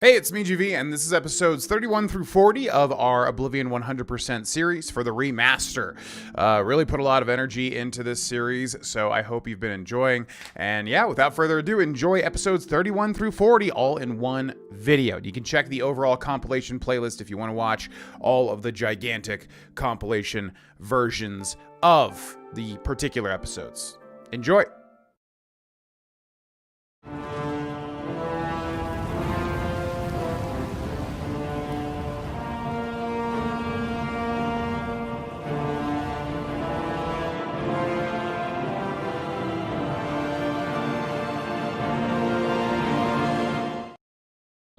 Hey, it's me, GV, and this is episodes 31 through 40 of our Oblivion 100% series for the remaster. Really put a lot of energy into this series, so I hope you've been enjoying. And yeah, without further ado, enjoy episodes 31 through 40 all in one video. You can check the overall compilation playlist if you want to watch all of the gigantic compilation versions of the particular episodes. Enjoy!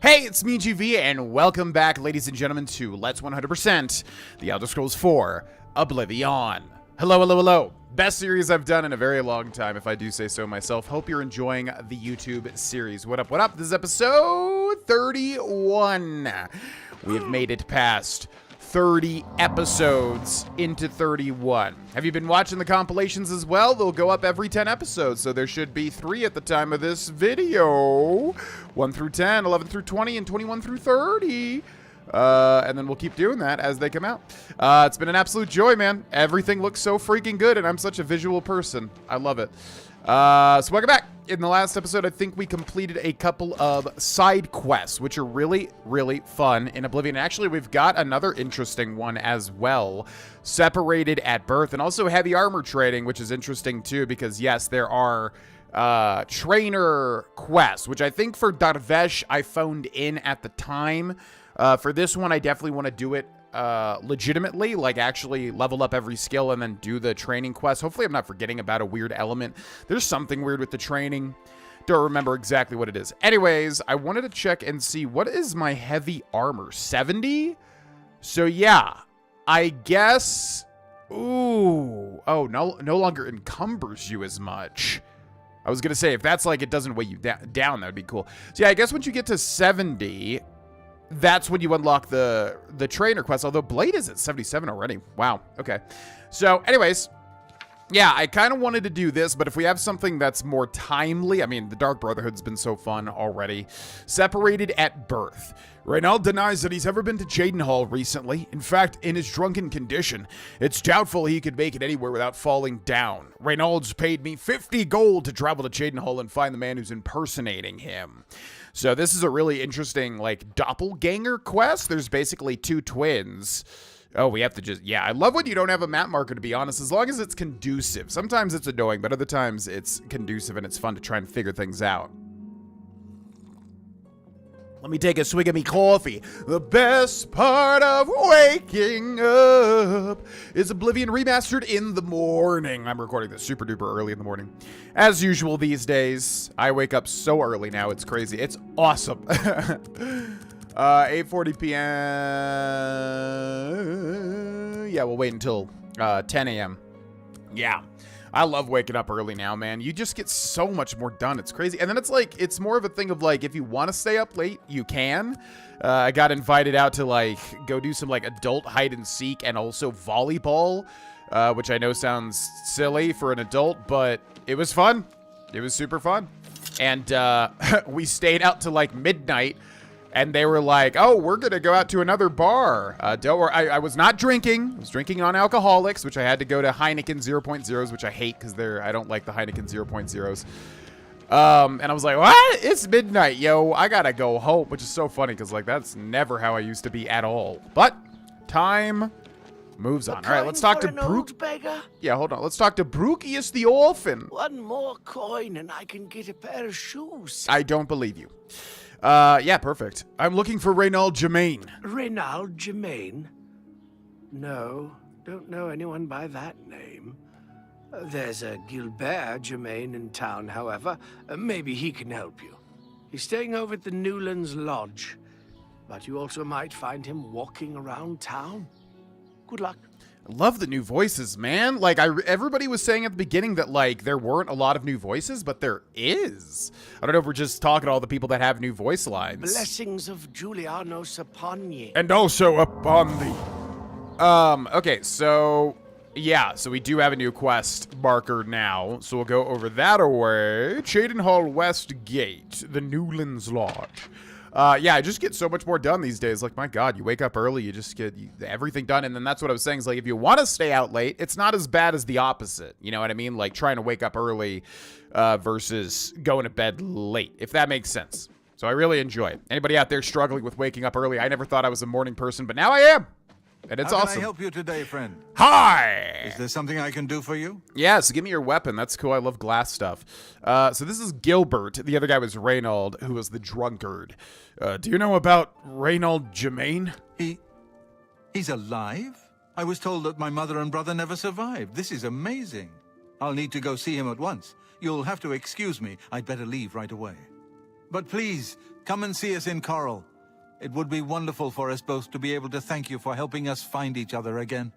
Hey, it's me, GV, and welcome back, ladies and gentlemen, to Let's 100% The Elder Scrolls 4 Oblivion. Hello, hello, hello. Best series I've done in a very long time, if I do say so myself. Hope you're enjoying the YouTube series. What up, what up? This is episode 31. We have made it past 30 episodes into 31. Have you been watching the compilations as well? They'll go up every 10 episodes, so there should be 3 at the time of this video. 1 through 10, 11 through 20, and 21 through 30. And then we'll keep doing that as they come out. It's been an absolute joy, man. Everything looks so freaking good, and I'm such a visual person. I love it. So welcome back. In the last episode, I think we completed a couple of side quests, which are really, really fun in Oblivion. Actually, we've got another interesting one as well, separated at birth, and also heavy armor trading, which is interesting too, because yes, there are trainer quests, which I think for Darvesh I phoned in at the time. For this one, I definitely want to do it legitimately, like actually level up every skill and then do the training quest. Hopefully I'm not forgetting about a weird element. There's something weird with the training. Don't remember exactly what it is. Anyways, I wanted to check and see, what is my heavy armor? 70? So yeah, I guess... Ooh. Oh, no longer encumbers you as much. I was going to say, if that's like it doesn't weigh you down, that would be cool. So yeah, I guess once you get to 70... that's when you unlock the trainer quest, although Blade is at 77 already. Wow, okay. So, anyways, yeah, I kind of wanted to do this, but if we have something that's more timely, I mean, the Dark Brotherhood's been so fun already. Separated at birth. Reynald denies that he's ever been to Cheydinhal recently. In fact, in his drunken condition, it's doubtful he could make it anywhere without falling down. Reynald's paid me 50 gold to travel to Cheydinhal and find the man who's impersonating him. So this is a really interesting, like, doppelganger quest. There's basically 2 twins. Oh, we have to just... yeah, I love when you don't have a map marker, to be honest, as long as it's conducive. Sometimes it's annoying, but other times it's conducive and it's fun to try and figure things out. Let me take a swig of me coffee. The best part of waking up is Oblivion Remastered in the morning. I'm recording this super duper early in the morning. As usual these days, I wake up so early now, it's crazy. It's awesome. 8:40 p.m. Yeah, we'll wait until 10 a.m. Yeah. I love waking up early now, man. You just get so much more done. It's crazy. And then it's like, it's more of a thing of like, if you want to stay up late, you can. I got invited out to like go do some like adult hide and seek and also volleyball, which I know sounds silly for an adult, but it was fun. It was super fun. And we stayed out to like midnight. And they were like, oh, we're going to go out to another bar. Don't worry. I was not drinking. I was drinking non-alcoholics, which I had to go to Heineken 0.0s, which I hate because I don't like the Heineken 0.0s. And I was like, what? It's midnight, yo. I got to go home, which is so funny because, like, that's never how I used to be at all. But time moves on. All right, let's talk to Brooke. Yeah, hold on. Let's talk to Brucius the Orphan. One more coin and I can get a pair of shoes. I don't believe you. Yeah, perfect. I'm looking for Reynald Germain. Reynald Germain? No, don't know anyone by that name. There's a Gilbert Germain in town, however. Maybe he can help you. He's staying over at the Newlands Lodge, but you also might find him walking around town. Good luck. I love the new voices, man. Like, everybody was saying at the beginning that, like, there weren't a lot of new voices, but there is. I don't know if we're just talking to all the people that have new voice lines. Blessings of Julianos upon ye. And also upon thee. Okay, so... yeah, so we do have a new quest marker now, so we'll go over that away. Cheydinhal West Gate, the Newlands Lodge. Yeah, I just get so much more done these days. Like, my God, you wake up early, you just get everything done. And then that's what I was saying is, like, if you want to stay out late, it's not as bad as the opposite. You know what I mean? Like, trying to wake up early versus going to bed late, if that makes sense. So I really enjoy it. Anybody out there struggling with waking up early? I never thought I was a morning person, but now I am. And it's How awesome. can I help you today, friend? Hi! Is there something I can do for you? Yeah, so give me your weapon. That's cool. I love glass stuff. So this is Gilbert. The other guy was Reynold, who was the drunkard. Do you know about Reynold Germain? He's alive? I was told that my mother and brother never survived. This is amazing. I'll need to go see him at once. You'll have to excuse me. I'd better leave right away. But please, come and see us in Coral. It would be wonderful for us both to be able to thank you for helping us find each other again.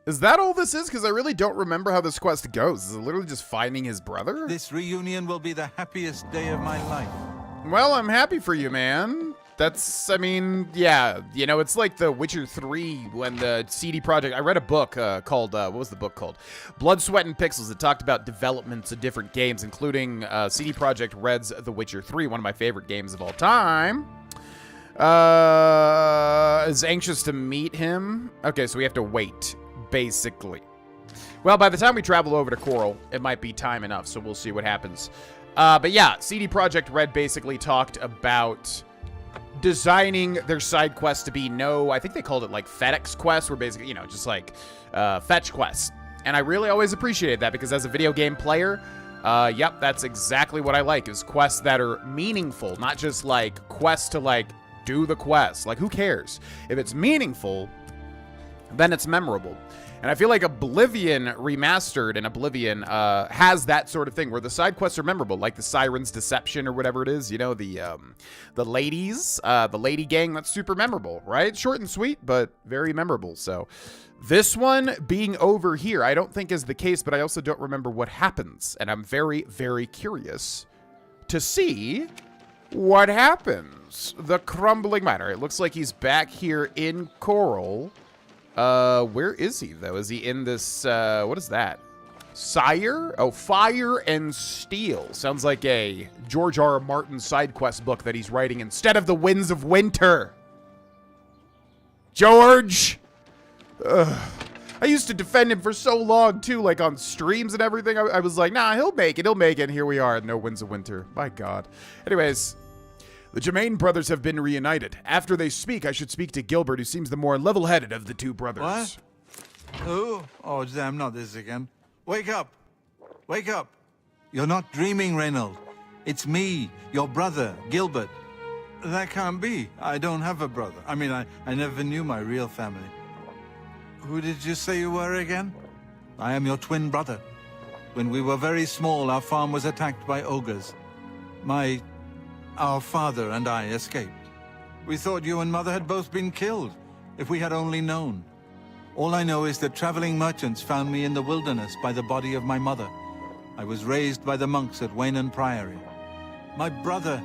Is that all this is? Because I really don't remember how this quest goes. Is it literally just finding his brother? This reunion will be the happiest day of my life. Well, I'm happy for you, man. That's, I mean, yeah. You know, it's like The Witcher 3 when the CD Projekt... I read a book called, what was the book called? Blood, Sweat, and Pixels. It talked about developments of different games, including CD Projekt Red's The Witcher 3, one of my favorite games of all time. Is anxious to meet him. Okay, so we have to wait, basically. Well, by the time we travel over to Coral, it might be time enough, so we'll see what happens. But yeah, CD Projekt Red basically talked about designing their side quests to be I think they called it like FedEx quests, where basically, you know, just like fetch quests. And I really always appreciated that because as a video game player, yep, that's exactly what I like, is quests that are meaningful, not just like quests to like do the quest. Like, who cares? If it's meaningful, then it's memorable. And I feel like Oblivion Remastered and Oblivion has that sort of thing where the side quests are memorable, like the Siren's Deception or whatever it is. You know, the ladies, the lady gang, that's super memorable, right? Short and sweet, but very memorable. So this one being over here, I don't think is the case, but I also don't remember what happens. And I'm very, very curious to see what happens. The Crumbling Mine. It looks like he's back here in Coral. Where is he, though? Is he in this, what is that? Sire? Oh, Fire and Steel. Sounds like a George R. R. Martin side quest book that he's writing instead of The Winds of Winter. George! Ugh. I used to defend him for so long, too, like on streams and everything. I was like, nah, he'll make it, and here we are, no Winds of Winter. My God. Anyways, the Germain brothers have been reunited. After they speak, I should speak to Gilbert, who seems the more level-headed of the two brothers. What? Who? Oh, damn, not this again. Wake up! Wake up! You're not dreaming, Reynold. It's me, your brother, Gilbert. That can't be. I don't have a brother. I mean, I never knew my real family. Who did you say you were again? I am your twin brother. When we were very small, our farm was attacked by ogres. Our father and I escaped. We thought you and Mother had both been killed, if we had only known. All I know is that traveling merchants found me in the wilderness by the body of my mother. I was raised by the monks at Waynon Priory. My brother,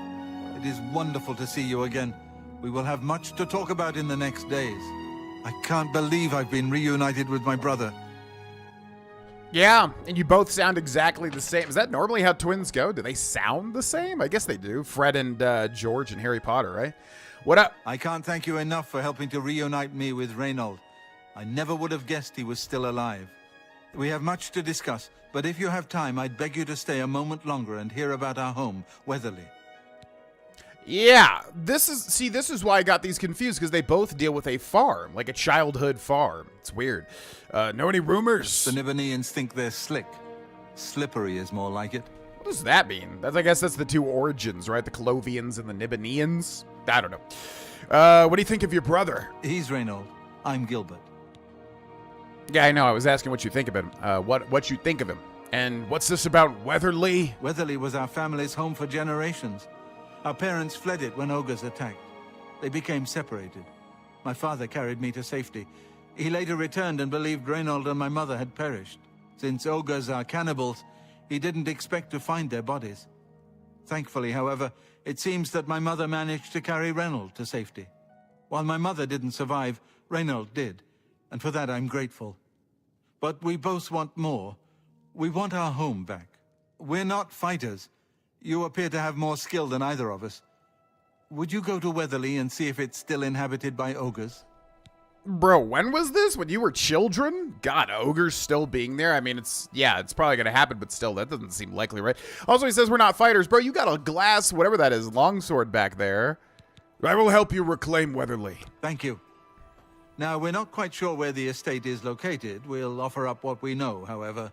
it is wonderful to see you again. We will have much to talk about in the next days. I can't believe I've been reunited with my brother. Yeah, and you both sound exactly the same. Is that normally how twins go? Do they sound the same? I guess they do. Fred and George and Harry Potter, right? What up? I can't thank you enough for helping to reunite me with Reynold. I never would have guessed he was still alive. We have much to discuss, but if you have time, I'd beg you to stay a moment longer and hear about our home, Weatherly. Yeah, this is why I got these confused, because they both deal with a farm, like a childhood farm. It's weird. Know any rumors? The Nibbaneans think they're slick. Slippery is more like it. What does that mean? I guess that's the two origins, right? The Clovians and the Nibbaneans? I don't know. What do you think of your brother? He's Reynold. I'm Gilbert. Yeah, I know. I was asking what you think of him. What you think of him. And what's this about Weatherly? Weatherly was our family's home for generations. Our parents fled it when ogres attacked. They became separated. My father carried me to safety. He later returned and believed Reynold and my mother had perished. Since ogres are cannibals, he didn't expect to find their bodies. Thankfully, however, it seems that my mother managed to carry Reynold to safety. While my mother didn't survive, Reynold did, and for that I'm grateful. But we both want more. We want our home back. We're not fighters. You appear to have more skill than either of us. Would you go to Weatherly and see if it's still inhabited by ogres? Bro, when was this? When you were children? God, ogres still being there? I mean, it's probably gonna happen, but still, that doesn't seem likely, right? Also, he says we're not fighters. Bro, you got a glass, whatever that is, longsword back there. I will help you reclaim Weatherly. Thank you. Now, we're not quite sure where the estate is located. We'll offer up what we know, however.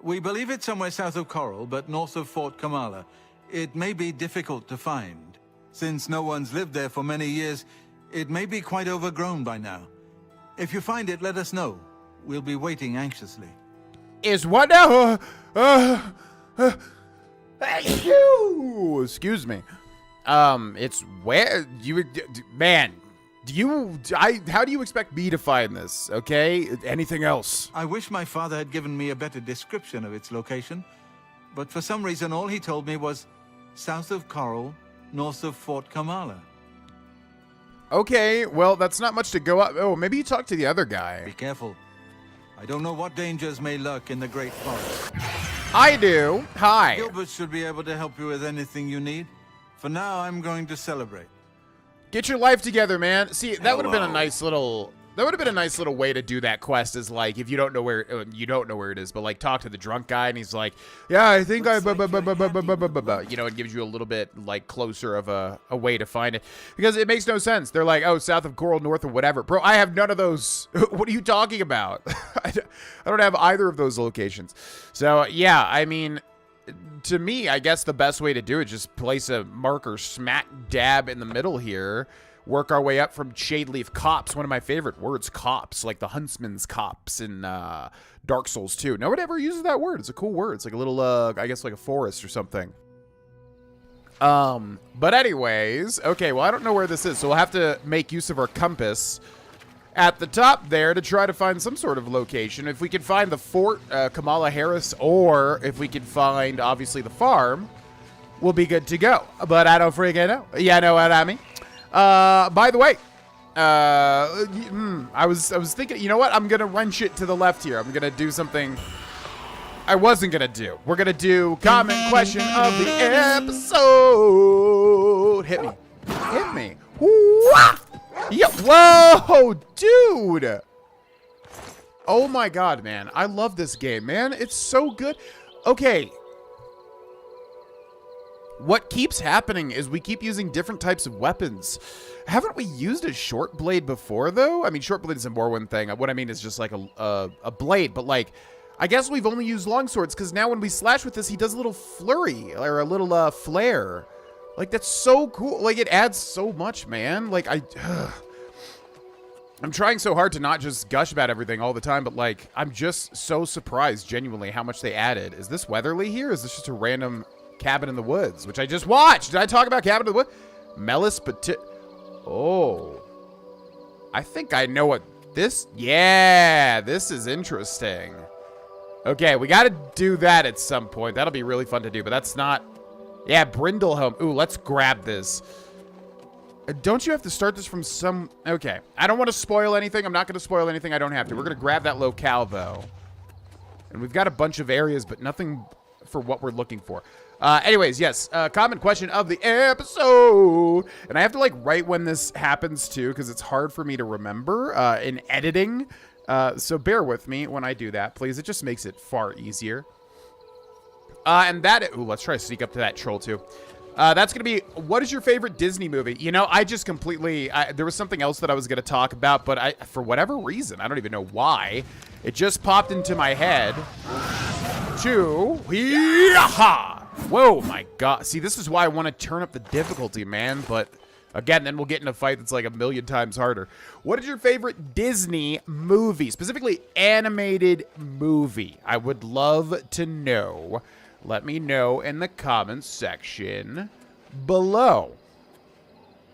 We believe it's somewhere south of Coral, but north of Fort Kamala. It may be difficult to find. Since no one's lived there for many years, it may be quite overgrown by now. If you find it, let us know. We'll be waiting anxiously. Is what now? Excuse me. It's where you, man. How do you expect me to find this? Okay, anything else? I wish my father had given me a better description of its location, but for some reason, all he told me was south of Coral, north of Fort Kamala. Okay, well, that's not much to go up. Oh, maybe you talk to the other guy. Be careful. I don't know what dangers may lurk in the Great Forest. I do. Hi. Gilbert should be able to help you with anything you need. For now, I'm going to celebrate. Get your life together, man. See, that would have been a nice little way to do that quest, is like, if you don't know where it is, but like talk to the drunk guy and he's like, yeah, I think you know, it gives you a little bit like closer of a way to find it, because it makes no sense. They're like, oh, south of Coral, north of whatever. Bro, I have none of those. What are you talking about? I don't have either of those locations. So yeah, I mean, to me, I guess the best way to do it, just place a marker smack dab in the middle here. Work our way up from Shadeleaf Copse, one of my favorite words, copse, like the huntsman's copse in Dark Souls 2. No one ever uses that word. It's a cool word. It's like a little, I guess like a forest or something. But anyways, okay, well, I don't know where this is, so we'll have to make use of our compass at the top there to try to find some sort of location. If we can find the Fort Kamala Harris, or if we can find, obviously, the farm, we'll be good to go. But I don't freaking know. Yeah, know what I mean? By the way, I was thinking, you know what? I'm gonna wrench it to the left here. I'm gonna do something I wasn't gonna do. We're gonna do comment question of the episode. Hit me. Hit me. Wah! Yeah. Whoa, dude. Oh my God, man. I love this game, man. It's so good. Okay. What keeps happening is we keep using different types of weapons. Haven't we used a short blade before, though? I mean, short blade is a Morrowind thing. What I mean is just like a blade, but like, I guess we've only used long swords, because now when we slash with this, he does a little flurry, or a little flare. Like, that's so cool. Like, it adds so much, man. Like, I'm trying so hard to not just gush about everything all the time, but like, I'm just so surprised, genuinely, how much they added. Is this Weatherly here? Is this just a random Cabin in the Woods, which I just watched? Did I talk about Cabin in the Woods? Melis Petit. Oh. I think I know what this... Yeah, this is interesting. Okay, we got to do that at some point. That'll be really fun to do, but that's not... Yeah, Brindleholm. Ooh, let's grab this. Don't you have to start this from some... Okay, I don't want to spoil anything. I'm not going to spoil anything. I don't have to. We're going to grab that locale, though. And we've got a bunch of areas, but nothing for what we're looking for. Anyways, yes, common question of the episode. And I have to, like, write when this happens, too, because it's hard for me to remember in editing. So bear with me when I do that, please. It just makes it far easier. And that... Ooh, let's try to sneak up to that troll, too. That's going to be, what is your favorite Disney movie? You know, I just completely... there was something else that I was going to talk about, but for whatever reason, I don't even know why, it just popped into my head to... Yee-ha! Whoa, my God. See, this is why I want to turn up the difficulty, man. But, again, then we'll get in a fight that's like a million times harder. What is your favorite Disney movie? Specifically, animated movie. I would love to know. Let me know in the comments section below.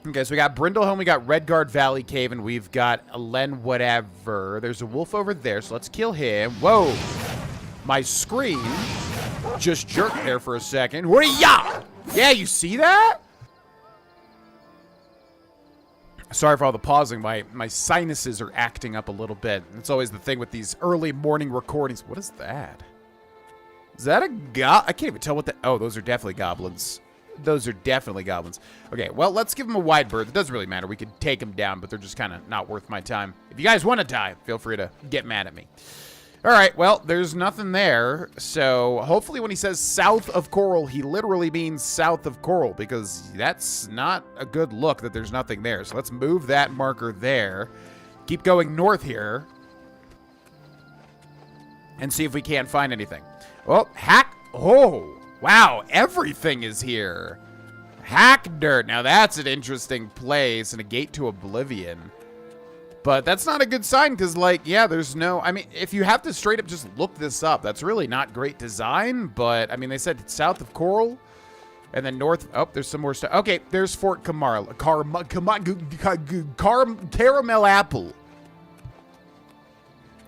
Okay, so we got Brindleholm, we got Redguard Valley Cave, and we've got Len whatever. There's a wolf over there, so let's kill him. Whoa. My screen just jerked there for a second. Hoo-yah! Yeah, you see that? Sorry for all the pausing. My sinuses are acting up a little bit. It's always the thing with these early morning recordings. What is that? Is that a I can't even tell what that... Oh, those are definitely goblins. Those are definitely goblins. Okay, well, let's give them a wide berth. It doesn't really matter. We could take them down, but they're just kind of not worth my time. If you guys want to die, feel free to get mad at me. All right, well, there's nothing there. So hopefully when he says south of Coral, he literally means south of Coral, because that's not a good look that there's nothing there. So let's move that marker there. Keep going north here and see if we can't find anything. Well, oh, wow, everything is here. Hack Dirt. Now that's an interesting place and a gate to Oblivion. But that's not a good sign because, like, yeah, there's no... I mean, if you have to straight up just look this up, that's really not great design. But, I mean, they said it's south of Coral and then north... Oh, there's some more stuff. Okay, there's Fort Caramel Apple.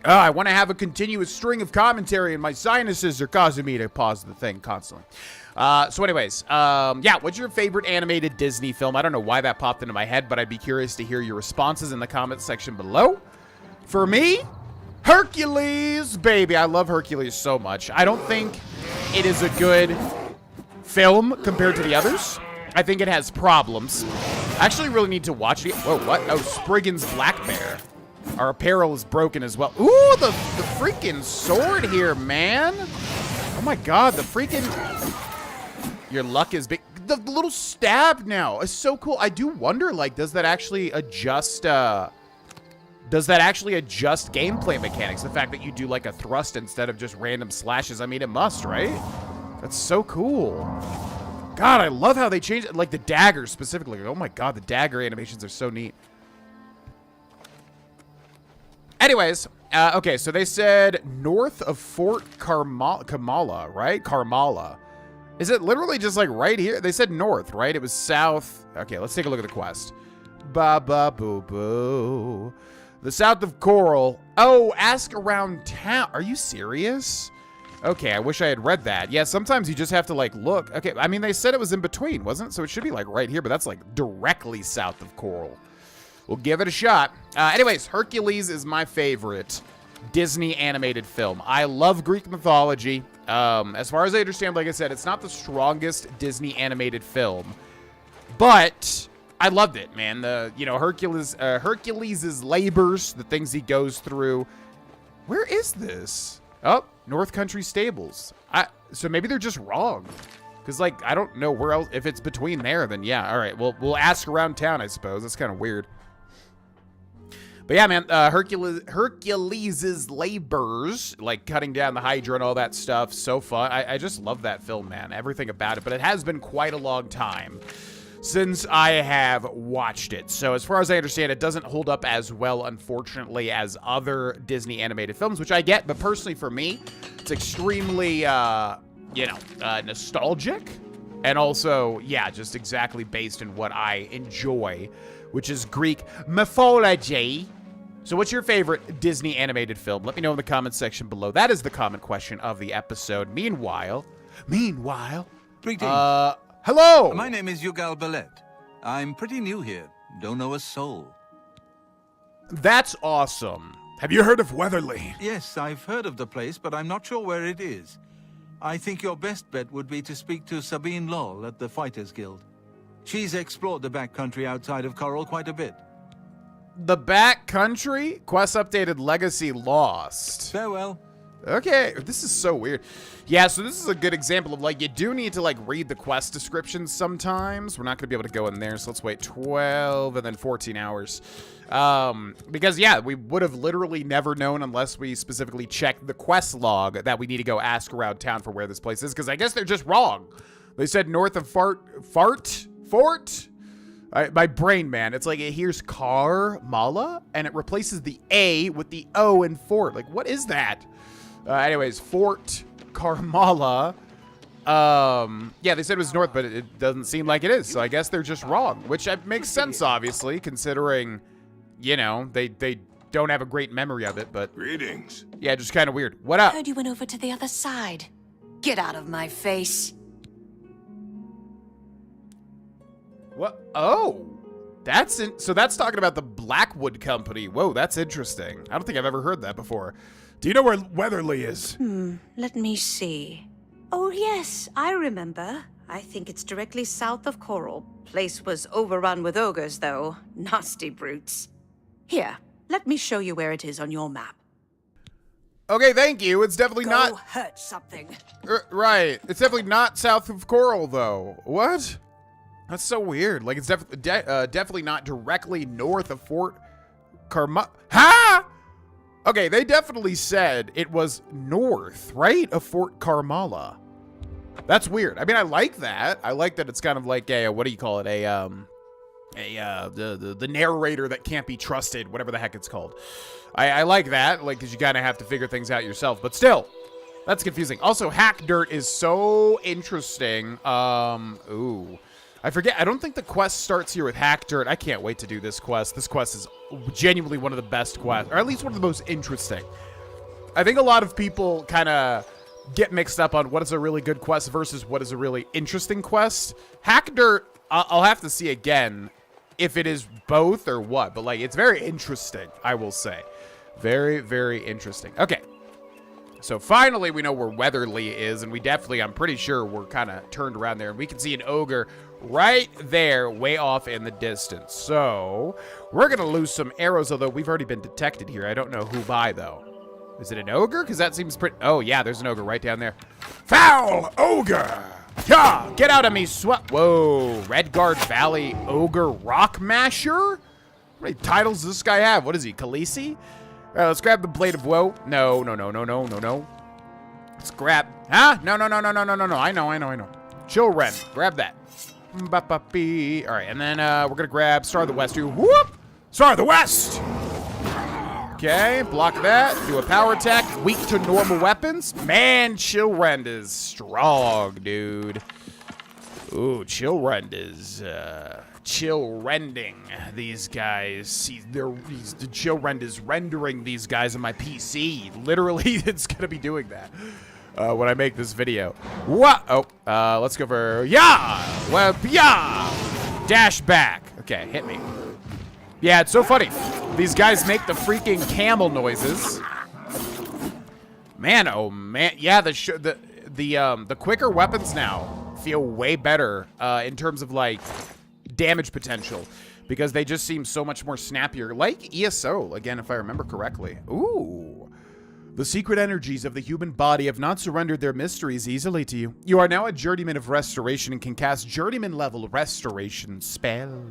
I want to have a continuous string of commentary, and my sinuses are causing me to pause the thing constantly. So anyways, yeah, what's your favorite animated Disney film? I don't know why that popped into my head, but I'd be curious to hear your responses in the comments section below. For me, Hercules, baby. I love Hercules so much. I don't think it is a good film compared to the others. I think it has problems. I actually really need to watch it. Whoa, what? Oh, Spriggan's Black Bear. Our apparel is broken as well. Ooh, the freaking sword here, man. Oh my god, the freaking... Your luck is big. The little stab now is so cool. I do wonder, like, does that actually adjust gameplay mechanics? The fact that you do, like, a thrust instead of just random slashes. I mean, it must, right? That's so cool. God, I love how they changed it. Like, the dagger specifically. Oh my god, the dagger animations are so neat. Anyways, okay, so they said north of Fort Kamala, right? Karmala. Is it literally just like right here? They said north, right? It was south. Okay, let's take a look at the quest. Ba-ba-boo-boo. The south of Coral. Oh, ask around town. Are you serious? Okay, I wish I had read that. Yeah, sometimes you just have to, like, look. Okay, I mean, they said it was in between, wasn't it? So it should be, like, right here, but that's, like, directly south of Coral. We'll give it a shot. Anyways, Hercules is my favorite Disney animated film. I love Greek mythology. As far as I understand, like I said, it's not the strongest Disney animated film, but I loved it, man. Hercules' labors, the things he goes through. Where is this? Oh, North Country Stables. So maybe they're just wrong. Because, like, I don't know where else. If it's between there, then yeah. All right, we'll ask around town, I suppose. That's kind of weird. But yeah, man, Hercules' labors, like cutting down the Hydra and all that stuff, so fun. I just love that film, man. Everything about it. But it has been quite a long time since I have watched it. So as far as I understand, it doesn't hold up as well, unfortunately, as other Disney animated films, which I get. But personally, for me, it's extremely, nostalgic. And also, yeah, just exactly based in what I enjoy, which is Greek mythology. So what's your favorite Disney animated film? Let me know in the comments section below. That is the comment question of the episode. Meanwhile, Greetings. hello. My name is Yugal Ballet. I'm pretty new here. Don't know a soul. That's awesome. Have you heard of Weatherly? Yes, I've heard of the place, but I'm not sure where it is. I think your best bet would be to speak to Sabine Lowell at the Fighters Guild. She's explored the backcountry outside of Coral quite a bit. The backcountry? Quest updated, legacy lost. Farewell. Okay, this is so weird. Yeah, so this is a good example of, like, you do need to, like, read the quest descriptions sometimes. We're not going to be able to go in there, so let's wait 12 and then 14 hours. Because, yeah, we would have literally never known unless we specifically checked the quest log that we need to go ask around town for where this place is, because I guess they're just wrong. They said north of Fort? My brain, man. It's like it hears Karmala, and it replaces the A with the O in Fort. Like, what is that? Anyways, Fort Karmala. Yeah, they said it was north, but it doesn't seem like it is. So I guess they're just wrong, which makes sense, obviously, considering, you know, they don't have a great memory of it. But Greetings. yeah, just kind of weird. What up? I heard you went over to the other side. Get out of my face. What? Oh, so that's talking about the Blackwood Company. Whoa, that's interesting. I don't think I've ever heard that before. Do you know where Weatherly is? Let me see. Oh, yes, I remember. I think it's directly south of Coral. Place was overrun with ogres, though. Nasty brutes. Here, let me show you where it is on your map. Okay, thank you. It's definitely Go not... hurt something. Right. It's definitely not south of Coral, though. What? That's so weird. Like, it's definitely not directly north of Fort Carma... Ha! Okay, they definitely said it was north, right, of Fort Carmala. That's weird. I mean, I like that. I like that it's kind of like a, what do you call it? The narrator that can't be trusted, whatever the heck it's called. I like that, like, because you kind of have to figure things out yourself. But still, that's confusing. Also, Hack Dirt is so interesting. Ooh. I forget. I don't think the quest starts here with Hack Dirt. I can't wait to do this quest. This quest is genuinely one of the best quests, or at least one of the most interesting. I think a lot of people kind of get mixed up on what is a really good quest versus what is a really interesting quest. Hack Dirt, I'll have to see again if it is both or what, but like, it's very interesting, I will say. Very, very interesting. Okay. So finally, we know where Weatherly is, and we definitely, I'm pretty sure we're kind of turned around there, and we can see an ogre right there, way off in the distance. So we're going to lose some arrows, although we've already been detected here. I don't know who by, though. Is it an ogre? Because that seems pretty... Oh, yeah, there's an ogre right down there. Foul ogre! Yeah, get out of me, Whoa, Redguard Valley Ogre Rock Masher? How many titles does this guy have? What is he, Khaleesi? All right, let's grab the Blade of Woe. No. Let's grab... Huh? No. I know. Chill Ren. Grab that. Ba-ba-bee. All right, and then we're going to grab Star of the West, too. Whoop! Star of the West! Okay, block that. Do a power attack. Weak to normal weapons. Man, Chillrend is strong, dude. Ooh, Chillrend is chill-rending these guys. Chillrend is rendering these guys on my PC. Literally, it's gonna be doing that when I make this video. What? Oh, let's go for well, dash back. Okay, hit me. Yeah, it's so funny. These guys make the freaking camel noises. Man, oh man, yeah. The quicker weapons now feel way better in terms of like damage potential because they just seem so much more snappier. Like ESO again, if I remember correctly. Ooh. The secret energies of the human body have not surrendered their mysteries easily to you. You are now a Journeyman of Restoration and can cast Journeyman level Restoration spell.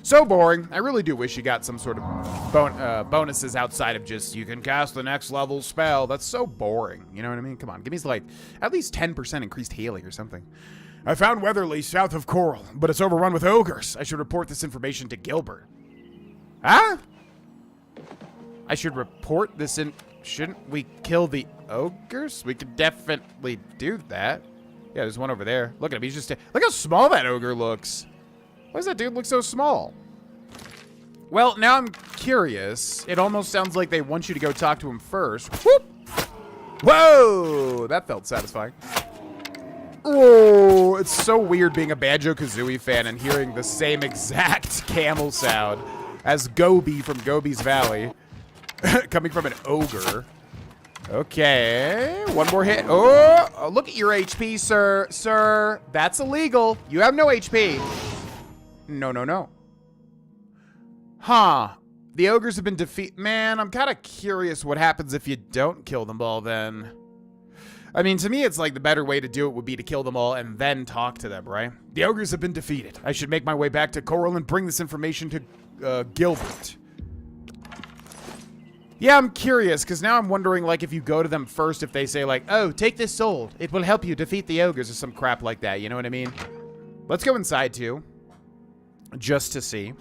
So boring. I really do wish you got some sort of bonuses outside of just you can cast the next level spell. That's so boring. You know what I mean? Come on, give me like at least 10% increased healing or something. I found Weatherly south of Coral, but it's overrun with ogres. I should report this information to Gilbert. Huh? I should report this in... Shouldn't we kill the ogres? We could definitely do that. Yeah, there's one over there. Look at him. He's just... Look how small that ogre looks. Why does that dude look so small? Well, now I'm curious. It almost sounds like they want you to go talk to him first. Whoop! Whoa! That felt satisfying. Oh, it's so weird being a Banjo-Kazooie fan and hearing the same exact camel sound as Gobi from Gobi's Valley. Coming from an ogre. Okay, one more hit. Oh, look at your HP, sir. Sir, that's illegal. You have no HP. No. Huh. The ogres have been defeated. Man, I'm kind of curious what happens if you don't kill them all then. I mean, to me, it's like the better way to do it would be to kill them all and then talk to them, right? The ogres have been defeated. I should make my way back to Coral and bring this information to Gilbert. Yeah, I'm curious, because now I'm wondering, like, if you go to them first, if they say, like, oh, take this sword. It will help you defeat the ogres or some crap like that. You know what I mean? Let's go inside, too. Just to see.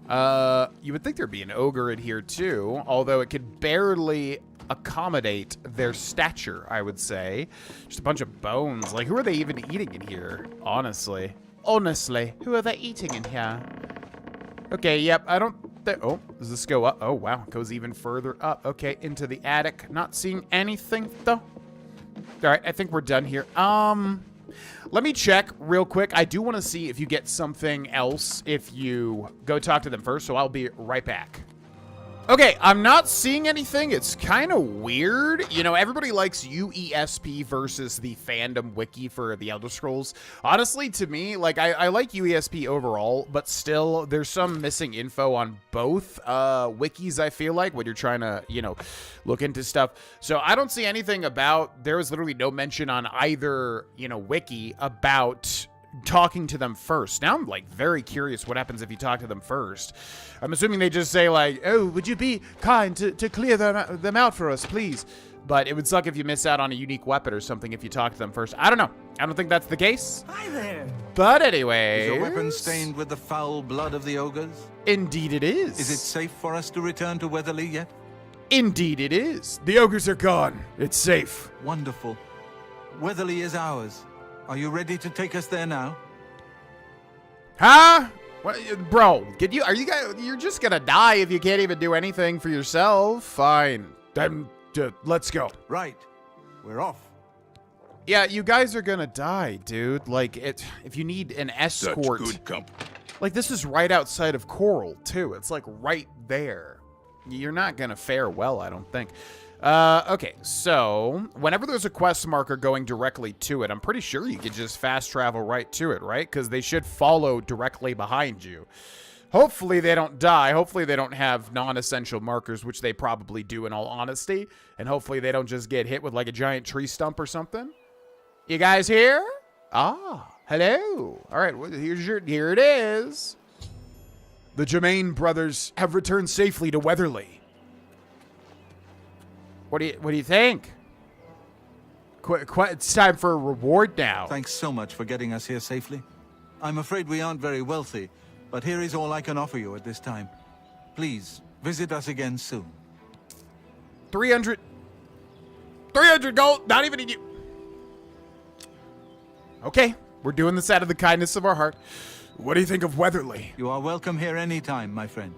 You would think there'd be an ogre in here, too. Although it could barely accommodate their stature, I would say. Just a bunch of bones. Like, who are they even eating in here? Honestly. Honestly. Who are they eating in here? Okay, yep, I don't... Oh, does this go up? Oh, wow. It goes even further up. Okay, into the attic. Not seeing anything, though. All right, I think we're done here. Let me check real quick. I do want to see if you get something else if you go talk to them first, so I'll be right back. Okay, I'm not seeing anything. It's kind of weird. You know, everybody likes UESP versus the fandom wiki for the Elder Scrolls. Honestly, to me, like, I like UESP overall, but still, there's some missing info on both wikis, I feel like, when you're trying to, you know, look into stuff. So I don't see anything about, there was literally no mention on either, you know, wiki about talking to them first. Now I'm like very curious what happens if you talk to them first. I'm assuming they just say like, oh, would you be kind to clear them out for us, please? But it would suck if you miss out on a unique weapon or something if you talk to them first. I don't know. I don't think that's the case. Hi there. But anyway. Is your weapon stained with the foul blood of the ogres? Indeed it is. Is it safe for us to return to Weatherly yet? Indeed it is. The ogres are gone. It's safe. Wonderful. Weatherly is ours. Are you ready to take us there now? Huh? What, bro, are you guys, you're just gonna die if you can't even do anything for yourself. Fine. Then let's go. Right. We're off. Yeah, you guys are gonna die, dude. Like, if you need an escort. Such good company. Like, this is right outside of Coral, too. It's, like, right there. You're not gonna fare well, I don't think. Okay, so whenever there's a quest marker going directly to it, I'm pretty sure you can just fast travel right to it, right? Because they should follow directly behind you. Hopefully they don't die. Hopefully they don't have non-essential markers, which they probably do in all honesty. And hopefully they don't just get hit with like a giant tree stump or something. You guys here? Ah, hello. All right, well, here it is. The Germain brothers have returned safely to Weatherly. What do you think? It's time for a reward now. Thanks so much for getting us here safely. I'm afraid we aren't very wealthy, but here is all I can offer you at this time. Please, visit us again soon. 300 gold, not even a you. Okay, we're doing this out of the kindness of our heart. What do you think of Weatherly? You are welcome here anytime, my friend.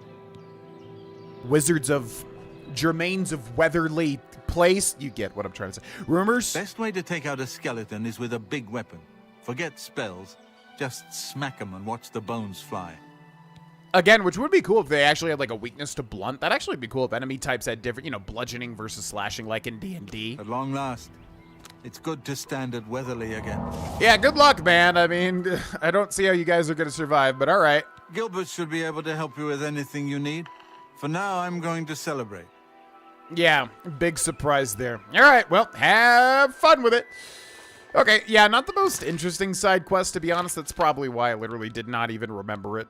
Germains of Weatherly Place. You get what I'm trying to say. Rumors? Best way to take out a skeleton is with a big weapon. Forget spells. Just smack them and watch the bones fly. Again, which would be cool if they actually had like a weakness to blunt. That'd actually be cool if enemy types had different, you know, bludgeoning versus slashing like in D&D. At long last, it's good to stand at Weatherly again. Yeah, good luck, man. I mean, I don't see how you guys are going to survive, but all right. Gilbert should be able to help you with anything you need. For now, I'm going to celebrate. Yeah, big surprise there. All right, well, have fun with it. Okay, yeah, not the most interesting side quest, to be honest. That's probably why I literally did not even remember it.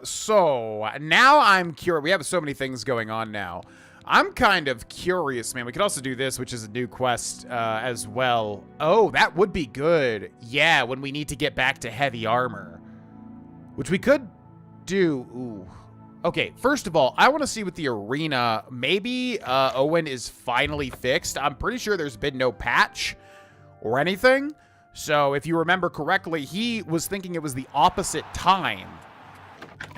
So, now I'm curious. We have so many things going on now. I'm kind of curious, man. We could also do this, which is a new quest as well. Oh, that would be good. Yeah, when we need to get back to heavy armor. Which we could do. Ooh. Okay, first of all, I want to see with the arena. Maybe Owen is finally fixed. I'm pretty sure there's been no patch or anything. So if you remember correctly, he was thinking it was the opposite time.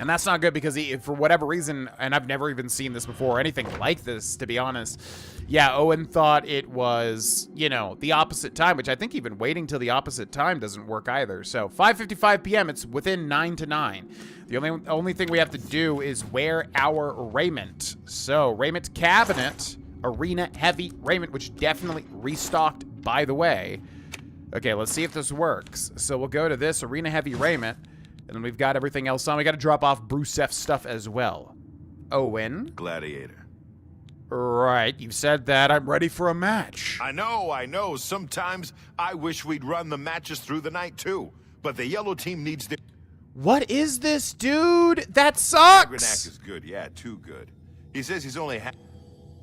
And that's not good because he, for whatever reason, and I've never even seen this before or anything like this, to be honest. Yeah, Owen thought it was, you know, the opposite time, which I think even waiting till the opposite time doesn't work either. So 5:55 p.m., it's within 9 to 9. The only thing we have to do is wear our raiment. So raiment cabinet, arena heavy raiment, which definitely restocked, by the way. Okay, let's see if this works. So we'll go to this arena heavy raiment. And then we've got everything else on. We got to drop off Brusef's stuff as well. Owen. Gladiator. Right, you said that. I'm ready for a match. I know. Sometimes I wish we'd run the matches through the night, too. But the yellow team needs to... What is this, dude? That sucks! Agrenak is good. Yeah, too good. He says he's only...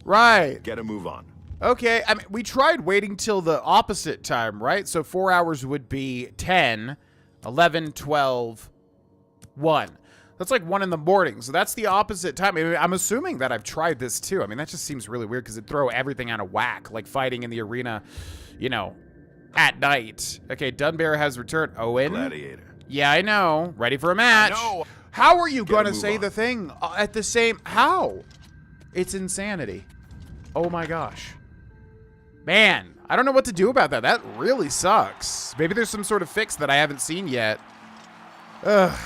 Right. Get a move on. Okay, I mean, we tried waiting till the opposite time, right? So 4 hours would be 10, 11, 12... 1. That's like 1 in the morning, so that's the opposite time. I mean, I'm assuming that I've tried this too. I mean, that just seems really weird because it'd throw everything out of whack, like fighting in the arena, you know, at night. Okay, Dunbear has returned. Owen? Gladiator. Yeah, I know. Ready for a match. I know. How are you going to move say on. the thing at the same... How? It's insanity. Oh my gosh. Man, I don't know what to do about that. That really sucks. Maybe there's some sort of fix that I haven't seen yet. Ugh.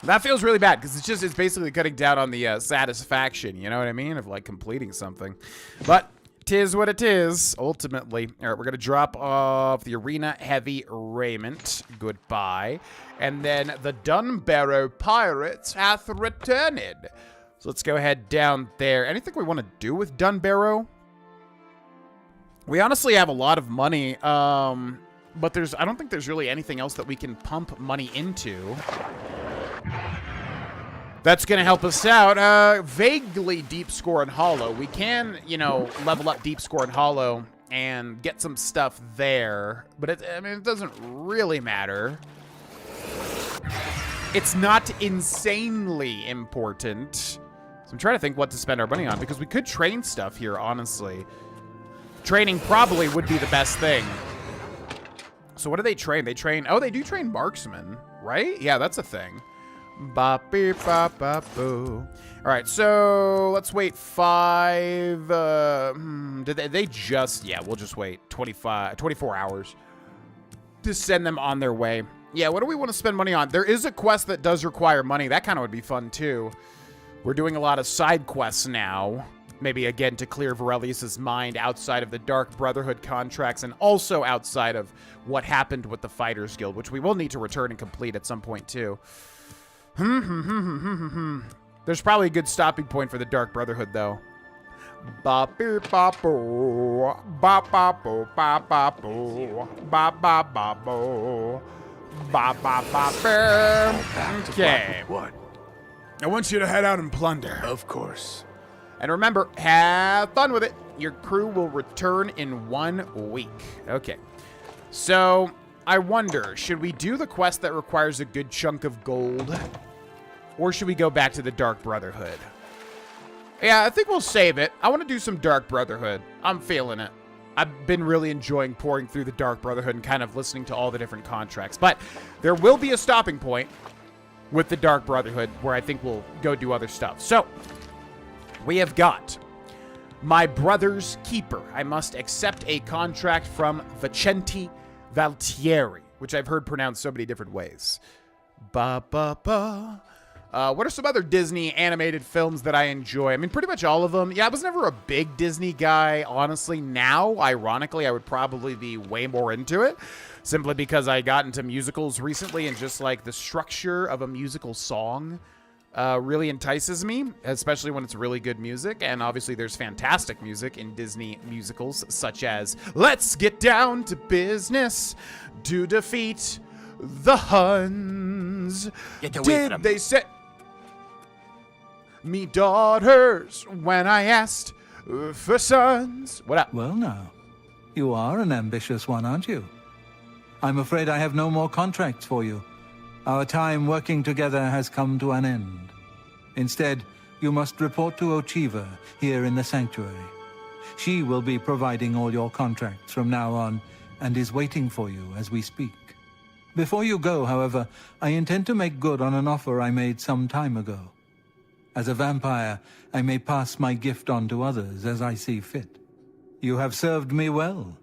That feels really bad because it's basically cutting down on the satisfaction, you know what I mean, of like completing something. But tis what it is, ultimately. All right, we're gonna drop off the arena heavy raiment. Goodbye. And then the Dunbarrow Pirates hath returned. So let's go ahead down there. Anything we want to do with Dunbarrow? We honestly have a lot of money, but I don't think there's really anything else that we can pump money into. That's going to help us out. Vaguely deep score in Hollow. We can, you know, level up deep score in Hollow and get some stuff there. But, it doesn't really matter. It's not insanely important. So I'm trying to think what to spend our money on, because we could train stuff here, honestly. Training probably would be the best thing. So what do they train? They train... Oh, they do train marksmen, right? Yeah, that's a thing. Ba-beep-ba-ba-boo. All right, so let's wait 5... did they just... Yeah, we'll just wait 24 hours to send them on their way. Yeah, what do we want to spend money on? There is a quest that does require money. That kind of would be fun, too. We're doing a lot of side quests now. Maybe, again, to clear Varelius' mind outside of the Dark Brotherhood contracts and also outside of what happened with the Fighters Guild, which we will need to return and complete at some point, too. There's probably a good stopping point for the Dark Brotherhood, though. Ba-beep-ba-boo. Ba-ba-boo. Ba-ba-boo. Ba-ba-ba-boo. Ba-ba-ba-boo. Okay. What? I want you to head out and plunder. Of course. And remember, have fun with it. Your crew will return in 1 week. Okay. So, I wonder, should we do the quest that requires a good chunk of gold? Or should we go back to the Dark Brotherhood? Yeah, I think we'll save it. I want to do some Dark Brotherhood. I'm feeling it. I've been really enjoying pouring through the Dark Brotherhood and kind of listening to all the different contracts. But there will be a stopping point with the Dark Brotherhood where I think we'll go do other stuff. So, we have got my brother's keeper. I must accept a contract from Vicente Valtieri, which I've heard pronounced so many different ways. Ba-ba-ba. What are some other Disney animated films that I enjoy? I mean, pretty much all of them. Yeah, I was never a big Disney guy, honestly. Now, ironically, I would probably be way more into it, simply because I got into musicals recently, and just like the structure of a musical song really entices me, especially when it's really good music. And obviously there's fantastic music in Disney musicals, such as Let's Get Down to Business to Defeat the Huns. Get away Did from they me. say me daughters when I asked for sons? What up? Well, now, you are an ambitious one, aren't you? I'm afraid I have no more contracts for you. Our time working together has come to an end. Instead, you must report to Ochiva here in the sanctuary. She will be providing all your contracts from now on and is waiting for you as we speak. Before you go, however, I intend to make good on an offer I made some time ago. As a vampire, I may pass my gift on to others as I see fit. You have served me well,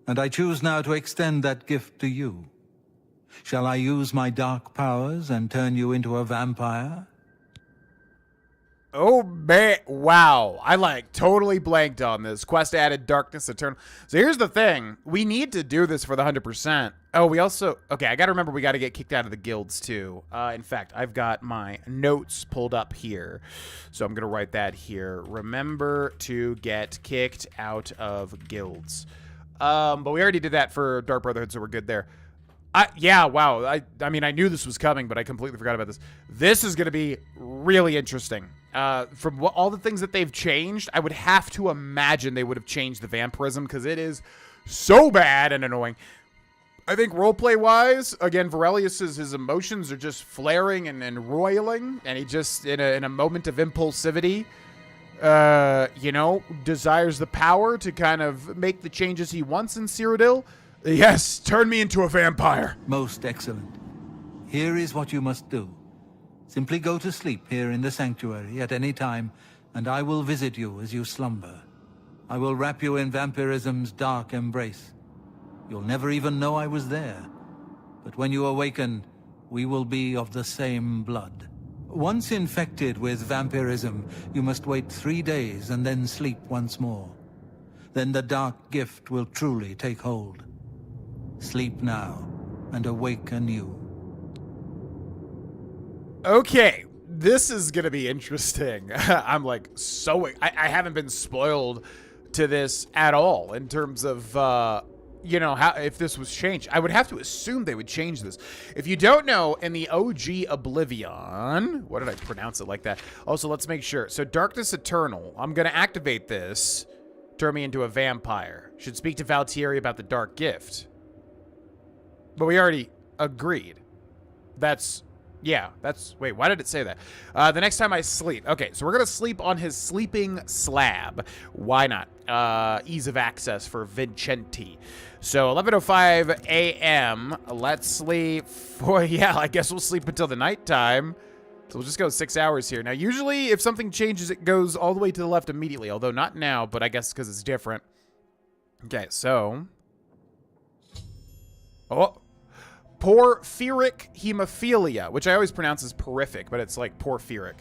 and I choose now to extend that gift to you. Shall I use my dark powers and turn you into a vampire? Oh, man. Wow. I, totally blanked on this. Quest added Darkness Eternal. So here's the thing. We need to do this for the 100%. Oh, we also... Okay, I gotta remember we gotta get kicked out of the guilds, too. In fact, I've got my notes pulled up here. So I'm gonna write that here. Remember to get kicked out of guilds. But we already did that for Dark Brotherhood, so we're good there. Yeah, wow. I mean, I knew this was coming, but I completely forgot about this. This is going to be really interesting. From all the things that they've changed, I would have to imagine they would have changed the vampirism, because it is so bad and annoying. I think roleplay-wise, again, Varelius' his emotions are just flaring and roiling, and he just, in a moment of impulsivity, you know, desires the power to kind of make the changes he wants in Cyrodiil. Yes, turn me into a vampire. Most excellent. Here is what you must do. Simply go to sleep here in the sanctuary at any time, and I will visit you as you slumber. I will wrap you in vampirism's dark embrace. You'll never even know I was there. But when you awaken, we will be of the same blood. Once infected with vampirism, you must wait 3 days and then sleep once more. Then the dark gift will truly take hold. Sleep now and awake anew. Okay, this is gonna be interesting. I'm like I haven't been spoiled to this at all in terms of you know, how if this was changed. I would have to assume they would change this. If you don't know, in the OG Oblivion, what did I pronounce it like that? Also, let's make sure. So Darkness Eternal, I'm gonna activate this, turn me into a vampire. Should speak to Valtieri about the dark gift. But we already agreed. Wait, why did it say that? The next time I sleep. Okay, so we're going to sleep on his sleeping slab. Why not? Ease of access for Vincenti. So 11:05 a.m. Let's sleep for, yeah, I guess we'll sleep until the nighttime. So we'll just go 6 hours here. Now, usually if something changes, it goes all the way to the left immediately. Although not now, but I guess because it's different. Okay, so. Oh. Porphyric hemophilia, which I always pronounce as porrific, but it's like porphyric.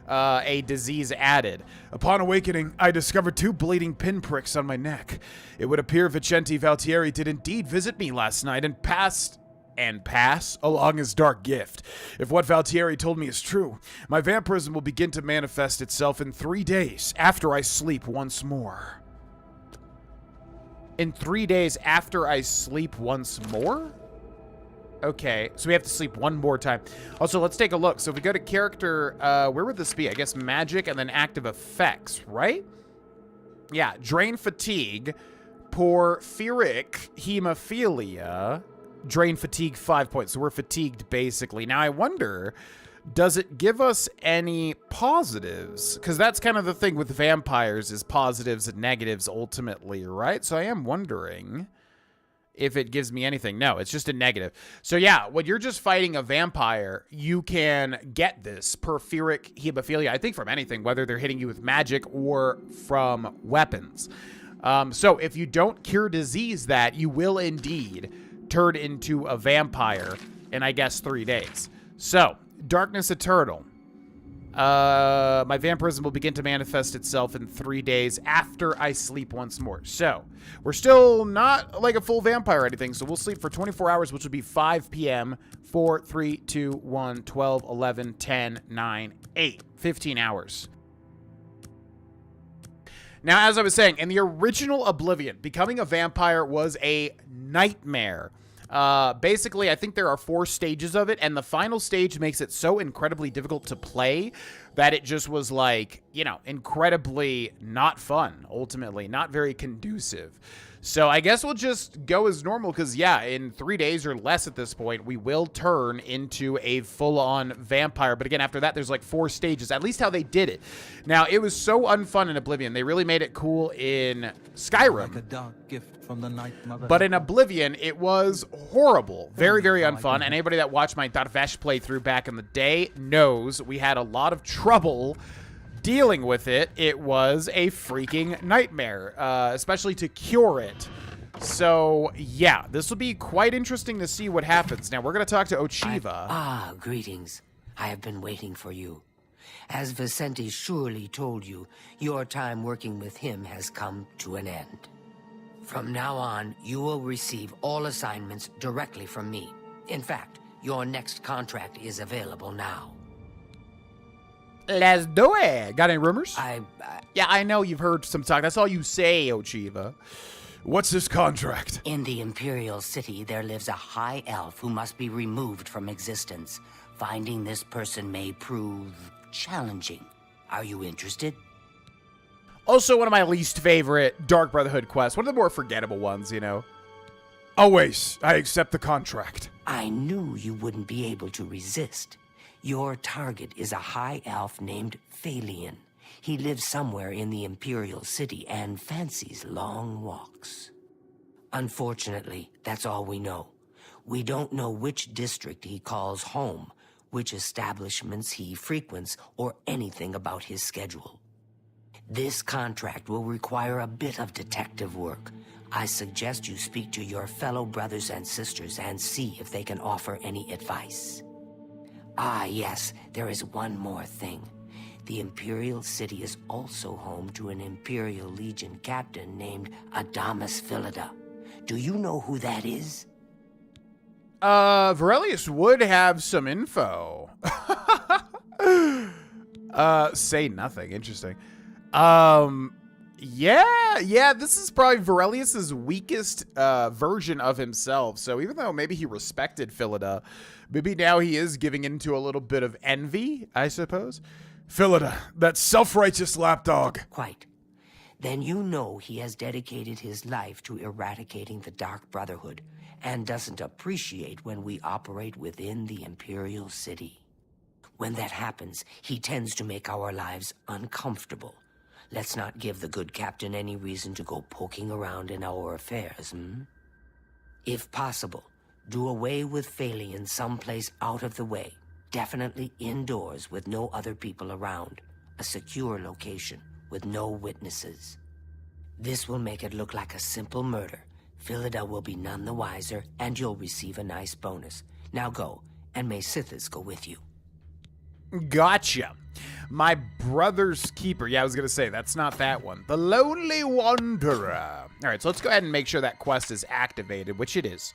A disease added. Upon awakening, I discovered 2 bleeding pinpricks on my neck. It would appear Vincenti Valtieri did indeed visit me last night and pass along his dark gift. If what Valtieri told me is true, my vampirism will begin to manifest itself in 3 days after I sleep once more. In 3 days after I sleep once more? Okay, so we have to sleep one more time. Also, let's take a look. So if we go to character, where would this be? I guess magic and then active effects, right? Yeah, drain fatigue, porphyric hemophilia, drain fatigue 5 points. So we're fatigued basically. Now I wonder, does it give us any positives? Because that's kind of the thing with vampires is positives and negatives ultimately, right? So I am wondering if it gives me anything. No, it's just a negative. So yeah, when you're just fighting a vampire, you can get this porphyric hemophilia, I think from anything, whether they're hitting you with magic or from weapons. So if you don't cure disease that, you will indeed turn into a vampire in, I guess, 3 days. So, Darkness Eternal. My vampirism will begin to manifest itself in 3 days after I sleep once more. So, we're still not like a full vampire or anything, so we'll sleep for 24 hours, which will be 5 p.m., 4, 3, 2, 1, 12, 11, 10, 9, 8. 15 hours. Now, as I was saying, in the original Oblivion, becoming a vampire was a nightmare. Basically, I think there are 4 stages of it, and the final stage makes it so incredibly difficult to play that it just was like, you know, incredibly not fun, ultimately, not very conducive. So I guess we'll just go as normal because, yeah, in 3 days or less at this point, we will turn into a full-on vampire. But again, after that, there's like 4 stages, at least how they did it. Now, it was so unfun in Oblivion. They really made it cool in Skyrim. Like a dark gift from the Night Mother. But in Oblivion, it was horrible. Very, very unfun. And anybody that watched my Darvesh playthrough back in the day knows we had a lot of trouble dealing with it. It was a freaking nightmare, especially to cure it. So, yeah, this will be quite interesting to see what happens. Now, we're going to talk to Ochiva. Greetings. I have been waiting for you. As Vicente surely told you, your time working with him has come to an end. From now on, you will receive all assignments directly from me. In fact, your next contract is available now. Let's do it. Got any rumors? Yeah, I know you've heard some talk. That's all you say, Ochiva. What's this contract? In the Imperial City, there lives a high elf who must be removed from existence. Finding this person may prove challenging. Are you interested? Also, one of my least favorite Dark Brotherhood quests. One of the more forgettable ones, you know. Always, I accept the contract. I knew you wouldn't be able to resist. Your target is a high elf named Phalion. He lives somewhere in the Imperial City and fancies long walks. Unfortunately, that's all we know. We don't know which district he calls home, which establishments he frequents, or anything about his schedule. This contract will require a bit of detective work. I suggest you speak to your fellow brothers and sisters and see if they can offer any advice. Ah, yes, there is one more thing. The Imperial City is also home to an Imperial Legion captain named Adamus Philida. Do you know who that is? Varelius would have some info. Say nothing. Interesting. Yeah, this is probably Varelius's weakest version of himself. So even though maybe he respected Philida, maybe now he is giving into a little bit of envy, I suppose. Philida, that self-righteous lapdog. Quite. Then you know he has dedicated his life to eradicating the Dark Brotherhood and doesn't appreciate when we operate within the Imperial City. When that happens, he tends to make our lives uncomfortable. Let's not give the good captain any reason to go poking around in our affairs, If possible, do away with Phalion someplace out of the way. Definitely indoors with no other people around. A secure location with no witnesses. This will make it look like a simple murder. Philida will be none the wiser, and you'll receive a nice bonus. Now go, and may Sithis go with you. Gotcha. My brother's keeper. Yeah, I was going to say, that's not that one. The Lonely Wanderer. All right, so let's go ahead and make sure that quest is activated, which it is.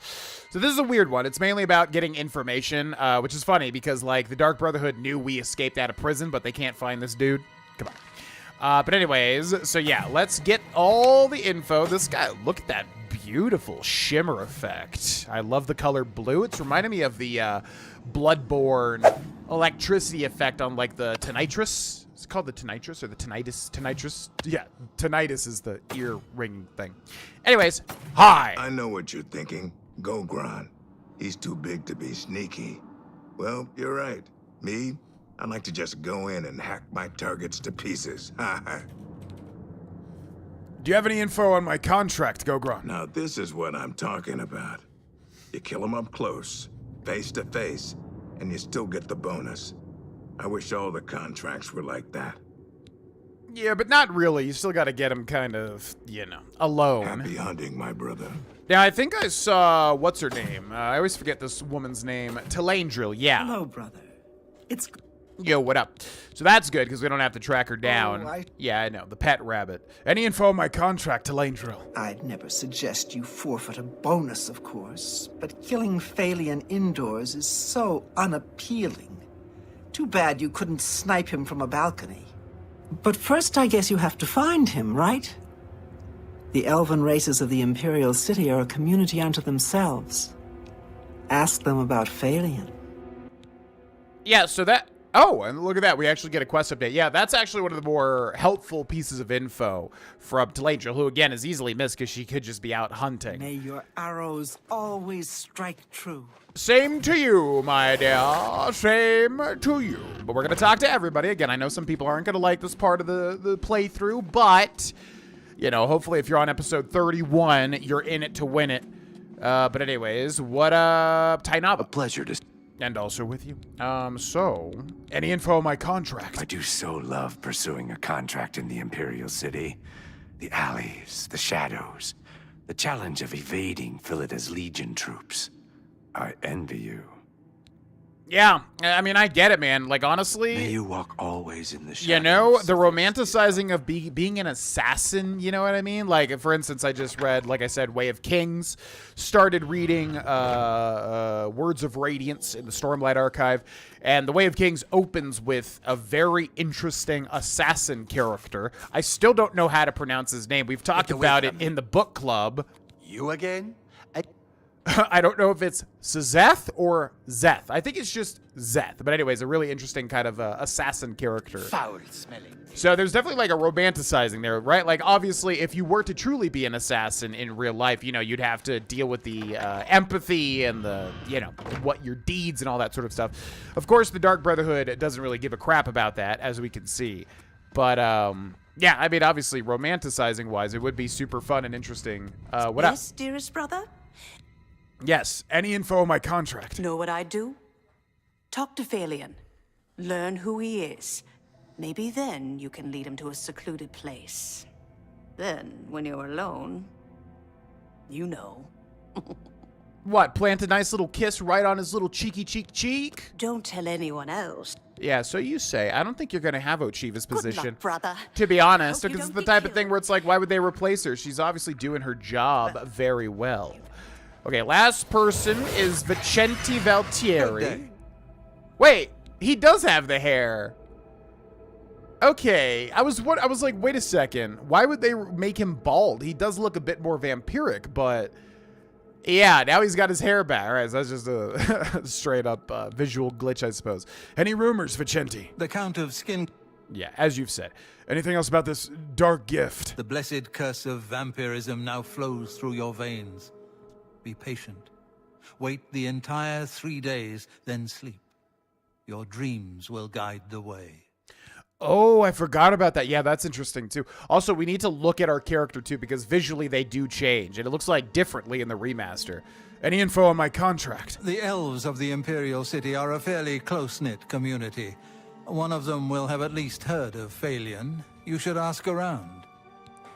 So this is a weird one. It's mainly about getting information, which is funny because, like, the Dark Brotherhood knew we escaped out of prison, but they can't find this dude. Come on. But anyways, so yeah, let's get all the info. This guy, look at that beautiful shimmer effect. I love the color blue. It's reminding me of the Bloodborne electricity effect on, like, the tinnitus. It's called the tinnitus or the tinnitus. Tinnitus. Yeah, tinnitus is the ear ringing thing. Anyways, hi. I know what you're thinking. Gogron. He's too big to be sneaky. Well, you're right. Me, I like to just go in and hack my targets to pieces. Do you have any info on my contract, Gogron? Now this is what I'm talking about. You kill him up close, face to face, and you still get the bonus. I wish all the contracts were like that. Yeah, but not really. You still got to get him kind of, alone. Happy hunting, my brother. Now, I think I saw, what's her name? I always forget this woman's name. Telandril, yeah. Hello, brother. It's... Yo, what up? So that's good, because we don't have to track her down. Oh, Yeah, I know, the pet rabbit. Any info on my contract, Telandril? I'd never suggest you forfeit a bonus, of course, but killing Phalion indoors is so unappealing. Too bad you couldn't snipe him from a balcony. But first, I guess you have to find him, right? The elven races of the Imperial City are a community unto themselves. Ask them about Phalion. Yeah, so that... Oh, and look at that. We actually get a quest update. Yeah, that's actually one of the more helpful pieces of info from Telandril, who, again, is easily missed because she could just be out hunting. May your arrows always strike true. Same to you, my dear. Same to you. But we're going to talk to everybody. Again, I know some people aren't going to like this part of the playthrough, but, hopefully if you're on episode 31, you're in it to win it. But anyways, what up, Tainaba? A pleasure to... And also with you. So, any info on my contract? I do so love pursuing a contract in the Imperial City. The alleys, the shadows, the challenge of evading Philida's Legion troops. I envy you. Yeah, I mean, I get it, man. Like, honestly... May you walk always in the shadows. The romanticizing of being an assassin, you know what I mean? Like, for instance, I just read, like I said, Way of Kings, started reading Words of Radiance in the Stormlight Archive, and the Way of Kings opens with a very interesting assassin character. I still don't know how to pronounce his name. We've talked about it in the book club. You again? I don't know if it's Szeth or Zeth. I think it's just Zeth. But anyways, a really interesting kind of assassin character. Foul smelling. So there's definitely like a romanticizing there, right? Like, obviously, if you were to truly be an assassin in real life, you'd have to deal with the empathy and the, what your deeds and all that sort of stuff. Of course, the Dark Brotherhood doesn't really give a crap about that, as we can see. But, yeah, I mean, obviously, romanticizing-wise, it would be super fun and interesting. What up? Yes, dearest brother? Yes. Any info on my contract? Know what I'd do? Talk to Phalion. Learn who he is. Maybe then you can lead him to a secluded place. Then, when you're alone, What, plant a nice little kiss right on his little cheeky cheek? Don't tell anyone else. Yeah, so you say. I don't think you're going to have Ochiva's position. Good luck, brother. To be honest, Hope you because it's don't the get type of thing killed. where it's like, why would they replace her? She's obviously doing her job very well. Okay, last person is Vicente Valtieri. Wait, he does have the hair. Okay, I was like, wait a second. Why would they make him bald? He does look a bit more vampiric, but yeah, now he's got his hair back. All right, so that's just a straight up visual glitch, I suppose. Any rumors, Vicente? The Count of Skin... Yeah, as you've said. Anything else about this dark gift? The blessed curse of vampirism now flows through your veins. Be patient. Wait the entire 3 days, then sleep. Your dreams will guide the way. Oh, I forgot about that. Yeah, that's interesting too. Also, we need to look at our character too, because visually they do change, and it looks like differently in the remaster. Any info on my contract? The elves of the Imperial City are a fairly close-knit community. One of them will have at least heard of Phalion. You should ask around.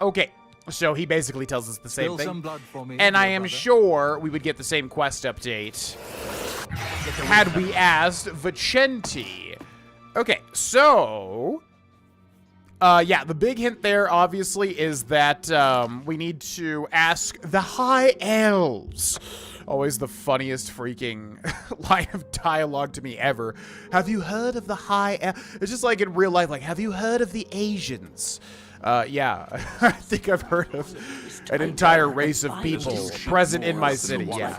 Okay, so he basically tells us the same Spill thing. some blood for me, And I dear am brother. sure we would get the same quest update had we asked Vicente. Okay, so yeah, the big hint there obviously is that we need to ask the High Elves. Always the funniest freaking line of dialogue to me ever. Have you heard of the High Elves? It's just like in real life, like, have you heard of the Asians? Yeah, I think I've heard of an entire race of people present in my city, yeah.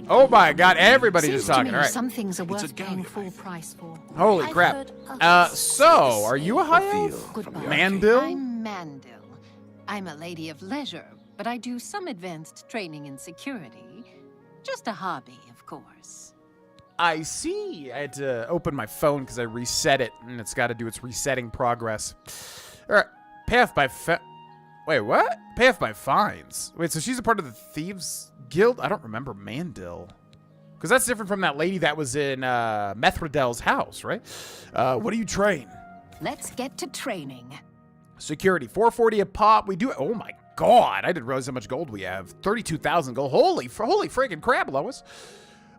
Oh my god, everybody just talking, all right. Some things are worth paying full price for. Holy I've crap. heard others So, are you a high elf? Goodbye. Mandil? I'm Mandil. I'm a lady of leisure, but I do some advanced training in security. Just a hobby, of course. I see. I had to open my phone because I reset it, and it's got to do its resetting progress. All right. Pay off by Wait, what? Pay off by fines. Wait, so she's a part of the Thieves Guild? I don't remember Mandil. Because that's different from that lady that was in Methradel's house, right? What do you train? Let's get to training. Security, 440 a pop. We do. Oh my god, I didn't realize how much gold we have. 32,000 gold. Holy freaking crap, Lois.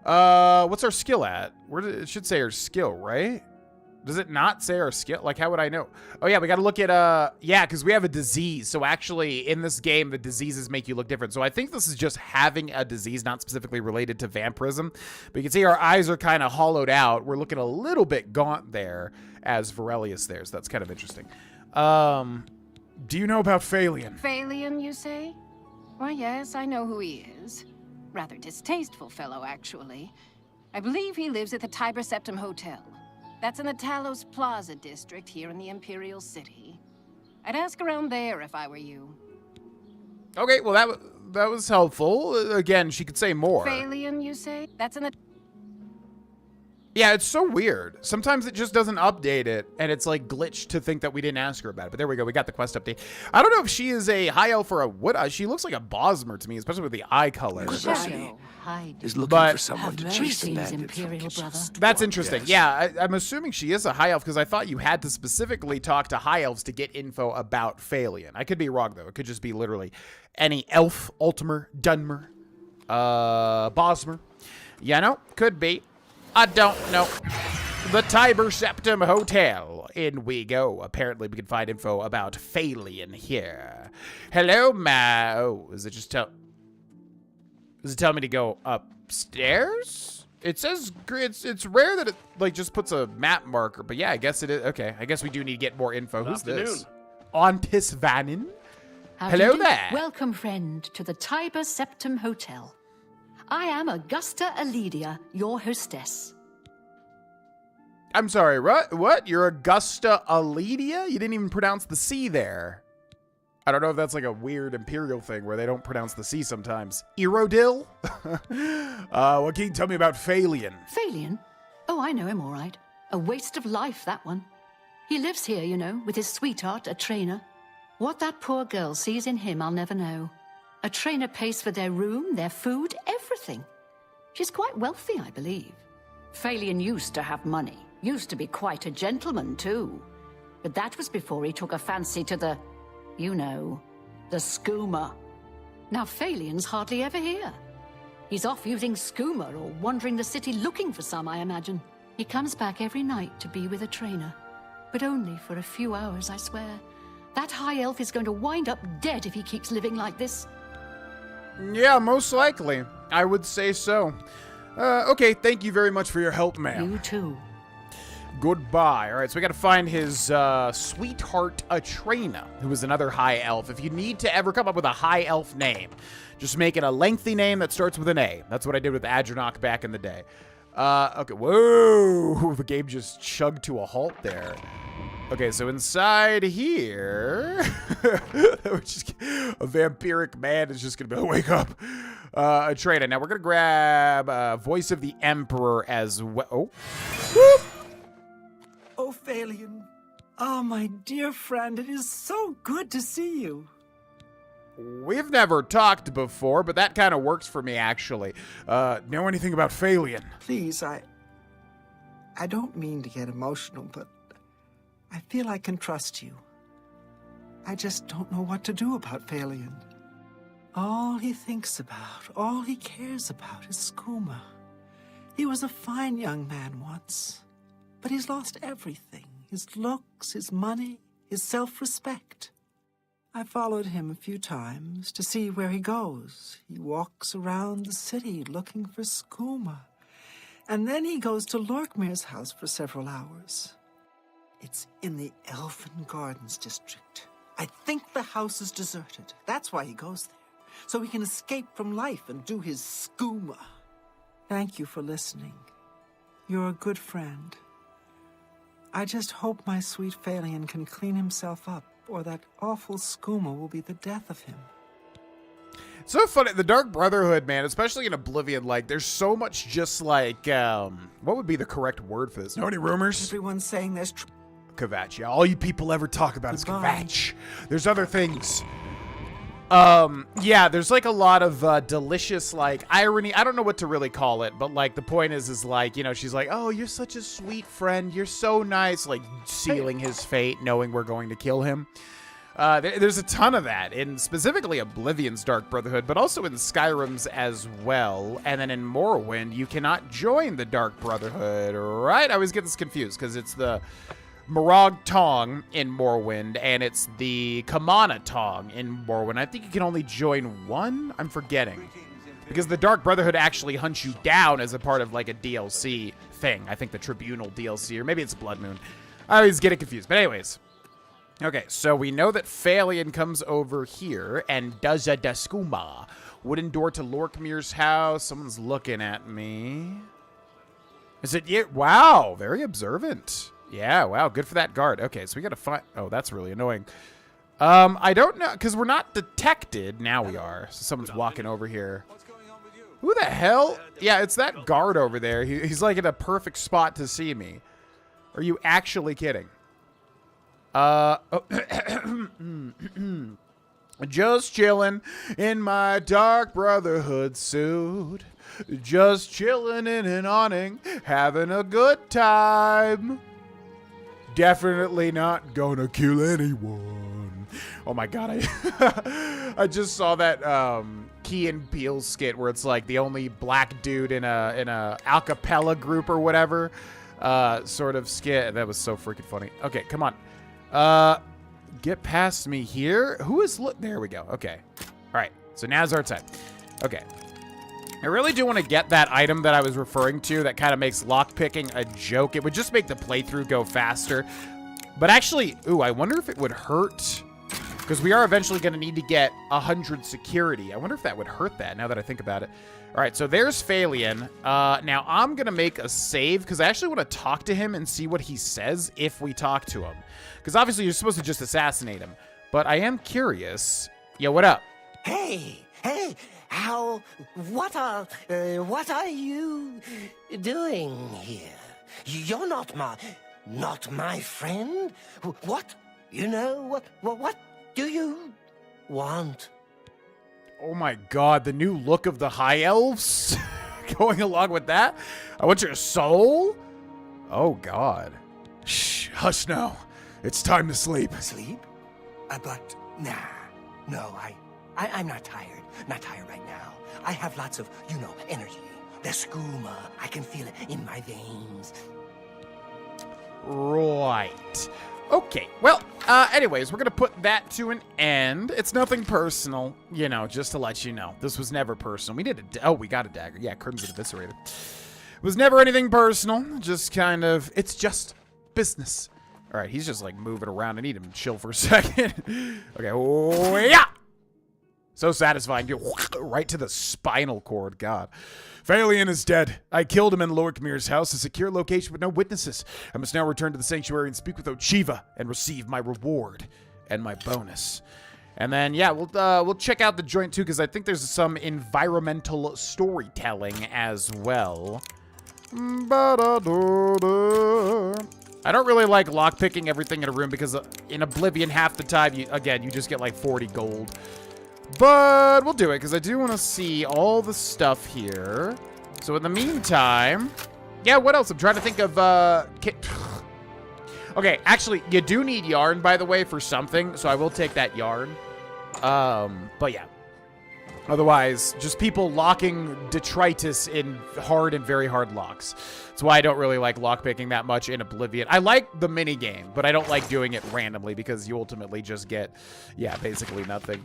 What's our skill at? It should say our skill, right? Does it not say our skill? Like, how would I know? Oh yeah, we got to look at yeah, because we have a disease. So actually, in this game, the diseases make you look different. So I think this is just having a disease, not specifically related to vampirism. But you can see our eyes are kind of hollowed out. We're looking a little bit gaunt there, as Varelius there. So that's kind of interesting. Do you know about Phalion? Phalion, you say? Why, yes, I know who he is. Rather distasteful fellow, actually. I believe he lives at the Tiber Septim Hotel. That's in the Talos Plaza district here in the Imperial City. I'd ask around there if I were you. Okay, well, that was helpful. Again, she could say more. Phalion, you say? That's in the... Yeah, it's so weird. Sometimes it just doesn't update it, and it's like glitched to think that we didn't ask her about it. But there we go. We got the quest update. I don't know if she is a high elf or a wood. She looks like a Bosmer to me, especially with the eye color. Shadow hide. Is looking But- for someone to Have chase the mercy, bandit from Imperial Kisses. brother. That's interesting. Yes. Yeah, I'm assuming she is a high elf because I thought you had to specifically talk to high elves to get info about Phalion. I could be wrong, though. It could just be literally any elf, Ultimer, Dunmer, Bosmer. You know, could be. I don't know. The Tiber Septim Hotel. In we go. Apparently, we can find info about Phalion here. Hello, ma. Oh, is it just tell? Does it tell me to go upstairs? It says it's rare that it like just puts a map marker, but yeah, I guess it is. Okay, I guess we do need to get more info. Who's this? Ontis Vannin. How do Hello you do? there. Welcome, friend, to the Tiber Septim Hotel. I am Augusta Aledia, your hostess. I'm sorry, what? You're Augusta Aledia? You didn't even pronounce the C there. I don't know if that's like a weird Imperial thing where they don't pronounce the C sometimes. Erodil? What can you tell me about Phalion? Phalion? Oh, I know him all right. A waste of life, that one. He lives here, you know, with his sweetheart, a trainer. What that poor girl sees in him, I'll never know. A trainer pays for their room, their food, everything. She's quite wealthy, I believe. Phalion used to have money. Used to be quite a gentleman, too. But that was before he took a fancy to the, you know, the skooma. Now Phalion's hardly ever here. He's off using skooma or wandering the city looking for some, I imagine. He comes back every night to be with a trainer. But only for a few hours, I swear. That high elf is going to wind up dead if he keeps living like this. Yeah, most likely. I would say so. Okay, thank you very much for your help, ma'am. You too. Goodbye. All right, so we got to find his sweetheart Atrena, who is another high elf. If you need to ever come up with a high elf name, just make it a lengthy name that starts with an A. That's what I did with Adranok back in the day. Okay, whoa, the game just chugged to a halt there. Okay, so inside here, a vampiric man is just gonna be like, wake up, Atrena. Now we're gonna grab Voice of the Emperor as well. Oh, whoop. Oh, Phalion. Oh, my dear friend, it is so good to see you. We've never talked before, but that kind of works for me, actually. Know anything about Phalion? Please, I don't mean to get emotional, but I feel I can trust you. I just don't know what to do about Phalion. All he thinks about, all he cares about is skooma. He was a fine young man once. But he's lost everything. His looks, his money, his self-respect. I followed him a few times to see where he goes. He walks around the city looking for skooma. And then he goes to Lorkmir's house for several hours. It's in the Elfin Gardens district. I think the house is deserted. That's why he goes there. So he can escape from life and do his skooma. Thank you for listening. You're a good friend. I just hope my sweet Phalion can clean himself up, or that awful skooma will be the death of him. It's so funny, the Dark Brotherhood, man, especially in Oblivion, like, there's so much just like, what would be the correct word for this? Know any rumors? Everyone's saying there's Kvatch, yeah, all you people ever talk about is Kvatch. There's other things. Yeah, there's like a lot of delicious like irony. I don't know what to really call it, but like the point is like, you know, she's like, oh, you're such a sweet friend. You're so nice, like sealing his fate, knowing we're going to kill him. There's a ton of that in specifically Oblivion's Dark Brotherhood, but also in Skyrim's as well. And then in Morrowind, you cannot join the Dark Brotherhood, right? I always get this confused because it's the Morag Tong in Morrowind, and it's the Kamana Tong in Morrowind. I think you can only join one? I'm forgetting. Because the Dark Brotherhood actually hunts you down as a part of, like, a DLC thing. I think the Tribunal DLC, or maybe it's Blood Moon. I always get it confused. But anyways. Okay, so we know that Phalion comes over here and does a Daskuma. Wooden door to Lorkmir's house. Someone's looking at me. Is it you? Wow, very observant. Yeah, wow, good for that guard. Okay, so we gotta find... Oh, that's really annoying. I don't know, because we're not detected. Now we are. So someone's walking over here. Who the hell? Yeah, it's that guard over there. He's like in a perfect spot to see me. Are you actually kidding? Just chilling in my Dark Brotherhood suit. Just chilling in an awning, having a good time. Definitely not gonna kill anyone. Oh my god, I just saw that Key and Peele skit where it's like the only black dude in a a cappella group or whatever sort of skit. That was so freaking funny. Okay, come on. Get past me here. Who is there we go. Okay. All right. So now's our time. Okay. I really do want to get that item that I was referring to that kind of makes lockpicking a joke. It would just make the playthrough go faster. But actually, ooh, I wonder if it would hurt. Because we are eventually going to need to get 100 security. I wonder if that would hurt that now that I think about it. All right, so there's Phalion. Now I'm going to make a save because I actually want to talk to him and see what he says if we talk to him. Because obviously you're supposed to just assassinate him. But I am curious. Yo, what up? Hey, what are you doing here? You're not my friend? What? You know, what do you want? Oh my god, the new look of the High Elves? Going along with that? I want your soul? Oh god. Shh, hush now. It's time to sleep. Sleep? But, no, I'm not tired. Not tired right now. I have lots of, energy. The skooma. I can feel it in my veins. Right. Okay, well, anyways, we're gonna put that to an end. It's nothing personal, just to let you know. This was never personal. We did we got a dagger. Yeah, Crimson Eviscerated. It was never anything personal, just kind of, it's just business. All right, he's just, like, moving around. I need him to chill for a second. Okay, oh, yeah! So satisfying. Right to the spinal cord, God. Phalion is dead. I killed him in Lorkmir's house, a secure location with no witnesses. I must now return to the sanctuary and speak with Ochiva and receive my reward and my bonus. And then, yeah, we'll check out the joint too, because I think there's some environmental storytelling as well. I don't really like lockpicking everything in a room because in Oblivion, half the time, you just get like 40 gold. But we'll do it because I do want to see all the stuff here. So in the meantime, yeah, what else? I'm trying to think of, okay, actually, you do need yarn, by the way, for something, so I will take that yarn. But yeah. Otherwise, just people locking detritus in hard and very hard locks. That's why I don't really like lockpicking that much in Oblivion. I like the mini game, but I don't like doing it randomly because you ultimately just get, yeah, basically nothing.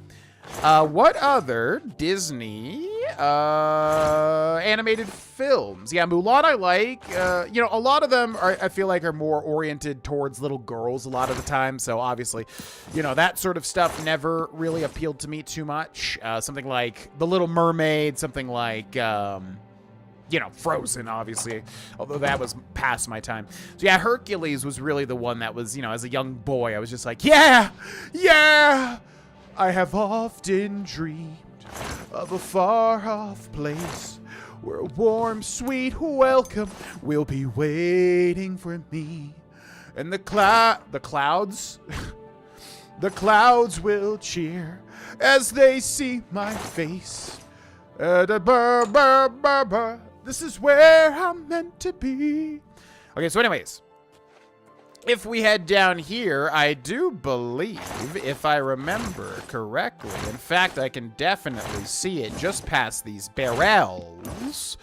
What other Disney animated films? Yeah, Mulan I like. A lot of them I feel like are more oriented towards little girls a lot of the time. So obviously, that sort of stuff never really appealed to me too much. Something like The Little Mermaid, something like Frozen, obviously, although that was past my time. So yeah, Hercules was really the one that was, as a young boy, I was just like, yeah! I have often dreamed of a far-off place where a warm, sweet welcome will be waiting for me. And the clouds, the clouds will cheer as they see my face. This is where I'm meant to be. Okay, so anyways. If we head down here, I do believe, if I remember correctly, in fact, I can definitely see it just past these barrels.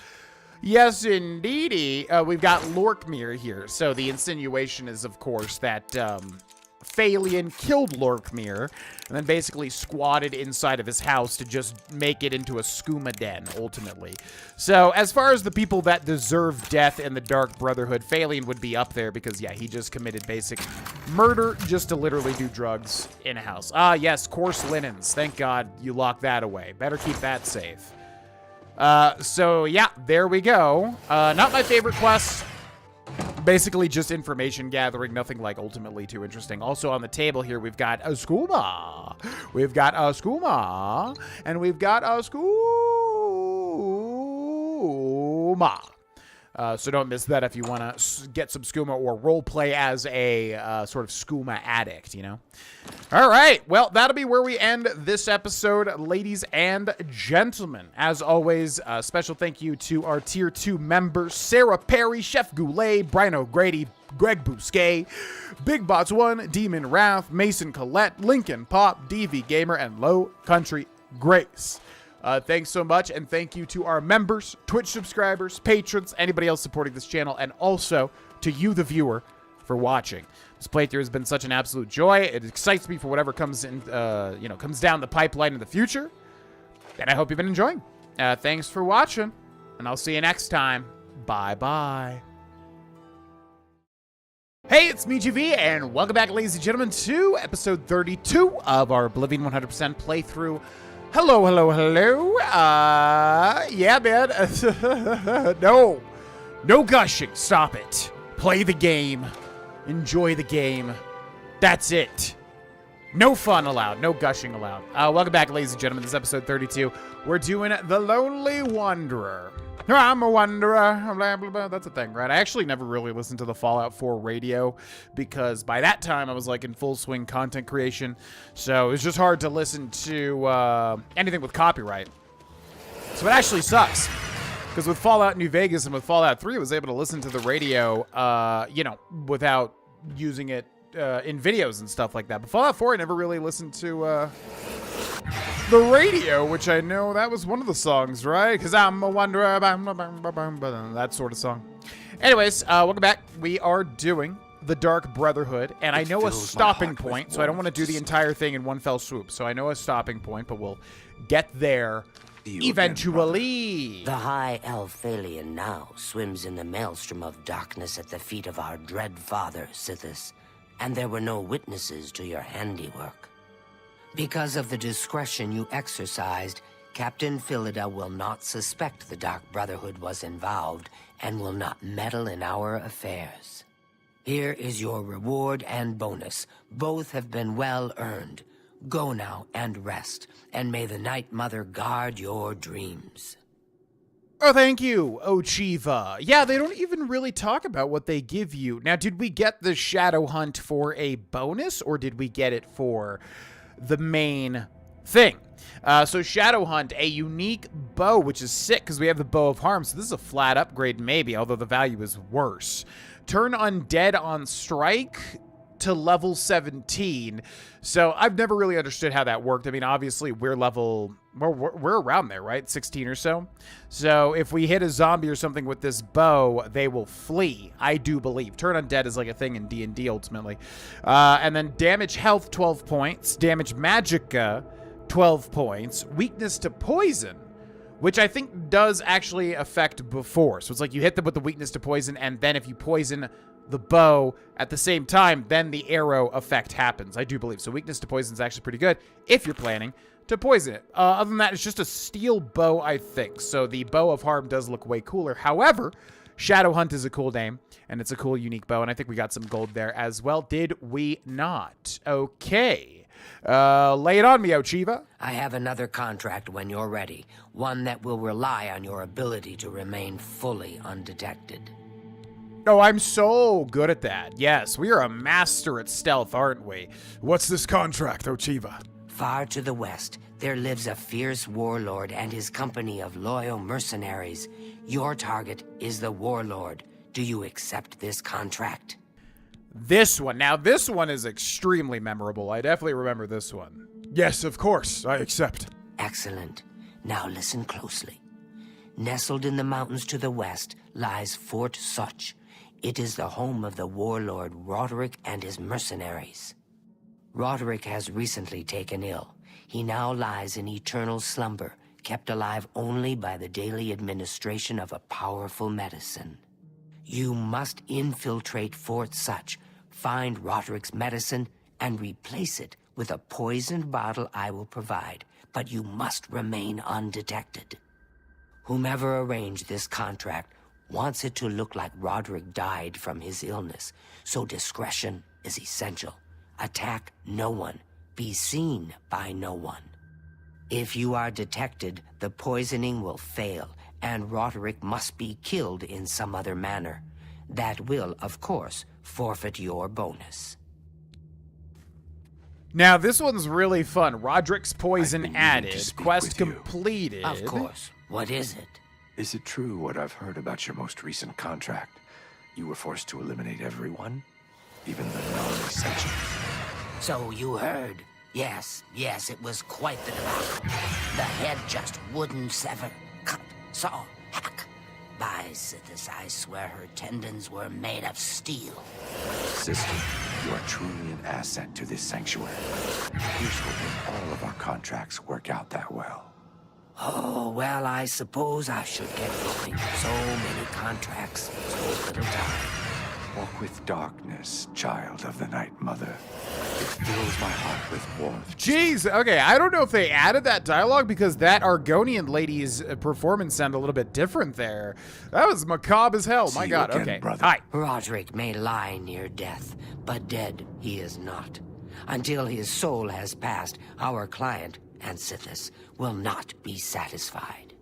Yes, indeedy. We've got Lorkmir here. So the insinuation is, of course, that Phalion killed Lorkmir and then basically squatted inside of his house to just make it into a skooma den, ultimately. So as far as the people that deserve death in the Dark Brotherhood, Phalion would be up there because, yeah, he just committed basic murder just to literally do drugs in a house. Ah, yes, coarse linens. Thank God you locked that away. Better keep that safe. So, yeah, there we go. Not my favorite quest. Basically just information gathering, nothing like ultimately too interesting. Also on the table here, we've got a skooma. We've got a skooma. And we've got a skooma. So don't miss that if you want to get some skooma or roleplay as a sort of skooma addict, All right, well, that'll be where we end this episode, ladies and gentlemen. As always, special thank you to our Tier 2 members, Sarah Perry, Chef Goulet, Brian O'Grady, Greg Bousquet, Big Bots 1, Demon Wrath, Mason Collette, Lincoln Pop, DV Gamer, and Low Country Grace. Thanks so much, and thank you to our members, Twitch subscribers, patrons, anybody else supporting this channel, and also to you, the viewer, for watching. This playthrough has been such an absolute joy. It excites me for whatever comes in, comes down the pipeline in the future. And I hope you've been enjoying. Thanks for watching, and I'll see you next time. Bye-bye. Hey, it's me, GV, and welcome back, ladies and gentlemen, to episode 32 of our Oblivion 100% playthrough. Hello. Yeah, man. No gushing. Stop it. Play the game. Enjoy the game. That's it. No fun allowed. No gushing allowed. Welcome back, ladies and gentlemen. This is episode 32. We're doing The Lonely Wanderer. I'm a wanderer. Blah, blah, blah. That's a thing, right? I actually never really listened to the Fallout 4 radio because by that time I was like in full swing content creation. So it was just hard to listen to anything with copyright. So it actually sucks. Because with Fallout New Vegas and with Fallout 3, I was able to listen to the radio, without using it in videos and stuff like that. But Fallout 4, I never really listened to The radio, which I know that was one of the songs, right? Because I'm a wanderer, that sort of song. Anyways, welcome back. We are doing the Dark Brotherhood, and I know a stopping point, so I don't want to do the entire thing in one fell swoop. So I know a stopping point, but we'll get there eventually. The high elf Phalion now swims in the maelstrom of darkness at the feet of our dread father, Sithis, and there were no witnesses to your handiwork. Because of the discretion you exercised, Captain Philida will not suspect the Dark Brotherhood was involved and will not meddle in our affairs. Here is your reward and bonus. Both have been well earned. Go now and rest, and may the Night Mother guard your dreams. Oh, thank you, Ochiva. Yeah, they don't even really talk about what they give you. Now, did we get the Shadow Hunt for a bonus, or did we get it for the main thing? So Shadow Hunt, a unique bow, which is sick because we have the Bow of Harm, so this is a flat upgrade maybe, although the value is worse. Turn undead on strike to level 17. So I've never really understood how that worked. I mean, obviously we're around there, right? 16 or so. So if we hit a zombie or something with this bow, they will flee, I do believe. Turn undead is like a thing in D&D ultimately. And then damage health, 12 points. Damage magicka, 12 points. Weakness to poison, which I think does actually affect before. So it's like you hit them with the weakness to poison, and then if you poison the bow at the same time, then the arrow effect happens, I do believe. So weakness to poison is actually pretty good if you're planning to poison it. Other than that, it's just a steel bow, I think. So the Bow of Harm does look way cooler. However, Shadow Hunt is a cool name, and it's a cool, unique bow, and I think we got some gold there as well. Did we not? Okay. Lay it on me, Ochiva. I have another contract when you're ready. One that will rely on your ability to remain fully undetected. Oh, I'm so good at that. Yes, we are a master at stealth, aren't we? What's this contract, Ochiva? Far to the west, there lives a fierce warlord and his company of loyal mercenaries. Your target is the warlord. Do you accept this contract? This one. Now, this one is extremely memorable. I definitely remember this one. Yes, of course. I accept. Excellent. Now listen closely. Nestled in the mountains to the west lies Fort Such. It is the home of the warlord Roderick and his mercenaries. Roderick has recently taken ill. He now lies in eternal slumber, kept alive only by the daily administration of a powerful medicine. You must infiltrate Fort Such, find Roderick's medicine, and replace it with a poisoned bottle I will provide, but you must remain undetected. Whomever arranged this contract wants it to look like Roderick died from his illness, so discretion is essential. Attack no one. Be seen by no one. If you are detected, the poisoning will fail, and Roderick must be killed in some other manner. That will, of course, forfeit your bonus. Now, this one's really fun. Roderick's poison added. Quest completed. Of course. What is it? Is it true what I've heard about your most recent contract? You were forced to eliminate everyone? Even the non-essential? So you heard. Yes, it was quite the debacle. The head just wouldn't sever, cut, saw, hack. By Sithis, I swear her tendons were made of steel. Sister, you are truly an asset to this sanctuary. Here's hoping all of our contracts work out that well. Oh, well, I suppose I should get going. So many contracts, so little time. Walk with darkness, child of the Night Mother. It fills my heart with warmth. Jeez, okay, I don't know if they added that dialogue because that Argonian lady's performance sounded a little bit different there. That was macabre as hell. My God, again, okay. brother. Hi. Roderick may lie near death, but dead he is not. Until his soul has passed, our client, and Sithis, will not be satisfied.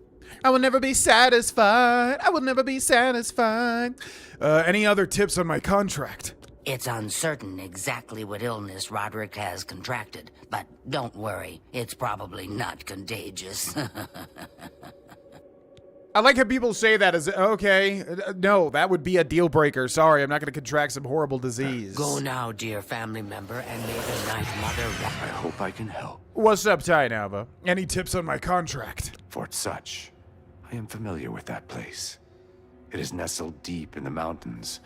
I will never be satisfied. I will never be satisfied. Any other tips on my contract? It's uncertain exactly what illness Roderick has contracted, but don't worry, it's probably not contagious. I like how people say that as, okay, no, that would be a deal breaker. Sorry, I'm not going to contract some horrible disease. Go now, dear family member, and may the Night Mother... I hope I can help. What's up, Ty Nava? Any tips on my contract? Fort Such. I am familiar with that place. It is nestled deep in the mountains.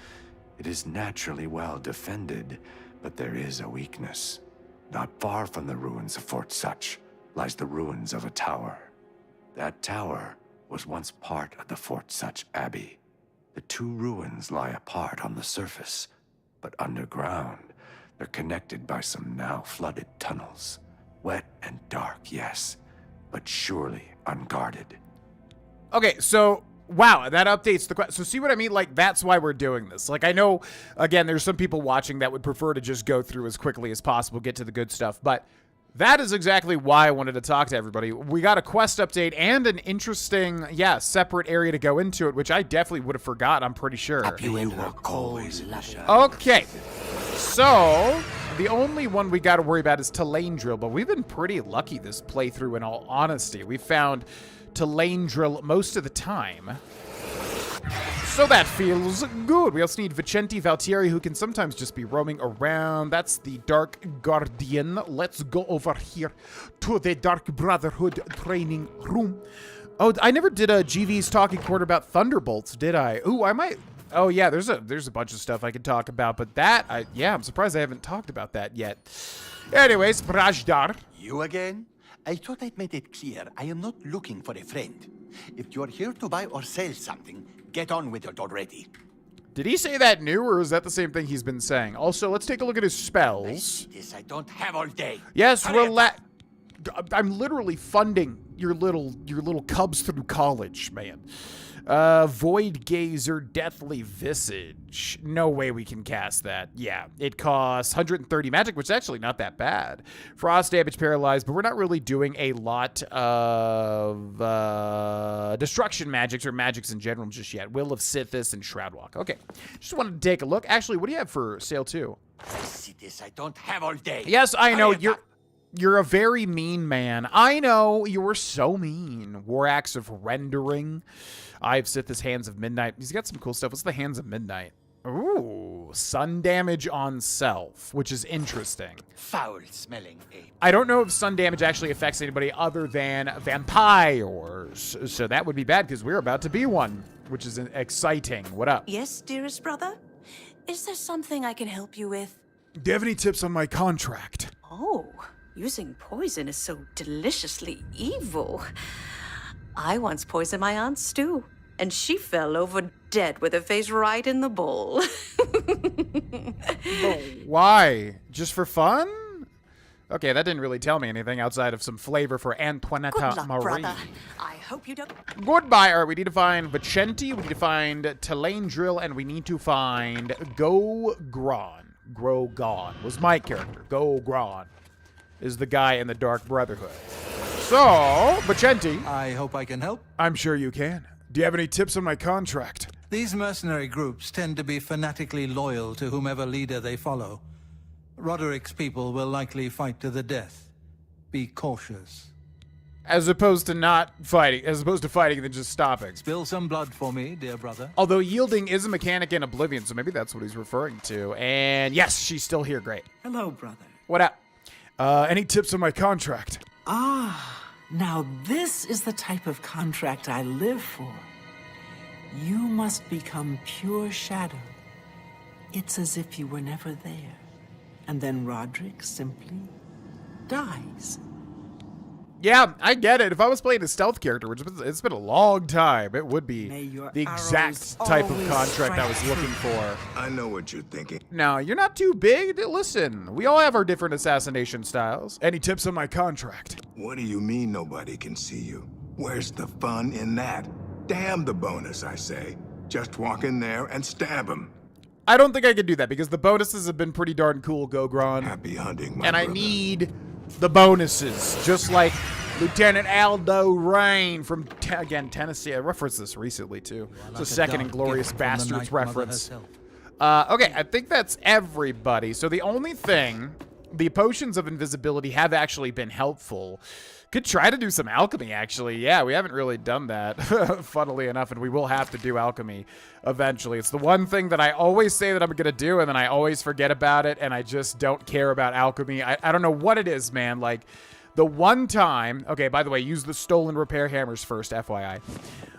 It is naturally well defended, but there is a weakness. Not far from the ruins of Fort Such lies the ruins of a tower. That tower was once part of the Fort Such Abbey. The two ruins lie apart on the surface, but underground, they're connected by some now flooded tunnels. Wet and dark, yes, but surely unguarded. Okay, so, wow, that updates the question. So see what I mean? Like, that's why we're doing this. Like, I know, again, there's some people watching that would prefer to just go through as quickly as possible, get to the good stuff, but that is exactly why I wanted to talk to everybody. We got a quest update and an interesting, separate area to go into it, which I definitely would have forgot, I'm pretty sure. Up you into a cold, loving... Okay, so the only one we got to worry about is Talandril, but we've been pretty lucky this playthrough, in all honesty. We found Talandril most of the time, so that feels good. We also need Vicente Valtieri, who can sometimes just be roaming around. That's the Dark Guardian. Let's go over here to the Dark Brotherhood training room. Oh, I never did a GV's talking quarter about Thunderbolts, did I? Ooh, I might. Oh yeah, there's a bunch of stuff I could talk about, but that, I'm surprised I haven't talked about that yet. Anyways, Brajdar. You again? I thought I'd made it clear I am not looking for a friend. If you're here to buy or sell something, get on with it already. Did he say that new, or is that the same thing he's been saying? Also, let's take a look at his spells. This I don't have all day. Yes, relax. I'm literally funding your little cubs through college, man. Void Gazer, Deathly Visage. No way we can cast that. Yeah, it costs 130 magic, which is actually not that bad. Frost damage, paralyzed, but we're not really doing a lot of destruction magics or magics in general just yet. Will of Sithis and Shroudwalk. Okay, just wanted to take a look. Actually, what do you have for sale too? See this I don't have all day. Yes, I know. You're a very mean man. I know, you're so mean. War Axe of Rendering. Eye of Sithis, Hands of Midnight. He's got some cool stuff. What's the Hands of Midnight? Ooh, sun damage on self, which is interesting. Foul-smelling ape. I don't know if sun damage actually affects anybody other than vampires. So that would be bad because we're about to be one, which is exciting. What up? Yes, dearest brother? Is there something I can help you with? Do you have any tips on my contract? Oh, using poison is so deliciously evil. I once poisoned my Aunt Stu, and she fell over dead with her face right in the bowl. Why? Just for fun? Okay, that didn't really tell me anything outside of some flavor for Antoinetta Good luck, Marie. brother. I hope you don't... Goodbye. All right, we need to find Vicente, we need to find Talandril, and we need to find Gogron. Grogon was my character. Gogron is the guy in the Dark Brotherhood. So, Vicente. I hope I can help. I'm sure you can. Do you have any tips on my contract? These mercenary groups tend to be fanatically loyal to whomever leader they follow. Roderick's people will likely fight to the death. Be cautious. As opposed to not fighting, as opposed to fighting and then just stopping. Spill some blood for me, dear brother. Although yielding is a mechanic in Oblivion, so maybe that's what he's referring to. And yes, she's still here. Great. Hello, brother. What up? Any tips on my contract? Now this is the type of contract I live for. You must become pure shadow. It's as if you were never there. And then Roderick simply dies. Yeah, I get it. If I was playing a stealth character, which it's been a long time, it would be the exact type of contract I was looking for. I know what you're thinking. No, you're not too big. Listen, we all have our different assassination styles. Any tips on my contract? What do you mean nobody can see you? Where's the fun in that? Damn the bonus, I say. Just walk in there and stab him. I don't think I can do that because the bonuses have been pretty darn cool, Gogron. Happy hunting, my And brother. I need the bonuses, just like Lieutenant Aldo Rain from, Tennessee. I referenced this recently, too. It's a second Inglorious Bastards reference. Okay, I think that's everybody. So the only thing, the potions of invisibility have actually been helpful Could try to do some alchemy, actually. Yeah, we haven't really done that, funnily enough, and we will have to do alchemy eventually. It's the one thing that I always say that I'm going to do, and then I always forget about it, and I just don't care about alchemy. I don't know what it is, man. Like, the one time... Okay, by the way, use the stolen repair hammers first, FYI.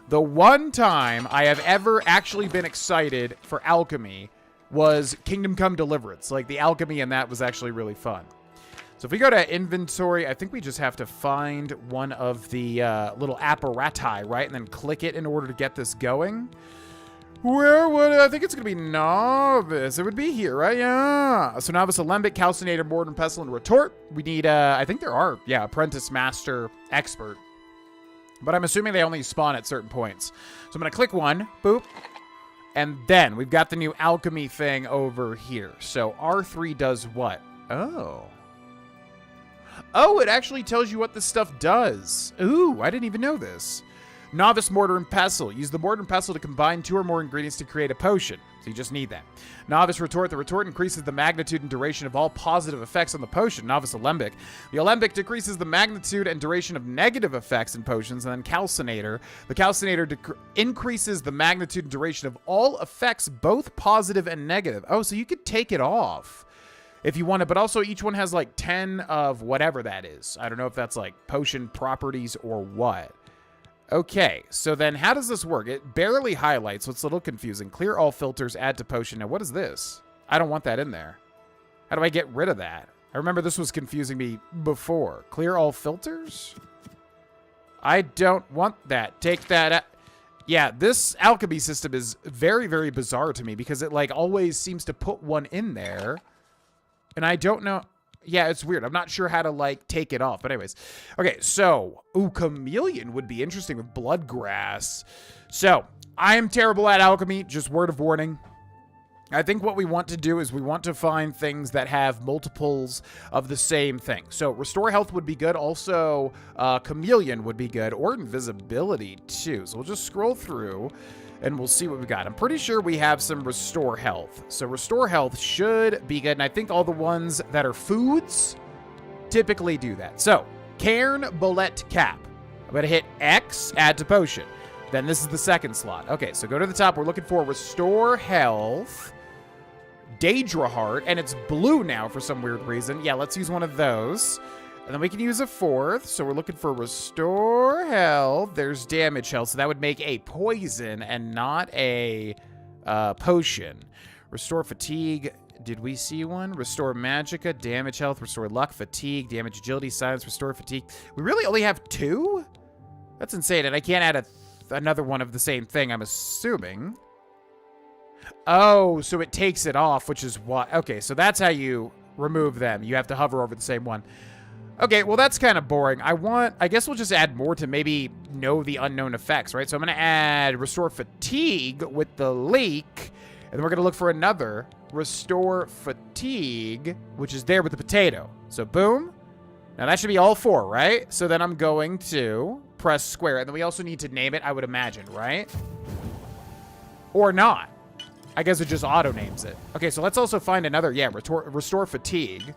The one time I have ever actually been excited for alchemy was Kingdom Come Deliverance. Like, the alchemy in that was actually really fun. So if we go to inventory, I think we just have to find one of the little apparati, right? And then click it in order to get this going. Where would I think it's going to be Novice? It would be here, right? Yeah. So Novice, Alembic, Calcinator, Mortar, and Pestle, and Retort. We need, I think there are, yeah, Apprentice, Master, Expert. But I'm assuming they only spawn at certain points. So I'm going to click one. Boop. And then we've got the new alchemy thing over here. So R3 does what? Oh. Oh, it actually tells you what this stuff does. Ooh, I didn't even know this. Novice, Mortar, and Pestle. Use the Mortar and Pestle to combine 2 or more ingredients to create a potion. So you just need that. Novice Retort. The Retort increases the magnitude and duration of all positive effects on the potion. Novice Alembic. The Alembic decreases the magnitude and duration of negative effects in potions. And then Calcinator. The Calcinator increases the magnitude and duration of all effects, both positive and negative. Oh, so you could take it off if you want to, but also each one has like 10 of whatever that is. I don't know if that's like potion properties or what. Okay, so then how does this work? It barely highlights, so it's a little confusing. Clear all filters, add to potion. Now, what is this? I don't want that in there. How do I get rid of that? I remember this was confusing me before. Clear all filters? I don't want that. Take that out. Yeah, this alchemy system is very, very bizarre to me because it like always seems to put one in there. And I don't know. Yeah, it's weird. I'm not sure how to, like, take it off. But anyways. Okay, so. Ooh, Chameleon would be interesting with Bloodgrass. So, I am terrible at alchemy. Just word of warning. I think what we want to do is we want to find things that have multiples of the same thing. So, Restore Health would be good. Also, Chameleon would be good. Or Invisibility, too. So, we'll just scroll through and we'll see what we got. I'm pretty sure we have some Restore Health. So Restore Health should be good. And I think all the ones that are foods typically do that. So, Cairn Bullet Cap. I'm going to hit X, add to potion. Then this is the second slot. Okay, so go to the top. We're looking for Restore Health, Daedra Heart, and it's blue now for some weird reason. Yeah, let's use one of those. And then we can use a fourth. So we're looking for Restore Health. There's Damage Health. So that would make a poison and not a potion. Restore Fatigue. Did we see one? Restore Magicka, Damage Health, Restore Luck, Fatigue, Damage Agility, Silence, Restore Fatigue. We really only have 2? That's insane. And I can't add another one of the same thing, I'm assuming. Oh, so it takes it off, which is what... Okay, so that's how you remove them. You have to hover over the same one. Okay, well, that's kind of boring. I guess we'll just add more to maybe know the unknown effects, right? So I'm going to add Restore Fatigue with the leak, and then we're going to look for another Restore Fatigue, which is there with the potato. So boom. Now that should be all 4, right? So then I'm going to press square, and then we also need to name it, I would imagine, right? Or not. I guess it just auto-names it. Okay, so let's also find another, yeah, Restore Fatigue.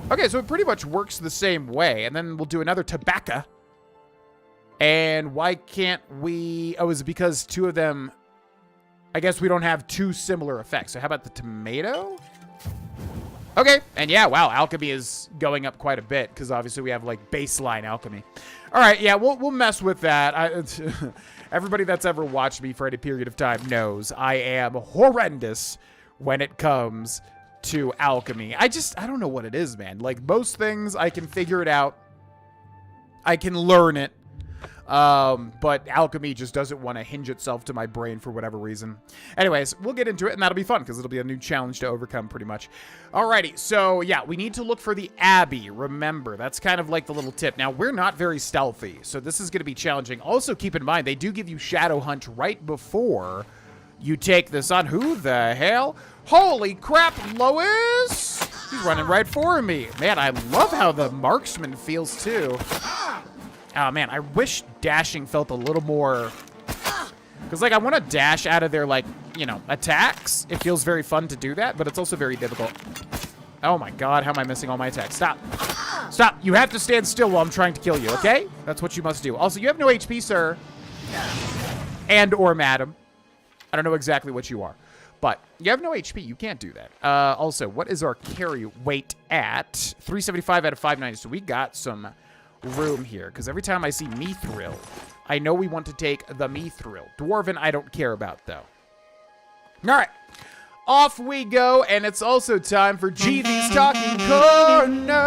Okay, so it pretty much works the same way. And then we'll do another Tobacco. And why can't we... Oh, is it because 2 of them... I guess we don't have 2 similar effects. So how about the Tomato? Okay, and yeah, wow, alchemy is going up quite a bit. Because obviously we have, like, baseline alchemy. All right, yeah, we'll mess with that. Everybody that's ever watched me for any period of time knows I am horrendous when it comes to alchemy. I don't know what it is, man. Like, most things, I can figure it out. I can learn it. But alchemy just doesn't want to hinge itself to my brain for whatever reason. Anyways, we'll get into it, and that'll be fun, because it'll be a new challenge to overcome, pretty much. Alrighty, so, yeah, we need to look for the Abbey. Remember, that's kind of like the little tip. Now, we're not very stealthy, so this is going to be challenging. Also, keep in mind, they do give you Shadow Hunt right before you take this on. Who the hell? Holy crap, Lois! He's running right for me. Man, I love how the marksman feels, too. Oh, man, I wish dashing felt a little more... Because, like, I want to dash out of their, like, you know, attacks. It feels very fun to do that, but it's also very difficult. Oh, my God, how am I missing all my attacks? Stop. Stop. You have to stand still while I'm trying to kill you, okay? That's what you must do. Also, you have no HP, sir. And or madam. I don't know exactly what you are. But you have no HP. You can't do that. Also, what is our carry weight at? 375 out of 590. So we got some room here. Because every time I see Mithril, I know we want to take the Mithril. Dwarven, I don't care about, though. All right. Off we go. And it's also time for GV's Talking Corner.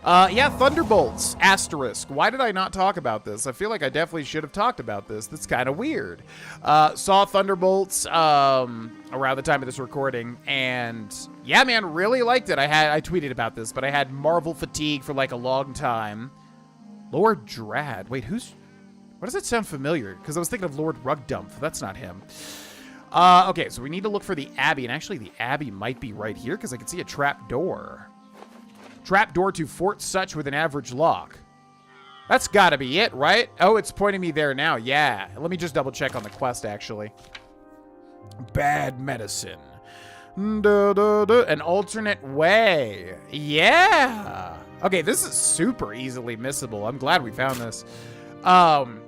Yeah, Thunderbolts, asterisk. Why did I not talk about this? I feel like I definitely should have talked about this. That's kind of weird. Saw Thunderbolts around the time of this recording, and yeah, man, really liked it. I tweeted about this, but I had Marvel fatigue for like a long time. Lord Drad. Wait, why does that sound familiar? Because I was thinking of Lord Rugdump. That's not him. Okay, so we need to look for the Abbey, and actually the Abbey might be right here because I can see a trap door. Trapdoor to Fort Such with an average lock. That's gotta be it, right? Oh, it's pointing me there now. Yeah. Let me just double check on the quest, actually. Bad medicine. An alternate way. Yeah. Okay, this is super easily missable. I'm glad we found this.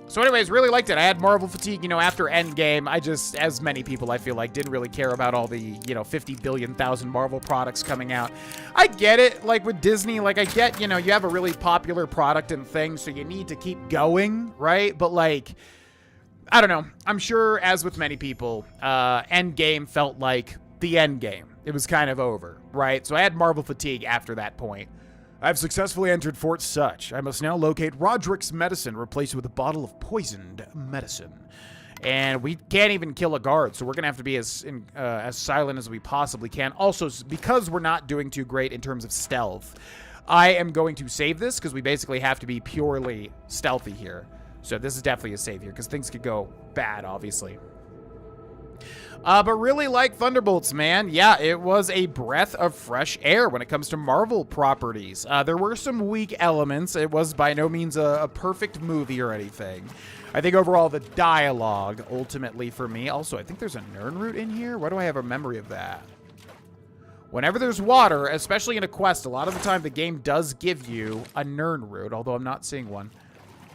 So anyways, really liked it. I had Marvel fatigue, you know, after Endgame. I just, as many people I feel like, didn't really care about all the, 50 billion thousand Marvel products coming out. I get it, like with Disney, like I get, you have a really popular product and thing, so you need to keep going, right? But like, I don't know. I'm sure, as with many people, Endgame felt like the Endgame. It was kind of over, right? So I had Marvel fatigue after that point. I've successfully entered Fort Such. I must now locate Roderick's medicine, replace it with a bottle of poisoned medicine. And we can't even kill a guard, so we're going to have to be as silent as we possibly can. Also, because we're not doing too great in terms of stealth, I am going to save this, because we basically have to be purely stealthy here. So this is definitely a save here, because things could go bad, obviously. But really like Thunderbolts, man. Yeah, it was a breath of fresh air when it comes to Marvel properties. There were some weak elements. It was by no means a perfect movie or anything. I think overall the dialogue, ultimately for me. Also, I think there's a Nirnroot in here. Why do I have a memory of that? Whenever there's water, especially in a quest, a lot of the time the game does give you a Nirnroot, although I'm not seeing one.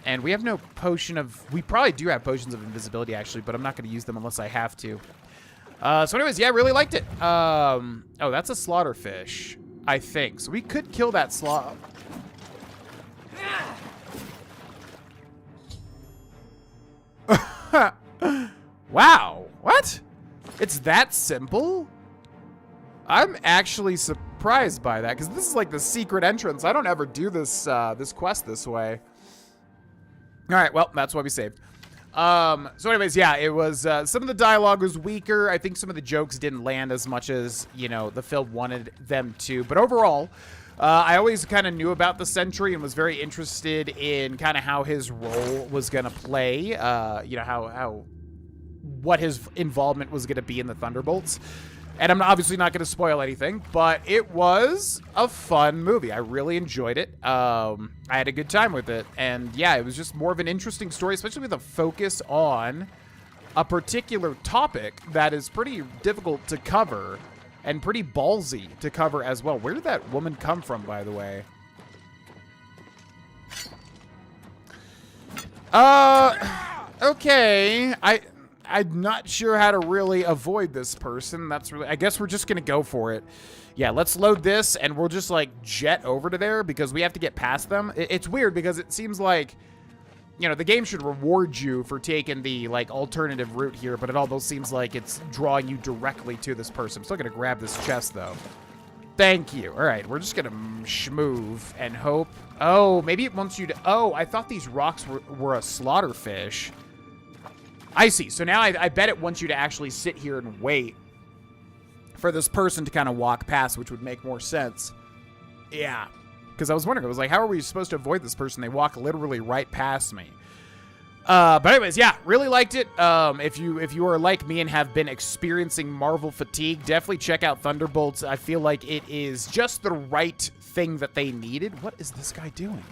And we have no potion of... We probably do have potions of invisibility, actually, but I'm not going to use them unless I have to. So anyways, yeah, I really liked it. Oh, that's a slaughterfish, I think. So we could kill that slaughter. Wow. What? It's that simple? I'm actually surprised by that, because this is like the secret entrance. I don't ever do this this quest this way. All right, well, that's why we saved. So anyways, yeah, it was, some of the dialogue was weaker. I think some of the jokes didn't land as much as, the film wanted them to. But overall, I always kind of knew about the Sentry and was very interested in kind of how his role was going to play, what his involvement was going to be in the Thunderbolts. And I'm obviously not going to spoil anything, but it was a fun movie. I really enjoyed it. I had a good time with it. And yeah, it was just more of an interesting story, especially with a focus on a particular topic that is pretty difficult to cover and pretty ballsy to cover as well. Where did that woman come from, by the way? Okay. I'm not sure how to really avoid this person. That's really... I guess we're just going to go for it. Yeah, let's load this, and we'll just, like, jet over to there, because we have to get past them. It's weird, because it seems like, the game should reward you for taking the, like, alternative route here, but it almost seems like it's drawing you directly to this person. I'm still going to grab this chest, though. Thank you. All right, we're just going to schmoove and hope. Oh, maybe it wants you to... Oh, I thought these rocks were a slaughterfish. I see. So now I bet it wants you to actually sit here and wait for this person to kind of walk past, which would make more sense. Yeah. Because I was wondering, I was like, how are we supposed to avoid this person? They walk literally right past me. But anyways, yeah, really liked it. If you are like me and have been experiencing Marvel fatigue, definitely check out Thunderbolts. I feel like it is just the right thing that they needed. What is this guy doing?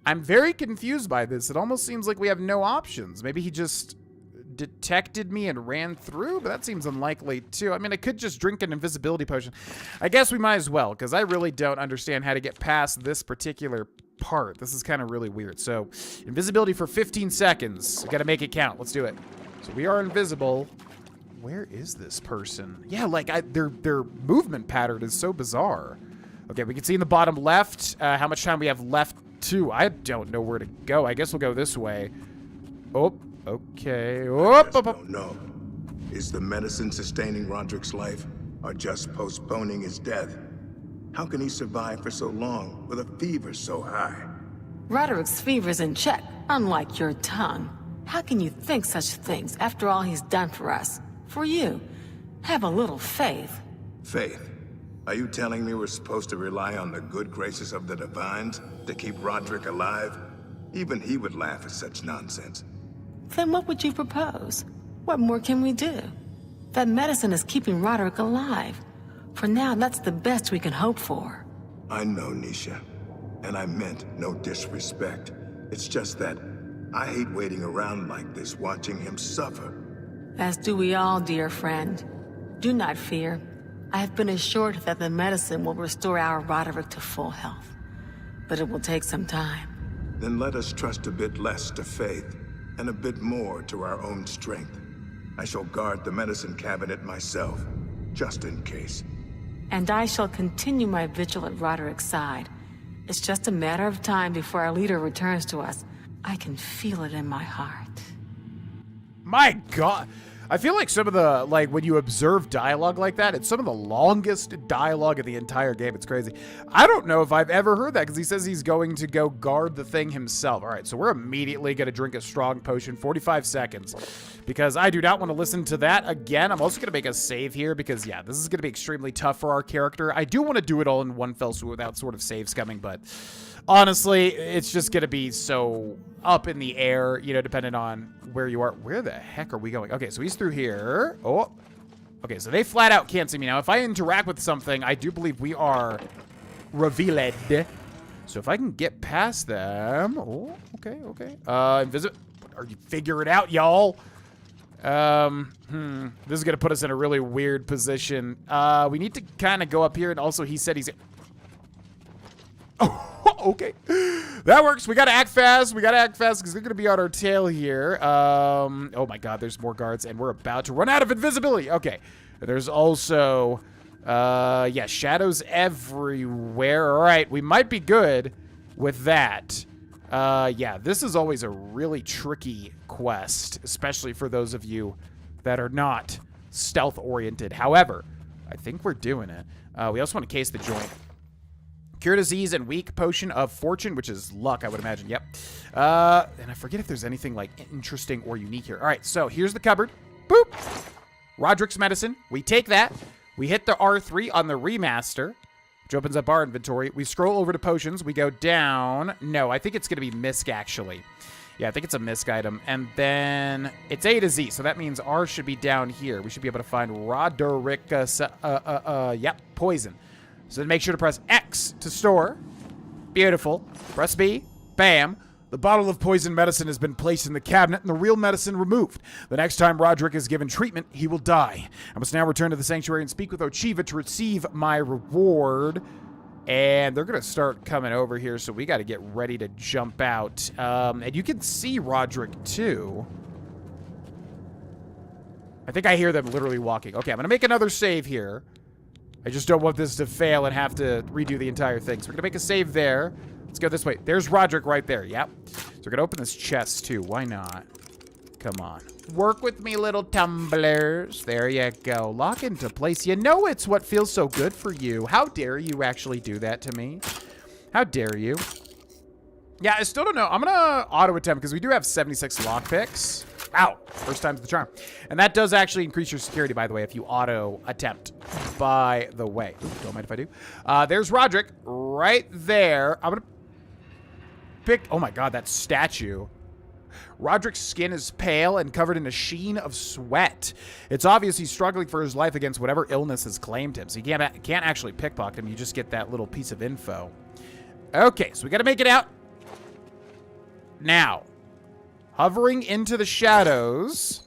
I'm very confused by this. It almost seems like we have no options. Maybe he just detected me and ran through, but that seems unlikely too. I mean, I could just drink an invisibility potion. I guess we might as well, because I really don't understand how to get past this particular part. This is kind of really weird. So, invisibility for 15 seconds. Got to make it count. Let's do it. So we are invisible. Where is this person? Yeah, like their movement pattern is so bizarre. Okay, we can see in the bottom left how much time we have left too. I don't know where to go. I guess we'll go this way. Oh, okay. Oh, No. Is the medicine sustaining Roderick's life or just postponing his death? How can he survive for so long with a fever so high? Roderick's fever's in check, unlike your tongue. How can you think such things after all he's done for us? For you? Have a little faith. Faith? Are you telling me we're supposed to rely on the good graces of the Divines to keep Roderick alive? Even he would laugh at such nonsense. Then what would you propose? What more can we do? That medicine is keeping Roderick alive. For now, that's the best we can hope for. I know, Nisha. And I meant no disrespect. It's just that I hate waiting around like this, watching him suffer. As do we all, dear friend. Do not fear. I have been assured that the medicine will restore our Roderick to full health. But it will take some time. Then let us trust a bit less to faith, and a bit more to our own strength. I shall guard the medicine cabinet myself, just in case. And I shall continue my vigil at Roderick's side. It's just a matter of time before our leader returns to us. I can feel it in my heart. My God. I feel like some of the, like, when you observe dialogue like that, it's some of the longest dialogue of the entire game. It's crazy. I don't know if I've ever heard that, because he says he's going to go guard the thing himself. All right, so we're immediately going to drink a strong potion, 45 seconds, because I do not want to listen to that again. I'm also going to make a save here, because, yeah, this is going to be extremely tough for our character. I do want to do it all in one fell swoop without sort of saves coming, but honestly, it's just going to be so up in the air, you know, depending on where you are. Where the heck are we going? Okay, so he's through here. Oh, okay, so they flat out can't see me now. If I interact with something, I do believe we are revealed. So if I can get past them. Oh, okay, okay. Invisible. Are you figure it out, y'all? This is going to put us in a really weird position. We need to kind of go up here, and also he said he's... Oh, okay. That works. We got to act fast. We got to act fast because they're going to be on our tail here. Oh, my God. There's more guards, and we're about to run out of invisibility. Okay. There's also, yeah, shadows everywhere. All right. We might be good with that. Yeah, this is always a really tricky quest, especially for those of you that are not stealth-oriented. However, I think we're doing it. We also want to case the joint. Cure disease and weak potion of fortune, which is luck, I would imagine. Yep. And I forget if there's anything like interesting or unique here. All right, so here's the cupboard. Boop. Roderick's medicine. We take that. We hit the R3 on the remaster, which opens up our inventory. We scroll over to potions. We go down. No, I think it's going to be misc, actually. Yeah, I think it's a misc item. And then it's A to Z, so that means R should be down here. We should be able to find Roderick. Yep, poison. So then make sure to press X to store. Beautiful. Press B. Bam. The bottle of poison medicine has been placed in the cabinet and the real medicine removed. The next time Roderick is given treatment, he will die. I must now return to the sanctuary and speak with Ochiva to receive my reward. And they're going to start coming over here, so we got to get ready to jump out. And you can see Roderick, too. I think I hear them literally walking. Okay, I'm going to make another save here. I just don't want this to fail and have to redo the entire thing. So we're going to make a save there. Let's go this way. There's Roderick right there. Yep. So we're going to open this chest, too. Why not? Come on. Work with me, little tumblers. There you go. Lock into place. You know it's what feels so good for you. How dare you actually do that to me? How dare you? Yeah, I still don't know. I'm going to auto-attempt because we do have 76 lockpicks. Ow. First time's the charm. And that does actually increase your security, by the way, if you auto-attempt, by the way. Ooh, don't mind if I do. There's Roderick right there. I'm going to pick... Oh, my God, that statue. Roderick's skin is pale and covered in a sheen of sweat. It's obvious he's struggling for his life against whatever illness has claimed him. So you can't actually pickpocket him. You just get that little piece of info. Okay, so we got to make it out. Now... Hovering into the shadows.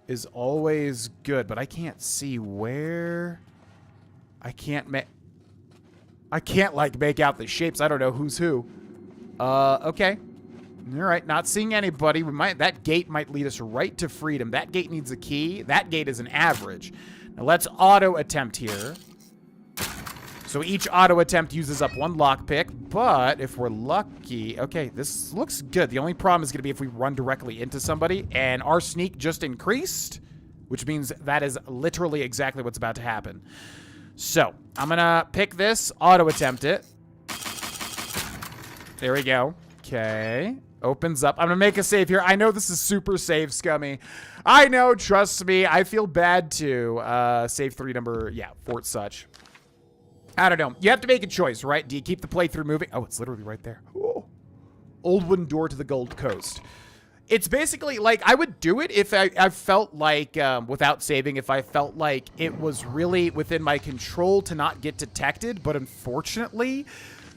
is always good, but I can't see where. I can't like make out the shapes. I don't know who's who. Okay. All right, not seeing anybody. That gate might lead us right to freedom. That gate needs a key. That gate is an average. Now let's auto attempt here. So each auto attempt uses up 1 lockpick, but if we're lucky, okay, this looks good. The only problem is going to be if we run directly into somebody, and our sneak just increased, which means that is literally exactly what's about to happen. So I'm going to pick this, auto attempt it. There we go. Okay. Opens up. I'm going to make a save here. I know this is super save scummy. I know, trust me. I feel bad too. Save 3 number, yeah, Fort Such. I don't know. You have to make a choice, right? Do you keep the playthrough moving? Oh, it's literally right there. Oh. Old wooden door to the Gold Coast. It's basically like I would do it if I felt like, without saving, if I felt like it was really within my control to not get detected. But unfortunately,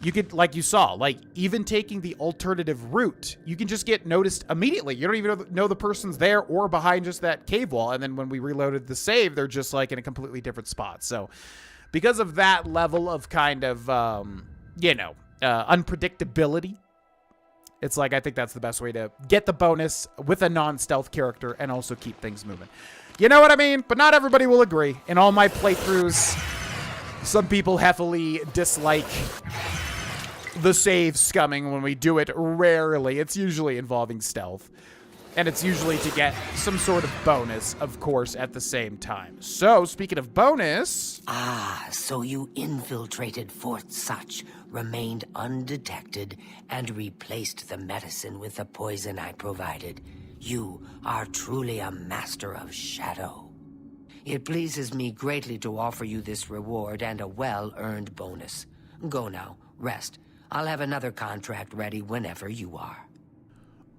you could, like you saw, like even taking the alternative route, you can just get noticed immediately. You don't even know the person's there or behind just that cave wall. And then when we reloaded the save, they're just like in a completely different spot. So because of that level of kind of, unpredictability, it's like I think that's the best way to get the bonus with a non-stealth character and also keep things moving. You know what I mean? But not everybody will agree. In all my playthroughs, some people heavily dislike the save scumming when we do it. Rarely. It's usually involving stealth. And it's usually to get some sort of bonus, of course, at the same time. So, speaking of bonus... Ah, so you infiltrated Fort Such, remained undetected, and replaced the medicine with the poison I provided. You are truly a master of shadow. It pleases me greatly to offer you this reward and a well-earned bonus. Go now, rest. I'll have another contract ready whenever you are.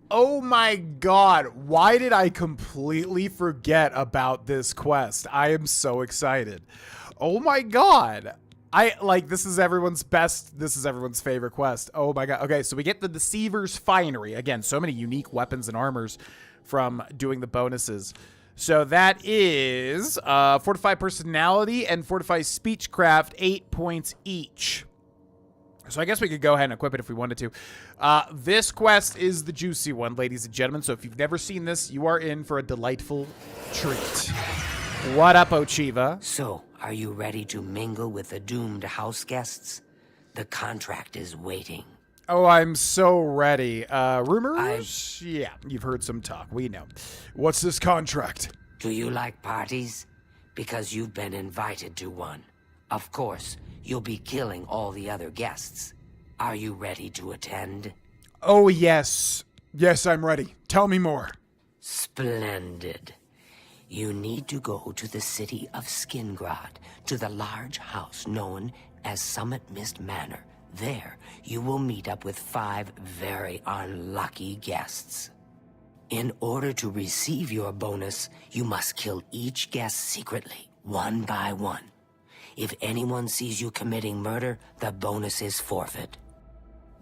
Oh my god, why did I completely forget about this quest? I am so excited. Oh my god. This is everyone's favorite quest. Oh my god. Okay, so we get the Deceiver's Finery. Again, so many unique weapons and armors from doing the bonuses. So that is Fortify Personality and Fortify Speechcraft, 8 points each. So I guess we could go ahead and equip it if we wanted to. This quest is the juicy one, ladies and gentlemen. So if you've never seen this, you are in for a delightful treat. What up, Ochiva? So, are you ready to mingle with the doomed house guests? The contract is waiting. Oh, I'm so ready. Rumors? Yeah, you've heard some talk. We know. What's this contract? Do you like parties? Because you've been invited to one. Of course, you'll be killing all the other guests. Are you ready to attend? Oh, yes. Yes, I'm ready. Tell me more. Splendid. You need to go to the city of Skingrad, to the large house known as Summit Mist Manor. There, you will meet up with 5 very unlucky guests. In order to receive your bonus, you must kill each guest secretly, one by one. If anyone sees you committing murder, the bonus is forfeit.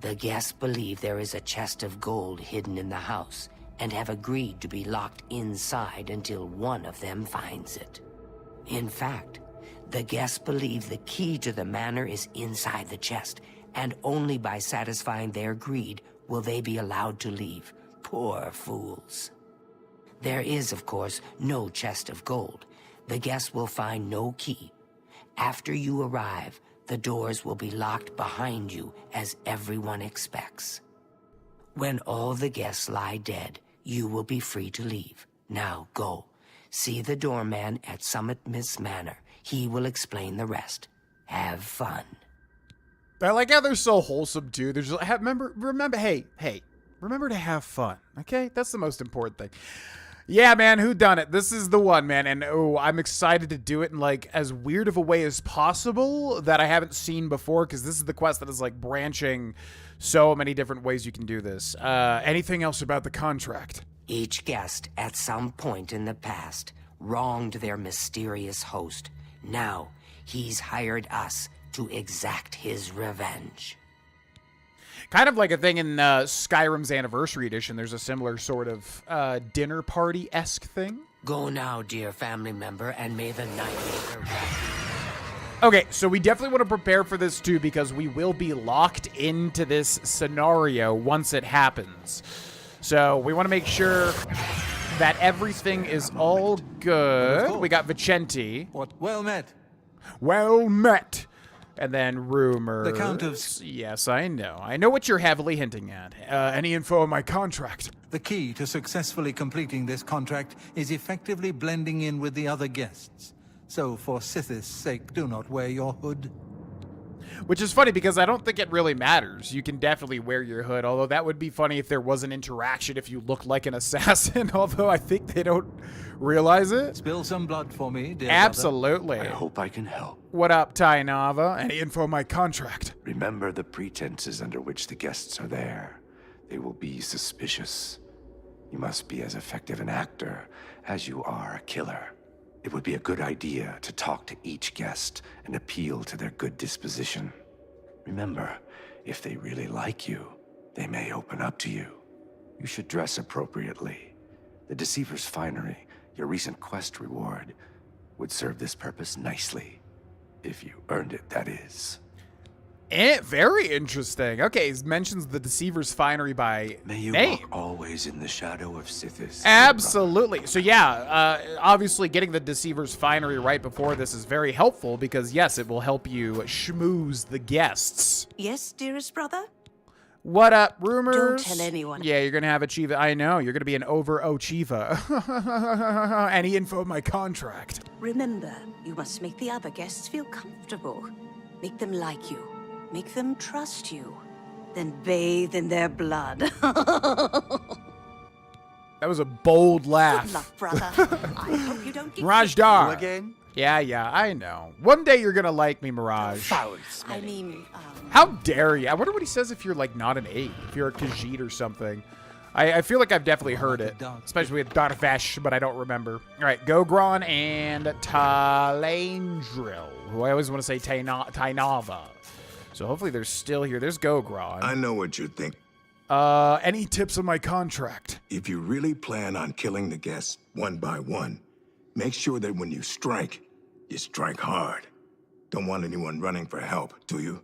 The guests believe there is a chest of gold hidden in the house and have agreed to be locked inside until one of them finds it. In fact, the guests believe the key to the manor is inside the chest, and only by satisfying their greed will they be allowed to leave. Poor fools. There is, of course, no chest of gold. The guests will find no key. After you arrive, the doors will be locked behind you, as everyone expects. When all the guests lie dead, you will be free to leave. Now go. See the doorman at Summit Mist Manor. He will explain the rest. Have fun. I like how they're so wholesome, too. They're just remember, hey, remember to have fun, okay? That's the most important thing. Yeah, man, who done it? This is the one, man, and oh, I'm excited to do it in like as weird of a way as possible that I haven't seen before, because this is the quest that is like branching so many different ways you can do this. Anything else about the contract? Each guest, at some point in the past, wronged their mysterious host. Now, he's hired us to exact his revenge. Kind of like a thing in Skyrim's Anniversary Edition. There's a similar sort of dinner party-esque thing Go now, dear family member, and may the Nightmaker rest. Okay, so we definitely want to prepare for this too because we will be locked into this scenario once it happens. So we want to make sure that everything is all good. We got Vicente. What? Well met. Well met. And then rumors. The Count of... Yes, I know. I know what you're heavily hinting at. Any info on my contract? The key to successfully completing this contract is effectively blending in with the other guests. So, for Sithis' sake, do not wear your hood. Which is funny because I don't think it really matters. You can definitely wear your hood, although that would be funny if there was an interaction if you look like an assassin, although I think they don't realize it. Spill some blood for me, dear Absolutely. I hope I can help. What up, Tainava? Any info on my contract? Remember the pretenses under which the guests are there. They will be suspicious. You must be as effective an actor as you are a killer. It would be a good idea to talk to each guest and appeal to their good disposition. Remember, if they really like you, they may open up to you. You should dress appropriately. The Deceiver's Finery, your recent quest reward, would serve this purpose nicely. If you earned it, that is. Very interesting. Okay, he mentions the Deceiver's Finery by May you name. walk always in the shadow of Sithis. Absolutely. So yeah, obviously getting the Deceiver's Finery right before this is very helpful because yes, it will help you schmooze the guests. Yes, dearest brother? What up, rumors? Don't tell anyone. Yeah, you're gonna have Achieva. I know, you're gonna be an over-Ochieva. Any info on my contract? Remember, you must make the other guests feel comfortable. Make them like you. Make them trust you. Then bathe in their blood. That was a bold laugh. Good luck, brother. I hope you don't get Rajdar. You again? Yeah, I know. One day you're gonna like me, Mirage. Foul I smelling. mean, How dare you? I wonder what he says if you're like not an 8, if you're a Khajiit or something. I feel like I've definitely heard it, especially with Darvesh, but I don't remember. All right, Gogron and Talandril, who I always want to say Tainava. So hopefully they're still here. There's Gogron. I know what you think. Any tips on my contract? If you really plan on killing the guests one by one, make sure that when you strike hard. Don't want anyone running for help, do you?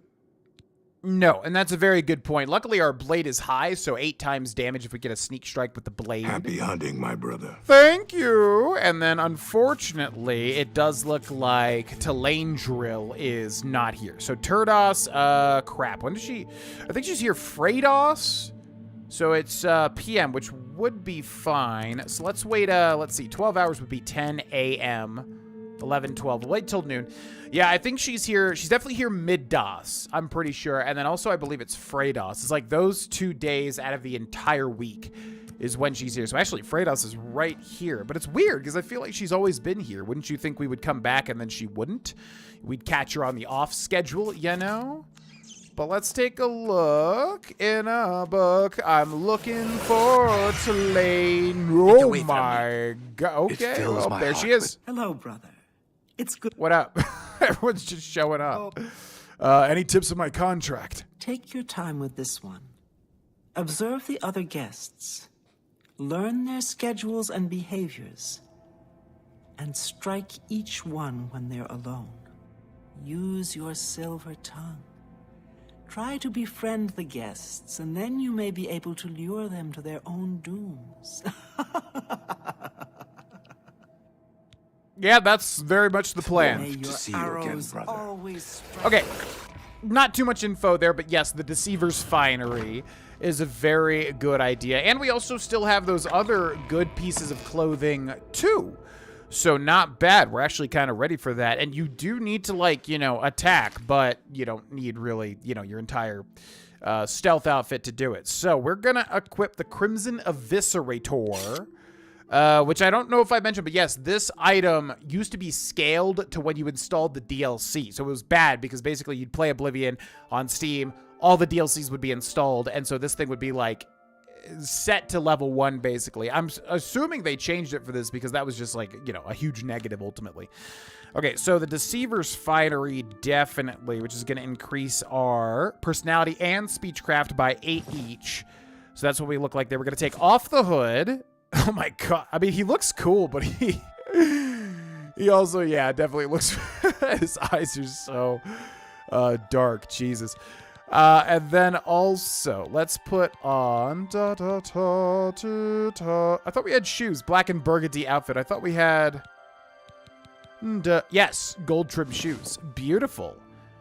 No, and that's a very good point. Luckily, our blade is high, so 8 times damage if we get a sneak strike with the blade. Happy hunting, my brother. Thank you. And then, unfortunately, it does look like Talandril is not here. So Turdos, crap. When does she? I think she's here Fredos. So it's PM, which would be fine. So let's wait. Let's see. 12 hours would be 10 a.m. 11, 12. Wait till noon. Yeah, I think she's here. She's definitely here mid-DOS, I'm pretty sure. And then also I believe it's Fredos. It's like those 2 days out of the entire week is when she's here. So actually Fredos is right here. But it's weird because I feel like she's always been here. Wouldn't you think we would come back and then she wouldn't? We'd catch her on the off schedule, you know? But let's take a look in a book. I'm looking for Tulane. Oh my god. Okay, well, there she is. Hello, brother. It's good. What up? Everyone's just showing up. Any tips on my contract? Take your time with this one. Observe the other guests. Learn their schedules and behaviors. And strike each one when they're alone. Use your silver tongue. Try to befriend the guests, and then you may be able to lure them to their own dooms. Yeah, that's very much the plan. May your see you again, arrows brother. always strike. Okay, not too much info there, but yes, the Deceiver's Finery is a very good idea. And we also still have those other good pieces of clothing, too. So not bad. We're actually kind of ready for that. And you do need to, like, you know, attack, but you don't need really, you know, your entire stealth outfit to do it. So we're going to equip the Crimson Eviscerator, which I don't know if I mentioned, but yes, this item used to be scaled to when you installed the DLC. So it was bad because basically you'd play Oblivion on Steam, all the DLCs would be installed, and so this thing would be like set to level 1 basically. I'm assuming they changed it for this because that was just like, you know, a huge negative ultimately. Okay, so the Deceiver's Finery definitely, which is going to increase our personality and speechcraft by 8 each. So that's what we look like there. We're going to take off the hood. Oh my god. I mean, he looks cool, but he also, yeah, definitely looks, his eyes are so dark. Jesus. And then also, let's put on, I thought we had shoes, black and burgundy outfit. I thought we had, yes, gold trim shoes. Beautiful.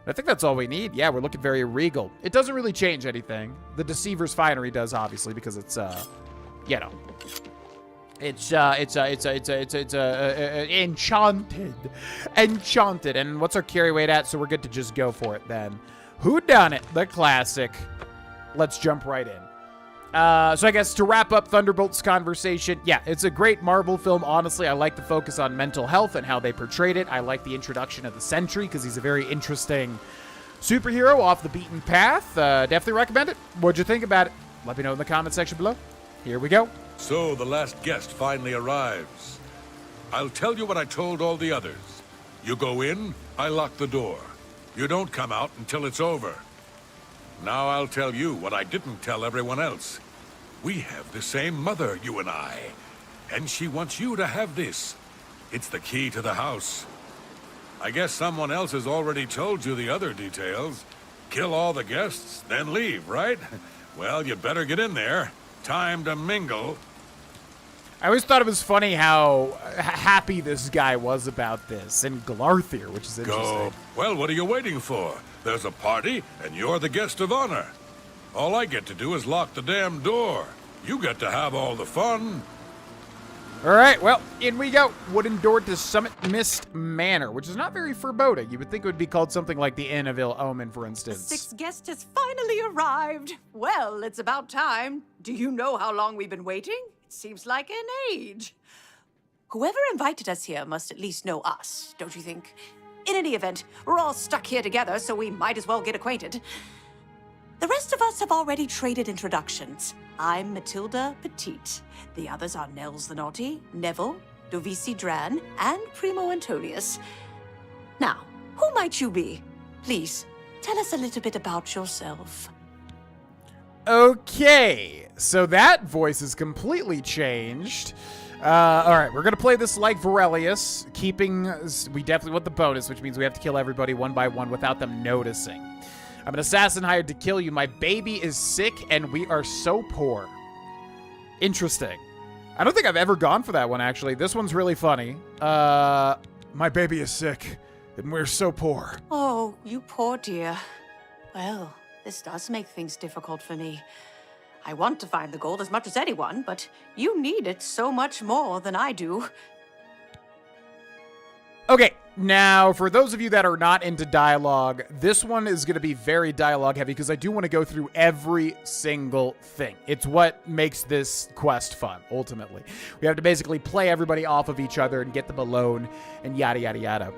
I think that's all we need. Yeah, we're looking very regal. It doesn't really change anything. The Deceiver's Finery does, obviously, because it's, you know, it's enchanted. And what's our carry weight at? So we're good to just go for it then. Whodunit, the classic. Let's jump right in. So I guess to wrap up Thunderbolt's conversation, yeah, it's a great Marvel film. Honestly, I like the focus on mental health and how they portrayed it. I like the introduction of the Sentry because he's a very interesting superhero off the beaten path. Definitely recommend it. What'd you think about it? Let me know in the comment section below. Here we go. So the last guest finally arrives. I'll tell you what I told all the others. You go in, I lock the door. You don't come out until it's over. Now I'll tell you what I didn't tell everyone else. We have the same mother, you and I. And she wants you to have this. It's the key to the house. I guess someone else has already told you the other details. Kill all the guests, then leave, right? Well, you better get in there. Time to mingle. I always thought it was funny how happy this guy was about this, and Glarthir, which is interesting. Go. Well, what are you waiting for? There's a party, and you're the guest of honor. All I get to do is lock the damn door. You get to have all the fun. All right, well, in we go. Wooden door to Summit Mist Manor, which is not very foreboding. You would think it would be called something like the Inn of Ill Omen, for instance. The sixth guest has finally arrived. Well, it's about time. Do you know how long we've been waiting? It seems like an age. Whoever invited us here must at least know us, don't you think? In any event, we're all stuck here together, so we might as well get acquainted. The rest of us have already traded introductions. I'm Matilda Petite. The others are Nels the Naughty, Neville, Dovisi Dran, and Primo Antonius. Now, who might you be? Please, tell us a little bit about yourself. Okay, so that voice is completely changed. All right, we're going to play this like Varelius, we definitely want the bonus, which means we have to kill everybody one by one without them noticing. I'm an assassin hired to kill you. My baby is sick, and we are so poor. Interesting. I don't think I've ever gone for that one, actually. This one's really funny. My baby is sick, and we're so poor. Oh, you poor dear. Well, this does make things difficult for me. I want to find the gold as much as anyone, but you need it so much more than I do. Okay, now, for those of you that are not into dialogue, this one is going to be very dialogue heavy because I do want to go through every single thing. It's what makes this quest fun, ultimately. We have to basically play everybody off of each other and get them alone and yada, yada, yada.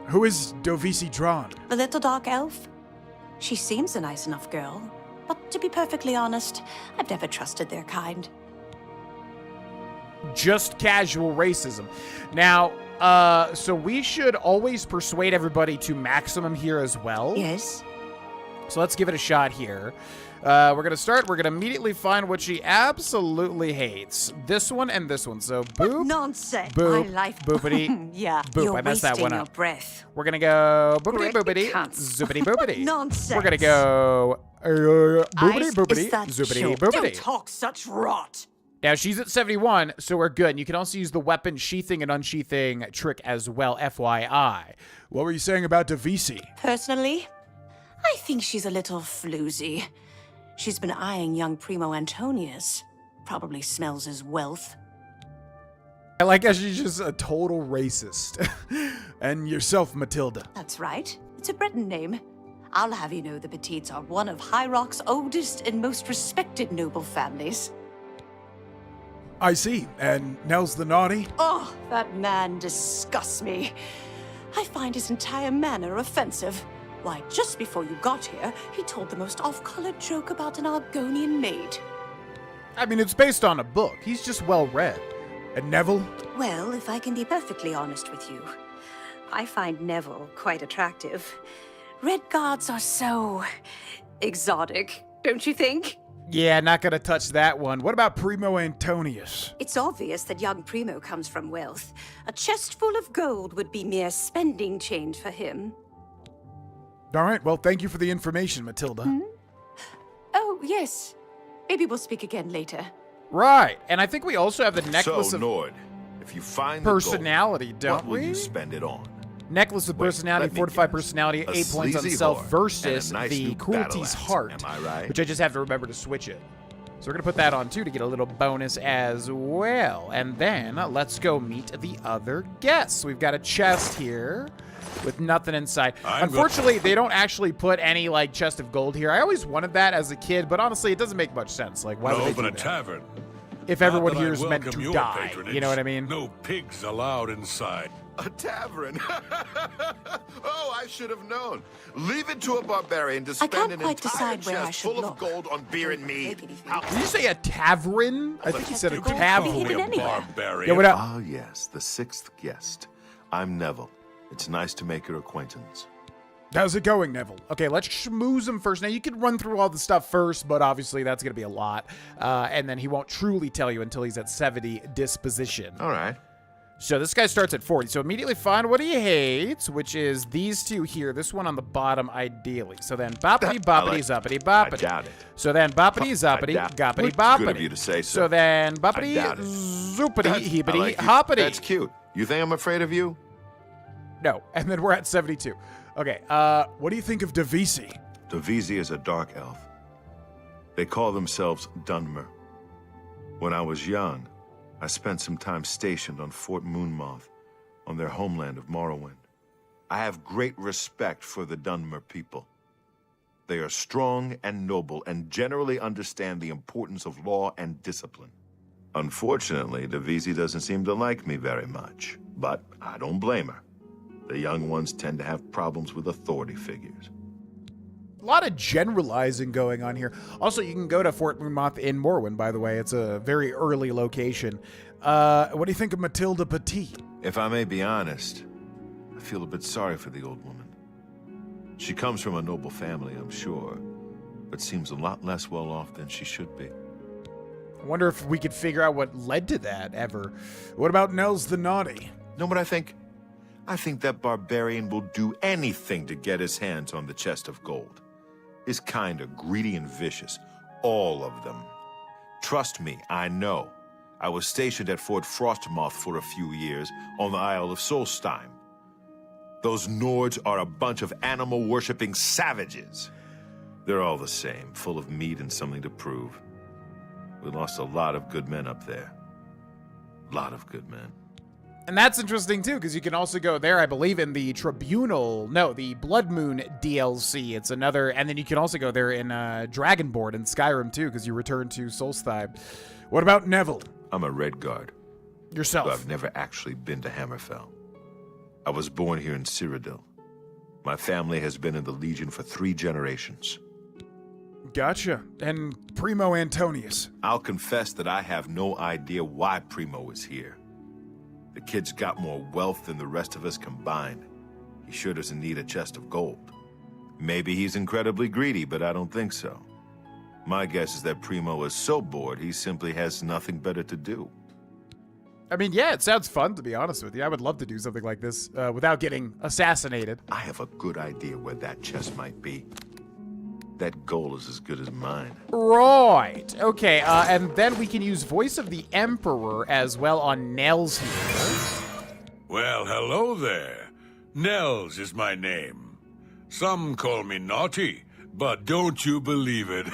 Who is Dovisi Dran? The little dark elf? She seems a nice enough girl, but to be perfectly honest, I've never trusted their kind. Just casual racism. Now, so we should always persuade everybody to maximum here as well. Yes. So let's give it a shot here. We're going to start. We're going to immediately find what she absolutely hates. This one and this one. So boop. What nonsense. Boop. My life. Boopity. Yeah. Boop. You're I messed that one wasting up. your breath. We're going to go boopity Correct, boopity. cunts. Zoopity boopity. Nonsense. We're going to go boopity Is boopity. that Zoopity sure? boopity. Don't talk such rot. Now, she's at 71, so we're good. And you can also use the weapon sheathing and unsheathing trick as well, FYI. What were you saying about Dovisi? Personally, I think she's a little floozy. She's been eyeing young Primo Antonius. Probably smells his wealth. I like how she's just a total racist. And yourself, Matilda. That's right. It's a Breton name. I'll have you know the Petites are one of High Rock's oldest and most respected noble families. I see. And Nels the Naughty? Oh, that man disgusts me. I find his entire manner offensive. Why, just before you got here, he told the most off-colored joke about an Argonian maid. I mean, it's based on a book. He's just well-read. And Neville? Well, if I can be perfectly honest with you, I find Neville quite attractive. Red guards are so exotic, don't you think? Yeah, not gonna touch that one. What about Primo Antonius? It's obvious that young Primo comes from wealth. A chest full of gold would be mere spending change for him. All right, well, thank you for the information, Matilda. Oh, yes. Maybe we'll speak again later. Right, and I think we also have the necklace So, of Nord, if you find personality, the gold, don't what will we? you spend it on? Necklace of personality, let me fortified guess. personality, A 8 points on sleazy self whore and a versus nice the new cruelty's battle heart, axe, am I right? which I just have to remember to switch it. So we're gonna put that on too to get a little bonus as well. And then let's go meet the other guests. We've got a chest here with nothing inside. Unfortunately, they don't actually put any like chest of gold here. I always wanted that as a kid, but honestly, it doesn't make much sense. Like, why would they do Open a that? tavern. If Not everyone that here I'd is meant welcome to your die, patronage. you know what I mean? No pigs allowed inside. A tavern. Oh, I should have known. Leave it to a barbarian to I spend can't an quite entire decide where I chest should full of look. gold on beer and mead. Did you say a tavern? I think he said a Gold tavern. could be hidden anywhere. Barbarian. Yeah, what up? Ah, yes, the sixth guest. I'm Neville. It's nice to make your acquaintance. How's it going, Neville? Okay, let's schmooze him first. Now, you can run through all the stuff first, but obviously that's going to be a lot. And then he won't truly tell you until he's at 70 disposition. All right. So this guy starts at 40. So immediately find what he hates, which is these two here. This one on the bottom, ideally. So then boppity, boppity, zoppity, boppity. I doubt it. So then boppity, zoppity, doubt it. goppity, It's boppity. good of you to say so. So then boppity, I doubt it. zoopity, I heebity, like you. hoppity. That's cute. You think I'm afraid of you? No, and then we're at 72. Okay, what do you think of Davisi? Davisi is a dark elf. They call themselves Dunmer. When I was young, I spent some time stationed on Fort Moonmoth, on their homeland of Morrowind. I have great respect for the Dunmer people. They are strong and noble and generally understand the importance of law and discipline. Unfortunately, Davisi doesn't seem to like me very much, but I don't blame her. The young ones tend to have problems with authority figures. A lot of generalizing going on here. Also, you can go to Fort Moonmoth in Morrowind, by the way. It's a very early location. What do you think of Matilda Petit? If I may be honest, I feel a bit sorry for the old woman. She comes from a noble family, I'm sure, but seems a lot less well off than she should be. I wonder if we could figure out what led to that, ever. What about Nels the Naughty? Know what I think? I think that barbarian will do anything to get his hands on the chest of gold. His kind are greedy and vicious, all of them. Trust me, I know. I was stationed at Fort Frostmoth for a few years on the Isle of Solstheim. Those Nords are a bunch of animal-worshipping savages. They're all the same, full of meat and something to prove. We lost a lot of good men up there. A lot of good men. And that's interesting, too, because you can also go there, I believe, in the Tribunal. No, the Blood Moon DLC. It's another... And then you can also go there in Dragonborn in Skyrim, too, because you return to Solstheim. What about Neville? I'm a Redguard. Yourself. But I've never actually been to Hammerfell. I was born here in Cyrodiil. My family has been in the Legion for 3 generations. Gotcha. And Primo Antonius. I'll confess that I have no idea why Primo is here. The kid's got more wealth than the rest of us combined. He sure doesn't need a chest of gold. Maybe he's incredibly greedy, but I don't think so. My guess is that Primo is so bored he simply has nothing better to do. I mean, yeah, it sounds fun, to be honest with you. I would love to do something like this without getting assassinated. I have a good idea where that chest might be. That goal is as good as mine. Right. Okay, and then we can use Voice of the Emperor as well on Nels here. Well, hello there. Nels is my name. Some call me naughty, but don't you believe it.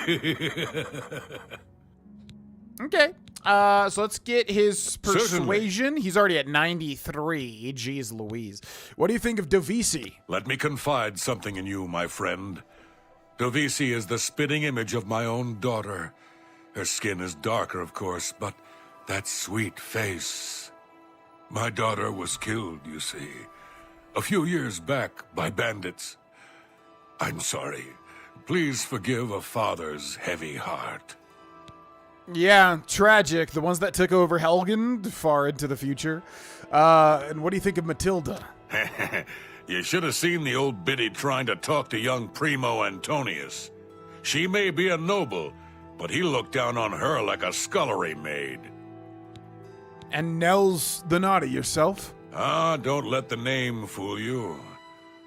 Okay. So let's get his persuasion. Certainly. He's already at 93. Jeez Louise. What do you think of Davisi? Let me confide something in you, my friend. Davisi is the spitting image of my own daughter. Her skin is darker, of course, but that sweet face. My daughter was killed, you see, a few years back by bandits. I'm sorry. Please forgive a father's heavy heart. Yeah, tragic. The ones that took over Helgen far into the future. And what do you think of Matilda? You should have seen the old biddy trying to talk to young Primo Antonius. She may be a noble, but he looked down on her like a scullery maid. And Nell's the naughty yourself? Ah, don't let the name fool you.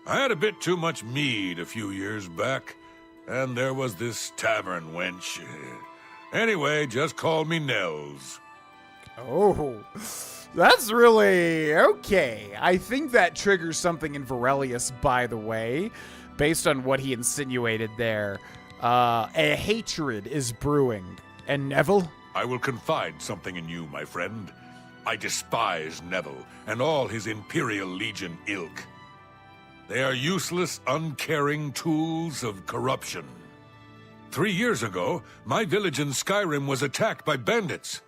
I had a bit too much mead a few years back, and there was this tavern wench. Anyway, just call me Nels. Oh, that's really okay. I think that triggers something in Varelius, by the way, based on what he insinuated there. A hatred is brewing. And Neville? I will confide something in you, my friend. I despise Neville and all his Imperial Legion ilk. They are useless, uncaring tools of corruption. 3 years ago, my village in Skyrim was attacked by bandits.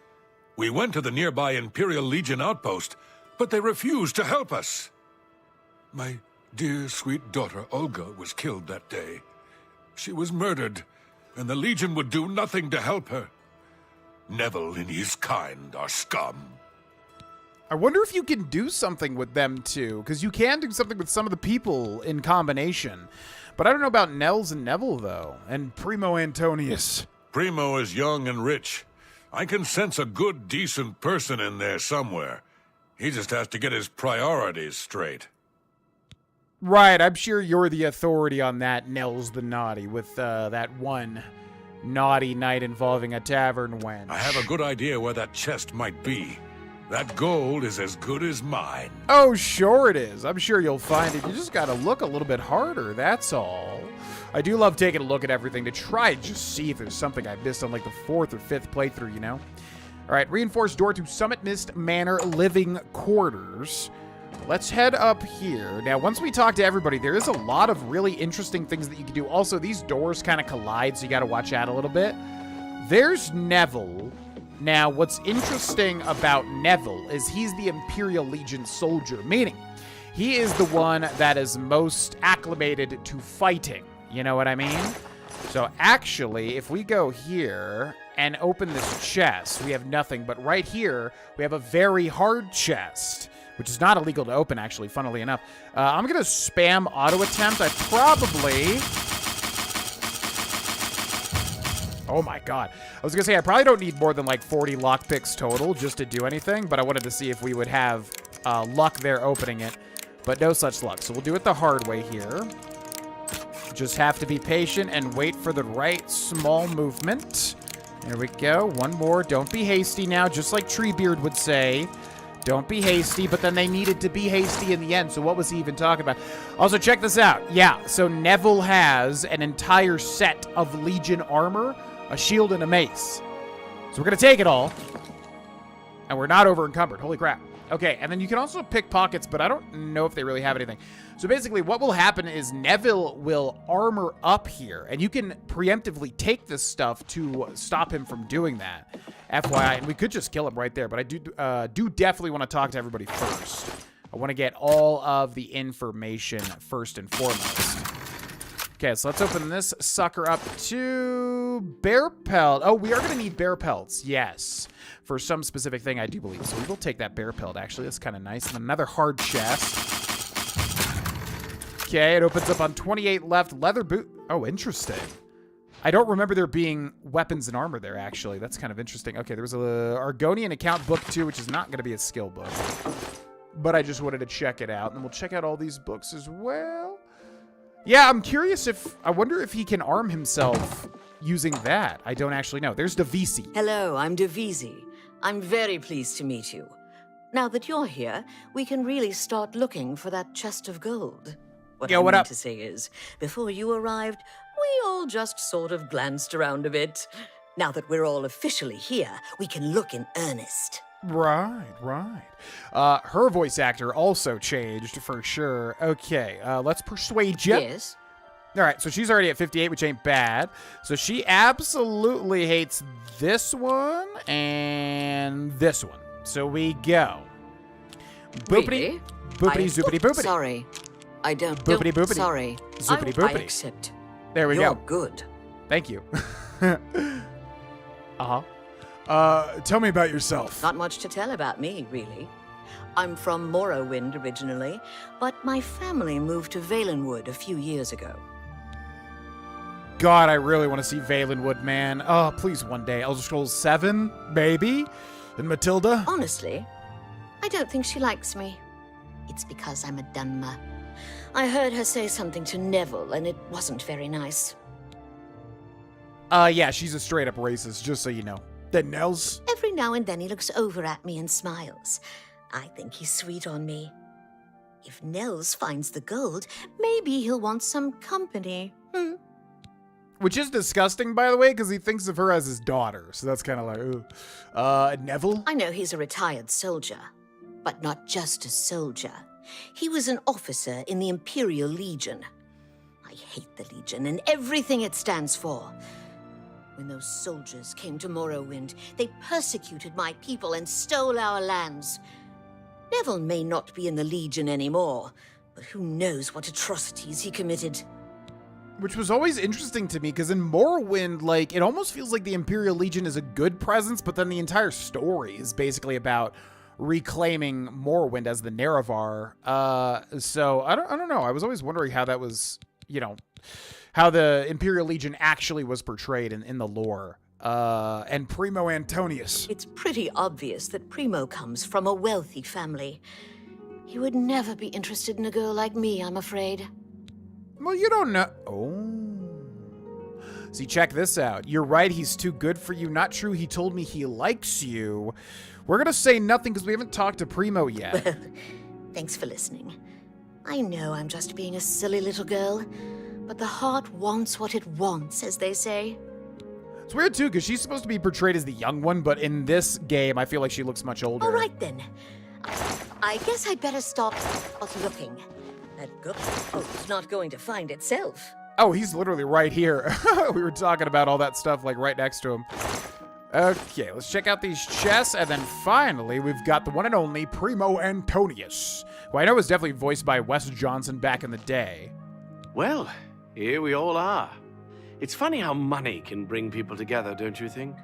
We went to the nearby Imperial Legion outpost, but they refused to help us. My dear, sweet daughter, Olga, was killed that day. She was murdered, and the Legion would do nothing to help her. Neville and his kind are scum. I wonder if you can do something with them, too, because you can do something with some of the people in combination. But I don't know about Nels and Neville, though, and Primo Antonius. Primo is young and rich. I can sense a good, decent person in there somewhere. He just has to get his priorities straight. Right, I'm sure you're the authority on that, Nels the Naughty, with that one naughty night involving a tavern wench. I have a good idea where that chest might be. That gold is as good as mine. Oh, sure it is. I'm sure you'll find it. You just gotta look a little bit harder, that's all. I do love taking a look at everything to try and just see if there's something I missed on like the 4th or 5th playthrough, you know? Alright, reinforced door to Summit Mist Manor living quarters. Let's head up here. Now, once we talk to everybody, there is a lot of really interesting things that you can do. Also, these doors kind of collide, so you gotta watch out a little bit. There's Neville. Now, what's interesting about Neville is he's the Imperial Legion soldier, meaning he is the one that is most acclimated to fighting. You know what I mean? So actually, if we go here and open this chest, we have nothing. But right here, we have a very hard chest, which is not illegal to open, actually, funnily enough. I'm going to spam auto attempt. I probably... Oh my god. I was going to say, I probably don't need more than like 40 lockpicks total just to do anything, but I wanted to see if we would have luck there opening it. But no such luck. So we'll do it the hard way here. Just have to be patient and wait for the right small movement. There we go. One more. Don't be hasty now, just like Treebeard would say. Don't be hasty, but then they needed to be hasty in the end, so what was he even talking about? Also, check this out. Yeah, so Neville has an entire set of Legion armor, a shield, and a mace. So we're going to take it all, and we're not over-encumbered. Holy crap. Okay, and then you can also pick pockets, but I don't know if they really have anything. So basically, what will happen is Neville will armor up here, and you can preemptively take this stuff to stop him from doing that. FYI, and we could just kill him right there, but I do definitely want to talk to everybody first. I want to get all of the information first and foremost. Okay, so let's open this sucker up to bear pelt. Oh, we are going to need bear pelts, yes. For some specific thing, I do believe. So we will take that bear pelt, actually. That's kind of nice. And another hard chest. Okay, it opens up on 28 left. Leather boot. Oh, interesting. I don't remember there being weapons and armor there, actually. That's kind of interesting. Okay, there was a Argonian account book, too, which is not going to be a skill book. But I just wanted to check it out. And we'll check out all these books as well. Yeah, I'm curious if... I wonder if he can arm himself using that. I don't actually know. There's Davisi. Hello, I'm Davisi. I'm very pleased to meet you. Now that you're here, we can really start looking for that chest of gold. What I mean to say is, before you arrived, we all just sort of glanced around a bit. Now that we're all officially here, we can look in earnest. Right, right. Her voice actor also changed for sure. Okay, let's persuade you. Yes. All right, so she's already at 58, which ain't bad. So she absolutely hates this one and this one. So we go. Boopity, Really? boopity, zoopity, boopity. Sorry. I don't. Boopity, boopity. Sorry. Zoopity, I boopity. accept. There we You're go. good. Thank you. Tell me about yourself. Not much to tell about me, really. I'm from Morrowind originally, but my family moved to Valenwood a few years ago. God, I really want to see Valenwood, man. Oh, please one day. Elder Scrolls 7, maybe? And Matilda? Honestly, I don't think she likes me. It's because I'm a Dunmer. I heard her say something to Neville, and it wasn't very nice. Yeah, she's a straight-up racist, just so you know. Then Nels? Every now and then he looks over at me and smiles. I think he's sweet on me. If Nels finds the gold, maybe he'll want some company. Which is disgusting, by the way, because he thinks of her as his daughter. So that's kind of like, ooh. Neville? I know he's a retired soldier, but not just a soldier. He was an officer in the Imperial Legion. I hate the Legion and everything it stands for. When those soldiers came to Morrowind, they persecuted my people and stole our lands. Neville may not be in the Legion anymore, but who knows what atrocities he committed. Which was always interesting to me, because in Morrowind, like, it almost feels like the Imperial Legion is a good presence, but then the entire story is basically about reclaiming Morrowind as the Nerevar. So I don't know. I was always wondering how that was, you know, how the Imperial Legion actually was portrayed in the lore. And Primo Antonius. It's pretty obvious that Primo comes from a wealthy family. He would never be interested in a girl like me, I'm afraid. Well, you don't know. Oh. See, check this out. You're right, he's too good for you. Not true, he told me he likes you. We're gonna say nothing because we haven't talked to Primo yet. Well, thanks for listening. I know I'm just being a silly little girl, but the heart wants what it wants, as they say. It's weird, too, because she's supposed to be portrayed as the young one, but in this game, I feel like she looks much older. All right, then. I guess I'd better stop looking. That goat's not going to find itself. Oh, he's literally right here. We were talking about all that stuff, like, right next to him. Okay, let's check out these chests, and then finally, we've got the one and only Primo Antonius, who I know was definitely voiced by Wes Johnson back in the day. Well, here we all are. It's funny how money can bring people together, don't you think?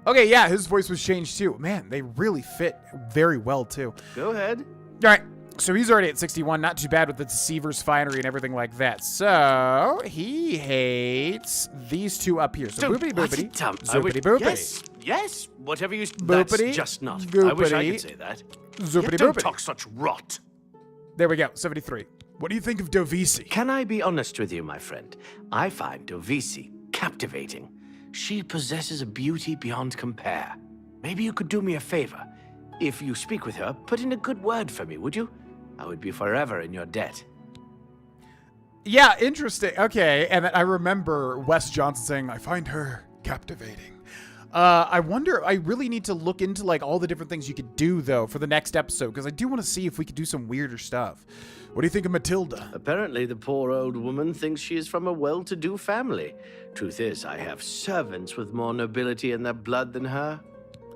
Okay, yeah, his voice was changed too. Man, they really fit very well too. Go ahead. All right, so he's already at 61. Not too bad with the Deceiver's Finery and everything like that. So he hates these two up here. So boopity boopity, zoopity boopity. Yes, whatever you... Boopity, that's just not... goopity, I wish I could say that. Zoopity Don't boopity. talk such rot. There we go, 73. What do you think of Dovisi? Can I be honest with you, my friend? I find Dovisi captivating. She possesses a beauty beyond compare. Maybe you could do me a favor. If you speak with her, put in a good word for me, would you? I would be forever in your debt. Yeah, interesting. Okay, and then I remember Wes Johnson saying, I find her captivating. I wonder, I really need to look into like all the different things you could do though for the next episode, because I do want to see if we could do some weirder stuff. What do you think of Matilda? Apparently the poor old woman thinks she is from a well-to-do family. Truth is, I have servants with more nobility in their blood than her.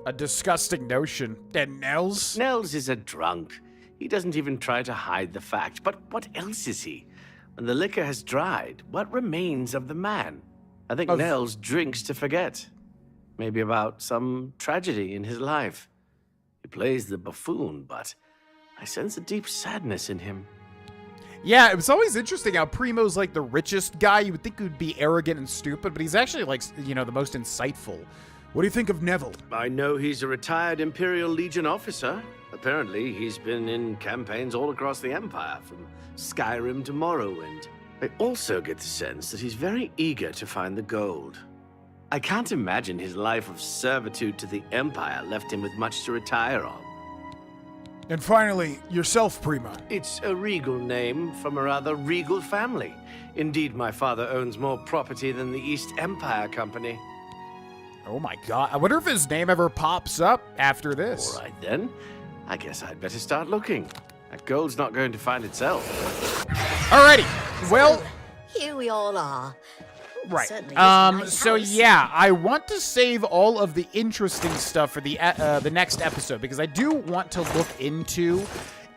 A disgusting notion. And Nels? Nels is a drunk. He doesn't even try to hide the fact. But what else is he? When the liquor has dried, what remains of the man? I think Nels drinks to forget. Maybe about some tragedy in his life. He plays the buffoon, but I sense a deep sadness in him. Yeah, it was always interesting how Primo's like the richest guy. You would think he would be arrogant and stupid, but he's actually like, you know, the most insightful. What do you think of Neville? I know he's a retired Imperial Legion officer. Apparently, he's been in campaigns all across the Empire, from Skyrim to Morrowind. I also get the sense that he's very eager to find the gold. I can't imagine his life of servitude to the Empire left him with much to retire on. And finally, yourself, Primo. It's a regal name from a rather regal family. Indeed, my father owns more property than the East Empire Company. Oh my god, I wonder if his name ever pops up after this. All right then, I guess I'd better start looking. That gold's not going to find itself. Alrighty, well... Here we all are. Right. Nice so house. yeah, I want to save all of the interesting stuff for the next episode, because I do want to look into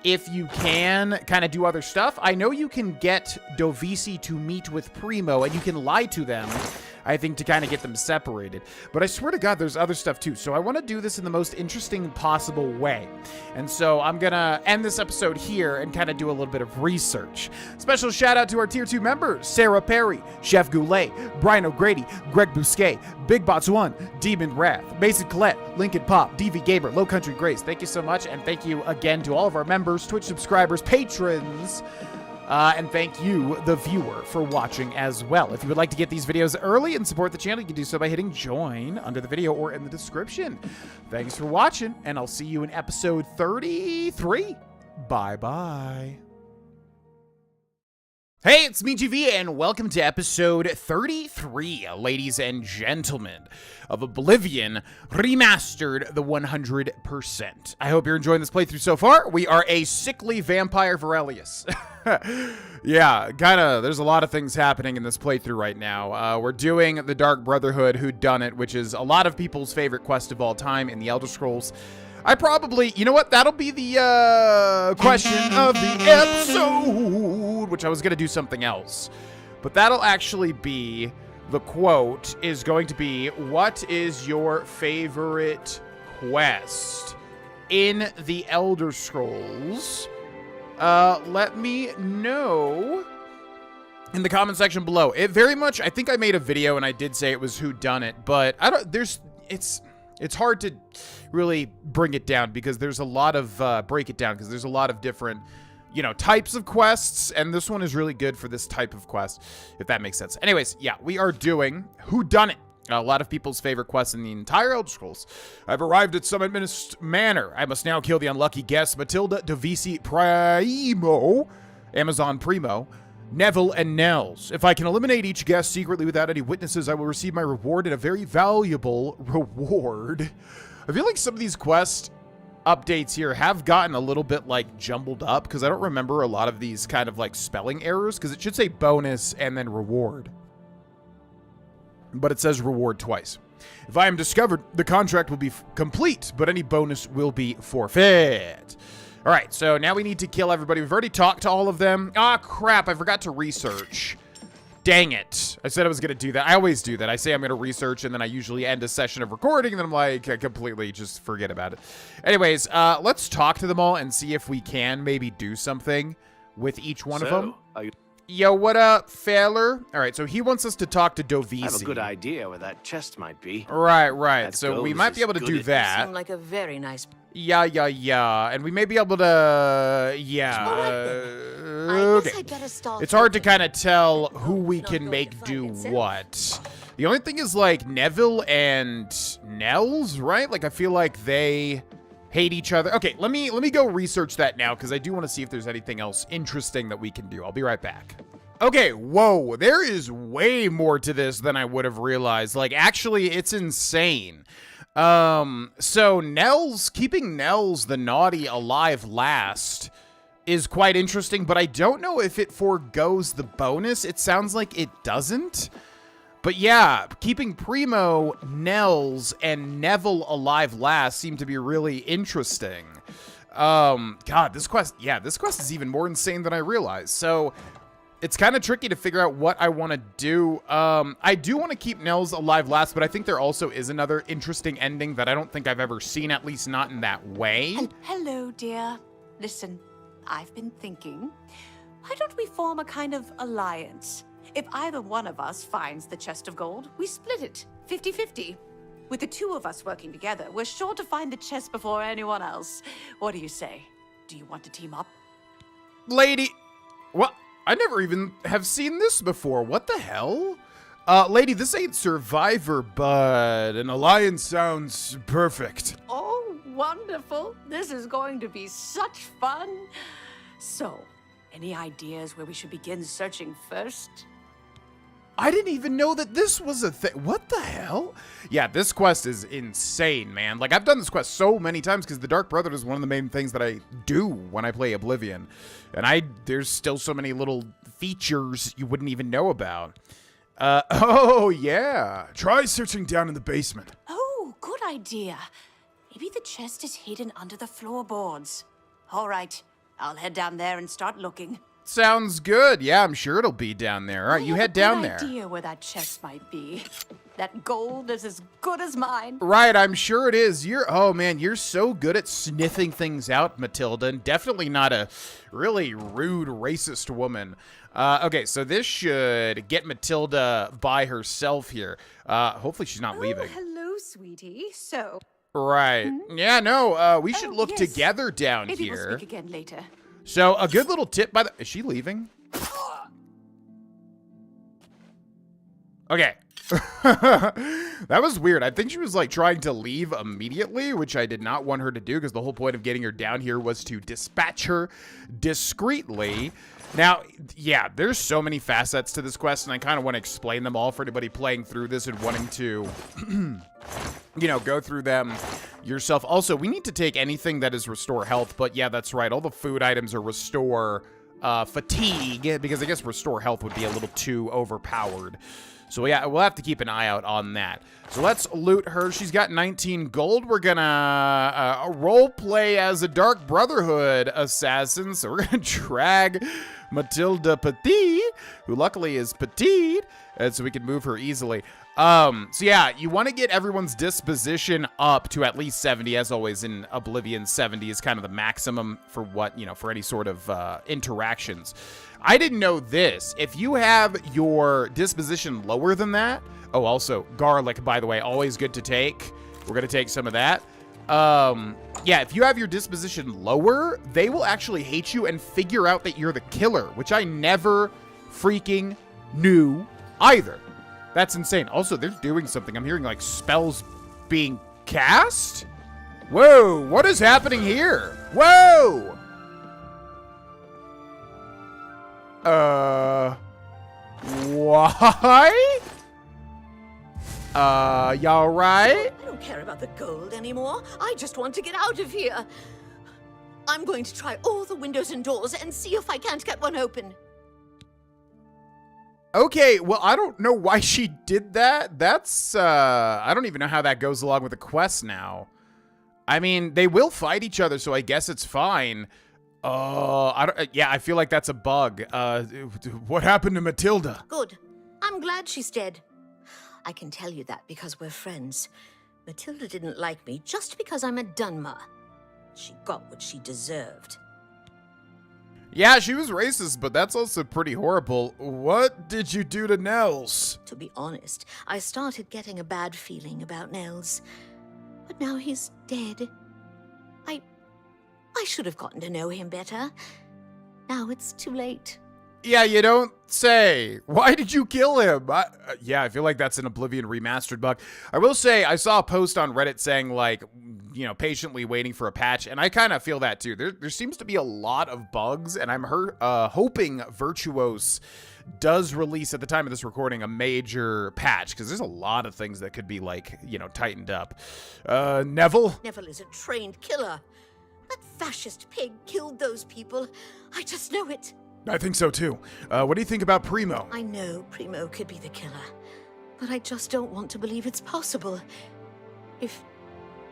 if you can kind of do other stuff. I know you can get Dovisi to meet with Primo, and you can lie to them I think, to kind of get them separated. But I swear to God, there's other stuff too. So I want to do this in the most interesting possible way. And so I'm going to end this episode here and kind of do a little bit of research. Special shout out to our Tier 2 members, Sarah Perry, Chef Goulet, Brian O'Grady, Greg Bousquet, Big Bots 1, Demon Wrath, Mason Collette, Lincoln Pop, DV Gamer, Low Country Grace. Thank you so much. And thank you again to all of our members, Twitch subscribers, patrons. And thank you, the viewer, for watching as well. If you would like to get these videos early and support the channel, you can do so by hitting join under the video or in the description. Thanks for watching, and I'll see you in episode 33. Bye-bye. Hey, it's me, GV, and welcome to episode 33, ladies and gentlemen, of Oblivion Remastered, the 100%. I hope you're enjoying this playthrough so far. We are a sickly vampire Varelius. Yeah, there's a lot of things happening in this playthrough right now. We're doing the Dark Brotherhood Whodunit, which is a lot of people's favorite quest of all time in the Elder Scrolls. I probably, you know what, that'll be the question of the episode, which I was going to do something else. But that'll actually be, the quote is going to be, what is your favorite quest in the Elder Scrolls? Let me know in the comment section below. It very much, I think I made a video and I did say it was Whodunit, but it's hard to really bring it down because there's a lot of, break it down because there's a lot of different, you know, types of quests, and this one is really good for this type of quest, if that makes sense. Anyways, yeah, we are doing Whodunit, a lot of people's favorite quests in the entire Elder Scrolls. I've arrived at Summit Mist Manor. I must now kill the unlucky guests Matilda, Davisi, Primo, Amazon Primo, Neville, and Nels. If I can eliminate each guest secretly without any witnesses, I will receive my reward, and a very valuable reward. I feel like some of these quest updates here have gotten a little bit, like, jumbled up, because I don't remember a lot of these kind of, like, spelling errors, because it should say bonus and then reward. But it says reward twice. If I am discovered, the contract will be complete, but any bonus will be forfeit. All right, so now we need to kill everybody. We've already talked to all of them. Ah, crap, I forgot to research. Dang it. I said I was going to do that. I always do that. I say I'm going to research, and then I usually end a session of recording, and then I'm like, I completely just forget about it. Anyways, let's talk to them all and see if we can maybe do something with each one of them. Yo, what up, feller? All right, so he wants us to talk to Dovisi. I have a good idea where that chest might be. Right. That So we might be able to do that. Seemed like a very nice. Yeah. And we may be able to, I guess I'd better start. It's hard to kind of tell who we can make do what. The only thing is, like, Neville and Nels, right? Like, I feel like they hate each other. Okay, let me go research that now, because I do want to see if there's anything else interesting that we can do. I'll be right back. Okay, whoa, there is way more to this than I would have realized. Like, actually, it's insane. So keeping Nels the naughty alive last is quite interesting, but I don't know if it forgoes the bonus. It sounds like it doesn't. But yeah, keeping Primo, Nels, and Neville alive last seem to be really interesting. God, this quest is even more insane than I realized. So it's kind of tricky to figure out what I want to do. I do want to keep Nels alive last, but I think there also is another interesting ending that I don't think I've ever seen, at least not in that way. Hello, dear. Listen, I've been thinking, why don't we form a kind of alliance? If either one of us finds the chest of gold, we split it, 50-50. With the two of us working together, we're sure to find the chest before anyone else. What do you say? Do you want to team up? Lady, what? I never even have seen this before. What the hell? Lady, this ain't Survivor, but an alliance sounds perfect. Oh, wonderful. This is going to be such fun. So, any ideas where we should begin searching first? I didn't even know that this was a thing. What the hell? Yeah, this quest is insane, man. Like, I've done this quest so many times because the Dark Brotherhood is one of the main things that I do when I play Oblivion. And there's still so many little features you wouldn't even know about. Oh, yeah. Try searching down in the basement. Oh, good idea. Maybe the chest is hidden under the floorboards. All right, I'll head down there and start looking. Sounds good. Yeah, I'm sure it'll be down there. All right, you head down there. I have a good idea where that chest might be. That gold is as good as mine. Right, I'm sure it is. Oh man, you're so good at sniffing things out, Matilda, and definitely not a really rude, racist woman. Okay, so this should get Matilda by herself here. Hopefully she's not leaving. Hello, sweetie. So. Right. Yeah, no, we should look yes. together down Maybe here. we'll speak again later. So a good little tip is she leaving? Okay. That was weird. I think she was like trying to leave immediately, which I did not want her to do because the whole point of getting her down here was to dispatch her discreetly. Now, yeah, there's so many facets to this quest, and I kind of want to explain them all for anybody playing through this and wanting to, you know, go through them yourself. Also, we need to take anything that is restore health, but yeah, that's right. All the food items are restore fatigue, because I guess restore health would be a little too overpowered. So yeah, we'll have to keep an eye out on that. So let's loot her. She's got 19 gold. We're gonna role play as a Dark Brotherhood assassin. So we're gonna drag Matilda Petit, who luckily is petite, and so we can move her easily. So yeah, you want to get everyone's disposition up to at least 70, as always in Oblivion. 70 is kind of the maximum for what, you know, for any sort of interactions. I didn't know this. If you have your disposition lower than that, oh, also garlic, by the way, always good to take. We're gonna take some of that. Yeah, if you have your disposition lower, they will actually hate you and figure out that you're the killer, which I never freaking knew either. That's insane. Also, they're doing something. I'm hearing like spells being cast. Whoa, what is happening here? Whoa! Why? Y'all right? I don't care about the gold anymore. I just want to get out of here. I'm going to try all the windows and doors and see if I can't get one open. Okay, well, I don't know why she did that. That's, I don't even know how that goes along with the quest now. I mean, they will fight each other, so I guess it's fine. Yeah, I feel like that's a bug. What happened to Matilda? Good. I'm glad she's dead. I can tell you that because we're friends. Matilda didn't like me just because I'm a Dunmer. She got what she deserved. Yeah, she was racist, but that's also pretty horrible. What did you do to Nels? To be honest, I started getting a bad feeling about Nels. But now he's dead. I should have gotten to know him better. Now it's too late. Yeah, you don't say. Why did you kill him? Yeah, I feel like that's an Oblivion Remastered bug. I will say, I saw a post on Reddit saying, like, you know, patiently waiting for a patch, and I kind of feel that too. There seems to be a lot of bugs, and I'm hoping Virtuos does release, at the time of this recording, a major patch, because there's a lot of things that could be, like, you know, tightened up. Neville? Neville is a trained killer. That fascist pig killed those people. I just know it. I think so too. What do you think about Primo? I know Primo could be the killer, but I just don't want to believe it's possible. If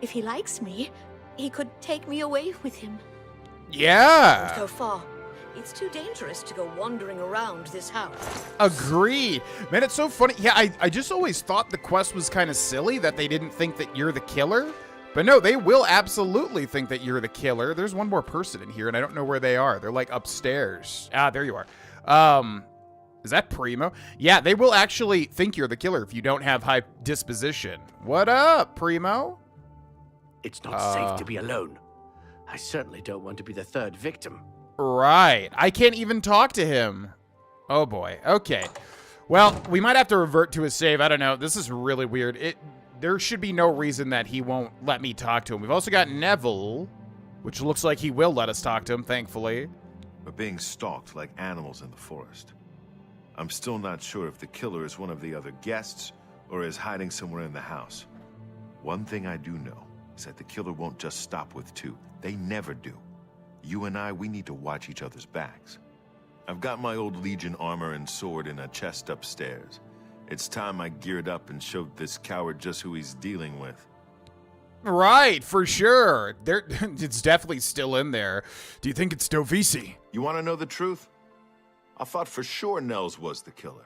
he likes me, he could take me away with him. Yeah. Don't go far. It's too dangerous to go wandering around this house. Agreed. Man, it's so funny. Yeah, I just always thought the quest was kind of silly that they didn't think that you're the killer. But no, they will absolutely think that you're the killer. There's one more person in here, and I don't know where they are. They're, like, upstairs. Ah, there you are. Is that Primo? Yeah, they will actually think you're the killer if you don't have high disposition. What up, Primo? It's not safe to be alone. I certainly don't want to be the third victim. Right. I can't even talk to him. Oh, boy. Okay. Well, we might have to revert to his save. I don't know. This is really weird. There should be no reason that he won't let me talk to him. We've also got Neville, which looks like he will let us talk to him, thankfully. We're being stalked like animals in the forest. I'm still not sure if the killer is one of the other guests or is hiding somewhere in the house. One thing I do know is that the killer won't just stop with two. They never do. You and I, we need to watch each other's backs. I've got my old Legion armor and sword in a chest upstairs. It's time I geared up and showed this coward just who he's dealing with. Right, for sure. It's definitely still in there. Do you think it's Dovisi? You want to know the truth? I thought for sure Nels was the killer.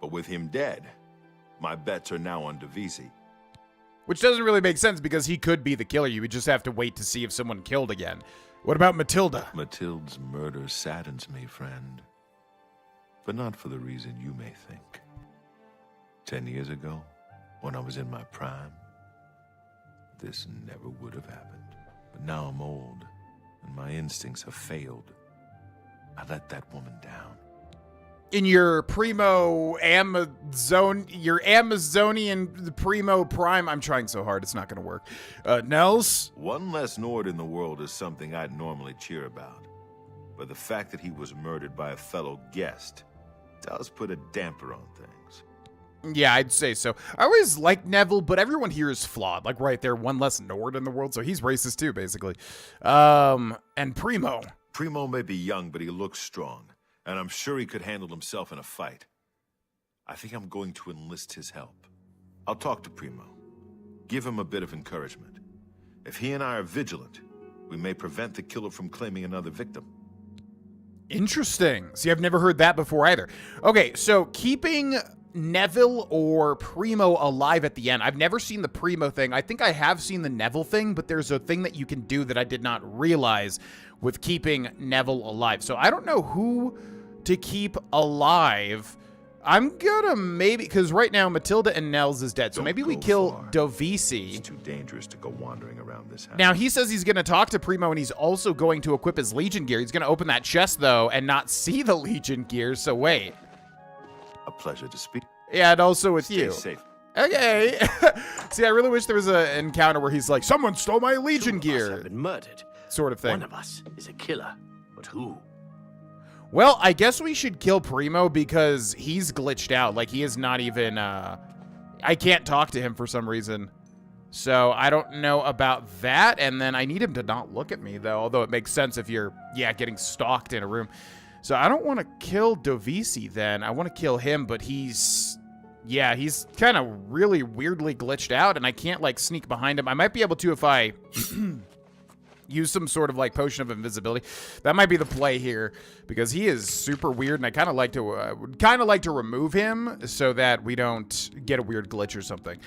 But with him dead, my bets are now on Davisi. Which doesn't really make sense because he could be the killer. You would just have to wait to see if someone killed again. What about Matilda? Matilda's murder saddens me, friend. But not for the reason you may think. 10 years ago, when I was in my prime, this never would have happened. But now I'm old, and my instincts have failed. I let that woman down. In your primo your Amazonian primo prime, I'm trying so hard, it's not going to work. Nels? One less Nord in the world is something I'd normally cheer about. But the fact that he was murdered by a fellow guest does put a damper on things. Yeah, I'd say so. I always liked Neville, but everyone here is flawed. Like, right there, one less Nord in the world, so he's racist too, basically. And Primo. Primo may be young, but he looks strong. And I'm sure he could handle himself in a fight. I think I'm going to enlist his help. I'll talk to Primo. Give him a bit of encouragement. If he and I are vigilant, we may prevent the killer from claiming another victim. Interesting. See, I've never heard that before either. Okay, so keeping Neville or Primo alive at the end. I've never seen the Primo thing. I think I have seen the Neville thing, but there's a thing that you can do that I did not realize with keeping Neville alive. So I don't know who to keep alive. I'm gonna maybe, because right now Matilda and Nels is dead, so maybe we kill Dovisi. It's too dangerous to go wandering around this house. Now, he says he's gonna talk to Primo, and he's also going to equip his Legion gear. He's gonna open that chest, though, and not see the Legion gear, so wait. A pleasure to speak. Yeah, and also with you. Stay safe. Okay. See, I really wish there was an encounter where he's like, someone stole my Legion gear. Have been murdered. Sort of thing. One of us is a killer, but who? Well, I guess we should kill Primo because he's glitched out. Like, he is not even, I can't talk to him for some reason. So, I don't know about that. And then I need him to not look at me, though. Although it makes sense if you're, getting stalked in a room. So, I don't want to kill Dovisi then. I want to kill him, but he's kind of really weirdly glitched out. And I can't, like, sneak behind him. I might be able to if I use some sort of like potion of invisibility. That might be the play here because he is super weird, and I kind of like to would kind of like to remove him so that we don't get a weird glitch or something.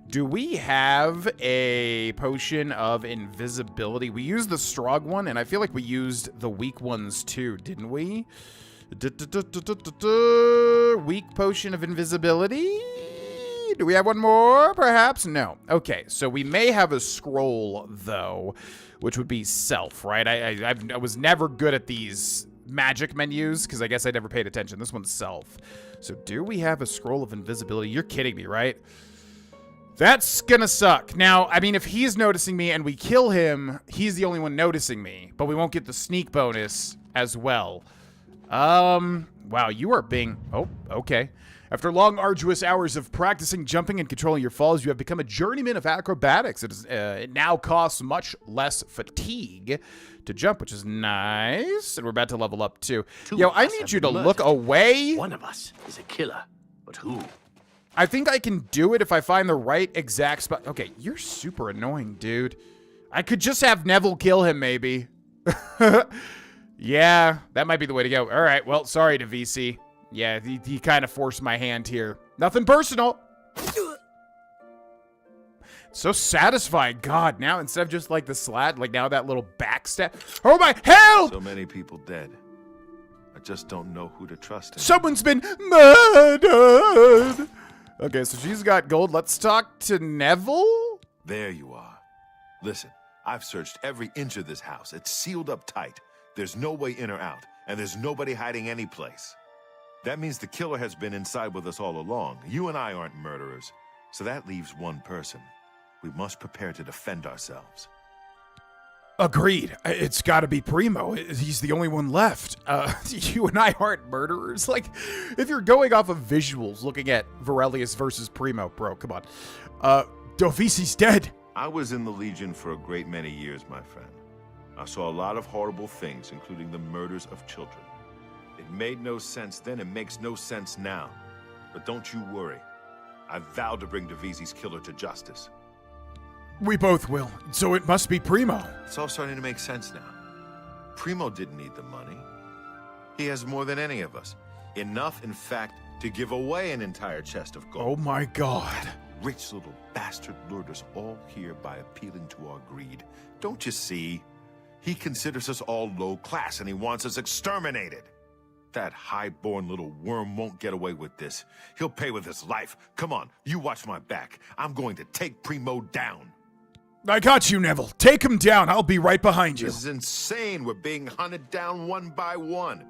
Do we have a potion of invisibility? We used the strong one, and I feel like we used the weak ones too, didn't we? Weak potion of invisibility. Do we have one more, perhaps? No. Okay, so we may have a scroll, though, which would be self, right? I was never good at these magic menus, because I guess I never paid attention. This one's self. So do we have a scroll of invisibility? You're kidding me, right? That's gonna suck. Now, I mean, if he's noticing me and we kill him, he's the only one noticing me, but we won't get the sneak bonus as well. Wow, you are being... Oh, okay. After long, arduous hours of practicing jumping and controlling your falls, you have become a journeyman of acrobatics. It now costs much less fatigue to jump, which is nice. And we're about to level up, too. Yo, I need you to look away. One of us is a killer, but who? I think I can do it if I find the right exact spot. Okay, you're super annoying, dude. I could just have Neville kill him, maybe. Yeah, that might be the way to go. All right, well, sorry to VC. Yeah, he kind of forced my hand here. Nothing personal. So satisfying. God, now instead of just like the slat, like now that little backstab. Oh my, help! So many people dead. I just don't know who to trust. Someone's been murdered. Okay, so she's got gold. Let's talk to Neville. There you are. Listen, I've searched every inch of this house. It's sealed up tight. There's no way in or out, and there's nobody hiding any place. That means the killer has been inside with us all along. You and I aren't murderers, so that leaves one person. We must prepare to defend ourselves. Agreed. It's got to be Primo. He's the only one left. You and I aren't murderers. Like, if you're going off of visuals, looking at Varelius versus Primo, bro, come on. Dovisi's dead. I was in the Legion for a great many years, my friend. I saw a lot of horrible things, including the murders of children. It made no sense then, it makes no sense now. But don't you worry. I vowed to bring Dovisi's killer to justice. We both will, so it must be Primo. It's all starting to make sense now. Primo didn't need the money. He has more than any of us. Enough, in fact, to give away an entire chest of gold. Oh my god. Rich little bastard lured us all here by appealing to our greed. Don't you see? He considers us all low class and he wants us exterminated. That high-born little worm won't get away with this. He'll pay with his life. Come on, you watch my back. I'm going to take Primo down. I got you, Neville. Take him down. I'll be right behind you. This is insane. We're being hunted down one by one.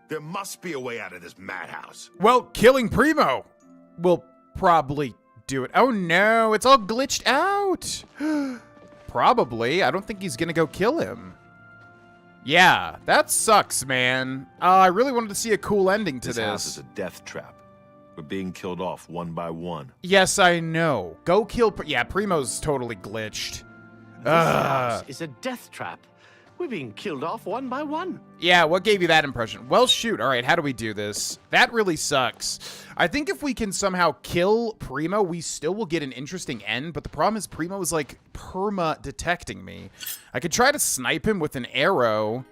There must be a way out of this madhouse. Well, killing Primo will probably do it. Oh no, it's all glitched out. Probably. I don't think he's gonna go kill him. Yeah, that sucks, man. I really wanted to see a cool ending to this. This house is a death trap. We're being killed off one by one. Yes, I know. Go kill... Yeah, Primo's totally glitched. This house is a death trap. We're being killed off one by one. Yeah, what gave you that impression? Well, shoot. All right, how do we do this? That really sucks. I think if we can somehow kill Primo, we still will get an interesting end, but the problem is Primo is, like, perma-detecting me. I could try to snipe him with an arrow.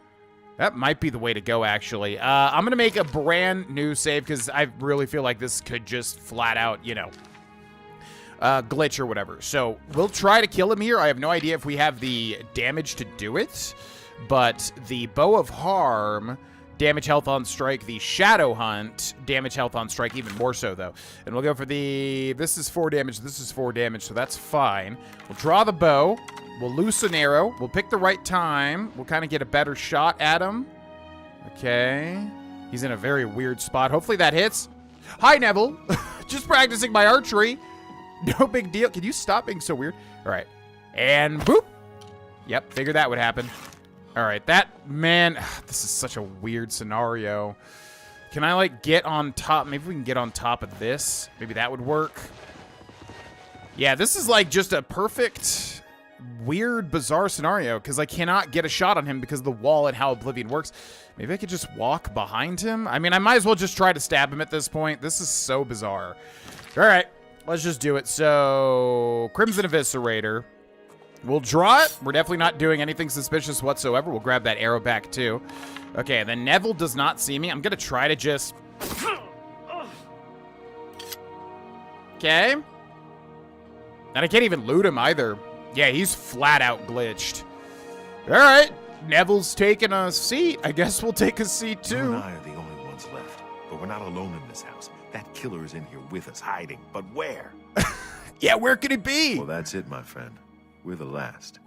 That might be the way to go, actually. I'm going to make a brand new save, because I really feel like this could just flat out, you know, glitch or whatever. So, we'll try to kill him here. I have no idea if we have the damage to do it. But the Bow of Harm, damage health on strike. The Shadow Hunt, damage health on strike, even more so, though. And we'll go for the... This is 4 damage, this is 4 damage, so that's fine. We'll draw the bow. We'll loose an arrow. We'll pick the right time. We'll kind of get a better shot at him. Okay. He's in a very weird spot. Hopefully that hits. Hi, Neville. Just practicing my archery. No big deal. Can you stop being so weird? All right. And boop. Yep, figured that would happen. All right, man, this is such a weird scenario. Can I, like, get on top? Maybe we can get on top of this. Maybe that would work. Yeah, this is, like, just a perfect, weird, bizarre scenario because I cannot get a shot on him because of the wall and how Oblivion works. Maybe I could just walk behind him. I mean, I might as well just try to stab him at this point. This is so bizarre. All right, let's just do it. So, Crimson Eviscerator. We'll draw it. We're definitely not doing anything suspicious whatsoever. We'll grab that arrow back, too. Okay, then Neville does not see me. I'm going to try to just... Okay. And I can't even loot him either. Yeah, he's flat out glitched. All right. Neville's taking a seat. I guess we'll take a seat, too. You and I are the only ones left. But we're not alone in this house. That killer is in here with us, hiding. But where? Yeah, where could he be? Well, that's it, my friend. We're the last.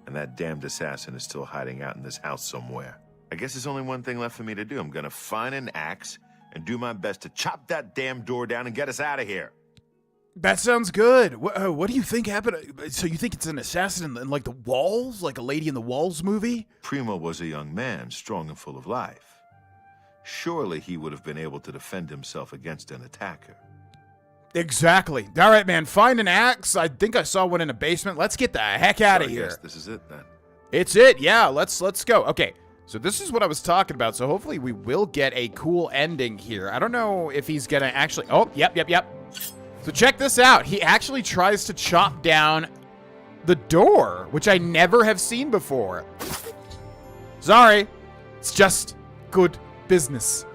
And that damned assassin is still hiding out in this house somewhere. I guess there's only one thing left for me to do. I'm gonna find an axe and do my best to chop that damn door down and get us out of here. That sounds good. What do you think happened? So you think it's an assassin in like, the walls? Like a Lady in the Walls movie? Primo was a young man, strong and full of life. Surely he would have been able to defend himself against an attacker. Exactly. All right, man. Find an axe. I think I saw one in a basement. Let's get the heck out of here. Yes, this is it then. It's it. Yeah, let's go. Okay. So this is what I was talking about. So hopefully we will get a cool ending here. I don't know if he's gonna actually... Oh, yep. So check this out. He actually tries to chop down the door, which I never have seen before. Sorry. It's just good business.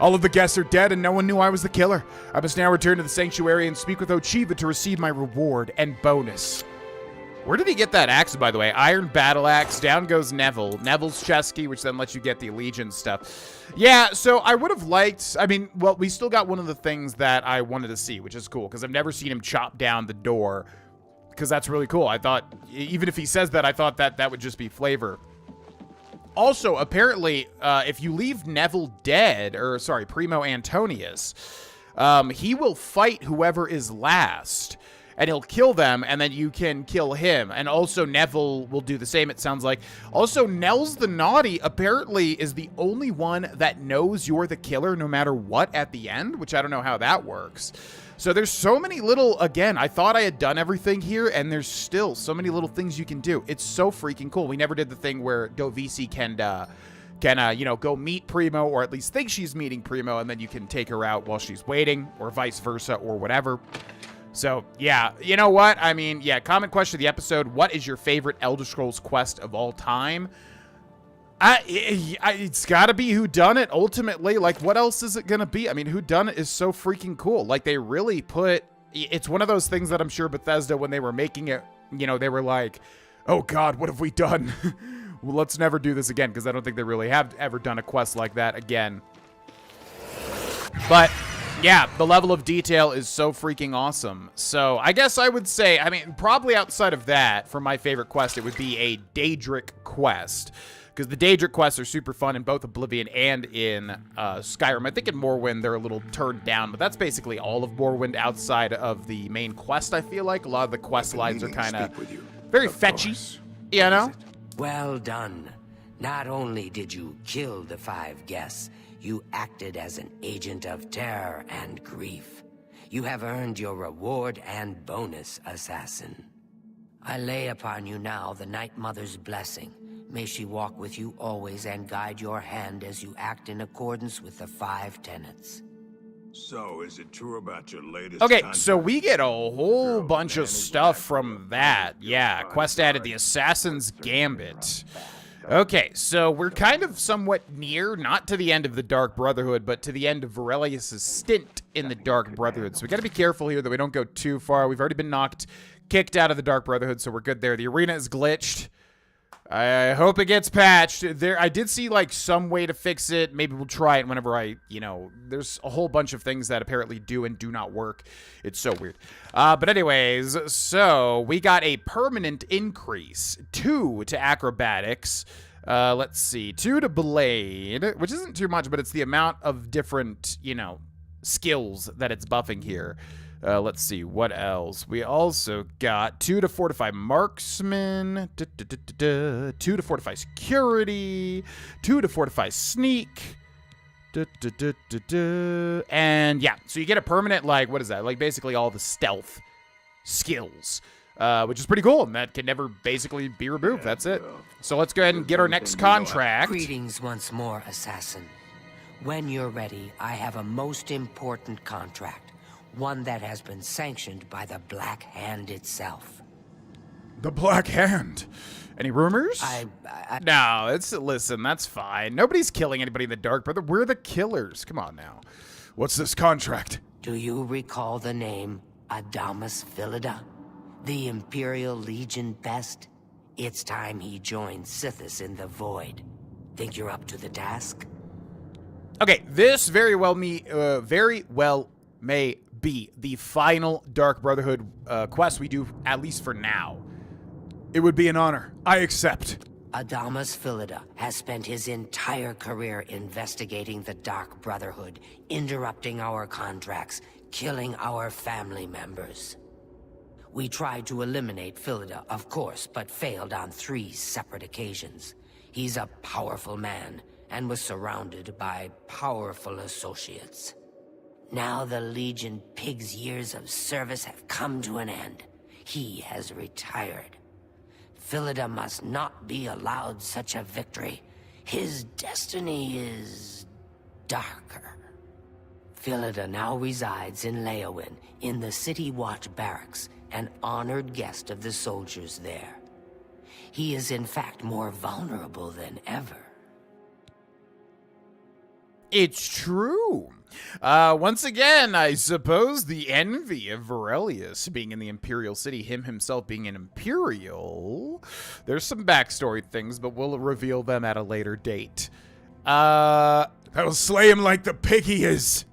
All of the guests are dead, and no one knew I was the killer. I must now return to the sanctuary and speak with Ochiva to receive my reward and bonus. Where did he get that axe, by the way? Iron battle axe. Down goes Neville. Neville's chest key, which then lets you get the Allegiance stuff. Yeah, so I would have liked... I mean, well, we still got one of the things that I wanted to see, which is cool, because I've never seen him chop down the door, because that's really cool. I thought, even if he says that, I thought that would just be flavor. Also, apparently, if you leave Neville dead, or sorry, Primo Antonius, he will fight whoever is last, and he'll kill them, and then you can kill him. And also, Neville will do the same, it sounds like. Also, Nels the Naughty apparently is the only one that knows you're the killer no matter what at the end, which I don't know how that works. So there's so many little, again, I thought I had done everything here, and there's still so many little things you can do. It's so freaking cool. We never did the thing where Dovisi can you know, go meet Primo, or at least think she's meeting Primo, and then you can take her out while she's waiting, or vice versa, or whatever. So, yeah, you know what? I mean, yeah, comment question of the episode, what is your favorite Elder Scrolls quest of all time? It's got to be whodunit ultimately. Like, what else is it gonna be? I mean, whodunit is so freaking cool. Like, they really put. It's one of those things that I'm sure Bethesda, when they were making it, you know, they were like, "Oh God, what have we done? Well, let's never do this again," because I don't think they really have ever done a quest like that again. But yeah, the level of detail is so freaking awesome. So I guess I would say, I mean, probably outside of that, for my favorite quest, it would be a Daedric quest. Because the Daedric quests are super fun in both Oblivion and in Skyrim. I think in Morrowind they're a little turned down, but that's basically all of Morrowind outside of the main quest, I feel like. A lot of the quest lines are kind of very fetchy, you know? Well done. Not only did you kill the 5 guests, you acted as an agent of terror and grief. You have earned your reward and bonus, assassin. I lay upon you now the Night Mother's blessing. May she walk with you always and guide your hand as you act in accordance with the 5 tenets. So, is it true about your latest Okay, contract? so we get a whole bunch of stuff from that. Yeah, quest added, the Assassin's Gambit. Okay, so we're kind of somewhat near, not to the end of the Dark Brotherhood, but to the end of Varelius' stint in the Dark Brotherhood. So we gotta be careful here that we don't go too far. We've already been kicked out of the Dark Brotherhood, so we're good there. The arena is glitched. I hope it gets patched. I did see, like, some way to fix it. Maybe we'll try it whenever you know, there's a whole bunch of things that apparently do and do not work. It's so weird. But anyways, so we got a permanent increase. 2 to acrobatics. Let's see. 2 to blade, which isn't too much, but it's the amount of different, you know, skills that it's buffing here. Let's see, what else? We also got 2 to fortify marksman, 2 to fortify security, 2 to fortify sneak, and yeah, so you get a permanent, like, what is that? Like, basically all the stealth skills, which is pretty cool, and that can never basically be removed. That's it. So let's go ahead and get our next contract. Greetings once more, assassin. When you're ready, I have a most important contract. One that has been sanctioned by the Black Hand itself. The Black Hand? Any rumors? No, listen, that's fine. Nobody's killing anybody in the Dark Brother. We're the killers. Come on now. What's this contract? Do you recall the name Adamus Philida? The Imperial Legion best? It's time he joined Sithis in the Void. Think you're up to the task? Okay, this very well may be the final Dark Brotherhood quest we do, at least for now. It would be an honor. I accept. Adamus Philida has spent his entire career investigating the Dark Brotherhood, interrupting our contracts, killing our family members. We tried to eliminate Philida, of course, but failed on 3 separate occasions. He's a powerful man and was surrounded by powerful associates. Now the Legion Pig's years of service have come to an end. He has retired. Philida must not be allowed such a victory. His destiny is darker. Philida now resides in Leowyn, in the City Watch Barracks, an honored guest of the soldiers there. He is in fact more vulnerable than ever. It's true. Once again, I suppose the envy of Varelius being in the Imperial City, him himself being an Imperial. There's some backstory things, but we'll reveal them at a later date. I'll slay him like the pig he is.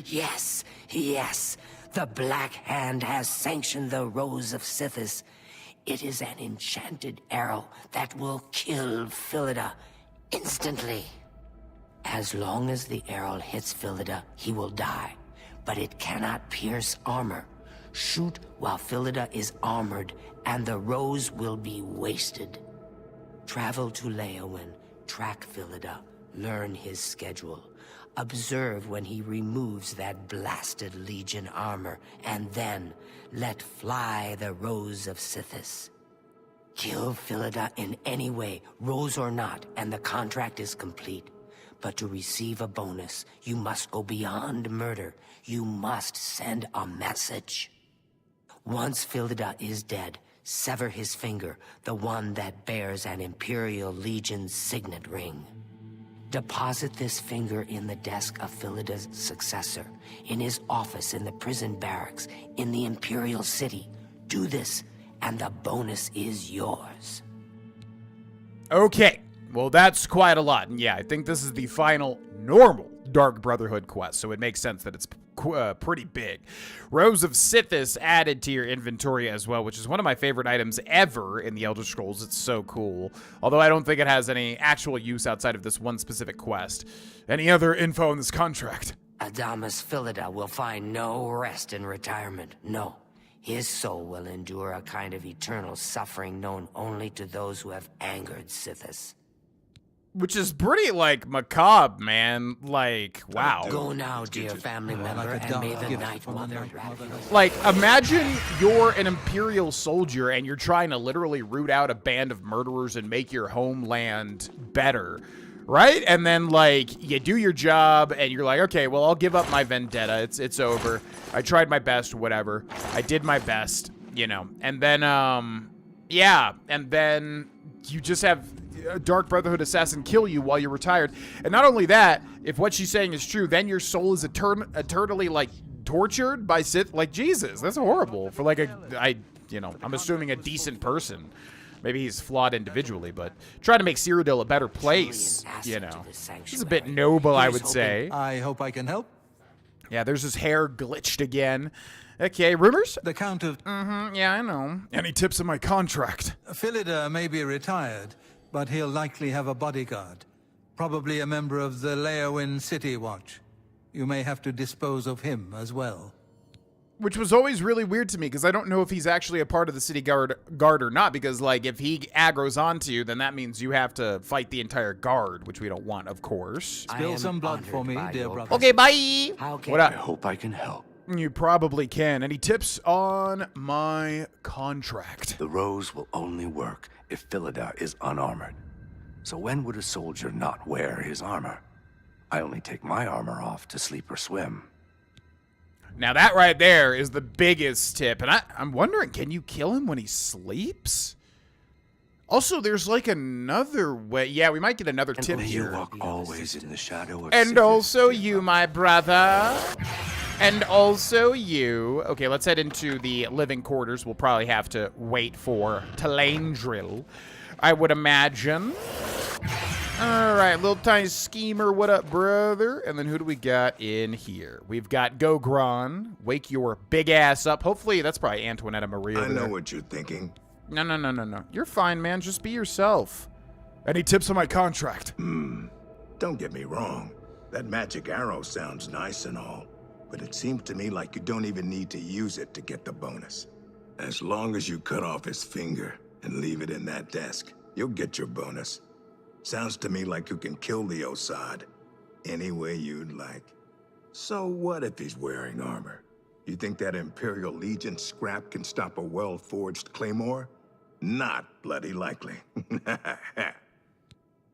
Yes, yes. The Black Hand has sanctioned the Rose of Sithis. It is an enchanted arrow that will kill Philida instantly. As long as the arrow hits Philida, he will die, but it cannot pierce armor. Shoot while Philida is armored, and the rose will be wasted. Travel to Leowyn, track Philida, learn his schedule. Observe when he removes that blasted Legion armor, and then let fly the Rose of Sithis. Kill Philida in any way, rose or not, and the contract is complete. But to receive a bonus, you must go beyond murder. You must send a message. Once Philida is dead, Sever his finger, the one that bears an Imperial Legion's signet ring. Deposit this finger in the desk of Philida's successor, in his office in the prison barracks, in the Imperial City. Do this, and the bonus is yours. Okay, well that's quite a lot. And yeah, I think this is the final normal Dark Brotherhood quest, so it makes sense that it's pretty big. Rose of Sithis added to your inventory as well, which is one of my favorite items ever in the Elder Scrolls. It's so cool. Although I don't think it has any actual use outside of this one specific quest. Any other info on this contract? Adamus Philida will find no rest in retirement. No. His soul will endure a kind of eternal suffering known only to those who have angered Sithis. Which is pretty, like, macabre, man. Like, wow. Go now, dear family member, and may the Night Mother... Like, imagine you're an Imperial soldier and you're trying to literally root out a band of murderers and make your homeland better, right? And then, like, you do your job and you're like, okay, well, I'll give up my vendetta. It's over. I tried my best, whatever. I did my best, you know. And then, yeah. And then you just have a Dark Brotherhood assassin kill you while you're retired. And not only that, if what she's saying is true, then your soul is eternally, like, tortured by Sith. Like, Jesus, that's horrible for, like, I'm assuming a decent person. Maybe he's flawed individually, but trying to make Cyrodiil a better place, you know. This is a bit noble, I would say. I hope I can help. Yeah, there's his hair glitched again. Okay, rumors? The Count of... yeah, I know. Any tips on my contract? Philida may be retired, but he'll likely have a bodyguard. Probably a member of the Leowin City Watch. You may have to dispose of him as well. Which was always really weird to me, because I don't know if he's actually a part of the city guard or not, because, like, if he aggroes onto you, then that means you have to fight the entire guard, which we don't want, of course. Spill some blood for me, dear brother. Okay, bye! What up? I hope I can help. You probably can. Any tips on my contract? The rose will only work if Philida is unarmored. So when would a soldier not wear his armor? I only take my armor off to sleep or swim. Now that right there is the biggest tip. And I'm wondering, can you kill him when he sleeps? Also, there's like another way. Yeah, we might get another tip here. You walk always in the shadow of And also you, my brother. And also you. Okay, let's head into the living quarters. We'll probably have to wait for Talandril, I would imagine. All right, little tiny schemer. What up, brother? And then who do we got in here? We've got Gogron. Wake your big ass up. Hopefully, that's probably Antoinetta Maria. I know what you're thinking. No. You're fine, man. Just be yourself. Any tips on my contract? Don't get me wrong. That magic arrow sounds nice and all, but it seems to me like you don't even need to use it to get the bonus. As long as you cut off his finger and leave it in that desk, you'll get your bonus. Sounds to me like you can kill the Osad any way you'd like. So what if he's wearing armor? You think that Imperial Legion scrap can stop a well-forged claymore? Not bloody likely.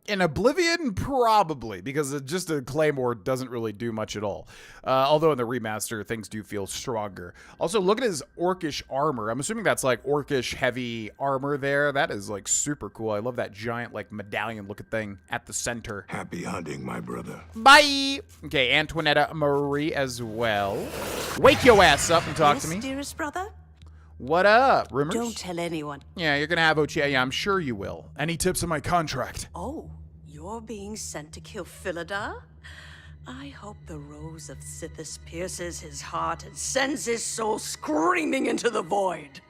In Oblivion, probably, because just a claymore doesn't really do much at all. Although in the remaster, things do feel stronger. Also, look at his orcish armor. I'm assuming that's like orcish heavy armor there. That is like super cool. I love that giant like medallion-looking thing at the center. Happy hunting, my brother. Bye! Okay, Antoinetta Marie as well. Wake your ass up and talk to me. Dearest brother? What up? Rumors? Don't tell anyone. Yeah, you're gonna have Ochi. Yeah, I'm sure you will. Any tips on my contract? Oh, you're being sent to kill Philida? I hope the rose of Sithis pierces his heart and sends his soul screaming into the void.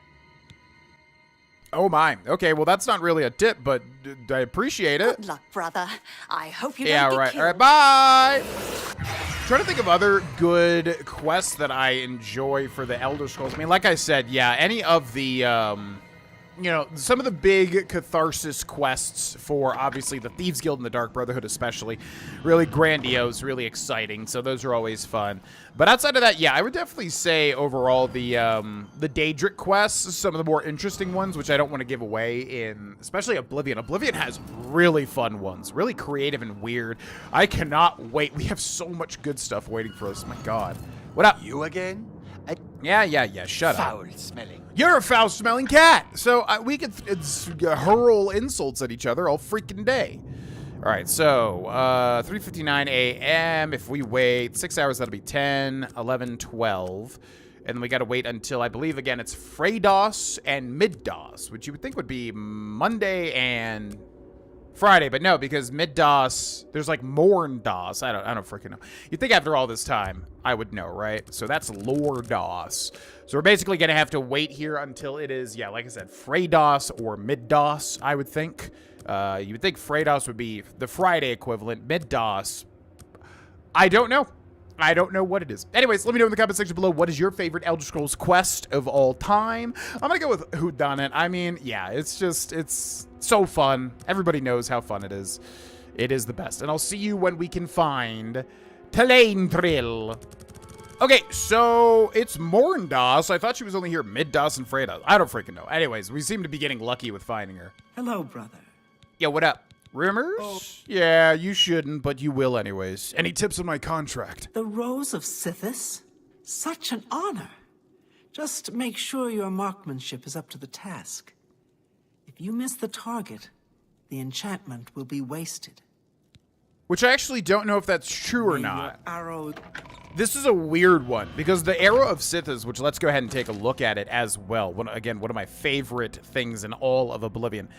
Oh my. Okay, well that's not really a tip, but I appreciate it. Good luck, brother. I hope you don't get right. killed. All right, bye! Trying to think of other good quests that I enjoy for the Elder Scrolls. I mean, like I said, yeah, any of the, some of the big catharsis quests for, obviously, the Thieves Guild and the Dark Brotherhood especially, really grandiose, really exciting, so those are always fun. But outside of that, yeah, I would definitely say overall the Daedric quests, some of the more interesting ones, which I don't want to give away in, especially Oblivion. Oblivion has really fun ones, really creative and weird. I cannot wait. We have so much good stuff waiting for us. My God. What up? You again? Yeah, shut up. Foul-smelling. You're a foul-smelling cat. So we could hurl insults at each other all freaking day. All right, so 3:59 a.m. If we wait 6 hours, that'll be 10, 11, 12. And then we got to wait until, I believe, again, it's Freydos and Middos, which you would think would be Monday and Friday. But no, because Middos, there's like Morndos. I don't freaking know. You'd think after all this time, I would know, right? So that's Lordos. So we're basically going to have to wait here until it is, yeah, like I said, Freydos or Middos, I would think. You would think Freydos would be the Friday equivalent. Middos, I don't know. I don't know what it is. Anyways, let me know in the comment section below, what is your favorite Elder Scrolls quest of all time? I'm going to go with Whodunit. I mean, yeah, it's so fun. Everybody knows how fun it is. It is the best. And I'll see you when we can find Talaintril. Okay, so it's Morndos. I thought she was only here Middos and Freydos. I don't freaking know. Anyways, we seem to be getting lucky with finding her. Hello, brother. Yo, what up? Rumors? Oh. Yeah, you shouldn't, but you will anyways. Any tips on my contract? The Rose of Sithis? Such an honor. Just make sure your marksmanship is up to the task. If you miss the target, the enchantment will be wasted. Which I actually don't know if that's true or not. Arrow... This is a weird one, because the Arrow of Sithis, which let's go ahead and take a look at it as well. Again, one of my favorite things in all of Oblivion.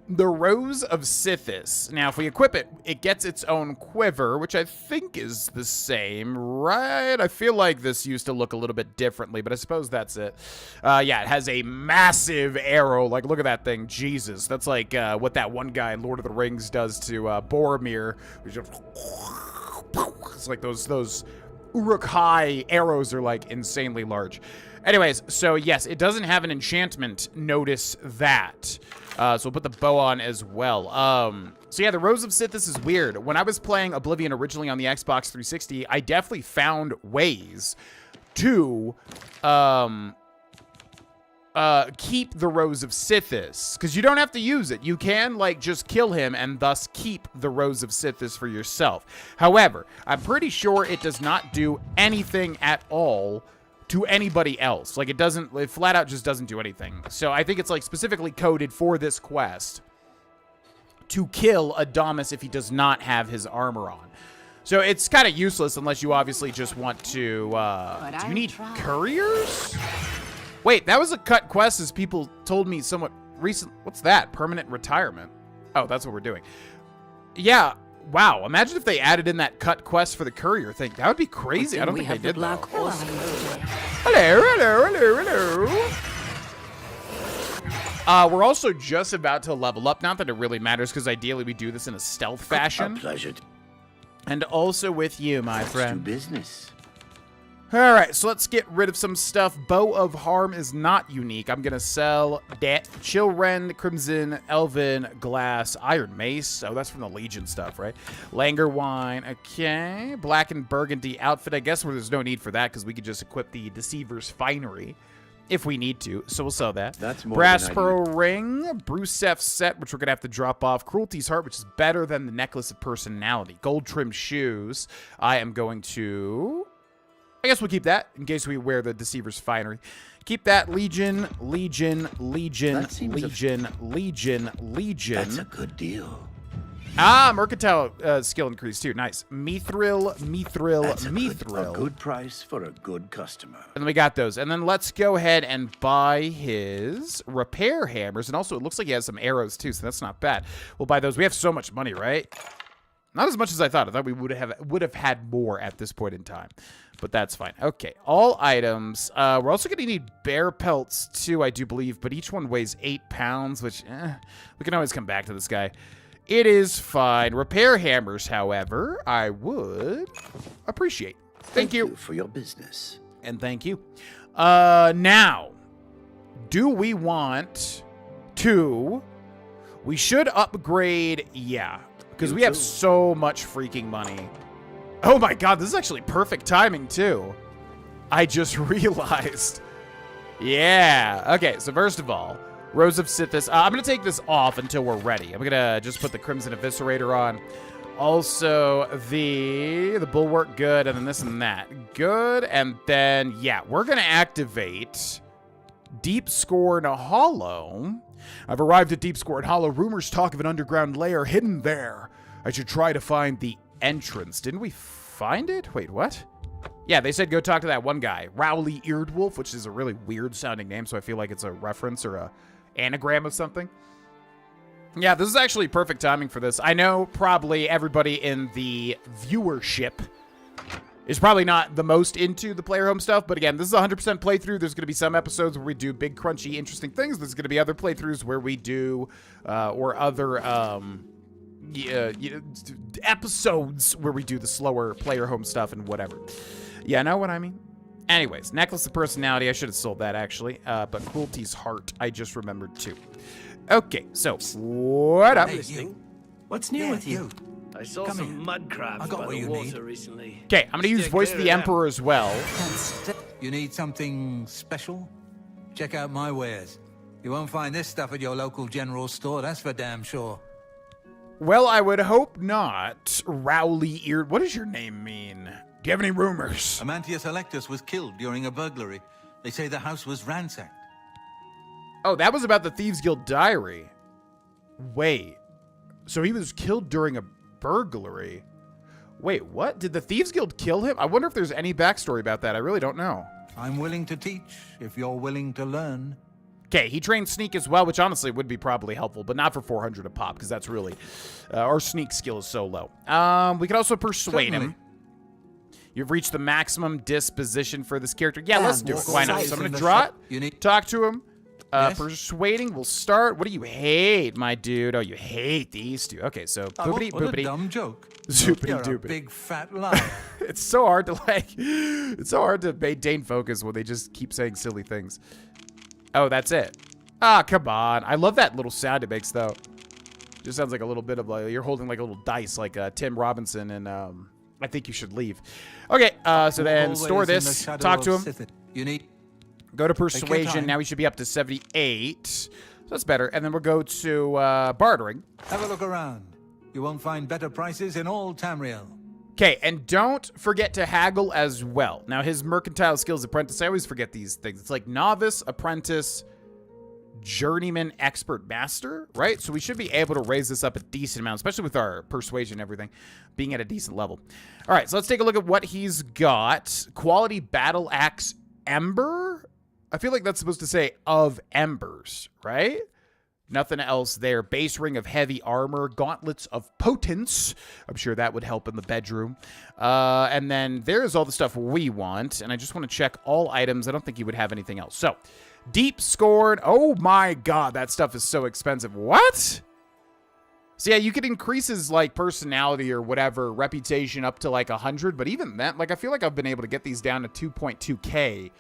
The Rose of Sithis. Now, if we equip it, it gets its own quiver, which I think is the same, right? I feel like this used to look a little bit differently, but I suppose that's it. Yeah, it has a massive arrow. Like, look at that thing. Jesus. That's like what that one guy in Lord of the Rings does to Boromir. It's like those Uruk-hai arrows are, like, insanely large. Anyways, so yes, it doesn't have an enchantment. Notice that. So we'll put the bow on as well. So yeah, the Rose of Sithis is weird. When I was playing Oblivion originally on the Xbox 360, I definitely found ways to keep the Rose of Sithis, because you don't have to use it. You can, like, just kill him and thus keep the Rose of Sithis for yourself. However, I'm pretty sure it does not do anything at all to anybody else. Like, it flat out just doesn't do anything. So I think it's, like, specifically coded for this quest to kill Adamas if he does not have his armor on. So it's kind of useless unless you obviously just want to, do you need couriers? Wait, that was a cut quest, as people told me somewhat recent. What's that? Permanent retirement. Oh, that's what we're doing. Yeah. Wow. Imagine if they added in that cut quest for the courier thing. That would be crazy. I don't think they did that. Hello. We're also just about to level up. Not that it really matters, because ideally we do this in a stealth fashion. A pleasure. And also with you, my friend. Do business. All right, so let's get rid of some stuff. Bow of Harm is not unique. I'm going to sell that. Chillrend, Crimson, Elven, Glass, Iron Mace. Oh, that's from the Legion stuff, right? Langer Wine. Okay. Black and Burgundy outfit. I guess where there's no need for that, because we could just equip the Deceiver's Finery if we need to. So we'll sell that. That's more Brass Pearl Ring. Brusef set, which we're going to have to drop off. Cruelty's Heart, which is better than the Necklace of Personality. Gold Trim Shoes. I am going to... I guess we'll keep that in case we wear the Deceiver's Finery. Keep that. Legion, Legion, Legion, Legion, Legion, Legion. That's a good deal. Ah, Mercantile skill increase too. Nice. Mithril, Mithril, That's Mithril. A good price for a good customer. And then we got those. And then let's go ahead and buy his repair hammers. And also, it looks like he has some arrows too, so that's not bad. We'll buy those. We have so much money, right? Not as much as I thought. I thought we would have had more at this point in time. But that's fine. Okay, all items. We're also going to need bear pelts too, I do believe. But each one weighs 8 pounds, which we can always come back to this guy. It is fine. Repair hammers, however, I would appreciate. Thank you for your business. And thank you. Now, do we want to... We should upgrade, yeah. Because we have so much freaking money. Oh my god, this is actually perfect timing, too. I just realized. Yeah. Okay, so first of all, Rose of Sithis. I'm going to take this off until we're ready. I'm going to just put the Crimson Eviscerator on. Also, the Bulwark, good, and then this and that. Good, and then, yeah, we're going to activate Deep Scorn Hollow. I've arrived at Deep Scorn Hollow. Rumors talk of an underground lair hidden there. I should try to find the entrance. Didn't we find it? Wait, what? Yeah, they said go talk to that one guy, Rowley Eardwolf, which is a really weird sounding name, so I feel like it's a reference or a anagram of something. Yeah, this is actually perfect timing for this. I know probably everybody in the viewership is probably not the most into the player home stuff, but again, this is a 100% playthrough. There's going to be some episodes where we do big, crunchy, interesting things. There's going to be other playthroughs where we do, or other episodes where we do the slower player home stuff and whatever. Yeah, know what I mean? Anyways, Necklace of Personality. I should have sold that, actually. But Cruelty's Heart, I just remembered, too. Okay, so, what up? Hey, you. What's new with you? I saw Come some here. mud crabs I got by what the you water need. recently. Okay, I'm going to use Steer Voice of clear the of them. Emperor as well. You need something special? Check out my wares. You won't find this stuff at your local general store, that's for damn sure. Well, I would hope not. Rowley Ear. What does your name mean? Do you have any rumors? Amantius Electus was killed during a burglary. They say the house was ransacked. Oh, that was about the Thieves Guild diary. Wait. So he was killed during a burglary? Wait, what? Did the Thieves Guild kill him? I wonder if there's any backstory about that. I really don't know. I'm willing to teach, if you're willing to learn. Okay, he trained Sneak as well, which honestly would be probably helpful, but not for 400 a pop, because that's really... our Sneak skill is so low. We could also persuade him. You've reached the maximum disposition for this character. Yeah, let's do it. Why not? So I'm going to draw it, talk to him. Yes? Persuading will start. What do you hate, my dude? Oh, you hate these two. Okay, so boopity, What a boopity. dumb joke. Zoopity You're a doopity. big fat lie. It's so hard to it's so hard to maintain focus when they just keep saying silly things. Oh, that's it. Ah, come on. I love that little sound it makes, though. Just sounds like a little bit of like you're holding like a little dice, like Tim Robinson and I Think You Should Leave. Okay, so then store this. Talk to him. You need. Go to persuasion. Now we should be up to 78. So that's better. And then we'll go to bartering. Have a look around. You won't find better prices in all Tamriel. Okay, and don't forget to haggle as well. Now, his mercantile skills apprentice, I always forget these things. It's like novice, apprentice, journeyman, expert, master, right? So we should be able to raise this up a decent amount, especially with our persuasion and everything being at a decent level. All right, so let's take a look at what he's got. Quality battle axe ember. I feel like that's supposed to say of embers, right? Nothing else there. Base ring of heavy armor. Gauntlets of potence. I'm sure that would help in the bedroom. And then there's all the stuff we want. And I just want to check all items. I don't think you would have anything else. So, Deep Scorn. Oh my god, that stuff is so expensive. What? So yeah, you could increase his like personality or whatever, reputation up to like 100. But even that, like I feel like I've been able to get these down to 2.2k.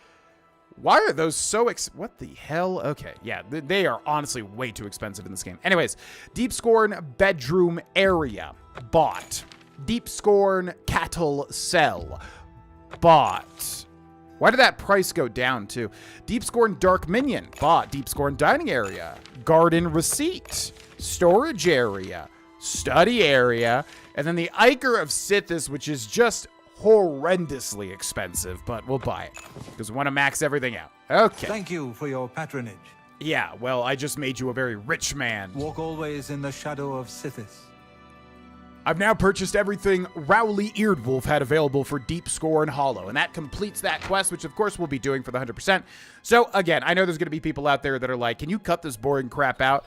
Why are those so what the hell? Okay, yeah, they are honestly way too expensive in this game. Anyways, Deep Scorn bedroom area. Bought. Deep Scorn cattle cell. Bought. Why did that price go down too? Deep Scorn dark minion. Bought. Deep Scorn dining area. Garden receipt. Storage area. Study area. And then the Ichor of Sithis, which is just horrendously expensive, but we'll buy it because we want to max everything out. Okay. Thank you for your patronage. Yeah, well, I just made you a very rich man. Walk always in the shadow of Sithis. I've now purchased everything Rowley Eardwolf had available for Deep Scorn Hollow, and that completes that quest, which of course we'll be doing for the 100%. So again, I know there's going to be people out there that are like, can you cut this boring crap out?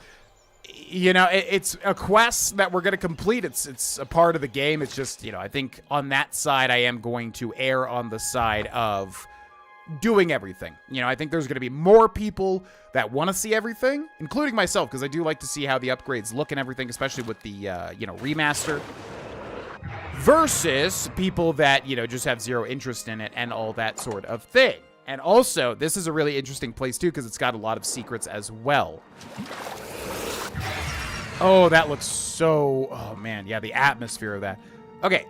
You know, it's a quest that we're going to complete. It's a part of the game. It's just, you know, I think on that side, I am going to err on the side of doing everything. You know, I think there's going to be more people that want to see everything, including myself, because I do like to see how the upgrades look and everything, especially with the, you know, remaster, versus people that, you know, just have zero interest in it and all that sort of thing. And also, this is a really interesting place, too, because it's got a lot of secrets as well. Oh, that looks so... Oh, man. Yeah, the atmosphere of that. Okay.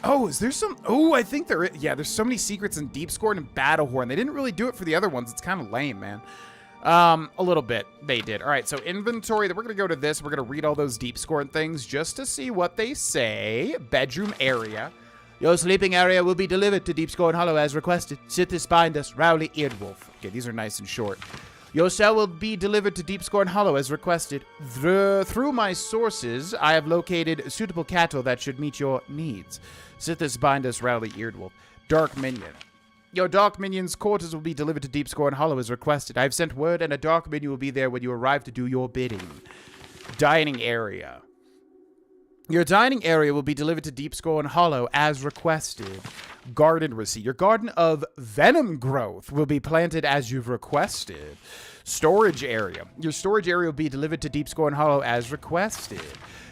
Oh, is there some... Oh, I think there is... Yeah, there's so many secrets in Deep Scorn and Battlehorn. They didn't really do it for the other ones. It's kind of lame, man. A little bit. They did. All right, so inventory. Then we're going to go to this. We're going to read all those Deep Scorn things just to see what they say. Bedroom area. Your sleeping area will be delivered to Deepscorn Hollow as requested. Sithis bind us, Rowley Eardwolf. Okay, these are nice and short. Your cell will be delivered to Deepscorn Hollow as requested. Through my sources, I have located suitable cattle that should meet your needs. Sithis bind us, Rowley Eardwolf. Dark Minion. Your Dark Minion's quarters will be delivered to Deepscorn Hollow as requested. I have sent word, and a Dark Minion will be there when you arrive to do your bidding. Dining area. Your dining area will be delivered to Deepscorn Hollow as requested. Garden receipt. Your garden of venom growth will be planted as you've requested. Storage area. Your storage area will be delivered to Deepscorn Hollow as requested.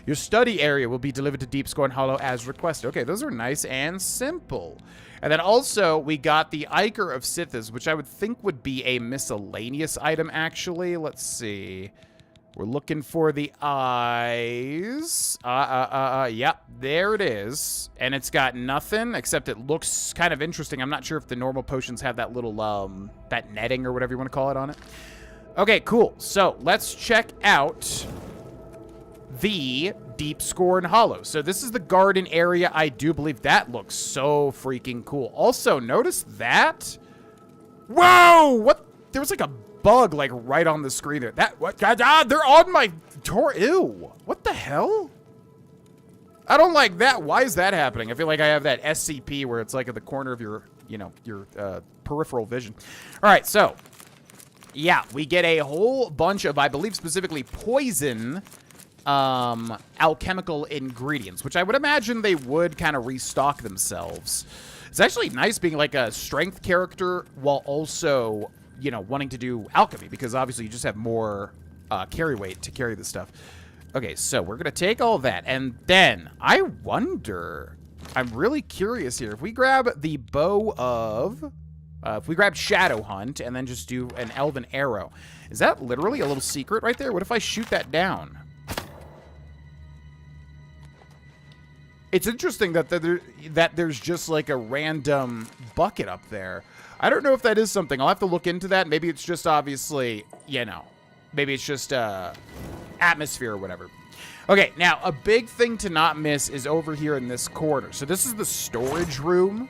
Your study area will be delivered to Deepscorn Hollow as requested. Okay, those are nice and simple. And then also, we got the Ichor of Sithis, which I would think would be a miscellaneous item, actually. Let's see. We're looking for the eyes. Yep, there it is. And it's got nothing, except it looks kind of interesting. I'm not sure if the normal potions have that little, that netting or whatever you want to call it on it. Okay, cool. So, let's check out the Deepscorn Hollow. So, this is the garden area. I do believe that looks so freaking cool. Also, notice that. Whoa! What? There was like a bug like right on the screen there. That what? God, they're on my door. Ew! What the hell? I don't like that. Why is that happening? I feel like I have that SCP where it's like at the corner of your, you know, your peripheral vision. All right, so yeah, we get a whole bunch of, I believe specifically poison alchemical ingredients, which I would imagine they would kind of restock themselves. It's actually nice being like a strength character while also, you know, wanting to do alchemy, because obviously you just have more carry weight to carry this stuff. Okay, so we're going to take all that, and then I wonder, I'm really curious here, if we grab the bow of, if we grab Shadow Hunt and then just do an Elven Arrow, is that literally a little secret right there? What if I shoot that down? It's interesting that there's just like a random bucket up there. I don't know if that is something. I'll have to look into that. Maybe it's just obviously, you know, maybe it's just atmosphere or whatever. Okay, now a big thing to not miss is over here in this corner. So this is the storage room,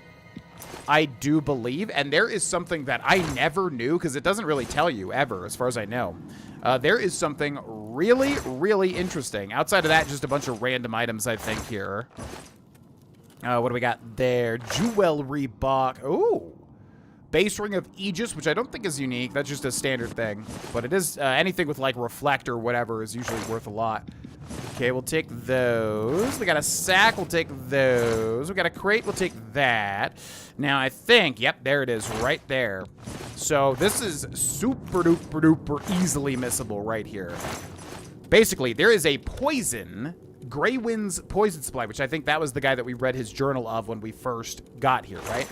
I do believe. And there is something that I never knew, because it doesn't really tell you ever, as far as I know. There is something really, really interesting. Outside of that, just a bunch of random items, I think, here. What do we got there? Jewelry box. Ooh. Base ring of Aegis, which I don't think is unique. That's just a standard thing. But it is, anything with, like, reflect or whatever is usually worth a lot. Okay, we'll take those. We got a sack. We'll take those. We got a crate. We'll take that. Now, I think, yep, there it is right there. So this is super duper duper easily missable right here. Basically, there is a poison, Greywind's poison supply, which I think that was the guy that we read his journal of when we first got here, right?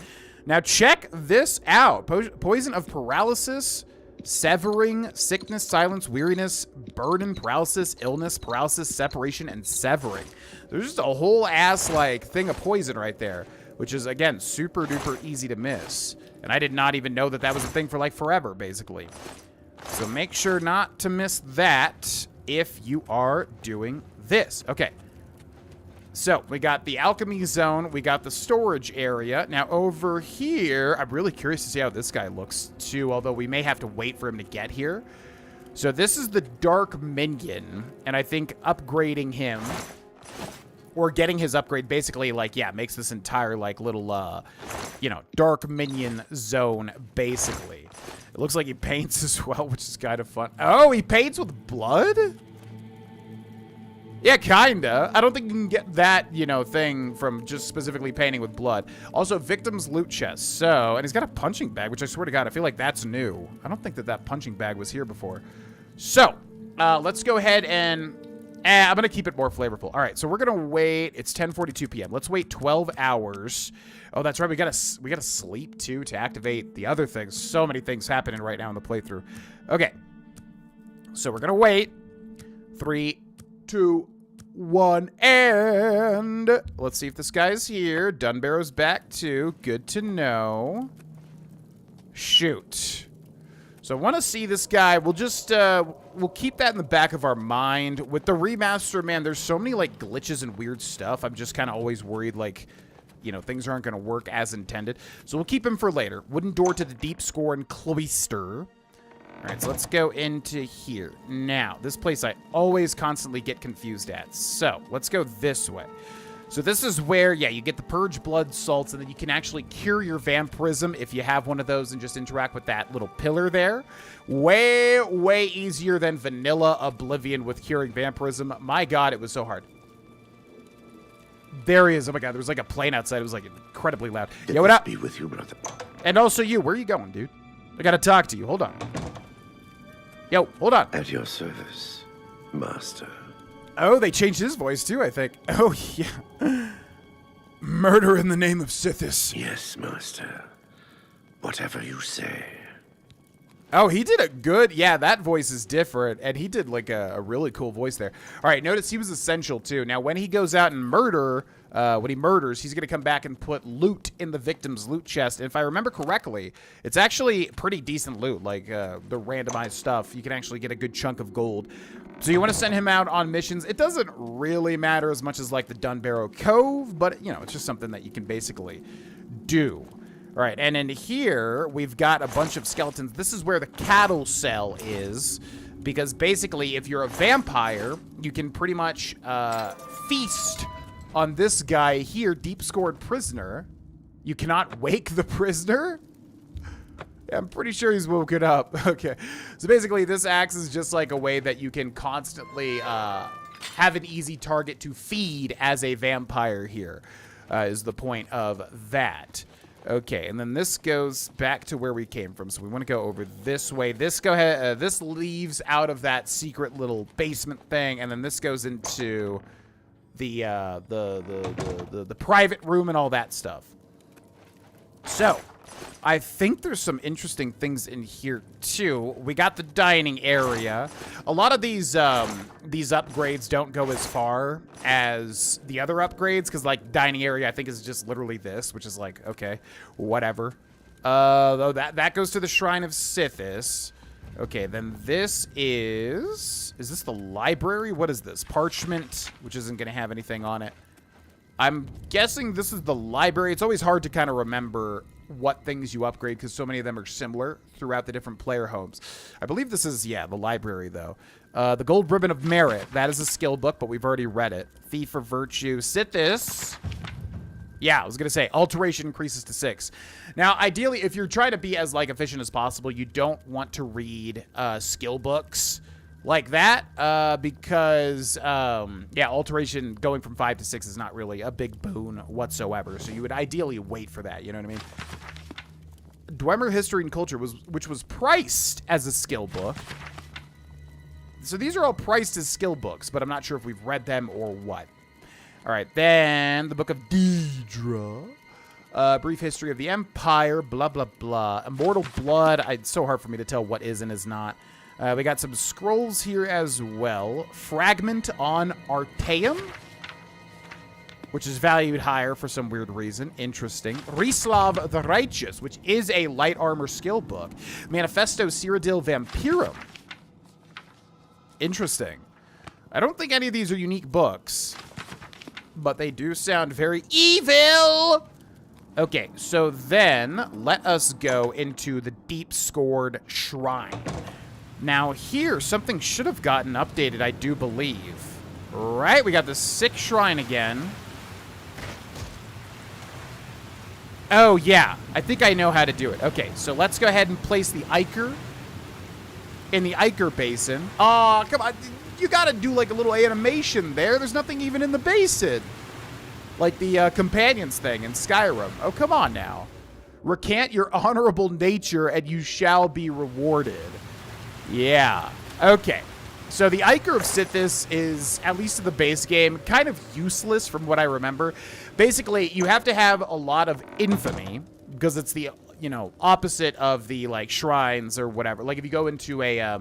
Now, check this out. Poison of paralysis, severing, sickness, silence, weariness, burden, paralysis, illness, paralysis, separation, and severing. There's just a whole ass, like, thing of poison right there, which is, again, super duper easy to miss. And I did not even know that that was a thing for, like, forever, basically. So make sure not to miss that if you are doing this. Okay. So, we got the alchemy zone, we got the storage area. Now, over here, I'm really curious to see how this guy looks, too, although we may have to wait for him to get here. So, this is the Dark Minion, and I think upgrading him, or getting his upgrade, basically, like, yeah, makes this entire, like, little, you know, Dark Minion zone, basically. It looks like he paints as well, which is kind of fun. Oh, he paints with blood? Yeah, kinda. I don't think you can get that, you know, thing from just specifically painting with blood. Also, victim's loot chest. So, and he's got a punching bag, which I swear to God, I feel like that's new. I don't think that that punching bag was here before. So, let's go ahead and... I'm going to keep it more flavorful. All right, so we're going to wait. It's 10:42 p.m. Let's wait 12 hours. Oh, that's right. We got to sleep, too, to activate the other things. So many things happening right now in the playthrough. Okay. So we're going to wait. 3, 2, 1, and let's see if this guy's here. Dunbarrow's back, too. Good to know. Shoot. So I want to see this guy. We'll just, we'll keep that in the back of our mind. With the remaster, man, there's so many, like, glitches and weird stuff. I'm just kind of always worried, like, you know, things aren't going to work as intended. So we'll keep him for later. Wooden door to the Deep Scorn Cloister. All right, so let's go into here. Now, this place I always constantly get confused at. So let's go this way. So this is where, yeah, you get the Purge Blood Salts, and then you can actually cure your Vampirism if you have one of those and just interact with that little pillar there. Way, way easier than vanilla Oblivion with curing Vampirism. My God, it was so hard. There he is. Oh my God, there was like a plane outside. It was like incredibly loud. Yo, what up? Be with you, brother. And also you. Where are you going, dude? I gotta talk to you. Hold on. Yo, hold on. At your service, master. Oh, they changed his voice too, I think. Oh, yeah. Murder in the name of Sithis. Yes, master. Whatever you say. Oh, he did a good... Yeah, that voice is different, and he did, like, a really cool voice there. All right, notice he was essential, too. Now, when he goes out and when he murders, he's going to come back and put loot in the victim's loot chest. And if I remember correctly, it's actually pretty decent loot, like the randomized stuff. You can actually get a good chunk of gold. So you want to send him out on missions. It doesn't really matter as much as, like, the Dunbarrow Cove, but, you know, it's just something that you can basically do. All right, and in here, we've got a bunch of skeletons. This is where the cattle cell is, because basically, if you're a vampire, you can pretty much feast on this guy here, Deep Scored Prisoner. You cannot wake the prisoner? Yeah, I'm pretty sure he's woken up. Okay, so basically, this acts as just like a way that you can constantly have an easy target to feed as a vampire here, is the point of that. Okay, and then this goes back to where we came from. So we want to go over this way. This leaves out of that secret little basement thing, and then this goes into the private room and all that stuff. So I think there's some interesting things in here too. We got the dining area. A lot of these upgrades don't go as far as the other upgrades, because like dining area I think is just literally this, which is like, okay, whatever. Though that goes to the Shrine of Sithis. Okay, then this is this the library? What is this? Parchment, which isn't going to have anything on it. I'm guessing this is the library. It's always hard to kind of remember what things you upgrade because so many of them are similar throughout the different player homes. I believe this is, yeah, the library, though. The Gold Ribbon of Merit. That is a skill book, but we've already read it. Thief of Virtue. Sithis. Yeah, I was going to say, alteration increases to 6. Now, ideally, if you're trying to be as, like, efficient as possible, you don't want to read skill books like that, because, yeah, alteration going from 5 to 6 is not really a big boon whatsoever, so you would ideally wait for that, you know what I mean? Dwemer History and Culture, which was priced as a skill book. So these are all priced as skill books, but I'm not sure if we've read them or what. All right, then the Book of Deidre. Brief History of the Empire, blah, blah, blah. Immortal Blood. It's so hard for me to tell what is and is not. We got some scrolls here as well. Fragment on Artaeum, which is valued higher for some weird reason. Interesting. Rislav the Righteous, which is a light armor skill book. Manifesto Cyrodiil Vampirum. Interesting. I don't think any of these are unique books, but they do sound very evil. Okay, so then let us go into the Deep Scored Shrine. Now here, something should have gotten updated, I do believe. Right, we got the 6th shrine again. Oh yeah, I think I know how to do it. Okay, so let's go ahead and place the Ichor in the Ichor Basin. Aw, come on, you gotta do like a little animation there. There's nothing even in the basin. Like the Companions thing in Skyrim. Oh, come on now. Recant your honorable nature and you shall be rewarded. Yeah. Okay. So the Ichor of Sithis is, at least in the base game, kind of useless from what I remember. Basically, you have to have a lot of infamy because it's the, you know, opposite of the, like, shrines or whatever. Like, if you go into a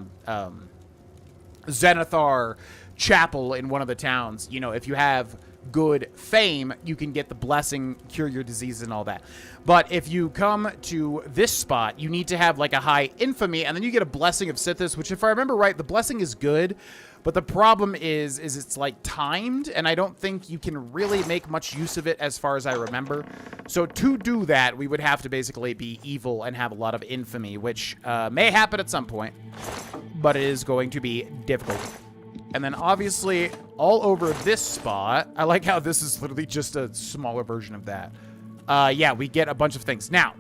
Zenithar chapel in one of the towns, you know, if you have good fame, you can get the blessing, cure your disease and all that. But if you come to this spot, you need to have like a high infamy, and then you get a blessing of Sithis, which if I remember right, the blessing is good, But the problem is it's like timed, and I don't think you can really make much use of it as far as I remember. So to do that, we would have to basically be evil and have a lot of infamy, which may happen at some point, but it is going to be difficult. And then obviously all over this spot, I like how this is literally just a smaller version of that. Yeah, we get a bunch of things. Now,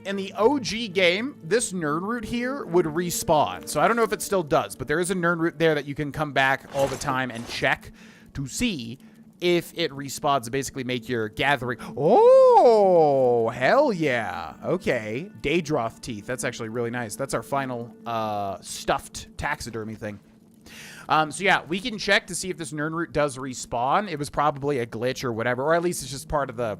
in the OG game, this Nern root here would respawn. So I don't know if it still does, but there is a Nern root there that you can come back all the time and check to see if it respawns to basically make your gathering. Oh, hell yeah. Okay. Daedroth teeth. That's actually really nice. That's our final stuffed taxidermy thing. So yeah, we can check to see if this Nern root does respawn. It was probably a glitch or whatever, or at least it's just part of the,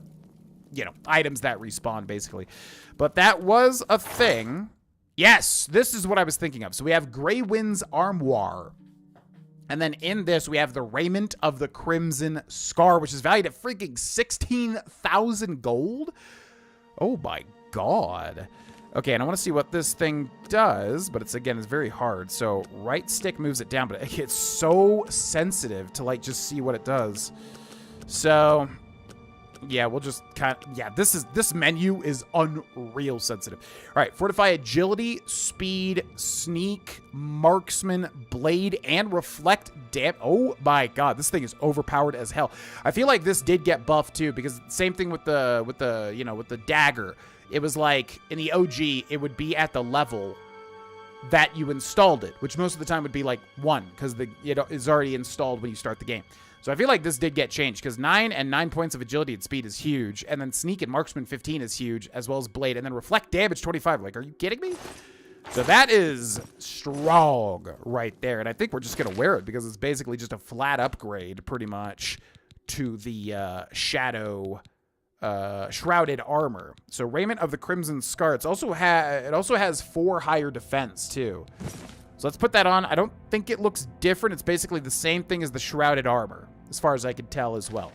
you know, items that respawn, basically. But that was a thing. Yes, this is what I was thinking of. So we have Grey Wind's Armoire. And then in this, we have the Raiment of the Crimson Scar, which is valued at freaking 16,000 gold. Oh my god. Okay, and I want to see what this thing does, but it's very very So right stick moves it down, but it gets so sensitive to like just see what it does. So yeah, we'll just this menu is unreal sensitive. All right, fortify agility, speed, sneak, marksman, blade, and reflect oh my god, this thing is overpowered as hell. I feel like this did get buffed too, because same thing with the dagger. It was like in the OG, it would be at the level that you installed it, which most of the time would be like 1, because it is already installed when you start the game. So I feel like this did get changed, because 9 points of agility and speed is huge, and then sneak and marksman 15 is huge, as well as blade, and then reflect damage 25. Like, are you kidding me? So that is strong right there, and I think we're just gonna wear it because it's basically just a flat upgrade, pretty much, to the shadow. Shrouded armor. So Raiment of the Crimson Scar. It also has 4 higher defense too. So let's put that on. I don't think it looks different. It's basically the same thing as the Shrouded armor, as far as I can tell as well.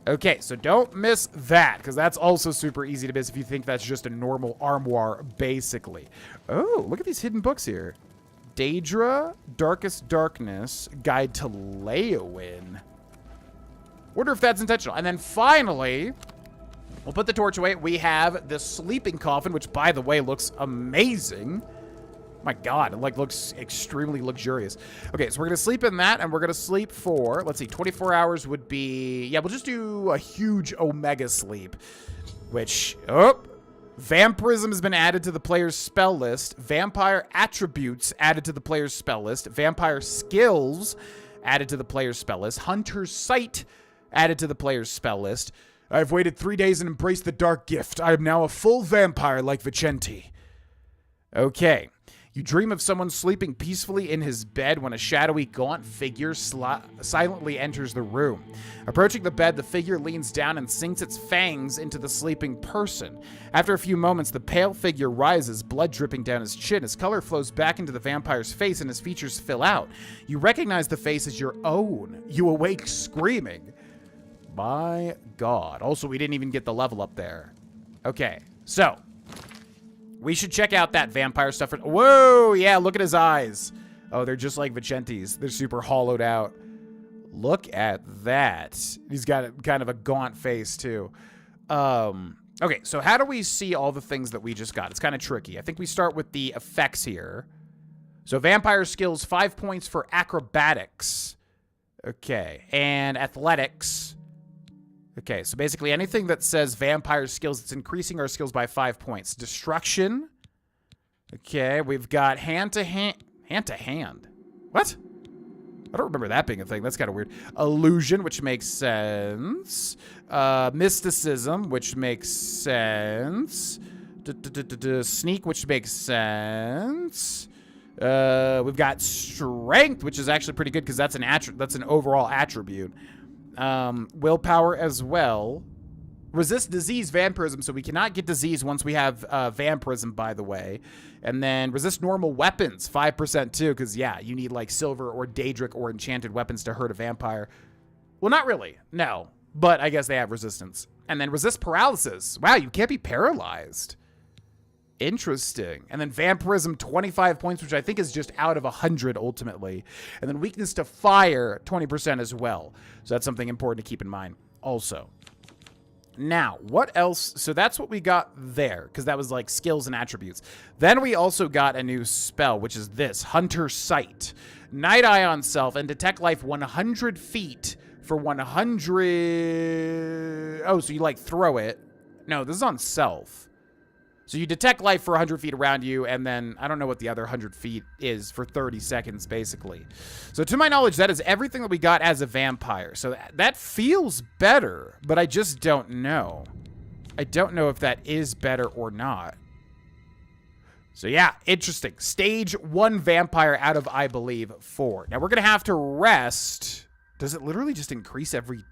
Okay, so don't miss that, because that's also super easy to miss if you think that's just a normal armoire, basically. Oh, look at these hidden books here. Daedra, Darkest Darkness, Guide to Leowin. Wonder if that's intentional. And then finally, we'll put the torch away. We have the sleeping coffin, which, by the way, looks amazing. My god, it looks extremely luxurious. Okay, so we're going to sleep in that, and we're going to sleep for, let's see, 24 hours would be, yeah, we'll just do a huge Omega sleep, which, Vampirism has been added to the player's spell list. Vampire attributes added to the player's spell list. Vampire skills added to the player's spell list. Hunter's sight added to the player's spell list. I've waited 3 days and embraced the dark gift. I am now a full vampire like Vicente. Okay. You dream of someone sleeping peacefully in his bed when a shadowy, gaunt figure silently enters the room. Approaching the bed, the figure leans down and sinks its fangs into the sleeping person. After a few moments, the pale figure rises, blood dripping down his chin. His color flows back into the vampire's face and his features fill out. You recognize the face as your own. You awake screaming. My god. Also, we didn't even get the level up there. Okay, so we should check out that vampire stuff. Whoa, yeah, look at his eyes. Oh, they're just like Vicente's. They're super hollowed out. Look at that. He's got kind of a gaunt face, too. Okay, so how do we see all the things that we just got? It's kind of tricky. I think we start with the effects here. So vampire skills, 5 points for acrobatics. Okay, and athletics. Okay, so basically anything that says vampire skills, it's increasing our skills by 5 points. Destruction. Okay, we've got hand-to-hand. Hand-to-hand? What? I don't remember that being a thing. That's kind of weird. Illusion, which makes sense. Mysticism, which makes sense. Sneak, which makes sense. We've got strength, which is actually pretty good because that's an overall attribute. Willpower as well. Resist disease, vampirism, so we cannot get disease once we have vampirism, by the way. And then resist normal weapons, 5% too, because yeah, you need like silver or daedric or enchanted weapons to hurt a vampire. Well, not really, no, but I guess they have resistance. And then resist paralysis. Wow, you can't be paralyzed. Interesting. And then vampirism, 25 points, which I think is just out of 100 ultimately. And then weakness to fire, 20% as well. So that's something important to keep in mind also. Now, what else? So that's what we got there, because that was like skills and attributes. Then we also got a new spell, which is this, Hunter Sight. Night Eye on self and detect life 100 feet for 100... Oh, so you like throw it. No, this is on self. So you detect life for 100 feet around you, and then I don't know what the other 100 feet is for 30 seconds, basically. So to my knowledge, that is everything that we got as a vampire. So that feels better, but I just don't know. I don't know if that is better or not. So yeah, interesting. Stage 1 vampire out of, I believe, 4. Now we're going to have to rest. Does it literally just increase every...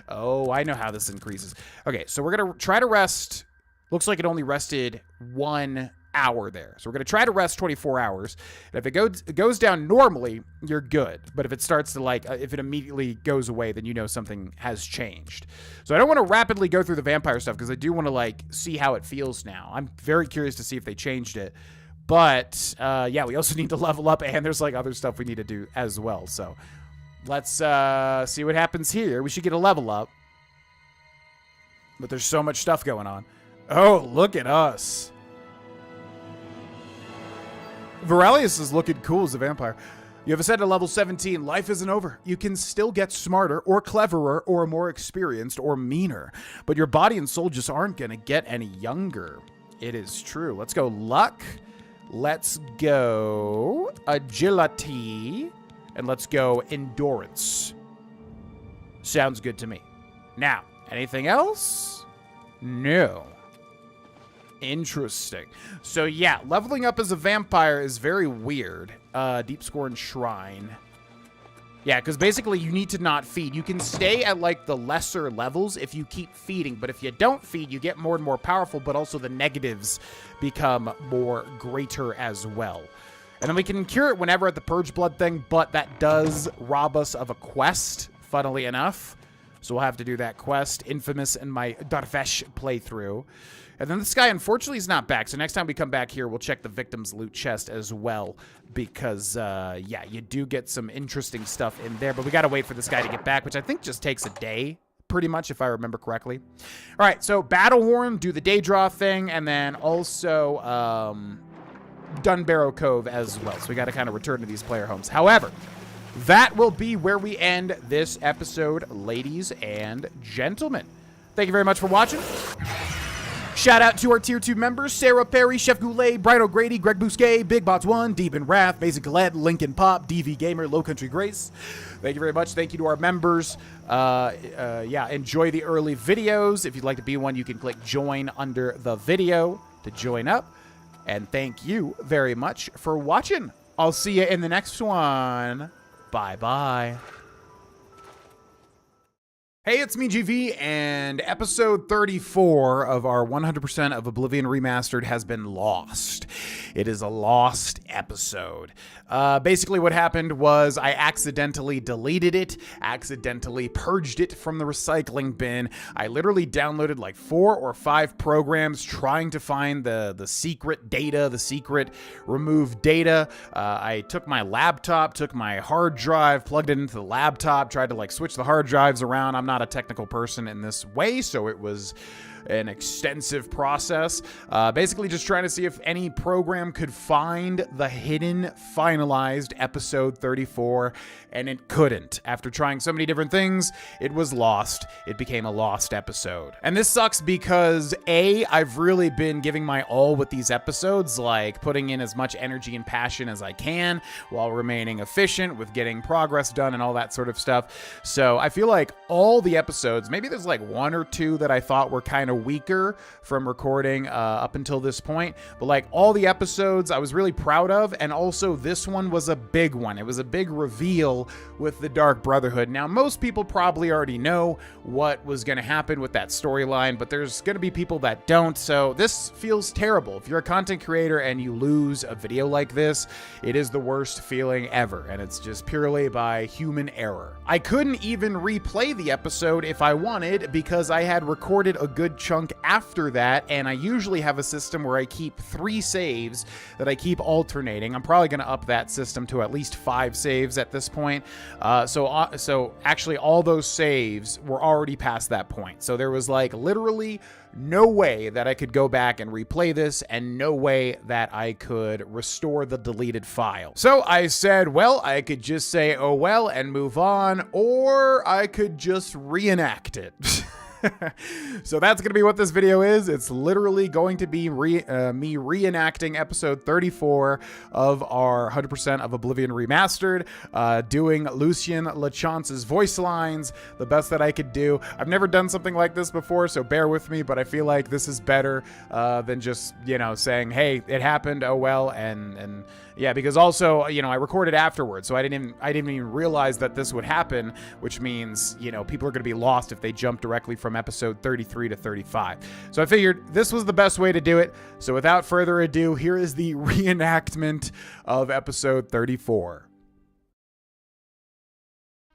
Oh, I know how this increases. Okay, so we're going to try to rest... Looks like it only rested 1 hour there. So we're going to try to rest 24 hours. And if it goes down normally, you're good. But if it starts to if it immediately goes away, then you know something has changed. So I don't want to rapidly go through the vampire stuff because I do want to see how it feels now. I'm very curious to see if they changed it. But yeah, we also need to level up and there's other stuff we need to do as well. So let's see what happens here. We should get a level up. But there's so much stuff going on. Oh, look at us. Viralius is looking cool as a vampire. You have ascended to level 17. Life isn't over. You can still get smarter or cleverer or more experienced or meaner. But your body and soul just aren't going to get any younger. It is true. Let's go luck. Let's go agility. And let's go endurance. Sounds good to me. Now, anything else? No. Interesting. So yeah, leveling up as a vampire is very weird. Deep Scorn Shrine. Yeah, because basically you need to not feed. You can stay at the lesser levels if you keep feeding, but if you don't feed, you get more and more powerful, but also the negatives become more greater as well. And then we can cure it whenever at the Purge Blood thing, but that does rob us of a quest, funnily enough. So we'll have to do that quest, infamous in my Darvesh playthrough. And then this guy, unfortunately, is not back. So next time we come back here, we'll check the victim's loot chest as well. Because, yeah, you do get some interesting stuff in there. But we got to wait for this guy to get back, which I think just takes a day, pretty much, if I remember correctly. All right, so Battlehorn, do the day draw thing. And then also Dunbarrow Cove as well. So we got to kind of return to these player homes. However, that will be where we end this episode, ladies and gentlemen. Thank you very much for watching. Shout out to our Tier 2 members, Sarah Perry, Chef Goulet, Brian O'Grady, Greg Bousquet, Big Bots 1, Deep in Wrath, Mason Colette, Lincoln Pop, DV Gamer, Low Country Grace. Thank you very much. Thank you to our members. Yeah, enjoy the early videos. If you'd like to be one, you can click join under the video to join up. And thank you very much for watching. I'll see you in the next one. Bye-bye. Hey, it's me, GV, and episode 34 of our 100% of Oblivion Remastered has been lost. It is a lost episode. Basically what happened was I accidentally deleted it, accidentally purged it from the recycling bin. I literally downloaded 4 or 5 programs trying to find the secret data, the secret removed data. I took my laptop, took my hard drive, plugged it into the laptop, tried to switch the hard drives around. I'm not a technical person in this way, so it was an extensive process. Basically just trying to see if any program could find the hidden finalized episode 34, and it couldn't. After trying so many different things, it was lost. It became a lost episode. And this sucks because I've really been giving my all with these episodes, putting in as much energy and passion as I can while remaining efficient with getting progress done and all that sort of stuff. So I feel like all the episodes, maybe there's 1 or 2 that I thought were kind of weaker from recording up until this point, but all the episodes I was really proud of, and also this one was a big one. It was a big reveal with the Dark Brotherhood. Now, most people probably already know what was going to happen with that storyline, but there's going to be people that don't, so this feels terrible. If you're a content creator and you lose a video like this, it is the worst feeling ever, and it's just purely by human error. I couldn't even replay the episode episode if I wanted, because I had recorded a good chunk after that, and I usually have a system where I keep 3 saves that I keep alternating. I'm probably going to up that system to at least 5 saves at this point. So actually all those saves were already past that point. So there was like literally no way that I could go back and replay this, and no way that I could restore the deleted file. So I said, well, I could just say, oh well, and move on, or I could just reenact it. So that's going to be what this video is. It's literally going to be me reenacting episode 34 of our 100% of Oblivion Remastered, doing Lucien Lachance's voice lines, the best that I could do. I've never done something like this before, so bear with me, but I feel like this is better than just, you know, saying, hey, it happened, oh well, and yeah, because also, you know, I recorded afterwards, so I didn't even realize that this would happen, which means, you know, people are going to be lost if they jump directly from episode 33 to 35. So I figured this was the best way to do it. So without further ado, here is the reenactment of episode 34.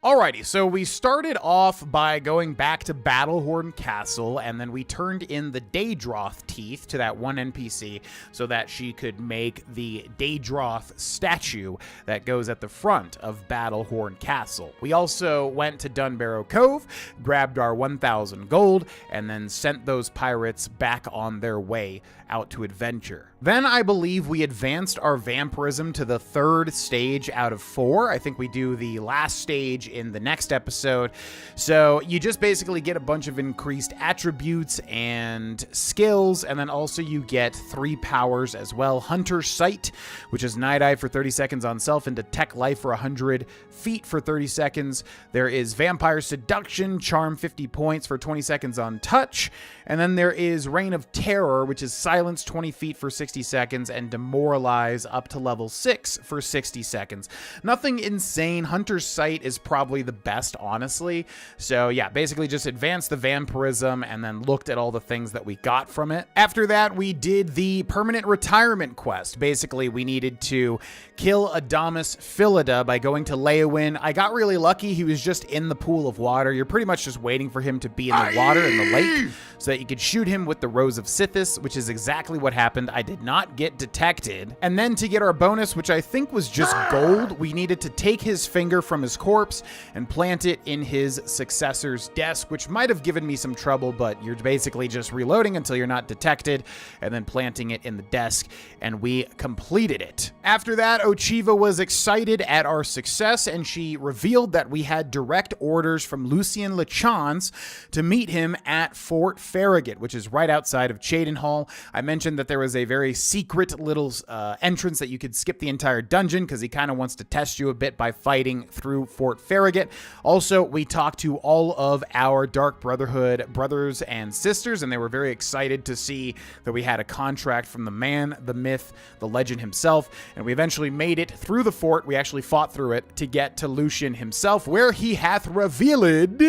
Alrighty, so we started off by going back to Battlehorn Castle, and then we turned in the Daedroth teeth to that one NPC so that she could make the Daedroth statue that goes at the front of Battlehorn Castle. We also went to Dunbarrow Cove, grabbed our 1,000 gold, and then sent those pirates back on their way out to adventure. Then I believe we advanced our vampirism to the 3rd stage out of 4. I think we do the last stage in the next episode. So you just basically get a bunch of increased attributes and skills, and then also you get 3 powers as well. Hunter's Sight, which is Night Eye for 30 seconds on self, and Detect Life for 100 feet for 30 seconds. There is Vampire Seduction, Charm 50 points for 20 seconds on touch. And then there is Reign of Terror, which is Silence 20 feet for 60 seconds, and Demoralize up to level 6 for 60 seconds. Nothing insane. Hunter's Sight is probably the best, honestly. So yeah, basically just advanced the vampirism and then looked at all the things that we got from it. After that, we did the permanent retirement quest. Basically, we needed to kill Adamus Philida by going to Leowyn. I got really lucky. He was just in the pool of water. You're pretty much just waiting for him to be in the water in the lake so that you could shoot him with the Rose of Sithis, which is exactly what happened. I did not get detected. And then to get our bonus, which I think was just gold, we needed to take his finger from his corpse and plant it in his successor's desk, which might have given me some trouble, but you're basically just reloading until you're not detected and then planting it in the desk, and we completed it. After that, Ochiva was excited at our success, and she revealed that we had direct orders from Lucien Lachance to meet him at Fort Farragut, which is right outside of Cheydinhal. I mentioned that there was a very secret little entrance that you could skip the entire dungeon because he kind of wants to test you a bit by fighting through Fort Farragut. Also, we talked to all of our Dark Brotherhood brothers and sisters, and they were very excited to see that we had a contract from the man, the myth, the legend himself, and we eventually made it through the fort. We actually fought through it to get to Lucien himself, where he hath revealed...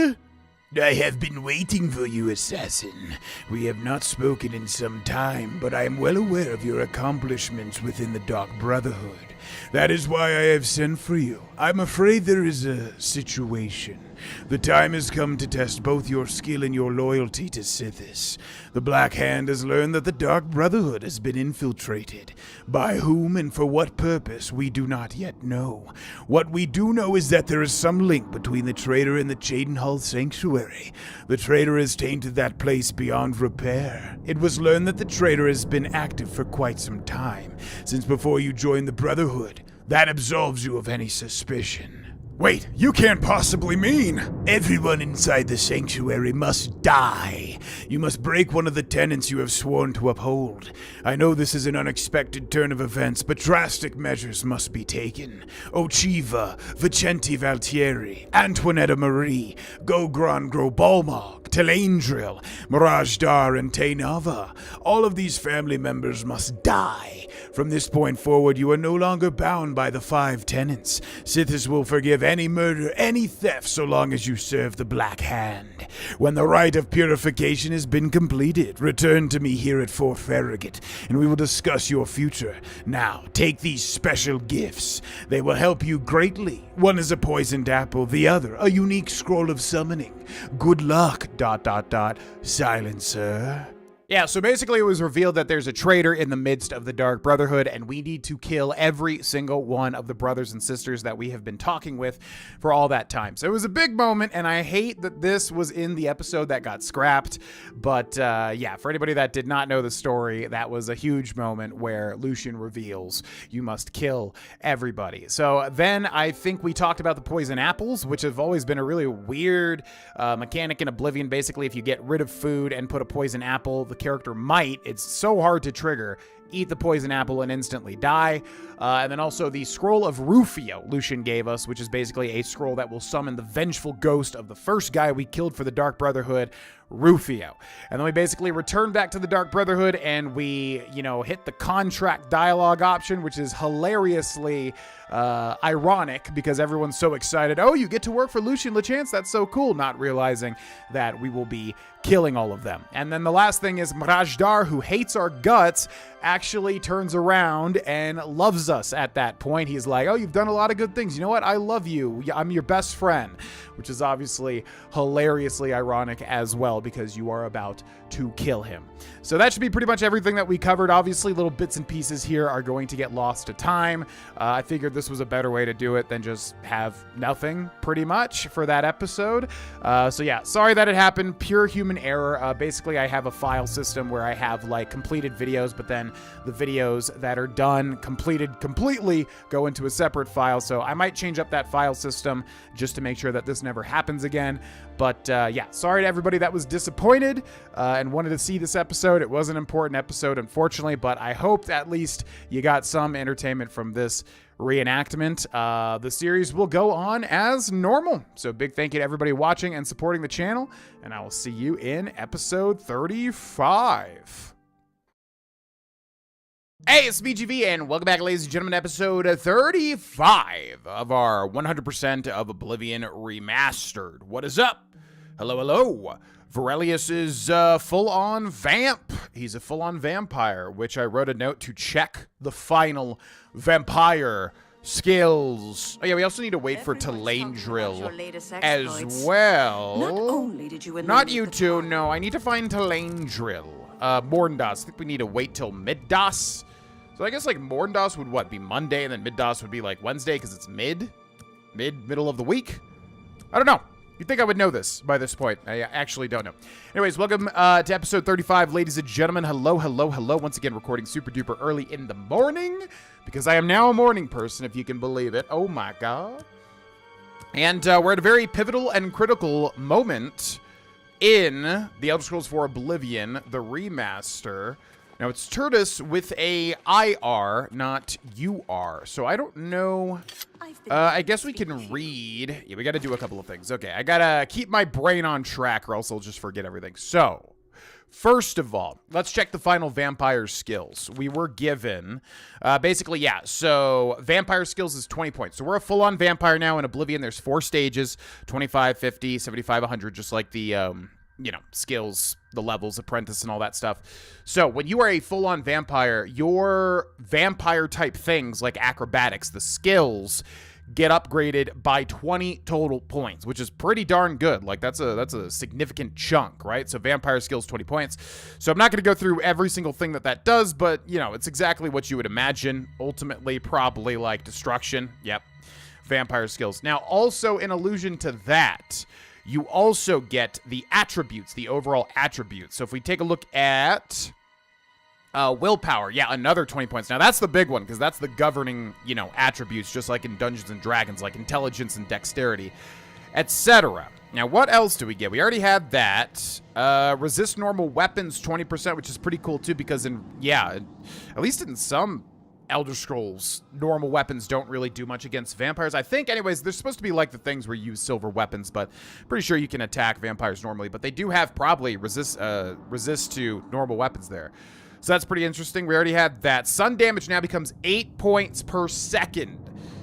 I have been waiting for you, assassin. We have not spoken in some time, but I am well aware of your accomplishments within the Dark Brotherhood. That is why I have sent for you. I'm afraid there is a situation. The time has come to test both your skill and your loyalty to Sithis. The Black Hand has learned that the Dark Brotherhood has been infiltrated. By whom and for what purpose, we do not yet know. What we do know is that there is some link between the traitor and the Cheydinhal Sanctuary. The traitor has tainted that place beyond repair. It was learned that the traitor has been active for quite some time, since before you joined the Brotherhood. That absolves you of any suspicion. Wait, you can't possibly mean... Everyone inside the sanctuary must die. You must break one of the tenets you have sworn to uphold. I know this is an unexpected turn of events, but drastic measures must be taken. Ochiva, Vicente Valtieri, Antoinetta Marie, Gogran Grobalmog, Telangrill, Mirajdar, and Tainava. All of these family members must die. From this point forward, you are no longer bound by the 5 tenets. Sithis will forgive any murder, any theft, so long as you serve the Black Hand. When the rite of purification has been completed, return to me here at Fort Farragut, and we will discuss your future. Now, take these special gifts. They will help you greatly. One is a poisoned apple, the other, a unique scroll of summoning. Good luck, ... Silencer. Yeah, so basically it was revealed that there's a traitor in the midst of the Dark Brotherhood, and we need to kill every single one of the brothers and sisters that we have been talking with for all that time. So it was a big moment, and I hate that this was in the episode that got scrapped. But yeah, for anybody that did not know the story, that was a huge moment where Lucian reveals you must kill everybody. So then I think we talked about the poison apples, which have always been a really weird mechanic in Oblivion. Basically, if you get rid of food and put a poison apple, the character might, it's so hard to trigger, eat the poison apple and instantly die. And then also the Scroll of Rufio Lucian gave us, which is basically a scroll that will summon the vengeful ghost of the first guy we killed for the Dark Brotherhood, Rufio. And then we basically return back to the Dark Brotherhood and we, you know, hit the contract dialogue option, which is hilariously ironic because everyone's so excited. Oh, you get to work for Lucian Lachance. That's so cool. Not realizing that we will be killing all of them. And then the last thing is Mrajdar, who hates our guts, actually turns around and loves us at that point. He's like, oh, you've done a lot of good things. You know what? I love you. I'm your best friend, which is obviously hilariously ironic as well because you are about to kill him. So that should be pretty much everything that we covered. Obviously, little bits and pieces here are going to get lost to time. I figured this was a better way to do it than just have nothing pretty much for that episode. So yeah, sorry that it happened. Pure human error. Basically, I have a file system where I have like completed videos, but then the videos that are done, completed completely, go into a separate file. So I might change up that file system just to make sure that this never happens again. But yeah, sorry to everybody that was disappointed and wanted to see this episode. It was an important episode, unfortunately, but I hope at least you got some entertainment from this reenactment. The series will go on as normal. So big thank you to everybody watching and supporting the channel, and I will see you in episode 35. Hey, it's BGV, and welcome back, ladies and gentlemen, to episode 35 of our 100% of Oblivion Remastered. What is up? Hello, hello. Varelius is full-on vamp. He's a full-on vampire, which I wrote a note to check the final vampire skills. Oh yeah, we also need to wait for Talandril as well. Not only did you Not you two, no. I need to find Talandril. Morndas. I think we need to wait till Middas. So I guess like Morndas would what, be Monday, and then Middas would be like Wednesday because it's middle of the week? I don't know. You'd think I would know this by this point. I actually don't know. Anyways, welcome to episode 35, ladies and gentlemen. Hello, hello, hello. Once again, recording super duper early in the morning because I am now a morning person, if you can believe it. Oh my god. And we're at a very pivotal and critical moment in The Elder Scrolls 4 Oblivion, the remaster. Now, it's Tertus with a IR, not UR. So I don't know. I guess we can read. Yeah, we got to do a couple of things. Okay, I got to keep my brain on track or else I'll just forget everything. So, first of all, let's check the final vampire skills. We were given, basically, yeah, so vampire skills is 20 points. So we're a full-on vampire now in Oblivion. There's 4 stages, 25, 50, 75, 100, just like the, you know, skills, the levels, apprentice, and all that stuff. So when you are a full-on vampire, your vampire-type things like acrobatics, the skills, get upgraded by 20 total points, which is pretty darn good. Like that's a significant chunk, right? So vampire skills, 20 points. So I'm not going to go through every single thing that does, but you know, it's exactly what you would imagine. Ultimately, probably like destruction. Yep. Vampire skills. Now, also in allusion to that, you also get the attributes, the overall attributes. So if we take a look at willpower, yeah, another 20 points. Now, that's the big one, because that's the governing, you know, attributes, just like in Dungeons & Dragons, like intelligence and dexterity, etc. Now, what else do we get? We already had that. Resist normal weapons, 20%, which is pretty cool, too, because in, yeah, at least in some Elder Scrolls, normal weapons don't really do much against vampires. I think, anyways, they're supposed to be like the things where you use silver weapons, but pretty sure you can attack vampires normally. But they do have probably resist to normal weapons there. So that's pretty interesting. We already had that. Sun damage now becomes 8 points per second.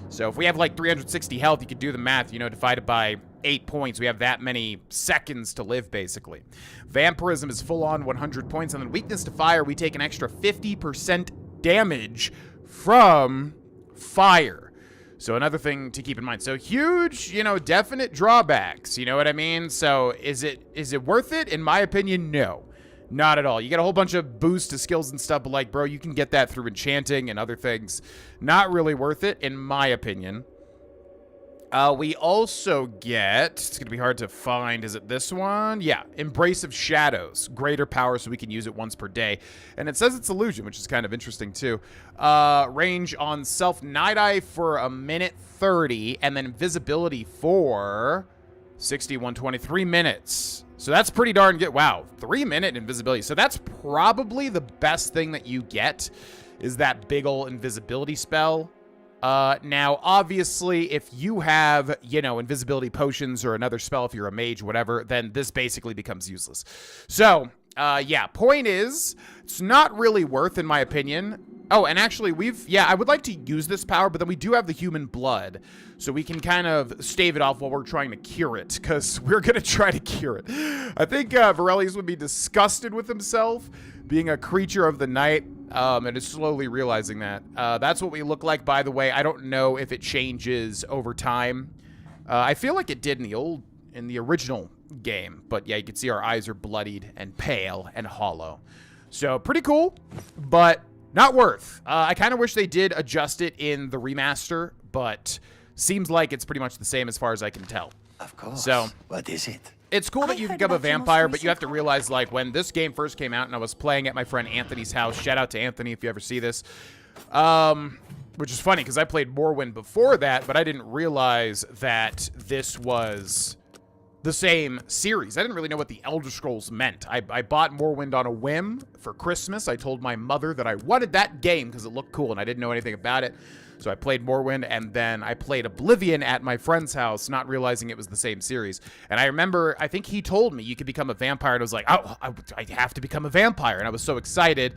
So if we have like 360 health, you could do the math, you know, divided by 8 points. We have that many seconds to live, basically. Vampirism is full on 100 points. And then weakness to fire, we take an extra 50% damage from fire. So another thing to keep in mind. So huge, you know, definite drawbacks. You know what I mean? So is it worth it? In my opinion, no. Not at all. You get a whole bunch of boosts to skills and stuff, but like, bro, you can get that through enchanting and other things. Not really worth it, in my opinion. We also get, it's going to be hard to find, is it this one? Yeah, Embrace of Shadows. Greater power, so we can use it once per day. And it says it's illusion, which is kind of interesting, too. Range on self, Night Eye for a minute 30, and then invisibility for 60, 120, 3 minutes. So that's pretty darn good. Wow, 3-minute invisibility. So that's probably the best thing that you get, is that big ol' invisibility spell. Now, obviously, if you have, you know, invisibility potions or another spell, if you're a mage, whatever, then this basically becomes useless. So, yeah, point is, it's not really worth, in my opinion. Oh, and actually, I would like to use this power, but then we do have the human blood, so we can kind of stave it off while we're trying to cure it, because we're going to try to cure it. I think Varelius would be disgusted with himself, being a creature of the night, and is slowly realizing that. That's what we look like, by the way. I don't know if it changes over time. I feel like it did in the original game, but yeah, you can see our eyes are bloodied and pale and hollow. So, pretty cool, but not worth. I kind of wish they did adjust it in the remaster, but seems like it's pretty much the same as far as I can tell. Of course. vampire, but you have to realize, like, when this game first came out and I was playing at my friend Anthony's house, shout out to Anthony if you ever see this, which is funny because I played Morrowind before that, but I didn't realize that this was the same series. I didn't really know what the Elder Scrolls meant. I bought Morrowind on a whim for Christmas. I told my mother that I wanted that game because it looked cool and I didn't know anything about it. So I played Morrowind, and then I played Oblivion at my friend's house, not realizing it was the same series. And I remember, I think he told me you could become a vampire, and I was like, oh, I have to become a vampire. And I was so excited.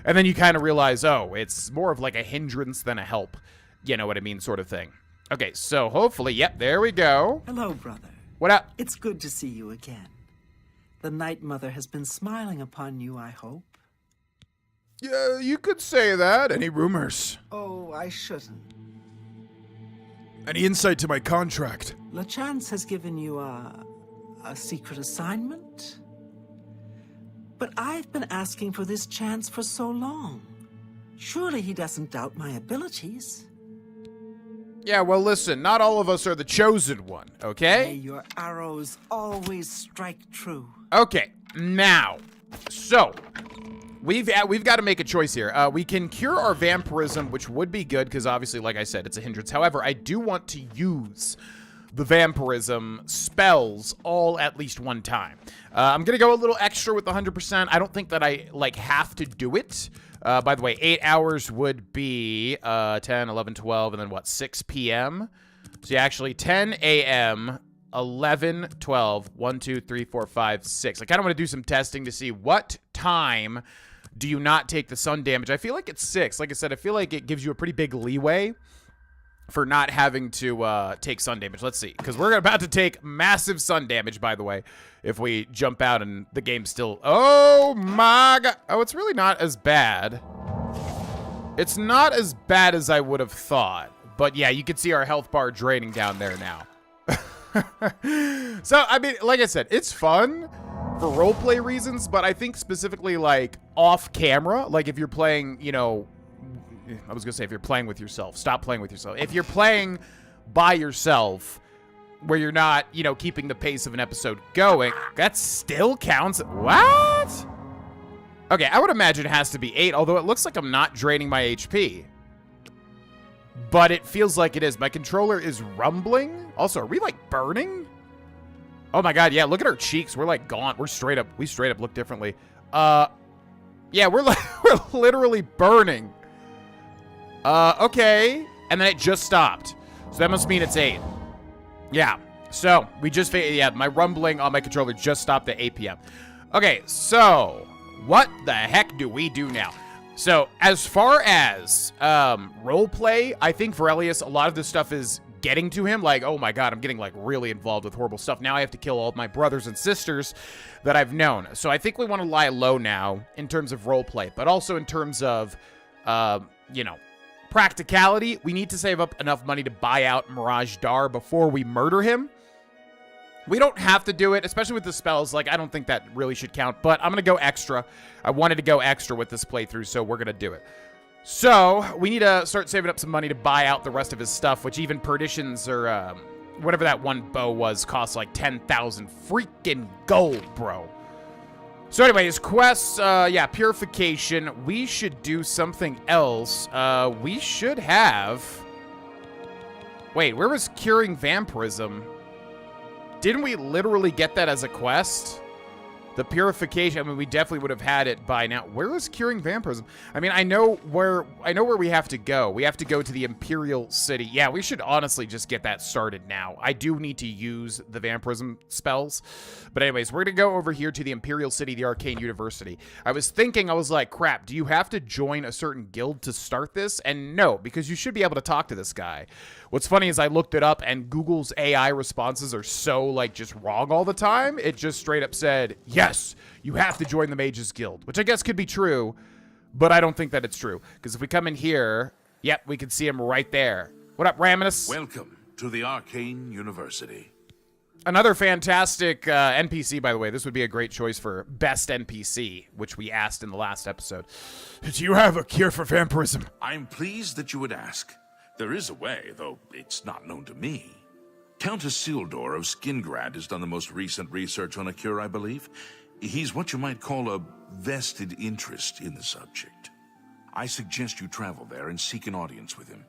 And then you kind of realize, oh, it's more of like a hindrance than a help. You know what I mean, sort of thing. Okay, so hopefully, yep, there we go. Hello, brother. What up? It's good to see you again. The Night Mother has been smiling upon you, I hope. Yeah, you could say that. Any rumors? Oh, I shouldn't. Any insight to my contract? LeChance has given you a secret assignment? But I've been asking for this chance for so long. Surely he doesn't doubt my abilities. Yeah, well, listen, not all of us are the chosen one, okay? May your arrows always strike true. Okay, now, so we've got to make a choice here. We can cure our vampirism, which would be good because obviously, like I said, it's a hindrance. However, I do want to use the vampirism spells all at least one time. I'm gonna go a little extra with the 100%. I don't think that I have to do it. By the way, 8 hours would be 10, 11, 12, and then what, 6 p.m.? So yeah, actually 10 a.m., 11, 12, 1, 2, 3, 4, 5, 6. I kind of want to do some testing to see what time do you not take the sun damage. I feel like it's 6. Like I said, I feel like it gives you a pretty big leeway for not having to take sun damage. Let's see, because we're about to take massive sun damage, by the way, if we jump out and the game's still... Oh, my God. Oh, it's really not as bad. It's not as bad as I would have thought. But, yeah, you can see our health bar draining down there now. So, I mean, like I said, it's fun for roleplay reasons, but I think specifically, like, off camera, like if you're playing, you know... I was going to say if you're playing with yourself. Stop playing with yourself. If you're playing by yourself, where you're not, you know, keeping the pace of an episode going, that still counts. What? Okay, I would imagine it has to be 8, although it looks like I'm not draining my HP. But it feels like it is. My controller is rumbling. Also, are we, like, burning? Oh, my God, yeah, look at our cheeks. We're, like, gaunt. We straight up look differently. Yeah, we're literally burning. Okay. And then it just stopped. So that must mean it's 8. Yeah. So, we just... Yeah, my rumbling on my controller just stopped at 8 p.m. Okay, so... what the heck do we do now? So, as far as roleplay, I think for Elias, a lot of this stuff is getting to him. Like, oh my god, I'm getting, like, really involved with horrible stuff. Now I have to kill all of my brothers and sisters that I've known. So I think we want to lie low now in terms of roleplay, but also in terms of, you know, practicality. We need to save up enough money to buy out Mirage Dar before we murder him. We don't have to do it, especially with the spells. Like, I don't think that really should count, but I'm going to go extra. I wanted to go extra with this playthrough, so we're going to do it. So, we need to start saving up some money to buy out the rest of his stuff, which even Perditions or whatever that one bow was costs like 10,000 freaking gold, bro. So anyways, quests, yeah, purification. We should do something else. We should have... Wait, where was curing vampirism? Didn't we literally get that as a quest? The purification, I mean, we definitely would have had it by now. Where is curing vampirism? I mean, I know where we have to go. We have to go to the Imperial City. Yeah, we should honestly just get that started now. I do need to use the vampirism spells. But anyways, we're going to go over here to the Imperial City, the Arcane University. I was thinking, I was like, crap, do you have to join a certain guild to start this? And no, because you should be able to talk to this guy. What's funny is I looked it up and Google's AI responses are so, like, just wrong all the time. It just straight up said, yes, you have to join the Mages Guild, which I guess could be true, but I don't think that it's true. Because if we come in here, yep, we can see him right there. What up, Raminus? Welcome to the Arcane University. Another fantastic NPC, by the way. This would be a great choice for best NPC, which we asked in the last episode. Do you have a cure for vampirism? I'm pleased that you would ask. There is a way, though it's not known to me. Count Isildur of Skingrad has done the most recent research on a cure, I believe. He's what you might call a vested interest in the subject. I suggest you travel there and seek an audience with him.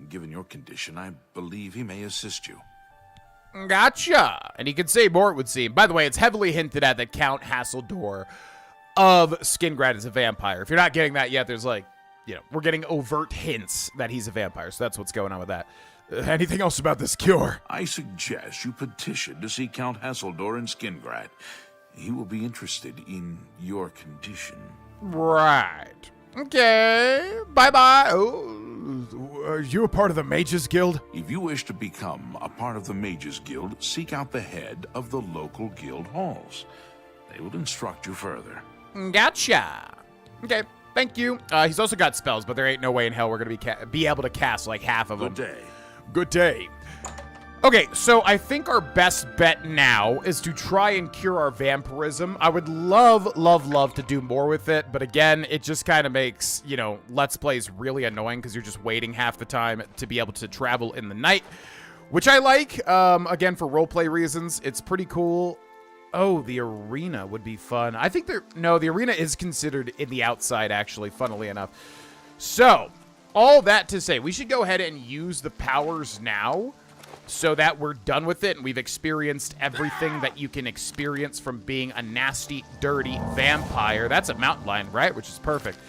Given your condition, I believe he may assist you. Gotcha. And he could say more, it would seem. By the way, it's heavily hinted at that Count Hasseldor of Skingrad is a vampire. If you're not getting that yet, there's like, you know, we're getting overt hints that he's a vampire. So that's what's going on with that. Anything else about this cure? I suggest you petition to see Count Hasseldor in Skingrad. He will be interested in your condition. Right. Okay. Bye-bye. Oh, are you a part of the Mages Guild? If you wish to become a part of the Mages Guild, seek out the head of the local guild halls. They will instruct you further. Gotcha. Okay. Thank you. He's also got spells, but there ain't no way in hell we're going to be able to cast like half of them. Good day. Good day. Okay, so I think our best bet now is to try and cure our vampirism. I would love, love, love to do more with it, but again, it just kind of makes, you know, Let's Plays really annoying because you're just waiting half the time to be able to travel in the night, which I like. Again, for roleplay reasons, it's pretty cool. Oh, the arena would be fun. I think no, the arena is considered in the outside, actually, funnily enough. So, all that to say, we should go ahead and use the powers now so that we're done with it and we've experienced everything that you can experience from being a nasty, dirty vampire. That's a mountain lion, right? Which is perfect.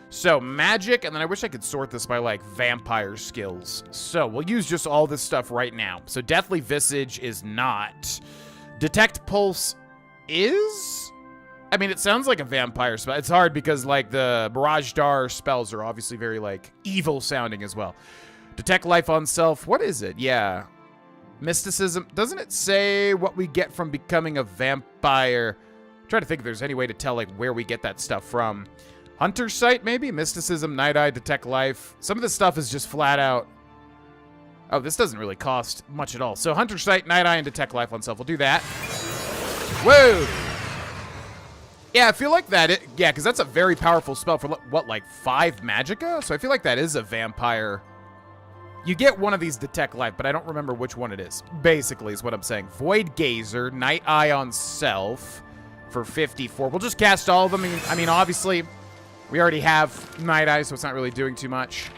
So, magic, and then I wish I could sort this by, like, vampire skills. So, we'll use just all this stuff right now. So, Deathly Visage is not. Detect Pulse is? I mean, it sounds like a vampire spell. It's hard because, like, the Mirage Dar spells are obviously very, like, evil sounding as well. Detect Life on Self. What is it? Yeah. Mysticism. Doesn't it say what we get from becoming a vampire? I'm trying to think if there's any way to tell, like, where we get that stuff from. Hunter's Sight, maybe? Mysticism, Night Eye, Detect Life. Some of this stuff is just flat out. Oh, this doesn't really cost much at all. So Hunter's Sight, Night Eye, and Detect Life on Self. We'll do that. Whoa! Yeah, I feel like that. Yeah, because that's a very powerful spell for, what, like 5 magicka? So I feel like that is a vampire. You get one of these Detect Life, but I don't remember which one it is. Basically, is what I'm saying. Void Gazer, Night Eye on Self for 54. We'll just cast all of them. I mean, obviously, we already have Night Eye, so it's not really doing too much.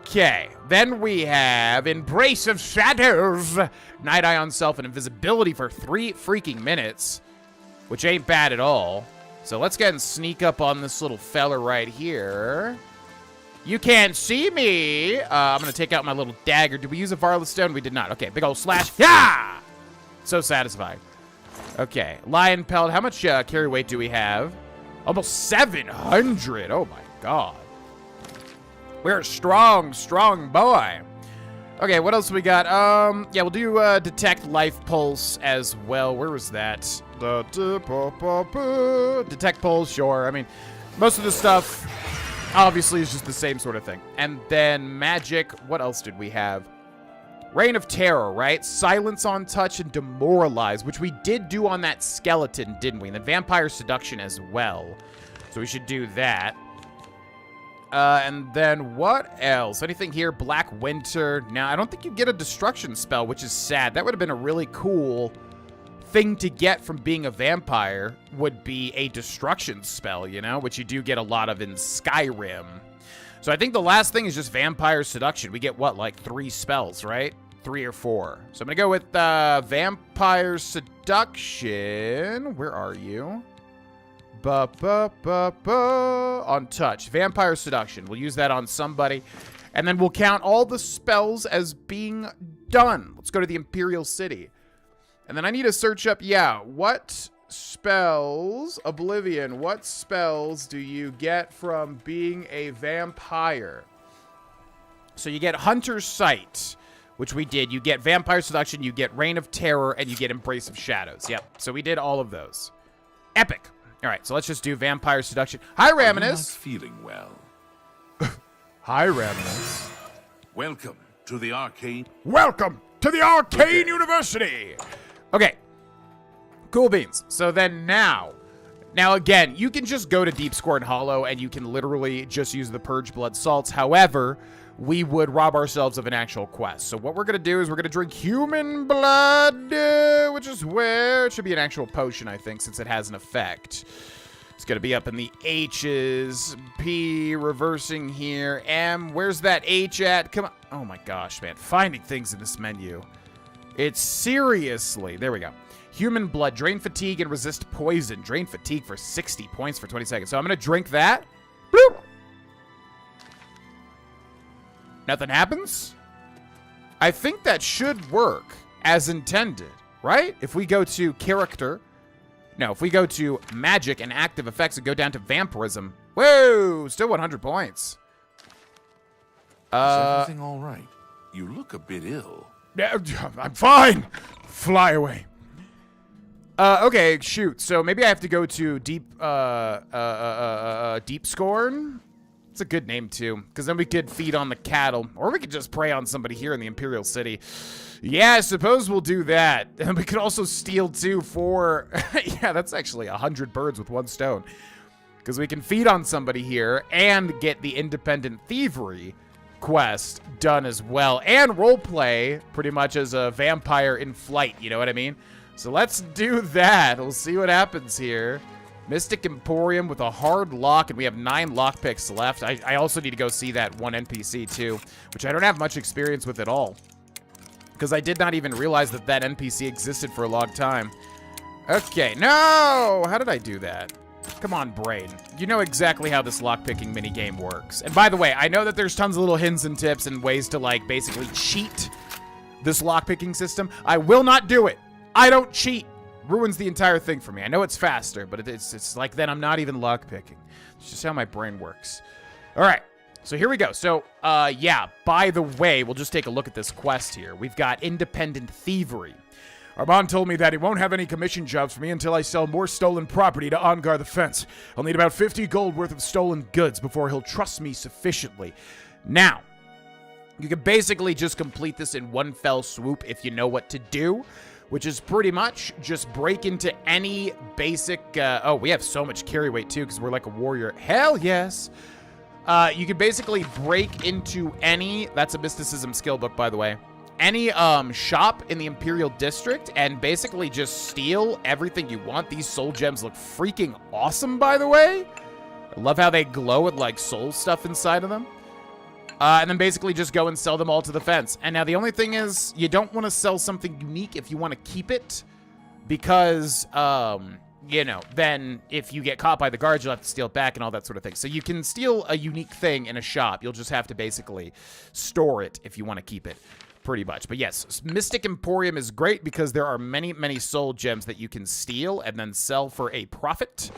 Okay, then we have Embrace of Shadows, Night Eye on Self, and Invisibility for 3 freaking minutes, which ain't bad at all. So let's go ahead and sneak up on this little fella right here. You can't see me. I'm going to take out my little dagger. Did we use a Varla Stone? We did not. Okay, big old slash. Yeah! So satisfying. Okay, Lion Pelt. How much carry weight do we have? Almost 700. Oh my god. We're a strong, strong boy. Okay, what else we got? Yeah, we'll do detect life pulse as well. Where was that? Detect pulse, sure. I mean, most of the stuff obviously is just the same sort of thing. And then magic, what else did we have? Reign of Terror, right? Silence on touch and demoralize, which we did do on that skeleton, didn't we? And then vampire seduction as well. So we should do that. And then what else? Anything here? Black Winter. Now, I don't think you get a destruction spell, which is sad. That would have been a really cool thing to get from being a vampire, would be a destruction spell, you know, which you do get a lot of in Skyrim. So I think the last thing is just vampire seduction. We get what, like 3 spells, right? 3 or 4. So I'm gonna go with vampire seduction. Where are you? On touch. Vampire seduction. We'll use that on somebody. And then we'll count all the spells as being done. Let's go to the Imperial City. And then I need to search up, yeah, what spells, Oblivion, what spells do you get from being a vampire? So you get Hunter's Sight, which we did. You get Vampire Seduction, you get Reign of Terror, and you get Embrace of Shadows. Yep, so we did all of those. Epic. All right, so let's just do Vampire Seduction. Hi, Raminus. Are you not feeling well? Hi, Raminus. Welcome to the Arcane. Welcome to the Arcane University. Okay. Cool beans. So then now again, you can just go to Deep Scorn Hollow and you can literally just use the Purge Blood Salts. However, we would rob ourselves of an actual quest. So what we're going to do is we're going to drink human blood, which is where it should be an actual potion, I think, since it has an effect. It's going to be up in the H's. P, reversing here. M, where's that H at? Come on. Oh my gosh, man. Finding things in this menu. It's seriously. There we go. Human blood. Drain fatigue and resist poison. Drain fatigue for 60 points for 20 seconds. So I'm going to drink that. Bloop. Nothing happens? I think that should work as intended, right? If we go to character, no, if we go to magic and active effects and go down to vampirism, whoa, still 100 points. Is everything all right? You look a bit ill. I'm fine. Fly away. Okay, shoot. So maybe I have to go to Deep Scorn. It's a good name, too, because then we could feed on the cattle, or we could just prey on somebody here in the Imperial City. Yeah, I suppose we'll do that. And we could also steal, too, for... yeah, that's actually 100 birds with 1 stone. Because we can feed on somebody here and get the Independent Thievery quest done as well. And roleplay, pretty much as a vampire in flight, you know what I mean? So let's do that. We'll see what happens here. Mystic Emporium with a hard lock, and we have 9 lockpicks left. I also need to go see that one NPC, too, which I don't have much experience with at all, because I did not even realize that that NPC existed for a long time. Okay, no! How did I do that? Come on, brain. You know exactly how this lockpicking minigame works. And by the way, I know that there's tons of little hints and tips and ways to, like, basically cheat this lockpicking system. I will not do it. I don't cheat. Ruins the entire thing for me. I know it's faster, but it's like then I'm not even lockpicking. It's just how my brain works. All right, so here we go. So, yeah, by the way, we'll just take a look at this quest here. We've got Independent Thievery. Armand told me that he won't have any commission jobs for me until I sell more stolen property to Ongar the Fence. I'll need about 50 gold worth of stolen goods before he'll trust me sufficiently. Now, you can basically just complete this in one fell swoop if you know what to do, which is pretty much just break into any basic... oh, we have so much carry weight, too, because we're like a warrior. Hell yes! You can basically break into any... That's a mysticism skill book, by the way. Any shop in the Imperial District and basically just steal everything you want. These soul gems look freaking awesome, by the way. I love how they glow with, like, soul stuff inside of them. And then basically just go and sell them all to the fence. And now the only thing is, you don't want to sell something unique if you want to keep it. Because, you know, then if you get caught by the guards, you'll have to steal it back and all that sort of thing. So you can steal a unique thing in a shop. You'll just have to basically store it if you want to keep it, pretty much. But yes, Mystic Emporium is great because there are many, many soul gems that you can steal and then sell for a profit.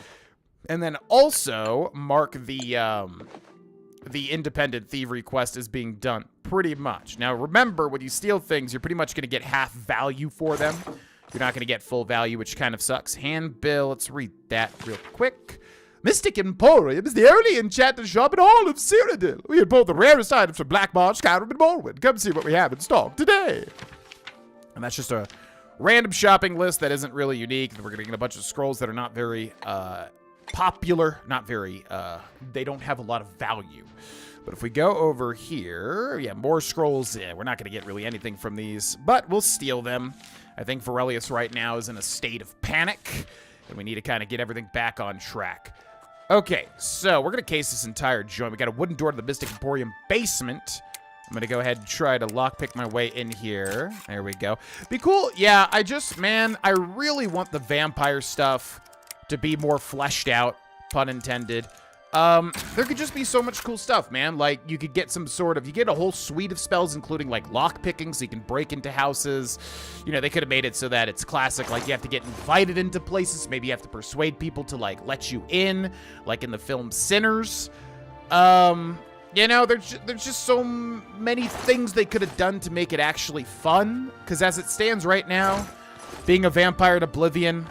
And then also mark the independent thievery quest as being done, pretty much. Now, remember, when you steal things, you're pretty much going to get half value for them. You're not going to get full value, which kind of sucks. Handbill, let's read that real quick. Mystic Emporium is the only enchanted shop in all of Cyrodiil. We have both the rarest items from Black Marsh, Skyrim, and Morrowind. Come see what we have in stock today. And that's just a random shopping list that isn't really unique. We're going to get a bunch of scrolls that are not very popular. Not very, they don't have a lot of value. But if we go over here, yeah, more scrolls. Yeah, we're not going to get really anything from these, but we'll steal them. I think Varelius right now is in a state of panic, and we need to kind of get everything back on track. Okay, so we're going to case this entire joint. We got a wooden door to the Mystic Emporium basement. I'm going to go ahead and try to lockpick my way in here. There we go. Be cool. Yeah, I really want the vampire stuff to be more fleshed out, pun intended. There could just be so much cool stuff, man. Like, you could get you get a whole suite of spells, including, like, lockpicking, so you can break into houses. You know, they could have made it so that it's classic, like, you have to get invited into places. Maybe you have to persuade people to, like, let you in, like in the film Sinners. You know, there's just so many things they could have done to make it actually fun. Because as it stands right now, being a vampire in Oblivion,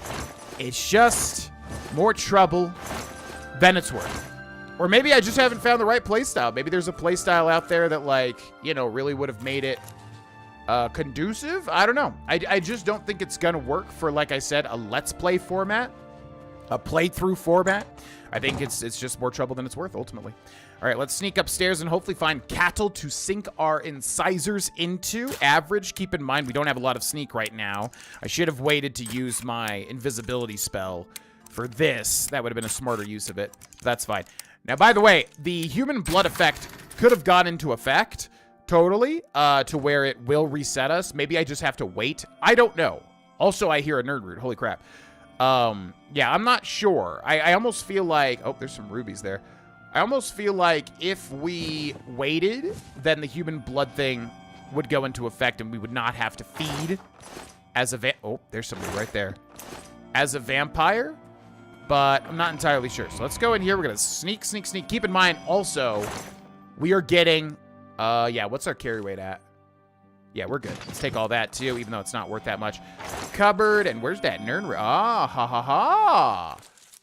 it's just more trouble than it's worth. Or maybe I just haven't found the right playstyle. Maybe there's a playstyle out there that, like, you know, really would have made it conducive. I don't know. I just don't think it's gonna work for, like I said, a Let's Play format, a playthrough format. I think it's just more trouble than it's worth, ultimately. All right, let's sneak upstairs and hopefully find cattle to sink our incisors into. Average, keep in mind, we don't have a lot of sneak right now. I should have waited to use my invisibility spell for this. That would have been a smarter use of it. That's fine. Now, by the way, the human blood effect could have gone into effect, totally, to where it will reset us. Maybe I just have to wait. I don't know. Also, I hear a nerd root. Holy crap. Yeah, I'm not sure. I almost feel like... Oh, there's some rubies there. I almost feel like if we waited, then the human blood thing would go into effect and we would not have to feed as a oh, there's somebody right there. As a vampire, but I'm not entirely sure. So let's go in here. We're going to sneak. Keep in mind, also, we are getting... yeah, what's our carry weight at? Yeah, we're good. Let's take all that, too, even though it's not worth that much. Cupboard, and where's that nerd? Ah, ha, ha, ha.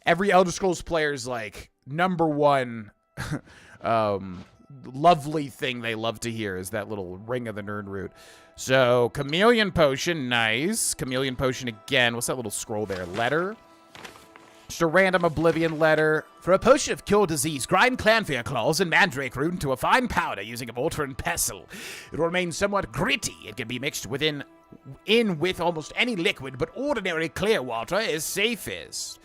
Every Elder Scrolls player's, like, #1 lovely thing they love to hear is that little ring of the nerd root. So, chameleon potion, nice. Chameleon potion again. What's that little scroll there? Letter. Just a random Oblivion letter. For a potion of cure disease, grind clanfear claws and mandrake root into a fine powder using a mortar and pestle. It will remain somewhat gritty. It can be mixed in with almost any liquid, but ordinary clear water is safest.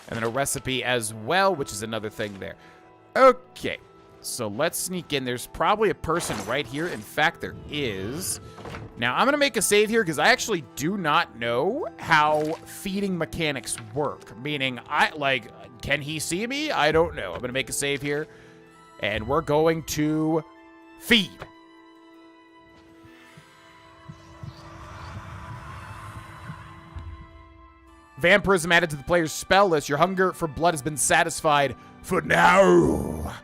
And then a recipe as well, which is another thing there. Okay, so let's sneak in. There's probably a person right here. In fact, there is. Now, I'm going to make a save here because I actually do not know how feeding mechanics work. Meaning, can he see me? I don't know. I'm going to make a save here, and we're going to feed. Vampirism added to the player's spell list. Your hunger for blood has been satisfied for now.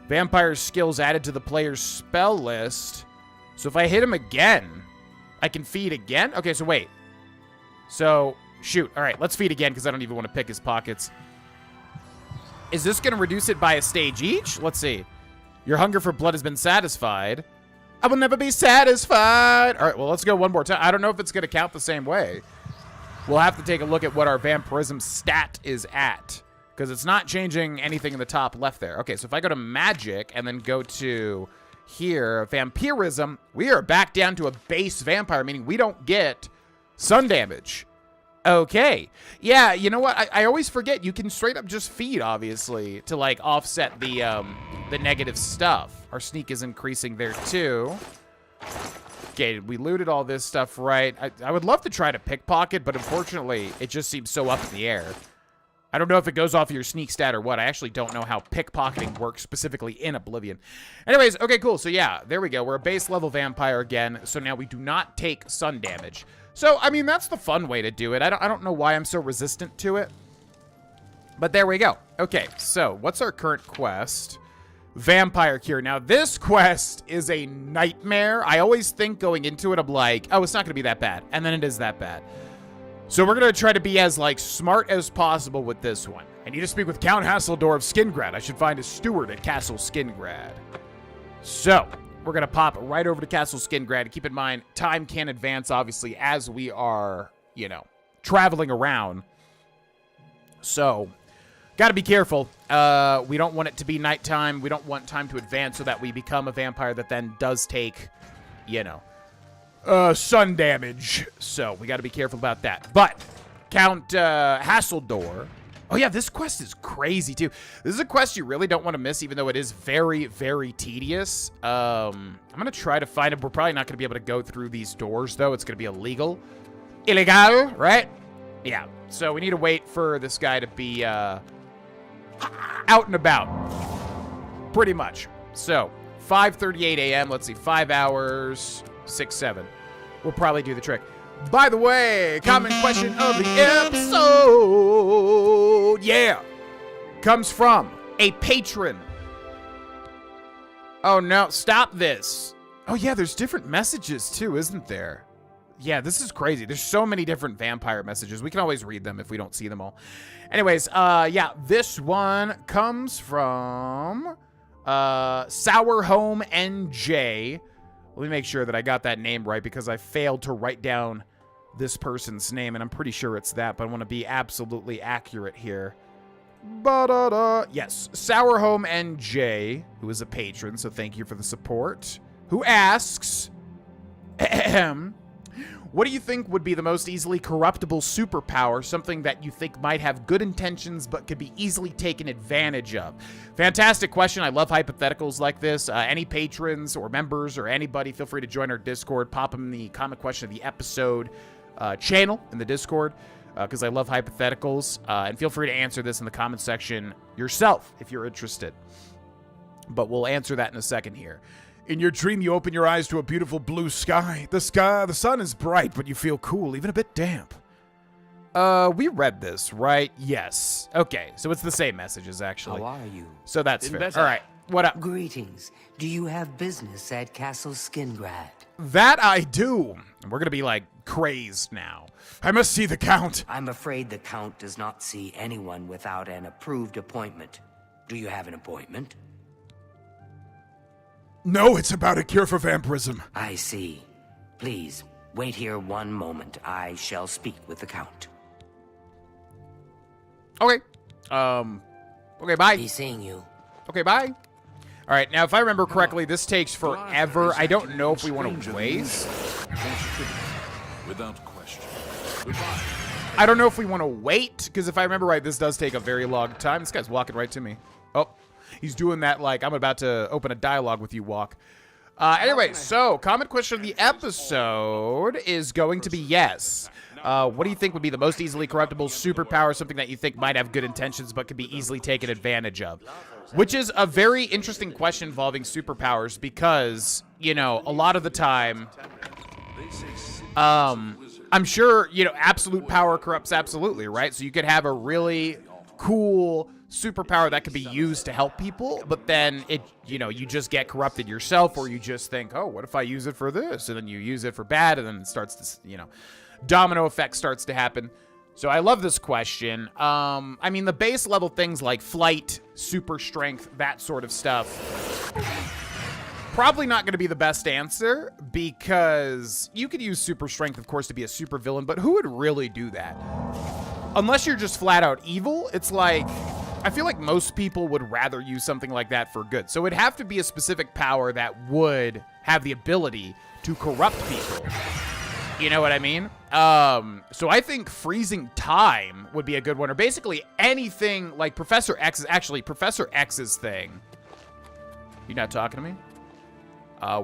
Vampire skills added to the player's spell list. So if I hit him again, I can feed again? Okay, so wait. So, shoot. All right, let's feed again because I don't even want to pick his pockets. Is this going to reduce it by a stage each? Let's see. Your hunger for blood has been satisfied. I will never be satisfied. All right, well, let's go one more time. I don't know if it's going to count the same way. We'll have to take a look at what our vampirism stat is at, because it's not changing anything in the top left there. Okay, so if I go to magic and then go to here, vampirism, we are back down to a base vampire, meaning we don't get sun damage. Okay. Yeah, you know what? I always forget. You can straight up just feed, obviously, to, like, offset the negative stuff. Our sneak is increasing there, too. Okay, we looted all this stuff, right? I would love to try to pickpocket, but unfortunately, it just seems so up in the air. I don't know if it goes off of your sneak stat or what. I actually don't know how pickpocketing works specifically in Oblivion. Anyways, okay, cool. So yeah, there we go. We're a base level vampire again. So now we do not take sun damage. So, I mean, that's the fun way to do it. I don't know why I'm so resistant to it. But there we go. Okay, so what's our current quest? Vampire Cure. Now, this quest is a nightmare. I always think going into it, I'm like, oh, it's not going to be that bad. And then it is that bad. So we're going to try to be as, like, smart as possible with this one. I need to speak with Count Hasseldor of Skingrad. I should find a steward at Castle Skingrad. So, we're going to pop right over to Castle Skingrad. Keep in mind, time can advance, obviously, as we are, you know, traveling around. So, got to be careful. We don't want it to be nighttime. We don't want time to advance so that we become a vampire that then does take, you know, sun damage. So we got to be careful about that. But Count Hasseldor. Oh, yeah, this quest is crazy, too. This is a quest you really don't want to miss, even though it is very, very tedious. I'm going to try to find it. We're probably not going to be able to go through these doors, though. It's going to be illegal. Illegal, right? Yeah. So we need to wait for this guy to be out and about. Pretty much. So, 5:38 a.m. Let's see, 5 hours, 6, 7. We'll probably do the trick. By the way, common question of the episode, yeah, comes from a patron. Oh, no, stop this. Oh, yeah, there's different messages, too, isn't there? Yeah, this is crazy. There's so many different vampire messages. We can always read them if we don't see them all. Anyways, yeah, this one comes from Sour Home NJ. Let me make sure that I got that name right because I failed to write down this person's name, and I'm pretty sure it's that, but I want to be absolutely accurate here. Yes, Sour Home NJ, who is a patron, so thank you for the support, who asks, what do you think would be the most easily corruptible superpower, something that you think might have good intentions but could be easily taken advantage of? Fantastic question. I love hypotheticals like this. Any patrons or members or anybody, feel free to join our Discord. Pop them in the comment question of the episode channel in the Discord because I love hypotheticals. And feel free to answer this in the comment section yourself if you're interested. But we'll answer that in a second here. In your dream, you open your eyes to a beautiful blue sky. The sun is bright, but you feel cool, even a bit damp. We read this, right? Yes. Okay, so it's the same messages, actually. How are you? So that's fair. All right, what up? Greetings. Do you have business at Castle Skingrad? That I do. We're gonna be, like, crazed now. I must see the Count. I'm afraid the Count does not see anyone without an approved appointment. Do you have an appointment? No, it's about a cure for vampirism. I see. Please, wait here one moment. I shall speak with the Count. Okay. Okay, bye. He's seeing you. Okay, bye. All right, now if I remember correctly, this takes forever. I don't know if we want to waste. Without question. Goodbye. I don't know if we want to wait, because if I remember right, this does take a very long time. This guy's walking right to me. Oh. He's doing that like, I'm about to open a dialogue with you walk. Anyway, so, comment question of the episode is going to be yes. What do you think would be the most easily corruptible superpower, something that you think might have good intentions but could be easily taken advantage of? Which is a very interesting question involving superpowers because, you know, a lot of the time, I'm sure, you know, absolute power corrupts absolutely, right? So you could have a really cool superpower that could be used to help people, but then it, you know, you just get corrupted yourself, or you just think, oh, what if I use it for this? And then you use it for bad, and then it starts to, you know, domino effect starts to happen. So I love this question. I mean, the base level things like flight, super strength, that sort of stuff, probably not going to be the best answer, because you could use super strength, of course, to be a super villain, but who would really do that? Unless you're just flat out evil, it's like, I feel like most people would rather use something like that for good. So it'd have to be a specific power that would have the ability to corrupt people. You know what I mean? So I think freezing time would be a good one, or basically anything like Professor X is actually Professor X's thing. You not talking to me?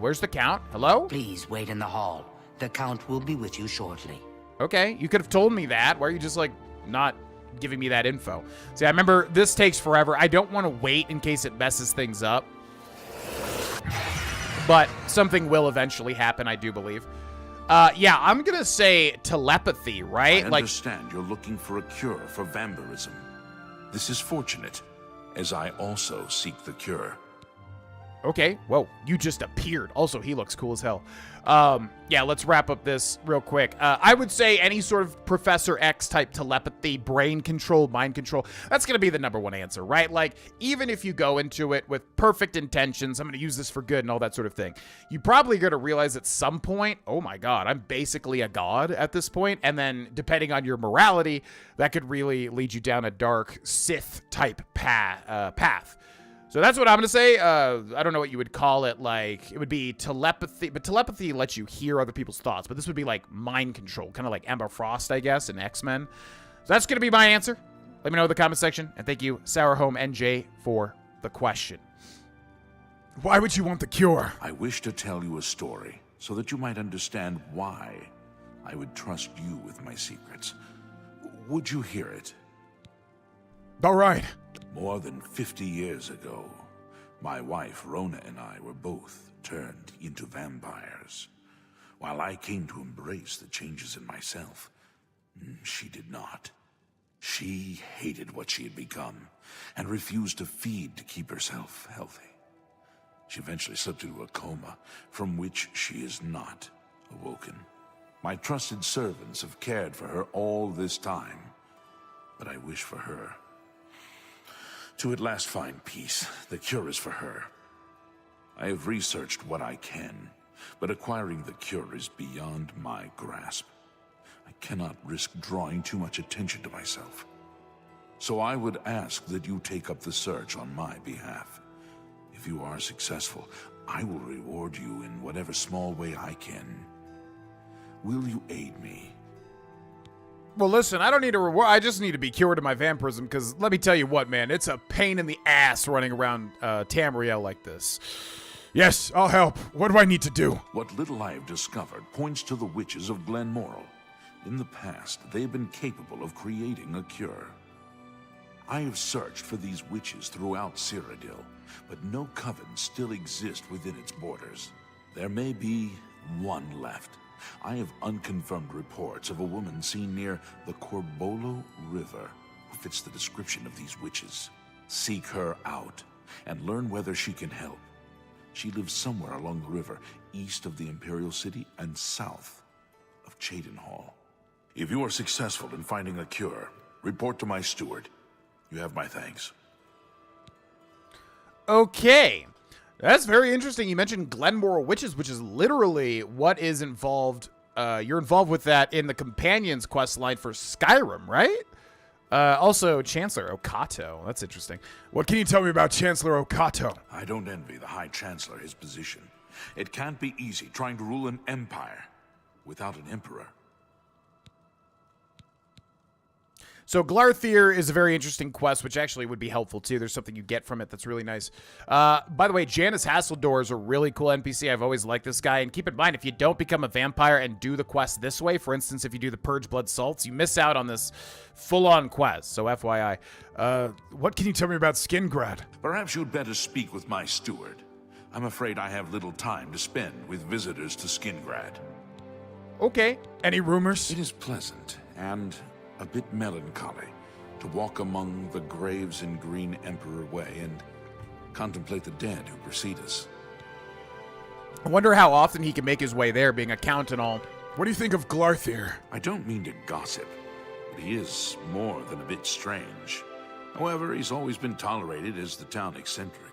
Where's the Count? Hello? Please wait in the hall. The Count will be with you shortly. Okay, you could have told me that. Why are you just like not giving me that info? See, I remember this takes forever. I don't want to wait in case it messes things up. But something will eventually happen, I do believe. Yeah, I'm going to say telepathy, right? I understand you're looking for a cure for vampirism. This is fortunate, as I also seek the cure. Okay, whoa, you just appeared. Also, he looks cool as hell. Yeah, let's wrap up this real quick. I would say any sort of Professor X type telepathy, brain control, mind control, that's going to be the #1 answer, right? Like, even if you go into it with perfect intentions, I'm going to use this for good and all that sort of thing, you probably going to realize at some point, oh my god, I'm basically a god at this point, and then depending on your morality, that could really lead you down a dark Sith type path. So that's what I'm going to say. I don't know what you would call it. Like, it would be telepathy, but telepathy lets you hear other people's thoughts. But this would be like mind control, kind of like Emma Frost, I guess, in X-Men. So that's going to be my answer. Let me know in the comment section. And thank you, Sourhome NJ, for the question. Why would you want the cure? I wish to tell you a story so that you might understand why I would trust you with my secrets. Would you hear it? All right. More than 50 years ago, my wife Rona and I were both turned into vampires. While I came to embrace the changes in myself, she did not. She hated what she had become and refused to feed to keep herself healthy. She eventually slipped into a coma from which she is not awoken. My trusted servants have cared for her all this time, but I wish for her to at last find peace. The cure is for her. I have researched what I can, but acquiring the cure is beyond my grasp. I cannot risk drawing too much attention to myself. So I would ask that you take up the search on my behalf. If you are successful, I will reward you in whatever small way I can. Will you aid me? Well, listen, I don't need a reward. I just need to be cured of my vampirism, because let me tell you what, man, it's a pain in the ass running around Tamriel like this. Yes, I'll help. What do I need to do? What little I have discovered points to the witches of Glenmoral. In the past, they've been capable of creating a cure. I have searched for these witches throughout Cyrodiil, but no coven still exists within its borders. There may be one left. I have unconfirmed reports of a woman seen near the Corbolo River who fits the description of these witches. Seek her out and learn whether she can help. She lives somewhere along the river, east of the Imperial City and south of Cheydinhal. If you are successful in finding a cure, report to my steward. You have my thanks. Okay. That's very interesting. You mentioned Glenmoral Witches, which is literally what is involved. You're involved with that in the Companions quest line for Skyrim, right? Also, Chancellor Okato. That's interesting. What can you tell me about Chancellor Okato? I don't envy the High Chancellor his position. It can't be easy trying to rule an empire without an emperor. So Glarthir is a very interesting quest, which actually would be helpful too. There's something you get from it that's really nice. By the way, Janice Hasseldor is a really cool NPC. I've always liked this guy. And keep in mind, if you don't become a vampire and do the quest this way, for instance, if you do the Purge Blood Salts, you miss out on this full-on quest. So FYI. What can you tell me about Skingrad? Perhaps you'd better speak with my steward. I'm afraid I have little time to spend with visitors to Skingrad. Okay. Any rumors? It is pleasant and a bit melancholy to walk among the graves in Green Emperor Way and contemplate the dead who precede us. I wonder how often he can make his way there, being a count and all. What do you think of Glarthir? I don't mean to gossip, but he is more than a bit strange. However, he's always been tolerated as the town eccentric.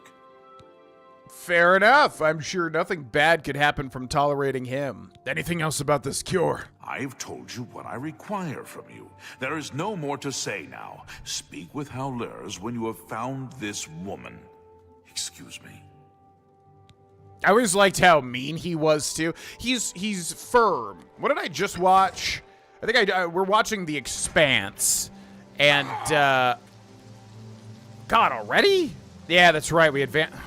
Fair enough. I'm sure nothing bad could happen from tolerating him. Anything else about this cure? I've told you what I require from you. There is no more to say now. Speak with Howlers when you have found this woman. Excuse me. I always liked how mean he was too. He's firm. What did I just watch? I think we're watching The Expanse, and God, already? Yeah, that's right. We advanced.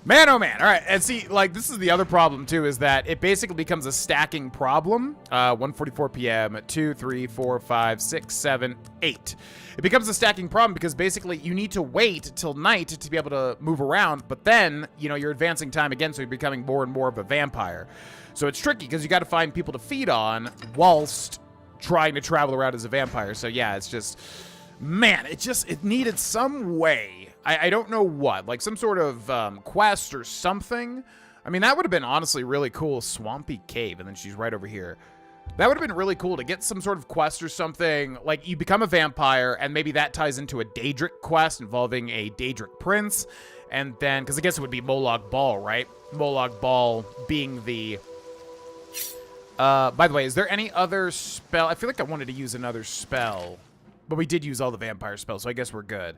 Man, oh man. All right, and see, like, this is the other problem, too, is that it basically becomes a stacking problem. 1:44 p.m., 2, 3, 4, 5, 6, 7, 8. It becomes a stacking problem because basically you need to wait till night to be able to move around, but then, you know, you're advancing time again, so you're becoming more and more of a vampire. So it's tricky because you got to find people to feed on whilst trying to travel around as a vampire. So yeah, it's just Man, it needed some way. I don't know what, like some sort of quest or something. I mean, that would have been honestly really cool. Swampy Cave, and then she's right over here. That would have been really cool to get some sort of quest or something. Like, you become a vampire, and maybe that ties into a Daedric quest involving a Daedric prince. And then, because I guess it would be Molag Bal, right? Molag Bal being the... by the way, is there any other spell? I feel like I wanted to use another spell. But we did use all the vampire spells, so I guess we're good.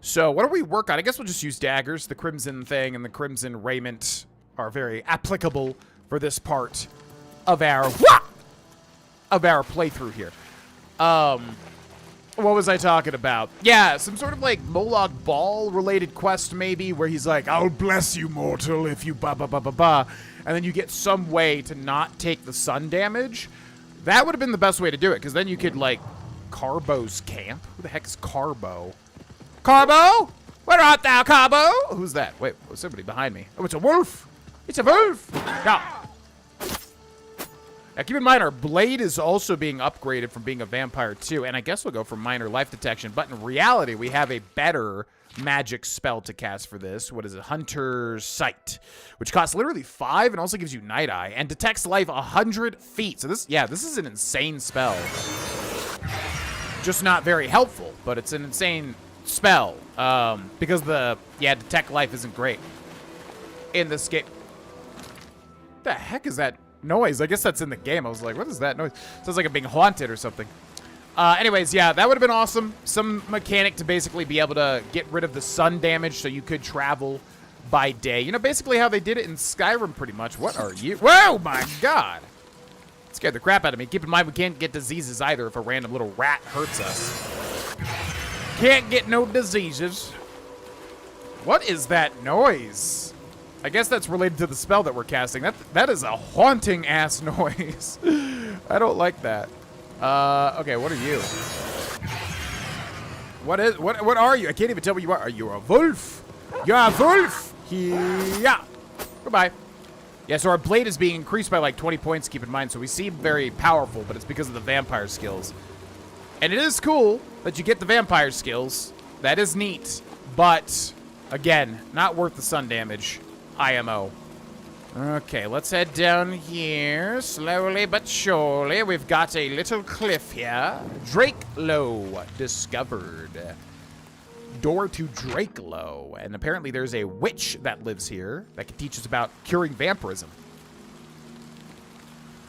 So, what do we work on? I guess we'll just use daggers. The Crimson thing and the Crimson Raiment are very applicable for this part of our playthrough here. What was I talking about? Yeah, some sort of like Molag Bal related quest maybe, where he's like, I'll bless you, mortal, if you ba ba ba ba ba. And then you get some way to not take the sun damage. That would have been the best way to do it, because then you could like Carbo's camp. Who the heck is Carbo? Carbo? Where art thou, Carbo? Who's that? Wait, there's somebody behind me. Oh, it's a wolf. It's a wolf. Yeah. Now, keep in mind, our blade is also being upgraded from being a vampire, too. And I guess we'll go for minor life detection. But in reality, we have a better magic spell to cast for this. What is it? Hunter's Sight, which costs literally 5 and also gives you Night Eye and detects life 100 feet. So this is an insane spell. Just not very helpful, but it's an insane spell. Because detect life isn't great in this game. What the heck is that noise? I guess that's in the game. I was like, what is that noise? Sounds like I'm being haunted or something. Anyways, yeah, that would have been awesome. Some mechanic to basically be able to get rid of the sun damage so you could travel by day. You know, basically how they did it in Skyrim pretty much. What are you? Whoa, my God. It scared the crap out of me. Keep in mind, we can't get diseases either if a random little rat hurts us. Can't get no diseases. What is that noise? I guess that's related to the spell that we're casting. That is a haunting ass noise. I don't like that. Okay, what are you? What are you? I can't even tell what you are. Are you a wolf? You're a wolf. Yeah. Goodbye. Yeah, so our blade is being increased by like 20 points, keep in mind. So we seem very powerful, but it's because of the vampire skills. And it is cool that you get the vampire skills. That is neat. But, again, not worth the sun damage. IMO. Okay, let's head down here. Slowly but surely. We've got a little cliff here. Drakelow discovered. Door to Drakelow. And apparently there's a witch that lives here that can teach us about curing vampirism.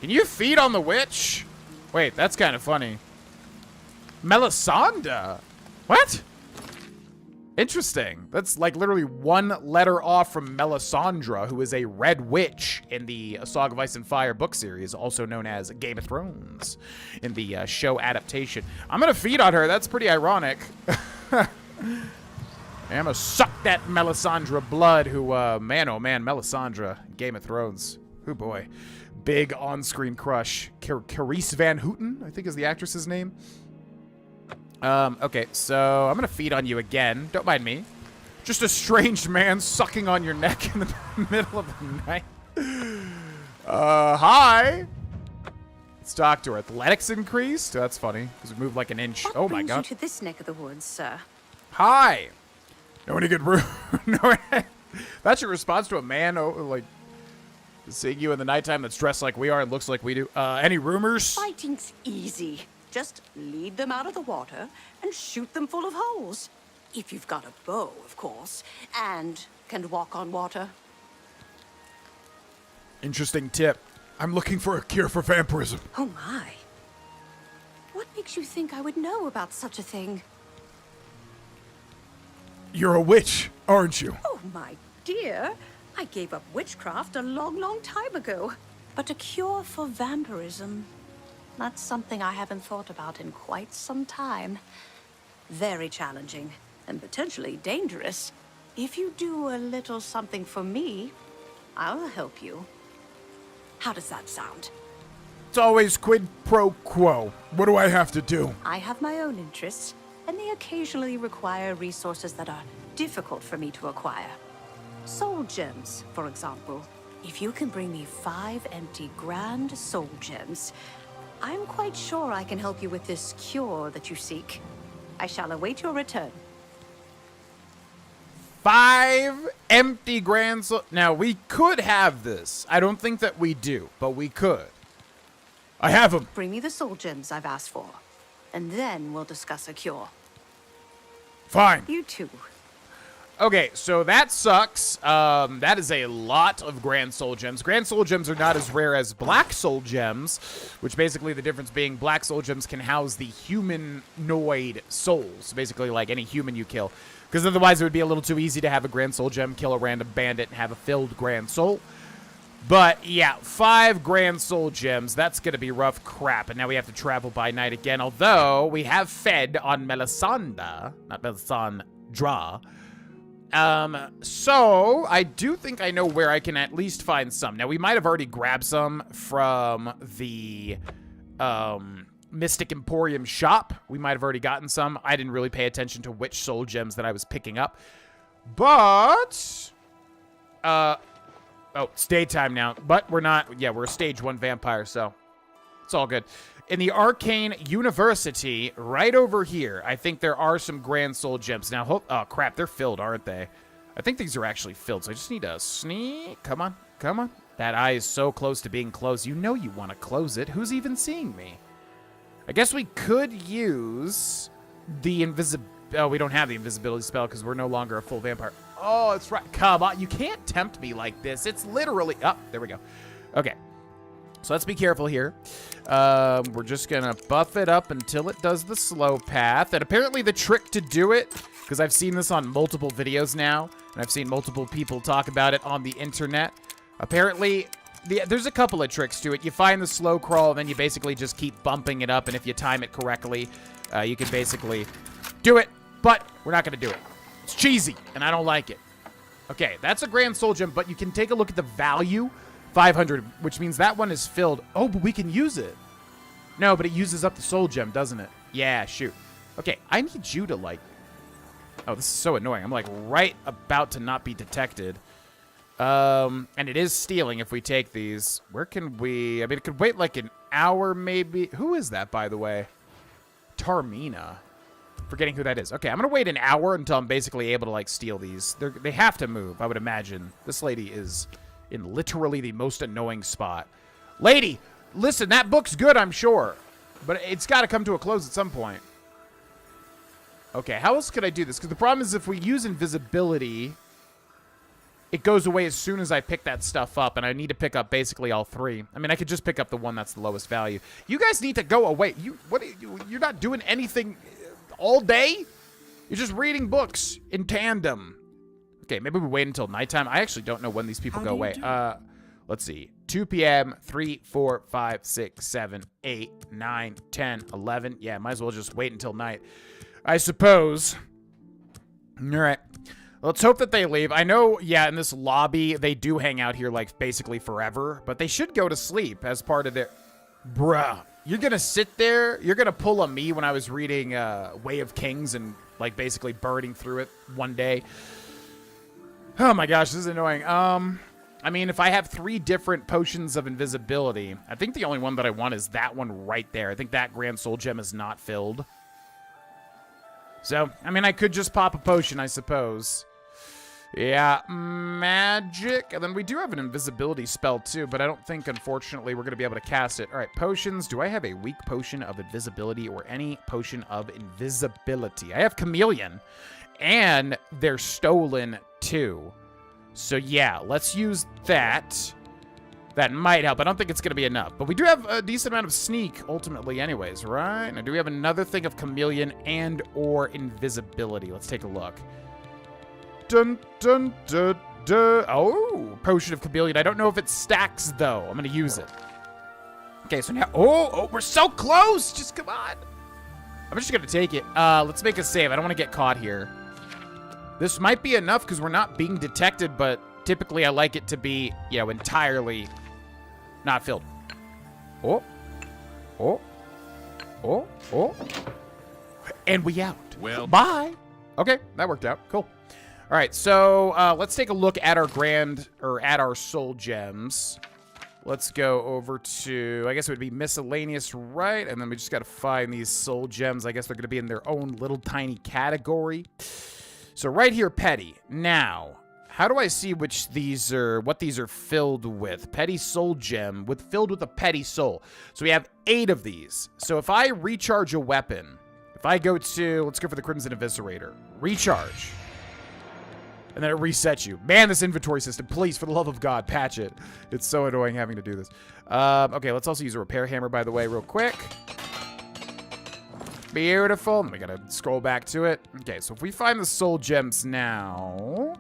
Can you feed on the witch? Wait, that's kind of funny. Melisande. What? Interesting. That's like literally one letter off from Melisandre, who is a red witch in the A Song of Ice and Fire book series, also known as Game of Thrones in the show adaptation. I'm going to feed on her. That's pretty ironic. I'm going to suck that Melisandre blood who, man, oh man, Melisandre, Game of Thrones. Oh boy. Big on-screen crush. Carice Van Houten, I think is the actress's name. Okay, so I'm gonna feed on you again. Don't mind me. Just a strange man sucking on your neck in the middle of the night. Hi. Let's talk to her. Athletics increased? That's funny, because we moved like an inch. What oh my brings God. you to this neck of the woods, sir? Hi. Know any good That's your response to a man, like, seeing you in the nighttime that's dressed like we are and looks like we do. Any rumors? Fighting's easy. Just lead them out of the water and shoot them full of holes. If you've got a bow, of course, and can walk on water. Interesting tip. I'm looking for a cure for vampirism. Oh my. What makes you think I would know about such a thing? You're a witch, aren't you? Oh my dear. I gave up witchcraft a long, long time ago. But a cure for vampirism... that's something I haven't thought about in quite some time. Very challenging and potentially dangerous. If you do a little something for me, I'll help you. How does that sound? It's always quid pro quo. What do I have to do? I have my own interests, and they occasionally require resources that are difficult for me to acquire. Soul gems, for example. If you can bring me 5 empty grand soul gems, I'm quite sure I can help you with this cure that you seek. I shall await your return. 5 empty grand soul. Now, we could have this. I don't think that we do, but we could. I have them. Bring me the soul gems I've asked for, and then we'll discuss a cure. Fine. You too. Okay, so that sucks. That is a lot of Grand Soul Gems. Grand Soul Gems are not as rare as Black Soul Gems, which basically the difference being Black Soul Gems can house the humanoid souls, basically like any human you kill. Because otherwise it would be a little too easy to have a Grand Soul Gem, kill a random bandit, and have a filled Grand Soul. But yeah, 5 Grand Soul Gems, that's going to be rough crap. And now we have to travel by night again, although we have fed on Melisandre, not Melisandra. So I do think I know where I can at least find some. Now, we might have already grabbed some from the, Mystic Emporium shop. We might have already gotten some. I didn't really pay attention to which soul gems that I was picking up. But, oh, it's daytime now. But we're not, yeah, we're a stage 1 vampire, so it's all good. In the Arcane University, right over here, I think there are some Grand Soul Gems. Now, oh, crap, they're filled, aren't they? I think these are actually filled, so I just need to sneak. Come on, come on. That eye is so close to being closed. You know you want to close it. Who's even seeing me? I guess we could use the oh, we don't have the invisibility spell because we're no longer a full vampire. Oh, that's right. Come on. You can't tempt me like this. It's literally... Oh, there we go. Okay. So let's be careful here. We're just going to buff it up until it does the slow path. And apparently the trick to do it, because I've seen this on multiple videos now, and I've seen multiple people talk about it on the internet. Apparently... there's a couple of tricks to it. You find the slow crawl, then you basically just keep bumping it up, and if you time it correctly, you can basically do it, but we're not going to do it. It's cheesy, and I don't like it. Okay, that's a Grand Soul Gem, but you can take a look at the value, 500, which means that one is filled. Oh, but we can use it. No, but it uses up the Soul Gem, doesn't it? Yeah, shoot. Okay, I need you to, like... Oh, this is so annoying. I'm, like, right about to not be detected. And it is stealing if we take these. Where can we... I mean, it could wait like an hour, maybe. Who is that, by the way? Tarmina. Forgetting who that is. Okay, I'm going to wait an hour until I'm basically able to, like, steal these. They have to move, I would imagine. This lady is in literally the most annoying spot. Lady, listen, that book's good, I'm sure. But it's got to come to a close at some point. Okay, how else could I do this? Because the problem is if we use invisibility... it goes away as soon as I pick that stuff up, and I need to pick up basically all 3. I mean, I could just pick up the one that's the lowest value. You guys need to go away. You're not doing anything all day? You're just reading books in tandem. Okay, maybe we wait until nighttime. I actually don't know when these people go away. Let's see. 2 p.m., 3, 4, 5, 6, 7, 8, 9, 10, 11. Yeah, might as well just wait until night, I suppose. All right. Let's hope that they leave. I know, yeah, in this lobby, they do hang out here, like, basically forever. But they should go to sleep as part of their... Bruh. You're gonna sit there? You're gonna pull a me when I was reading Way of Kings and, like, basically burning through it one day. Oh my gosh, this is annoying. I mean, if I have 3 different potions of invisibility, I think the only one that I want is that one right there. I think that Grand Soul Gem is not filled. So, I mean, I could just pop a potion, I suppose. Yeah, magic. And then we do have an invisibility spell, too, but I don't think, unfortunately, we're going to be able to cast it. All right, potions. Do I have a weak potion of invisibility or any potion of invisibility? I have Chameleon, and they're stolen, too. So, yeah, let's use that. That might help. I don't think it's going to be enough. But we do have a decent amount of sneak, ultimately, anyways, right? Now, do we have another thing of Chameleon and or invisibility? Let's take a look. Dun, dun, dun, dun. Oh, potion of Chameleon. I don't know if it stacks, though. I'm going to use it. Okay, so now... Oh, we're so close! Just come on. I'm just going to take it. Let's make a save. I don't want to get caught here. This might be enough because we're not being detected, but typically I like it to be, you know, entirely not filled. Oh. And we out. Well, bye. Okay, that worked out. Cool. All right, so let's take a look at our at our soul gems. Let's go over to, I guess it would be miscellaneous, right? And then we just got to find these soul gems. I guess they're going to be in their own little tiny category. So right here, petty. Now, how do I see which these are, what these are filled with? Petty soul gem filled with a petty soul. So we have 8 of these. So if I recharge a weapon, if I go to, let's go for the Crimson Eviscerator, recharge. And then it resets you. Man, this inventory system, please, for the love of God, patch it. It's so annoying having to do this. Okay, let's also use a repair hammer, by the way, real quick. Beautiful. And we gotta scroll back to it. Okay, so if we find the soul gems now...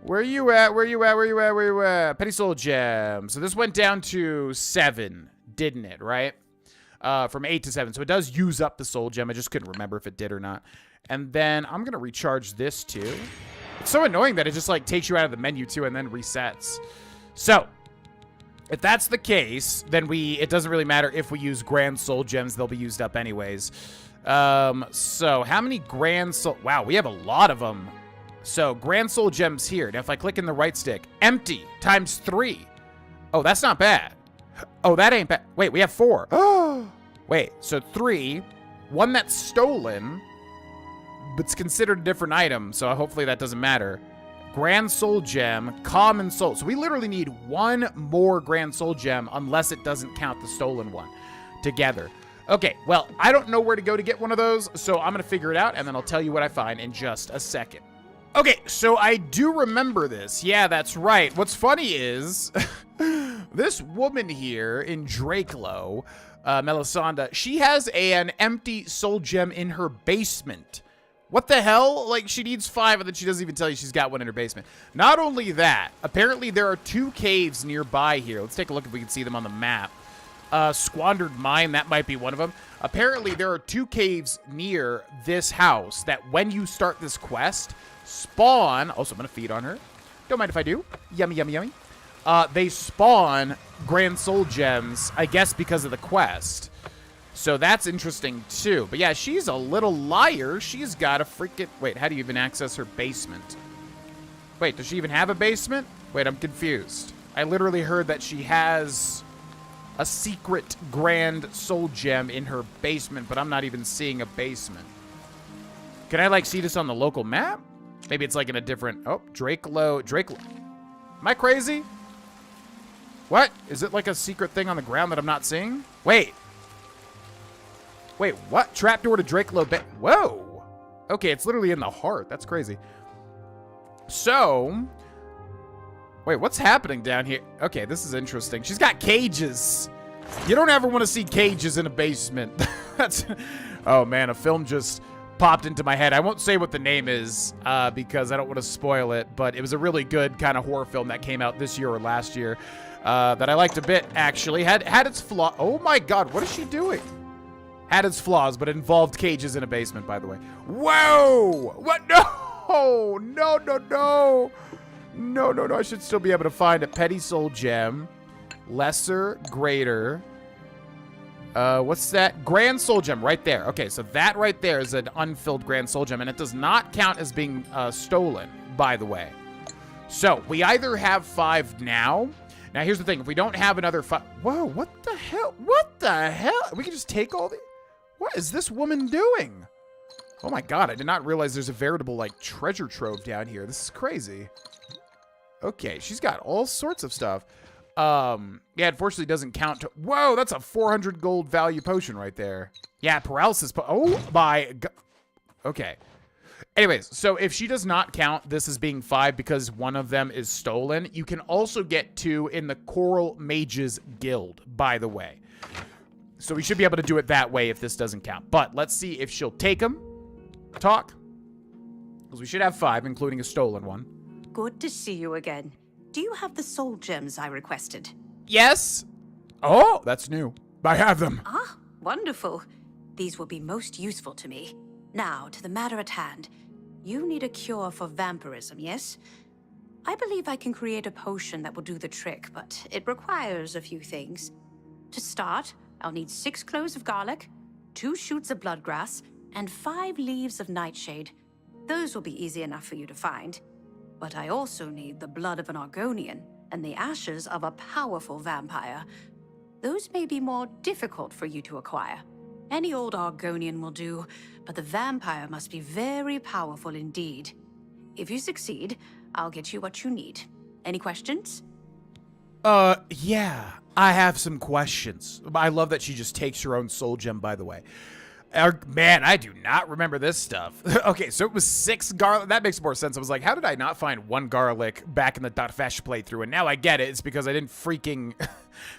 Where you at? Where you at? Where you at? Where you at? Petty soul gem. So this went down to 7, didn't it, right? From 8 to 7. So it does use up the soul gem. I just couldn't remember if it did or not. And then I'm gonna recharge this, too. It's so annoying that it just, like, takes you out of the menu, too, and then resets. So, if that's the case, then it doesn't really matter if we use Grand Soul Gems. They'll be used up anyways. So, how many Grand Soul... Wow, we have a lot of them. So, Grand Soul Gems here. Now, if I click in the right stick, empty times 3. Oh, that's not bad. Oh, that ain't bad. Wait, we have 4. Oh, wait, so 3. 1 that's stolen... but it's considered a different item, so hopefully that doesn't matter. Grand Soul Gem, Common Soul. So we literally need 1 more Grand Soul Gem unless it doesn't count the stolen one together. Okay, well, I don't know where to go to get one of those, so I'm going to figure it out, and then I'll tell you what I find in just a second. Okay, so I do remember this. Yeah, that's right. What's funny is this woman here in Drakelow, Melisanda, she has an empty soul gem in her basement. What the hell? Like, she needs 5, and then she doesn't even tell you she's got one in her basement. Not only that, apparently there are 2 caves nearby here. Let's take a look if we can see them on the map. Squandered Mine, that might be one of them. Apparently, there are 2 caves near this house that when you start this quest, spawn... Also, I'm going to feed on her. Don't mind if I do. Yummy, yummy, yummy. They spawn Grand Soul Gems, I guess because of the quest. So that's interesting, too. But yeah, she's a little liar. She's got a freaking... Wait, how do you even access her basement? Wait, does she even have a basement? Wait, I'm confused. I literally heard that she has a secret Grand Soul Gem in her basement, but I'm not even seeing a basement. Can I, like, see this on the local map? Maybe it's, like, in a different... Oh, Drakelow. Am I crazy? What? Is it, like, a secret thing on the ground that I'm not seeing? Wait, what? Trapdoor to Drakelow Bay. Whoa. Okay, it's literally in the heart. That's crazy. So, wait, what's happening down here? Okay, this is interesting. She's got cages. You don't ever want to see cages in a basement. That's... Oh, man, a film just popped into my head. I won't say what the name is because I don't want to spoil it, but it was a really good kind of horror film that came out this year or last year that I liked a bit, actually. Had its flaw. Oh, my God, what is she doing? Had its flaws, but it involved cages in a basement, by the way. Whoa! What? No! No. I should still be able to find a Petty Soul Gem. Lesser, greater. What's that? Grand Soul Gem, right there. Okay, so that right there is an unfilled Grand Soul Gem, and it does not count as being stolen, by the way. So, we either have 5 now. Now, here's the thing. If we don't have another 5... Whoa, what the hell? What the hell? We can just take all the... What is this woman doing? Oh my God, I did not realize there's a veritable, like, treasure trove down here. This is crazy. Okay, she's got all sorts of stuff. Yeah, unfortunately it doesn't count to... Whoa, that's a 400 gold value potion right there. Yeah, paralysis... Oh my God. Okay. Anyways, so if she does not count this as being 5 because one of them is stolen, you can also get 2 in the Coral Mages Guild, by the way. So we should be able to do it that way if this doesn't count. But let's see if she'll take them. Talk. Because we should have 5, including a stolen one. Good to see you again. Do you have the soul gems I requested? Yes. Oh, that's new. I have them. Ah, wonderful. These will be most useful to me. Now, to the matter at hand. You need a cure for vampirism, yes? I believe I can create a potion that will do the trick, but it requires a few things. To start, I'll need 6 cloves of garlic, 2 shoots of bloodgrass, and 5 leaves of nightshade. Those will be easy enough for you to find. But I also need the blood of an Argonian. and the ashes of a powerful vampire. Those may be more difficult for you to acquire. Any old Argonian will do, but the vampire must be very powerful indeed. If you succeed, I'll get you what you need. Any questions? Yeah, I have some questions. I love that she just takes her own soul gem, by the way. Man, I do not remember this stuff. Okay, so it was 6 garlic. That makes more sense. I was like, how did I not find 1 garlic back in the Darfesh playthrough? And now I get it. It's because I didn't freaking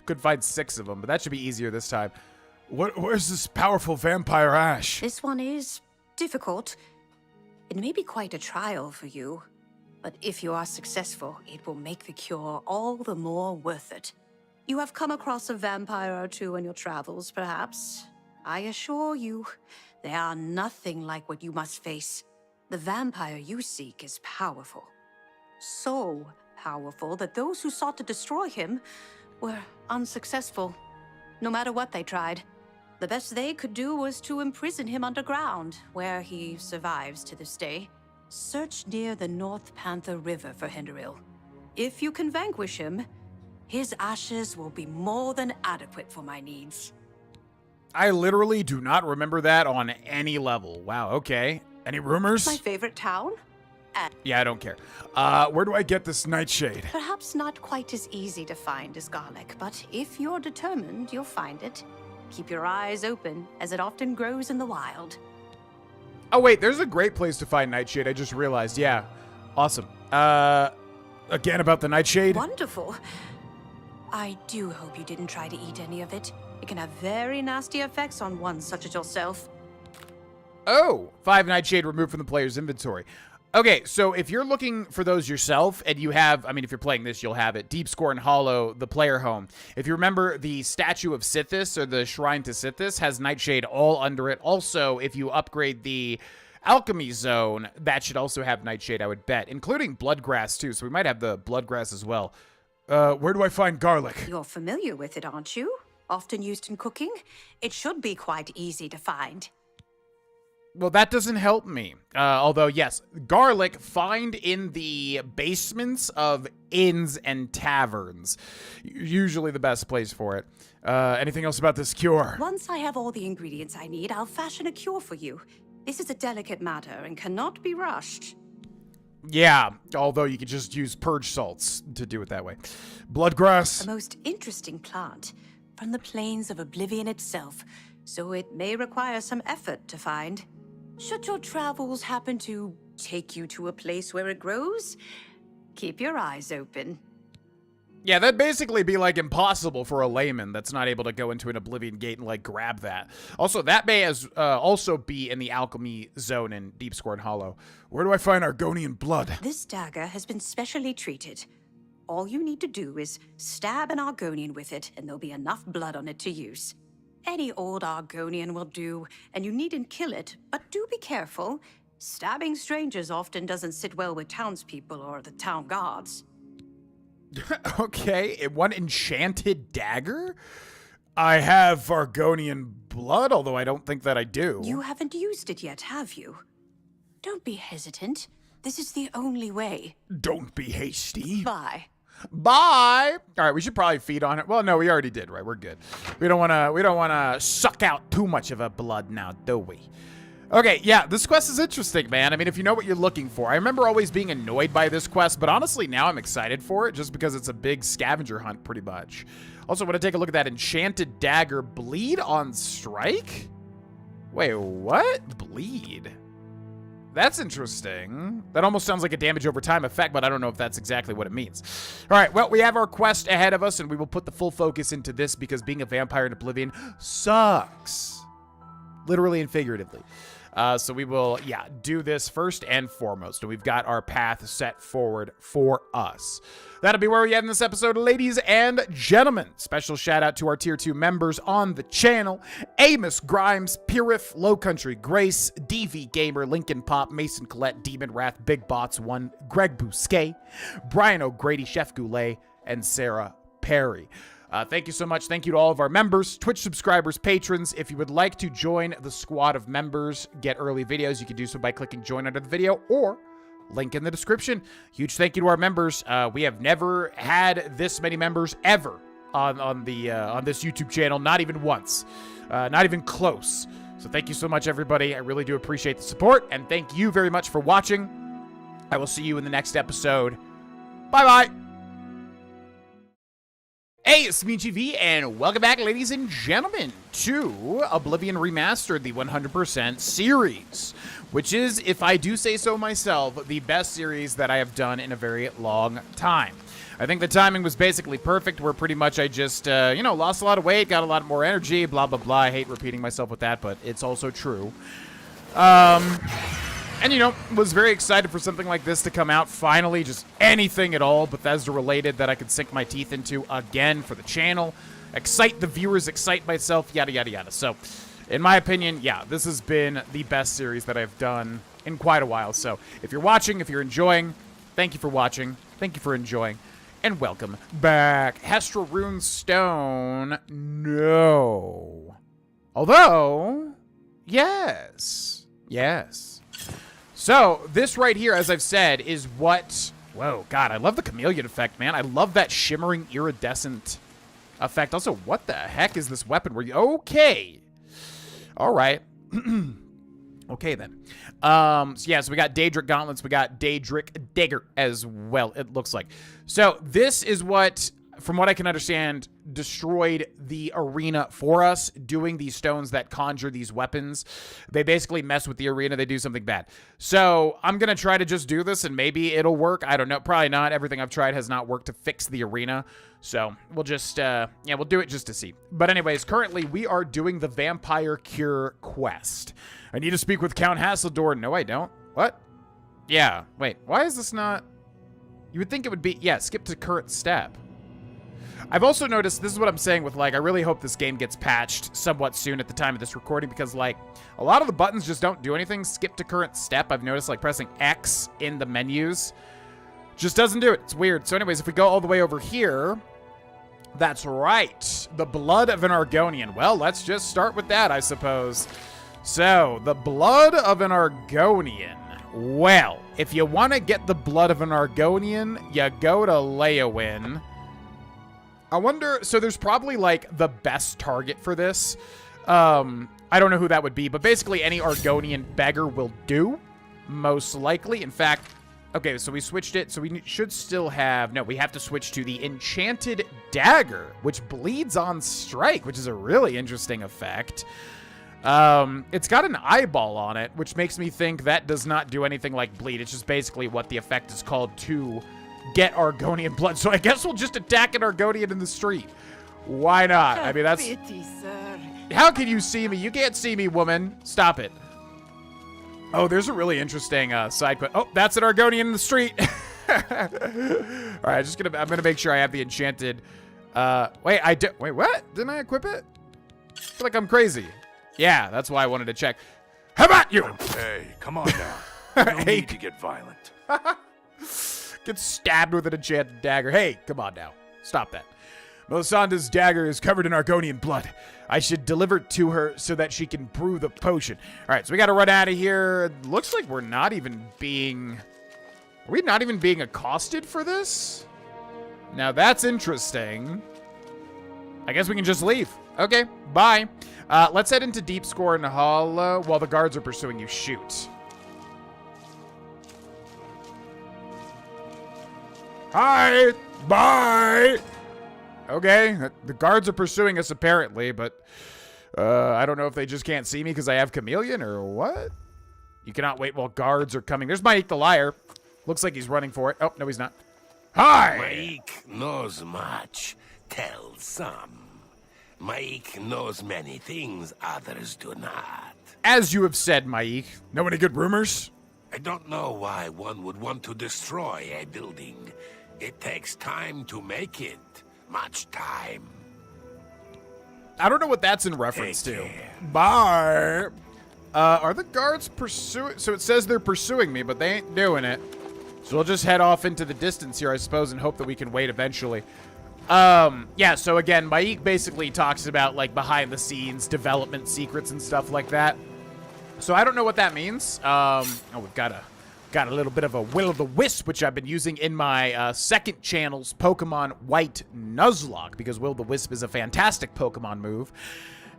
could find 6 of them, but that should be easier this time. Where's this powerful vampire ash? This one is difficult. It may be quite a trial for you, but if you are successful, it will make the cure all the more worth it. You have come across a vampire or two on your travels, perhaps? I assure you, they are nothing like what you must face. The vampire you seek is powerful. So powerful that those who sought to destroy him were unsuccessful, no matter what they tried. The best they could do was to imprison him underground, where he survives to this day. Search near the North Panther River for Hinderil. If you can vanquish him, his ashes will be more than adequate for my needs. I literally do not remember that on any level. Wow, okay. Any rumors? My favorite town? Yeah, I don't care. Where do I get this nightshade? Perhaps not quite as easy to find as garlic, but if you're determined, you'll find it. Keep your eyes open, as it often grows in the wild. Oh, wait, there's a great place to find nightshade. I just realized. Yeah, awesome. Again about the nightshade? Wonderful. I do hope you didn't try to eat any of it. It can have very nasty effects on one such as yourself. Oh, 5 nightshade removed from the player's inventory. Okay, so if you're looking for those yourself, and you have, I mean, if you're playing this, you'll have it. Deep Scorn Hollow, the player home. If you remember, the statue of Sithis, or the shrine to Sithis, has nightshade all under it. Also, if you upgrade the alchemy zone, that should also have nightshade, I would bet, including bloodgrass, too. So we might have the bloodgrass as well. Where do I find garlic? You're familiar with it, aren't you? Often used in cooking. It should be quite easy to find. Well, that doesn't help me. Although, yes, garlic find in the basements of inns and taverns. Usually the best place for it. Anything else about this cure? Once I have all the ingredients I need, I'll fashion a cure for you. This is a delicate matter and cannot be rushed. Yeah, although you could just use purge salts to do it that way. Bloodgrass. A most interesting plant from the plains of Oblivion itself, so it may require some effort to find. Should your travels happen to take you to a place where it grows, keep your eyes open. Yeah, that'd basically be, like, impossible for a layman that's not able to go into an Oblivion Gate and, like, grab that. Also, that may also be in the alchemy zone in Deep Scorn Hollow. Where do I find Argonian blood? This dagger has been specially treated. All you need to do is stab an Argonian with it, and there'll be enough blood on it to use. Any old Argonian will do, and you needn't kill it, but do be careful. Stabbing strangers often doesn't sit well with townspeople or the town guards. Okay, one enchanted dagger? I have Argonian blood, although I don't think that I do. You haven't used it yet, have you? Don't be hesitant. This is the only way. Don't be hasty. Bye. Bye. All right, we should probably feed on it. Well, no, we already did, right? We're good. We don't want to suck out too much of her blood now, do we? Okay, yeah, this quest is interesting, man. I mean, if you know what you're looking for. I remember always being annoyed by this quest, but honestly, now I'm excited for it just because it's a big scavenger hunt, pretty much. Also, want to take a look at that enchanted dagger. Bleed on strike? Wait, what? Bleed? That's interesting. That almost sounds like a damage over time effect, but I don't know if that's exactly what it means. All right, well, we have our quest ahead of us, and we will put the full focus into this because being a vampire in Oblivion sucks. Literally and figuratively. So we will, do this first and foremost. And we've got our path set forward for us. That'll be where we end this episode, ladies and gentlemen. Special shout out to our Tier 2 members on the channel. Amos Grimes, Purif, Low Country Grace, DV Gamer, Lincoln Pop, Mason Collette, Demon Wrath, Big Bots 1, Greg Bousquet, Brian O'Grady, Chef Goulet, and Sarah Perry. Thank you so much. Thank you to all of our members, Twitch subscribers, patrons. If you would like to join the squad of members, get early videos, you can do so by clicking join under the video or link in the description. Huge thank you to our members. We have never had this many members ever on this YouTube channel, not even once, not even close. So thank you so much, everybody. I really do appreciate the support, and thank you very much for watching. I will see you in the next episode. Bye-bye. Hey, it's me, GV, and welcome back, ladies and gentlemen, to Oblivion Remastered, the 100% series, which is, if I do say so myself, the best series that I have done in a very long time. I think the timing was basically perfect, where pretty much I just, lost a lot of weight, got a lot more energy, blah, blah, blah. I hate repeating myself with that, but it's also true. And, was very excited for something like this to come out. Finally, just anything at all Bethesda-related that I could sink my teeth into again for the channel. Excite the viewers, excite myself, yada, yada, yada. So, in my opinion, yeah, this has been the best series that I've done in quite a while. So, if you're watching, if you're enjoying, thank you for watching. Thank you for enjoying. And welcome back. Hestra Rune Stone, no. Although, yes. Yes. So, this right here, as I've said, is what... Whoa, God, I love the chameleon effect, man. I love that shimmering iridescent effect. Also, what the heck is this weapon? Okay. All right. Okay, then. So we got Daedric Gauntlets. We got Daedric Dagger as well, it looks like. So, this is what, from what I can understand, destroyed the arena for us, doing these stones that conjure these weapons. They basically mess with the arena. They do something bad. So I'm going to try to just do this, and maybe it'll work. I don't know. Probably not. Everything I've tried has not worked to fix the arena. So we'll just, we'll do it just to see. But anyways, currently we are doing the Vampire Cure quest. I need to speak with Count Hasseldor. No, I don't. What? Yeah. Wait, why is this not... You would think it would be... Yeah, skip to current step. I've also noticed, this is what I'm saying with, I really hope this game gets patched somewhat soon at the time of this recording, because, a lot of the buttons just don't do anything. Skip to current step, I've noticed, pressing X in the menus just doesn't do it. It's weird. So anyways, if we go all the way over here, that's right, the blood of an Argonian. Well, let's just start with that, I suppose. So, the blood of an Argonian. Well, if you want to get the blood of an Argonian, you go to Leowin. I wonder, so there's probably, the best target for this. I don't know who that would be, but basically any Argonian beggar will do, most likely. In fact, okay, so we switched it, so we should still have, no, we have to switch to the Enchanted Dagger, which bleeds on strike, which is a really interesting effect. It's got an eyeball on it, which makes me think that does not do anything like bleed. It's just basically what the effect is called to get Argonian blood. So I guess we'll just attack an Argonian in the street. Why not? I mean, that's... Pity, sir. How can you see me? You can't see me, woman. Stop it. Oh, there's a really interesting side quest. Oh, that's an Argonian in the street. All right, I'm gonna make sure I have the enchanted... Wait, what? Didn't I equip it? I feel like I'm crazy. Yeah, that's why I wanted to check. How about you? Hey, come on now. No need to get violent. Get stabbed with an enchanted dagger. Hey, come on now. Stop that. Melisandre's dagger is covered in Argonian blood. I should deliver it to her so that she can brew the potion. All right, so we got to run out of here. It looks like we're not even being... Are we not even being accosted for this? Now, that's interesting. I guess we can just leave. Okay, bye. Let's head into Deep Scorn Hollow while the guards are pursuing you. Shoot. Hi! Bye! Okay, the guards are pursuing us apparently, but I don't know if they just can't see me because I have Chameleon or what? You cannot wait while guards are coming. There's Mike the Liar. Looks like he's running for it. Oh, no, he's not. Hi! Mike knows much, tells some. Mike knows many things others do not. As you have said, Mike. Know any good rumors? I don't know why one would want to destroy a building. It takes time to make it. Much time. I don't know what that's in reference to. Bye. Are the guards pursuing? So it says they're pursuing me, but they ain't doing it. So we'll just head off into the distance here, I suppose, and hope that we can wait eventually. Yeah, so again, Maik basically talks about, like, behind-the-scenes development secrets and stuff like that. So I don't know what that means. Oh, we've got Got a little bit of a Will-o'-the-Wisp, which I've been using in my second channel's Pokemon White Nuzlocke, because Will-o'-the-Wisp is a fantastic Pokemon move.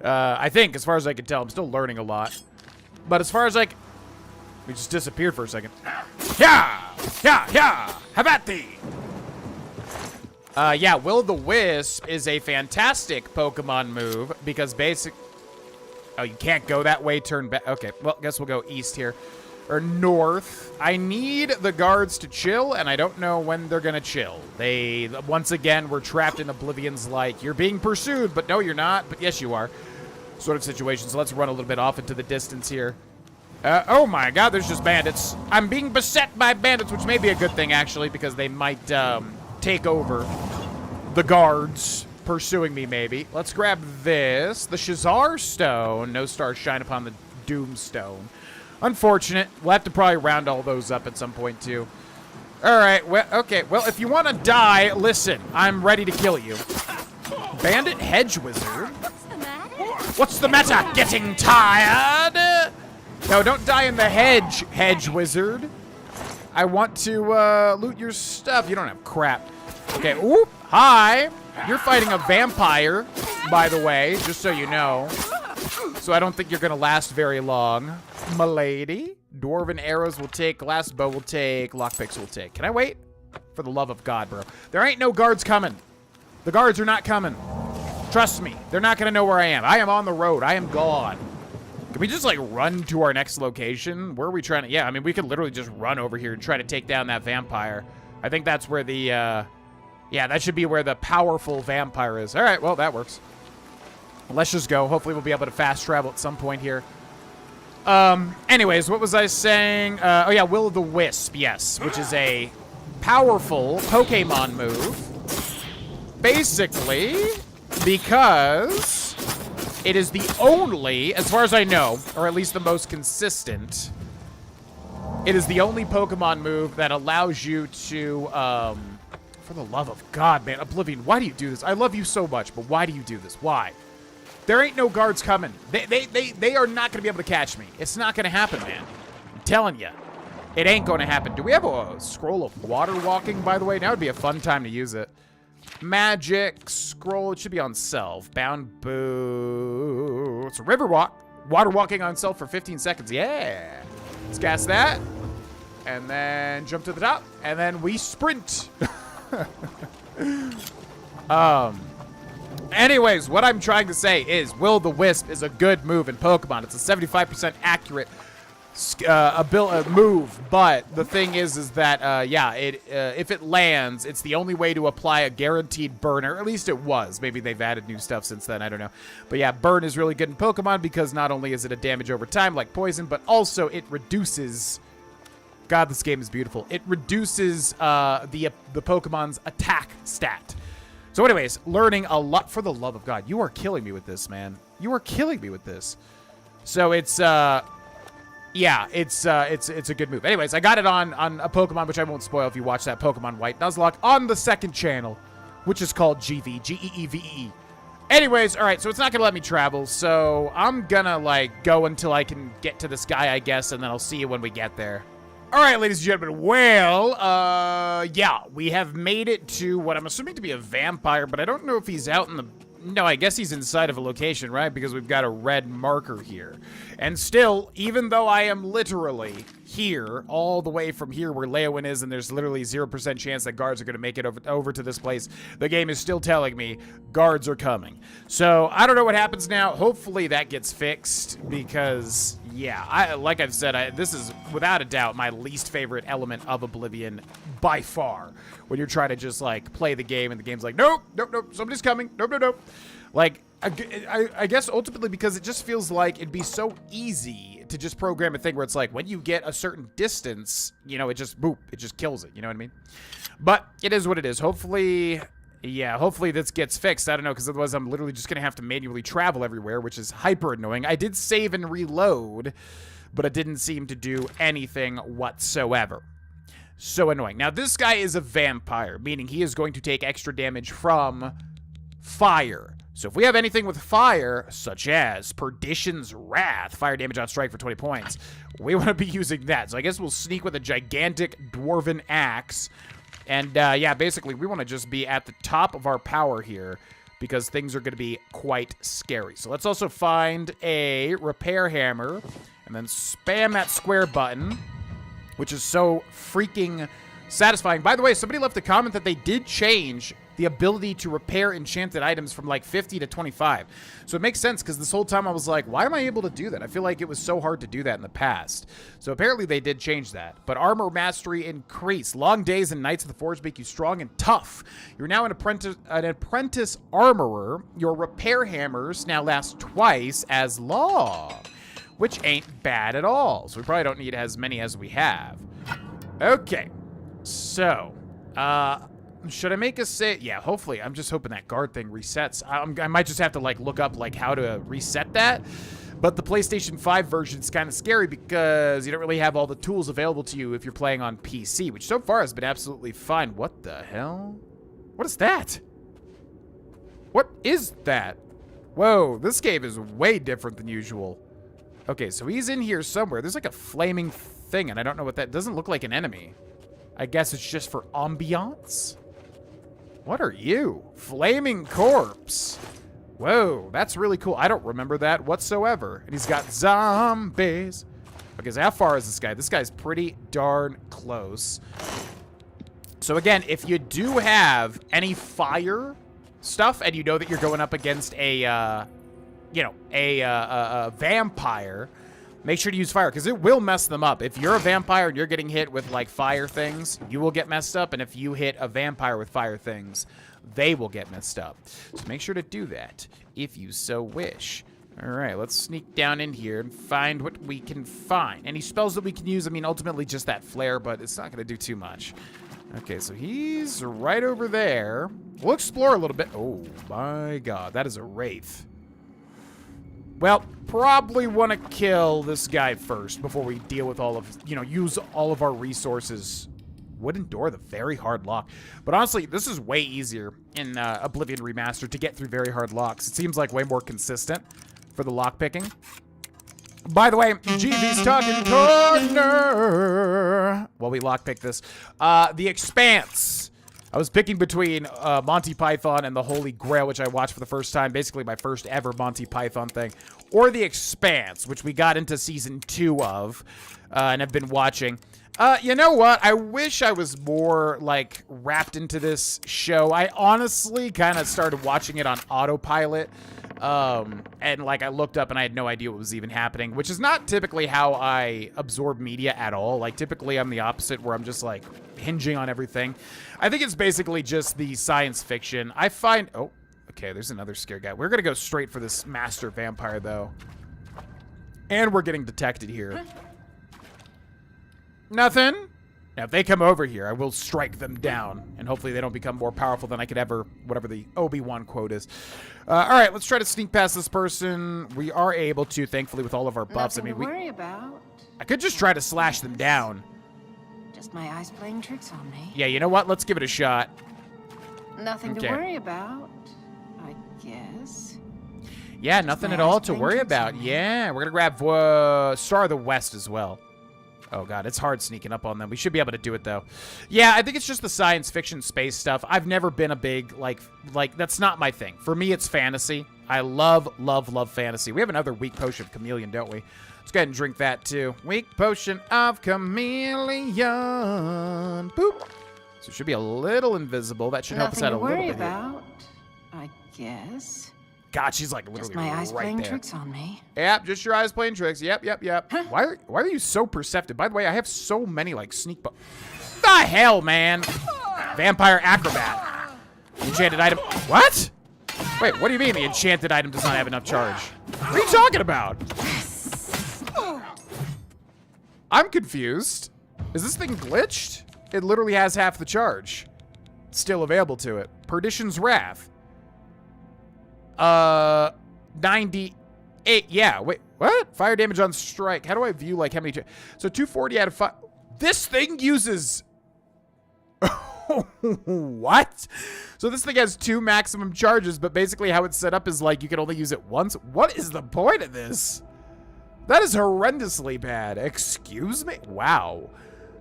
I think, as far as I can tell, I'm still learning a lot. But as far as like... We just disappeared for a second. Yeah! Yeah! Yeah! Have at thee! Yeah, Will-o'-the-Wisp is a fantastic Pokemon move, because basic... Oh, you can't go that way, turn back. Okay, well, guess we'll go east here. Or north. I need the guards to chill, and I don't know when they're gonna chill. They, once again, were trapped in Oblivion's like, you're being pursued, but no, you're not, but yes, you are. Sort of situation, so let's run a little bit off into the distance here. Oh my god, there's just bandits. I'm being beset by bandits, which may be a good thing, actually, because they might, take over the guards pursuing me, maybe. Let's grab this. The Shazar Stone. No stars shine upon the Doom Stone. Unfortunate. We'll have to probably round all those up at some point, too. Alright, well, okay. Well, if you want to die, listen. I'm ready to kill you. Bandit Hedge Wizard? What's the matter? Getting tired? No, don't die in the hedge wizard. I want to loot your stuff. You don't have crap. Okay, oop, hi. You're fighting a vampire, by the way, just so you know. So I don't think you're gonna last very long. Milady. Dwarven arrows will take, glass bow will take, lockpicks will take. Can I wait? For the love of God, bro. There ain't no guards coming. The guards are not coming. Trust me, they're not gonna know where I am. I am on the road. I am gone. Can we just, like, run to our next location? Where are we trying to... Yeah, I mean, we could literally just run over here and try to take down that vampire. I think that's where the, Yeah, that should be where the powerful vampire is. All right, well, that works. Let's just go. Hopefully we'll be able to fast travel at some point here. Anyways, what was I saying? Oh, yeah, Will-o'-the-Wisp, yes, which is a powerful Pokemon move. Basically, because... it is the only, as far as I know, or at least the most consistent, it is the only Pokemon move that allows you to, for the love of God, man, Oblivion, why do you do this? I love you so much, but why do you do this? Why? There ain't no guards coming. They are not going to be able to catch me. It's not going to happen, man. I'm telling you. It ain't going to happen. Do we have a scroll of water walking, by the way? Now would be a fun time to use it. Magic scroll. It should be on self. Bound boo. It's a river walk. Water walking on self for 15 seconds. Yeah. Let's gas that. And then jump to the top. And then we sprint. Anyways, what I'm trying to say is Will-o'-the-Wisp is a good move in Pokemon. It's a 75% accurate move, but the thing is that yeah, if it lands, it's the only way to apply a guaranteed burn, or at least it was. Maybe they've added new stuff since then, I don't know. But yeah, burn is really good in Pokemon because not only is it a damage over time like poison, but also it reduces, God, this game is beautiful, it reduces the Pokemon's attack stat. So anyways, learning a lot. For the love of God, you are killing me with this, man. You are killing me with this. So it's yeah, it's a good move. Anyways, I got it on a Pokemon, which I won't spoil if you watch that Pokemon White Nuzlocke on the second channel, which is called GV, G-E-E-V-E. Anyways, all right, so it's not going to let me travel, so I'm going to, like, go until I can get to this guy, I guess, and then I'll see you when we get there. All right, ladies and gentlemen, well, yeah, we have made it to what I'm assuming to be a vampire, but I don't know if he's out in the... No, I guess he's inside of a location, right? Because we've got a red marker here. And still, even though I am literally here, all the way from here where Leowin is, and there's literally 0% chance that guards are going to make it over to this place, the game is still telling me guards are coming. So, I don't know what happens now. Hopefully that gets fixed, because, yeah, like I've said, this is, without a doubt, my least favorite element of Oblivion by far. When you're trying to just, like, play the game, and the game's like, nope, nope, nope, somebody's coming, nope, nope, nope. Like, I guess ultimately because it just feels like it'd be so easy to just program a thing where it's like, when you get a certain distance, you know, it just, boop, it just kills it, you know what I mean? But it is what it is. Hopefully, yeah, hopefully this gets fixed. I don't know, because otherwise I'm literally just going to have to manually travel everywhere, which is hyper annoying. I did save and reload, but it didn't seem to do anything whatsoever. So annoying. Now, this guy is a vampire, meaning he is going to take extra damage from fire. So if we have anything with fire, such as Perdition's Wrath, fire damage on strike for 20 points, we want to be using that. So I guess we'll sneak with a gigantic dwarven axe. And yeah, basically we want to just be at the top of our power here because things are going to be quite scary. So let's also find a repair hammer and then spam that square button, which is so freaking satisfying. By the way, somebody left a comment that they did change the ability to repair enchanted items from like 50 to 25. So it makes sense because this whole time I was like, why am I able to do that? I feel like it was so hard to do that in the past. So apparently they did change that. But armor mastery increased. Long days and nights of the forge make you strong and tough. You're now an apprentice armorer. Your repair hammers now last twice as long, which ain't bad at all. So we probably don't need as many as we have. Okay. So, should I make a save? Yeah, hopefully. I'm just hoping that guard thing resets. I might just have to, like, look up, like, how to reset that. But the PlayStation 5 version is kind of scary because you don't really have all the tools available to you if you're playing on PC, which so far has been absolutely fine. What the hell? What is that? What is that? Whoa, this game is way different than usual. Okay, so he's in here somewhere. There's, like, a flaming thing, and I don't know what that... doesn't look like an enemy. I guess it's just for ambiance? What are you? Flaming corpse. Whoa, that's really cool. I don't remember that whatsoever. And he's got zombies. Okay, so how far is this guy? This guy's pretty darn close. So again, if you do have any fire stuff and you know that you're going up against a, you know, a vampire, make sure to use fire, because it will mess them up. If you're a vampire and you're getting hit with, like, fire things, you will get messed up. And if you hit a vampire with fire things, they will get messed up. So make sure to do that if you so wish. All right, let's sneak down in here and find what we can find. Any spells that we can use, I mean, ultimately just that flare, but it's not going to do too much. Okay, so he's right over there. We'll explore a little bit. Oh, my God, that is a wraith. Well, probably want to kill this guy first before we deal with all of, you know, use all of our resources. Wooden door, the very hard lock. But honestly, this is way easier in Oblivion Remastered to get through very hard locks. It seems like way more consistent for the lock picking. By the way, GV's talking corner. While we lockpick this, The Expanse. I was picking between Monty Python and the Holy Grail, which I watched for the first time, basically my first ever Monty Python thing, or The Expanse, which we got into season 2 of and have been watching. You know what? I wish I was more, like, wrapped into this show. I honestly kind of started watching it on autopilot. And, like, I looked up and I had no idea what was even happening, which is not typically how I absorb media at all. Like, typically I'm the opposite, where I'm just, like, hinging on everything. I think it's basically just the science fiction. I find... Oh, okay, there's another scare guy. We're gonna go straight for this master vampire, though. And we're getting detected here. Nothing? Now, if they come over here, I will strike them down, and hopefully they don't become more powerful than I could ever, whatever the Obi-Wan quote is. All right, let's try to sneak past this person. We are able to, thankfully, with all of our buffs. Nothing I mean, to worry about. I could just try to slash them down. Just my eyes playing tricks on me. Yeah, you know what? Let's give it a shot. Nothing Okay. to worry about, I guess. Yeah, nothing at all to worry about. Yeah, we're gonna grab Star of the West as well. Oh god, it's hard sneaking up on them. We should be able to do it though. Yeah, I think it's just the science fiction space stuff. I've never been a big, like that's not my thing. For me, it's fantasy. I love fantasy. We have another weak potion of chameleon, don't we? Let's go ahead and drink that too. Weak potion of chameleon. Boop. So it should be a little invisible. That should help us out a little bit. Nothing to worry about, I guess. God, she's like literally Just my eyes right playing there. tricks on me. Yep, just your eyes playing tricks. Yep. Why are you so perceptive? By the way, I have so many, like, sneak... The hell, man? Vampire acrobat. Enchanted item... What? Wait, what do you mean the enchanted item does not have enough charge? What are you talking about? I'm confused. Is this thing glitched? It literally has half the charge still available to it. Perdition's Wrath. 98. Yeah, wait, what? Fire damage on strike. How do I view, like, how many... So 240 out of 5. This thing uses... What? So this thing has 2 maximum charges, but basically how it's set up is like you can only use it once. What is the point of this? That is horrendously bad. Excuse me? Wow.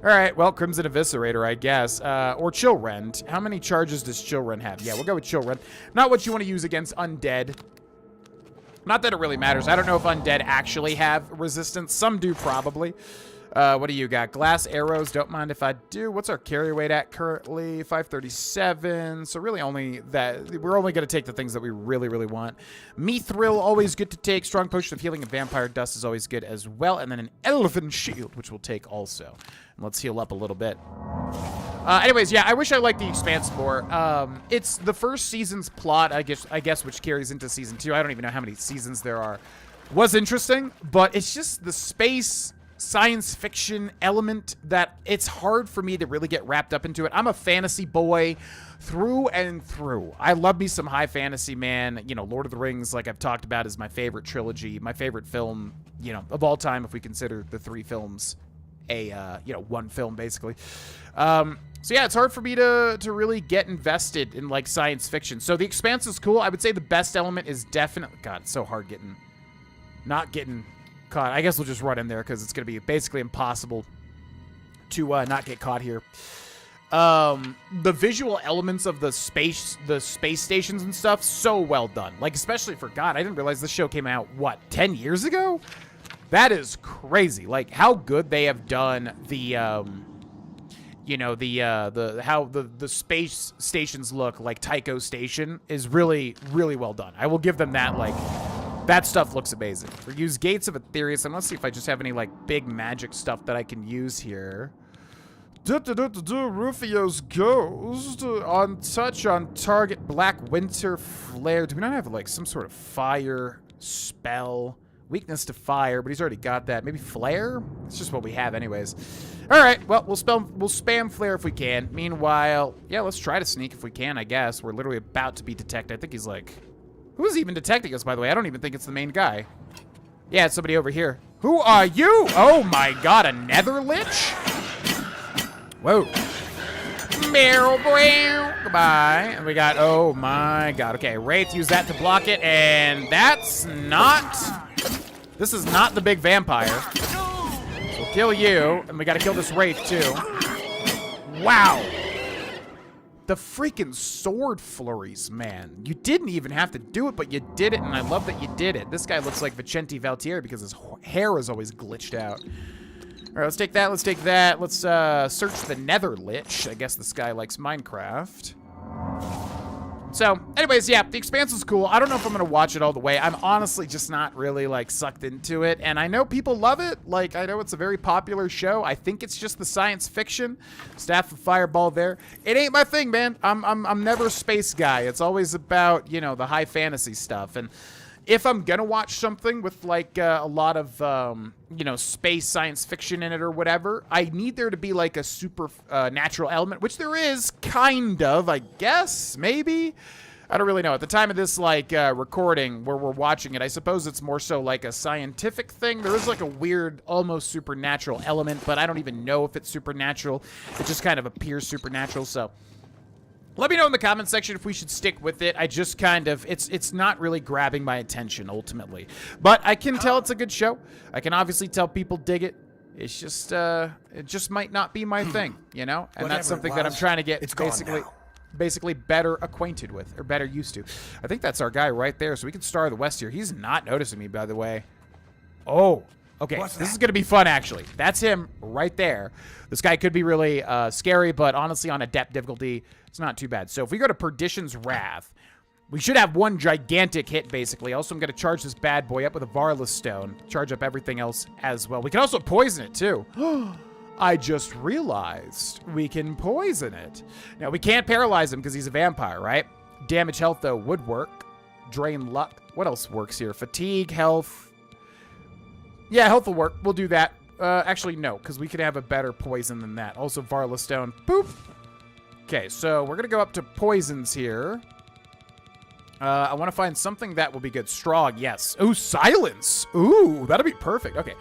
All right, well, Crimson Eviscerator, I guess. Or Chill Rend. How many charges does Chill Rend have? Yeah, we'll go with Chill Rend. Not what you want to use against Undead. Not that it really matters. I don't know if Undead actually have resistance. Some do, probably. What do you got? Glass arrows. Don't mind if I do. What's our carry weight at currently? 537. So really only that. We're only going to take the things that we really, really want. Mithril, always good to take. Strong Potion of Healing and Vampire Dust is always good as well. And then an Elven Shield, which we'll take also. And let's heal up a little bit. Anyways, yeah, I wish I liked the Expanse more. It's the first season's plot, I guess, which carries into season 2. I don't even know how many seasons there are. Was interesting, but it's just the space science fiction element that it's hard for me to really get wrapped up into it. I'm a fantasy boy through and through. I love me some high fantasy, man. You know, Lord of the Rings, like I've talked about, is my favorite trilogy, my favorite film, you know, of all time if we consider the 3 films one film basically. So yeah, it's hard for me to really get invested in like science fiction. So the Expanse is cool. I would say the best element is definitely, God, it's so hard not getting caught. I guess we'll just run in there because it's going to be basically impossible to not get caught here. The visual elements of the space stations and stuff, so well done. Like, especially for, God, I didn't realize this show came out, what, 10 years ago? That is crazy. Like, how good they have done the, how the space stations look, like Tycho Station, is really, really well done. I will give them that, like, that stuff looks amazing. We use Gates of Aetherius, and let's see if I just have any, like, big magic stuff that I can use here. Rufio's Ghost. On touch, on target, Black Winter Flare. Do we not have, like, some sort of fire spell? Weakness to fire, but he's already got that. Maybe Flare? It's just what we have anyways. All right, well, we'll spam Flare if we can. Meanwhile, yeah, let's try to sneak if we can, I guess. We're literally about to be detected. I think he's like... Who's even detecting us, by the way? I don't even think it's the main guy. Yeah, it's somebody over here. Who are you? Oh my God, a Nether Lich? Whoa. Goodbye. And we got, oh my God. Okay, Wraith, use that to block it, and that's not... This is not the big vampire. We'll kill you, and we gotta kill this Wraith, too. Wow. The freaking sword flurries, man. You didn't even have to do it, but you did it, and I love that you did it. This guy looks like Vicente Valtieri because his hair is always glitched out. All right, let's take that. Let's take that. Let's search the Nether Lich. I guess this guy likes Minecraft. So, anyways, yeah, the Expanse is cool. I don't know if I'm going to watch it all the way. I'm honestly just not really, like, sucked into it. And I know people love it. Like, I know it's a very popular show. I think it's just the science fiction. Staff of Fireball there. It ain't my thing, man. I'm never a space guy. It's always about, you know, the high fantasy stuff. And if I'm going to watch something with, like, a lot of, you know, space science fiction in it or whatever, I need there to be, like, a super natural element, which there is, kind of, I guess, maybe? I don't really know. At the time of this, like, recording where we're watching it, I suppose it's more so, like, a scientific thing. There is, like, a weird, almost supernatural element, but I don't even know if it's supernatural. It just kind of appears supernatural, so... Let me know in the comment section if we should stick with it. I just kind of, it's not really grabbing my attention, ultimately. But I can tell it's a good show. I can obviously tell people dig it. It's just, it just might not be my thing, you know? And that's something that I'm trying to get basically better acquainted with, or better used to. I think that's our guy right there, so we can Star of the West here. He's not noticing me, by the way. Oh, okay. This is going to be fun, actually. That's him right there. This guy could be really scary, but honestly, on Adept difficulty, it's not too bad. So if we go to Perdition's Wrath, we should have one gigantic hit, basically. Also, I'm going to charge this bad boy up with a Varless Stone. Charge up everything else as well. We can also poison it, too. I just realized we can poison it. Now, we can't paralyze him because he's a vampire, right? Damage health, though, would work. Drain luck. What else works here? Fatigue, health. Yeah, health will work. We'll do that. Actually, no, because we could have a better poison than that. Also, Varless Stone. Boop. Okay, so we're going to go up to poisons here. I want to find something that will be good. Strong, yes. Ooh, silence. Ooh, that'll be perfect. Okay,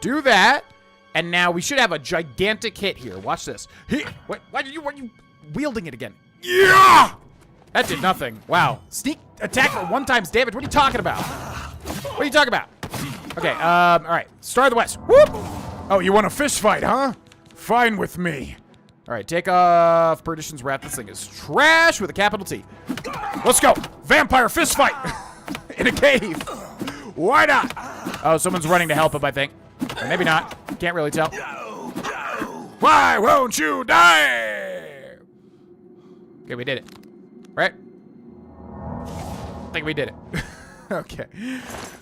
do that. And now we should have a gigantic hit here. Watch this. Why are you wielding it again? Yeah! That did nothing. Wow. Sneak attack for 1 times damage. What are you talking about? What are you talking about? Okay, all right. Star of the West. Whoop! Oh, you want a fist fight, huh? Fine with me. All right, take off Perdition's Wrath. This thing is trash with a capital T. Let's go. Vampire fist fight. In a cave. Why not? Oh, someone's running to help him, I think. Or maybe not. Can't really tell. Why won't you die? Okay, we did it. Right? I think we did it. Okay.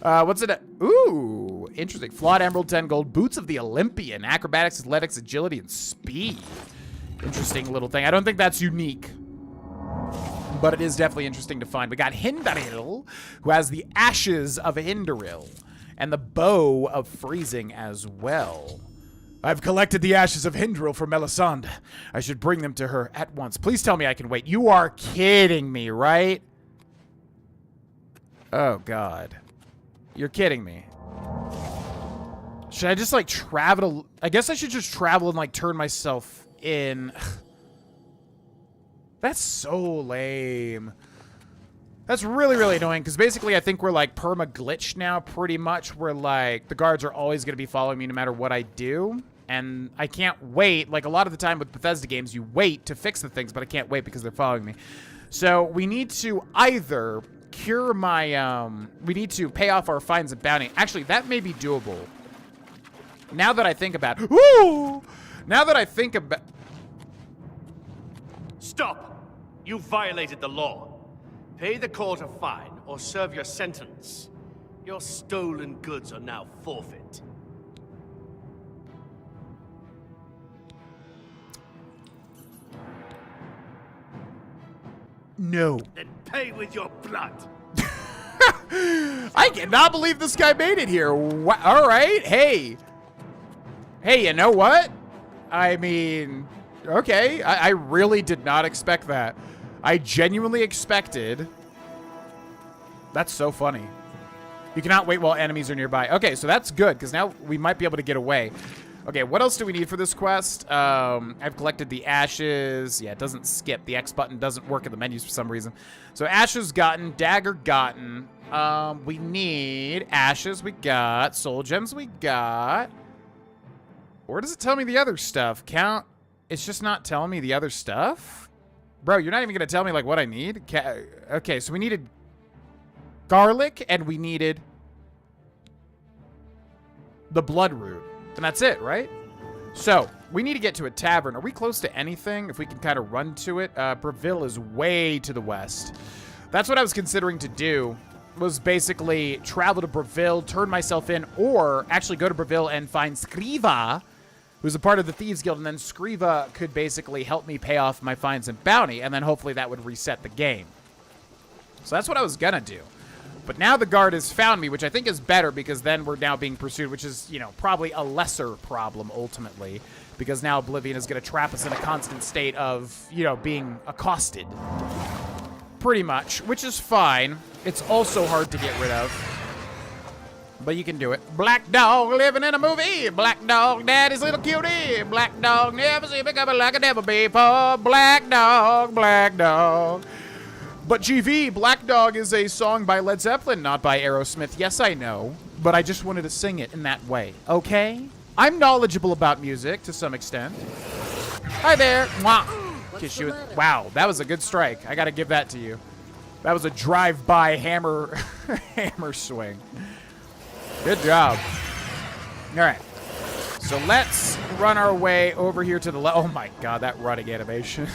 What's it? Ooh, interesting. Flawed Emerald, 10 gold. Boots of the Olympian. Acrobatics, athletics, agility, and speed. Interesting little thing. I don't think that's unique, but it is definitely interesting to find. We got Hindaril, who has the Ashes of Hindaril, and the Bow of Freezing as well. I've collected the Ashes of Hindaril for Melisande. I should bring them to her at once. Please tell me I can wait. You are kidding me, right? Oh, God. You're kidding me. Should I just, like, travel? I guess I should just travel and, like, turn myself in. That's so lame. That's really, really annoying, because basically I think we're, like, perma-glitched now, pretty much. Where, like, the guards are always going to be following me no matter what I do. And I can't wait. Like, a lot of the time with Bethesda games, you wait to fix the things, but I can't wait because they're following me. So we need to either cure my, we need to pay off our fines and bounty. Actually, that may be doable. Now that I think about it. Woo! Now that I think about... Stop! You violated the law. Pay the court a fine or serve your sentence. Your stolen goods are now forfeit. No. Then pay with your blood. I cannot believe this guy made it here. All right. Hey, you know what? I mean, okay. I really did not expect that. I genuinely expected. That's so funny. You cannot wait while enemies are nearby. Okay, so that's good, because now we might be able to get away. Okay, what else do we need for this quest? I've collected the ashes. Yeah, it doesn't skip. The X button doesn't work in the menus for some reason. So ashes gotten, dagger gotten. We need ashes. We got soul gems. We got. Where does it tell me the other stuff? Count. It's just not telling me the other stuff, bro. You're not even gonna tell me like what I need. Okay, so we needed garlic and we needed the blood root. And that's it, right? So, we need to get to a tavern. Are we close to anything? If we can kind of run to it. Breville is way to the west. That's what I was considering to do, was basically travel to Breville, turn myself in, or actually go to Breville and find Scriva, who's a part of the Thieves Guild, and then Scriva could basically help me pay off my fines and bounty, and then hopefully that would reset the game. So that's what I was gonna do. But now the guard has found me, which I think is better because then we're now being pursued, which is, you know, probably a lesser problem ultimately, because now Oblivion is going to trap us in a constant state of, you know, being accosted. Pretty much, which is fine. It's also hard to get rid of. But you can do it. Black dog living in a movie. Black dog, daddy's little cutie. Black dog never seen me coming like a devil before. Black dog, black dog. But GV, Black Dog is a song by Led Zeppelin, not by Aerosmith. Yes, I know, but I just wanted to sing it in that way, okay? I'm knowledgeable about music to some extent. Hi there. Mwah. Kiss you. Wow, that was a good strike. I gotta give that to you. That was a drive-by hammer, hammer swing. Good job. All right. So let's run our way over here to the left. Oh my God, that running animation.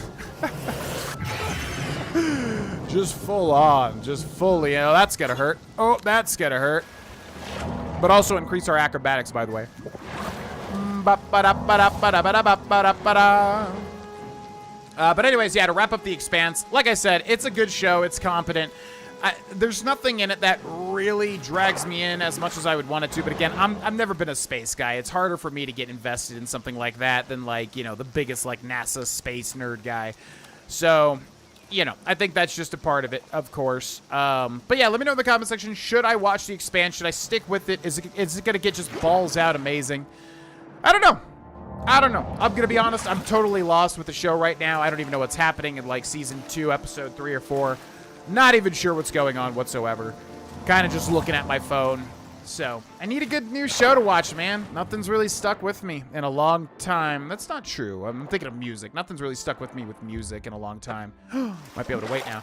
Just full on, just fully, you know, that's gonna hurt. Oh, that's gonna hurt. But also increase our acrobatics, by the way. But anyways, yeah, to wrap up The Expanse, like I said, it's a good show, it's competent. There's nothing in it that really drags me in as much as I would want it to, but again, I've never been a space guy. It's harder for me to get invested in something like that than, like, you know, the biggest, like, NASA space nerd guy. So, you know, I think that's just a part of it, of course. But yeah, let me know in the comment section. Should I watch The Expanse? Should I stick with it? Is it going to get just balls out amazing? I don't know. I'm going to be honest. I'm totally lost with the show right now. I don't even know what's happening in like season 2, episode 3 or 4. Not even sure what's going on whatsoever. Kind of just looking at my phone. So I need a good new show to watch, man. Nothing's really stuck with me in a long time. That's not true. I'm thinking of music. Nothing's really stuck with me with music in a long time. Might be able to wait now.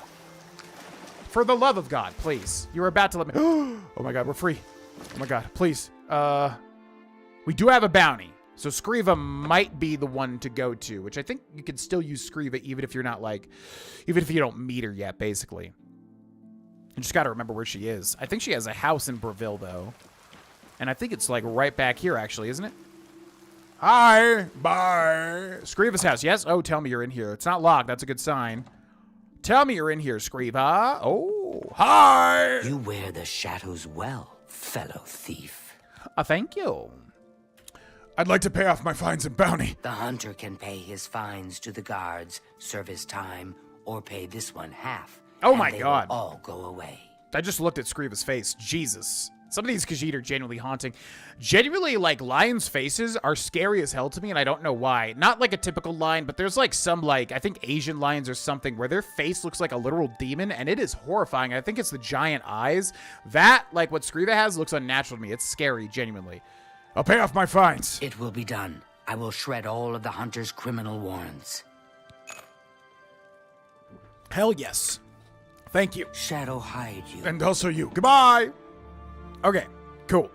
For the love of God, please. You were about to let me... Oh my God, we're free. Oh my God, please. We do have a bounty. So Skriva might be the one to go to, which I think you can still use Skriva even if you're not like... Even if you don't meet her yet, basically. You just got to remember where she is. I think she has a house in Breville, though. And I think it's like right back here, actually, isn't it? Hi. Bye. Skriva's house. Yes. Oh, tell me you're in here. It's not locked. That's a good sign. Tell me you're in here, Skriva. Oh, hi. You wear the shadows well, fellow thief. Thank you. I'd like to pay off my fines and bounty. The hunter can pay his fines to the guards, serve his time, or pay this one half. Oh my God. Will all go away. I just looked at Skriva's face. Jesus. Some of these Khajiit are genuinely haunting. Genuinely, like, lions' faces are scary as hell to me, and I don't know why. Not like a typical lion, but there's like some, like, I think Asian lions or something where their face looks like a literal demon, and it is horrifying. I think it's the giant eyes. That, like what Skriva has, looks unnatural to me. It's scary, genuinely. I'll pay off my fines. It will be done. I will shred all of the hunter's criminal warrants. Hell yes. Thank you. Shadow hide you. And also you. Goodbye. Okay, cool.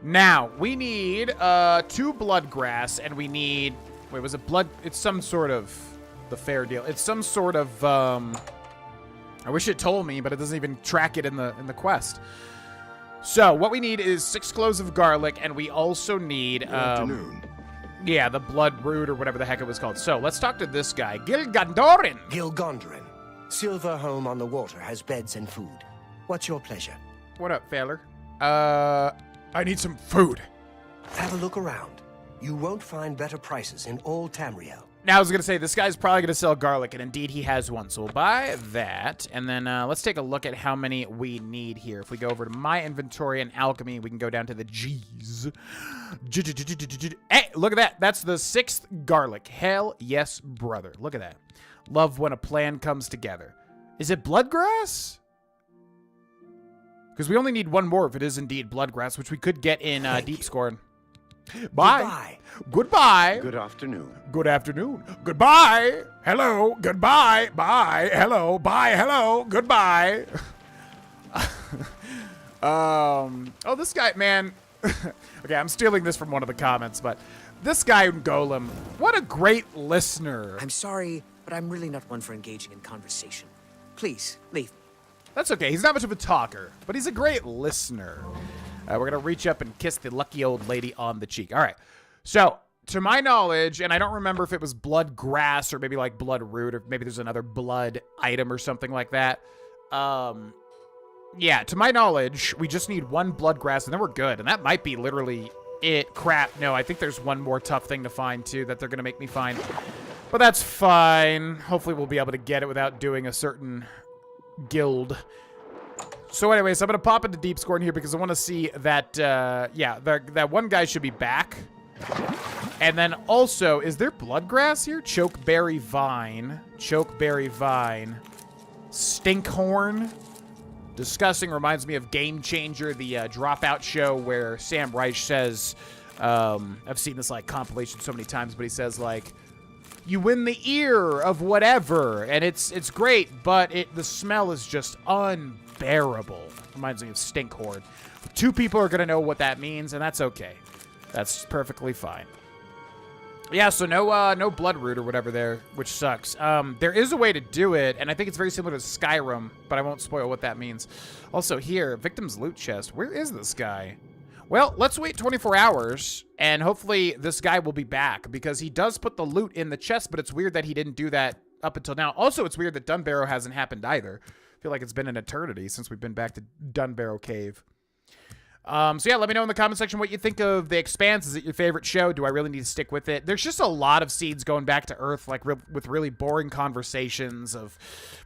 Now, we need 2 blood grass, and we need... Wait, was it blood? It's some sort of... The fair deal. It's some sort of... I wish it told me, but it doesn't even track it in the quest. So, what we need is 6 cloves of garlic, and we also need... Good afternoon. Yeah, the blood root, or whatever the heck it was called. So, let's talk to this guy. Gilgandorin! Gilgondrin. Silver Home on the Water has beds and food. What's your pleasure? What up, Failer? I need some food. Have a look around. You won't find better prices in all Tamriel. Now, I was going to say, this guy's probably going to sell garlic, and indeed he has one. So we'll buy that, and then let's take a look at how many we need here. If we go over to my inventory and alchemy, we can go down to the G's. Hey, look at that. That's the 6th garlic. Hell yes, brother. Look at that. Love when a plan comes together. Is it bloodgrass? Because we only need 1 more if it is indeed bloodgrass, which we could get in Deep Scorn. Bye. Goodbye. Good afternoon. Good afternoon. Goodbye. Hello. Goodbye. Bye. Hello. Bye. Hello. Goodbye. Oh, this guy, man. Okay, I'm stealing this from one of the comments, but this guy, Golem, what a great listener. I'm sorry, but I'm really not one for engaging in conversation. Please, leave. That's okay. He's not much of a talker, but he's a great listener. We're going to reach up and kiss the lucky old lady on the cheek. All right. So, to my knowledge, and I don't remember if it was blood grass or maybe like blood root or maybe there's another blood item or something like that. Yeah, to my knowledge, we just need 1 blood grass and then we're good. And that might be literally it. Crap. No, I think there's 1 more tough thing to find too that they're going to make me find. But that's fine. Hopefully we'll be able to get it without doing a certain guild. So anyways, I'm going to pop into Deep Scorn here because I want to see that, yeah, that one guy should be back. And then also, is there bloodgrass here? Chokeberry vine. Chokeberry vine. Stinkhorn. Disgusting reminds me of Game Changer, the Dropout show where Sam Reich says, I've seen this like compilation so many times, but he says like, you win the ear of whatever, and it's great, but the smell is just unbearable. Reminds me of Stinkhorn. 2 people are gonna know what that means, and that's okay. That's perfectly fine. Yeah, so no blood root or whatever there, which sucks. There is a way to do it, and I think it's very similar to Skyrim, but I won't spoil what that means. Also here, victim's loot chest. Where is this guy? Well, let's wait 24 hours, and hopefully this guy will be back, because he does put the loot in the chest, but it's weird that he didn't do that up until now. Also, it's weird that Dunbarrow hasn't happened either. I feel like it's been an eternity since we've been back to Dunbarrow Cave. So yeah, let me know in the comment section what you think of The Expanse. Is it your favorite show? Do I really need to stick with it? There's just a lot of seeds going back to Earth, like with really boring conversations of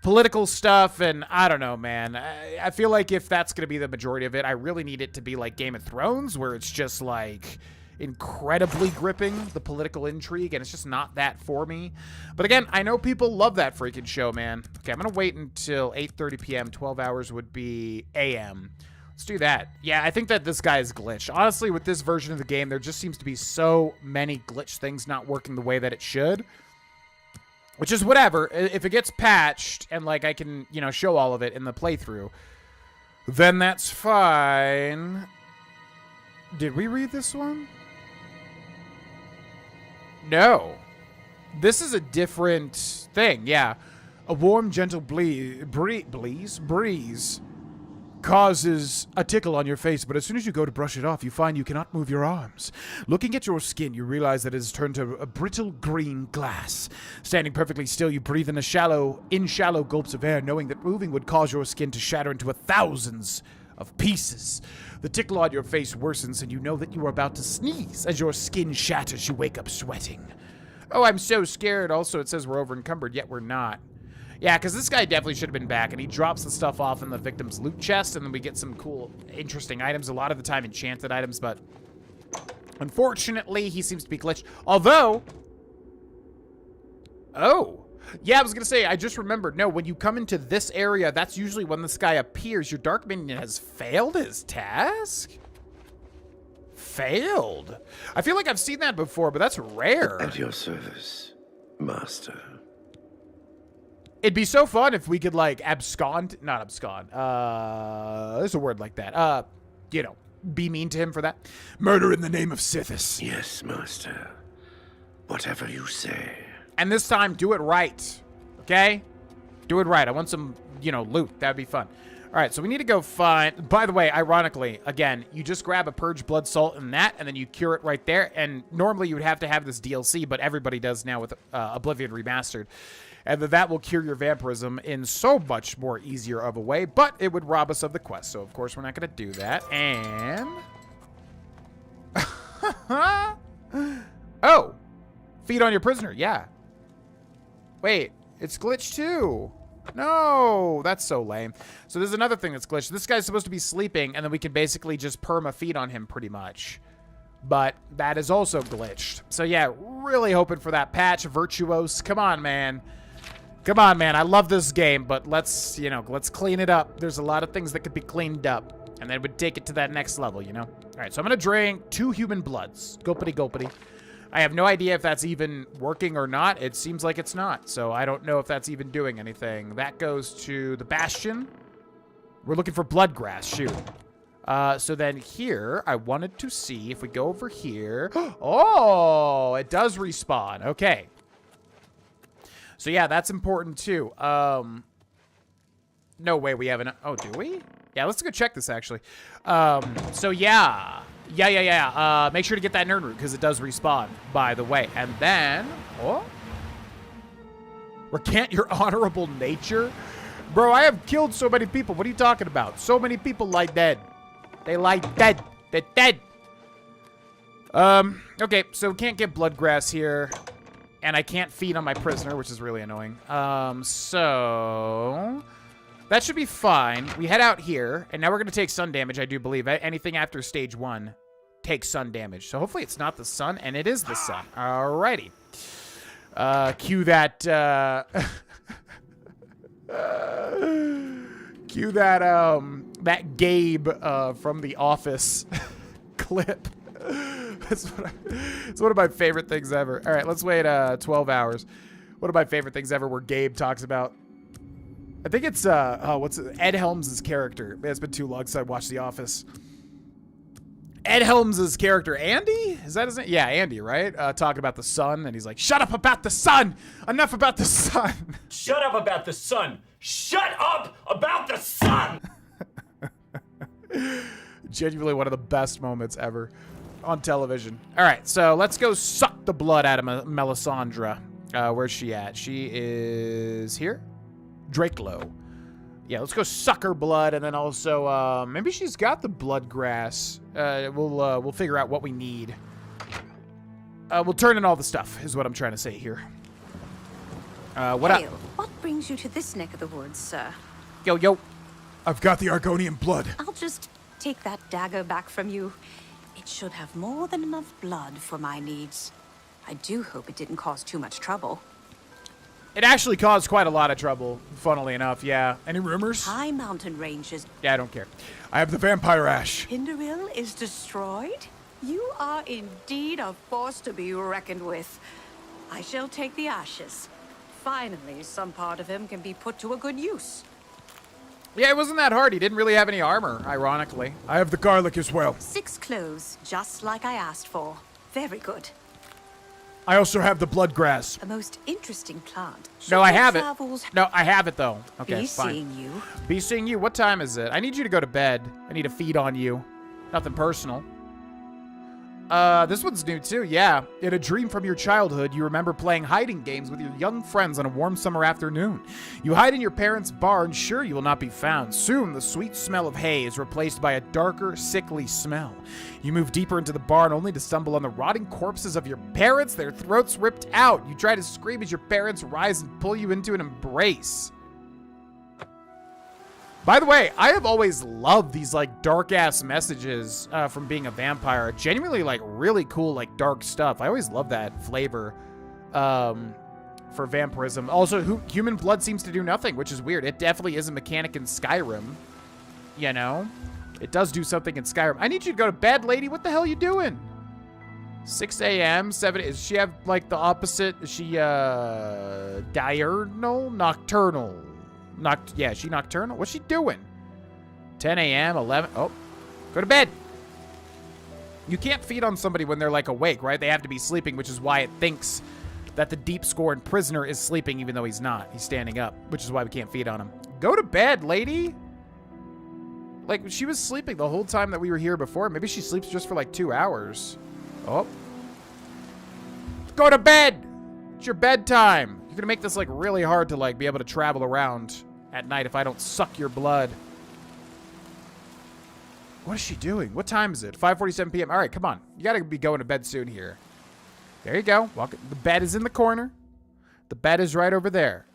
political stuff, and I don't know, man. I feel like if that's going to be the majority of it, I really need it to be like Game of Thrones, where it's just like, incredibly gripping, the political intrigue, and it's just not that for me. But again, I know people love that freaking show, man. Okay, I'm going to wait until 8:30 p.m. 12 hours would be a.m. Let's do that. Yeah, I think that this guy is glitched. Honestly, with this version of the game, there just seems to be so many glitch things not working the way that it should. Which is whatever. If it gets patched and, like, I can, you know, show all of it in the playthrough, then that's fine. Did we read this one? No. This is a different thing, yeah. A warm, gentle breeze causes a tickle on your face, but as soon as you go to brush it off, you find you cannot move your arms. Looking at your skin, you realize that it has turned to a brittle green glass. Standing perfectly still, you breathe in shallow gulps of air, knowing that moving would cause your skin to shatter into thousands of pieces. The tickle on your face worsens, and you know that you are about to sneeze. As your skin shatters, you wake up sweating. Oh, I'm so scared. Also, it says we're over encumbered, yet we're not. Yeah, because this guy definitely should have been back, and he drops the stuff off in the victim's loot chest, and then we get some cool, interesting items. A lot of the time, enchanted items, but unfortunately, he seems to be glitched. Although, oh, yeah, I was going to say, I just remembered, no, when you come into this area, that's usually when this guy appears. Your Dark Minion has failed his task? Failed? I feel like I've seen that before, but that's rare. At your service, Master. It'd be so fun if we could, like, not abscond, there's a word like that, you know, be mean to him for that. Murder in the name of Sithis. Yes, Master. Whatever you say. And this time, do it right, okay? Do it right. I want some, you know, loot. That'd be fun. All right, so we need to go find, by the way, ironically, again, you just grab a Purge Blood Salt and that, and then you cure it right there, and normally you would have to have this DLC, but everybody does now with Oblivion Remastered. And that will cure your vampirism in so much more easier of a way, but it would rob us of the quest. So, of course, we're not going to do that. And... oh! Feed on your prisoner. Yeah. Wait. It's glitched, too. No! That's so lame. So, there's another thing that's glitched. This guy's supposed to be sleeping, and then we can basically just perma-feed on him, pretty much. But that is also glitched. So, yeah, really hoping for that patch. Virtuos. Come on, man. Come on, man. I love this game, but let's, you know, let's clean it up. There's a lot of things that could be cleaned up, and then would take it to that next level, you know? All right, so I'm going to drink 2 human bloods. Gulpity, gulpity. I have no idea if that's even working or not. It seems like it's not, so I don't know if that's even doing anything. That goes to the Bastion. We're looking for bloodgrass. Shoot. So then here, I wanted to see if we go over here. Oh, it does respawn. Okay. So yeah, that's important too. No way we haven't. Oh, do we? Yeah, let's go check this actually. So yeah. Make sure to get that nerd root because it does respawn, by the way. And then, oh, recant your honorable nature, bro. I have killed so many people. What are you talking about? So many people lie dead. They lie dead. They're dead. Okay, so can't get bloodgrass here. And I can't feed on my prisoner, which is really annoying. So that should be fine. We head out here, and now we're going to take sun damage, I do believe. Anything after stage 1 takes sun damage. So hopefully it's not the sun, and it is the sun. Alrighty. Cue that, cue that Gabe, from The Office clip. It's one of my favorite things ever. All right, let's wait 12 hours. One of my favorite things ever where Gabe talks about, I think it's, Ed Helms' character. Man, it's been too long since I watched The Office. Ed Helms' character, Andy? Is that his name? Yeah, Andy, right? Talking about the sun, and he's like, shut up about the sun! Enough about the sun! Shut up about the sun! Shut up about the sun! Genuinely one of the best moments ever on television. All right, so let's go suck the blood out of Melisandre. Where's she at? She is here. Drakelow. Yeah, let's go suck her blood, and then also maybe she's got the blood grass. We'll figure out what we need. We'll turn in all the stuff, is what I'm trying to say here. What brings you to this neck of the woods, sir? Yo. I've got the Argonian blood. I'll just take that dagger back from you. It should have more than enough blood for my needs. I do hope it didn't cause too much trouble. It actually caused quite a lot of trouble, funnily enough, yeah. Any rumors? High mountain ranges. Yeah, I don't care. I have the vampire ash. Hinderil is destroyed? You are indeed a force to be reckoned with. I shall take the ashes. Finally, some part of him can be put to a good use. Yeah, it wasn't that hard. He didn't really have any armor, ironically. I have the garlic as well. 6 cloves, just like I asked for. Very good. I also have the blood grass. A most interesting plant. No, I have it. Travels... No, I have it, though. Okay, Be fine. seeing you. Be seeing you. What time is it? I need you to go to bed. I need to feed on you. Nothing personal. This one's new too, yeah. In a dream from your childhood, you remember playing hiding games with your young friends on a warm summer afternoon. You hide in your parents' barn, sure you will not be found. Soon, the sweet smell of hay is replaced by a darker, sickly smell. You move deeper into the barn only to stumble on the rotting corpses of your parents, their throats ripped out. You try to scream as your parents rise and pull you into an embrace. By the way, I have always loved these, like, dark-ass messages from being a vampire. Genuinely, like, really cool, like, dark stuff. I always love that flavor for vampirism. Also, human blood seems to do nothing, which is weird. It definitely is a mechanic in Skyrim, you know? It does do something in Skyrim. I need you to go to bed, lady. What the hell are you doing? 6 a.m., 7... Does she have, like, the opposite? Is she, diurnal? Nocturnal? Yeah, is she nocturnal? What's she doing? 10 a.m., 11... Oh, go to bed. You can't feed on somebody when they're, like, awake, right? They have to be sleeping, which is why it thinks that the deep-scored prisoner is sleeping, even though he's not. He's standing up, which is why we can't feed on him. Go to bed, lady. Like, she was sleeping the whole time that we were here before. Maybe she sleeps just for, like, 2 hours. Oh. Go to bed. It's your bedtime. You're gonna make this, like, really hard to, like, be able to travel around at night if I don't suck your blood. What is she doing? What time is it? 5:47 p.m. All right, come on. You gotta be going to bed soon here. There you go. The bed is in the corner. The bed is right over there.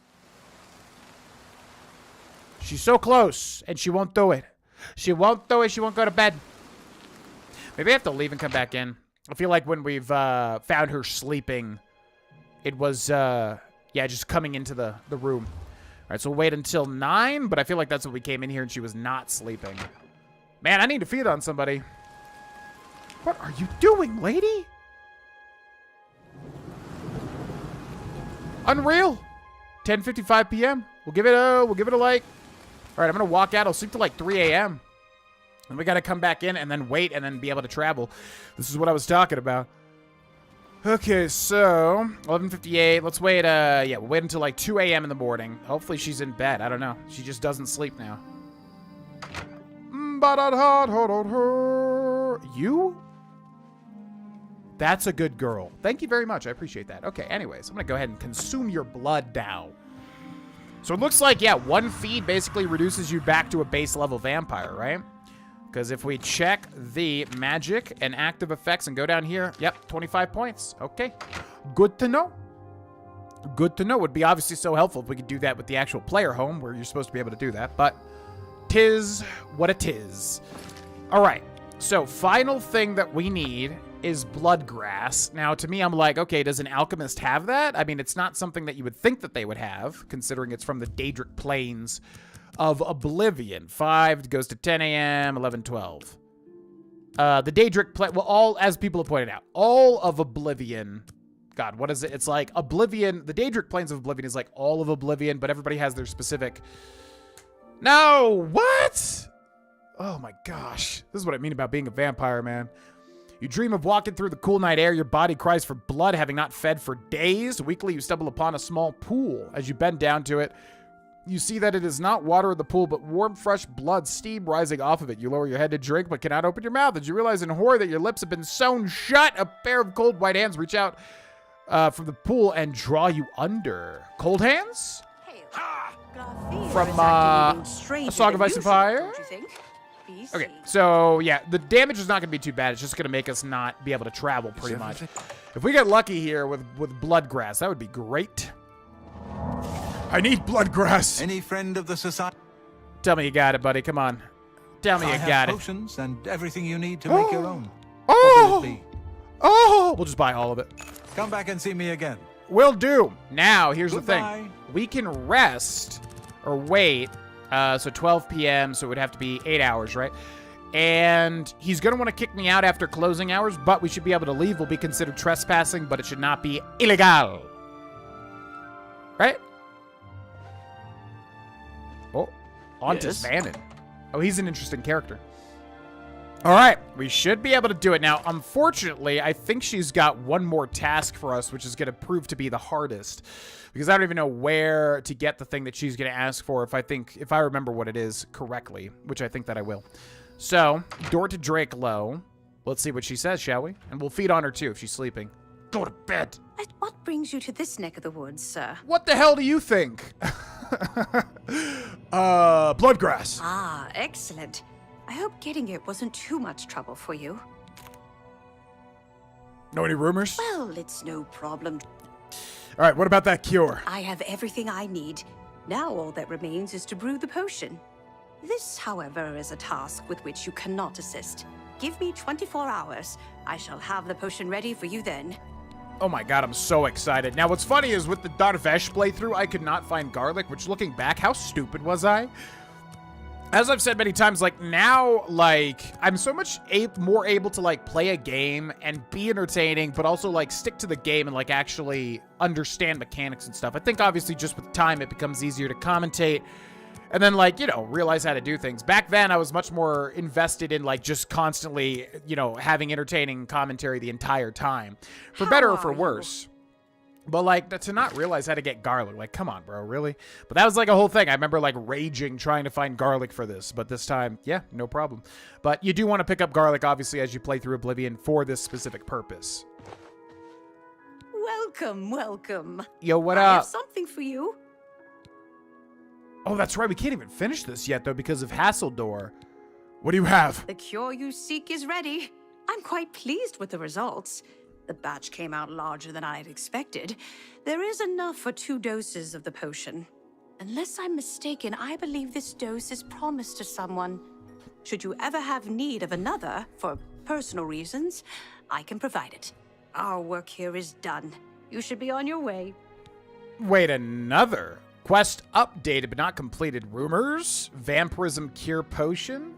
She's so close, and she won't do it. She won't do it. She won't go to bed. Maybe I have to leave and come back in. I feel like when we've found her sleeping, it was, yeah, just coming into the room. All right, so we'll wait until 9, but I feel like that's when we came in here and she was not sleeping. Man, I need to feed on somebody. What are you doing, lady? Unreal. 10:55 p.m. We'll give it a like. All right, I'm gonna walk out. I'll sleep till like 3 a.m. And we gotta come back in and then wait and then be able to travel. This is what I was talking about. Okay, so 11:58. Let's wait. Yeah, we'll wait until like 2 a.m. in the morning. Hopefully she's in bed. I don't know. She just doesn't sleep now. You? That's a good girl. Thank you very much. I appreciate that. Okay, anyways, I'm gonna go ahead and consume your blood now. So it looks like, yeah, 1 feed basically reduces you back to a base level vampire, right? Because if we check the magic and active effects and go down here, yep, 25 points. Okay, good to know. Good to know. Would be obviously so helpful if we could do that with the actual player home where you're supposed to be able to do that, but tis what it is. All right, so final thing that we need is blood grass. Now, to me, I'm like, okay, does an alchemist have that? I mean, it's not something that you would think that they would have, considering it's from the Daedric Plains of Oblivion. 5 goes to 10 a.m., 11, 12. The Daedric well, all, as people have pointed out, all of Oblivion. God, what is it? It's like Oblivion. The Daedric Plains of Oblivion is like all of Oblivion, but everybody has their specific. No, what? Oh my gosh. This is what I mean about being a vampire, man. You dream of walking through the cool night air. Your body cries for blood, having not fed for days. Weakly, you stumble upon a small pool. As you bend down to it, you see that it is not water in the pool, but warm, fresh blood, steam rising off of it. You lower your head to drink, but cannot open your mouth. As you realize in horror that your lips have been sewn shut, a pair of cold white hands reach out from the pool and draw you under. Cold hands? From A Song of Ice and Fire? Okay, so yeah, the damage is not going to be too bad. It's just going to make us not be able to travel pretty much. If we get lucky here with blood grass, that would be great. I need blood grass. Any friend of the society? Tell me you got it, buddy. Come on. Tell me you got it. Potions and everything you need to make your own. Oh! What will it be? Oh! We'll just buy all of it. Come back and see me again. Will do. Now, here's the Goodbye. thing. We can rest or wait. So 12 p.m., so it would have to be 8 hours, right? And he's going to want to kick me out after closing hours, but we should be able to leave. Will be considered trespassing, but it should not be illegal. Right? Oh, Ontis Vannon. Oh, he's an interesting character. All right, we should be able to do it. Now, unfortunately, I think she's got one more task for us, which is going to prove to be the hardest. Because I don't even know where to get the thing that she's going to ask for if I remember what it is correctly, which I think that I will. So, door to Drake Low. Let's see what she says, shall we? And we'll feed on her, too, if she's sleeping. Go to bed. What brings you to this neck of the woods, sir? What the hell do you think? Bloodgrass. Ah, excellent. I hope getting it wasn't too much trouble for you. Know any rumors? Well, it's no problem. All right, what about that cure? I have everything I need. Now all that remains is to brew the potion. This, however, is a task with which you cannot assist. Give me 24 hours. I shall have the potion ready for you then. Oh my god, I'm so excited. Now, what's funny is with the Darvesh playthrough, I could not find garlic, which looking back, how stupid was I? As I've said many times, like, now, like, I'm so much more able to, like, play a game and be entertaining, but also, like, stick to the game and, like, actually understand mechanics and stuff. I think, obviously, just with time, it becomes easier to commentate and then, like, you know, realize how to do things. Back then, I was much more invested in, like, just constantly, you know, having entertaining commentary the entire time. For better or for worse. But, like, to not realize how to get garlic, like, come on, bro, really? But that was, like, a whole thing. I remember, like, raging trying to find garlic for this. But this time, yeah, no problem. But you do want to pick up garlic, obviously, as you play through Oblivion for this specific purpose. Welcome, welcome. Yo, what I up? have something for you. Oh, that's right. We can't even finish this yet, though, because of Hasseldor. What do you have? The cure you seek is ready. I'm quite pleased with the results. The batch came out larger than I had expected. There is enough for 2 doses of the potion. Unless I'm mistaken, I believe this dose is promised to someone. Should you ever have need of another, for personal reasons, I can provide it. Our work here is done. You should be on your way. Wait, another? Quest updated but not completed. Rumors? Vampirism cure potion?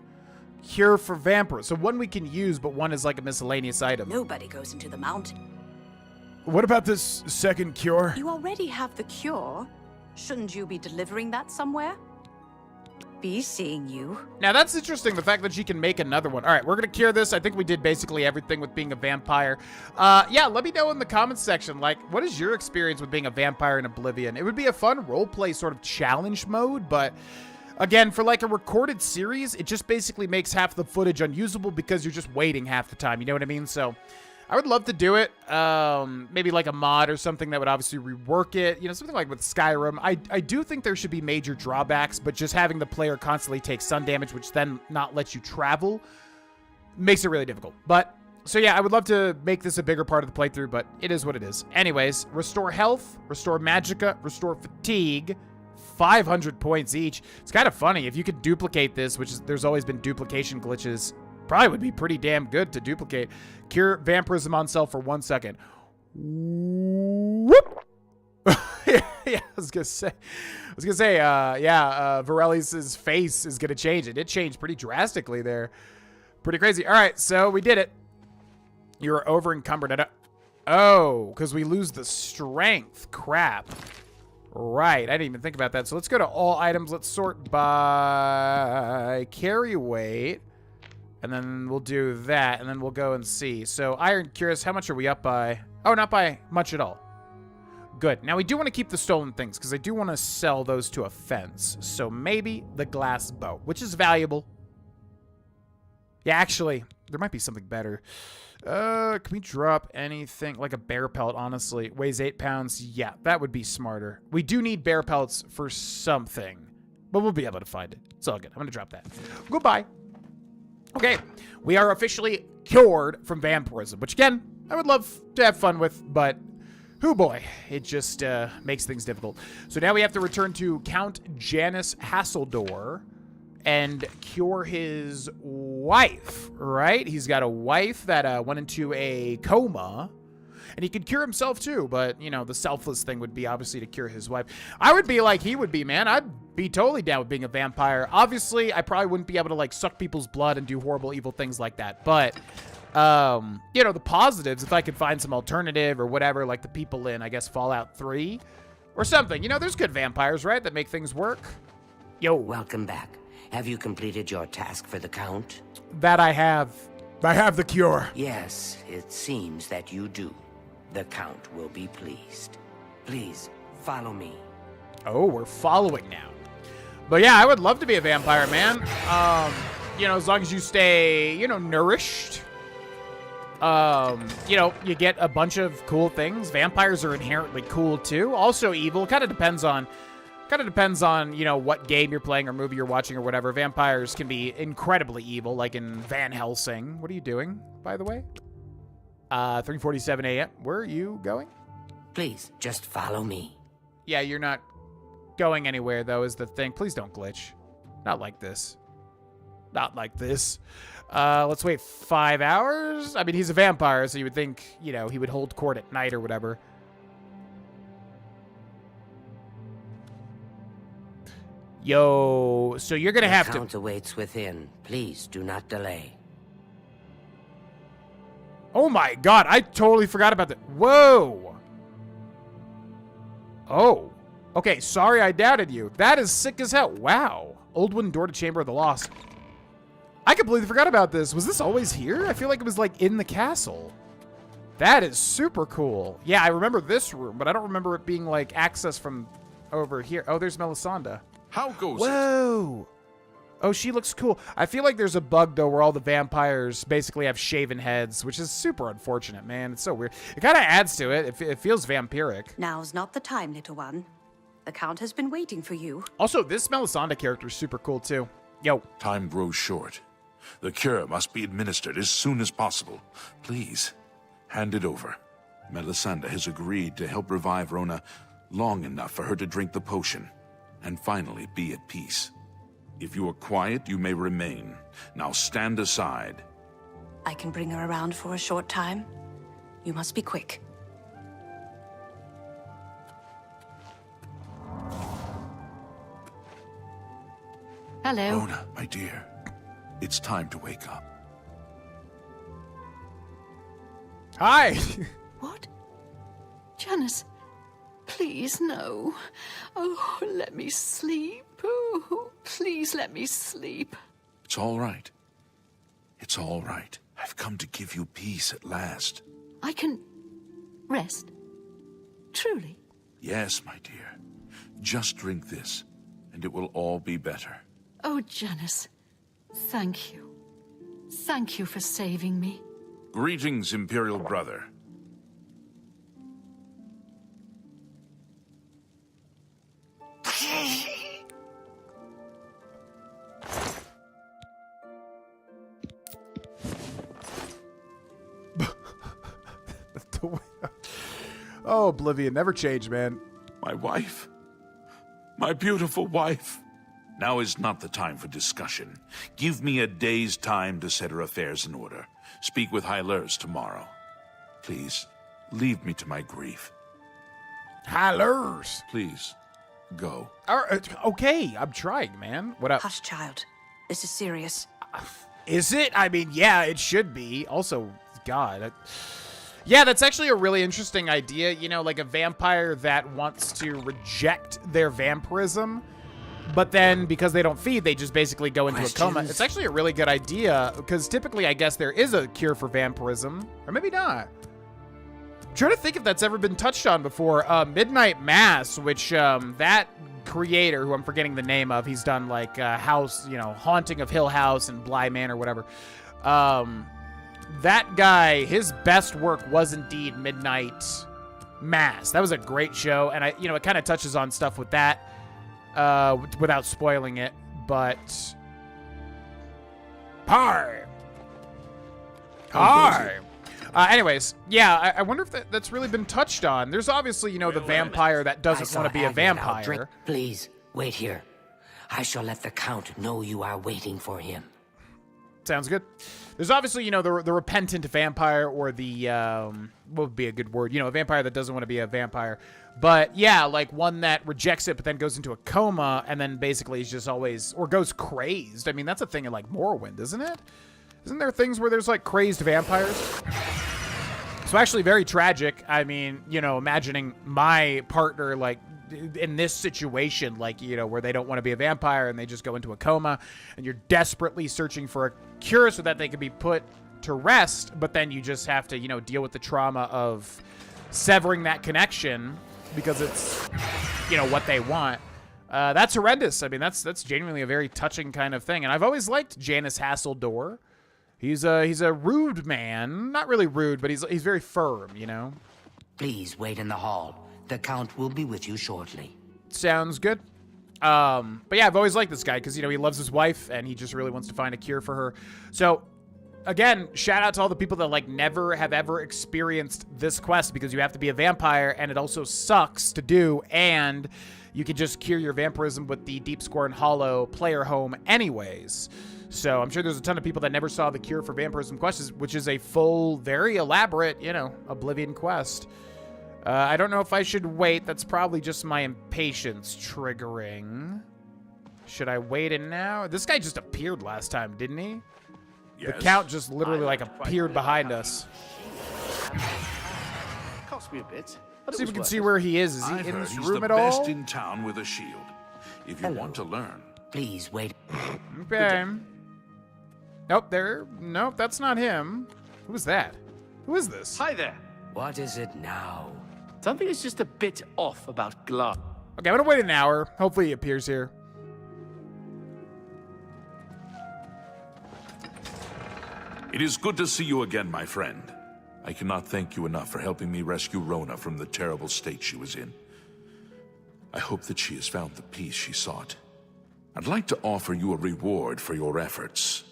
Cure for vampirism. So one we can use, but one is like a miscellaneous item. Nobody goes into the mountain. What about this second cure? You already have the cure. Shouldn't you be delivering that somewhere? Be seeing you. Now that's interesting, the fact that she can make another one. All right, we're gonna cure this. I think we did basically everything with being a vampire. Yeah, let me know in the comments section, like, what is your experience with being a vampire in Oblivion? It would be a fun roleplay sort of challenge mode, but again, for like a recorded series, it just basically makes half the footage unusable because you're just waiting half the time, you know what I mean? So I would love to do it. Maybe like a mod or something that would obviously rework it. You know, something like with Skyrim. I do think there should be major drawbacks, but just having the player constantly take sun damage, which then not lets you travel, makes it really difficult. But, so yeah, I would love to make this a bigger part of the playthrough, but it is what it is. Anyways, restore health, restore magicka, restore fatigue, 500 points each. It's kind of funny. If you could duplicate this, which is, there's always been duplication glitches, probably would be pretty damn good to duplicate. Cure vampirism on self for 1 second. Whoop! Yeah, I was gonna say, Varelli's face is gonna change. It did change pretty drastically there. Pretty crazy. All right, so we did it. You're over encumbered. Oh, because we lose the strength. Crap. Right, I didn't even think about that. So let's go to all items. Let's sort by carry weight. And then we'll do that, and then we'll go and see. So Iron Curious, how much are we up by? Oh, not by much at all. Good. Now, we do want to keep the stolen things, because I do want to sell those to a fence. So maybe the glass bow, which is valuable. Yeah, actually, there might be something better. Can we drop anything? Like a bear pelt, honestly. Weighs 8 pounds. Yeah, that would be smarter. We do need bear pelts for something, but we'll be able to find it. It's all good. I'm going to drop that. Goodbye. Okay, we are officially cured from vampirism, which again, I would love to have fun with, but oh boy, it just makes things difficult. So now we have to return to Count Janus Hasseldor and cure his wife, right? He's got a wife that went into a coma. And he could cure himself too, but, you know, the selfless thing would be obviously to cure his wife. I would be like he would be, man. I'd be totally down with being a vampire. Obviously, I probably wouldn't be able to, like, suck people's blood and do horrible, evil things like that. But, you know, the positives, if I could find some alternative or whatever, like the people in, I guess, Fallout 3 or something. You know, there's good vampires, right, that make things work. Yo. Welcome back. Have you completed your task for the Count? That I have. I have the cure. Yes, it seems that you do. The Count will be pleased. Please, follow me. Oh, we're following now. But yeah, I would love to be a vampire, man. You know, as long as you stay, you know, nourished. You know, you get a bunch of cool things. Vampires are inherently cool too. Also evil. Kind of depends on, you know, what game you're playing or movie you're watching or whatever. Vampires can be incredibly evil, like in Van Helsing. What are you doing, by the way? 3:47 a.m. Where are you going? Please, just follow me. Yeah, you're not going anywhere, though, is the thing. Please don't glitch. Not like this. Not like this. Let's wait 5 hours? I mean, he's a vampire, so you would think, you know, he would hold court at night or whatever. Yo, so you're gonna have to... The Count awaits within. Please, do not delay. Oh my god, I totally forgot about that. Whoa. Oh. Okay, sorry I doubted you. That is sick as hell. Wow. Old wooden door to Chamber of the Lost. I completely forgot about this. Was this always here? I feel like it was like in the castle. That is super cool. Yeah, I remember this room, but I don't remember it being like access from over here. Oh, there's Melisande. How goes Whoa. Oh, she looks cool. I feel like there's a bug, though, where all the vampires basically have shaven heads, which is super unfortunate, man. It's so weird. It kind of adds to it. It feels vampiric. Now's not the time, little one. The Count has been waiting for you. Also, this Melisande character is super cool, too. Yo. Time grows short. The cure must be administered as soon as possible. Please, hand it over. Melisande has agreed to help revive Rona long enough for her to drink the potion and finally be at peace. If you are quiet, you may remain. Now stand aside. I can bring her around for a short time. You must be quick. Hello. Rona, my dear, it's time to wake up. Hi. What? Janice, please, no. Oh, let me sleep. Oh, please let me sleep. It's all right. It's all right. I've come to give you peace at last. I can rest. Truly. Yes, my dear. Just drink this, and it will all be better. Oh, Janice, thank you. Thank you for saving me. Greetings, Imperial Brother. Oh, Oblivion, never change, man. My wife. My beautiful wife. Now is not the time for discussion. Give me a day's time to set her affairs in order. Speak with Hylers tomorrow. Please, leave me to my grief. Hylers. Please, go. Okay, I'm trying, man. What up? Hush, child. This is serious. Is it? I mean, yeah, it should be. Also, God. Yeah, that's actually a really interesting idea. You know, like a vampire that wants to reject their vampirism, but then because they don't feed, they just basically go into a coma. It's actually a really good idea, because typically I guess there is a cure for vampirism. Or maybe not. I'm trying to think if that's ever been touched on before. Midnight Mass, which that creator, who I'm forgetting the name of, he's done like House, you know, Haunting of Hill House and Bly Manor, whatever. That guy, his best work was indeed Midnight Mass. That was a great show, and you know, it kind of touches on stuff with that, without spoiling it. But anyways, yeah, I wonder if that's really been touched on. There's obviously, you know, the vampire that doesn't want to be a vampire. Please, wait here. I shall let the Count know you are waiting for him. Sounds good. There's obviously, you know, the repentant vampire, or the, what would be a good word? You know, a vampire that doesn't want to be a vampire. But, yeah, like one that rejects it but then goes into a coma and then basically is just always, or goes crazed. I mean, that's a thing in, like, Morrowind, isn't it? Isn't there things where there's, like, crazed vampires? So actually very tragic. I mean, you know, imagining my partner, like, in this situation, like, you know, where they don't want to be a vampire and they just go into a coma and you're desperately searching for a cure so that they can be put to rest, but then you just have to, you know, deal with the trauma of severing that connection because it's, you know, what they want. That's horrendous. I mean, that's genuinely a very touching kind of thing. And I've always liked Janus Hasseldor. He's a rude man. Not really rude, but he's very firm, you know? Please wait in the hall. The Count will be with you shortly. Sounds good. But yeah, I've always liked this guy because, you know, he loves his wife and he just really wants to find a cure for her. So, again, shout out to all the people that, like, never have ever experienced this quest because you have to be a vampire and it also sucks to do, and you can just cure your vampirism with the Deep Scorn Hollow player home anyways. So I'm sure there's a ton of people that never saw the Cure for Vampirism quest, which is a full, very elaborate, you know, Oblivion quest. I don't know if I should wait. That's probably just my impatience triggering. Should I wait in now? This guy just appeared last time, didn't he? Yes. The Count just literally, like, appeared behind us. Cost me a bit. See if we can see where he is. Is he in this room at all? He's the best in town with a shield. If you want to learn. Please wait. Okay. Nope, nope, that's not him. Who's that? Who is this? Hi there. What is it now? Something is just a bit off about Glad. Okay, I'm gonna wait an hour. Hopefully he appears here. It is good to see you again, my friend. I cannot thank you enough for helping me rescue Rona from the terrible state she was in. I hope that she has found the peace she sought. I'd like to offer you a reward for your efforts.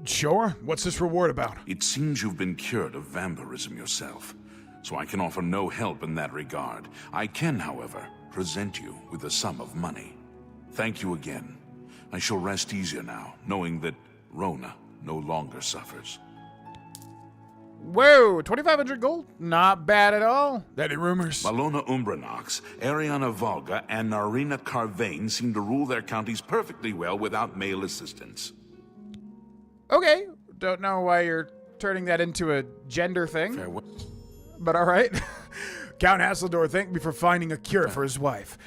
Sure. What's this reward about? It seems you've been cured of vampirism yourself, so I can offer no help in that regard. I can, however, present you with a sum of money. Thank you again. I shall rest easier now, knowing that Rona no longer suffers. Whoa, 2,500 gold? Not bad at all. Any rumors? Malona Umbranox, Ariana Volga, and Narina Carvane seem to rule their counties perfectly well without male assistance. Okay, don't know why you're turning that into a gender thing. Farewell. But all right. Count Hasseldor thanked me for finding a cure for his wife.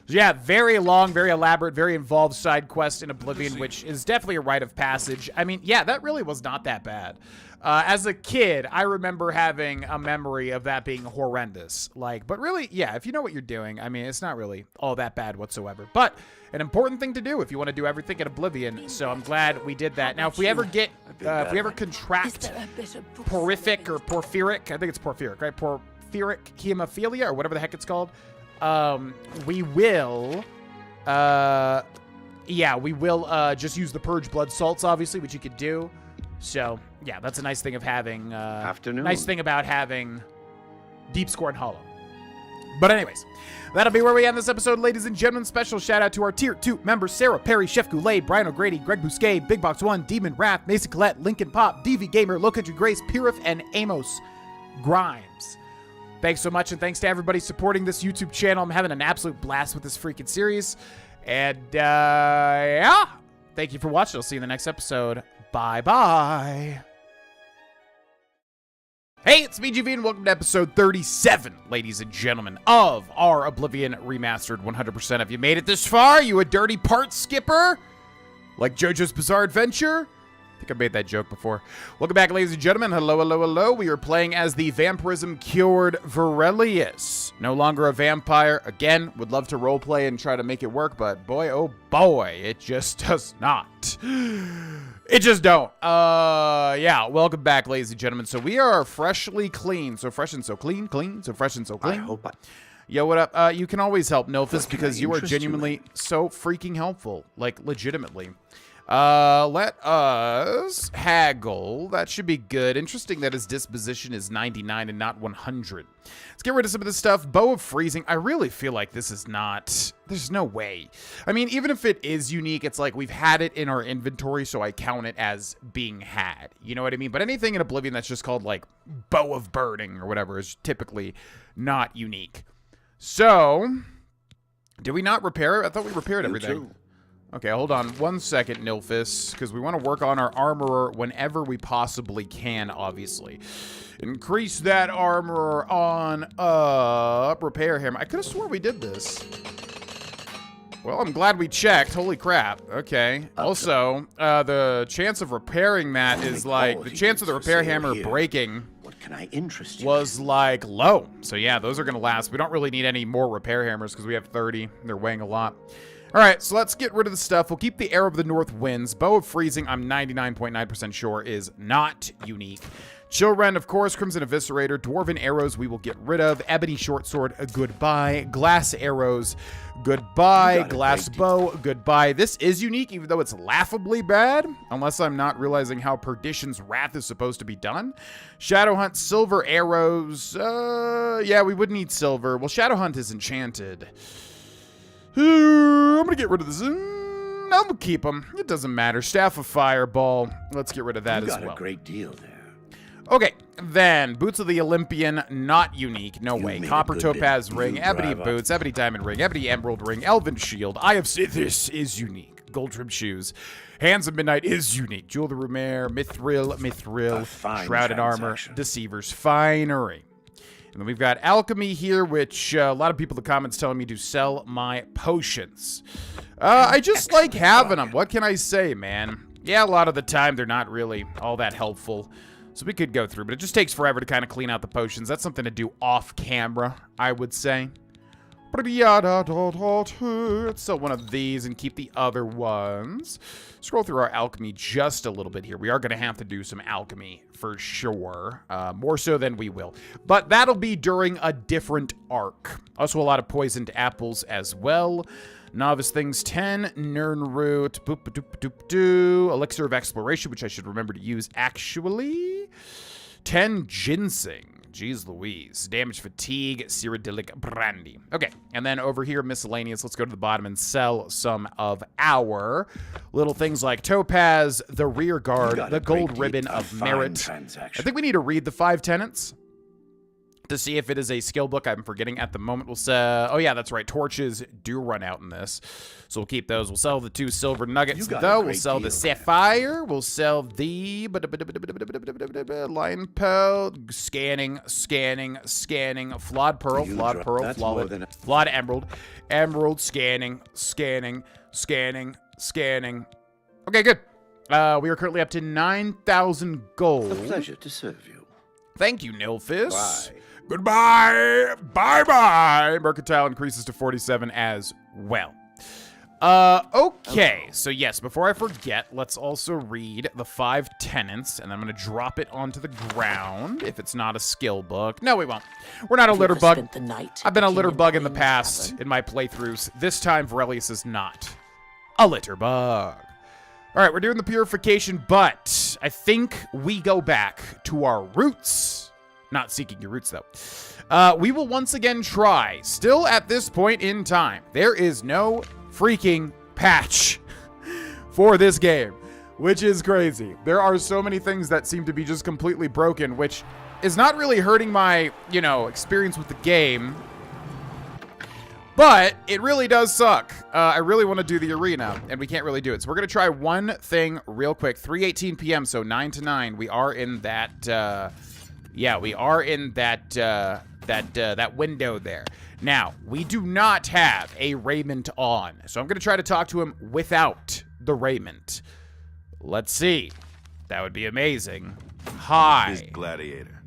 Yeah, very long, very elaborate, very involved side quest in Oblivion, which is definitely a rite of passage. I mean, yeah, that really was not that bad. As a kid, I remember having a memory of that being horrendous. Like, but really, yeah, if you know what you're doing, I mean, it's not really all that bad whatsoever. But an important thing to do if you want to do everything in Oblivion. So I'm glad we did that. Now, if we ever get, if we ever contract porphyric or porphyric, I think it's porphyric, right? Porphyric hemophilia or whatever the heck it's called. We will, yeah, we will just use the purge blood salts, obviously, which you could do. So, yeah, that's a nice thing of having, nice thing about having Deep Scorn Hollow. But anyways, that'll be where we end this episode, ladies and gentlemen. Special shout out to our Tier 2 members, Sarah, Perry, Chef Goulet, Brian O'Grady, Greg Bousquet, Big Box 1, Demon Wrath, Mason Collette, Lincoln Pop, DV Gamer, Low Country Grace, Pirith, and Amos Grimes. Thanks so much, and thanks to everybody supporting this YouTube channel. I'm having an absolute blast with this freaking series. And, yeah, thank you for watching. I'll see you in the next episode. Bye-bye. Hey, it's me, GV, and welcome to episode 37, ladies and gentlemen, of our Oblivion Remastered 100%. Have you made it this far? You a dirty part skipper? Like JoJo's Bizarre Adventure? I think I made that joke before. Welcome back, ladies and gentlemen. Hello, hello, hello. We are playing as the vampirism-cured Varelius. No longer a vampire. Again, would love to roleplay and try to make it work, but boy, oh boy, it just does not. It just don't. Yeah, welcome back, ladies and gentlemen. So we are freshly clean. So fresh and so clean, clean, so fresh and so clean. I hope I... Yo, what up? You can always help Nilphys because you are genuinely so freaking helpful. Like, legitimately. Let us haggle. That should be good. Interesting that his disposition is 99 and not 100. Let's get rid of some of this stuff. Bow of Freezing. I really feel like this is not... There's no way. I mean, even if it is unique, it's like we've had it in our inventory, so I count it as being had. You know what I mean? But anything in Oblivion that's just called, like, Bow of Burning or whatever is typically not unique. So, did we not repair it? I thought we repaired everything. Okay, hold on 1 second, Nilfis, because we want to work on our armorer whenever we possibly can, obviously. Increase that armorer on up. Repair him. I could have sworn we did this. Well, I'm glad we checked. Holy crap. Okay. Also, the chance of repairing that is like, the chance of the repair hammer breaking Can I interest you? was like low. So yeah, those are going to last. We don't really need any more repair hammers because we have 30. They're weighing a lot. All right, so let's get rid of the stuff. We'll keep the Arrow of the North Winds. Bow of Freezing, I'm 99.9% sure is not unique. Chillrend, of course. Crimson Eviscerator. Dwarven Arrows we will get rid of. Ebony Shortsword, goodbye. Glass Arrows, goodbye. Glass Bow, goodbye. This is unique, even though it's laughably bad, unless I'm not realizing how Perdition's Wrath is supposed to be done. Shadowhunt, Silver Arrows. Yeah, we would need silver. Well, Shadowhunt is enchanted. I'm gonna get rid of this. I'm gonna keep them. It doesn't matter. Staff of Fireball. Let's get rid of that as well. You got a great deal there. Okay, then Boots of the Olympian, not unique. No way. Copper Topaz Ring, Ebony Boots, Ebony Diamond Ring, Ebony Emerald Ring, Elven Shield, Eye of This is unique. Gold Trim Shoes. Hands of Midnight is unique. Jewel of the Rumare, Mithril, Shrouded Armor, Deceiver's Finery. And then we've got Alchemy here, which a lot of people in the comments telling me to sell my potions. I just like having them. What can I say, man? Yeah, a lot of the time they're not really all that helpful. So we could go through, but it just takes forever to kind of clean out the potions. That's something to do off camera, I would say. Let's sell one of these and keep the other ones. Scroll through our alchemy just a little bit here. We are going to have to do some alchemy for sure. More so than we will. But that'll be during a different arc. Also a lot of poisoned apples as well. Novice Things 10, Nern Root, Elixir of Exploration, which I should remember to use actually. 10 Ginseng. Jeez Louise. Damage Fatigue, Cyrodiilic Brandy. Okay, and then over here, miscellaneous. Let's go to the bottom and sell some of our little things like Topaz, the Rear Guard, the Gold Ribbon of Merit. I think we need to read the 5 tenets to see if it is a skill book. I'm forgetting at the moment. We'll sell... Oh, yeah, that's right. Torches do run out in this. So we'll keep those. We'll sell the 2 silver nuggets, though. We'll sell the sapphire. We'll sell the... Lion Pearl. Scanning. Flawed Pearl. Flawed Emerald. Scanning. Okay, good. We are currently up to 9,000 gold. A pleasure to serve you. Thank you, Nilfis. Bye. Goodbye. Bye-bye. Mercantile increases to 47 as well. Okay. So, yes, before I forget, let's also read the 5 tenets, and I'm going to drop it onto the ground if it's not a skill book. No, we won't. We're not a litter bug. I've been a litter bug in the past in my playthroughs. This time, Varelius is not a litter bug. All right, we're doing the purification, but I think we go back to our roots. Not seeking your roots, though. We will once again try. Still at this point in time, there is no freaking patch for this game, which is crazy. There are so many things that seem to be just completely broken, which is not really hurting my, experience with the game. But it really does suck. I really want to do the arena, and we can't really do it. So we're going to try one thing real quick. 3:18 p.m., so 9 to 9. We are in that... we are in that window there. Now, we do not have a raiment on, so I'm going to try to talk to him without the raiment. Let's see. That would be amazing. Hi. His gladiator.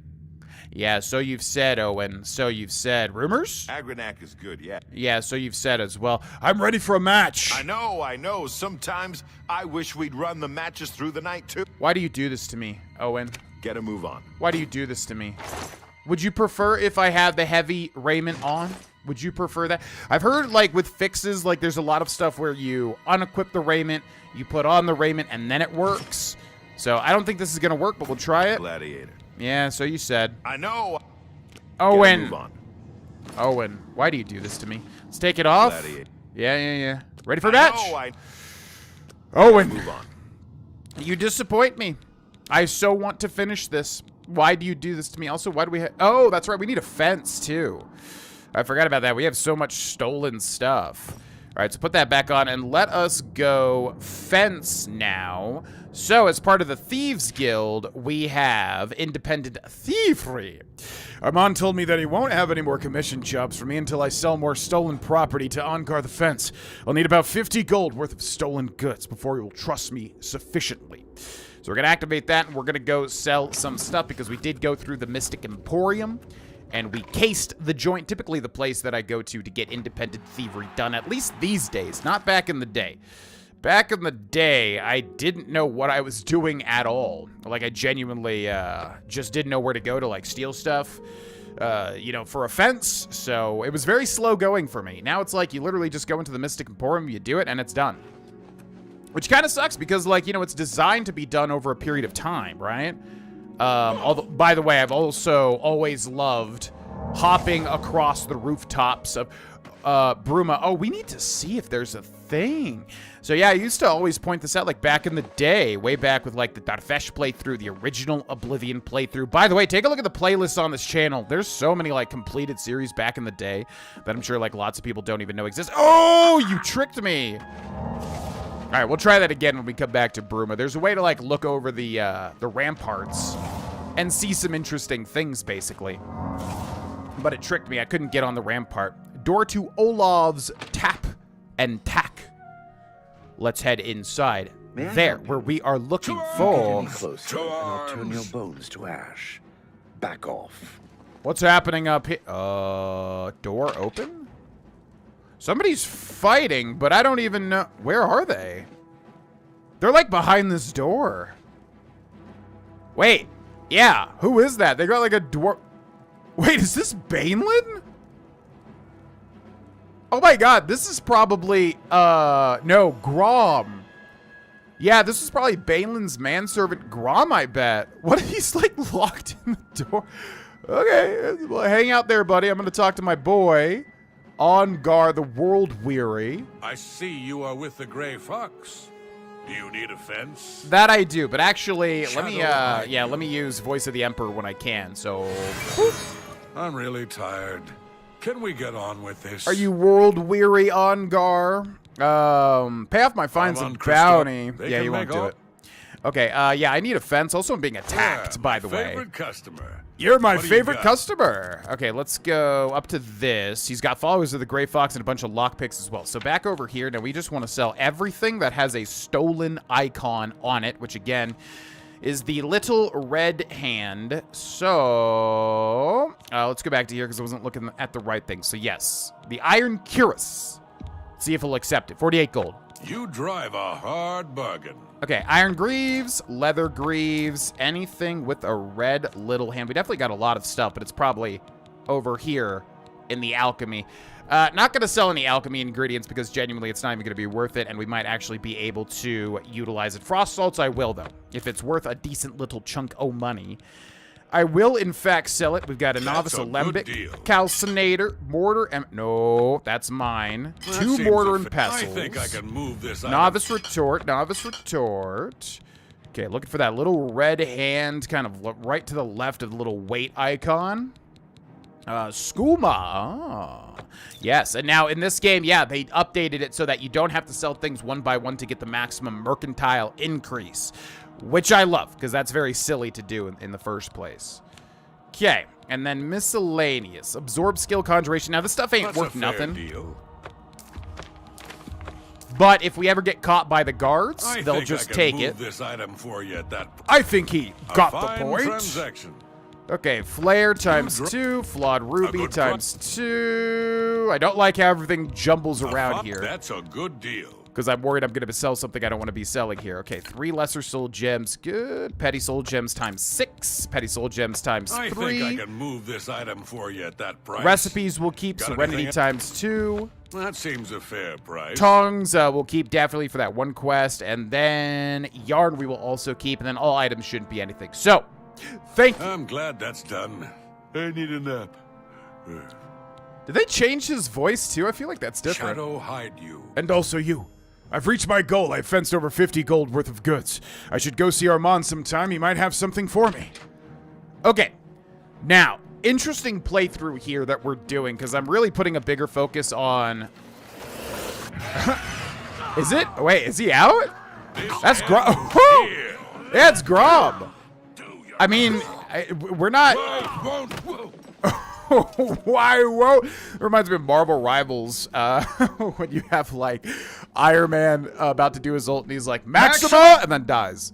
Yeah, so you've said, Owen. So you've said. Rumors? Agranac is good, yeah. Yeah, so you've said as well. I'm ready for a match. I know. Sometimes I wish we'd run the matches through the night, too. Why do you do this to me, Owen? Get a move on. Why do you do this to me? Would you prefer if I had the heavy raiment on? Would you prefer that? I've heard, like, with fixes, like, there's a lot of stuff where you unequip the raiment, you put on the raiment, and then it works. So I don't think this is going to work, but we'll try it. Gladiator. Yeah, so you said. I know. Owen. Move on. Owen, why do you do this to me? Let's take it off. Gladiator. Yeah. Ready for a match? I Owen. Move on. You disappoint me. I so want to finish this. Why do you do this to me? Also, why do we have... Oh, that's right. We need a fence, too. I forgot about that. We have so much stolen stuff. All right, so put that back on, and let us go fence now. So, as part of the Thieves Guild, we have independent thievery. Armand told me that he won't have any more commission jobs for me until I sell more stolen property to on-guard the fence. I'll need about 50 gold worth of stolen goods before he will trust me sufficiently. So we're going to activate that, and we're going to go sell some stuff because we did go through the Mystic Emporium, and we cased the joint, typically the place that I go to get independent thievery done, at least these days, not back in the day. Back in the day, I didn't know what I was doing at all. Like, I genuinely just didn't know where to go to, like, steal stuff, you know, for a fence. So it was very slow going for me. Now it's like you literally just go into the Mystic Emporium, you do it, and it's done. Which kind of sucks because, like, you know, it's designed to be done over a period of time, right? Although, by the way, I've also always loved hopping across the rooftops of Bruma. Oh, we need to see if there's a thing. So, yeah, I used to always point this out, like, back in the day, way back with, like, the Darfesh playthrough, the original Oblivion playthrough. By the way, take a look at the playlists on this channel. There's so many, like, completed series back in the day that I'm sure, like, lots of people don't even know exist. Oh, you tricked me. All right, we'll try that again when we come back to Bruma. There's a way to, like, look over the ramparts and see some interesting things, basically. But it tricked me. I couldn't get on the rampart. Door to Olav's Tap and Tack. Let's head inside. There, where we are looking for... Closer, and I'll turn your bones to ash. Back off. What's happening up here? Door open? Somebody's fighting, but I don't even know... Where are they? They're, like, behind this door. Wait. Yeah, who is that? They got, like, a door... Wait, is this Bainlin? Oh my god, this is probably, no, Grom. Yeah, this is probably Bainlin's manservant Grom, I bet. What if he's, like, locked in the door? Okay, well, hang out there, buddy. I'm gonna talk to my boy. On guard, the world weary. I see you are with the Gray Fox. Do you need a fence? That I do, but actually, let me use Voice of the Emperor when I can, so... I'm really tired. Can we get on with this? Are you world weary, Ongar? Pay off my fines and bounty. Yeah, you won't do it. Okay, yeah, I need a fence. Also, I'm being attacked, by the way. Favorite customer. You're my favorite customer. Okay, let's go up to this. He's got followers of the Gray Fox and a bunch of lockpicks as well. So back over here, now we just want to sell everything that has a stolen icon on it, which again is the little red hand. So let's go back to here because I wasn't looking at the right thing. So yes, the Iron Cuirass. See if he'll accept it. 48 gold. You drive a hard bargain. Okay, iron greaves, leather greaves, anything with a red little hand. We definitely got a lot of stuff, but it's probably over here in the alchemy. Not going to sell any alchemy ingredients because genuinely it's not even going to be worth it, and we might actually be able to utilize it. Frost salts I will, though, if it's worth a decent little chunk of money. I will, in fact, sell it. We've got a Novice Alembic, Calcinator, Mortar, and... No, that's mine. Well, 2 Mortar and Pestles. I think I can move this Novice Retort, Novice Retort. Okay, looking for that little red hand kind of right to the left of the little weight icon. Skooma. Yes, and now in this game, yeah, they updated it so that you don't have to sell things one by one to get the maximum mercantile increase. Which I love, because that's very silly to do in the first place. Okay, and then miscellaneous. Absorb skill conjuration. Now, this stuff ain't worth nothing. Deal. But if we ever get caught by the guards, they'll just take it. This item for you at that I think he got the point. Transaction. Okay, flare times 2, flawed ruby times 2. I don't like how everything jumbles around here. That's a good deal. because I'm worried I'm going to sell something I don't want to be selling here. Okay, 3 lesser soul gems. Good. Petty soul gems times 6. Petty soul gems times 3. I think I can move this item for you at that price. Recipes will keep. Got Serenity anything? times 2. That seems a fair price. Tongues we'll keep definitely for that one quest. And then yarn we will also keep. And then all items shouldn't be anything. So, thank you. I'm glad that's done. I need a nap. Did they change his voice too? I feel like that's different. Shadow hide you. And also you. I've reached my goal. I've fenced over 50 gold worth of goods. I should go see Armand sometime. He might have something for me. Okay. Now, interesting playthrough here that we're doing, because I'm really putting a bigger focus on... Is it? Wait, is he out? That's Grom. Yeah, it's Grom. I mean, we're not... Why won't? It reminds me of Marvel Rivals when you have like Iron Man about to do his ult and he's like Maxima and then dies.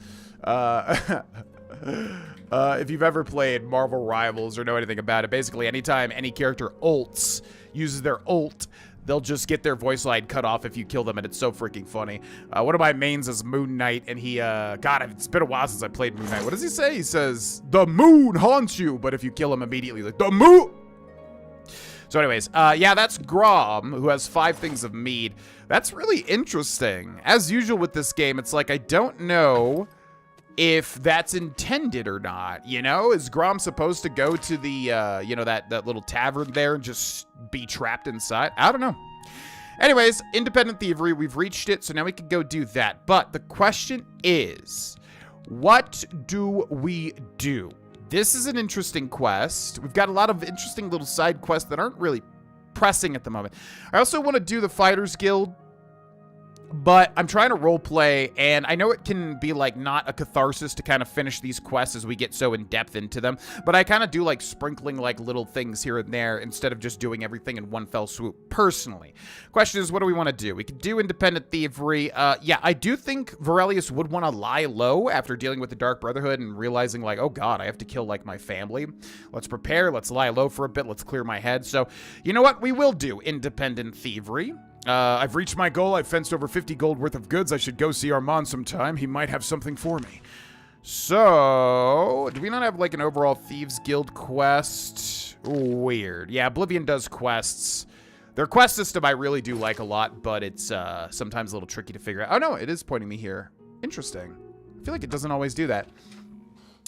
If you've ever played Marvel Rivals or know anything about it, basically anytime any character ults, uses their ult, they'll just get their voice line cut off if you kill them, and it's so freaking funny. One of my mains is Moon Knight, and he, God, it's been a while since I played Moon Knight. What does he say? He says, the moon haunts you, but if you kill him immediately, like, the moon! So anyways, yeah, that's Grom, who has 5 things of mead. That's really interesting. As usual with this game, it's like, I don't know if that's intended or not, you know? Is Grom supposed to go to the, you know, that little tavern there and just be trapped inside? I don't know. Anyways, Independent Thievery, we've reached it, so now we can go do that. But the question is, what do we do? This is an interesting quest. We've got a lot of interesting little side quests that aren't really pressing at the moment. I also want to do the Fighters Guild, but I'm trying to role play, and I know it can be like not a catharsis to kind of finish these quests as we get so in depth into them, but I kind of do like sprinkling like little things here and there instead of just doing everything in one fell swoop personally. Question is, what do we want to do? We could do Independent Thievery. Yeah, I do think Varelius would want to lie low after dealing with the Dark Brotherhood and realizing like, oh God, I have to kill like my family. Let's prepare. Let's lie low for a bit. Let's clear my head. So you know what? We will do Independent Thievery. I've reached my goal. I've fenced over 50 gold worth of goods. I should go see Armand sometime. He might have something for me. So, do we not have like an overall Thieves Guild quest? Weird. Yeah, Oblivion does quests. Their quest system I really do like a lot, but it's sometimes a little tricky to figure out. Oh no, it is pointing me here. Interesting. I feel like it doesn't always do that.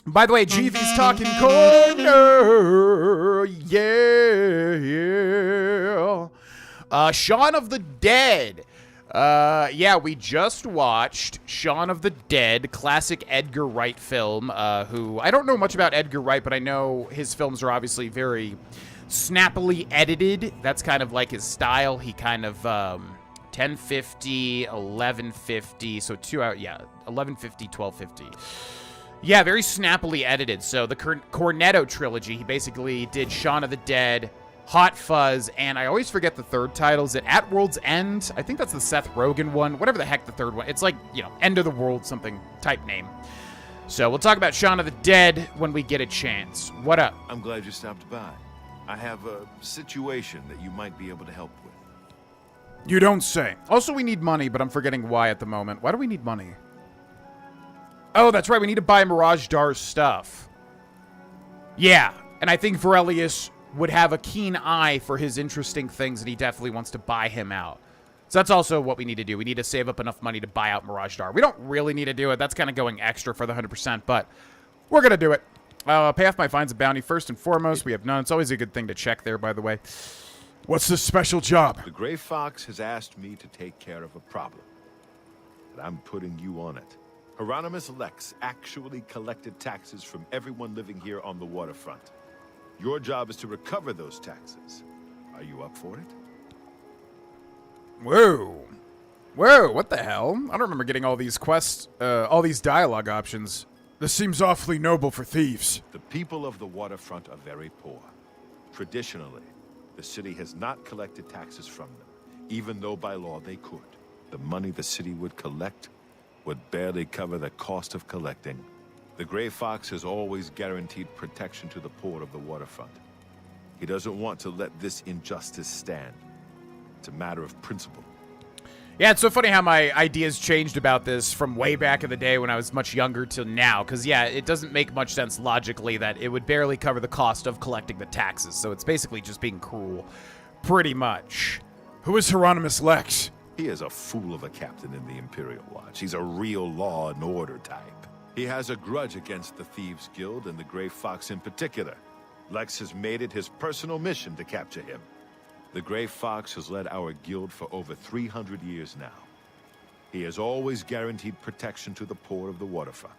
By the way, GV's Talking Corner. Yeah. Shaun of the Dead. Yeah, we just watched Shaun of the Dead, classic Edgar Wright film, who, I don't know much about Edgar Wright, but I know his films are obviously very snappily edited. That's kind of like his style. He kind of, 1050, 1150, so 2 hours, yeah, 1150, 1250. Yeah, very snappily edited. So the Cornetto trilogy, he basically did Shaun of the Dead, Hot Fuzz, and I always forget the third title. Is it At World's End? I think that's the Seth Rogen one. Whatever the heck the third one. It's like, you know, End of the World something type name. So we'll talk about Shaun of the Dead when we get a chance. What up? I'm glad you stopped by. I have a situation that you might be able to help with. You don't say. Also, we need money, but I'm forgetting why at the moment. Why do we need money? Oh, that's right. We need to buy Mirage Dar's stuff. Yeah, and I think Varelius would have a keen eye for his interesting things, and he definitely wants to buy him out. So that's also what we need to do. We need to save up enough money to buy out Mirage Dar. We don't really need to do it. That's kind of going extra for the 100%, but we're going to do it. Pay off my fines and bounty first and foremost. We have none. It's always a good thing to check there, by the way. What's the special job? The Gray Fox has asked me to take care of a problem, but I'm putting you on it. Hieronymus Lex actually collected taxes from everyone living here on the waterfront. Your job is to recover those taxes. Are you up for it? Whoa. Whoa, what the hell? I don't remember getting all these quests, all these dialogue options. This seems awfully noble for thieves. The people of the waterfront are very poor. Traditionally, the city has not collected taxes from them, even though by law they could. The money the city would collect would barely cover the cost of collecting. The Gray Fox has always guaranteed protection to the poor of the waterfront. He doesn't want to let this injustice stand. It's a matter of principle. Yeah, it's so funny how my ideas changed about this from way back in the day when I was much younger to now. Because, yeah, it doesn't make much sense logically that it would barely cover the cost of collecting the taxes. So it's basically just being cruel. Pretty much. Who is Hieronymus Lex? He is a fool of a captain in the Imperial Watch. He's a real law and order type. He has a grudge against the Thieves Guild and the Grey Fox in particular. Lex has made it his personal mission to capture him. The Grey Fox has led our guild for over 300 years now. He has always guaranteed protection to the poor of the waterfront.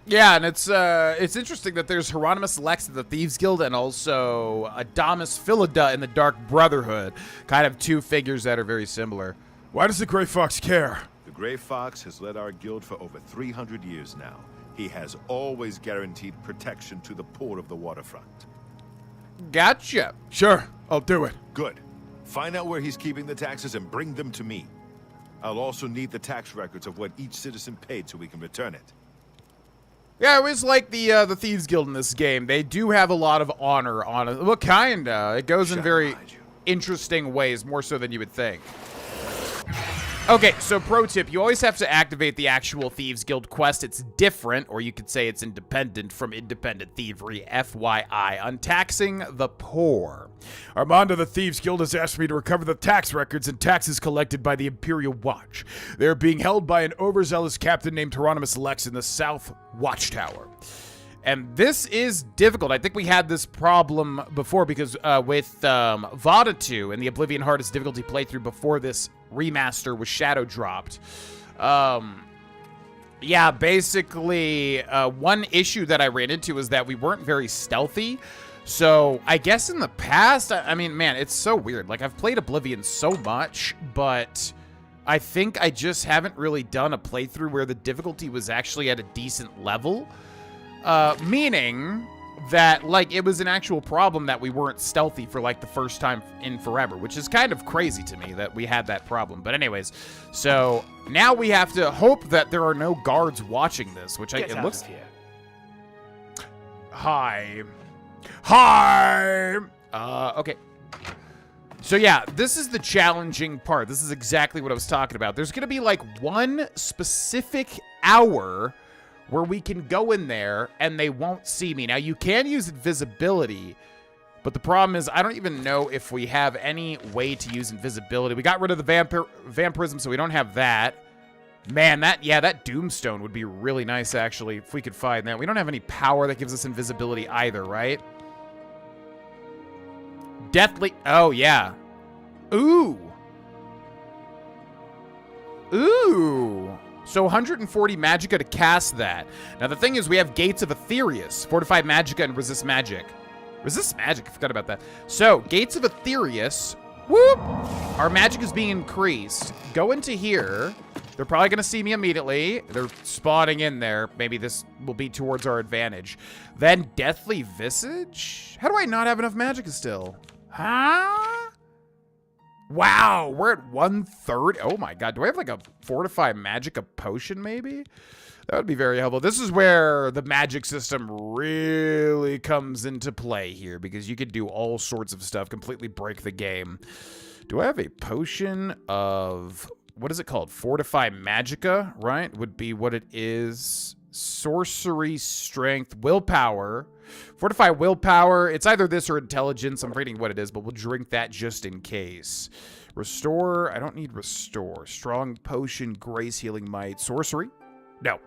Yeah, and it's interesting that there's Hieronymus Lex in the Thieves Guild and also Adamus Philida in the Dark Brotherhood. Kind of two figures that are very similar. Why does the Grey Fox care? The Grey Fox has led our guild for over 300 years now. He has always guaranteed protection to the poor of the waterfront. Gotcha. Sure, I'll do it. Good. Find out where he's keeping the taxes and bring them to me. I'll also need the tax records of what each citizen paid so we can return it. Yeah, I always like the Thieves Guild in this game. They do have a lot of honor on it. Well, kinda. It goes in very interesting ways, more so than you would think. Okay, so pro tip, you always have to activate the actual Thieves Guild quest. It's different, or you could say it's independent from independent thievery, FYI, untaxing the poor. Armando the Thieves Guild has asked me to recover the tax records and taxes collected by the Imperial Watch. They're being held by an overzealous captain named Hieronymus Lex in the South Watchtower. And this is difficult. I think we had this problem before because with Vada 2 and the Oblivion Hardest difficulty playthrough before this remaster was shadow dropped. Yeah, basically, one issue that I ran into was that we weren't very stealthy. So I guess in the past, I mean, man, it's so weird. Like, I've played Oblivion so much, but I think I just haven't really done a playthrough where the difficulty was actually at a decent level. Meaning that, like, it was an actual problem that we weren't stealthy for, like, the first time in forever, which is kind of crazy to me that we had that problem. But anyways, so now we have to hope that there are no guards watching this, which Get it out looks... of here. Hi. Hi! Okay. So yeah, this is the challenging part. This is exactly what I was talking about. There's gonna be, like, one specific hour where we can go in there and they won't see me. Now, you can use invisibility, but the problem is I don't even know if we have any way to use invisibility. We got rid of the vampirism, so we don't have that. Man, that Doomstone would be really nice, actually, if we could find that. We don't have any power that gives us invisibility either, right? Deathly... Oh, yeah. Ooh. Ooh. So 140 magicka to cast that. Now, the thing is, we have Gates of Aetherius. Fortify magicka and resist magic. Resist magic, I forgot about that. So, Gates of Aetherius. Whoop! Our magic is being increased. Go into here. They're probably going to see me immediately. They're spawning in there. Maybe this will be towards our advantage. Then Deathly Visage? How do I not have enough magicka still? Huh? Wow, we're at 1/3. Oh my god, do I have like a Fortify Magicka potion maybe? That would be very helpful. This is where the magic system really comes into play here because you could do all sorts of stuff, completely break the game. Do I have a potion of, what is it called? Fortify Magicka, right? Would be what it is. Sorcery, strength, willpower. Fortify willpower. It's either this or intelligence. I'm forgetting what it is, but we'll drink that just in case. Restore. I don't need restore. Strong potion, grace, healing might. Sorcery. No.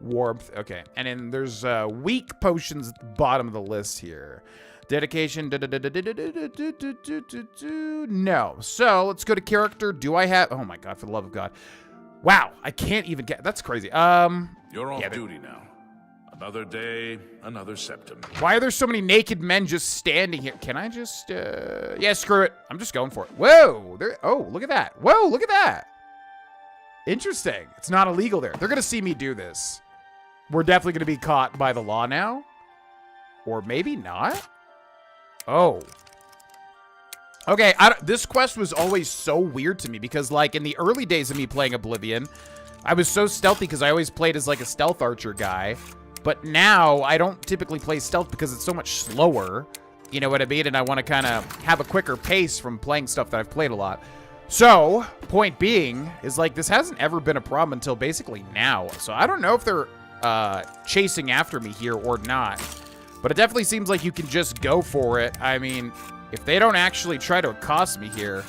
Warmth. Okay. And then there's weak potions at the bottom of the list here. Dedication. No. So let's go to character. Do I have... Oh my god, for the love of God. Wow. I can't even get... That's crazy. You're off duty now. Another day, another septum. Why are there so many naked men just standing here? Can I just, yeah, screw it. I'm just going for it. Whoa, there, oh, look at that. Whoa, look at that. Interesting. It's not illegal there. They're going to see me do this. We're definitely going to be caught by the law now. Or maybe not. Oh. Okay, this quest was always so weird to me because, like, in the early days of me playing Oblivion, I was so stealthy because I always played as, like, a stealth archer guy. But now, I don't typically play stealth because it's so much slower. You know what I mean? And I want to kind of have a quicker pace from playing stuff that I've played a lot. So, point being, is like this hasn't ever been a problem until basically now. So I don't know if they're chasing after me here or not. But it definitely seems like you can just go for it. I mean, if they don't actually try to accost me here,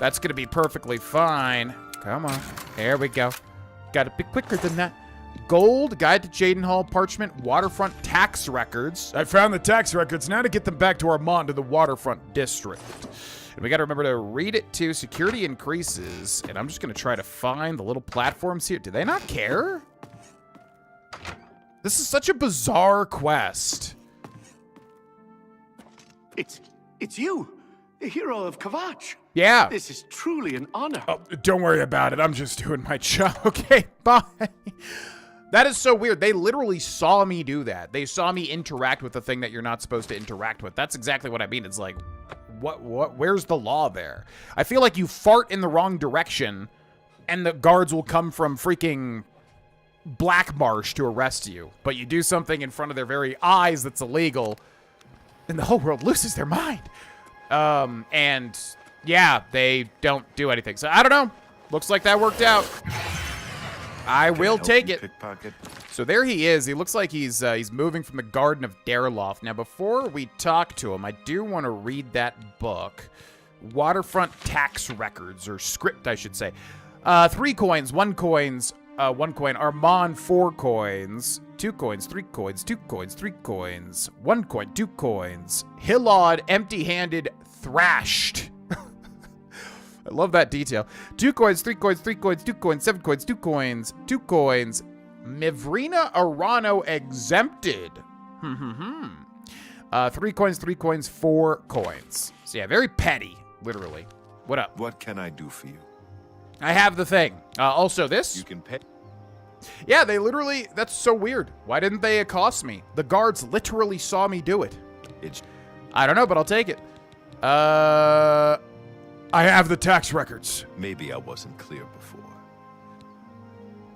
that's going to be perfectly fine. Come on. There we go. Got to be quicker than that. Gold, Guide to Jadenhall, Parchment, Waterfront Tax Records. I found the tax records. Now to get them back to Armand in the Waterfront District. And we got to remember to read it too. Security increases. And I'm just going to try to find the little platforms here. Do they not care? This is such a bizarre quest. It's you, the hero of Kvatch. Yeah. This is truly an honor. Oh, don't worry about it. I'm just doing my job. Okay, bye. That is so weird. They literally saw me do that. They saw me interact with the thing that you're not supposed to interact with. That's exactly what I mean. It's like, where's the law there? I feel like you fart in the wrong direction and the guards will come from freaking Black Marsh to arrest you. But you do something in front of their very eyes that's illegal and the whole world loses their mind. And yeah, they don't do anything. So I don't know. Looks like that worked out. I will take it. Pickpocket? So there he is. He looks like he's moving from the Garden of Dareloft. Now, before we talk to him, I do want to read that book. Waterfront Tax Records, or script, I should say. 3 coins, 1 coin. Armand, 4 coins. 2 coins, 3 coins, 2 coins, 3 coins. 1 coin, 2 coins. Hillod, empty-handed, thrashed. I love that detail. 2 coins, 3 coins, 3 coins, 2 coins, 7 coins, 2 coins, 2 coins. Mivrina Arano exempted. 3 coins, 3 coins, 4 coins. So yeah, very petty, literally. What up? What can I do for you? I have the thing. Also this. You can pay. Yeah, they literally, that's so weird. Why didn't they accost me? The guards literally saw me do it. I don't know, but I'll take it. I have the tax records. Maybe I wasn't clear before.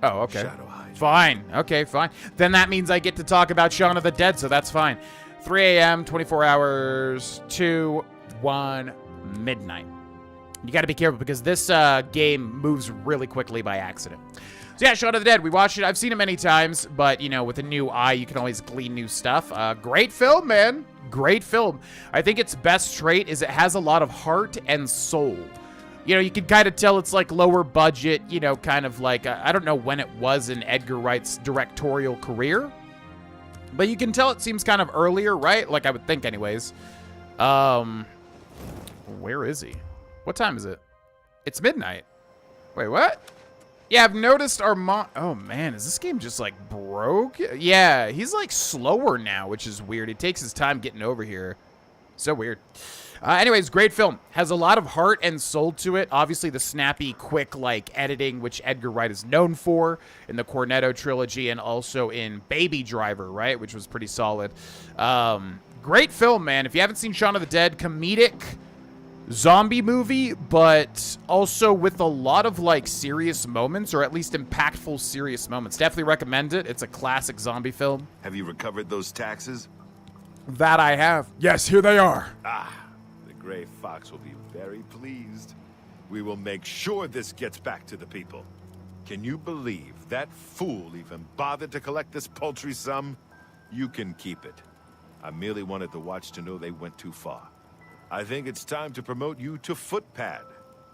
Oh, okay. Shadow Hydra. Fine. Okay, fine. Then that means I get to talk about Shaun of the Dead, so that's fine. 3 a.m., 24 hours, 2, 1, midnight. You got to be careful because this game moves really quickly by accident. So yeah, Shaun of the Dead, we watched it. I've seen it many times, but, you know, with a new eye, you can always glean new stuff. Great film, man. Great film. I think its best trait is it has a lot of heart and soul. You know, you can kind of tell it's like lower budget, you know, kind of like, I don't know when it was in Edgar Wright's directorial career, but you can tell it seems kind of earlier, right? Like I would think anyways. Where is he? What time is it? It's midnight. Wait, what? Yeah, I've noticed Armand. Oh man, is this game just like broke? Yeah, he's like slower now, which is weird. He takes his time getting over here. So weird. Anyways, great film. Has a lot of heart and soul to it. Obviously, the snappy, quick, like, editing, which Edgar Wright is known for in the Cornetto trilogy and also in Baby Driver, right? Which was pretty solid. Great film, man. If you haven't seen Shaun of the Dead, comedic zombie movie, but also with a lot of, like, serious moments, or at least impactful serious moments. Definitely recommend it. It's a classic zombie film. Have you recovered those taxes? That I have. Yes, here they are. Ah. The Gray Fox will be very pleased. We will make sure this gets back to the people. Can you believe that fool even bothered to collect this paltry sum? You can keep it. I merely wanted the Watch to know they went too far. I think it's time to promote you to Footpad.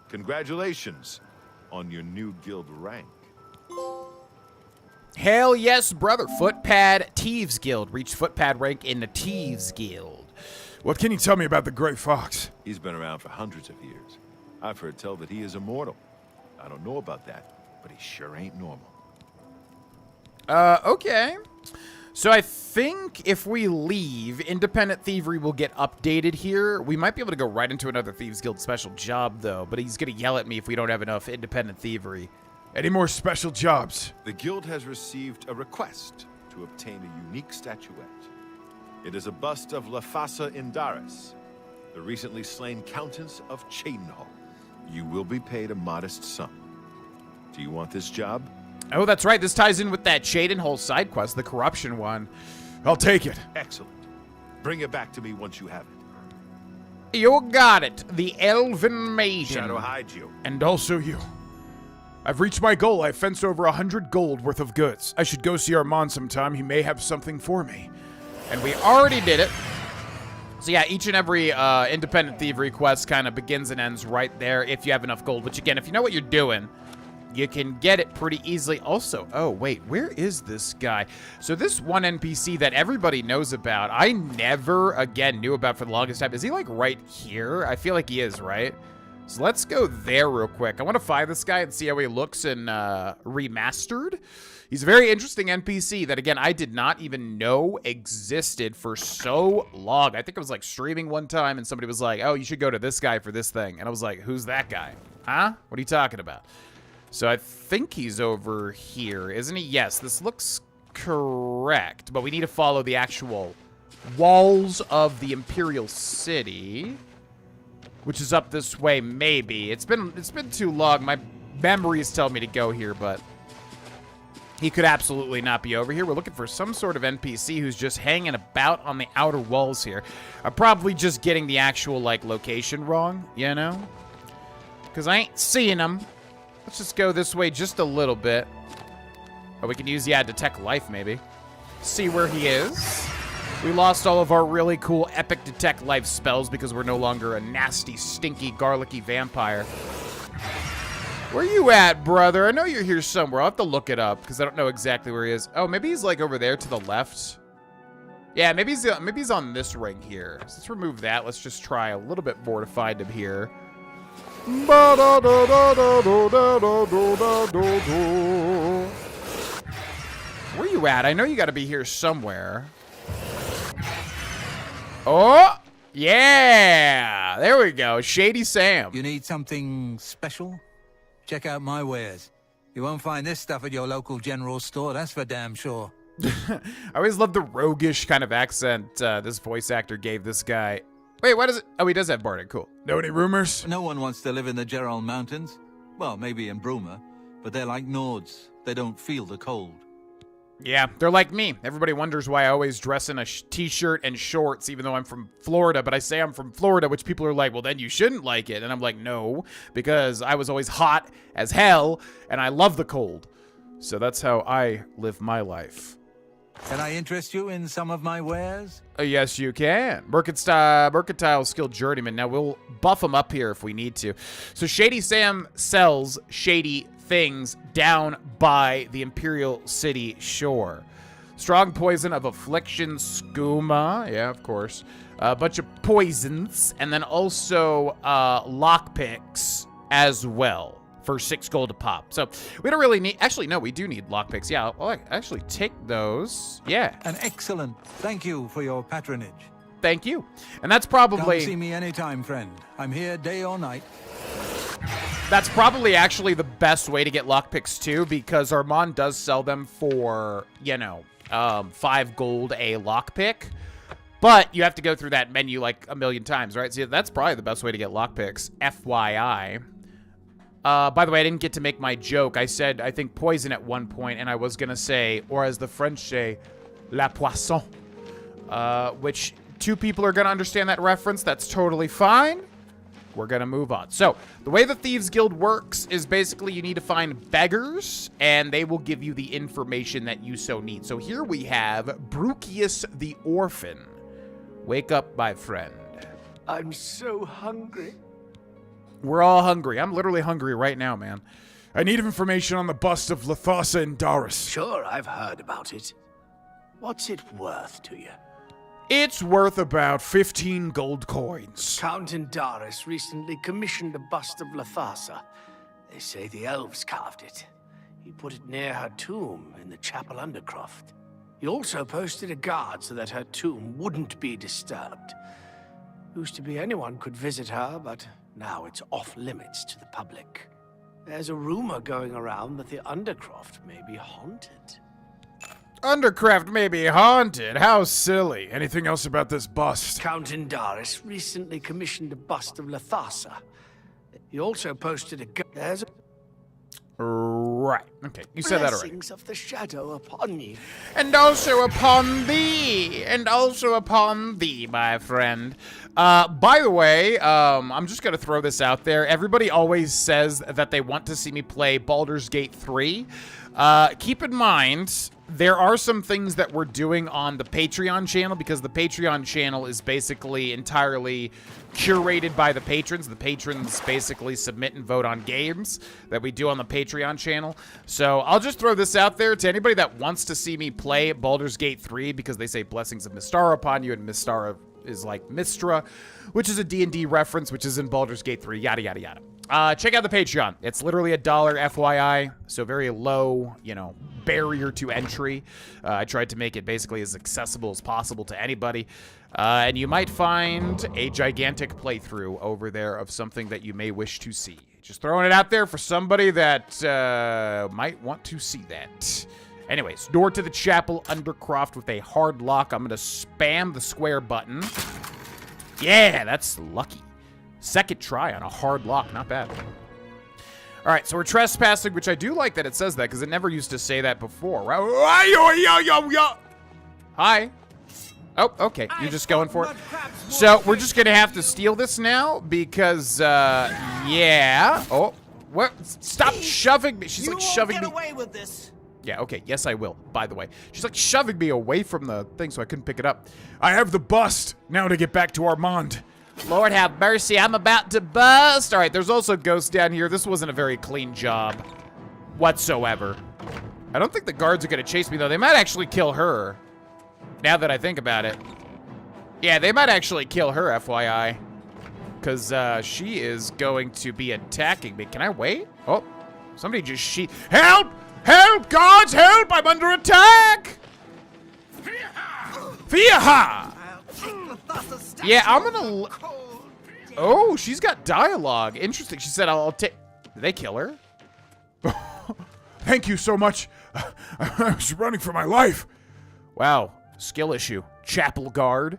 Congratulations on your new guild rank. Hell yes, brother. Footpad Thieves Guild. Reached Footpad rank in the Thieves Guild. What can you tell me about the Gray Fox? He's been around for hundreds of years. I've heard tell that he is immortal. I don't know about that, but he sure ain't normal. Okay. So I think if we leave, Independent Thievery will get updated here. We might be able to go right into another Thieves Guild special job, though, but he's going to yell at me if we don't have enough Independent Thievery. Any more special jobs? The guild has received a request to obtain a unique statuette. It is a bust of Lafasa Indaris, the recently slain Countess of Chadenhall. You will be paid a modest sum. Do you want this job? Oh, that's right. This ties in with that Chadenhall side quest, the corruption one. I'll take it. Excellent. Bring it back to me once you have it. You got it. The Elven Maiden. Shadow hides you. And also you. I've reached my goal. I've fenced over 100 gold worth of goods. I should go see Armand sometime. He may have something for me. And we already did it. So yeah, each and every independent thievery quest kind of begins and ends right there if you have enough gold. Which again, if you know what you're doing, you can get it pretty easily. Also, oh wait, where is this guy? So this one NPC that everybody knows about, I never, again, knew about for the longest time. Is he like right here? I feel like he is, right? So let's go there real quick. I want to find this guy and see how he looks in Remastered. He's a very interesting NPC that, again, I did not even know existed for so long. I think I was, like, streaming one time, and somebody was like, oh, you should go to this guy for this thing. And I was like, who's that guy? Huh? What are you talking about? So I think he's over here, isn't he? Yes, this looks correct. But we need to follow the actual walls of the Imperial City, which is up this way, maybe. It's been too long. My memories tell me to go here, but he could absolutely not be over here. We're looking for some sort of NPC who's just hanging about on the outer walls here. I'm probably just getting the actual, like, location wrong, you know? Because I ain't seeing him. Let's just go this way just a little bit. Oh, we can use, yeah, Detect Life, maybe. See where he is. We lost all of our really cool epic Detect Life spells because we're no longer a nasty, stinky, garlicky vampire. Where you at, brother? I know you're here somewhere. I'll have to look it up because I don't know exactly where he is. Oh, maybe he's like over there to the left. Yeah, maybe he's on this ring here. So let's remove that. Let's just try a little bit more to find him here. Where you at? I know you got to be here somewhere. Oh, yeah. There we go. Shady Sam. You need something special? Check out my wares. You won't find this stuff at your local general store, that's for damn sure. I always love the roguish kind of accent this voice actor gave this guy. Wait, what is it? Oh, he does have Bardic. Cool. Know any rumors? No one wants to live in the Gerald Mountains. Well, maybe in Bruma, but they're like Nords. They don't feel the cold. Yeah, they're like me. Everybody wonders why I always dress in a t-shirt and shorts, even though I'm from Florida. But I say I'm from Florida, which people are like, well, then you shouldn't like it. And I'm like, no, because I was always hot as hell, and I love the cold. So that's how I live my life. Can I interest you in some of my wares? Yes, you can. Mercantile skilled journeyman. Now, we'll buff him up here if we need to. So Shady Sam sells shady things down by the Imperial City shore. Strong poison of affliction, skooma, yeah, of course. A bunch of poisons, and then also lockpicks as well for 6 gold a pop. So we don't really need, actually, no, we do need lockpicks. Yeah, I'll actually take those. Yeah. An excellent thank you for your patronage. Thank you. And that's probably... Come see me anytime, friend. I'm here day or night. That's probably actually the best way to get lockpicks too, because Armand does sell them for, you know, 5 gold a lockpick. But you have to go through that menu like a million times, right? So that's probably the best way to get lockpicks, FYI. By the way, I didn't get to make my joke. I said, I think, poison at one point, and I was going to say, or as the French say, la poisson. Which 2 people are going to understand that reference. That's totally fine. We're going to move on. So, the way the Thieves Guild works is basically you need to find beggars, and they will give you the information that you so need. So here we have Brucius the Orphan. Wake up, my friend. I'm so hungry. We're all hungry. I'm literally hungry right now, man. I need information on the bust of Lathasa and Darius. Sure, I've heard about it. What's it worth to you? It's worth about 15 gold coins. Count Darius recently commissioned a bust of Lathasa. They say the elves carved it. He put it near her tomb in the chapel undercroft. He also posted a guard so that her tomb wouldn't be disturbed. Used to be anyone could visit her, but now it's off limits to the public. There's a rumor going around that the undercroft may be haunted. Undercraft may be haunted? How silly. Anything else about this bust? Count Darius recently commissioned a bust of Lathasa. He also posted a... Right. Okay, you said that already. Blessings of the shadow upon ye. And also upon thee. And also upon thee, my friend. By the way, I'm just going to throw this out there. Everybody always says that they want to see me play Baldur's Gate 3. Keep in mind, there are some things that we're doing on the Patreon channel, because the Patreon channel is basically entirely curated by the patrons. The patrons basically submit and vote on games that we do on the Patreon channel. So I'll just throw this out there to anybody that wants to see me play Baldur's Gate 3, because they say blessings of Mystara upon you, and Mystara is like Mystra, which is a D&D reference, which is in Baldur's Gate 3, yada, yada, yada. Check out the Patreon. It's literally $1 FYI, so very low, you know, barrier to entry. I tried to make it basically as accessible as possible to anybody. And you might find a gigantic playthrough over there of something that you may wish to see. Just throwing it out there for somebody that might want to see that. Anyways, door to the chapel, Undercroft with a hard lock. I'm going to spam the square button. Yeah, that's lucky. Second try on a hard lock. Not bad. All right, so we're trespassing, which I do like that it says that, because it never used to say that before. Hi. Oh, okay. You're just going for it. So we're just going to have to steal this now because, yeah. Oh, what? Stop shoving me. She's like shoving me. You won't get away with this. Yeah, okay. Yes, I will, by the way. She's like shoving me away from the thing so I couldn't pick it up. I have the bust. Now to get back to Armand. Lord have mercy, I'm about to bust. All right, there's also ghosts down here. This wasn't a very clean job whatsoever. I don't think the guards are going to chase me, though. They might actually kill her, now that I think about it. Yeah, they might actually kill her, FYI, because she is going to be attacking me. Can I wait? Oh, somebody just Help! Help! Guards, help! I'm under attack! Fiaha! Yeah, I'm gonna... Oh, she's got dialogue. Interesting. She said, I'll take... Did they kill her? Thank you so much. I was running for my life. Wow. Skill issue. Chapel guard.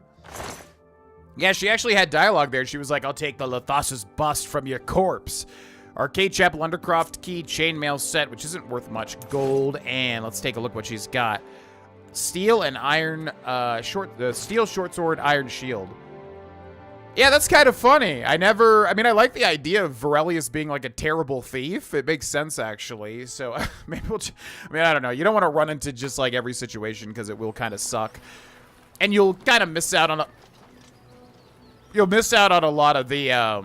Yeah, she actually had dialogue there. She was like, I'll take the Lathas's bust from your corpse. Arcade Chapel Undercroft key chainmail set, which isn't worth much gold. And let's take a look what she's got. Steel and iron, steel short sword, iron shield. Yeah, that's kind of funny. I mean, I like the idea of Varelius being like a terrible thief. It makes sense, actually. So maybe I don't know. You don't want to run into just like every situation because it will kind of suck. And you'll kind of miss out on a lot of the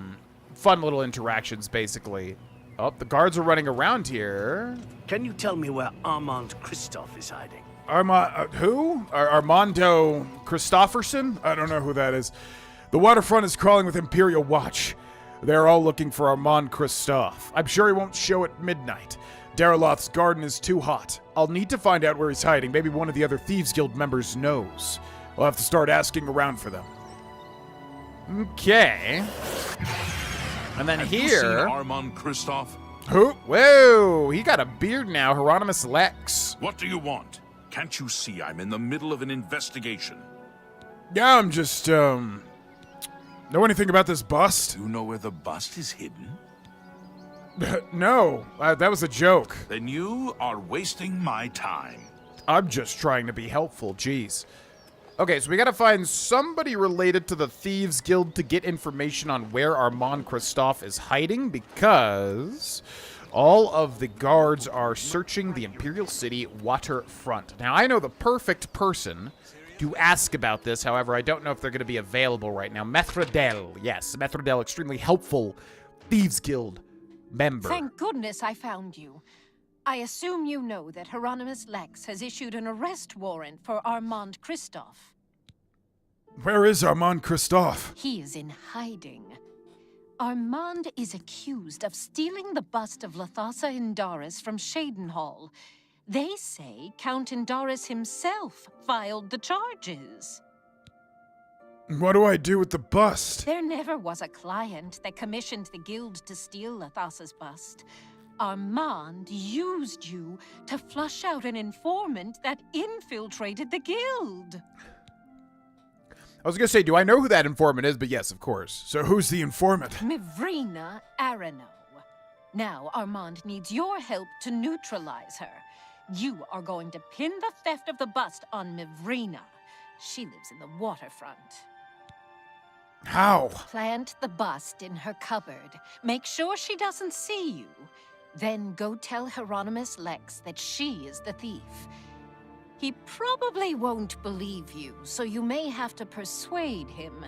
fun little interactions, basically. Oh, the guards are running around here. Can you tell me where Armand Christoph is hiding? Who? Armando Christofferson? I don't know who that is. The waterfront is crawling with Imperial Watch. They're all looking for Armand Christoph. I'm sure he won't show at midnight. Daraloth's garden is too hot. I'll need to find out where he's hiding. Maybe one of the other Thieves Guild members knows. I'll have to start asking around for them. Okay. And then Have here... you seen Armand Christoph? Who? Whoa, he got a beard now. Hieronymus Lex. What do you want? Can't you see I'm in the middle of an investigation? Yeah, I'm just, know anything about this bust? You know where the bust is hidden? No, that was a joke. Then you are wasting my time. I'm just trying to be helpful, jeez. Okay, so we gotta find somebody related to the Thieves Guild to get information on where Armand Christoph is hiding, because all of the guards are searching the Imperial City waterfront. Now, I know the perfect person to ask about this. However, I don't know if they're going to be available right now. Methrodel. Yes, Methrodel, extremely helpful Thieves Guild member. Thank goodness I found you. I assume you know that Hieronymus Lex has issued an arrest warrant for Armand Christoph. Where is Armand Christoph? He is in hiding. Armand is accused of stealing the bust of Lathasa Indaris from Shadenhall. They say Count Indaris himself filed the charges. What do I do with the bust? There never was a client that commissioned the guild to steal Lathasa's bust. Armand used you to flush out an informant that infiltrated the guild. I was going to say, do I know who that informant is? But yes, of course. So who's the informant? Mivrina Arano. Now Armand needs your help to neutralize her. You are going to pin the theft of the bust on Mivrina. She lives in the waterfront. How? Plant the bust in her cupboard. Make sure she doesn't see you. Then go tell Hieronymus Lex that she is the thief. He probably won't believe you, so you may have to persuade him.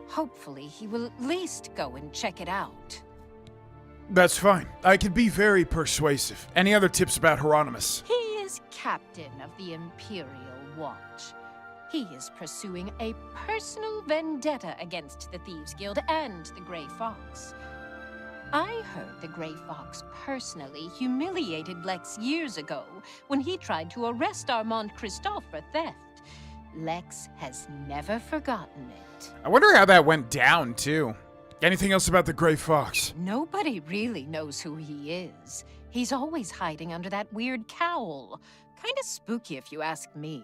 Hopefully, he will at least go and check it out. That's fine. I can be very persuasive. Any other tips about Hieronymus? He is captain of the Imperial Watch. He is pursuing a personal vendetta against the Thieves Guild and the Grey Fox. I heard the Grey Fox personally humiliated Lex years ago when he tried to arrest Armand Christophe for theft. Lex has never forgotten it. I wonder how that went down, too. Anything else about the Grey Fox? Nobody really knows who he is. He's always hiding under that weird cowl. Kinda spooky if you ask me.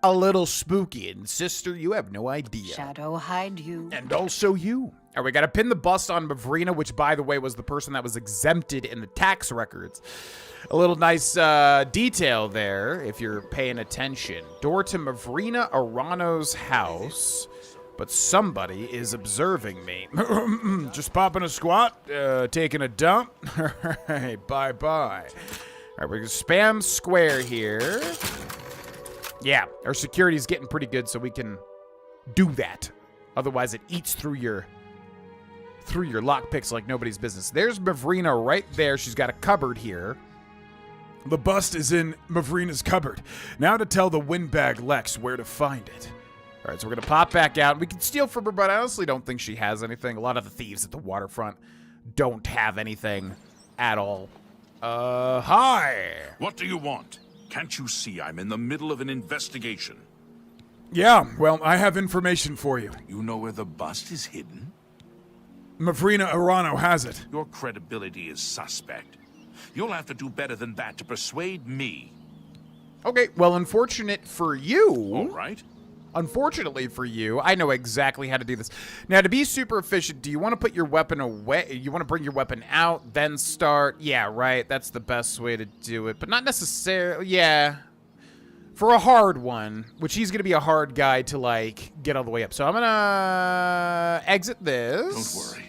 A little spooky, and sister, you have no idea. Shadow hide you. And also you. All right, we got to pin the bust on Mivrina, which, by the way, was the person that was exempted in the tax records. A little nice detail there, if you're paying attention. Door to Mivrina Arano's house, but somebody is observing me. Just popping a squat, taking a dump. Hey, bye-bye. All right, we're going to spam square here. Yeah, our security's getting pretty good, so we can do that. Otherwise, it eats through your lockpicks like nobody's business. There's Mivrina right there. She's got a cupboard here. The bust is in Mivrina's cupboard. Now to tell the windbag Lex where to find it. All right, so we're going to pop back out. We can steal from her, but I honestly don't think she has anything. A lot of the thieves at the waterfront don't have anything at all. Hi. What do you want? Can't you see I'm in the middle of an investigation? Yeah, well, I have information for you. You know where the bust is hidden? Mivrina Arano has it. Your credibility is suspect. You'll have to do better than that to persuade me. Okay, well, unfortunate for you. All right. Unfortunately for you, I know exactly how to do this. Now, to be super efficient, do you want to put your weapon away? You want to bring your weapon out, then start? Yeah, right. That's the best way to do it. But not necessarily, yeah. For a hard one, which he's going to be a hard guy to, like, get all the way up. So I'm going to exit this. Don't worry.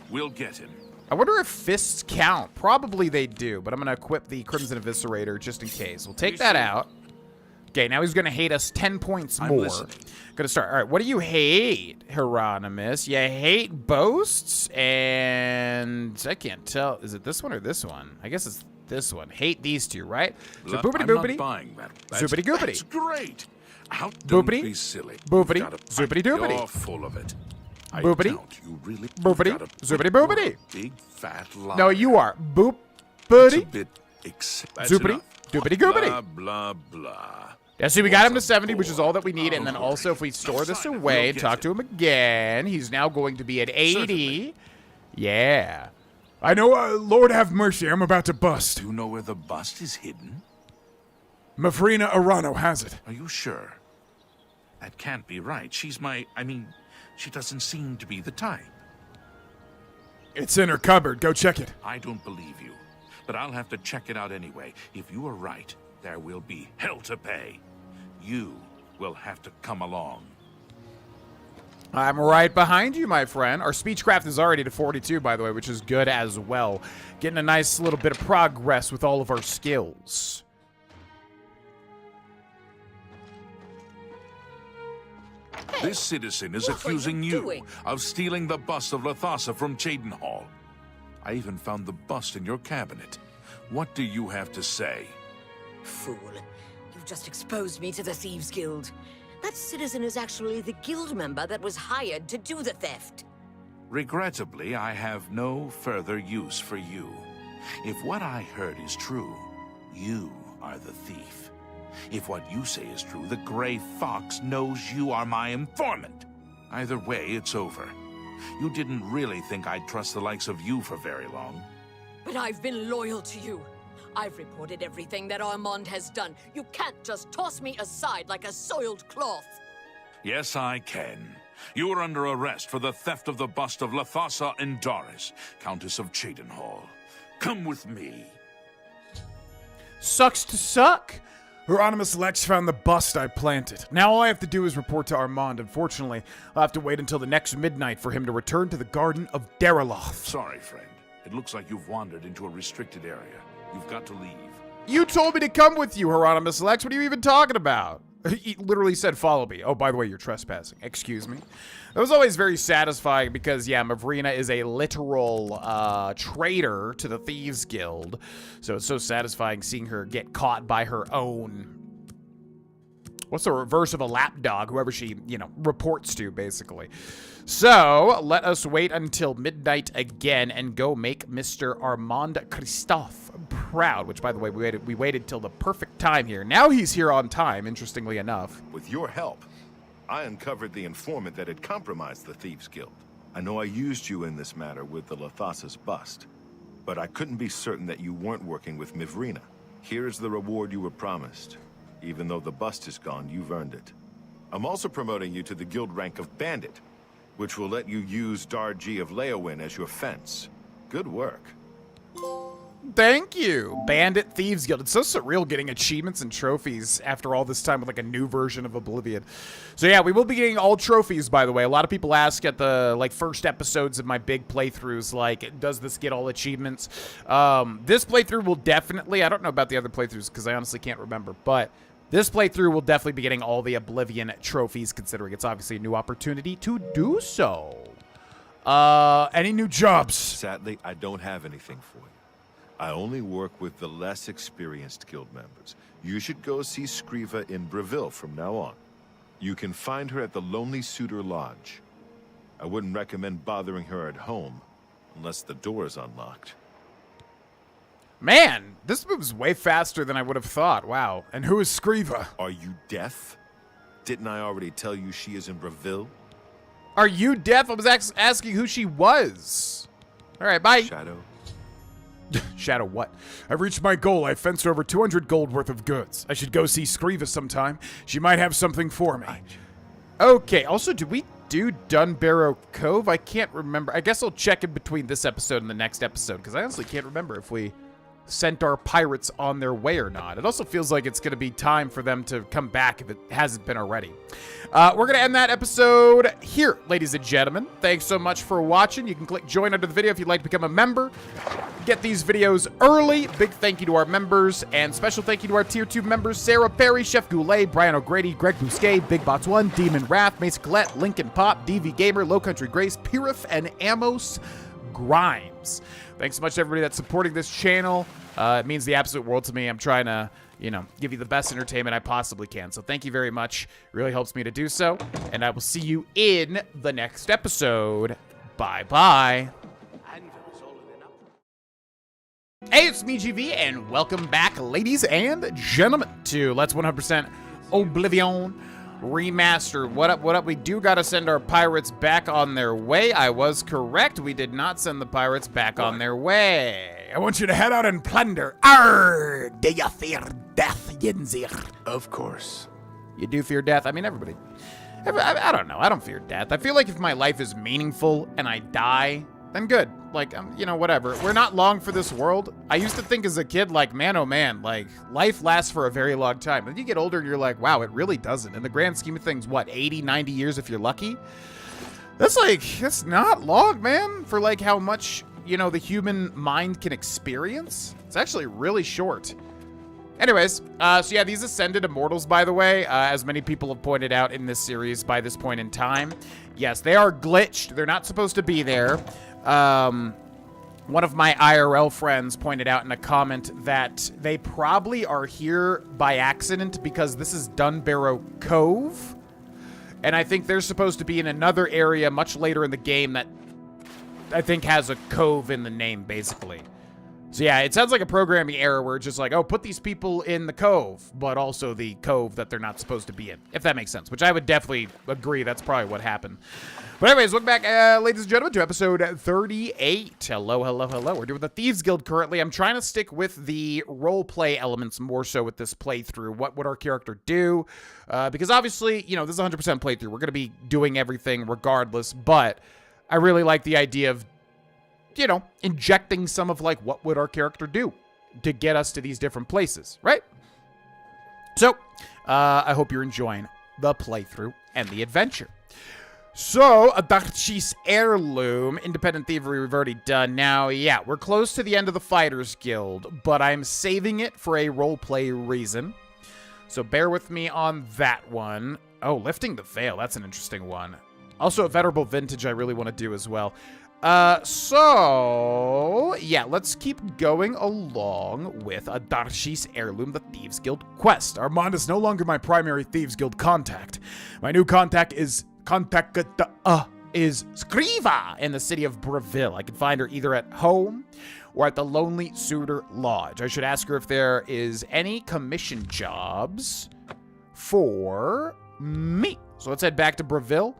We'll get him. I wonder if fists count. Probably they do, but I'm going to equip the Crimson Eviscerator just in case. We'll take that out. Okay, now he's going to hate us 10 points more. Gonna start. All right, what do you hate, Hieronymus? You hate boasts, and I can't tell. Is it this one or this one? I guess it's this one. Hate these two, right? So boopity boopity. I'm not buying that. Zoopity goopity. That's great. Don't Boopity. be silly. Boopity. You've got a Zoopity pipe. doopity. You're full of it. I Boopity. don't. You really Boopity. Zoopity boopity. Big fat lie. No, you are. Boop. It's a Boopity. bit that's Zoopity. enough. Doopity goopity. Blah blah blah. Yeah, see, we got him to 70, which is all that we need. And then also, if we store this away and talk to him again, he's now going to be at 80. Yeah. I know, Lord have mercy, I'm about to bust. Do you know where the bust is hidden? Mivrina Arano has it. Are you sure? That can't be right. She's she doesn't seem to be the type. It's in her cupboard. Go check it. I don't believe you, but I'll have to check it out anyway. If you are right, there will be hell to pay. You will have to come along. I'm right behind you, my friend. Our speechcraft is already to 42, by the way, which is good as well. Getting a nice little bit of progress with all of our skills. This citizen is accusing you of stealing the bust of Lathasa from Cheydinhal. I even found the bust in your cabinet. What do you have to say? Fool. You've just exposed me to the Thieves Guild. That citizen is actually the guild member that was hired to do the theft. Regrettably, I have no further use for you. If what I heard is true, you are the thief. If what you say is true, the Grey Fox knows you are my informant. Either way, it's over. You didn't really think I'd trust the likes of you for very long. But I've been loyal to you. I've reported everything that Armand has done. You can't just toss me aside like a soiled cloth. Yes, I can. You are under arrest for the theft of the bust of Lathasa Indaris, Countess of Cheydinhall. Come with me. Sucks to suck. Hieronymus Lex found the bust I planted. Now all I have to do is report to Armand. Unfortunately, I'll have to wait until the next midnight for him to return to the Garden of Dariloth. Sorry, friend. It looks like you've wandered into a restricted area. You've got to leave. You told me to come with you, Hieronymus Lex. What are you even talking about? He literally said, follow me. Oh, by the way, you're trespassing. Excuse me. That was always very satisfying because, yeah, Mavrina is a literal traitor to the Thieves Guild. So it's so satisfying seeing her get caught by her own... What's the reverse of a lapdog? Whoever she, reports to, basically. So, let us wait until midnight again and go make Mr. Armand Christophe proud. Which, by the way, we waited till the perfect time here. Now he's here on time, interestingly enough. With your help, I uncovered the informant that had compromised the Thieves Guild. I know I used you in this matter with the Lathasa's bust, but I couldn't be certain that you weren't working with Mivrina. Here is the reward you were promised. Even though the bust is gone, you've earned it. I'm also promoting you to the guild rank of Bandit, which will let you use Darji of Leowin as your fence. Good work. Thank you, Bandit Thieves Guild. It's so surreal getting achievements and trophies after all this time with like a new version of Oblivion. So yeah, we will be getting all trophies, by the way. A lot of people ask at the first episodes of my big playthroughs, like, does this get all achievements? This playthrough will definitely, I don't know about the other playthroughs because I honestly can't remember, but this playthrough will definitely be getting all the Oblivion trophies, considering it's obviously a new opportunity to do so. Any new jobs? Sadly, I don't have anything for you. I only work with the less experienced guild members. You should go see Scriva in Breville from now on. You can find her at the Lonely Suitor Lodge. I wouldn't recommend bothering her at home, unless the door is unlocked. Man, this moves way faster than I would have thought. Wow. And who is Scriva? Are you deaf? Didn't I already tell you she is in Breville? Are you deaf? I was asking who she was. All right, bye. Shadow. Shadow what? I've reached my goal. I fenced over 200 gold worth of goods. I should go see Scriva sometime. She might have something for me. Okay, also, did we do Dunbarrow Cove? I can't remember. I guess I'll check in between this episode and the next episode, because I honestly can't remember if we sent our pirates on their way or not. It also feels like it's going to be time for them to come back if it hasn't been already. We're going to end that episode here, ladies and gentlemen. Thanks so much for watching. You can click join under the video if you'd like to become a member. Get these videos early. Big thank you to our members, and special thank you to our Tier 2 members, Sarah Perry, Chef Goulet, Brian O'Grady, Greg Bousquet, Big Bots 1, Demon Wrath, Mace Collette, Lincoln Pop, DV Gamer, Low Country Grace, Pirif, and Amos Grimes. Thanks so much to everybody that's supporting this channel. It means the absolute world to me. I'm trying to, give you the best entertainment I possibly can. So thank you very much. It really helps me to do so. And I will see you in the next episode. Bye-bye. Hey, it's me, GV, and welcome back, ladies and gentlemen, to Let's 100% Oblivion Remastered. What up, what up? We do gotta send our pirates back on their way. I was correct. We did not send the pirates back on their way. I want you to head out and plunder. Arr! Do you fear death, Yinzir? Of course. You do fear death? I mean, everybody. I don't know. I don't fear death. I feel like if my life is meaningful and I die, then good. Like, whatever. We're not long for this world. I used to think as a kid, like, man, oh man, like, life lasts for a very long time. Then you get older and you're like, wow, it really doesn't. In the grand scheme of things, what, 80, 90 years if you're lucky? That's not long, man, for, like, how much, the human mind can experience. It's actually really short. Anyways, so yeah, these Ascended Immortals, by the way, as many people have pointed out in this series by this point in time, yes, they are glitched. They're not supposed to be there. One of my IRL friends pointed out in a comment that they probably are here by accident because this is Dunbarrow Cove. And I think they're supposed to be in another area much later in the game that I think has a cove in the name, basically. So yeah, it sounds like a programming error where it's just like, oh, put these people in the cove, but also the cove that they're not supposed to be in, if that makes sense, which I would definitely agree that's probably what happened. But anyways, welcome back, ladies and gentlemen, to episode 38. Hello, hello, hello. We're doing the Thieves Guild currently. I'm trying to stick with the roleplay elements more so with this playthrough. What would our character do? Because obviously, you know, this is 100% playthrough. We're going to be doing everything regardless, but I really like the idea of, you know, injecting some of like what would our character do to get us to these different places, right? So, I hope you're enjoying the playthrough and the adventure. So, a Darchi's Heirloom, Independent Thievery we've already done. Now, yeah, we're close to the end of the Fighters Guild, but I'm saving it for a roleplay reason. So bear with me on that one. Oh, Lifting the Veil, that's an interesting one. Also, a Venerable Vintage I really want to do as well. So, yeah, let's keep going along with a Darchi's Heirloom, the Thieves Guild quest. Armand is no longer my primary Thieves Guild contact. My new contact is Skriva in the city of Breville. I can find her either at home or at the Lonely Suitor Lodge. I should ask her if there is any commission jobs for me. So let's head back to Breville.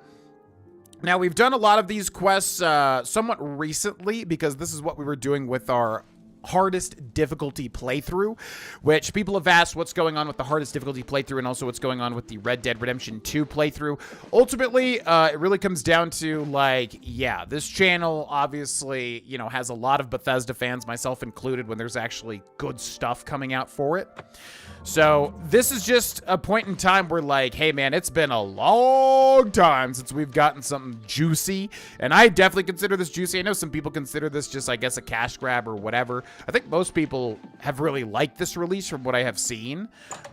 Now, we've done a lot of these quests somewhat recently because this is what we were doing with our hardest difficulty playthrough, which people have asked what's going on with the hardest difficulty playthrough and also what's going on with the Red Dead Redemption 2 playthrough. Ultimately, it really comes down to, like, yeah, this channel obviously, you know, has a lot of Bethesda fans, myself included, when there's actually good stuff coming out for it. So this is just a point in time where, like, hey, man, it's been a long time since we've gotten something juicy, and I definitely consider this juicy. I know some people consider this just, I guess, a cash grab or whatever. I think most people have really liked this release from what I have seen,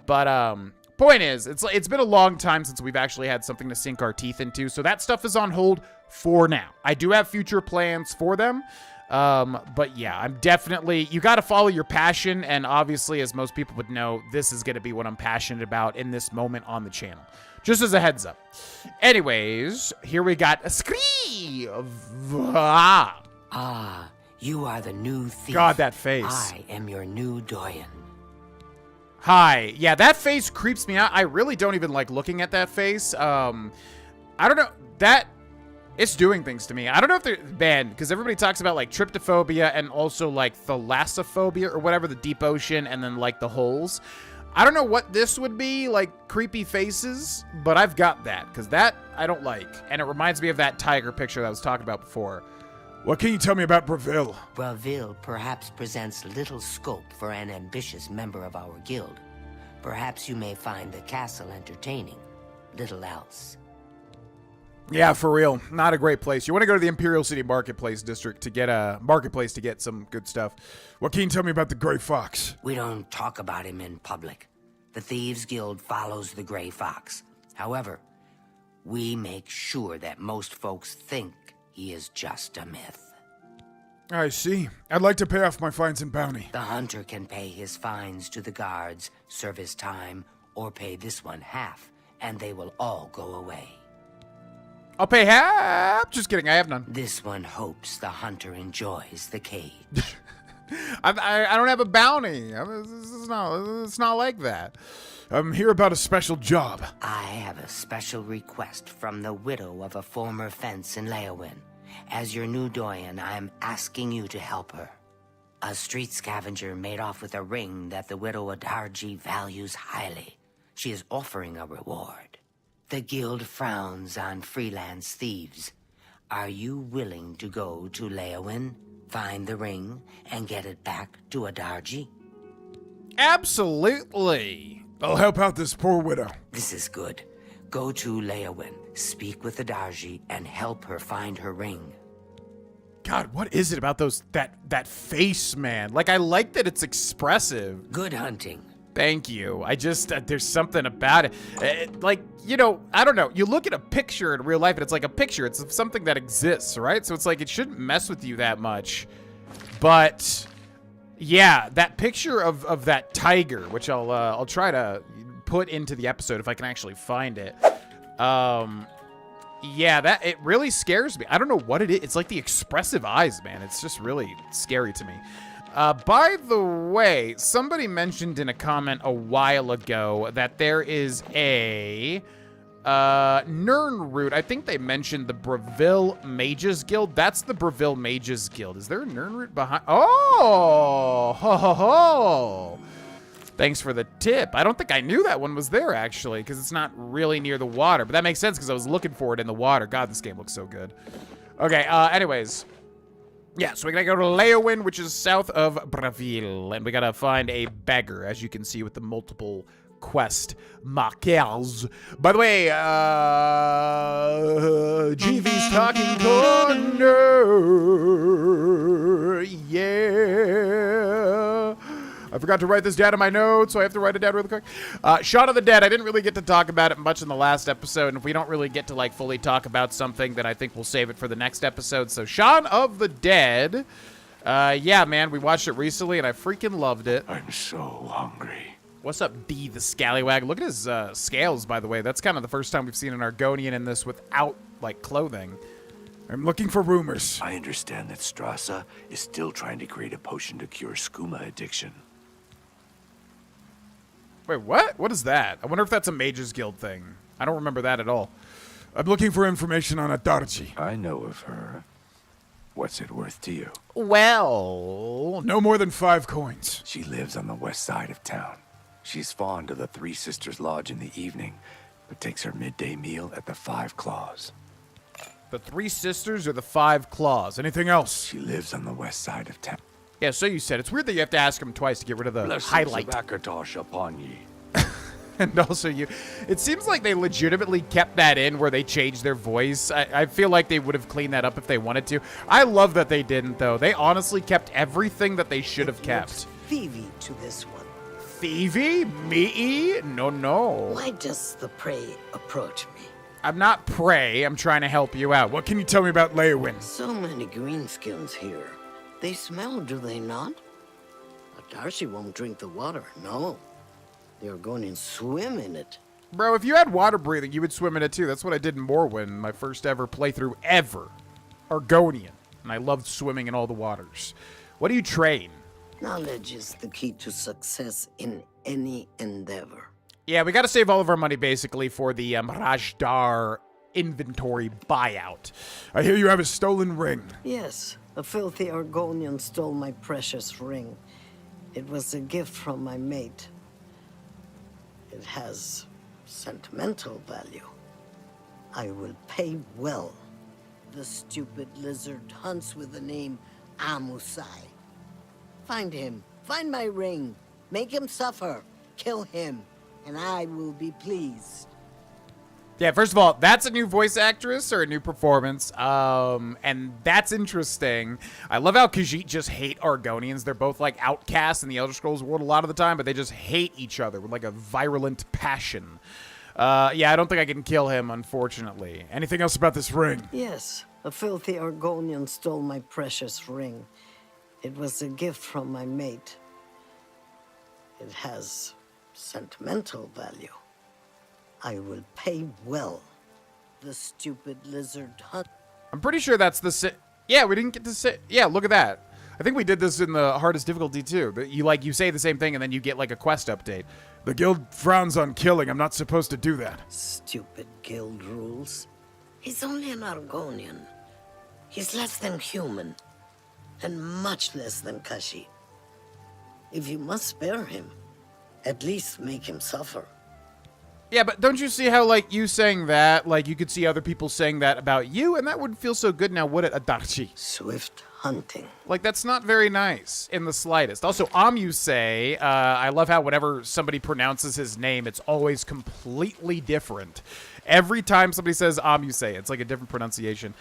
but point is, it's been a long time since we've actually had something to sink our teeth into, so that stuff is on hold for now. I do have future plans for them. But yeah, I'm definitely, you got to follow your passion. And obviously, as most people would know, this is going to be what I'm passionate about in this moment on the channel. Just as a heads up. Anyways, here we got a Skriva. Ah, you are the new thief. God, that face. I am your new doyen. Hi. Yeah, that face creeps me out. I really don't even like looking at that face. I don't know. It's doing things to me. I don't know if they're banned, because everybody talks about, like, tryptophobia and also, like, thalassophobia or whatever, the deep ocean, and then, like, the holes. I don't know what this would be, like, creepy faces, but I've got that, because that I don't like. And it reminds me of that tiger picture that I was talking about before. What can you tell me about Breville? Breville perhaps presents little scope for an ambitious member of our guild. Perhaps you may find the castle entertaining. Little else. Yeah, for real. Not a great place. You want to go to the Imperial City Marketplace District to get a marketplace to get some good stuff. What can you tell me about the Gray Fox? We don't talk about him in public. The Thieves Guild follows the Gray Fox. However, we make sure that most folks think he is just a myth. I see. I'd like to pay off my fines and bounty. The hunter can pay his fines to the guards, serve his time, or pay this one half, and they will all go away. I'll pay half. Just kidding. I have none. This one hopes the hunter enjoys the cage. I don't have a bounty. It's not like that. I'm here about a special job. I have a special request from the widow of a former fence in Leowin. As your new doyen, I am asking you to help her. A street scavenger made off with a ring that the widow Adarji values highly. She is offering a reward. The guild frowns on freelance thieves. Are you willing to go to Leowin, find the ring, and get it back to Adarji? Absolutely. I'll help out this poor widow. This is good. Go to Leowin, speak with Adarji, and help her find her ring. God, what is it about that face, man? Like, I like that it's expressive. Good hunting. Thank you. I just, there's something about it. Like, you know, I don't know. You look at a picture in real life and it's like a picture. It's something that exists, right? So it's like, it shouldn't mess with you that much. But yeah, that picture of that tiger, which I'll try to put into the episode if I can actually find it. Yeah, it really scares me. I don't know what it is. It's like the expressive eyes, man. It's just really scary to me. By the way, somebody mentioned in a comment a while ago that there is a Nern route. I think they mentioned the Breville Mages Guild. That's the Breville Mages Guild. Is there a Nern route behind? Oh, ho, ho, ho. Thanks for the tip. I don't think I knew that one was there, actually, because it's not really near the water. But that makes sense, because I was looking for it in the water. God, this game looks so good. Okay, anyways. Yeah, so we gotta go to Leowin, which is south of Breville. And we gotta find a beggar, as you can see with the multiple quest markers. By the way, GV's Talking Corner. Yeah. I forgot to write this down in my notes, so I have to write it down really quick. Shaun of the Dead, I didn't really get to talk about it much in the last episode, and if we don't really get to, like, fully talk about something, then I think we'll save it for the next episode. So, Shaun of the Dead, yeah, man, we watched it recently, and I freaking loved it. I'm so hungry. What's up, D the Scallywag? Look at his scales, by the way. That's kind of the first time we've seen an Argonian in this without, like, clothing. I'm looking for rumors. I understand that Strasza is still trying to create a potion to cure skooma addiction. Wait, what? What is that? I wonder if that's a Mages Guild thing. I don't remember that at all. I'm looking for information on Adarchi. I know of her. What's it worth to you? Well, no more than 5 coins. She lives on the west side of town. She's fond of the Three Sisters Lodge in the evening, but takes her midday meal at the 5 Claws. The Three Sisters or the 5 Claws? Anything else? She lives on the west side of town. Yeah, so you said. It's weird that you have to ask him twice to get rid of the highlight. Blessings of Akatosh upon ye. And also you. It seems like they legitimately kept that in where they changed their voice. I feel like they would have cleaned that up if they wanted to. I love that they didn't, though. They honestly kept everything that they should have kept. Thievy to this one. Thievy? Me? No, no. Why does the prey approach me? I'm not prey. I'm trying to help you out. What can you tell me about Leowin? So many greenskins here. They smell, do they not? Adarchi won't drink the water, no. They're going to swim in it. Bro, if you had water breathing, you would swim in it too. That's what I did in Morrowind, my first ever playthrough ever. Argonian. And I loved swimming in all the waters. What do you train? Knowledge is the key to success in any endeavor. Yeah, we got to save all of our money, basically, for the Rajdar inventory buyout. I hear you have a stolen ring. Yes, a filthy Argonian stole my precious ring. It was a gift from my mate. It has sentimental value. I will pay well. The stupid lizard hunts with the name Amusai. Find him. Find my ring. Make him suffer. Kill him. And I will be pleased. Yeah, first of all, that's a new voice actress or a new performance, and that's interesting. I love how Khajiit just hate Argonians. They're both, like, outcasts in the Elder Scrolls world a lot of the time, but they just hate each other with, like, a virulent passion. Yeah, I don't think I can kill him, unfortunately. Anything else about this ring? Yes, a filthy Argonian stole my precious ring. It was a gift from my mate. It has sentimental value. I will pay well. The stupid lizard hunt. I'm pretty sure that's the yeah, we didn't get to say. Yeah, look at that. I think we did this in the hardest difficulty too. You say the same thing and then you get like a quest update. The guild frowns on killing. I'm not supposed to do that. Stupid guild rules. He's only an Argonian. He's less than human. And much less than Khajiit. If you must spare him, at least make him suffer. Yeah, but don't you see how, like, you saying that, like, you could see other people saying that about you, and that wouldn't feel so good now, would it, Adarchi? Swift hunting. Like, that's not very nice in the slightest. Also, Amusei, I love how whenever somebody pronounces his name, it's always completely different. Every time somebody says Amusei, it's like a different pronunciation.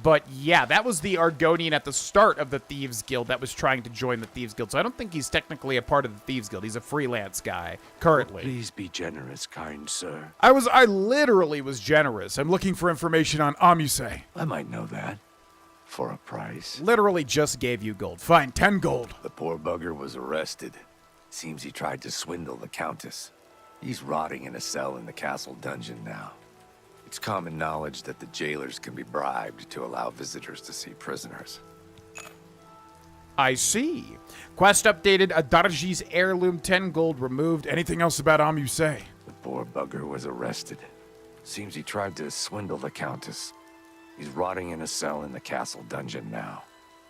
But yeah, that was the Argonian at the start of the Thieves Guild that was trying to join the Thieves Guild. So I don't think he's technically a part of the Thieves Guild. He's a freelance guy currently. Please be generous, kind sir. I literally was generous. I'm looking for information on Amusei. I might know that. For a price. Literally just gave you gold. Fine, 10 gold. The poor bugger was arrested. Seems he tried to swindle the Countess. He's rotting in a cell in the castle dungeon now. It's common knowledge that the jailers can be bribed to allow visitors to see prisoners. I see. Quest updated. Adarji's heirloom, 10 gold removed. Anything else about Amuse? The poor bugger was arrested. Seems he tried to swindle the Countess. He's rotting in a cell in the castle dungeon now.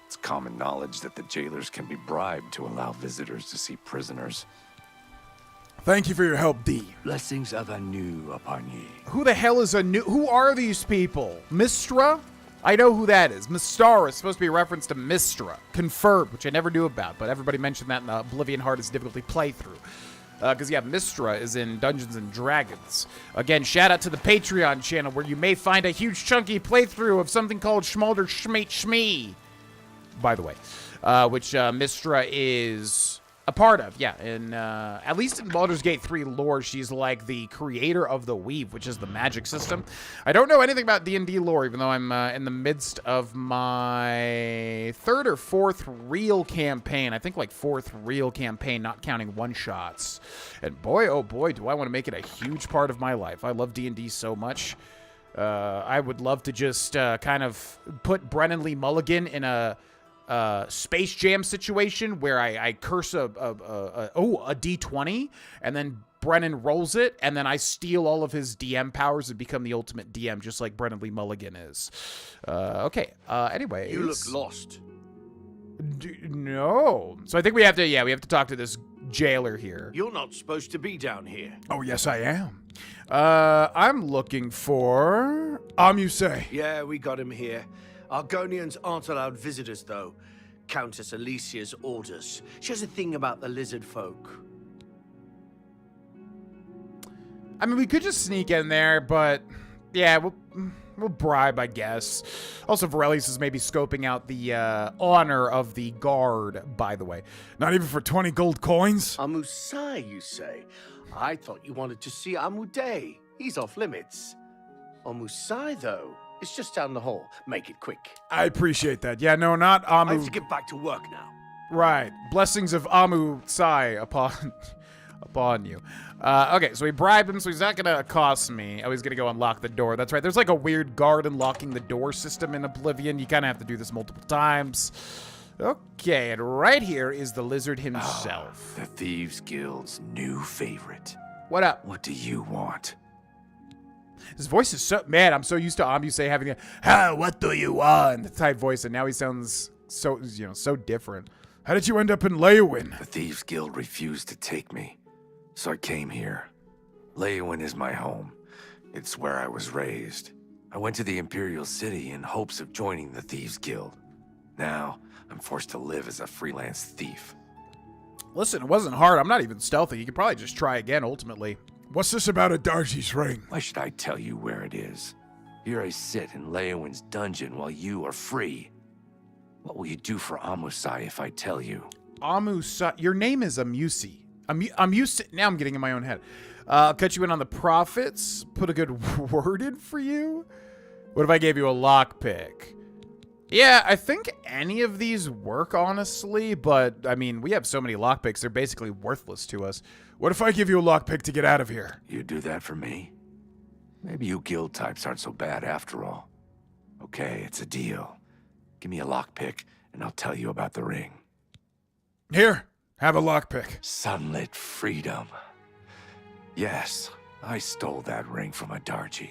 It's common knowledge that the jailers can be bribed to allow visitors to see prisoners. Thank you for your help, D. Blessings of Anu upon ye. Who the hell is who are these people? Mistra? I know who that is. Mystara is supposed to be a reference to Mistra. Confirmed, which I never knew about, but everybody mentioned that in the Oblivion Hardest difficulty playthrough. Because, yeah, Mistra is in Dungeons & Dragons. Again, shout out to the Patreon channel, where you may find a huge chunky playthrough of something called Schmalder Schmate Shmee, by the way, which Mistra is a part of. Yeah, and at least in Baldur's Gate 3 lore, she's like the creator of the Weave, which is the magic system. I don't know anything about D&D lore, even though I'm in the midst of my third or fourth real campaign. I think like fourth real campaign, not counting one-shots. And boy, oh boy, do I want to make it a huge part of my life. I love D&D so much. I would love to just kind of put Brennan Lee Mulligan in a Space Jam situation where I curse a D20 and then Brennan rolls it and then I steal all of his DM powers and become the ultimate DM, just like Brennan Lee Mulligan is. Okay. Anyways. You look lost. No. So I think we have to talk to this jailer here. You're not supposed to be down here. Oh, yes, I am. I'm looking for Amuse. Yeah, we got him here. Argonians aren't allowed visitors, though. Countess Alicia's orders. She has a thing about the lizard folk. I mean, we could just sneak in there, but yeah, we'll bribe, I guess. Also, Varelius is maybe scoping out the honor of the guard, by the way. Not even for 20 gold coins? Amusai, you say? I thought you wanted to see Amuday. He's off limits. Amusai, though, it's just down the hall. Make it quick. I appreciate that. Yeah, no, not Amu. I have to get back to work now. Right. Blessings of Amu Sai upon you. Okay, so we bribe him, so he's not going to accost me. Oh, he's going to go unlock the door. That's right. There's like a weird guard unlocking the door system in Oblivion. You kind of have to do this multiple times. Okay, and right here is the lizard himself. The Thieves Guild's new favorite. What up? What do you want? His voice is so... Man, I'm so used to Amuse having a, what do you want? Type voice, and now he sounds so, so different. How did you end up in Leywin? The Thieves Guild refused to take me, so I came here. Leywin is my home. It's where I was raised. I went to the Imperial City in hopes of joining the Thieves Guild. Now, I'm forced to live as a freelance thief. Listen, it wasn't hard. I'm not even stealthy. You could probably just try again, ultimately. What's this about Adarji's ring? Why should I tell you where it is? Here I sit in Leywin's dungeon while you are free. What will you do for Amusai if I tell you? Amusai? Your name is Amusi. Amusi. Now I'm getting in my own head. I'll cut you in on the profits. Put a good word in for you. What if I gave you a lockpick? Yeah, I think any of these work, honestly, but, I mean, we have so many lockpicks, they're basically worthless to us. What if I give you a lockpick to get out of here? You do that for me? Maybe you guild types aren't so bad after all. Okay, it's a deal. Give me a lockpick, and I'll tell you about the ring. Here, have a lockpick. Sunlit freedom. Yes, I stole that ring from Adarji.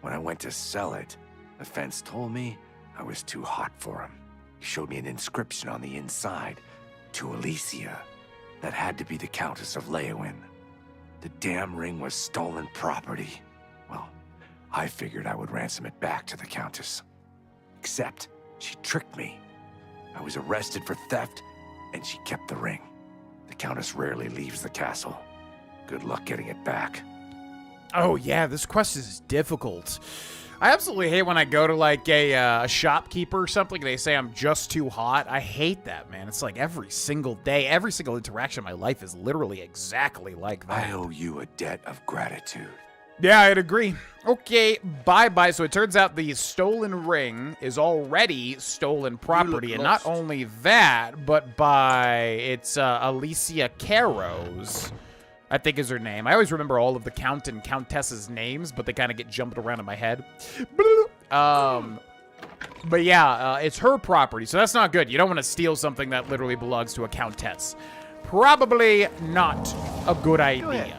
When I went to sell it, the fence told me I was too hot for him. He showed me an inscription on the inside, to Alicia. That had to be the Countess of Leywin. The damn ring was stolen property. Well, I figured I would ransom it back to the Countess. Except, she tricked me. I was arrested for theft, and she kept the ring. The Countess rarely leaves the castle. Good luck getting it back. Oh yeah, this quest is difficult. I absolutely hate when I go to like a shopkeeper or something and they say I'm just too hot. I hate that, man. It's like every single day, every single interaction in my life is literally exactly like that. I owe you a debt of gratitude. Yeah, I'd agree. Okay, bye-bye. So it turns out the stolen ring is already stolen property. And not only that, but by it's Alicia Caro's, I think is her name. I always remember all of the Count and Countess's names, but they kind of get jumped around in my head. But yeah, it's her property, so that's not good. You don't want to steal something that literally belongs to a countess. Probably not a good idea.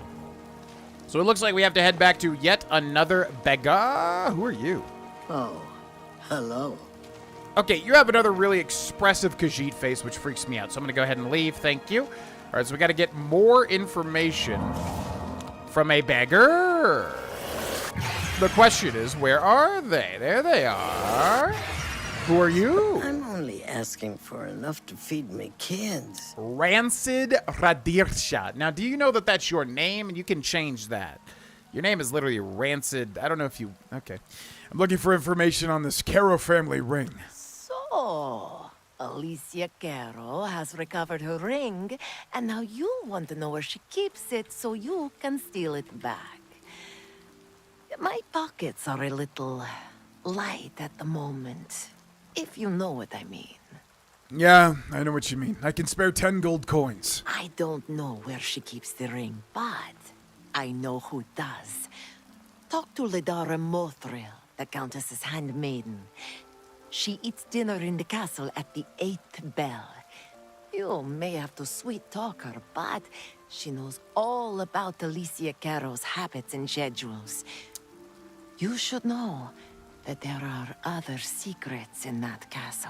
So it looks like we have to head back to yet another beggar. Who are you? Oh, hello. Okay, you have another really expressive Khajiit face, which freaks me out. So I'm going to go ahead and leave. Thank you. All right, so we got to get more information from a beggar. The question is, where are they? There they are. Who are you? I'm only asking for enough to feed my kids. Rancid Radirsha. Now, do you know that that's your name? And you can change that. Your name is literally Rancid. I don't know if you... Okay. I'm looking for information on this Caro family ring. So, Alicia Caro has recovered her ring, and now you want to know where she keeps it so you can steal it back. My pockets are a little light at the moment, if you know what I mean. Yeah, I know what you mean. I can spare 10 gold coins. I don't know where she keeps the ring, but I know who does. Talk to Ledara Mothril, the Countess's handmaiden. She eats dinner in the castle at the 8th bell. You may have to sweet-talk her, but she knows all about Alicia Caro's habits and schedules. You should know that there are other secrets in that castle.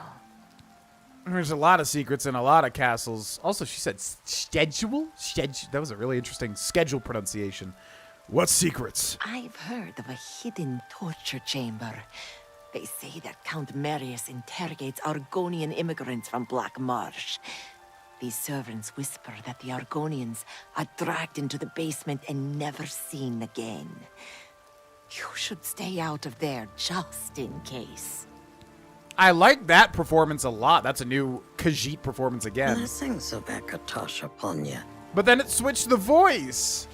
There's a lot of secrets in a lot of castles. Also, she said schedule? That was a really interesting schedule pronunciation. What secrets? I've heard of a hidden torture chamber. They say that Count Marius interrogates Argonian immigrants from Black Marsh. These servants whisper that the Argonians are dragged into the basement and never seen again. You should stay out of there just in case. I like that performance a lot. That's a new Khajiit performance again. Blessings of Akatosh upon you. But then it switched the voice.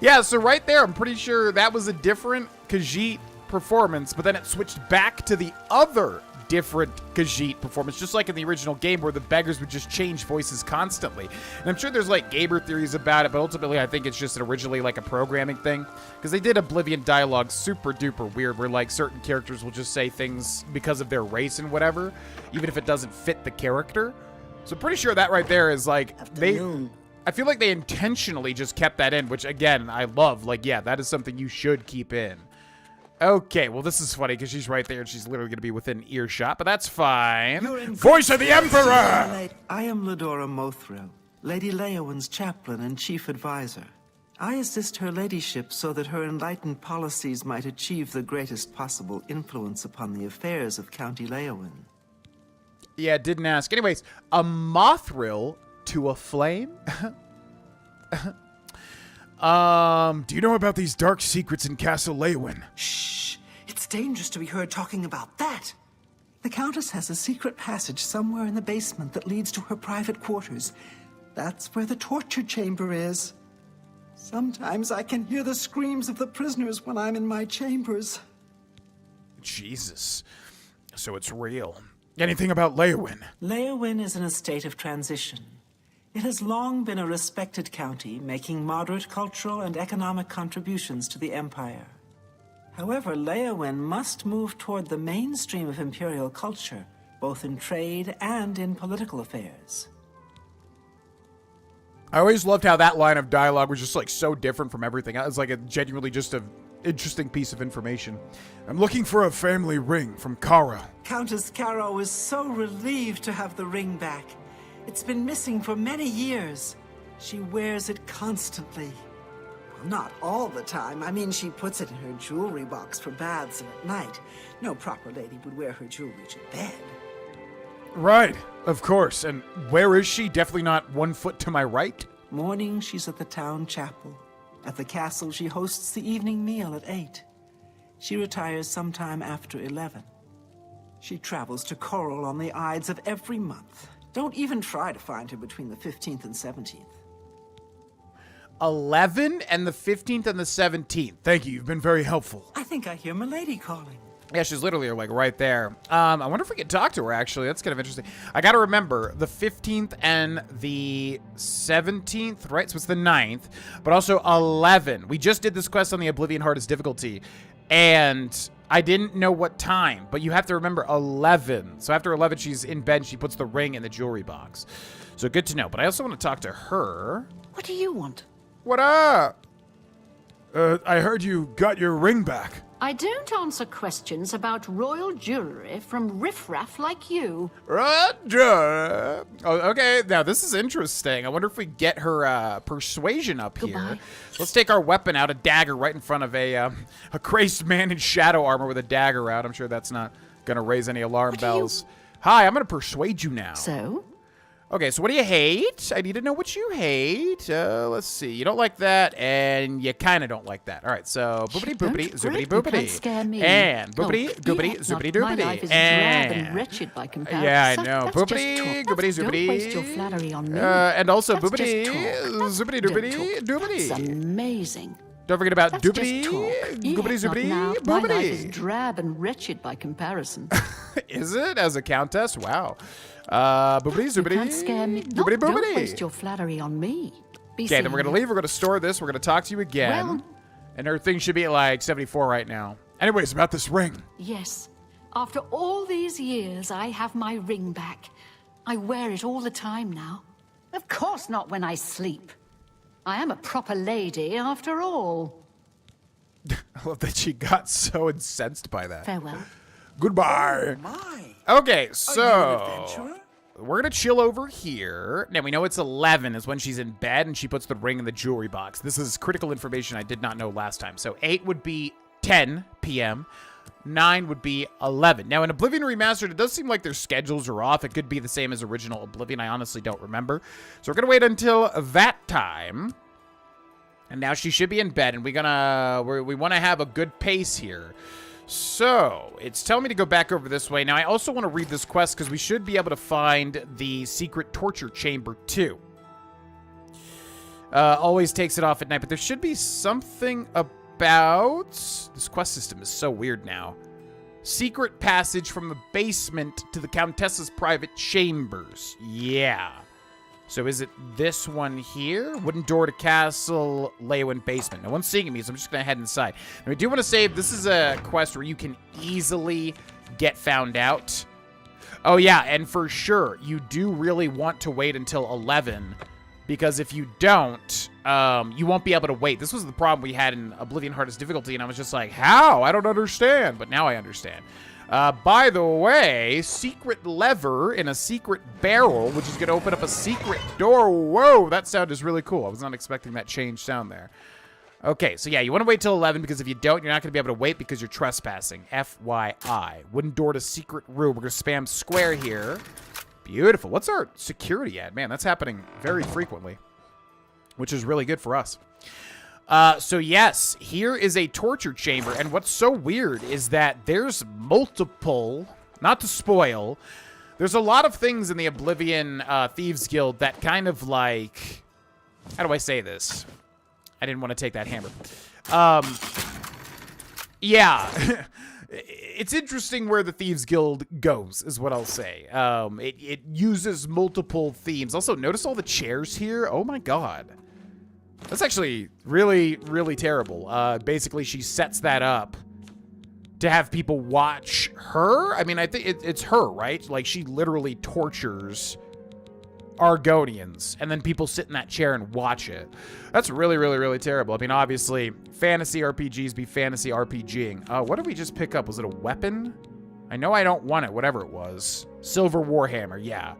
Yeah, so right there, I'm pretty sure that was a different Khajiit performance, but then it switched back to the other different Khajiit performance, just like in the original game where the beggars would just change voices constantly. And I'm sure there's like gamer theories about it, but ultimately I think it's just originally like a programming thing, because they did Oblivion dialogue super duper weird where like certain characters will just say things because of their race and whatever, even if it doesn't fit the character. So I'm pretty sure that right there is like I feel like they intentionally just kept that in, which again I love. Like, yeah, that is something you should keep in. Okay, well, this is funny because she's right there and she's literally going to be within earshot, but that's fine. Voice of the Emperor! I am Ledora Mothril, Lady Leowyn's chaplain and chief advisor. I assist her ladyship so that her enlightened policies might achieve the greatest possible influence upon the affairs of County Leowyn. Yeah, didn't ask. Anyways, a Mothril to a flame? Do you know about these dark secrets in Castle Leowyn? Shh! It's dangerous to be heard talking about that! The Countess has a secret passage somewhere in the basement that leads to her private quarters. That's where the torture chamber is. Sometimes I can hear the screams of the prisoners when I'm in my chambers. Jesus. So it's real. Anything about Leowyn? Leowyn is in a state of transition. It has long been a respected county, making moderate cultural and economic contributions to the Empire. However, Leowyn must move toward the mainstream of imperial culture, both in trade and in political affairs. I always loved how that line of dialogue was just like so different from everything. It was like a genuinely just a interesting piece of information. I'm looking for a family ring from Caro. Countess Caro is so relieved to have the ring back. It's been missing for many years. She wears it constantly. Well, not all the time. I mean, she puts it in her jewelry box for baths and at night. No proper lady would wear her jewelry to bed. Right, of course. And where is she? Definitely not 1 foot to my right? Morning, she's at the town chapel. At the castle, she hosts the evening meal at 8. She retires sometime after 11. She travels to Coral on the Ides of every month. Don't even try to find her between the 15th and 17th. 11 and the 15th and the 17th. Thank you. You've been very helpful. I think I hear Milady calling. Yeah, she's literally like right there. I wonder if we can talk to her, actually. That's kind of interesting. I got to remember the 15th and the 17th, right? So it's the 9th, but also 11. We just did this quest on the Oblivion Hardest difficulty, and I didn't know what time, but you have to remember 11. So after 11, she's in bed and she puts the ring in the jewelry box. So good to know. But I also want to talk to her. What do you want? What up? I heard you got your ring back. I don't answer questions about royal jewelry from riffraff like you. Roger. Oh, okay, now this is interesting. I wonder if we get her persuasion up here. Let's take our weapon out, a dagger, right in front of a crazed man in shadow armor with a dagger out. I'm sure that's not going to raise any alarm bells. Hi, I'm going to persuade you now. So? Okay, so what do you hate? I need to know what you hate. Let's see. You don't like that, and you kind of don't like that. All right, so boopity boopity, zoopity boopity. And boopity goopity, zoopity doopity. My life is drab and wretched by comparison. Yeah, I know. That's Boopity goopity zoopity. Don't waste your flattery on me. And also That's boopity, just talk. zoopity doopity, doopity. That's amazing. Don't forget about That's doopity, just talk. goopity Not zoopity, now. My life is boopity. drab and wretched by comparison. Is it? As a countess? Wow. Boopity zoopity. You can't scare me. No, Doopity don't boopity. waste your flattery on me. Be Okay, then we're serious. gonna leave. We're gonna store this. We're gonna talk to you again. Well- And her thing should be at like 74 right now. Anyways, about this ring. Yes. After all these years, I have my ring back. I wear it all the time now. Of course not when I sleep. I am a proper lady after all. I love that she got so incensed by that. Farewell. Goodbye. Okay, so we're gonna chill over here. Now we know it's 11 is when she's in bed and she puts the ring in the jewelry box. This is critical information I did not know last time. So 8 would be 10 p.m. 9 would be 11. Now in Oblivion Remastered, it does seem like their schedules are off. It could be the same as original Oblivion. I honestly don't remember. So we're gonna wait until that time. And now she should be in bed, and we want to have a good pace here. So it's telling me to go back over this way. Now I also want to read this quest because we should be able to find the secret torture chamber too. Always takes it off at night, but there should be something about this quest system is so weird now. Secret passage from the basement to the Countess's private chambers. Yeah. So is it this one here? Wooden door to castle, Leywin basement. No one's seeing me, so I'm just gonna head inside. Now I do want to say this is a quest where you can easily get found out. Oh yeah, and for sure, you do really want to wait until 11, because if you don't, you won't be able to wait. This was the problem we had in Oblivion Hardest Difficulty, and I was just like, how? I don't understand, but now I understand. By the way, secret lever in a secret barrel, which is going to open up a secret door. Whoa, that sound is really cool. I was not expecting that change sound there. Okay, so yeah, you want to wait till 11 because if you don't, you're not going to be able to wait because you're trespassing. FYI. Wooden door to secret room. We're going to spam square here. Beautiful. What's our security at? Man, that's happening very frequently, which is really good for us. So yes, here is a torture chamber, and what's so weird is that there's multiple, not to spoil, there's a lot of things in the Oblivion Thieves Guild that kind of like, how do I say this? I didn't want to take that hammer. Yeah, it's interesting where the Thieves Guild goes, is what I'll say. It uses multiple themes. Also, notice all the chairs here. Oh my god. That's actually really, really terrible. Basically, she sets that up to have people watch her. I mean, I think it's her, right? Like, she literally tortures Argonians, and then people sit in that chair and watch it. That's really, really, really terrible. I mean, obviously, fantasy RPGs be fantasy RPGing. What did we just pick up? Was it a weapon? I know I don't want it, whatever it was. Silver Warhammer, yeah.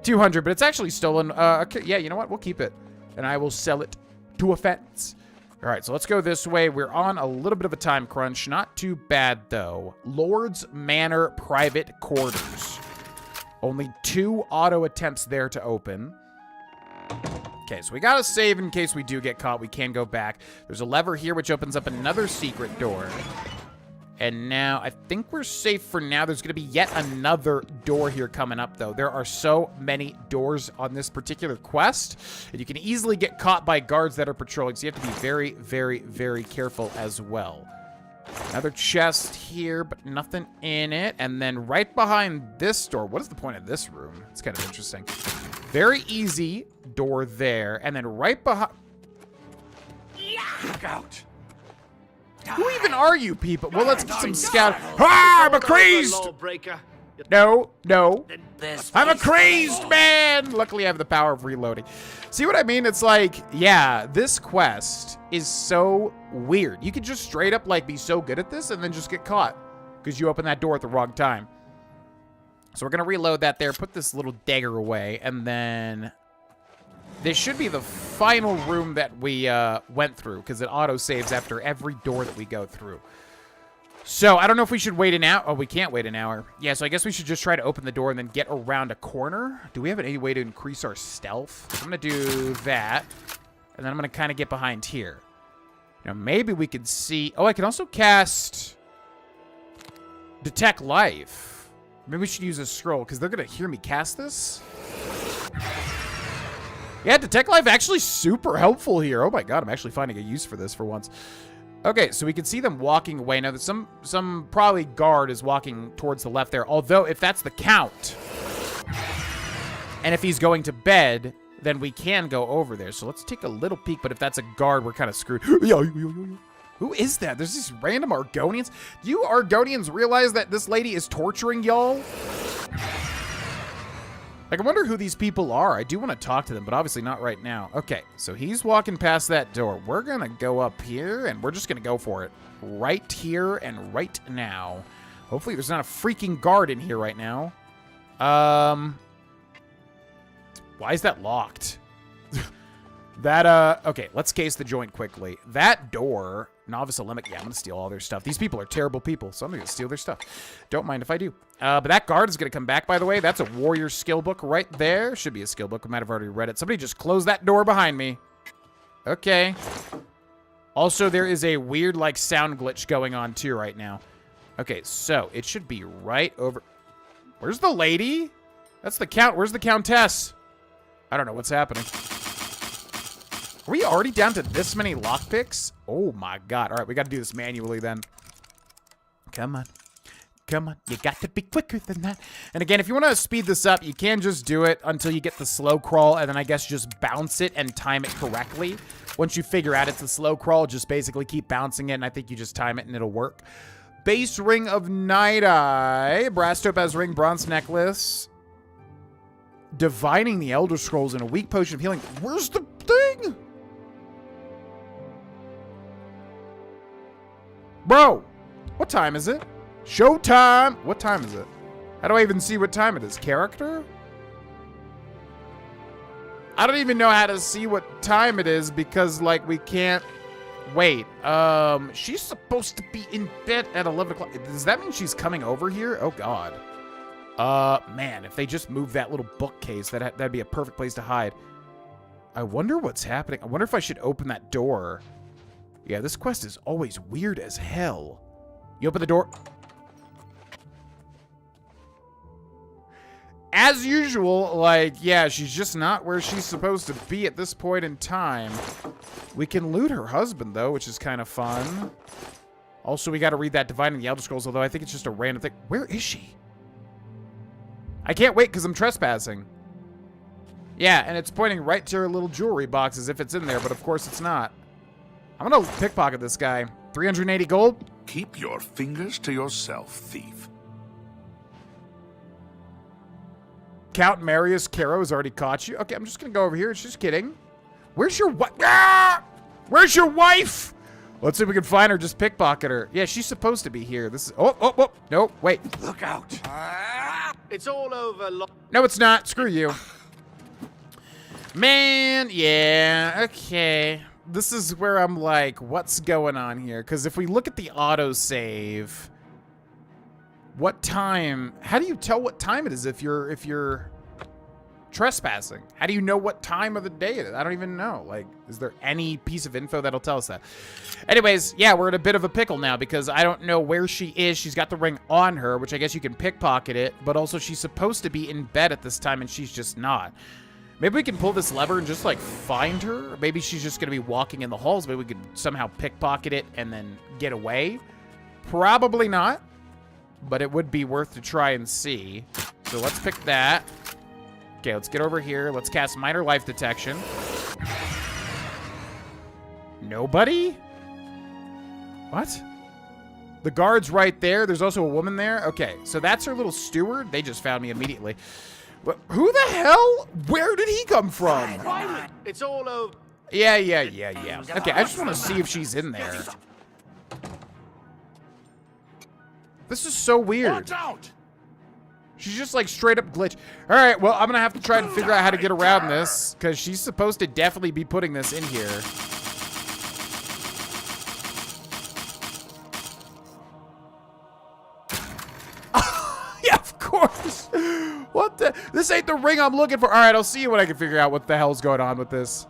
200, but it's actually stolen. Okay, yeah, you know what? We'll keep it, and I will sell it to a fence. All right, so let's go this way. We're on a little bit of a time crunch. Not too bad, though. Lord's Manor private quarters. Only 2 auto attempts there to open. Okay, so we got to save in case we do get caught. We can go back. There's a lever here which opens up another secret door. And now, I think we're safe for now. There's going to be yet another door here coming up, though. There are so many doors on this particular quest, and you can easily get caught by guards that are patrolling, so you have to be very, very, very careful as well. Another chest here, but nothing in it. And then right behind this door, what is the point of this room? It's kind of interesting. Very easy door there. And then right behind... Look out! Who even are you people? Well, let's get some scout. Ah, I'm a crazed. No. I'm a crazed man. Luckily, I have the power of reloading. See what I mean? It's like, yeah, this quest is so weird. You could just straight up like be so good at this and then just get caught because you open that door at the wrong time. So we're gonna reload that there, put this little dagger away, and then this should be the final room that we went through because it auto saves after every door that we go through. So, I don't know if we should wait an hour. Oh, we can't wait an hour. Yeah, so I guess we should just try to open the door and then get around a corner. Do we have any way to increase our stealth? I'm going to do that. And then I'm going to kind of get behind here. Now, maybe we could see... Oh, I can also cast... Detect Life. Maybe we should use a scroll because they're going to hear me cast this. Yeah, Detect Life actually super helpful here. Oh my god, I'm actually finding a use for this for once. Okay, so we can see them walking away. Now, some probably guard is walking towards the left there. Although, if that's the Count, and if he's going to bed, then we can go over there. So let's take a little peek. But if that's a guard, we're kind of screwed. Who is that? There's these random Argonians. Do you Argonians realize that this lady is torturing y'all? Like, I wonder who these people are. I do want to talk to them, but obviously not right now. Okay, so he's walking past that door. We're going to go up here, and we're just going to go for it. Right here and right now. Hopefully there's not a freaking guard in here right now. Why is that locked? Okay, let's case the joint quickly. That door, Novice Olympic, yeah, I'm going to steal all their stuff. These people are terrible people, so I'm going to steal their stuff. Don't mind if I do. But that guard is going to come back, by the way. That's a warrior skill book right there. Should be a skill book. I might have already read it. Somebody just closed that door behind me. Okay. Also, there is a weird, like, sound glitch going on, too, right now. Okay, so it should be right over... Where's the lady? That's the Count. Where's the Countess? I don't know what's happening. Are we already down to this many lockpicks? Oh my god. All right, we got to do this manually then. Come on. Come on. You got to be quicker than that. And again, if you want to speed this up, you can just do it until you get the slow crawl and then I guess just bounce it and time it correctly. Once you figure out it's a slow crawl, just basically keep bouncing it and I think you just time it and it'll work. Base Ring of Night Eye. Brass Topaz Ring, Bronze Necklace. Divining the Elder Scrolls and a weak potion of healing. Where's the thing? Bro, what time is it? Showtime! What time is it? How do I even see what time it is? Character? I don't even know how to see what time it is because, like, we can't... Wait, she's supposed to be in bed at 11 o'clock. Does that mean she's coming over here? Oh, God. Man, if they just move that little bookcase, that'd be a perfect place to hide. I wonder what's happening. I wonder if I should open that door. Yeah, this quest is always weird as hell. You open the door. As usual, like, yeah, she's just not where she's supposed to be at this point in time. We can loot her husband, though, which is kind of fun. Also, we got to read that Divining the Elder Scrolls, although I think it's just a random thing. Where is she? I can't wait because I'm trespassing. Yeah, and it's pointing right to her little jewelry box as if it's in there, but of course it's not. I'm going to pickpocket this guy. 380 gold? Keep your fingers to yourself, thief. Count Marius Caro has already caught you. Okay, I'm just going to go over here. She's kidding. Where's your wife? Ah! Where's your wife? Let's see if we can find her. Just pickpocket her. Yeah, she's supposed to be here. This is... Oh. No, wait. Look out. It's all over. No, it's not. Screw you. Man, yeah. Okay. This is where I'm like, what's going on here? Because if we look at the autosave, what time? How do you tell what time it is if you're trespassing? How do you know what time of the day it is? I don't even know. Like, is there any piece of info that'll tell us that? Anyways, yeah, we're in a bit of a pickle now because I don't know where she is. She's got the ring on her, which I guess you can pickpocket it, but also she's supposed to be in bed at this time and she's just not. Maybe we can pull this lever and just, like, find her. Maybe she's just going to be walking in the halls. Maybe we could somehow pickpocket it and then get away. Probably not, but it would be worth to try and see. So let's pick that. Okay, let's get over here. Let's cast Minor Life Detection. Nobody? What? The guard's right there. There's also a woman there. Okay, so that's her little steward. They just found me immediately. But who the hell? Where did he come from? It's all over. Yeah. Okay, I just want to see if she's in there. This is so weird. Watch out! She's just like straight up glitch. All right, well, I'm going to have to try and figure out how to get around this because she's supposed to definitely be putting this in here. Yeah, of course. What the? This ain't the ring I'm looking for. All right, I'll see you when I can figure out what the hell's going on with this.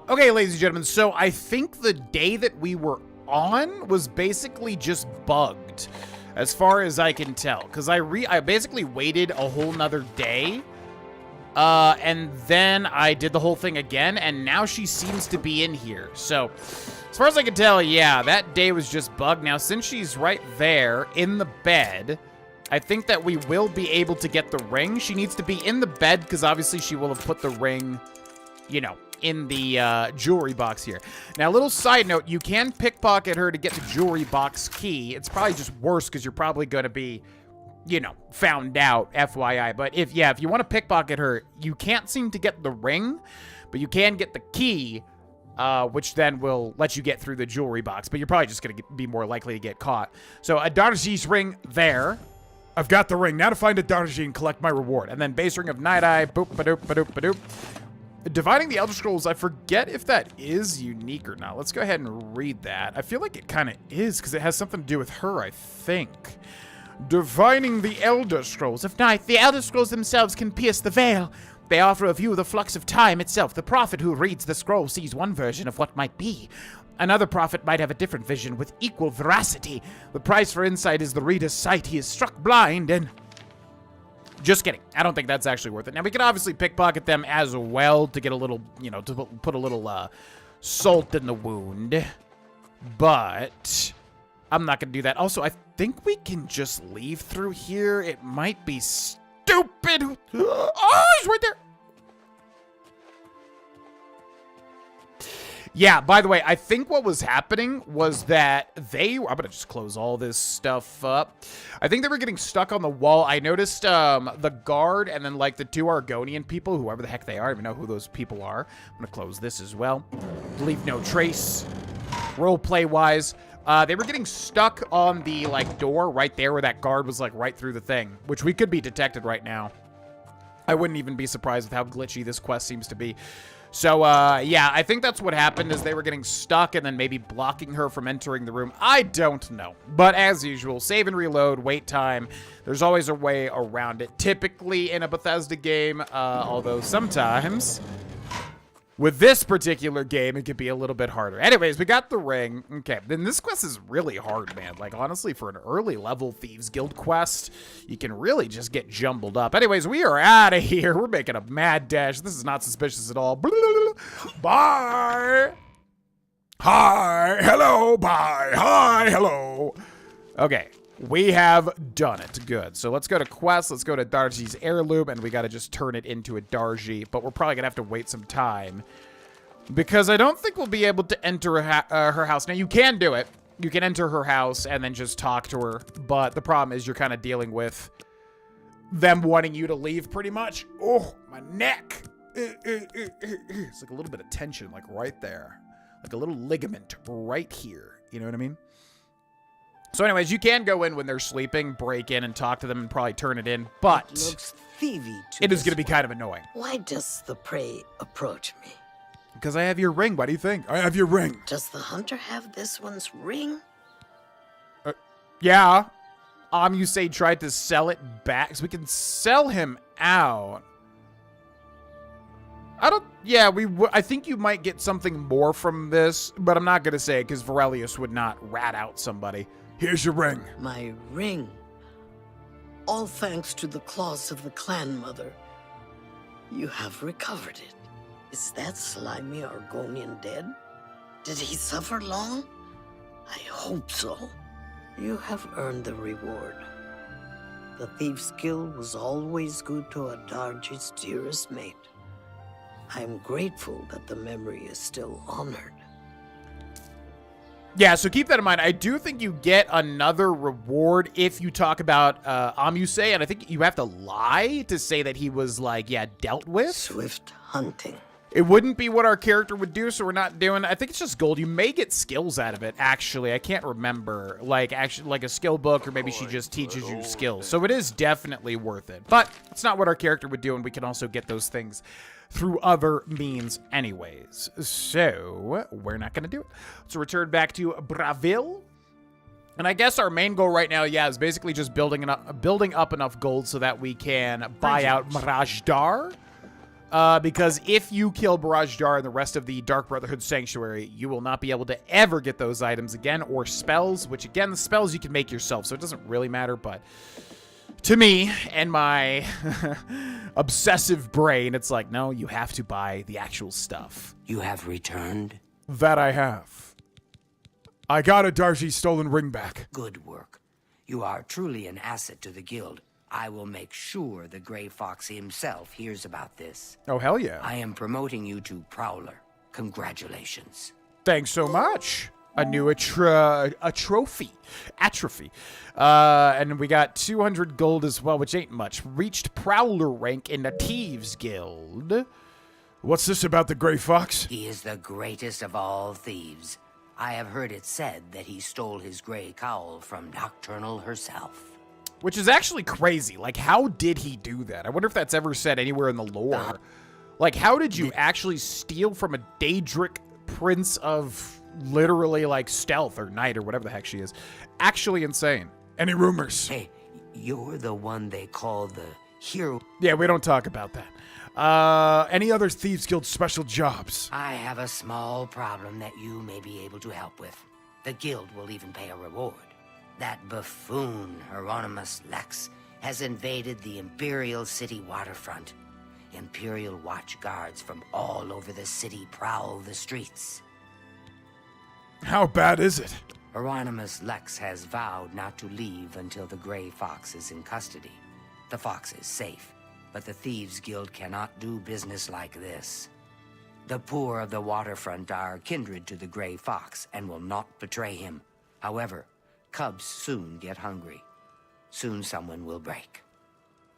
Okay, ladies and gentlemen, so I think the day that we were on was basically just bugged, as far as I can tell, because I basically waited a whole nother day, and then I did the whole thing again, and now she seems to be in here. So, as far as I can tell, yeah, that day was just bugged. Now, since she's right there in the bed, I think that we will be able to get the ring. She needs to be in the bed, because obviously she will have put the ring, you know, in the jewelry box here. Now, a little side note, you can pickpocket her to get the jewelry box key. It's probably just worse because you're probably going to be, you know, found out, FYI. But if you want to pickpocket her, you can't seem to get the ring, but you can get the key, which then will let you get through the jewelry box. But you're probably just going to be more likely to get caught. So, a Darji's ring there. I've got the ring. Now to find a Darji and collect my reward. And then base ring of Night Eye. Boop, ba-doop, ba-doop, ba-doop. Dividing the Elder Scrolls, I forget if that is unique or not. Let's go ahead and read that. I feel like it kind of is, because it has something to do with her, I think. Dividing the Elder Scrolls of Night. The Elder Scrolls themselves can pierce the veil. They offer a view of the flux of time itself. The prophet who reads the scroll sees one version of what might be. Another prophet might have a different vision with equal veracity. The price for insight is the reader's sight. He is struck blind and... Just kidding. I don't think that's actually worth it. Now, we can obviously pickpocket them as well to get a little, you know, to put a little salt in the wound. But I'm not going to do that. Also, I think we can just leave through here. It might be stupid. Oh, he's right there. Yeah, by the way, I think what was happening was that I'm going to just close all this stuff up. I think they were getting stuck on the wall. I noticed the guard and then, like, the two Argonian people, whoever the heck they are. I don't even know who those people are. I'm going to close this as well. Leave no trace. Roleplay-wise. They were getting stuck on the, like, door right there where that guard was, like, right through the thing, which we could be detected right now. I wouldn't even be surprised with how glitchy this quest seems to be. So, yeah, I think that's what happened is they were getting stuck and then maybe blocking her from entering the room. I don't know. But as usual, save and reload, wait time. There's always a way around it. Typically in a Bethesda game, although sometimes with this particular game, it could be a little bit harder. Anyways, we got the ring. Okay, then this quest is really hard, man. Like, honestly, for an early level Thieves Guild quest, you can really just get jumbled up. Anyways, we are out of here. We're making a mad dash. This is not suspicious at all. Bye. Hi. Hello. Bye. Hi. Hello. Okay. We have done it. Good. So let's go to quest. Let's go to Darji's heirloom, and we got to just turn it into a Darji. But we're probably going to have to wait some time because I don't think we'll be able to enter her house. Now, you can do it. You can enter her house and then just talk to her. But the problem is you're kind of dealing with them wanting you to leave pretty much. Oh, my neck. It's like a little bit of tension, like right there. Like a little ligament right here. You know what I mean? So anyways, you can go in when they're sleeping, break in and talk to them and probably turn it in, but It looks thievy it is going to be kind of annoying. Why does the prey approach me? Because I have your ring. What do you think? I have your ring. Does the hunter have this one's ring? Yeah. You say tried to sell it back, so we can sell him out. I think you might get something more from this, but I'm not going to say it because Varelius would not rat out somebody. Here's your ring. My ring. All thanks to the claws of the clan mother. You have recovered it. Is that slimy Argonian dead? Did he suffer long? I hope so. You have earned the reward. The Thieves Guild was always good to a Darji's dearest mate. I am grateful that the memory is still honored. Yeah, so keep that in mind. I do think you get another reward if you talk about Amuse, and I think you have to lie to say that he was, like, yeah, dealt with. Swift hunting. It wouldn't be what our character would do, so we're not doing... I think it's just gold. You may get skills out of it, actually. I can't remember. Like, actually, like a skill book, or maybe she just teaches you skills. So it is definitely worth it. But it's not what our character would do, and we can also get those things through other means anyways. So we're not going to do it. So return back to Bravil. And I guess our main goal right now, yeah, is basically just building up enough gold so that we can buy out Mirajdar. Because if you kill Mirajdar and the rest of the Dark Brotherhood Sanctuary, you will not be able to ever get those items again, or spells, which again, the spells you can make yourself, so it doesn't really matter, but to me and my obsessive brain, it's like, no, you have to buy the actual stuff. You have returned? That I have. I got a Darji's stolen ring back. Good work. You are truly an asset to the guild. I will make sure the Grey Fox himself hears about this. Oh, hell yeah. I am promoting you to Prowler. Congratulations. Thanks so much. A new atrophy. And we got 200 gold as well, which ain't much. Reached Prowler rank in the Thieves Guild. What's this about the Grey Fox? He is the greatest of all thieves. I have heard it said that he stole his gray cowl from Nocturnal herself. Which is actually crazy. Like, how did he do that? I wonder if that's ever said anywhere in the lore. Like, how did you actually steal from a Daedric prince of literally, like, stealth or night or whatever the heck she is? Actually insane. Any rumors? Hey, you're the one they call the hero. Yeah, we don't talk about that. Any other Thieves Guild special jobs? I have a small problem that you may be able to help with. The guild will even pay a reward. That buffoon, Hieronymus Lex, has invaded the Imperial City waterfront. Imperial watch guards from all over the city prowl the streets. How bad is it? Hieronymus Lex has vowed not to leave until the Grey Fox is in custody. The fox is safe, but the Thieves Guild cannot do business like this. The poor of the waterfront are kindred to the Grey Fox and will not betray him. However, cubs soon get hungry. Soon someone will break.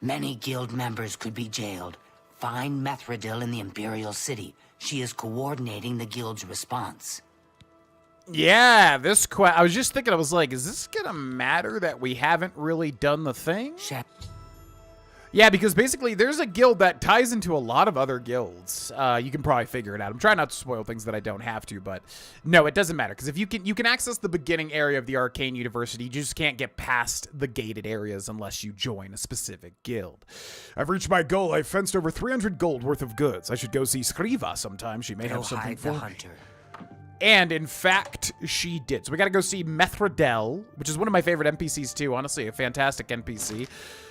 Many guild members could be jailed. Find Methredil in the Imperial City. She is coordinating the guild's response. Yeah, I was just thinking, I was like, is this gonna matter that we haven't really done the thing? Yeah, because basically there's a guild that ties into a lot of other guilds. You can probably figure it out. I'm trying not to spoil things that I don't have to, but no, it doesn't matter. Because if you can access the beginning area of the Arcane University, you just can't get past the gated areas unless you join a specific guild. I've reached my goal. I've fenced over 300 gold worth of goods. I should go see Skriva sometime. She may have something for me. And in fact, she did. So we got to go see Methredel, which is one of my favorite NPCs too. Honestly, a fantastic NPC.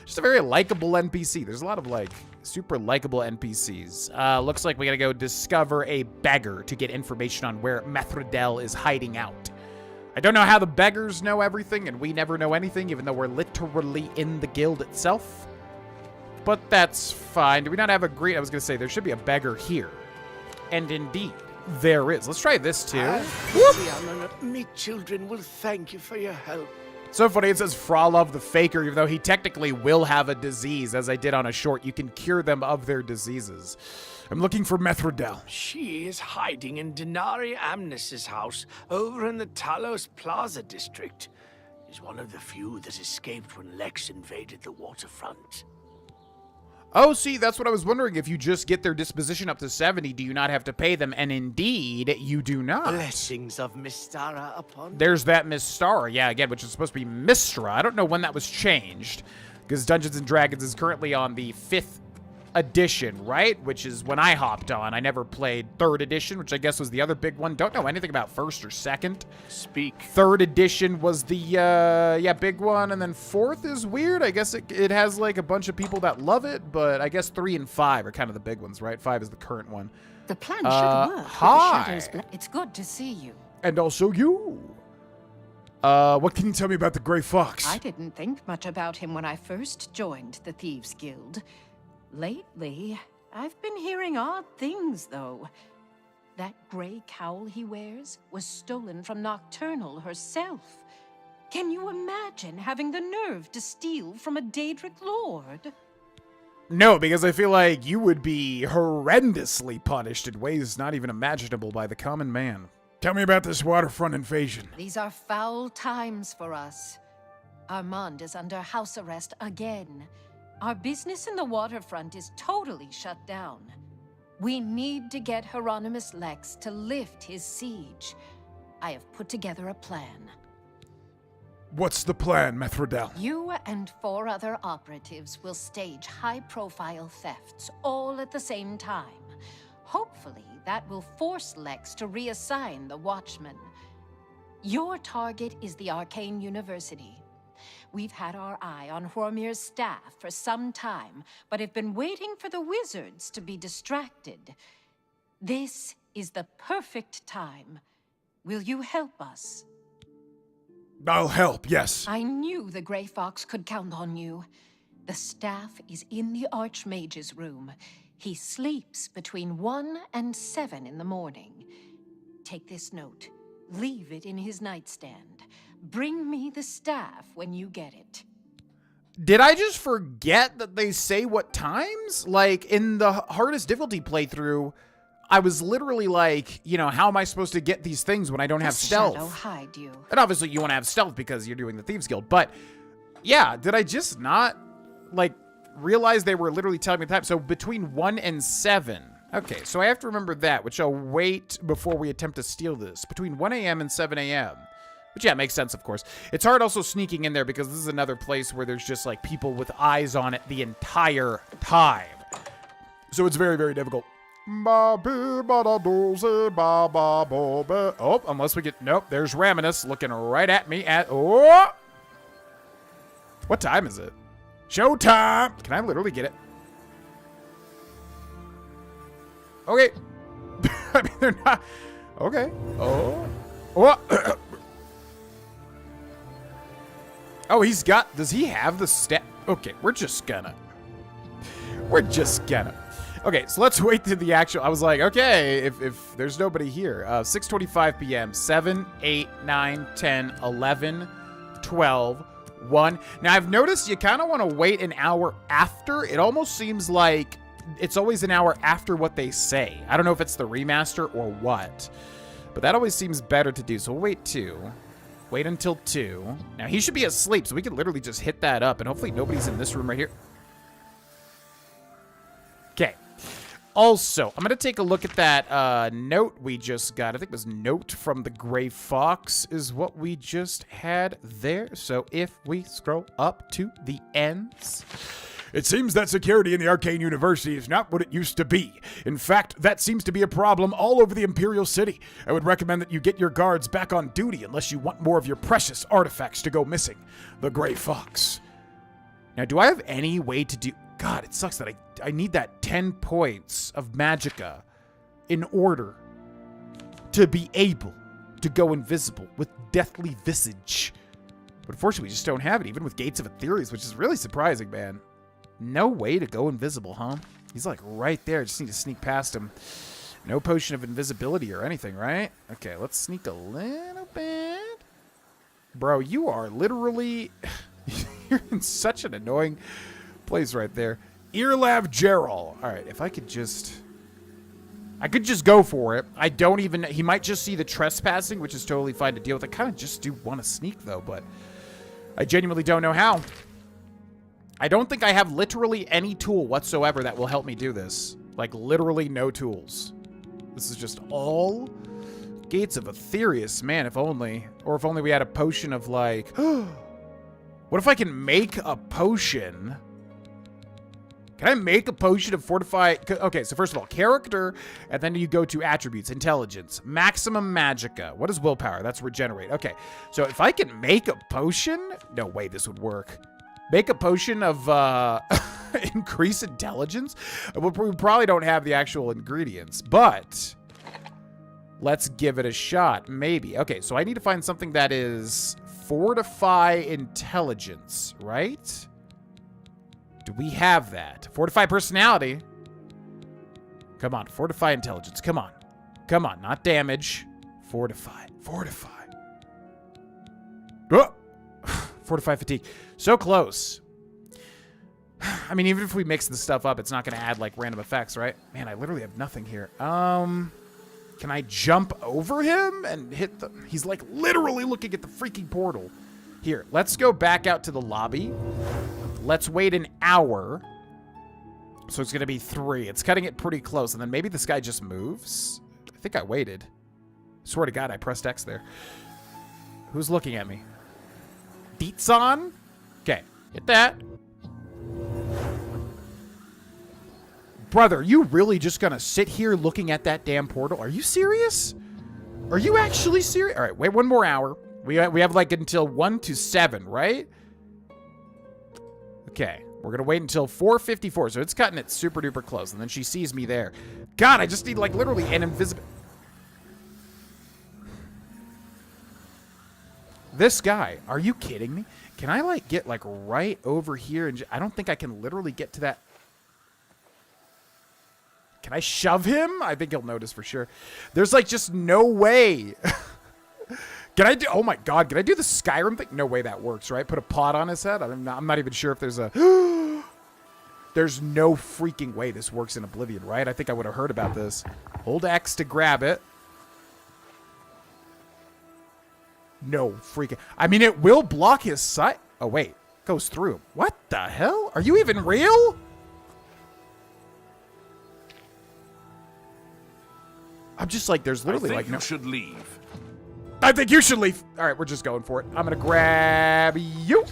Just a very likable NPC. There's a lot of like super likable NPCs. Looks like we got to go discover a beggar to get information on where Methredel is hiding out. I don't know how the beggars know everything, and we never know anything, even though we're literally in the guild itself. But that's fine. Do we not have a green? I was going to say, there should be a beggar here. And indeed, there is. Let's try this too. Me children will thank you for your help. So funny, it says Frolov the Faker, even though he technically will have a disease. As I did on a short, you can cure them of their diseases. I'm looking for Methredel. She is hiding in Denari Amnes's house over in the Talos Plaza district. She's one of the few that escaped when Lex invaded the waterfront. Oh, see, that's what I was wondering. If you just get their disposition up to 70, do you not have to pay them? And indeed, you do not. Blessings of Mystara upon. There's that Mystara, yeah, again, which is supposed to be Mystra. I don't know when that was changed, because Dungeons & Dragons is currently on the 5th edition, right? Which is when I hopped on. I never played 3rd edition, which I guess was the other big one. Don't know anything about 1st or 2nd. Speak. 3rd edition was the, big one. And then 4th is weird. I guess it has, like, a bunch of people that love it, but I guess 3 and 5 are kind of the big ones, right? 5 is the current one. The plan should work. With hi. the shadows. It's good to see you. And also you. What can you tell me about the Grey Fox? I didn't think much about him when I first joined the Thieves Guild. Lately, I've been hearing odd things, though. That gray cowl he wears was stolen from Nocturnal herself. Can you imagine having the nerve to steal from a Daedric lord? No, because I feel like you would be horrendously punished in ways not even imaginable by the common man. Tell me about this waterfront invasion. These are foul times for us. Armand is under house arrest again. Our business in the waterfront is totally shut down. We need to get Hieronymus Lex to lift his siege. I have put together a plan. What's the plan, Methrodel? You and 4 other operatives will stage high-profile thefts all at the same time. Hopefully, that will force Lex to reassign the Watchmen. Your target is the Arcane University. We've had our eye on Hormir's staff for some time, but have been waiting for the wizards to be distracted. This is the perfect time. Will you help us? I'll help, yes. I knew the Grey Fox could count on you. The staff is in the Archmage's room. He sleeps between 1 and 7 in the morning. Take this note. Leave it in his nightstand. Bring me the staff when you get it. Did I just forget that they say what times? Like, in the hardest difficulty playthrough, I was literally like, you know, how am I supposed to get these things when I don't have stealth? Shadow hide you. And obviously you want to have stealth because you're doing the Thieves Guild. But, yeah, did I just not, like, realize they were literally telling me the time? So between 1 and 7. Okay, so I have to remember that, which I'll wait before we attempt to steal this. Between 1 a.m. and 7 a.m. Which, yeah, makes sense, of course. It's hard also sneaking in there because this is another place where there's just, like, people with eyes on it the entire time. So it's very, very difficult. Oh, unless we get... Nope, there's Raminus looking right at me at... Oh! What time is it? Showtime! Can I literally get it? Okay. I mean, they're not... Okay. Oh. Oh. Oh, he's got... Does he have the stat? Okay, we're just gonna... Okay, so let's wait to the actual... I was like, okay, if there's nobody here. 6:25 p.m. 7, 8, 9, 10, 11, 12, 1. Now, I've noticed you kind of want to wait an hour after. It almost seems like it's always an hour after what they say. I don't know if it's the remaster or what. But that always seems better to do. So we'll wait 2. Wait until 2. Now, he should be asleep, so we can literally just hit that up. And hopefully nobody's in this room right here. Okay. Also, I'm going to take a look at that note we just got. I think it was note from the Grey Fox is what we just had there. So if we scroll up to the ends... It seems that security in the Arcane University is not what it used to be. In fact, that seems to be a problem all over the Imperial City. I would recommend that you get your guards back on duty unless you want more of your precious artifacts to go missing. The Grey Fox. Now, do I have any way to do... God, it sucks that I need that 10 points of magicka in order to be able to go invisible with Deathly Visage. But unfortunately, we just don't have it, even with Gates of Aetherius, which is really surprising, man. No way to go invisible, huh? He's like right there. Just need to sneak past him. No potion of invisibility or anything, right? Okay, let's sneak a little bit. Bro, you are literally... You're in such an annoying place right there. Earlav Gerald. All right, if I could just... I could just go for it. I don't even... He might just see the trespassing, which is totally fine to deal with. I kind of just do want to sneak, though, but... I genuinely don't know how. I don't think I have literally any tool whatsoever that will help me do this. Like, literally no tools. This is just all Gates of Aetherius. Man, if only. Or if only we had a potion of, like... What if I can make a potion? Can I make a potion of fortify... Okay, so first of all, character, and then you go to attributes, intelligence, maximum magicka. What is willpower? That's regenerate. Okay, so if I can make a potion... No way this would work. Make a potion of increase intelligence? We probably don't have the actual ingredients, but let's give it a shot. Maybe. Okay, so I need to find something that is fortify intelligence, right? Do we have that? Fortify personality. Come on, fortify intelligence. Come on. Come on, not damage. Fortify. Fortify. Oh! Fortify fatigue. So close. I mean, even if we mix this stuff up, it's not going to add, like, random effects, right? Man, I literally have nothing here. Can I jump over him and hit the... He's, like, literally looking at the freaking portal. Here, let's go back out to the lobby. Let's wait an hour. So it's going to be 3. It's cutting it pretty close. And then maybe this guy just moves. I think I waited. Swear to God, I pressed X there. Who's looking at me? Beats on? Okay, hit that. Brother, you really just gonna sit here looking at that damn portal? Are you serious? Are you actually serious? All right, wait 1 more hour. We have like until 1 to 7, right? Okay, we're gonna wait until 4:54, so it's cutting it super duper close, and then she sees me there. God, I just need like literally an invisible... This guy, are you kidding me? Can I like get like right over here and I don't think I can literally get to that. Can I shove him? I think he'll notice for sure. There's like just no way. Can I do, oh my God, can I do the Skyrim thing? No way that works, right? Put a pot on his head? I'm not even sure if there's a, there's no freaking way this works in Oblivion, right? I think I would have heard about this. Hold X to grab it. No freaking... I mean, it will block his sight. Oh, wait. Goes through. What the hell? Are you even real? I'm just like, there's literally like no... I think you should leave. I think you should leave. All right, we're just going for it. I'm going to grab you.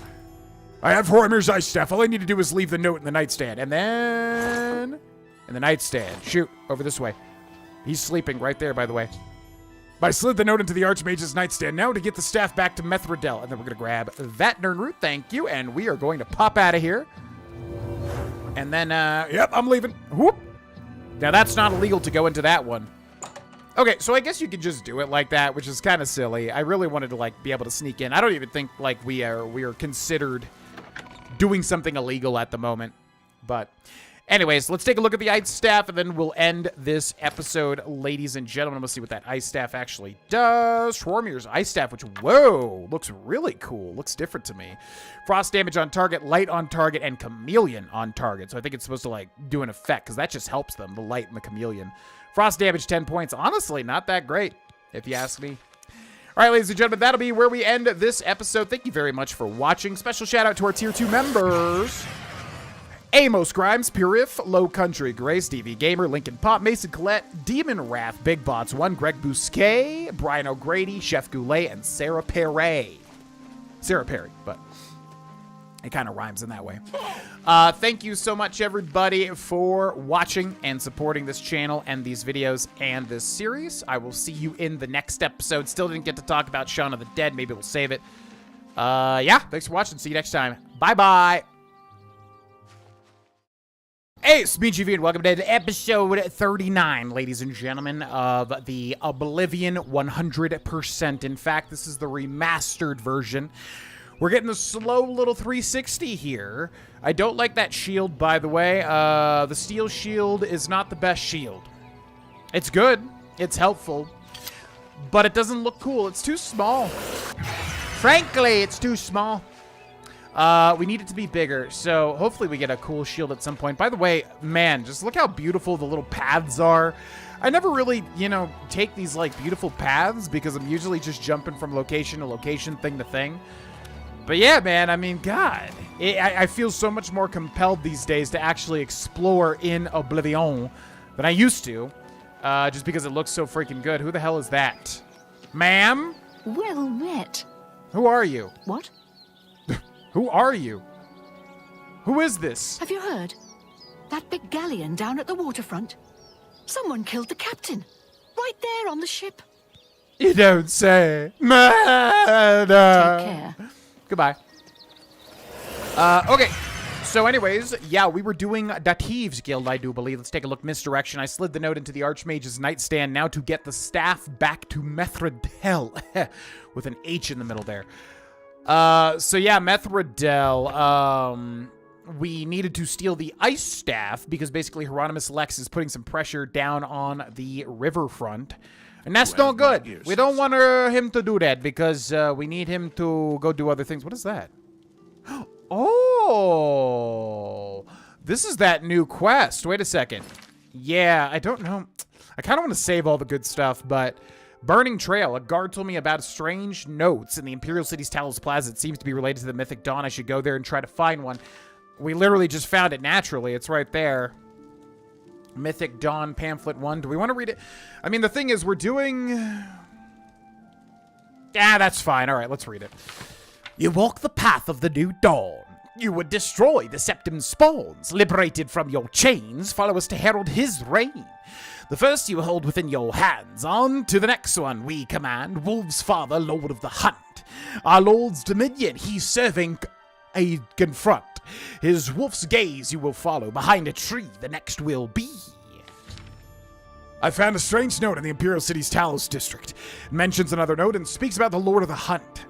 I have Horomir's ice staff. All I need to do is leave the note in the nightstand. And then... in the nightstand. Shoot. Over this way. He's sleeping right there, by the way. I slid the note into the Archmage's nightstand now to get the staff back to Methridel. And then we're going to grab that Nern Root. Thank you. And we are going to pop out of here. And then, yep, I'm leaving. Whoop. Now, that's not illegal to go into that one. Okay, so I guess you could just do it like that, which is kind of silly. I really wanted to, like, be able to sneak in. I don't even think, like, we are considered doing something illegal at the moment. But... anyways, let's take a look at the ice staff, and then we'll end this episode, ladies and gentlemen. Let's see what that ice staff actually does. Schwarmir's ice staff, which, whoa, looks really cool. Looks different to me. Frost damage on target, light on target, and chameleon on target. So I think it's supposed to, like, do an effect, because that just helps them, the light and the chameleon. Frost damage, 10 points. Honestly, not that great, if you ask me. All right, ladies and gentlemen, that'll be where we end this episode. Thank you very much for watching. Special shout out to our Tier 2 members. Amos Grimes, Purif, Low Country, Grace, DV Gamer, Lincoln Pop, Mason Collette, Demon Wrath, Big Bots 1, Greg Bousquet, Brian O'Grady, Chef Goulet, and Sarah Perry. Sarah Perry, but it kind of rhymes in that way. Thank you so much, everybody, for watching and supporting this channel and these videos and this series. I will see you in the next episode. Still didn't get to talk about Shaun of the Dead. Maybe we'll save it. Yeah, thanks for watching. See you next time. Bye-bye. Hey, it's me, GV, and welcome to episode 39, ladies and gentlemen, of the Oblivion 100%. In fact, this is the remastered version. We're getting the slow little 360 here. I don't like that shield, by the way. The steel shield is not the best shield. It's good. It's helpful. But it doesn't look cool. It's too small. Frankly, it's too small. We need it to be bigger, so hopefully we get a cool shield at some point. By the way, man, just look how beautiful the little paths are. I never really, you know, take these, like, beautiful paths because I'm usually just jumping from location to location, thing to thing. But yeah, man, I mean, God, I feel so much more compelled these days to actually explore in Oblivion than I used to, just because it looks so freaking good. Who the hell is that? Ma'am? Well met. Who are you? What? Who are you? Who is this? Have you heard? That big galleon down at the waterfront? Someone killed the captain. Right there on the ship. You don't say. Murder. Take care. Goodbye. Okay. So anyways, yeah, we were doing the Thieves Guild, I do believe. Let's take a look. Misdirection. I slid the note into the Archmage's nightstand now to get the staff back to Methridel. With an H in the middle there. So yeah, Methridel. we needed to steal the ice staff because basically Hieronymus Lex is putting some pressure down on the riverfront. And that's not good. We don't want him to do that because we need him to go do other things. What is that? Oh, this is that new quest. Wait a second. Yeah, I don't know. I kind of want to save all the good stuff, but Burning Trail. A guard told me about strange notes in the Imperial City's Talos Plaza. It seems to be related to the Mythic Dawn. I should go there and try to find one. We literally just found it naturally. It's right there. Mythic Dawn Pamphlet 1. Do we want to read it? I mean, the thing is, we're doing... Yeah, that's fine. All right, let's read it. You walk the path of the new dawn. You would destroy the Septim spawns. Liberated from your chains, follow us to herald his reign. The first you hold within your hands. On to the next one we command. Wolf's father, Lord of the Hunt. Our Lord's dominion, he's serving a confront. His wolf's gaze you will follow. Behind a tree, the next will be. I found a strange note in the Imperial City's Talos district. It mentions another note and speaks about the Lord of the Hunt.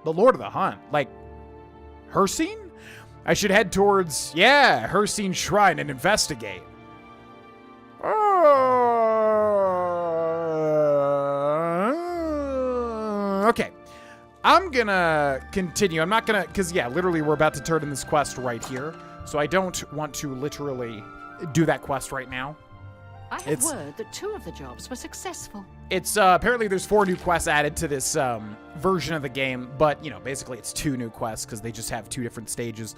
The Lord of the Hunt? Like, Hersine? I should head towards, yeah, Hersine Shrine and investigate. Okay. I'm gonna continue. I'm not gonna, because yeah, literally we're about to turn in this quest right here. So I don't want to literally do that quest right now. I have word that 2 of the jobs were successful. It's, apparently there's 4 new quests added to this, version of the game. But, you know, basically it's 2 new quests because they just have 2 different stages.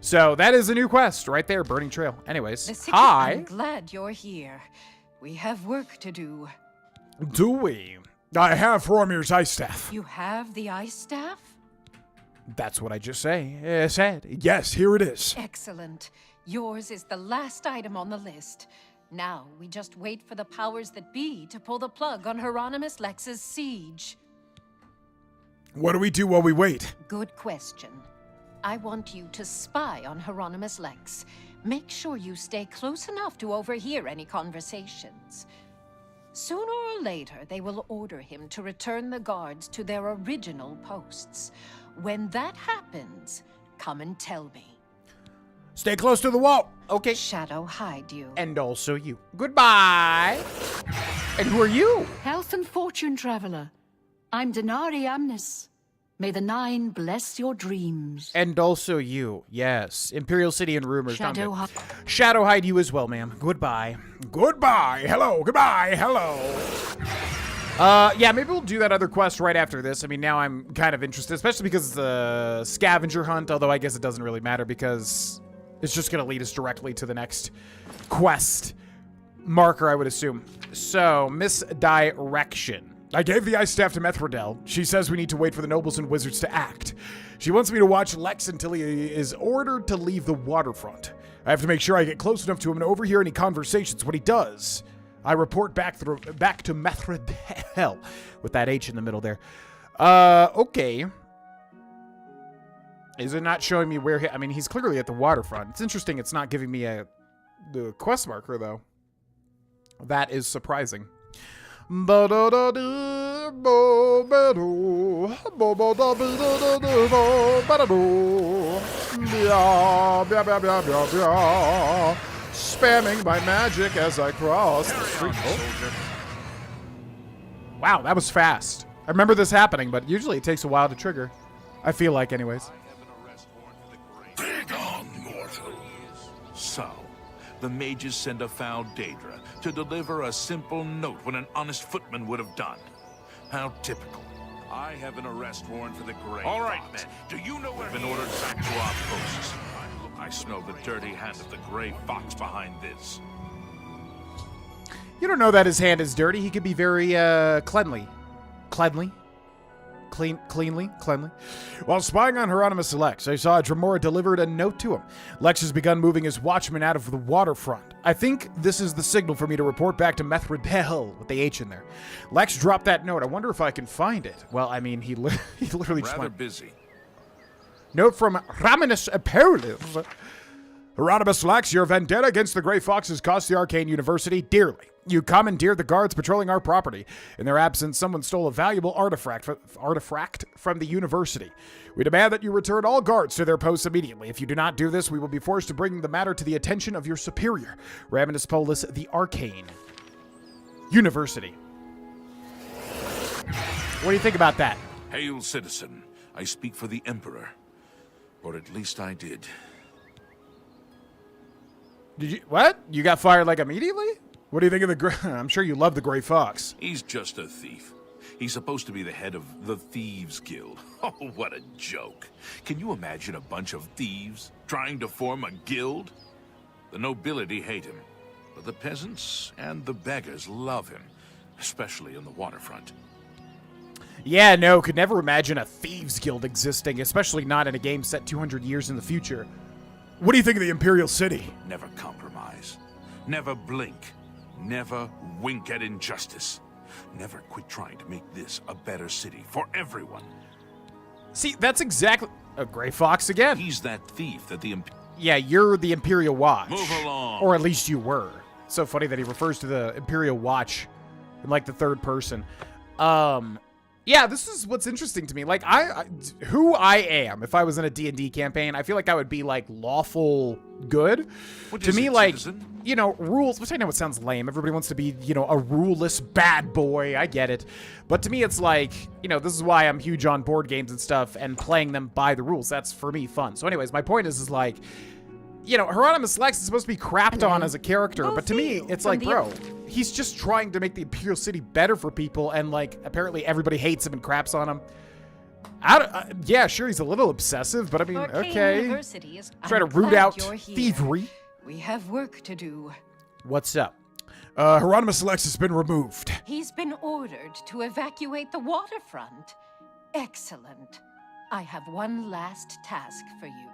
So that is a new quest right there, Burning Trail. Anyways, hi. I'm glad you're here. We have work to do. Do we? I have Hromir's ice staff. You have the ice staff? That's what I just said. Yes, here it is. Excellent. Yours is the last item on the list. Now, we just wait for the powers that be to pull the plug on Hieronymus Lex's siege. What do we do while we wait? Good question. I want you to spy on Hieronymus Lex. Make sure you stay close enough to overhear any conversations. Sooner or later, they will order him to return the guards to their original posts. When that happens, come and tell me. Stay close to the wall. Okay. Shadow hide you. And also you. Goodbye. And who are you? Health and fortune traveler. I'm Denari Amnis. May the 9 bless your dreams. And also you. Yes. Imperial City and rumors. Shadow hide. Shadow hide you as well, ma'am. Goodbye. Goodbye. Hello. Goodbye. Hello. Yeah, maybe we'll do that other quest right after this. I mean, now I'm kind of interested, especially because it's a scavenger hunt, although I guess it doesn't really matter because it's just going to lead us directly to the next quest marker, I would assume. So, misdirection. I gave the ice staff to Methrodel. She says we need to wait for the nobles and wizards to act. She wants me to watch Lex until he is ordered to leave the waterfront. I have to make sure I get close enough to him to overhear any conversations. When he does, I report back to Methrodel with that H in the middle there. Okay. Is it not showing me where I mean, he's clearly at the waterfront. It's interesting it's not giving me the quest marker, though. That is surprising. Spamming my magic as I cross the street. Oh. Wow, that was fast. I remember this happening, but usually it takes a while to trigger. I feel like, anyways. So, the mages send a foul Daedra to deliver a simple note when an honest footman would have done. How typical. I have an arrest warrant for the Grey All right, Fox. men. Do you know where We've been ordered back to our posts. I smell the dirty hand of the Grey Fox behind this. You don't know that his hand is dirty. He could be very, cleanly. Cleanly? Cleanly? While spying on Hieronymus Lex, I saw Dremora delivered a note to him. Lex has begun moving his watchmen out of the waterfront. I think this is the signal for me to report back to Methrodel with the H in there. Lex dropped that note. I wonder if I can find it. Well, I mean, he literally just went... busy. Note from Hieronymus Aperitif. Hieronymus Lex, your vendetta against the Grey Foxes cost the Arcane University dearly. You commandeered the guards patrolling our property. In their absence, someone stole a valuable artifact from the university. We demand that you return all guards to their posts immediately. If you do not do this, we will be forced to bring the matter to the attention of your superior, Raminus Polis, the Arcane University. What do you think about that? Hail, citizen. I speak for the Emperor. Or at least I did. Did you, what? You got fired like immediately? What do you think of the Grey? I'm sure you love the Grey Fox. He's just a thief. He's supposed to be the head of the Thieves Guild. Oh, what a joke. Can you imagine a bunch of thieves trying to form a guild? The nobility hate him, but the peasants and the beggars love him, especially in the waterfront. Yeah, no, could never imagine a Thieves Guild existing, especially not in a game set 200 years in the future. What do you think of the Imperial City? Never compromise. Never blink. Never wink at injustice. Never quit trying to make this a better city for everyone. See, that's exactly... a Grey Fox again. He's that thief that the... Yeah, you're the Imperial Watch. Move along. Or at least you were. So funny that he refers to the Imperial Watch in, like, the third person. Yeah, this is what's interesting to me. Like, who I am, if I was in a D&D campaign, I feel like I would be, like, lawful good. To me, like, you know, rules, which I know it sounds lame. Everybody wants to be, you know, a ruleless bad boy. I get it. But to me, it's like, you know, this is why I'm huge on board games and stuff and playing them by the rules. That's, for me, fun. So anyways, my point is like, you know, Hieronymus Lex is supposed to be crapped on as a character, but to me, it's like, bro, he's just trying to make the Imperial City better for people, and, like, apparently everybody hates him and craps on him. Yeah, sure, he's a little obsessive, but I mean, okay. Try to root out thievery. We have work to do. What's up? Hieronymus Lex has been removed. He's been ordered to evacuate the waterfront. Excellent. I have one last task for you.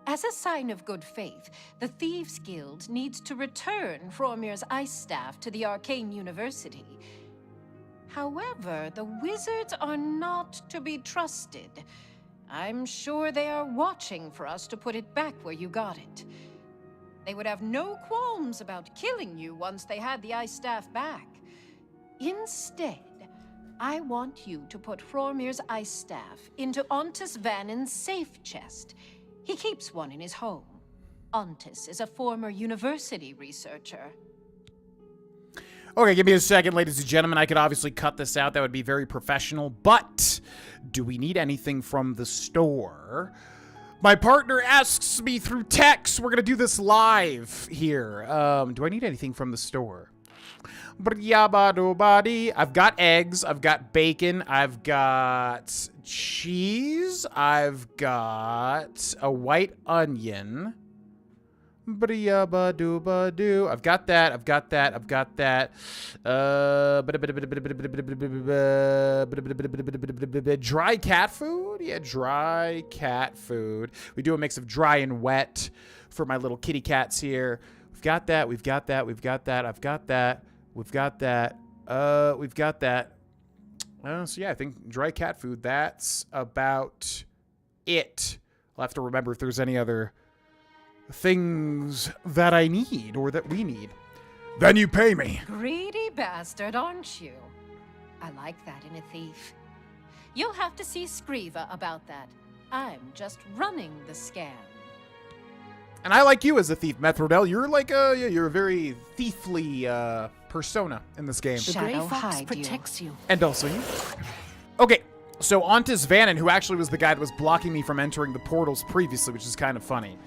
As a sign of good faith, the Thieves Guild needs to return Fromir's ice staff to the Arcane University. However, the wizards are not to be trusted. I'm sure they are watching for us to put it back where you got it. They would have no qualms about killing you once they had the ice staff back. Instead, I want you to put Fromir's ice staff into Ontus Vannin's safe chest. He keeps one in his home. Ontus is a former university researcher. Okay, give me a second, ladies and gentlemen. I could obviously cut this out. That would be very professional. But do we need anything from the store? My partner asks me through text. We're going to do this live here. Do I need anything from the store? I've got eggs. I've got bacon. I've got cheese. I've got a white onion. I've got that. I've got that. I've got that. Dry cat food? Yeah, dry cat food. We do a mix of dry and wet for my little kitty cats here. We've got that. We've got that. We've got that. I've got that. We've got that. We've got that. So yeah, I think dry cat food, that's about it. I'll have to remember if there's any other things that I need or that we need. Then you pay me. Greedy bastard, aren't you? I like that in a thief. You'll have to see Scriva about that. I'm just running the scan. And I like you as a thief, Methrodel. You're like you're a very thiefly persona in this game. The Grey Fox protects you. And also you. Okay, so Ontus Vannin, who actually was the guy that was blocking me from entering the portals previously, which is kind of funny.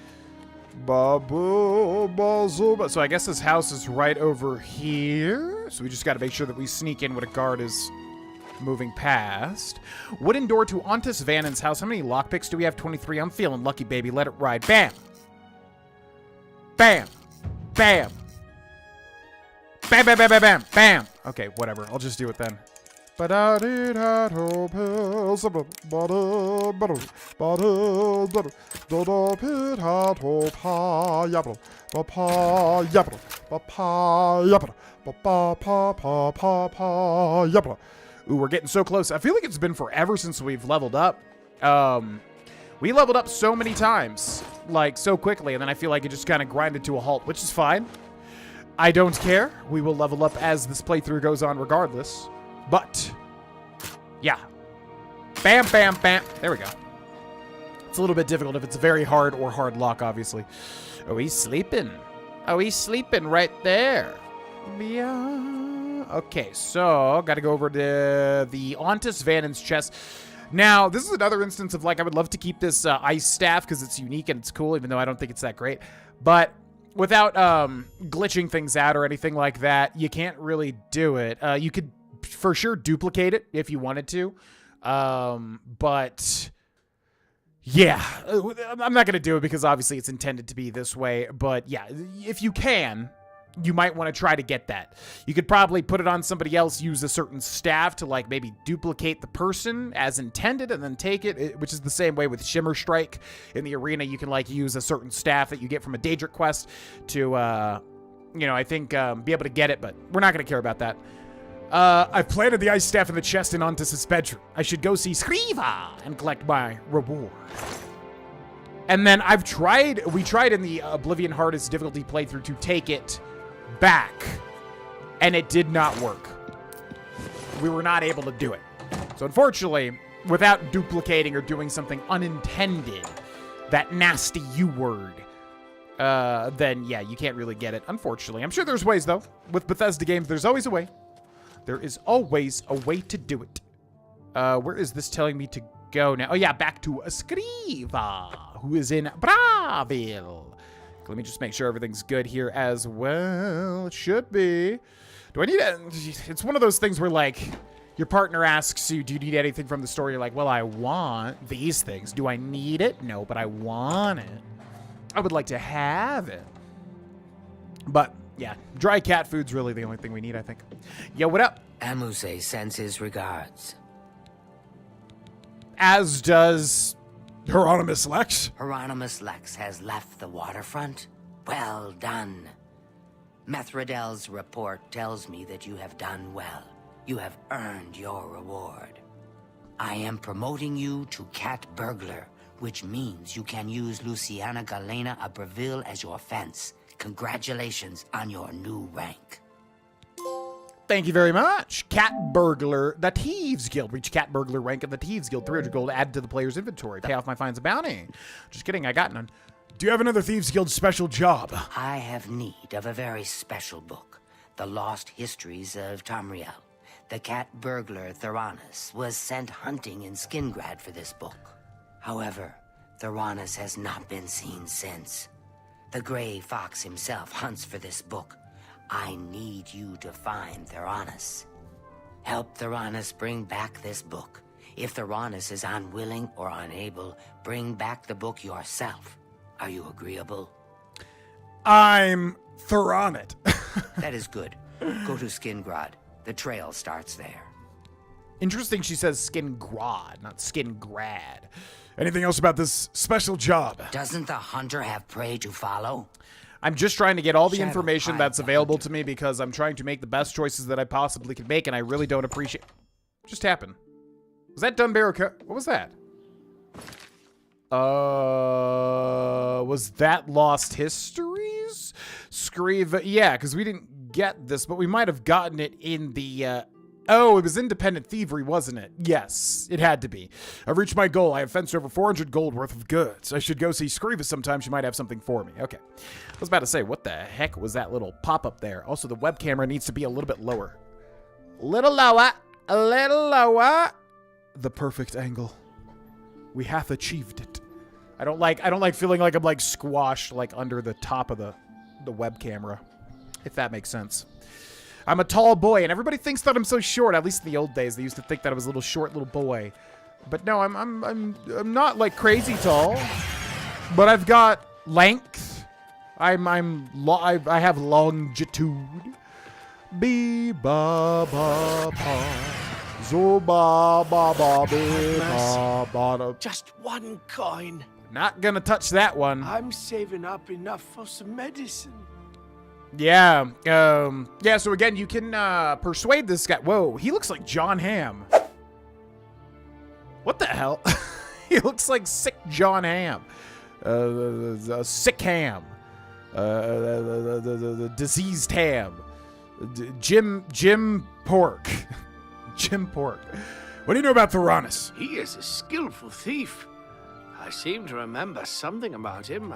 So I guess his house is right over here. So we just got to make sure that we sneak in when a guard is moving past. Wooden door to Ontus Vannin's house. How many lockpicks do we have? 23. I'm feeling lucky, baby. Let it ride. Bam. Bam. Bam. Bam, bam, bam, bam, bam, bam. Okay, whatever. I'll just do it then. Ooh, we're getting so close. I feel like it's been forever since we've leveled up. We leveled up so many times, like so quickly, and then I feel like it just kind of grinded to a halt, which is fine. I don't care. We will level up as this playthrough goes on regardless. But, yeah. Bam, bam, bam. There we go. It's a little bit difficult if it's a very hard or hard lock, obviously. Oh, he's sleeping. Oh, he's sleeping right there. Yeah. Okay, so got to go over to the Ontus Vanon's chest. Now, this is another instance of, like, I would love to keep this ice staff because it's unique and it's cool, even though I don't think it's that great. But without glitching things out or anything like that, you can't really do it. You could for sure duplicate it if you wanted to. But yeah, I'm not going to do it because obviously it's intended to be this way. But yeah, if you can, you might want to try to get that. You could probably put it on somebody else, use a certain staff to like maybe duplicate the person as intended and then take it, which is the same way with Shimmer Strike in the arena. You can like use a certain staff that you get from a Daedric quest to, you know, I think be able to get it, but we're not going to care about that. I've planted the ice staff in the chest in Ontus's bedroom. I should go see Skriva and collect my reward. And then we tried in the Oblivion hardest difficulty playthrough to take it back, and it did not work. We were not able to do it. So unfortunately, without duplicating or doing something unintended, that nasty U word, then yeah, you can't really get it, unfortunately. I'm sure there's ways, though. With Bethesda games, there's always a way. There is always a way to do it. Where is this telling me to go now? Oh, yeah, back to Skriva, who is in Bravil. Let me just make sure everything's good here as well. It should be. Do I need it? It's one of those things where, like, your partner asks you, do you need anything from the store? You're like, well, I want these things. Do I need it? No, but I want it. I would like to have it. But yeah, dry cat food's really the only thing we need, I think. Yo, what up? Amuse sends his regards. As does Hieronymus Lex. Hieronymus Lex has left the waterfront? Well done. Methradel's report tells me that you have done well. You have earned your reward. I am promoting you to Cat Burglar, which means you can use Luciana Galena of Bravil as your fence. Congratulations on your new rank. Thank you very much. Cat Burglar, the Thieves Guild. Reach Cat Burglar rank of the Thieves Guild. 300 gold added to the player's inventory. Pay off my fines and bounty. Just kidding, I got none. Do you have another Thieves Guild special job? I have need of a very special book. The Lost Histories of Tamriel. The cat burglar Theranos was sent hunting in Skingrad for this book. However, Theranos has not been seen since. The Grey Fox himself hunts for this book. I need you to find Theranos. Help Theranos bring back this book. If Theranos is unwilling or unable, bring back the book yourself. Are you agreeable? I'm Theronit. That is good. Go to Skingrad. The trail starts there. Interesting she says Skingrad, not Skingrad. Anything else about this special job? Doesn't the hunter have prey to follow? I'm just trying to get all the information that's available to me because I'm trying to make the best choices that I possibly can make, and I really don't appreciate... What just happened? Was that Dunbarrow? What was that? Was that Lost Histories? Skriva? Yeah, because we didn't get this, but we might have gotten it in the... Oh, it was Independent Thievery, wasn't it? Yes, it had to be. I've reached my goal. I have fenced over 400 gold worth of goods. I should go see Skriva sometime. She might have something for me. Okay. I was about to say, what the heck was that little pop-up there? Also, the web camera needs to be a little bit lower. A little lower. A little lower. The perfect angle. We have achieved it. I don't like feeling like I'm like squashed like under the top of the web camera, if that makes sense. I'm a tall boy, and everybody thinks that I'm so short. At least in the old days, they used to think that I was a little short little boy. But no, I'm not like crazy tall. But I've got length. I have longitude. Be ba ba ba. Zo ba ba ba be ba ba. Just one coin. Not gonna touch that one. I'm saving up enough for some medicine. Yeah, yeah, so again, you can, persuade this guy. Whoa, he looks like John Hamm. What the hell? He looks like sick John Ham. Sick Ham. The diseased Ham. Jim Pork. Jim Pork. What do you know about Theranos? He is a skillful thief. I seem to remember something about him.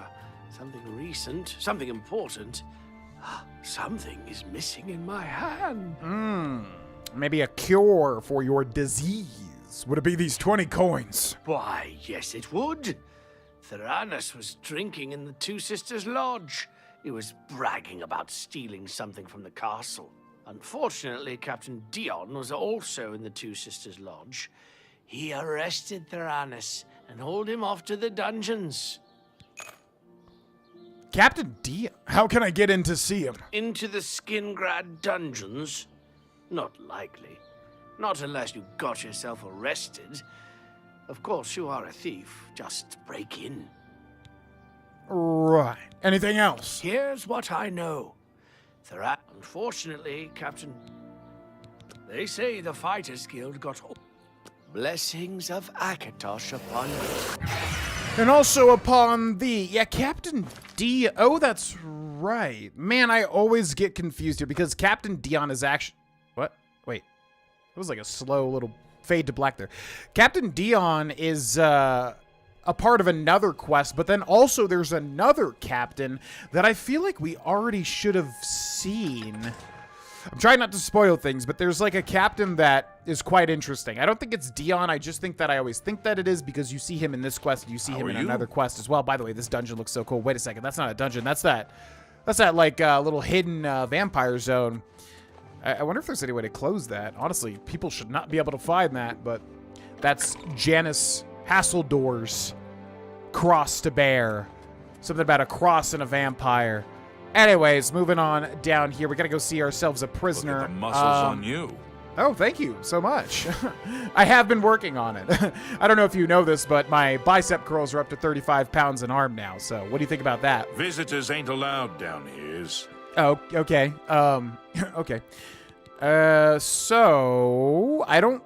Something recent, something important. Something is missing in my hand. Maybe a cure for your disease. Would it be these 20 coins? Why, yes it would. Theranos was drinking in the Two Sisters Lodge. He was bragging about stealing something from the castle. Unfortunately, Captain Dion was also in the Two Sisters Lodge. He arrested Theranos and hauled him off to the dungeons. Captain Dion? How can I get in to see him? Into the Skingrad dungeons? Not likely. Not unless you got yourself arrested. Of course, you are a thief. Just break in. Right. Anything else? Here's what I know. Unfortunately, Captain... They say the Fighters Guild got... Blessings of Akatosh upon you. And also upon thee. Yeah, Captain D... Oh, that's right. Man, I always get confused here because Captain Dion is actually... What? Wait. It was like a slow little fade to black there. Captain Dion is a part of another quest, but then also there's another captain that I feel like we already should have seen. I'm trying not to spoil things, but there's like a captain that is quite interesting. I don't think it's Dion. I just think that I always think that it is because you see him in this quest and you see him in another quest as well. By the way, this dungeon looks so cool. Wait a second. That's not a dungeon. That's that like little hidden vampire zone. I wonder if there's any way to close that. Honestly, people should not be able to find that, but that's Janice Hasseldor's cross to bear. Something about a cross and a vampire. Anyways, moving on down here. We gotta go see ourselves a prisoner. Look at the muscles on you. Oh, thank you so much. I have been working on it. I don't know if you know this, but my bicep curls are up to 35 pounds an arm now. So what do you think about that? Visitors ain't allowed down here. Oh, okay. Okay. So I don't...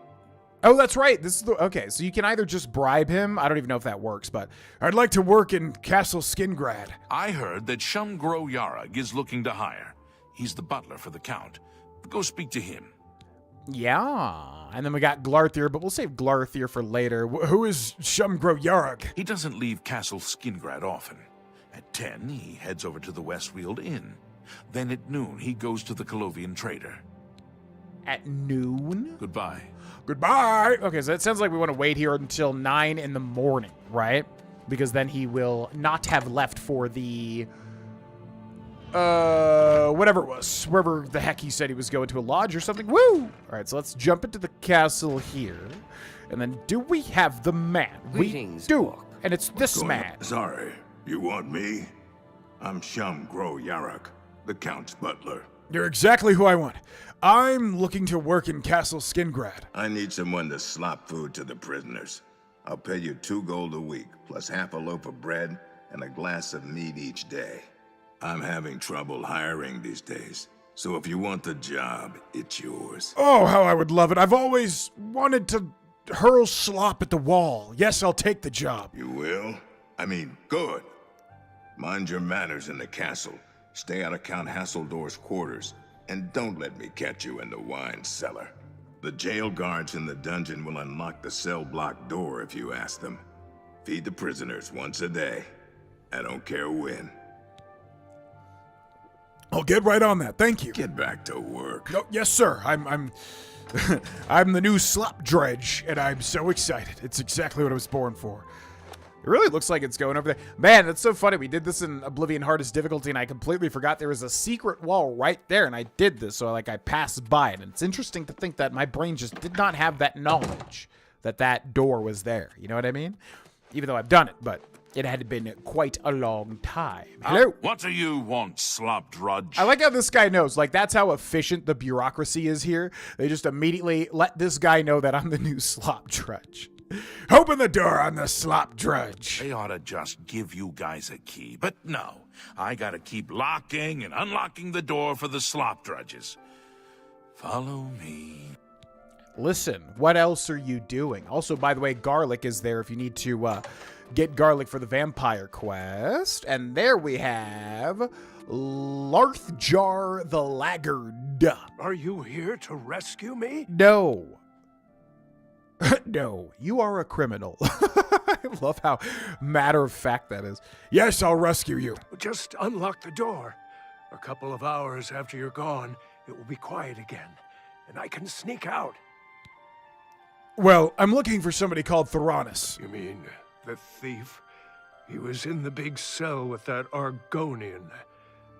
Oh, that's right. This is the... Okay, so you can either just bribe him. I don't even know if that works, but I'd like to work in Castle Skingrad. I heard that Shumgro Yarag is looking to hire. He's the butler for the Count. Go speak to him. Yeah. And then we got Glarthir, but we'll save Glarthir for later. Who is Shumgro Yarag? He doesn't leave Castle Skingrad often. At 10, he heads over to the Westfield Inn. Then at noon, he goes to the Colovian Trader. At noon? Goodbye. Goodbye. Okay, so it sounds like we want to wait here until 9 in the morning, right? Because then he will not have left for the... whatever it was. Wherever the heck he said he was going to, a lodge or something. Woo! All right, so let's jump into the castle here. And then do we have the man? Greetings, we do. Bork. And it's this man. Sorry, you want me? I'm Shumgro Yarag, the Count's butler. You're exactly who I want. I'm looking to work in Castle Skingrad. I need someone to slop food to the prisoners. I'll pay you 2 gold a week, plus half a loaf of bread and a glass of mead each day. I'm having trouble hiring these days, so if you want the job, it's yours. Oh, how I would love it. I've always wanted to hurl slop at the wall. Yes, I'll take the job. You will? I mean, good. Mind your manners in the castle. Stay out of Count Hasseldor's quarters. And don't let me catch you in the wine cellar. The jail guards in the dungeon will unlock the cell block door if you ask them. Feed the prisoners once a day. I don't care when. I'll get right on that. Thank you. Get back to work. Oh, yes, sir. I'm I'm the new slop dredge, and I'm so excited. It's exactly what I was born for. It really looks like it's going over there. Man, that's so funny. We did this in Oblivion Hardest Difficulty, and I completely forgot there was a secret wall right there, and I did this, so I passed by it. And it's interesting to think that my brain just did not have that knowledge that that door was there. You know what I mean? Even though I've done it, but it had been quite a long time. Hello? What do you want, slop drudge? I like how this guy knows. Like, that's how efficient the bureaucracy is here. They just immediately let this guy know that I'm the new slop drudge. Open the door on the slop drudge. They ought to just give you guys a key, but no. I gotta keep locking and unlocking the door for the slop drudges. Follow me. Listen, what else are you doing? Also, by the way, garlic is there if you need to get garlic for the vampire quest. And there we have Larthjar the Laggard. Are you here to rescue me? No. No, you are a criminal. I love how matter-of-fact that is. Yes, I'll rescue you. Just unlock the door. A couple of hours after you're gone, it will be quiet again, and I can sneak out. Well, I'm looking for somebody called Theranos. You mean the thief? He was in the big cell with that Argonian.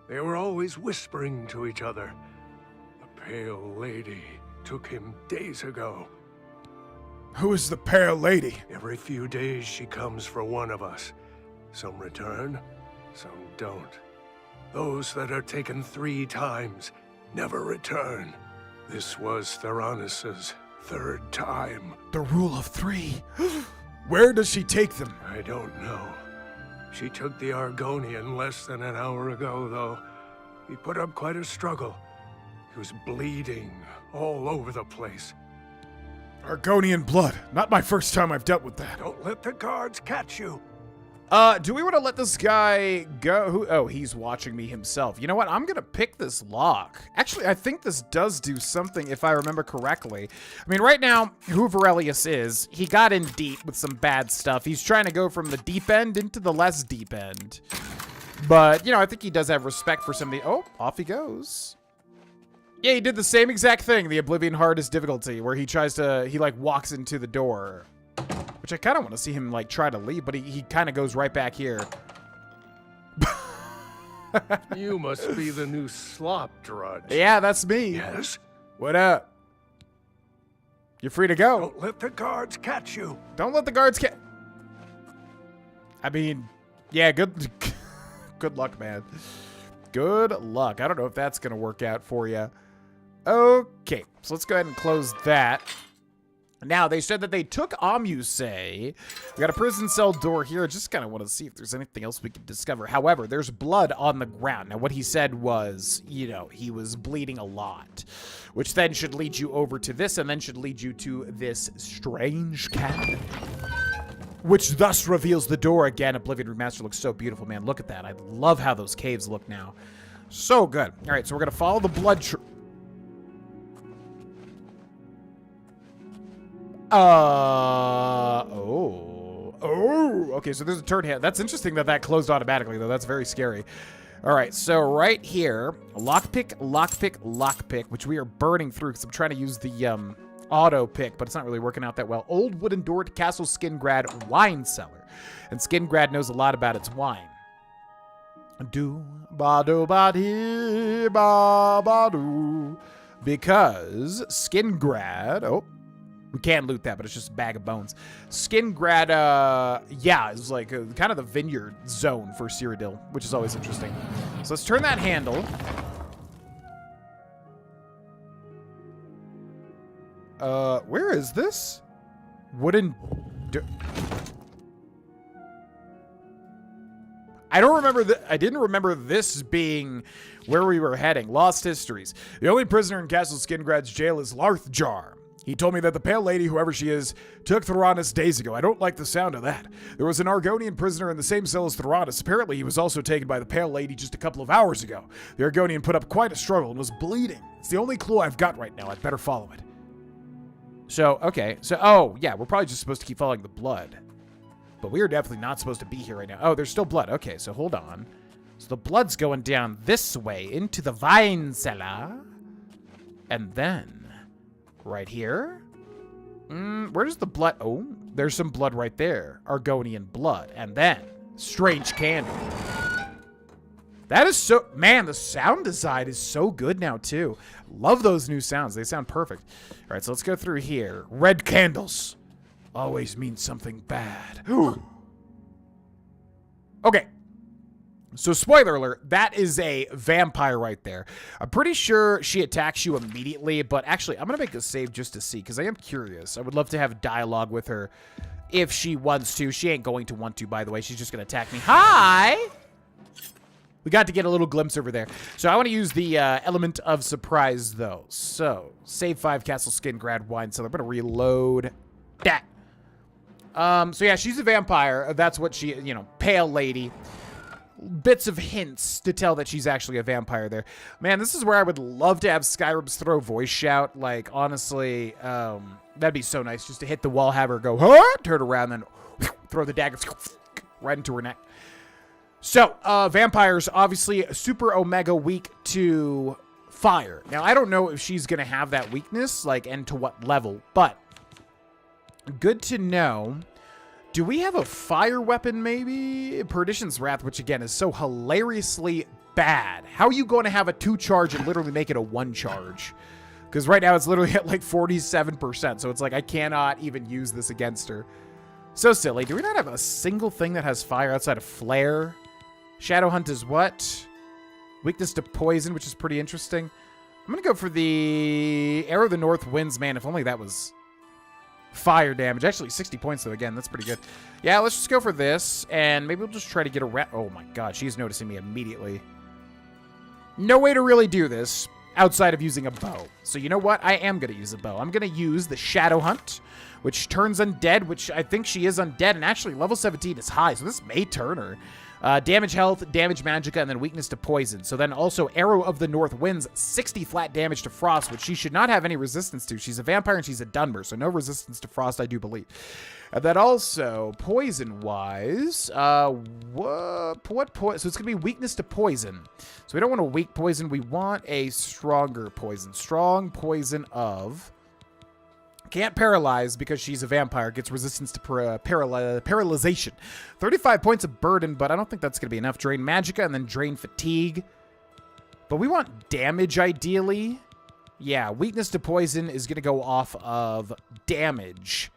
They were always whispering to each other. The Pale Lady took him days ago. Who is the Pale Lady? Every few days she comes for one of us. Some return, some don't. Those that are taken 3 times never return. This was Theranos' 3rd time. The rule of 3. Where does she take them? I don't know. She took the Argonian less than an hour ago, though. He put up quite a struggle. He was bleeding all over the place. Argonian blood. Not my first time I've dealt with that. Don't let the guards catch you. Do we want to let this guy go? Oh, he's watching me himself. You know what? I'm going to pick this lock. Actually, I think this does do something, if I remember correctly. I mean, right now, who Varelius is, he got in deep with some bad stuff. He's trying to go from the deep end into the less deep end. But, you know, I think he does have respect for some of the... Oh, off he goes. Yeah, he did the same exact thing, the Oblivion Hardest difficulty, where he tries to... He, like, walks into the door. Which I kind of want to see him, like, try to leave, but he kind of goes right back here. You must be the new slop drudge. Yeah, that's me. Yes? What up? You're free to go. Don't let the guards catch you. Don't let the guards catch... I mean, yeah, good luck, man. Good luck. I don't know if that's going to work out for you. Okay, so let's go ahead and close that. Now, they said that they took Amuse. We got a prison cell door here. I just kind of want to see if there's anything else we can discover. However, there's blood on the ground. Now, what he said was, you know, he was bleeding a lot, which then should lead you over to this and then should lead you to this strange cabin, which thus reveals the door again. Oblivion Remastered looks so beautiful, man. Look at that. I love how those caves look now. So good. All right, so we're going to follow the blood okay, so there's a turn hand. That's interesting that that closed automatically, though. That's very scary. All right, so right here, lockpick, lockpick, lockpick, which we are burning through because I'm trying to use the auto pick, but it's not really working out that well. Old wooden door to Castle Skingrad wine cellar. And Skingrad knows a lot about its wine. Do-ba-do-ba-dee-ba-ba-do. Because Skingrad... Oh, we can loot that, but it's just a bag of bones. Skingrad, yeah, it's like kind of the vineyard zone for Cyrodiil, which is always interesting. So let's turn that handle. Where is this? Wooden... I don't remember I didn't remember this being where we were heading. Lost histories. The only prisoner in Castle Skingrad's jail is Larthjar. He told me that the Pale Lady, whoever she is, took Theranos days ago. I don't like the sound of that. There was an Argonian prisoner in the same cell as Theranos. Apparently, he was also taken by the Pale Lady just a couple of hours ago. The Argonian put up quite a struggle and was bleeding. It's the only clue I've got right now. I'd better follow it. So, okay. So, oh, yeah, we're probably just supposed to keep following the blood. But we are definitely not supposed to be here right now. Oh, there's still blood. Okay, so hold on. So the blood's going down this way into the wine cellar. And then... right here? Where does the blood... Oh, there's some blood right there. Argonian blood. And then, strange candle. That is so... Man, the sound design is so good now, too. Love those new sounds. They sound perfect. All right, so let's go through here. Red candles. Always means something bad. Okay. So, spoiler alert, that is a vampire right there. I'm pretty sure she attacks you immediately, but actually, I'm going to make a save just to see, because I am curious. I would love to have dialogue with her if she wants to. She ain't going to want to, by the way. She's just going to attack me. Hi! We got to get a little glimpse over there. So I want to use the element of surprise, though. So, save 5 Castle Skingrad Wine Cellar. I'm going to reload that. So yeah, she's a vampire. That's what she, you know, pale lady. Bits of hints to tell that she's actually a vampire there. Man, this is where I would love to have Skyrim's throw voice shout. Like, honestly, that'd be so nice just to hit the wall, have her go, huh? Turn around, then throw the dagger right into her neck. So, vampires, obviously, super omega weak to fire. Now, I don't know if she's going to have that weakness, like, and to what level, but good to know. Do we have a fire weapon, maybe? Perdition's Wrath, which, again, is so hilariously bad. How are you going to have a 2 charge and literally make it a 1 charge? Because right now, it's literally at, like, 47%, so it's like I cannot even use this against her. So silly. Do we not have a single thing that has fire outside of Flare? Shadow Hunt is what? Weakness to poison, which is pretty interesting. I'm going to go for the Arrow of the North Winds. Man, if only that was fire damage. Actually, 60 points, though. Again, that's pretty good. Yeah, let's just go for this, and maybe we'll just try to get around. Oh, my God. She's noticing me immediately. No way to really do this outside of using a bow. So you know what? I am going to use a bow. I'm going to use the Shadow Hunt, which turns undead, which I think she is undead, and actually level 17 is high, so this may turn her. Damage health, damage magicka, and then weakness to poison. So then also Arrow of the North Winds, 60 flat damage to frost, which she should not have any resistance to. She's a vampire and she's a Dunmer, so no resistance to frost, I do believe. And then also, poison-wise, so it's going to be weakness to poison. So we don't want a weak poison, we want a stronger poison. Strong poison of... Can't paralyze because she's a vampire. Gets resistance to paralyzation. 35 points of burden, but I don't think that's going to be enough. Drain magicka and then drain fatigue. But we want damage, ideally. Yeah, weakness to poison is going to go off of damage.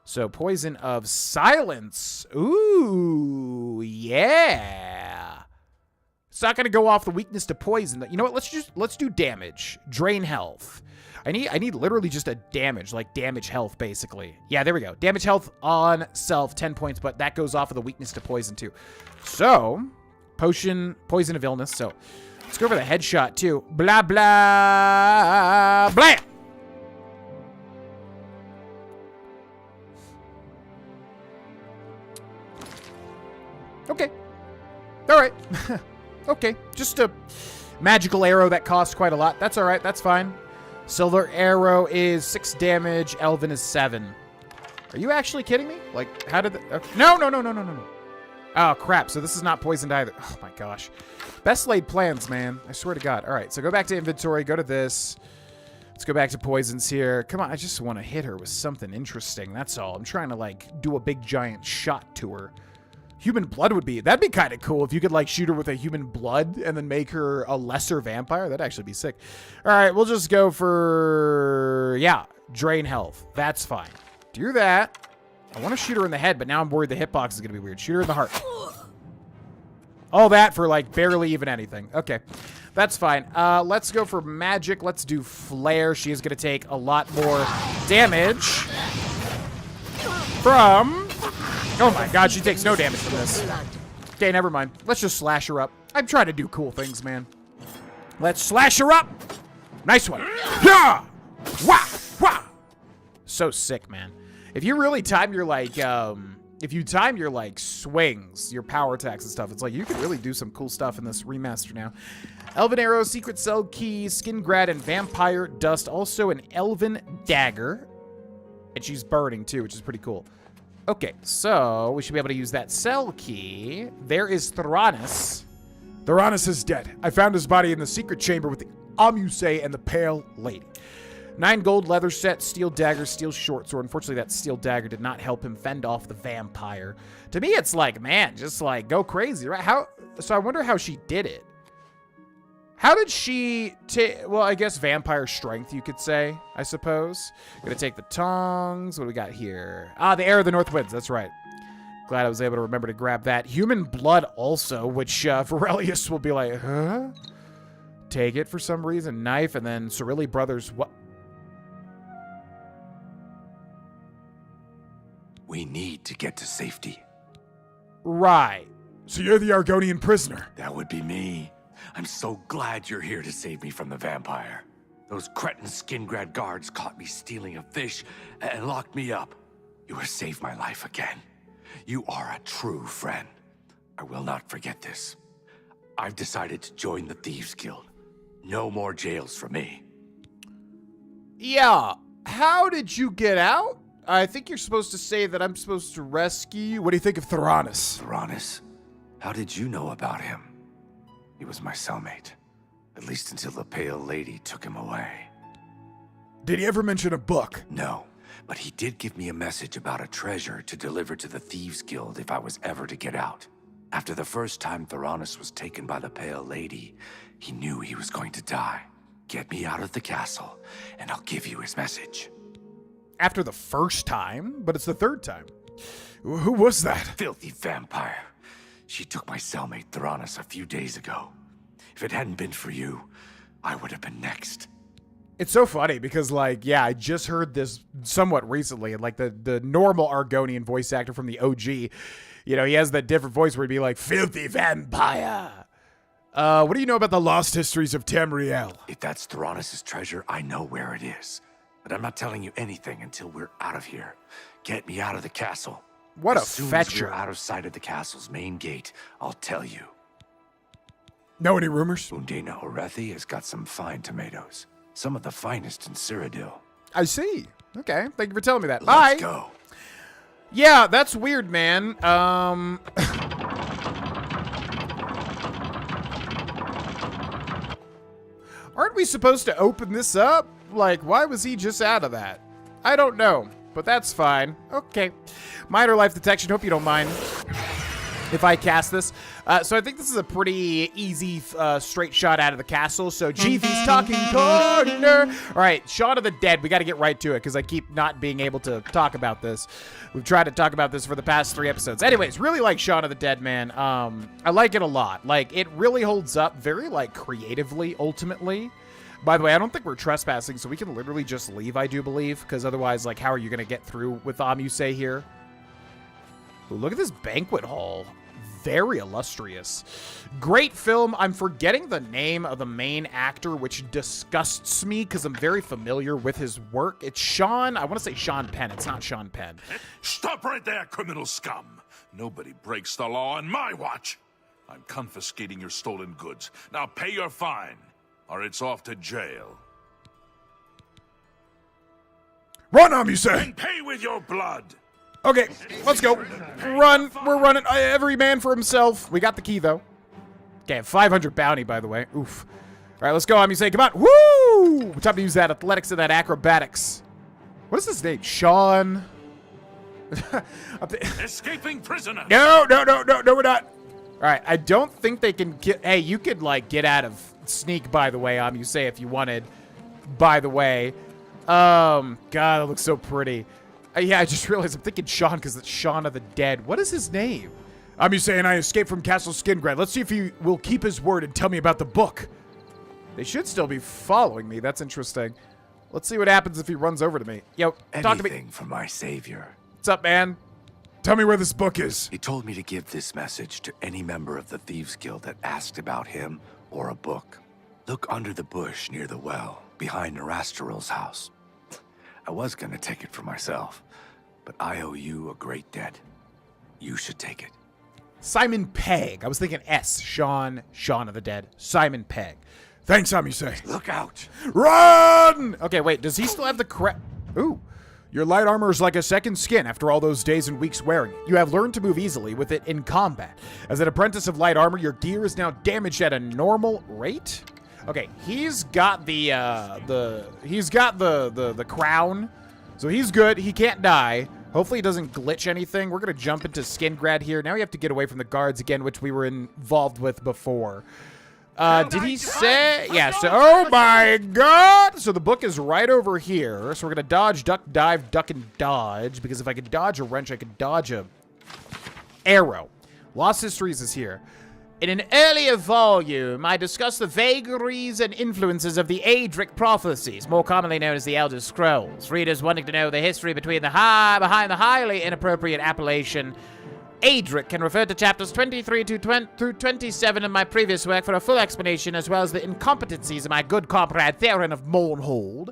So poison of silence. Ooh, yeah. It's not going to go off the weakness to poison. You know what? Let's do damage. Drain health. I need literally just a damage, like damage health, basically. Yeah, there we go. Damage health on self, 10 points, but that goes off of the weakness to poison, too. So, potion of illness. So, let's go for the headshot, too. Blah, blah, blah. Okay. All right. Okay. Just a magical arrow that costs quite a lot. That's all right. That's fine. Silver Arrow is 6 damage. Elven is 7. Are you actually kidding me? Like, how did the... Okay. No. Oh, crap. So this is not poisoned either. Oh, my gosh. Best laid plans, man. I swear to God. All right, so go back to inventory. Go to this. Let's go back to poisons here. Come on, I just want to hit her with something interesting. That's all. I'm trying to, like, do a big, giant shot to her. Human blood would be... That'd be kind of cool if you could, like, shoot her with a human blood and then make her a lesser vampire. That'd actually be sick. All right, we'll just go for... Yeah, drain health. That's fine. Do that. I want to shoot her in the head, but now I'm worried the hitbox is going to be weird. Shoot her in the heart. All that for, like, barely even anything. Okay, that's fine. Let's go for magic. Let's do flare. She is going to take a lot more damage from... Oh my God, she takes no damage from this. Okay, never mind. Let's just slash her up. I'm trying to do cool things, man. Let's slash her up. Nice one. Yeah! Wah! Wah! So sick, man. If you really time your, like, swings, your power attacks and stuff, it's like you can really do some cool stuff in this remaster now. Elven Arrow, Secret Cell Key, Skingrad, and Vampire Dust. Also an Elven Dagger. And she's burning, too, which is pretty cool. Okay, so we should be able to use that cell key. There is Theranos. Theranos is dead. I found his body in the secret chamber with the Amusei and the Pale Lady. 9 gold leather set, steel dagger, steel short sword. Unfortunately, that steel dagger did not help him fend off the vampire. To me, it's like, man, just like go crazy, right? So I wonder how she did it. How did she take... Well, I guess vampire strength, you could say, I suppose. Gonna take the tongs. What do we got here? Ah, the Arrow of the North Winds. That's right. Glad I was able to remember to grab that. Human blood also, which Varelius will be like, huh? Take it for some reason. Knife, and then Cerilli Brothers. What? We need to get to safety. Right. So you're the Argonian prisoner? That would be me. I'm so glad you're here to save me from the vampire. Those cretin Skingrad guards caught me stealing a fish and locked me up. You have saved my life again. You are a true friend. I will not forget this. I've decided to join the Thieves Guild. No more jails for me. Yeah. How did you get out? I think you're supposed to say that I'm supposed to rescue you. What do you think of Theranos? Theranos? How did you know about him? He was my cellmate. At least until the Pale Lady took him away. Did he ever mention a book? No, but he did give me a message about a treasure to deliver to the Thieves Guild if I was ever to get out. After the first time Theranos was taken by the Pale Lady, he knew he was going to die. Get me out of the castle, and I'll give you his message. After the first time? But it's the third time. Who was that? Filthy vampire. She took my cellmate Theranos a few days ago. If it hadn't been for you, I would have been next. It's so funny because, like, yeah, I just heard this somewhat recently. And, like, the normal Argonian voice actor from the OG, you know, he has that different voice where he'd be like, filthy vampire. What do you know about the lost histories of Tamriel? If that's Theranos' treasure, I know where it is. But I'm not telling you anything until we're out of here. Get me out of the castle. What as a soon fetcher. As we're out of sight of the castle's main gate, I'll tell you. Know any rumors? Undina Orethi has got some fine tomatoes. Some of the finest in Cyrodiil. I see. Okay, thank you for telling me that. Let's Bye. go. Yeah, that's weird, man. Aren't we supposed to open this up? Like, why was he just out of that? I don't know, but that's fine. Okay. Minor life detection. Hope you don't mind if I cast this. So I think this is a pretty easy straight shot out of the castle. So GV's talking corner. All right, Shaun of the Dead. We got to get right to it because I keep not being able to talk about this. We've tried to talk about this for the past 3 episodes. Anyways, really like Shaun of the Dead, man. I like it a lot. Like, it really holds up very, like, creatively, ultimately. By the way, I don't think we're trespassing, so we can literally just leave, I do believe, because otherwise, like, how are you going to get through with Amuse here? Ooh, look at this banquet hall. Very illustrious. Great film. I'm forgetting the name of the main actor, which disgusts me because I'm very familiar with his work. It's Sean. I want to say Sean Penn. It's not Sean Penn. Stop right there, criminal scum. Nobody breaks the law on my watch. I'm confiscating your stolen goods. Now pay your fine, or it's off to jail. Run, Amuse! And pay with your blood. Okay, let's go. Run. We're running. Every man for himself. We got the key, though. Okay, 500 bounty, by the way. Oof. All right, let's go, Amuse. Come on. Woo! Time to use that athletics and that acrobatics. What is his name? Sean? Escaping prisoner. No, we're not. All right, I don't think they can get... Hey, you could, like, get out of sneak, by the way, Amuse, if you wanted. By the way. God, that looks so pretty. Yeah, I just realized I'm thinking Sean because it's Shaun of the Dead. What is his name? Amuse and I escaped from Castle Skingrad. Let's see if he will keep his word and tell me about the book. They should still be following me. That's interesting. Let's see what happens if he runs over to me. Yo, talk to me. Anything for my savior. What's up, man? Tell me where this book is. He told me to give this message to any member of the Thieves Guild that asked about him or a book. Look under the bush near the well, behind Narasteril's house. I was gonna take it for myself, but I owe you a great debt. You should take it. Simon Pegg. I was thinking S. Shaun of the Dead. Simon Pegg. Thanks, Amuse. Look out. Run! Okay, wait. Does he still have the Ooh. Your light armor is like a second skin after all those days and weeks wearing it. You have learned to move easily with it in combat. As an apprentice of light armor, your gear is now damaged at a normal rate. Okay, he's got the crown, so he's good. He can't die. Hopefully he doesn't glitch anything. We're gonna jump into Skingrad here. Now we have to get away from the guards again, which we were involved with before. Did he say? Yeah, so, oh my god! So the book is right over here. So we're gonna dodge, duck, dive, duck, and dodge, because if I could dodge a wrench, I could dodge a arrow. Lost Histories is here. In an earlier volume, I discussed the vagaries and influences of the Adric prophecies, more commonly known as the Elder Scrolls. Readers wanting to know the history behind the highly inappropriate appellation Adric can refer to chapters 23 through 27 of my previous work for a full explanation, as well as the incompetencies of my good comrade Theron of Mournhold,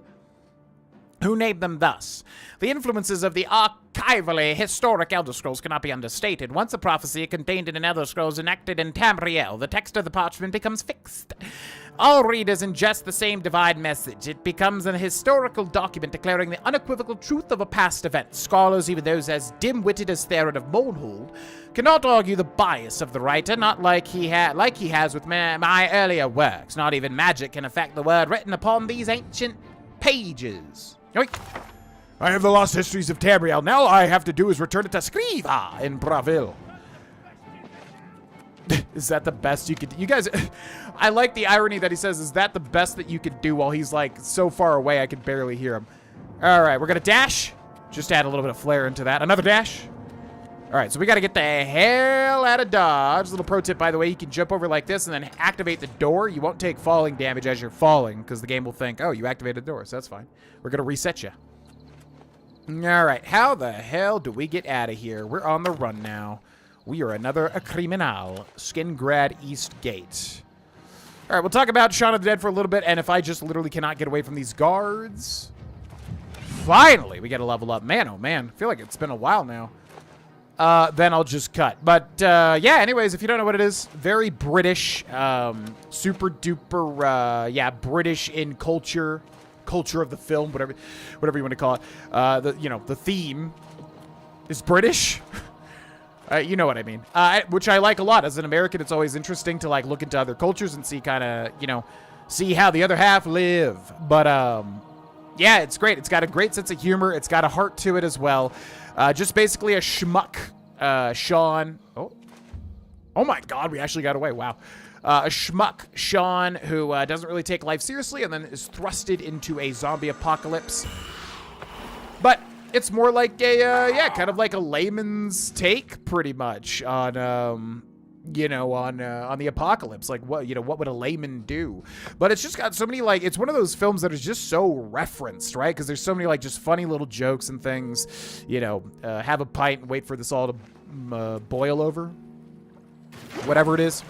who named them thus. The influences of the archivally historic Elder Scrolls cannot be understated. Once a prophecy contained in an Elder Scrolls enacted in Tamriel, the text of the parchment becomes fixed. All readers ingest the same divine message. It becomes an historical document declaring the unequivocal truth of a past event. Scholars, even those as dim-witted as Theron of Mournhold, cannot argue the bias of the writer, not like he has with my earlier works. Not even magic can affect the word written upon these ancient pages. Yoink. I have the lost histories of Tamriel. Now all I have to do is return it to Scriva in Bravil. Is that the best you could... You guys... I like the irony that he says, is that the best that you could do, while he's, like, so far away I can barely hear him. All right, we're going to dash. Just add a little bit of flair into that. Another dash. All right, so we got to get the hell out of Dodge. Little pro tip, by the way, you can jump over like this and then activate the door. You won't take falling damage as you're falling, because the game will think, oh, you activated the door, so that's fine. We're going to reset you. All right, how the hell do we get out of here? We're on the run now. We are a criminal. Skingrad East Gate. All right, we'll talk about Shaun of the Dead for a little bit, and if I just literally cannot get away from these guards. Finally, we get a level up. Man, oh man, I feel like it's been a while now. Then I'll just cut. But, yeah, anyways, if you don't know what it is, very British, super duper, yeah, British in culture of the film, whatever you want to call it. The theme is British. You know what I mean. Which I like a lot. As an American, it's always interesting to, like, look into other cultures and see kind of, see how the other half live. But, yeah, it's great. It's got a great sense of humor. It's got a heart to it as well. Just basically a schmuck, Sean. Oh my God, we actually got away. Wow. A schmuck, Sean, who doesn't really take life seriously and then is thrusted into a zombie apocalypse. But it's more like a, yeah, kind of like a layman's take, pretty much, on, on the apocalypse. Like, what would a layman do? But it's just got so many, like, it's one of those films that is just so referenced, right? Because there's so many, like, just funny little jokes and things. Have a pint and wait for this all to boil over. Whatever it is.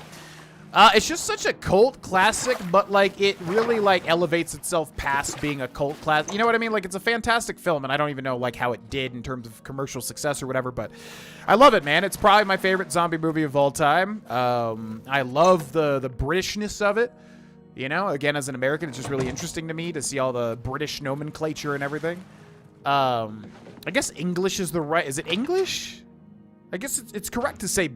It's just such a cult classic, but, like, it really, like, elevates itself past being a cult classic. You know what I mean? Like, it's a fantastic film, and I don't even know, like, how it did in terms of commercial success or whatever, but I love it, man. It's probably my favorite zombie movie of all time. I love the Britishness of it. Again, as an American, it's just really interesting to me to see all the British nomenclature and everything. I guess English is the right... Is it English? I guess it's correct to say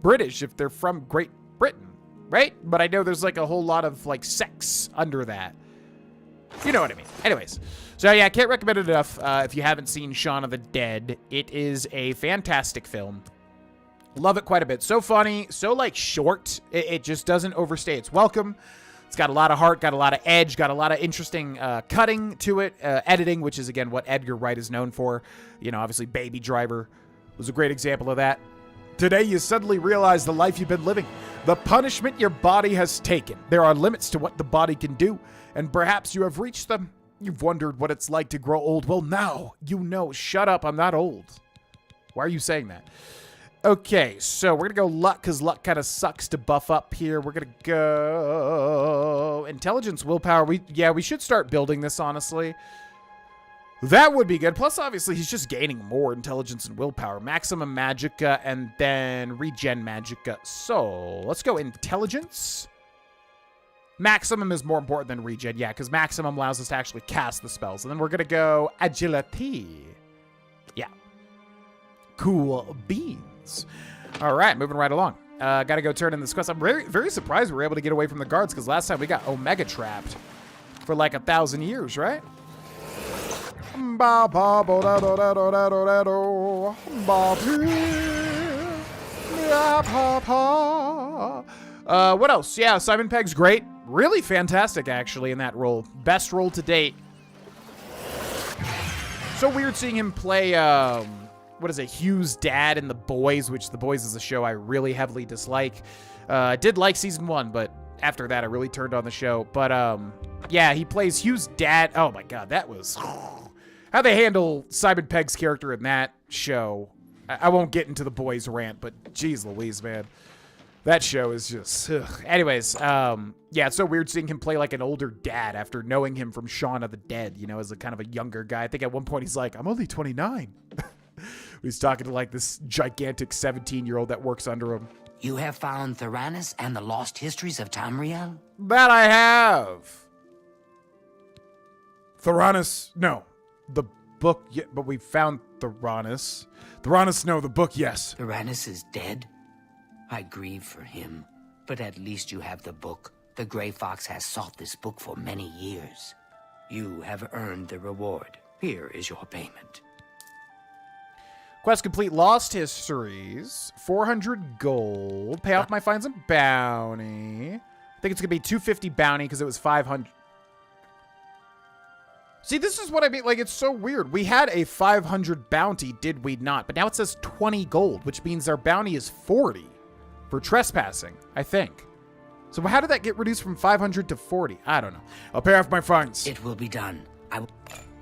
British if they're from Great Britain. Right? But I know there's, like, a whole lot of, like, sex under that. You know what I mean. Anyways. So, yeah, I can't recommend it enough if you haven't seen Shaun of the Dead. It is a fantastic film. Love it quite a bit. So funny. So, like, short. It just doesn't overstay its welcome. It's got a lot of heart, got a lot of edge, got a lot of interesting cutting to it. Editing, which is, again, what Edgar Wright is known for. Obviously, Baby Driver was a great example of that. Today, you suddenly realize the life you've been living, the punishment your body has taken. There are limits to what the body can do, and perhaps you have reached them. You've wondered what it's like to grow old. Well, now you know. Shut up, I'm not old. Why are you saying that? Okay, so we're going to go luck, because luck kind of sucks to buff up here. We're going to go intelligence, willpower. We should start building this, honestly. That would be good. Plus, obviously, he's just gaining more intelligence and willpower. Maximum magicka and then regen magicka. So, let's go intelligence. Maximum is more important than regen. Yeah, because maximum allows us to actually cast the spells. And then we're going to go agility. Yeah. Cool beans. All right, moving right along. Got to go turn in this quest. I'm very, very surprised we were able to get away from the guards because last time we got Omega trapped for like 1,000 years, right? What else? Yeah, Simon Pegg's great. Really fantastic, actually, in that role. Best role to date. So weird seeing him play, what is it, Hugh's dad in The Boys, which The Boys is a show I really heavily dislike. I did like season 1, but after that I really turned on the show. But, yeah, he plays Hugh's dad. Oh, my God, that was... How they handle Simon Pegg's character in that show, I won't get into the boys rant, but geez Louise, man. That show is just, ugh. Anyways, yeah, it's so weird seeing him play like an older dad after knowing him from Shaun of the Dead, you know, as a kind of a younger guy. I think at one point he's like, I'm only 29. He's talking to like this gigantic 17-year-old that works under him. You have found Theranos and the lost histories of Tamriel? That I have. Theranos, no. The book, yeah, but we found Theranos. Theranos, no. The book, yes. Theranos is dead? I grieve for him, but at least you have the book. The Grey Fox has sought this book for many years. You have earned the reward. Here is your payment. Quest complete lost histories. 400 gold. Pay off my fines and bounty. I think it's going to be 250 bounty because it was 500. See, this is what I mean. Like, it's so weird. We had a 500 bounty, did we not? But now it says 20 gold, which means our bounty is 40 for trespassing, I think. So how did that get reduced from 500 to 40? I don't know. I'll pay off my fines. It will be done.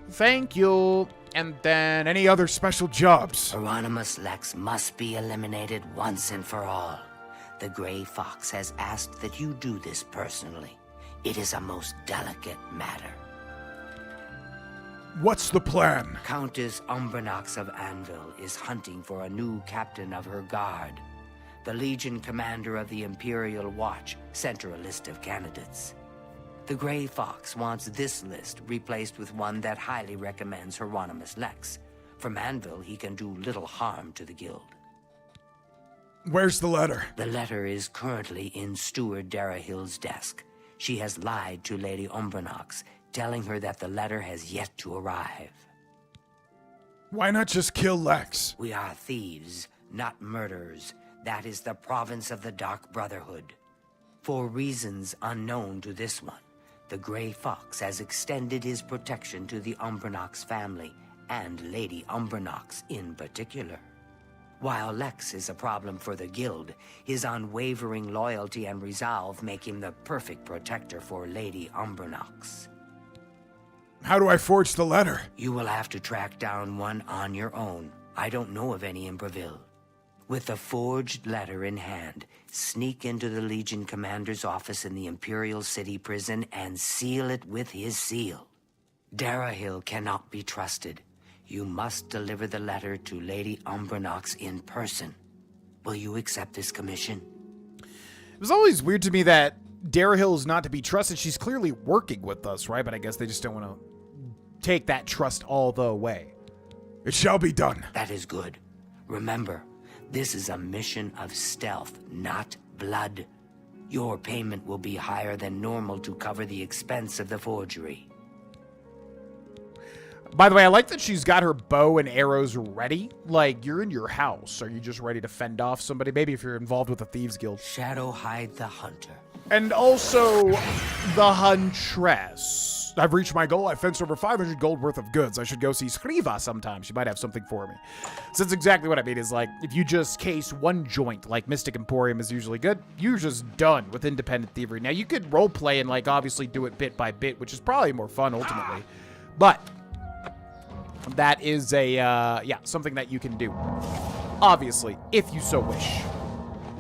Thank you. And then any other special jobs? Hieronymus Lex must be eliminated once and for all. The Grey Fox has asked that you do this personally. It is a most delicate matter. What's the plan? Countess Umbranox of Anvil is hunting for a new captain of her guard. The Legion commander of the Imperial Watch sent her a list of candidates. The Grey Fox wants this list replaced with one that highly recommends Hieronymus Lex. From Anvil, he can do little harm to the guild. Where's the letter? The letter is currently in Steward Darahill's desk. She has lied to Lady Umbranox, telling her that the letter has yet to arrive. Why not just kill Lex? We are thieves, not murderers. That is the province of the Dark Brotherhood. For reasons unknown to this one, the Grey Fox has extended his protection to the Umbranox family, and Lady Umbranox in particular. While Lex is a problem for the guild, his unwavering loyalty and resolve make him the perfect protector for Lady Umbranox. How do I forge the letter? You will have to track down one on your own. I don't know of any in Breville. With the forged letter in hand, sneak into the Legion commander's office in the Imperial City prison and seal it with his seal. Darahill cannot be trusted. You must deliver the letter to Lady Umbranox in person. Will you accept this commission? It was always weird to me that Darahill is not to be trusted. She's clearly working with us, right? But I guess they just don't want to take that trust all the way. It shall be done. That is good. Remember, this is a mission of stealth, not blood. Your payment will be higher than normal to cover the expense of the forgery. By the way, I like that she's got her bow and arrows ready. Like, you're in your house. Are you just ready to fend off somebody? Maybe if you're involved with a thieves guild. Shadowhide the Hunter. And also, the Huntress. I've reached my goal. I fenced over 500 gold worth of goods. I should go see Skriva sometime. She might have something for me. So that's exactly what I mean, is like, if you just case one joint, like Mystic Emporium is usually good, you're just done with independent thievery. Now, you could roleplay and, like, obviously do it bit by bit, which is probably more fun, ultimately. But that is a, yeah, something that you can do. Obviously, if you so wish.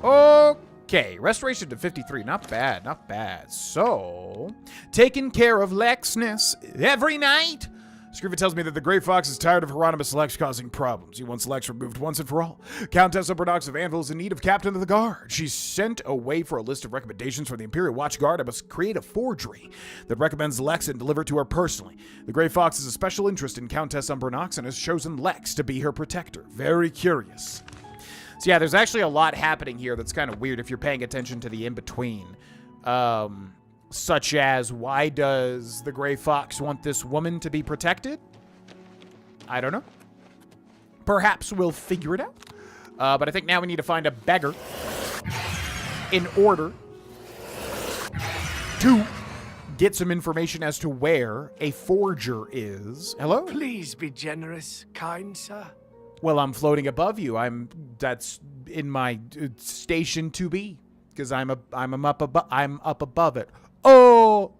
Okay, restoration to 53. Not bad, not bad. So, taking care of Lexness every night. Skriva tells me that the Grey Fox is tired of Hieronymus Lex causing problems. He wants Lex removed once and for all. Countess Umbranox of Anvil is in need of captain of the guard. She's sent away for a list of recommendations for the Imperial Watch Guard. I must create a forgery that recommends Lex and deliver it to her personally. The Grey Fox has a special interest in Countess Umbranox and has chosen Lex to be her protector. Very curious. So yeah, there's actually a lot happening here that's kind of weird if you're paying attention to the in-between. Such as, why does the Grey Fox want this woman to be protected? I don't know. Perhaps we'll figure it out. But I think now we need to find a beggar in order to get some information as to where a forger is. Hello? Please be generous, kind sir. Well, I'm floating above you. That's in my station to be, because I'm up above it. Oh.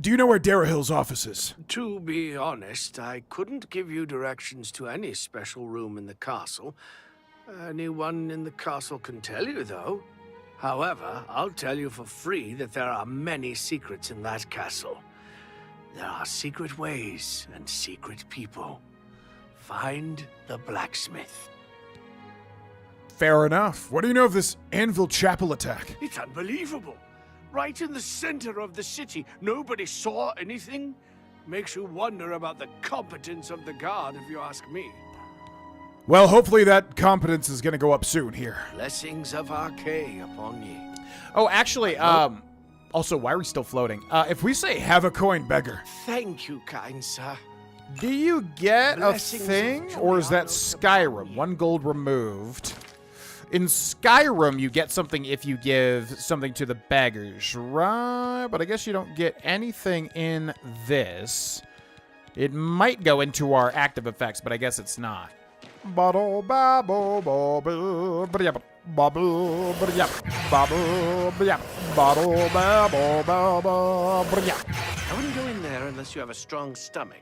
Do you know where Darahill's office is? To be honest, I couldn't give you directions to any special room in the castle. Anyone in the castle can tell you, though. However, I'll tell you for free that there are many secrets in that castle. There are secret ways and secret people. Find the blacksmith. Fair enough. What do you know of this Anvil Chapel attack? It's unbelievable. Right in the center of the city, nobody saw anything. Makes you wonder about the competence of the guard, if you ask me. Well, hopefully that competence is going to go up soon here. Blessings of Arcay upon ye. Oh, actually, also, why are we still floating? If we say have a coin, beggar. Thank you, kind sir. Do you get Blessings a thing, or is that Skyrim? 1 gold removed. In Skyrim, you get something if you give something to the beggars, right? But I guess you don't get anything in this. It might go into our active effects, but I guess it's not. I wouldn't go in there unless you have a strong stomach.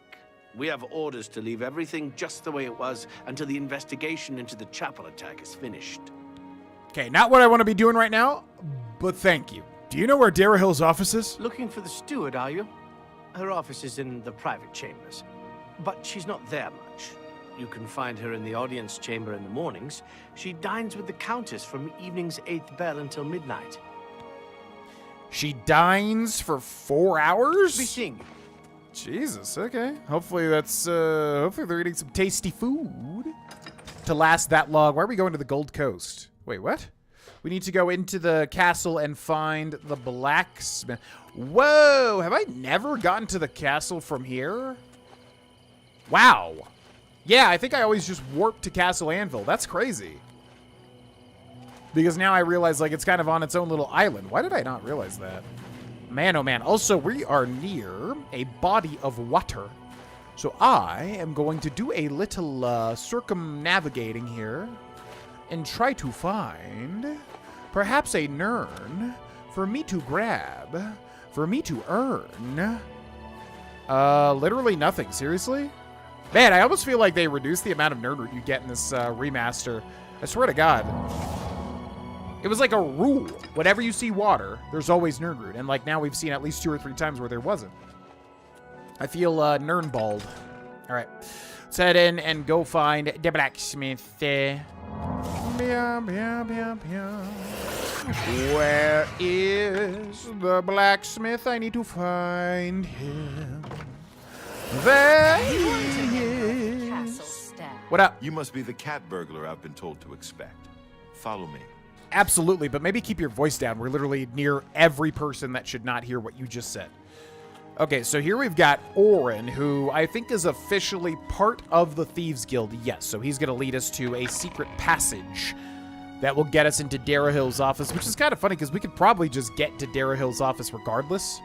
We have orders to leave everything just the way it was until the investigation into the chapel attack is finished. Okay, not what I want to be doing right now, but thank you. Do you know where Darahill's office is? Looking for the steward, are you? Her office is in the private chambers, but she's not there much. You can find her in the audience chamber in the mornings. She dines with the Countess from evening's 8th bell until midnight. She dines for 4 hours? Be seeing you. Jesus, okay. Hopefully that's, hopefully they're eating some tasty food to last that long. Why are we going to the Gold Coast? Wait, what? We need to go into the castle and find the blacksmith. Whoa, have I never gotten to the castle from here? Wow. Yeah, I think I always just warped to Castle Anvil. That's crazy. Because now I realize, like, it's kind of on its own little island. Why did I not realize that? Man, oh man. Also, we are near a body of water. So I am going to do a little circumnavigating here and try to find perhaps a Nern for me to grab, for me to earn. Literally nothing. Seriously? Man, I almost feel like they reduced the amount of Nern root you get in this remaster. I swear to God. It was like a rule. Whenever you see water, there's always Nern root. And like now we've seen at least 2 or 3 times where there wasn't. I feel Nern bald. All right. Let's head in and go find the blacksmith. Where is the blacksmith? I need to find him. There he is. What up? You must be the cat burglar I've been told to expect. Follow me. Absolutely, but maybe keep your voice down. We're literally near every person that should not hear what you just said. Okay, so here we've got Orin, who I think is officially part of the Thieves Guild. Yes, so he's going to lead us to a secret passage that will get us into Darahill's office, which is kind of funny because we could probably just get to Darahill's office regardless.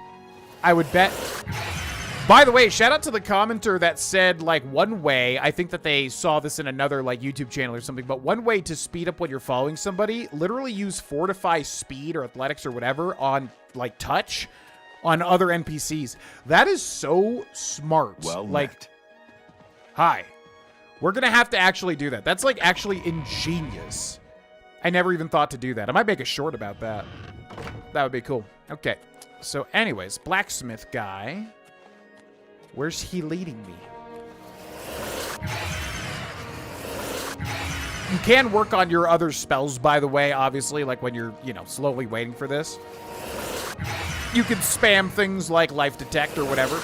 I would bet. By the way, shout out to the commenter that said, like, one way, I think that they saw this in another, like, YouTube channel or something, but one way to speed up when you're following somebody, literally use Fortify Speed or Athletics or whatever on, like, touch on other NPCs. That is so smart. Well like, met. Hi. We're going to have to actually do that. That's, like, actually ingenious. I never even thought to do that. I might make a short about that. That would be cool. Okay. So, anyways, blacksmith guy. Where's he leading me? You can work on your other spells, by the way, obviously, like when you're, you know, slowly waiting for this. You can spam things like Life Detect or whatever.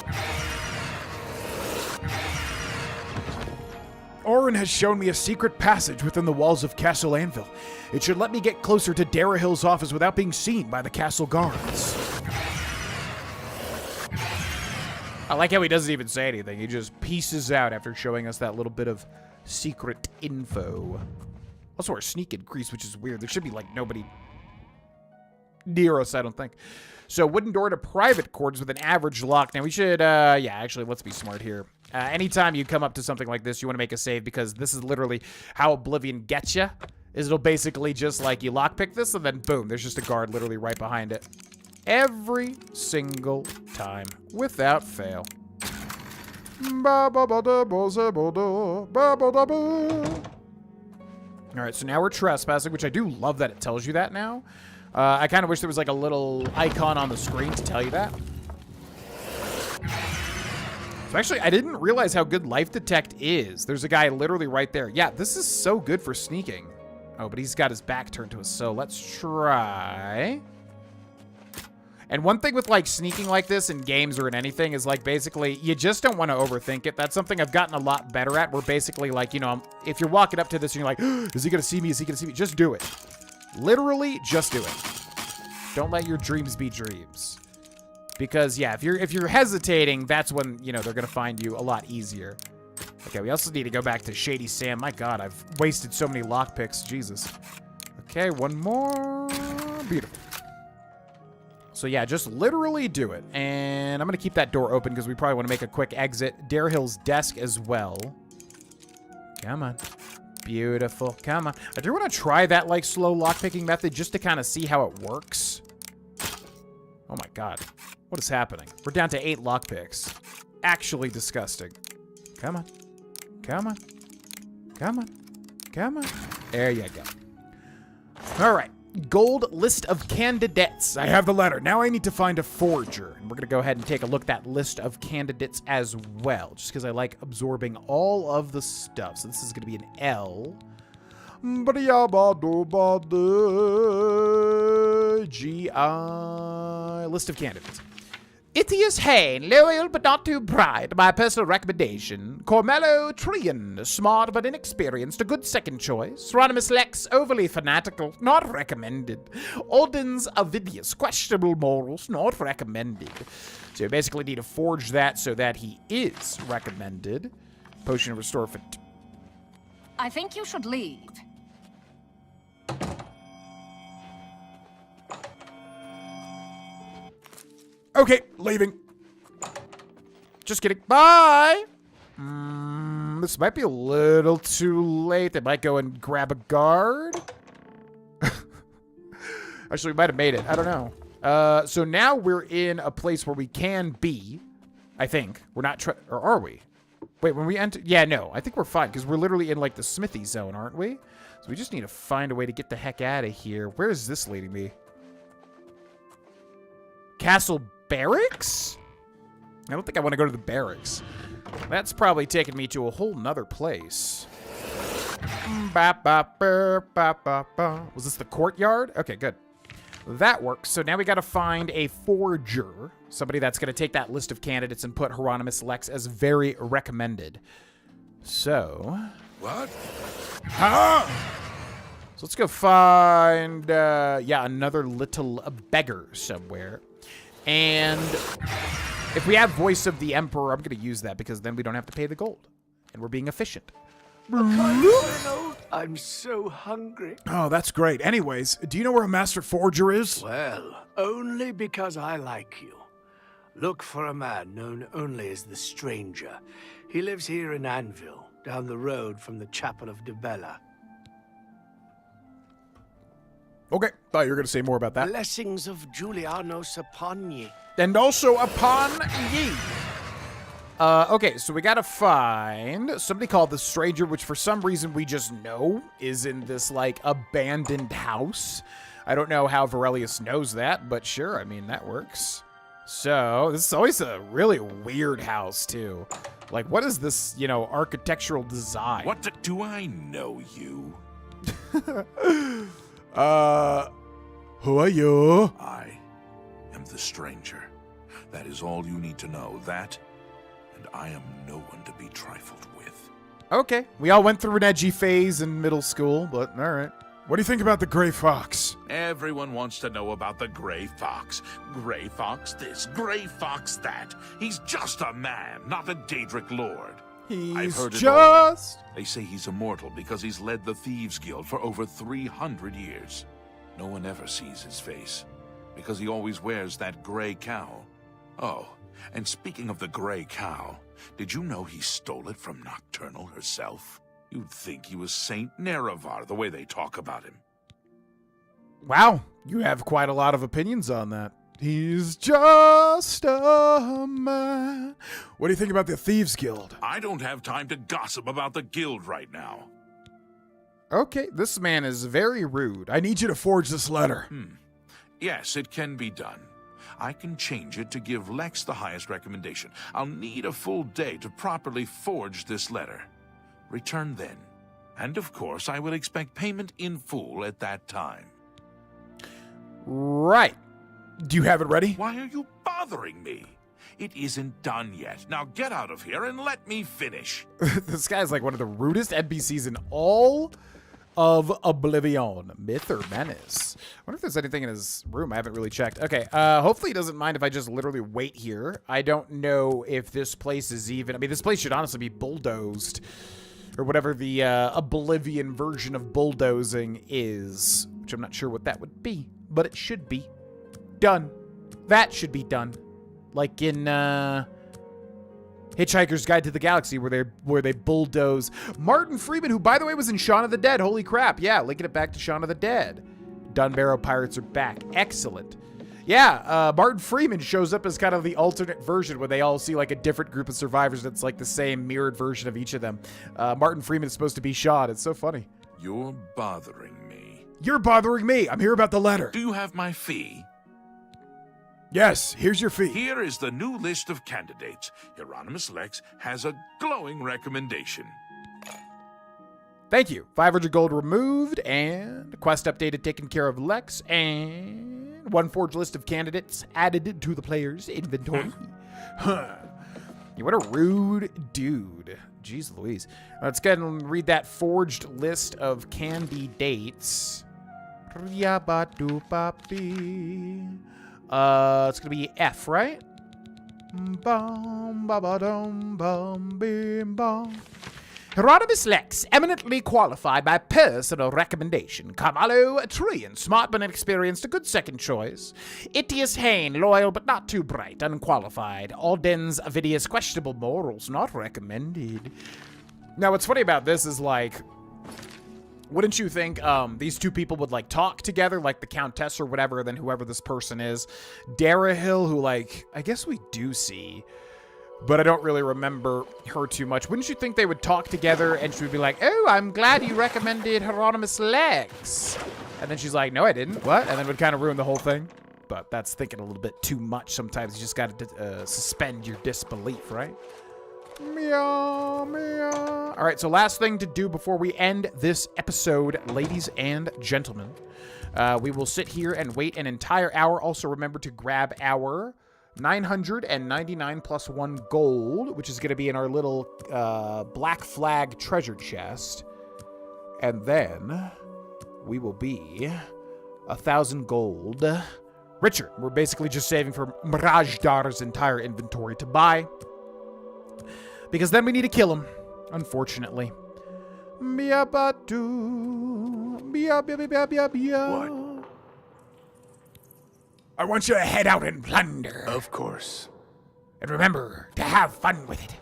Orin has shown me a secret passage within the walls of Castle Anvil. It should let me get closer to Darahill's office without being seen by the castle guards. I like how he doesn't even say anything. He just pieces out after showing us that little bit of secret info. Also, our sneak increased, which is weird. There should be, like, nobody near us, I don't think. So, wooden door to private quarters with an average lock. Now, we should, yeah, actually, let's be smart here. Anytime you come up to something like this, you want to make a save because this is literally how Oblivion gets you. Is it'll basically just, like, you lockpick this and then, boom, there's just a guard literally right behind it. every single time, without fail. Alright, so now we're trespassing, which I do love that it tells you that now. I kind of wish there was like a little icon on the screen to tell you that. So actually, I didn't realize how good Life Detect is. There's a guy literally right there. Yeah, this is so good for sneaking. Oh, but he's got his back turned to us, so let's try. And one thing with like sneaking like this in games or in anything is like basically you just don't want to overthink it. That's something I've gotten a lot better at, where basically like, you know, if you're walking up to this and you're like, is he going to see me? Is he going to see me? Just do it. Literally just do it. Don't let your dreams be dreams. Because yeah, if you're hesitating, that's when, you know, they're going to find you a lot easier. Okay, we also need to go back to Shady Sam. My God, I've wasted so many lockpicks. Jesus. Okay, one more. Beautiful. So yeah, just literally do it. And I'm going to keep that door open because we probably want to make a quick exit. Darehill's desk as well. Come on. Beautiful. Come on. I do want to try that like slow lockpicking method just to kind of see how it works. Oh my God. What is happening? We're down to 8 lockpicks. Actually disgusting. Come on. Come on. Come on. Come on. There you go. All right. Gold list of candidates. I have the letter. Now I need to find a forger. And we're going to go ahead and take a look at that list of candidates as well, just because I like absorbing all of the stuff. So this is going to be an L. G-I. List of candidates. Itius Hain, loyal but not too bright. My personal recommendation. Cormello Trian, smart but inexperienced, a good second choice. Ronimus Lex, overly fanatical, not recommended. Aldens Avidius, questionable morals, not recommended. So you basically need to forge that so that he is recommended. Potion of Restore for... I think you should leave. Okay, leaving. Just kidding. Bye! This might be a little too late. They might go and grab a guard. Actually, we might have made it. I don't know. So now we're in a place where we can be. I think. We're not or are we? Wait, when we enter... Yeah, no. I think we're fine, because we're literally in, like, the smithy zone, aren't we? So we just need to find a way to get the heck out of here. Where is this leading me? Castle Barracks? I don't think I want to go to the barracks. That's probably taking me to a whole nother place. Was this the courtyard? Okay, good. That works. So now we got to find a forger. Somebody that's going to take that list of candidates and put Hieronymus Lex as very recommended. So... What? Huh? So let's go find, yeah, another little beggar somewhere. And if we have Voice of the Emperor, I'm going to use that because then we don't have to pay the gold. And we're being efficient. I'm so hungry. Oh, that's great. Anyways, do you know where a master forger is? Well, only because I like you. Look for a man known only as the Stranger. He lives here in Anvil, down the road from the Chapel of Debella. Okay, thought you were going to say more about that. Blessings of Julianos upon ye. And also upon ye. Okay, so we gotta find somebody called the Stranger, which for some reason we just know is in this, like, abandoned house. I don't know how Varelius knows that, but sure, I mean, that works. So, this is always a really weird house, too. Like, what is this, you know, architectural design? What do I know you? Who are you? I am the Stranger. That is all you need to know. That, and I am no one to be trifled with. Okay, we all went through an edgy phase in middle school, but all right. What do you think about the Gray Fox? Everyone wants to know about the Gray Fox. Gray Fox this, Gray Fox that. He's just a man, not a Daedric lord. I've heard it all. They say he's immortal because he's led the Thieves Guild for over 300 years. No one ever sees his face, because he always wears that gray cowl. Oh, and speaking of the gray cowl, did you know he stole it from Nocturnal herself? You'd think he was Saint Nerevar, the way they talk about him. Wow, you have quite a lot of opinions on that. He's just a man. What do you think about the Thieves Guild? I don't have time to gossip about the guild right now. Okay, this man is very rude. I need you to forge this letter. Yes, it can be done. I can change it to give Lex the highest recommendation. I'll need a full day to properly forge this letter. Return then. And of course, I will expect payment in full at that time. Right. Do you have it ready? Why are you bothering me? It isn't done yet. Now get out of here and let me finish. This guy's like one of the rudest NPCs in all of Oblivion. Myth or menace? I wonder if there's anything in his room. I haven't really checked. Okay, hopefully he doesn't mind if I just literally wait here. I don't know if this place is even... I mean, this place should honestly be bulldozed. Or whatever the Oblivion version of bulldozing is. Which I'm not sure what that would be. But it should be done. That should be done. Like in Hitchhiker's Guide to the Galaxy, where they bulldoze Martin Freeman, who by the way was in Shaun of the Dead. Holy crap! Yeah, linking it back to Shaun of the Dead. Dunbarrow Pirates are back. Excellent. Yeah, Martin Freeman shows up as kind of the alternate version where they all see like a different group of survivors that's like the same mirrored version of each of them. Martin Freeman is supposed to be Shaun. It's so funny. You're bothering me. You're bothering me. I'm here about the letter. Do you have my fee? Yes, here's your fee. Here is the new list of candidates. Hieronymus Lex has a glowing recommendation. Thank you. 500 gold removed, and quest updated taken care of Lex, and one forged list of candidates added to the player's inventory. Huh. Yeah, what a rude dude. Jeez Louise. Let's go ahead and read that forged list of candidates. It's gonna be F, right? Bum, ba, ba, dum, bum, bim, bum. Hieronymus Lex, eminently qualified by personal recommendation. Carvalho, a Trian, smart but inexperienced, a good second choice. Itius Hain, loyal but not too bright, unqualified. Aldens Avidius, questionable morals, not recommended. Now, what's funny about this is, like, wouldn't you think these two people would, like, talk together, like the Countess or whatever, then whoever this person is. Darahil, who, like, I guess we do see, but I don't really remember her too much. Wouldn't you think they would talk together and she would be like, oh, I'm glad you recommended Hieronymus Lex. And then she's like, no, I didn't. What? And then would kind of ruin the whole thing. But that's thinking a little bit too much. Sometimes you just got to suspend your disbelief, right? Meow, meow. All right, so last thing to do before we end this episode, ladies and gentlemen. We will sit here and wait an entire hour. Also, remember to grab our 999 plus 1 gold, which is going to be in our little black flag treasure chest. And then we will be 1,000 gold richer. We're basically just saving for Mirajdar's entire inventory to buy, because then we need to kill him, unfortunately. What? I want you to head out and plunder. Of course. And remember to have fun with it.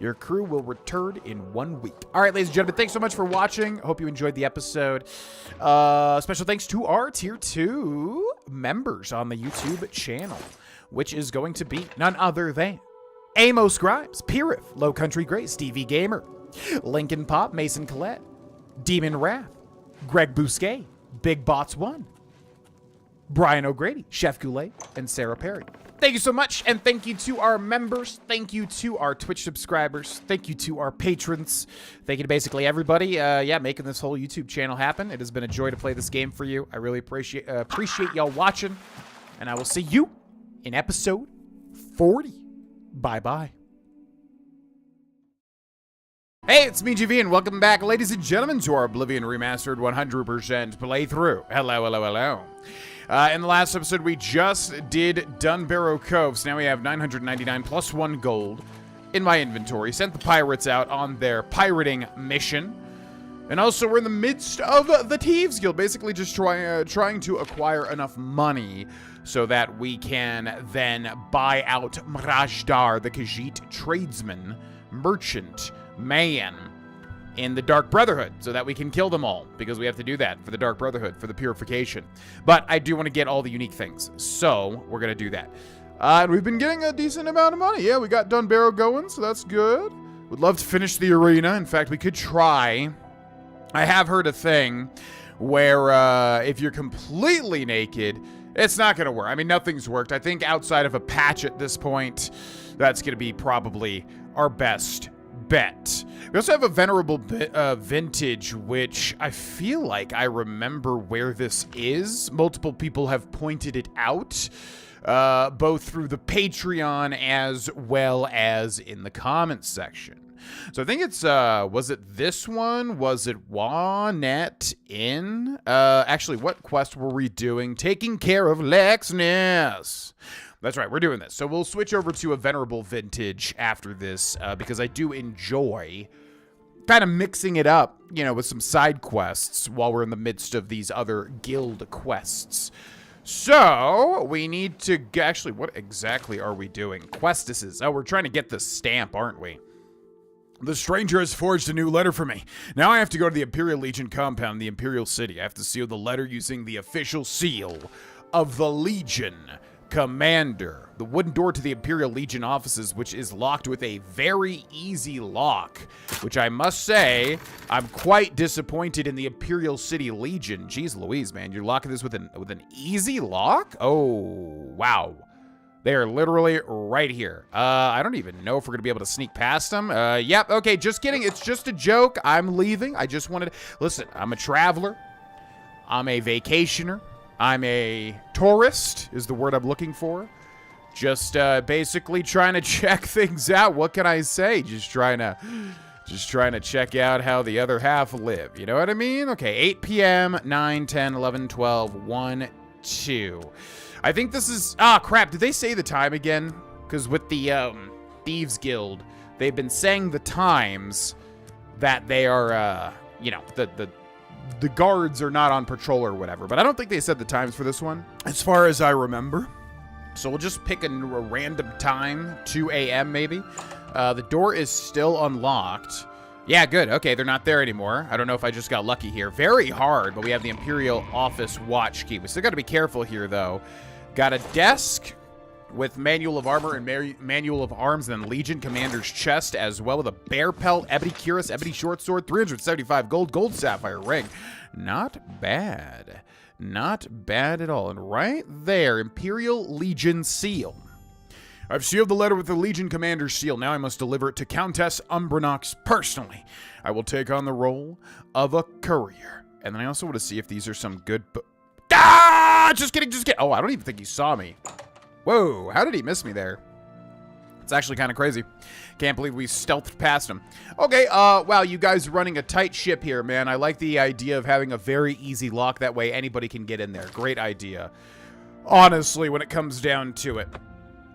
Your crew will return in 1 week. All right, ladies and gentlemen, thanks so much for watching. Hope you enjoyed the episode. Special thanks to our Tier 2 members on the YouTube channel, which is going to be none other than Amos Grimes, Pirith, Low Country Grace, Stevie Gamer, Lincoln Pop, Mason Collette, Demon Wrath, Greg Bousquet, Big Bots 1, Brian O'Grady, Chef Goulet, and Sarah Perry. Thank you so much, and thank you to our members. Thank you to our Twitch subscribers. Thank you to our patrons. Thank you to basically everybody, making this whole YouTube channel happen. It has been a joy to play this game for you. I really appreciate y'all watching, and I will see you in episode 40. Bye-bye. Hey, it's me, GV, and welcome back, ladies and gentlemen, to our Oblivion Remastered 100% playthrough. Hello, hello, hello. In the last episode, we just did Dunbarrow Cove, so now we have 999 plus 1 gold in my inventory. Sent the pirates out on their pirating mission. And also, we're in the midst of the Thieves Guild, basically just trying to acquire enough money so that we can then buy out Mirajdar, the Khajiit tradesman, merchant, man, in the Dark Brotherhood so that we can kill them all, because we have to do that for the Dark Brotherhood, for the purification. But I do want to get all the unique things, so we're going to do that. And we've been getting a decent amount of money. Yeah, we got Dunbarrow going, so that's good. Would love to finish the arena. In fact, we could try. I have heard a thing where if you're completely naked, it's not going to work. I mean, nothing's worked. I think outside of a patch at this point, that's going to be probably our best bet. We also have a Venerable Vintage, which I feel like I remember where this is. Multiple people have pointed it out, both through the Patreon as well as in the comments section. So I think it's, was it this one? Was it Wanet Inn? Actually, what quest were we doing? Taking care of Lexness. That's right, we're doing this. So we'll switch over to a Venerable Vintage after this, because I do enjoy kind of mixing it up, you know, with some side quests while we're in the midst of these other guild quests. So we need to, actually, what exactly are we doing? Questises. Oh, we're trying to get the stamp, aren't we? The stranger has forged a new letter for me. Now I have to go to the Imperial Legion compound in the Imperial City. I have to seal the letter using the official seal of the Legion Commander. The wooden door to the Imperial Legion offices, which is locked with a very easy lock, which I must say, I'm quite disappointed in the Imperial City Legion. Jeez Louise, man, you're locking this with an easy lock? Oh, wow. They are literally right here. I don't even know if we're going to be able to sneak past them. Yep, okay, just kidding. It's just a joke. I'm leaving. I just wanted to... Listen, I'm a traveler. I'm a vacationer. I'm a tourist, is the word I'm looking for. Just basically trying to check things out. What can I say? Just trying to check out how the other half live. You know what I mean? Okay, 8 p.m., 9, 10, 11, 12, 1, 2... I think this is... Ah, crap. Did they say the time again? Because with the Thieves Guild, they've been saying the times that they are, you know, the guards are not on patrol or whatever. But I don't think they said the times for this one, as far as I remember. So we'll just pick a random time, 2 a.m. maybe. The door is still unlocked. Yeah, good. Okay, they're not there anymore. I don't know if I just got lucky here. Very hard, but we have the Imperial Office Watch Key. We still got to be careful here, though. Got a desk with Manual of Armor and Manual of Arms, and then Legion Commander's chest, as well with a bear pelt, ebony cuirass, ebony short sword, 375 gold, gold sapphire ring. Not bad. Not bad at all. And right there, Imperial Legion seal. I've sealed the letter with the Legion Commander's seal. Now I must deliver it to Countess Umbranox personally. I will take on the role of a courier. And then I also want to see if these are some good... Ah! Just kidding, just kidding. Oh, I don't even think he saw me. Whoa, how did he miss me there? It's actually kind of crazy. Can't believe we stealthed past him. Okay, wow, you guys are running a tight ship here, man. I like the idea of having a very easy lock. That way anybody can get in there. Great idea. Honestly, when it comes down to it.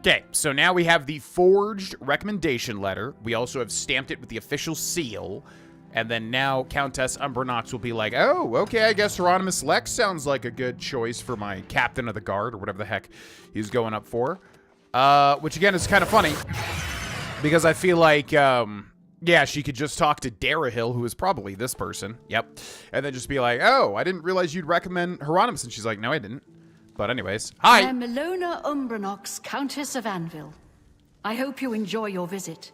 Okay, so now we have the forged recommendation letter. We also have stamped it with the official seal. And then now Countess Umbranox will be like, oh, okay, I guess Hieronymus Lex sounds like a good choice for my captain of the guard, or whatever the heck he's going up for. Which, again, is kind of funny. Because I feel like, yeah, she could just talk to Darahill, who is probably this person. Yep. And then just be like, oh, I didn't realize you'd recommend Hieronymus. And she's like, no, I didn't. But anyways, hi. I am Milona Umbranox, Countess of Anvil. I hope you enjoy your visit.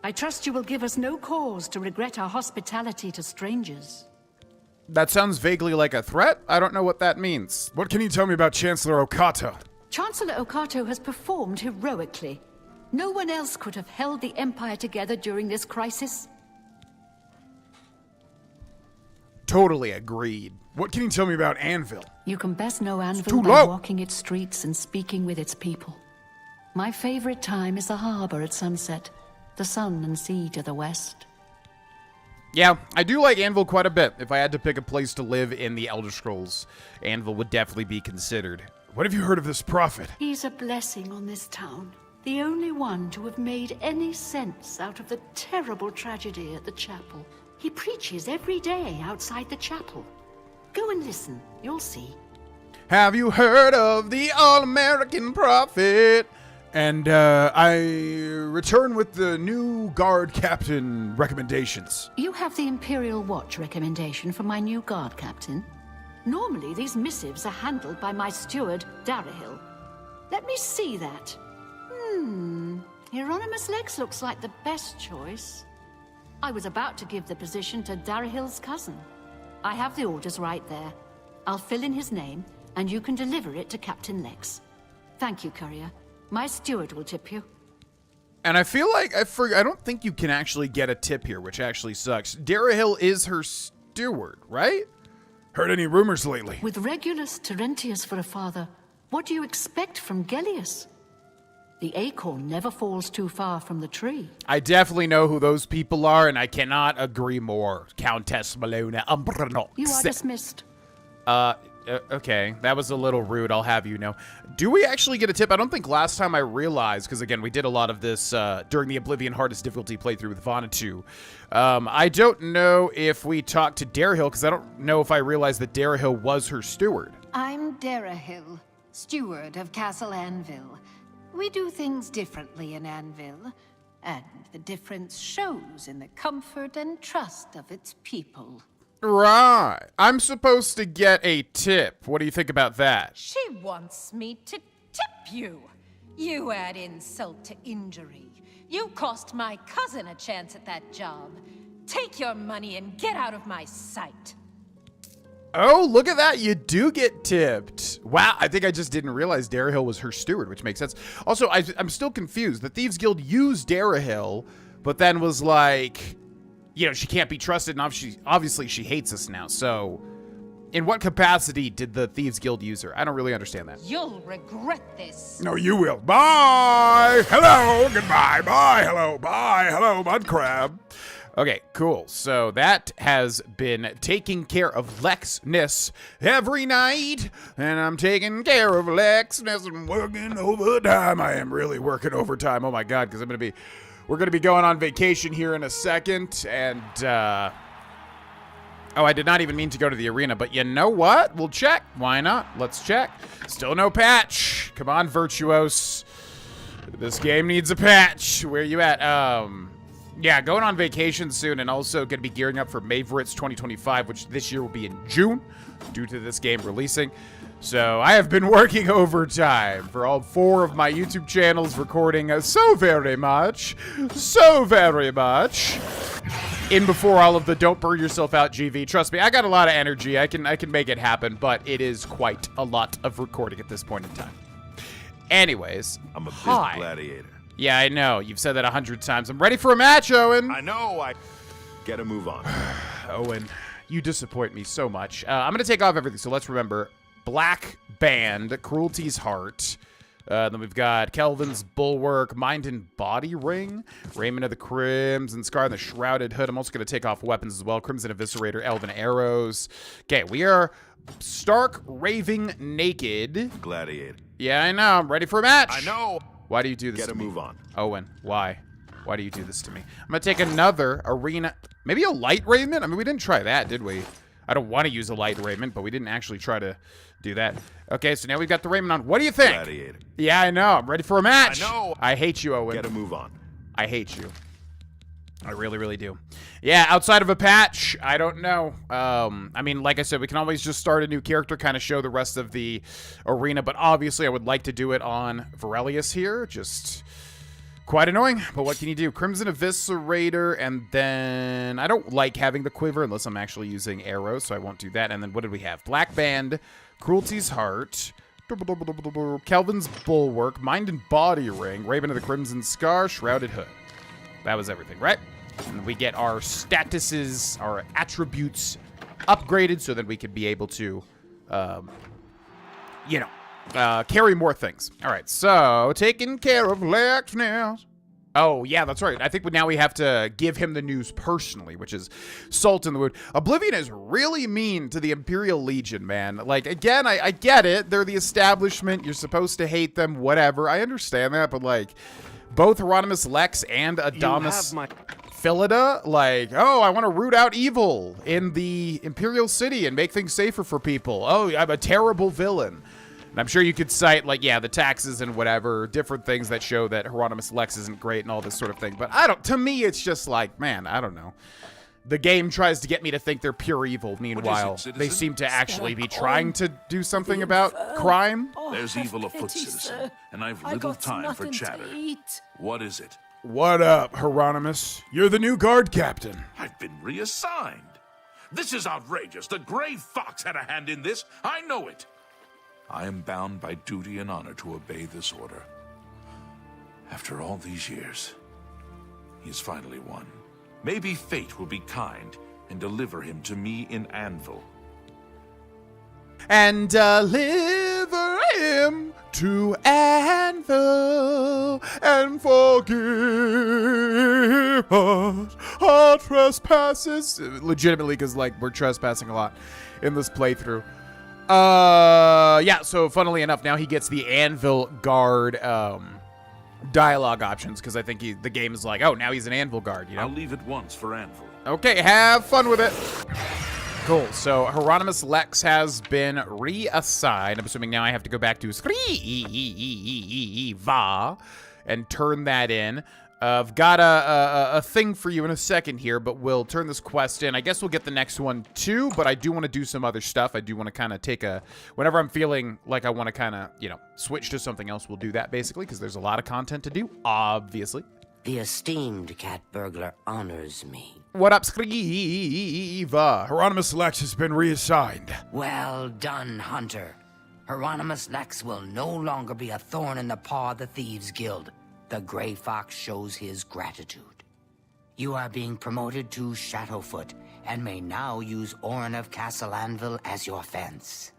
I trust you will give us no cause to regret our hospitality to strangers. That sounds vaguely like a threat. I don't know what that means. What can you tell me about Chancellor Okato? Chancellor Okato has performed heroically. No one else could have held the Empire together during this crisis. Totally agreed. What can you tell me about Anvil? You can best know Anvil by walking its streets and speaking with its people. My favorite time is the harbor at sunset, the sun and sea to the west. Yeah, I do like Anvil quite a bit. If I had to pick a place to live in the Elder Scrolls, Anvil would definitely be considered. What have you heard of this prophet? He's a blessing on this town. The only one to have made any sense out of the terrible tragedy at the chapel. He preaches every day outside the chapel. Go and listen, you'll see. Have you heard of the all-American prophet? And I return with the new guard captain recommendations. You have the Imperial Watch recommendation for my new guard captain. Normally, these missives are handled by my steward, Darahil. Let me see that. Hieronymus Lex looks like the best choice. I was about to give the position to Darahil's cousin. I have the orders right there. I'll fill in his name, and you can deliver it to Captain Lex. Thank you, courier. My steward will tip you. And I feel like I don't think you can actually get a tip here, which actually sucks. Darahil is her steward, right? Heard any rumors lately? With Regulus Terentius for a father, what do you expect from Gellius? The acorn never falls too far from the tree. I definitely know who those people are, and I cannot agree more. Countess Malona Umbrano. You are dismissed. Okay, that was a little rude, I'll have you know. Do we actually get a tip? I don't think last time I realized, because again, we did a lot of this during the Oblivion hardest difficulty playthrough with Vanatu. I don't know if we talked to Darahil, because I don't know if I realized that Darahil was her steward. I'm Darahil, steward of Castle Anvil. We do things differently in Anvil, and the difference shows in the comfort and trust of its people. Right. I'm supposed to get a tip. What do you think about that? She wants me to tip you. You add insult to injury. You cost my cousin a chance at that job. Take your money and get out of my sight. Oh, look at that. You do get tipped. Wow, I think I just didn't realize Darahil was her steward, which makes sense. Also, I'm still confused. The Thieves Guild used Darahil, but then was like, you know, she can't be trusted, and obviously she hates us now. So, in what capacity did the Thieves Guild use her? I don't really understand that. You'll regret this. No, you will. Bye! Hello! Goodbye! Bye! Hello! Bye! Hello, mud crab! Okay, cool. So that has been taking care of Lexness every night, and I'm taking care of Lexness and working overtime. I am really working overtime. Oh my god, because we're gonna be going on vacation here in a second, and oh, I did not even mean to go to the arena, but you know what? We'll check. Why not? Let's check. Still no patch. Come on, Virtuos. This game needs a patch. Where you at? Yeah, going on vacation soon, and also going to be gearing up for Mavericks 2025, which this year will be in June, due to this game releasing. So I have been working overtime for all 4 of my YouTube channels, recording so very much, in before all of the don't burn yourself out GV. Trust me, I got a lot of energy. I can make it happen, but it is quite a lot of recording at this point in time. Anyways, I'm a busy gladiator. Yeah, I know. You've said that 100 times. I'm ready for a match, Owen. I know. Gotta move on. Owen, you disappoint me so much. I'm going to take off everything, so let's remember. Black Band, Cruelty's Heart. Then we've got Kelvin's Bulwark, Mind and Body Ring, Raiment of the Crimson Scar, and the Shrouded Hood. I'm also going to take off weapons as well. Crimson Eviscerator, Elven Arrows. Okay, we are stark raving naked. Gladiator. Yeah, I know. I'm ready for a match. I know. Why do you do this Gotta to me? move on. Owen, why? Why do you do this to me? I'm going to take another arena. Maybe a light raiment? I mean, we didn't try that, did we? I don't want to use a light raiment, but we didn't actually try to do that. Okay, so now we've got the raiment on. What do you think? Gladiator. Yeah, I know. I'm ready for a match. I know. I hate you, Owen. Gotta move on. I hate you. I really, really do. Yeah, outside of a patch, I don't know. I mean, like I said, we can always just start a new character, kind of show the rest of the arena, but obviously I would like to do it on Varelius here. Just quite annoying, but what can you do? Crimson Eviscerator, and then I don't like having the quiver unless I'm actually using arrows, so I won't do that. And then what did we have? Black Band, Cruelty's Heart, Kelvin's Bulwark, Mind and Body Ring, Raven of the Crimson Scar, Shrouded Hood. That was everything, right? And we get our statuses, our attributes upgraded so that we can be able to, carry more things. All right, so taking care of Lex now. Oh, yeah, that's right. I think now we have to give him the news personally, which is salt in the wound. Oblivion is really mean to the Imperial Legion, man. Like, again, I get it. They're the establishment. You're supposed to hate them, whatever. I understand that, but, like, both Hieronymus Lex and Adamus Philida, like, oh, I want to root out evil in the Imperial City and make things safer for people. Oh, I'm a terrible villain. And I'm sure you could cite, like, yeah, the taxes and whatever, different things that show that Hieronymus Lex isn't great and all this sort of thing. But to me, it's just like, man, I don't know. The game tries to get me to think they're pure evil. Meanwhile, they seem to actually be trying to do something about crime. There's evil afoot, citizen, and I've little time for chatter. What is it? What up, Hieronymus? You're the new guard captain. I've been reassigned. This is outrageous. The Gray Fox had a hand in this. I know it. I am bound by duty and honor to obey this order. After all these years, he has finally won. Maybe fate will be kind and deliver him to me in Anvil. And deliver him to Anvil and forgive us our trespasses. Legitimately, because, like, we're trespassing a lot in this playthrough. Yeah, so funnily enough, now he gets the Anvil Guard, dialogue options, because I think the game is like, oh, now he's an Anvil Guard, you know? I'll leave it once for Anvil. Okay, have fun with it. Cool, so Hieronymus Lex has been reassigned. I'm assuming now I have to go back to Skriva and turn that in. I've got a thing for you in a second here, but we'll turn this quest in. I guess we'll get the next one too, but I do want to do some other stuff. I do want to kind of take whenever I'm feeling like I want to kind of, switch to something else, we'll do that basically, because there's a lot of content to do, obviously. The esteemed cat burglar honors me. What up, Skriva? Hieronymus Lex has been reassigned. Well done, Hunter. Hieronymus Lex will no longer be a thorn in the paw of the Thieves Guild. The Gray Fox shows his gratitude. You are being promoted to Shadowfoot and may now use Orin of Castle Anvil as your fence.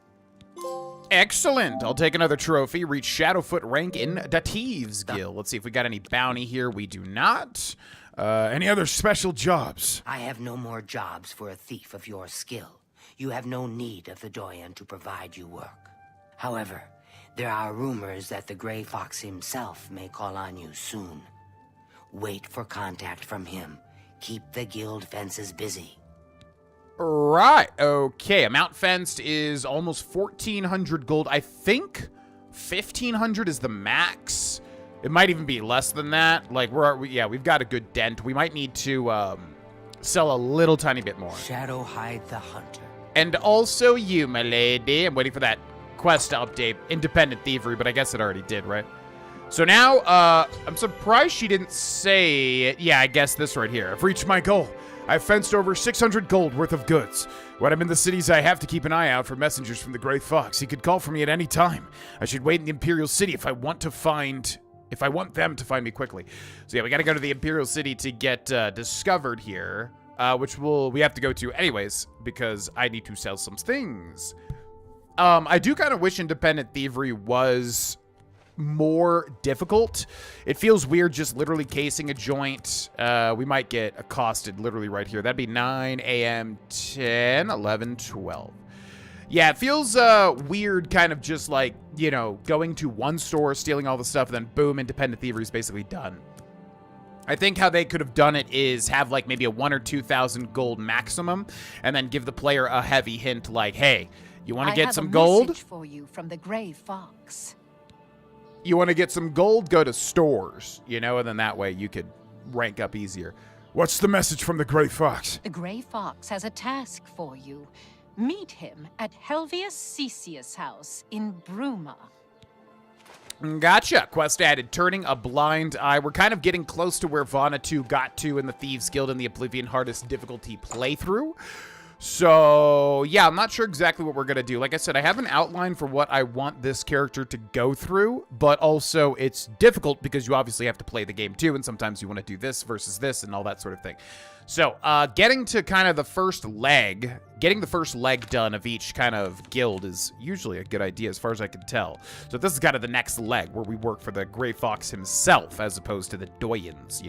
Excellent. I'll take another trophy. Reach Shadowfoot rank in the Thieves Guild. Let's see if we got any bounty here. We do not. Any other special jobs? I have no more jobs for a thief of your skill. You have no need of the Doyen to provide you work. However, there are rumors that the Gray Fox himself may call on you soon. Wait for contact from him. Keep the guild fences busy. Right. Okay. Amount fenced is almost 1,400 gold. I think 1,500 is the max. It might even be less than that. Like, we've got a good dent. We might need to sell a little tiny bit more. Shadow hide the hunter. And also you, my lady. I'm waiting for that quest to update independent thievery, but I guess it already did, right? So now, I'm surprised she didn't say it. Yeah, I guess this right here. I've reached my goal. I've fenced over 600 gold worth of goods. When I'm in the cities, I have to keep an eye out for messengers from the Gray Fox. He could call for me at any time. I should wait in the Imperial City if I want them to find me quickly. So yeah, we gotta go to the Imperial City to get discovered here, which we have to go to anyways, because I need to sell some things. I do kind of wish independent thievery was more difficult. It feels weird just literally casing a joint. We might get accosted literally right here. That'd be 9 a.m., 10, 11, 12. Yeah, it feels weird kind of just like, going to one store, stealing all the stuff, and then boom, independent thievery is basically done. I think how they could have done it is have like maybe a 1,000 or 2,000 gold maximum, and then give the player a heavy hint like, hey, you want to get some gold? I have a message for you from the Gray Fox. You want to get some gold? Go to stores, and then that way you could rank up easier. What's the message from the Gray Fox? The Gray Fox has a task for you. Meet him at Helvius Cecius' house in Bruma. Gotcha. Quest added, turning a blind eye. We're kind of getting close to where Vana 2 got to in the Thieves Guild in the Oblivion hardest difficulty playthrough. So, yeah, I'm not sure exactly what we're going to do. Like I said, I have an outline for what I want this character to go through, but also it's difficult because you obviously have to play the game too, and sometimes you want to do this versus this and all that sort of thing. So, getting to kind of getting the first leg done of each kind of guild is usually a good idea as far as I can tell. So this is kind of the next leg where we work for the Gray Fox himself as opposed to the Doyens,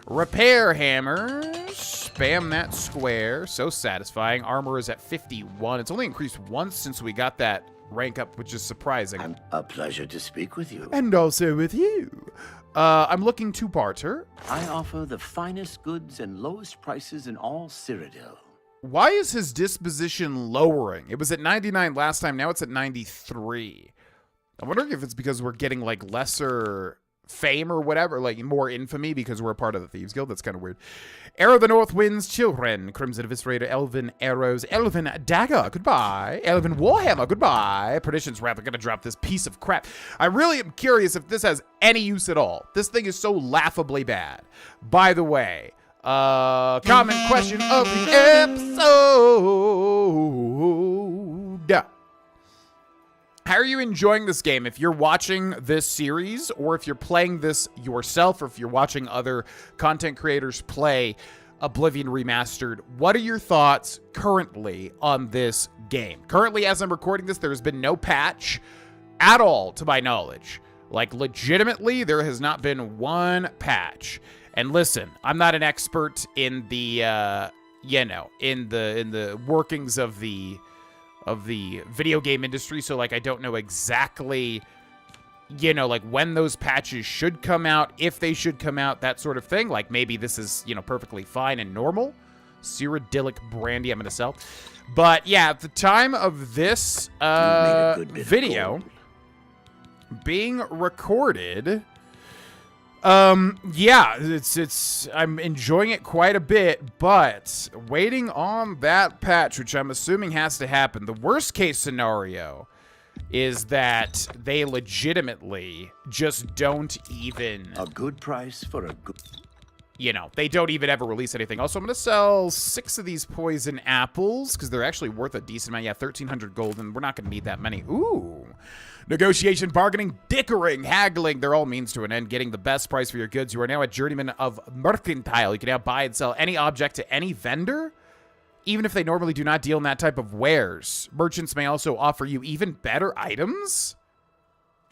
Repair hammers. Spam that square. So satisfying. Armor is at 51. It's only increased once since we got that rank up, which is surprising. A pleasure to speak with you. And also with you. I'm looking to barter. I offer the finest goods and lowest prices in all Cyrodiil. Why is his disposition lowering? It was at 99 last time. Now it's at 93. I'm wondering if it's because we're getting, like, lesser fame or whatever, like, more infamy because we're a part of the Thieves Guild. That's kind of weird. Arrow of the North Wind's Children, Crimson Eviscerator, Elven Arrows, Elven Dagger, goodbye. Elven Warhammer, goodbye. Perdition's Wrath, I'm gonna drop this piece of crap. I really am curious if this has any use at all. This thing is so laughably bad. By the way, common question of the episode. How are you enjoying this game? If you're watching this series, or if you're playing this yourself, or if you're watching other content creators play Oblivion Remastered, what are your thoughts currently on this game? Currently, as I'm recording this, there has been no patch at all, to my knowledge. Like, legitimately, there has not been one patch. And listen, I'm not an expert in the, in the workings of the video game industry, so, like, I don't know exactly, like, when those patches should come out, if they should come out, that sort of thing. Like, maybe this is, perfectly fine and normal. Cyrodiilic brandy I'm gonna sell. But, yeah, at the time of this video being recorded, yeah, I'm enjoying it quite a bit, but waiting on that patch, which I'm assuming has to happen. The worst case scenario is that they legitimately just don't even... A good price for a good... they don't even ever release anything. Also, I'm going to sell 6 of these poison apples, because they're actually worth a decent amount. Yeah, 1,300 gold, and we're not going to need that many. Ooh. Negotiation, bargaining, dickering, haggling, they're all means to an end. Getting the best price for your goods. You are now a journeyman of mercantile. You can now buy and sell any object to any vendor, even if they normally do not deal in that type of wares. Merchants may also offer you even better items.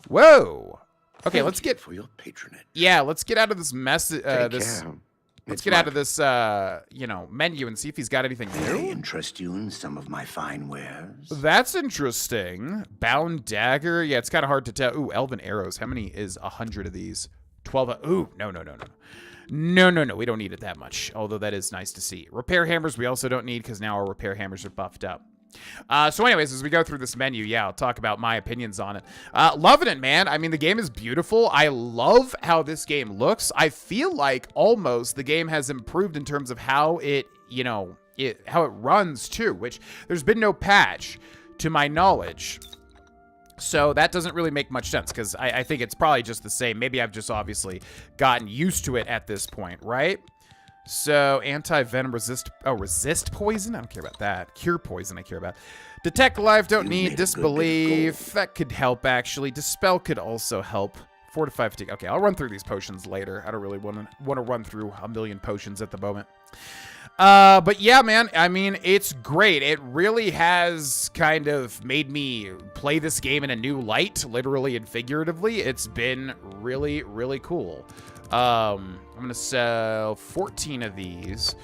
Whoa. Okay, let's get for your patronage. Yeah, let's get out of this mess. Let's get out of this, menu and see if he's got anything new. May I interest you in some of my fine wares? That's interesting. Bound dagger. Yeah, it's kind of hard to tell. Ooh, elven arrows. How many is 100 of these? 12. Ooh, no. No. We don't need it that much. Although that is nice to see. Repair hammers we also don't need because now our repair hammers are buffed up. So anyways, as we go through this menu, yeah, I'll talk about my opinions on it. Loving it, man. I mean, the game is beautiful. I love how this game looks. I feel like almost the game has improved in terms of how it, how it runs too, which there's been no patch to my knowledge. So that doesn't really make much sense because I think it's probably just the same. Maybe I've just obviously gotten used to it at this point, right? So, anti-venom, resist poison? I don't care about that. Cure poison, I care about. Detect life, don't need. Disbelief, that could help, actually. Dispel could also help. Fortify fatigue. Okay, I'll run through these potions later. I don't really want to run through a million potions at the moment. But yeah, man, I mean, it's great. It really has kind of made me play this game in a new light, literally and figuratively. It's been really, really cool. I'm gonna sell 14 of these.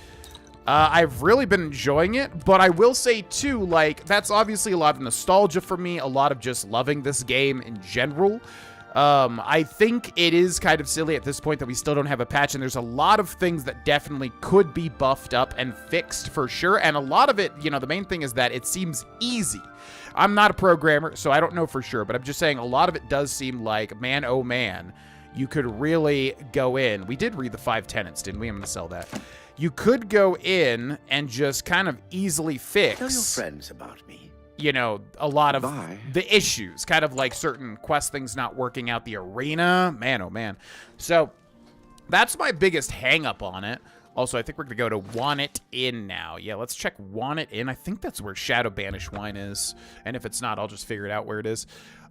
I've really been enjoying it, but I will say too, like, that's obviously a lot of nostalgia for me, a lot of just loving this game in general. I think it is kind of silly at this point that we still don't have a patch, and there's a lot of things that definitely could be buffed up and fixed for sure, and a lot of it, the main thing is that it seems easy. I'm not a programmer, so I don't know for sure, but I'm just saying a lot of it does seem like, man, oh man, you could really go in. We did read the 5 tenets, didn't we? I'm going to sell that. You could go in and just kind of easily fix... Tell your friends about me. A lot of the issues. Kind of like certain quest things not working out. The arena. Man, oh man. So, that's my biggest hang-up on it. Also, I think we're going to go to Want It In now. Yeah, let's check Want It In. I think that's where Shadow Banish Wine is. And if it's not, I'll just figure it out where it is.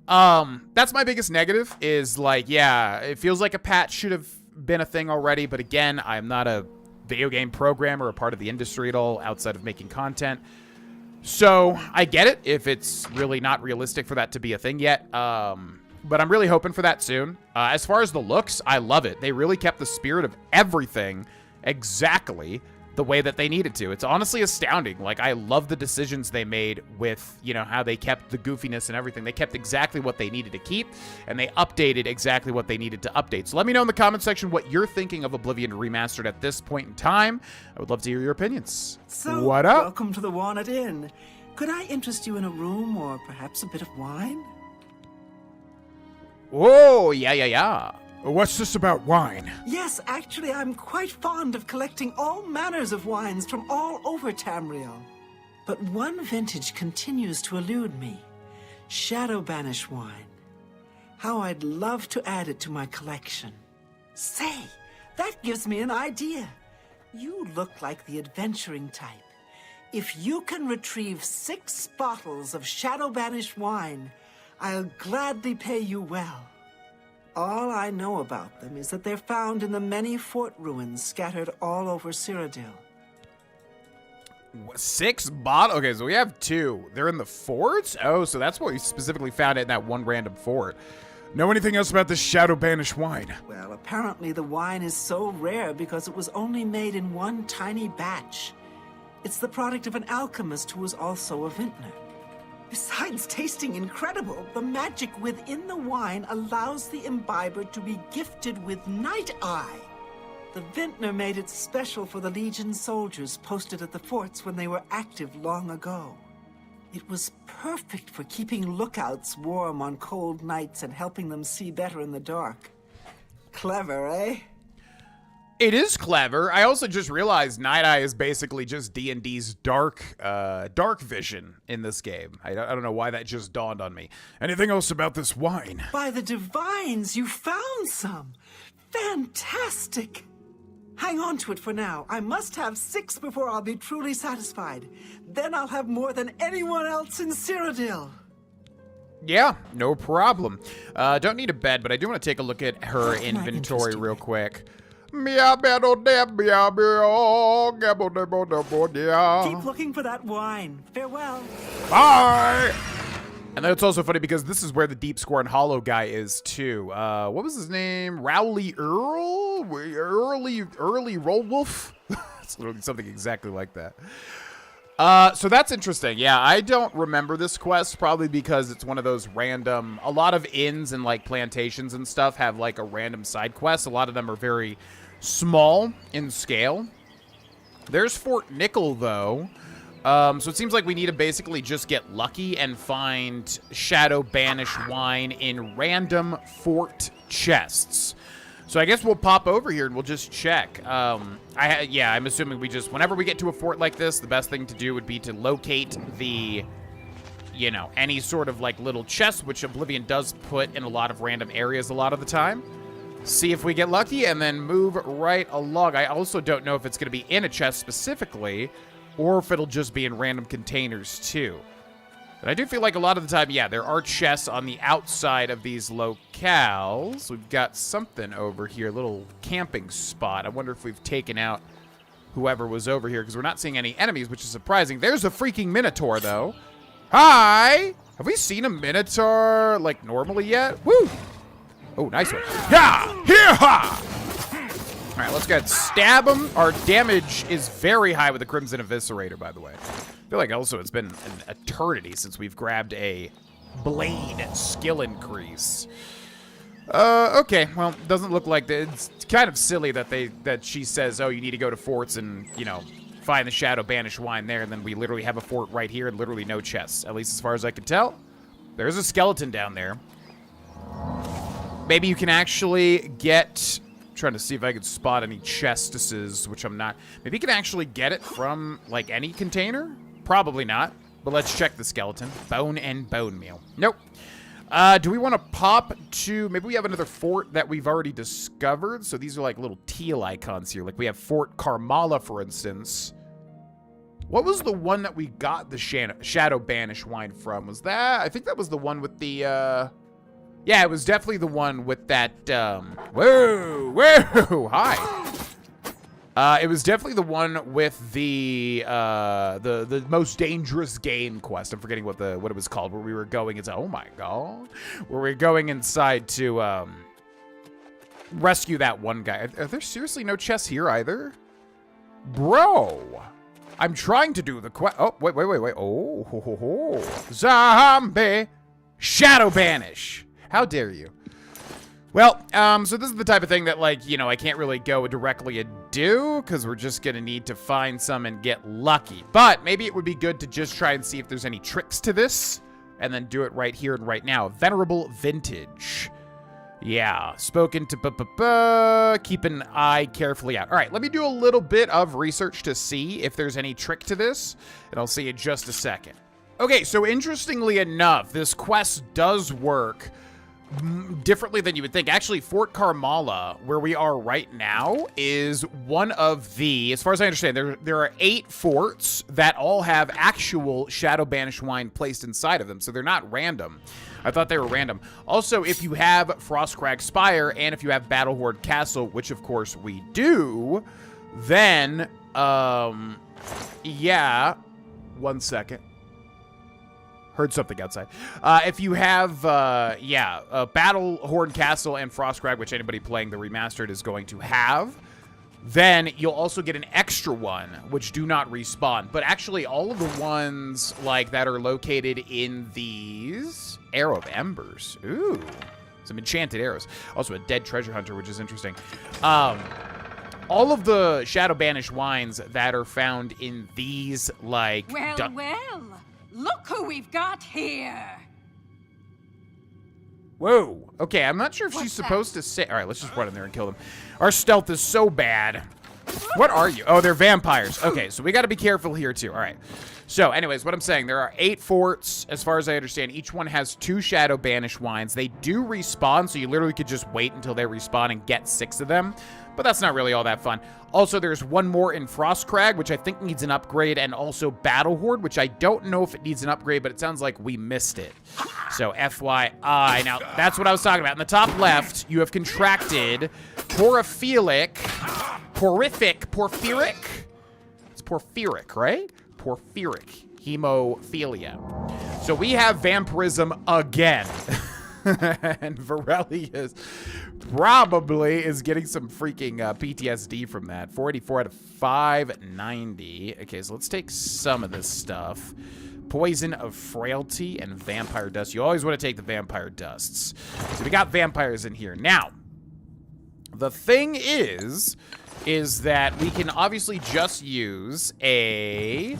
That's my biggest negative is, like, yeah, it feels like a patch should have been a thing already, but again, I'm not a video game programmer or part of the industry at all outside of making content. So, I get it if it's really not realistic for that to be a thing yet, but I'm really hoping for that soon. As far as the looks, I love it. They really kept the spirit of everything exactly the way that they needed to. It's honestly astounding. Like, I love the decisions they made with, how they kept the goofiness and everything. They kept exactly what they needed to keep, and they updated exactly what they needed to update. So let me know in the comment section what you're thinking of Oblivion Remastered at this point in time. I would love to hear your opinions. So, what up? Welcome to the Want It In. Could I interest you in a room or perhaps a bit of wine? Oh, yeah. What's this about wine? Yes, actually, I'm quite fond of collecting all manners of wines from all over Tamriel. But one vintage continues to elude me. Shadow Banish wine. How I'd love to add it to my collection. Say, that gives me an idea. You look like the adventuring type. If you can retrieve 6 bottles of Shadow Banish wine, I'll gladly pay you well. All I know about them is that they're found in the many fort ruins scattered all over Cyrodiil. 6 bottles? Okay, so we have 2. They're in the forts? Oh, so that's what we specifically found it in that one random fort. Know anything else about this Shadow Banish wine? Well, apparently the wine is so rare because it was only made in one tiny batch. It's the product of an alchemist who was also a vintner. Besides tasting incredible, the magic within the wine allows the imbiber to be gifted with Night Eye. The vintner made it special for the Legion soldiers posted at the forts when they were active long ago. It was perfect for keeping lookouts warm on cold nights and helping them see better in the dark. Clever, eh? It is clever. I also just realized Night Eye is basically just D&D's dark vision in this game. I don't know why that just dawned on me. Anything else about this wine? By the divines, you found some! Fantastic! Hang on to it for now. I must have 6 before I'll be truly satisfied. Then I'll have more than anyone else in Cyrodiil. Yeah, no problem. Don't need a bed, but I do want to take a look at her inventory real quick. Keep looking for that wine. Farewell. Bye! And then it's also funny because this is where the Deep Scorn Hollow guy is too. What was his name? Rowley Earl? Early Rollwolf? It's literally something exactly like that. So that's interesting. Yeah, I don't remember this quest, probably because it's one of those random... A lot of inns and, like, plantations and stuff have, like, a random side quest. A lot of them are very small in scale. There's Fort Nickel, though. So it seems like we need to basically just get lucky and find Shadow Banish wine in random fort chests. So I guess we'll pop over here and we'll just check. Yeah, I'm assuming we just, whenever we get to a fort like this, the best thing to do would be to locate the, you know, any sort of like little chest, which Oblivion does put in a lot of random areas a lot of the time. See if we get lucky and then move right along. I also don't know if it's going to be in a chest specifically, or if it'll just be in random containers too. But I do feel like a lot of the time, yeah, there are chests on the outside of these locales. We've got something over here, a little camping spot. I wonder if we've taken out whoever was over here, because we're not seeing any enemies, which is surprising. There's a freaking Minotaur, though. Hi! Have we seen a Minotaur, like, normally yet? Woo! Oh, nice one. Yeah! Here-ha! All right, let's go ahead and stab him. Our damage is very high with the Crimson Eviscerator, by the way. I feel like also it's been an eternity since we've grabbed a blade skill increase. Okay, well, doesn't look like that. It's kind of silly that she says, oh, you need to go to forts and, you know, find the Shadow Banish wine there, and then we literally have a fort right here and literally no chests, at least as far as I can tell. There's a skeleton down there. Maybe you can actually get... Trying to see if I could spot any chestesses, which I'm not. Maybe you can actually get it from, like, any container? Probably not. But let's check the skeleton. Bone and bone meal. Nope. Do we want to pop to... Maybe we have another fort that we've already discovered. So these are, like, little teal icons here. Like, we have Fort Carmala, for instance. What was the one that we got the Shadow Banish wine from? Was that... I think that was the one with the, Yeah, it was definitely the one with that, whoa, hi. It was definitely the one with the most dangerous game quest. I'm forgetting what it was called, where we were going, oh my god, where we were going inside to, rescue that one guy. Are there seriously no chests here either? Bro, I'm trying to do the quest. Oh, wait. Oh, ho, ho, ho. Zombie Shadow Banish. How dare you? Well, so this is the type of thing that, like, you know, I can't really go directly and do, because we're just going to need to find some and get lucky. But maybe it would be good to just try and see if there's any tricks to this, and then do it right here and right now. Venerable Vintage. Yeah, spoken to keep an eye carefully out. All right, let me do a little bit of research to see if there's any trick to this, and I'll see in just a second. Okay, so interestingly enough, this quest does work differently than you would think. Actually, Fort Carmala, where we are right now, is one of the, as far as I understand, there are 8 forts that all have actual Shadow Banished wine placed inside of them, so they're not random. I thought they were random. Also, if you have Frostcrag Spire and if you have Battlehorde Castle, which of course we do, then, yeah, 1 second. Heard something outside. If you have, Battlehorde Castle and Frostcrag, which anybody playing the Remastered is going to have, then you'll also get an extra one, which do not respawn. But actually, all of the ones, like, that are located in these... Arrow of Embers. Ooh. Some enchanted arrows. Also a dead treasure hunter, which is interesting. All of the Shadow Banished wines that are found in these, like... Well, look who we've got here. Whoa. Okay, I'm not sure if she's supposed to say... All right, let's just run in there and kill them. Our stealth is so bad. What are you? Oh, they're vampires. Okay, so we got to be careful here, too. All right. So, anyways, what I'm saying, there are 8 forts, as far as I understand. Each one has 2 Shadow Banished wines. They do respawn, so you literally could just wait until they respawn and get 6 of them. But that's not really all that fun. Also, there's one more in Frostcrag, which I think needs an upgrade, and also Battlehorde, which I don't know if it needs an upgrade, but it sounds like we missed it. So, FYI. Now, that's what I was talking about. In the top left, you have contracted porphyric. It's porphyric, right? Porphyric hemophilia. So we have vampirism again. And Varelius probably is getting some freaking PTSD from that. 484 out of 590. Okay, so let's take some of this stuff. Poison of Frailty and Vampire Dust. You always want to take the Vampire Dusts. So we got vampires in here. Now, the thing is that we can obviously just use a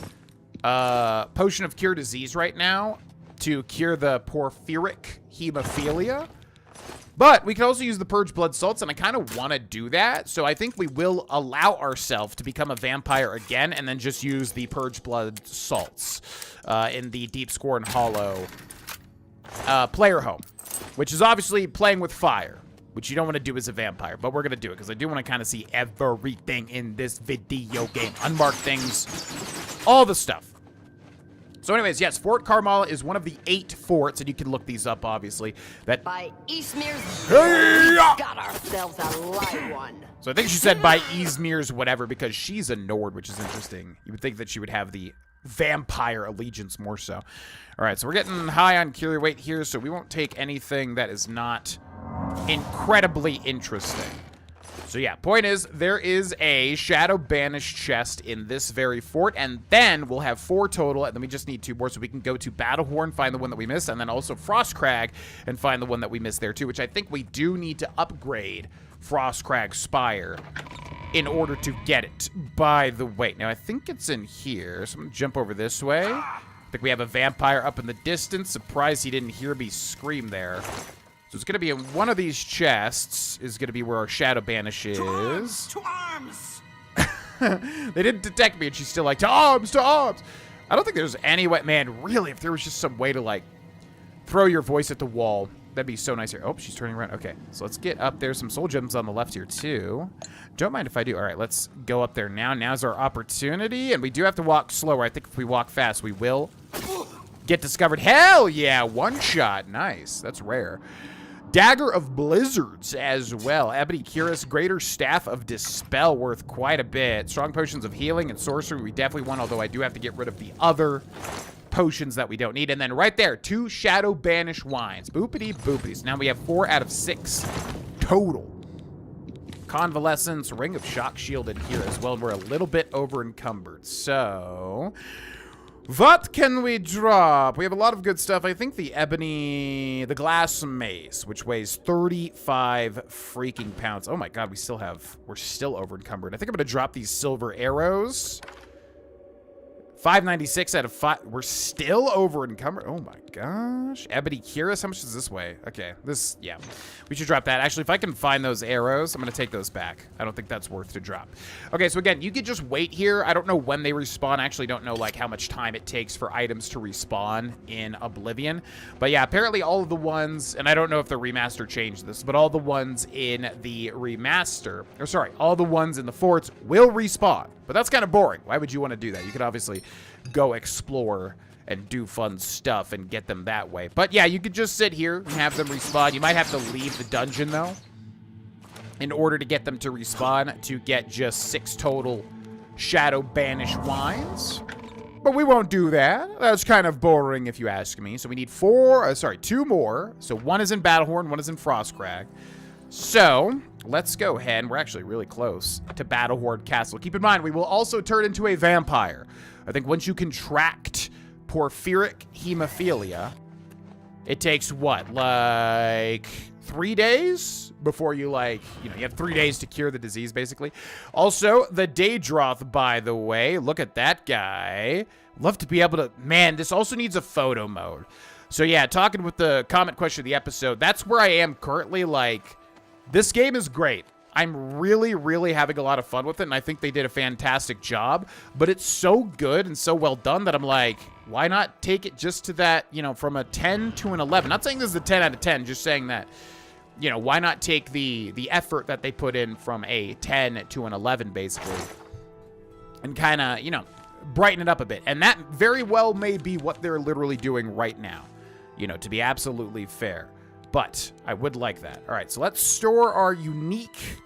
potion of cure disease right now to cure the porphyric hemophilia. But we can also use the purge blood salts, and I kind of want to do that. So I think we will allow ourselves to become a vampire again and then just use the purge blood salts in the Deep Scorn Hollow player home, which is obviously playing with fire, which you don't want to do as a vampire, but we're going to do it because I do want to kind of see everything in this video game. Unmarked things, all the stuff. So anyways, yes, Fort Carmala is one of the 8 forts, and you can look these up, obviously. That by Eastmere's, we got ourselves a live one. So I think she said by Eastmere's whatever because she's a Nord, which is interesting. You would think that she would have the vampire allegiance more so. All right, so we're getting high on cure weight here, so we won't take anything that is not incredibly interesting. So yeah, point is, there is a Shadow Banished chest in this very fort, and then we'll have 4 total, and then we just need 2 more, so we can go to Battlehorn, find the one that we missed, and then also Frostcrag, and find the one that we missed there too, which I think we do need to upgrade Frostcrag Spire in order to get it, by the way. Now, I think it's in here, so I'm gonna jump over this way. I think we have a vampire up in the distance. Surprised he didn't hear me scream there. So it's going to be in one of these chests is going to be where our Shadow Banish is. To arms! They didn't detect me, and she's still like, to arms, to arms! I don't think there's any way, man, really, if there was just some way to, like, throw your voice at the wall, that'd be so nice here. Oh, she's turning around. Okay, so let's get up there. Some soul gems on the left here, too. Don't mind if I do. All right, let's go up there now. Now's our opportunity, and we do have to walk slower. I think if we walk fast, we will get discovered. Hell yeah, 1 shot. Nice. That's rare. Dagger of Blizzards as well. Ebony Cuirass, Greater Staff of Dispel, worth quite a bit. Strong Potions of Healing and Sorcery we definitely want, although I do have to get rid of the other potions that we don't need. And then right there, 2 Shadow Banish Wines. Boopity boopities. Now we have 4 out of 6 total. Convalescence, Ring of Shock Shield in here as well. We're a little bit over encumbered. So what can we drop? We have a lot of good stuff. I think the the glass mace, which weighs 35 freaking pounds. Oh my god, we're still over encumbered. I think I'm gonna drop these silver arrows. 596 out of 5. We're still over encumbered. Oh my gosh. Ebony Cuirass, how much is this weigh? Okay, this, yeah. We should drop that. Actually, if I can find those arrows, I'm going to take those back. I don't think that's worth to drop. Okay, so again, you could just wait here. I don't know when they respawn. I actually don't know, like, how much time it takes for items to respawn in Oblivion. But yeah, apparently all of the ones, and I don't know if the remaster changed this, but all the ones in the remaster, or sorry, all the ones in the forts will respawn. But that's kind of boring. Why would you want to do that? You could obviously go explore and do fun stuff and get them that way. But yeah, you could just sit here and have them respawn. You might have to leave the dungeon, though, in order to get them to respawn to get just 6 total Shadow Banish wines. But we won't do that. That's kind of boring if you ask me. So we need 2 more. So 1 is in Battlehorn, 1 is in Frostcrag. So let's go ahead, and we're actually really close to Battlehorn Castle. Keep in mind, we will also turn into a vampire. I think once you contract porphyric hemophilia, it takes what, like 3 days before you, like, you know, you have 3 days to cure the disease, basically. Also, the Daedroth, by the way, look at that guy. Love to be able to, man, this also needs a photo mode. So yeah, talking with the comment question of the episode, that's where I am currently. Like, this game is great. I'm really, really having a lot of fun with it, and I think they did a fantastic job. But it's so good and so well done that I'm like, why not take it just to that, you know, from a 10 to an 11? Not saying this is a 10 out of 10, just saying that, you know, why not take the effort that they put in from a 10 to an 11, basically, and kind of, you know, brighten it up a bit. And that very well may be what they're literally doing right now, you know, to be absolutely fair. But I would like that. All right, so let's store our unique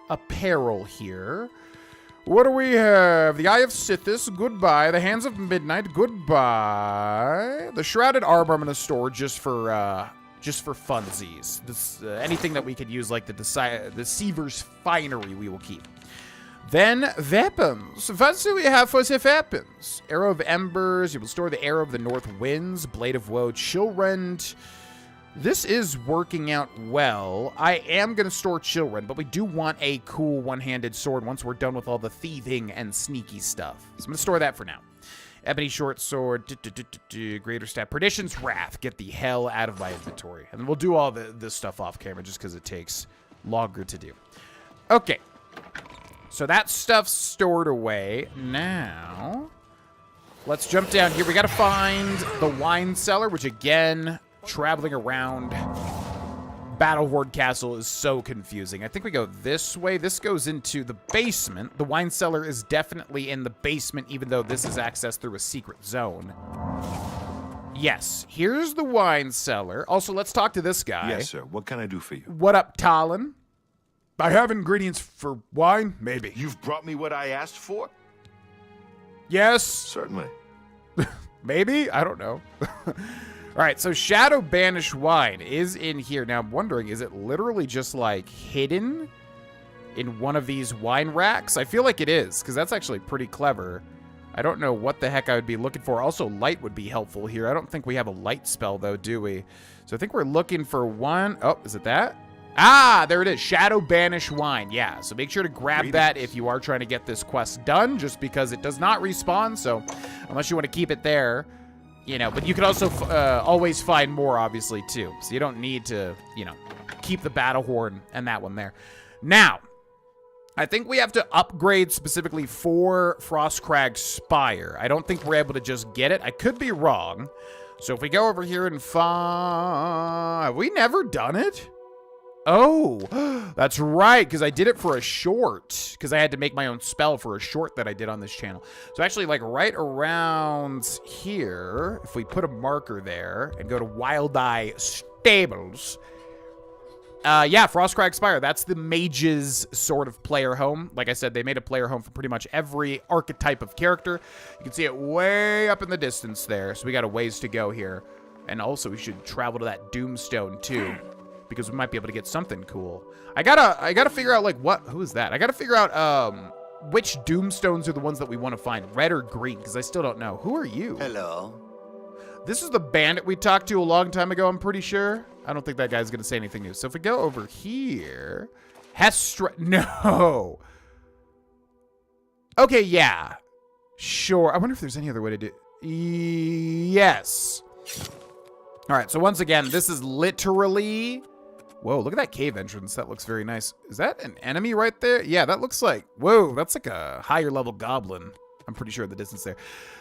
apparel here. What do we have? The Eye of Sithis, goodbye. The Hands of Midnight, goodbye. The Shrouded Armor I'm going to store just for funsies. This anything that we could use, like the Deceiver's Finery, we will keep. Then weapons. What do we have for the weapons? Arrow of Embers. You will store the Arrow of the North Winds, Blade of Woe, Chillrend. This is working out well. I am going to store Chillrend, but we do want a cool one-handed sword once we're done with all the thieving and sneaky stuff. So I'm going to store that for now. Ebony Short Sword, Greater Staff, Perdition's Wrath. Get the hell out of my inventory. And we'll do all this stuff off camera just because it takes longer to do. Okay. So that stuff's stored away. Now, let's jump down here. We got to find the wine cellar, which again, traveling around Battlehorn Castle is so confusing. I think we go this way. This goes into the basement. The wine cellar is definitely in the basement, even though this is accessed through a secret zone. Yes, here's the wine cellar. Also, let's talk to this guy. Yes, sir. What can I do for you? What up, Talon? I have ingredients for wine? Maybe. You've brought me what I asked for? Yes. Certainly. Maybe? I don't know. All right, so Shadow Banish wine is in here. Now, I'm wondering, is it literally just, like, hidden in one of these wine racks? I feel like it is, because that's actually pretty clever. I don't know what the heck I would be looking for. Also, light would be helpful here. I don't think we have a light spell, though, do we? So I think we're looking for one. Oh, is it that? Ah, there it is. Shadow Banish wine. Yeah, so make sure to grab that if you are trying to get this quest done, just because it does not respawn, so unless you want to keep it there, you know, but you can also always find more, obviously, too. So you don't need to, you know, keep the Battlehorn and that one there. Now, I think we have to upgrade specifically for Frostcrag Spire. I don't think we're able to just get it. I could be wrong. So if we go over here and find... Have we never done it? Oh, that's right, because I did it for a short, because I had to make my own spell for a short that I did on this channel. So actually, like, right around here, if we put a marker there and go to Wild Eye Stables, yeah, Frostcrag Spire, that's the mage's sort of player home. Like I said, they made a player home for pretty much every archetype of character. You can see it way up in the distance there, so we got a ways to go here. And also, we should travel to that Doomstone, too, because we might be able to get something cool. I gotta figure out, like, who is that? I gotta figure out, which Doomstones are the ones that we want to find, red or green, because I still don't know. Who are you? Hello. This is the bandit we talked to a long time ago, I'm pretty sure. I don't think that guy's gonna say anything new. So if we go over here, no. Okay, yeah. Sure. I wonder if there's any other way to do... Yes. All right, so once again, this is literally... Whoa, look at that cave entrance. That looks very nice. Is that an enemy right there? Yeah, that looks like... Whoa, that's like a higher level goblin. I'm pretty sure in the distance there.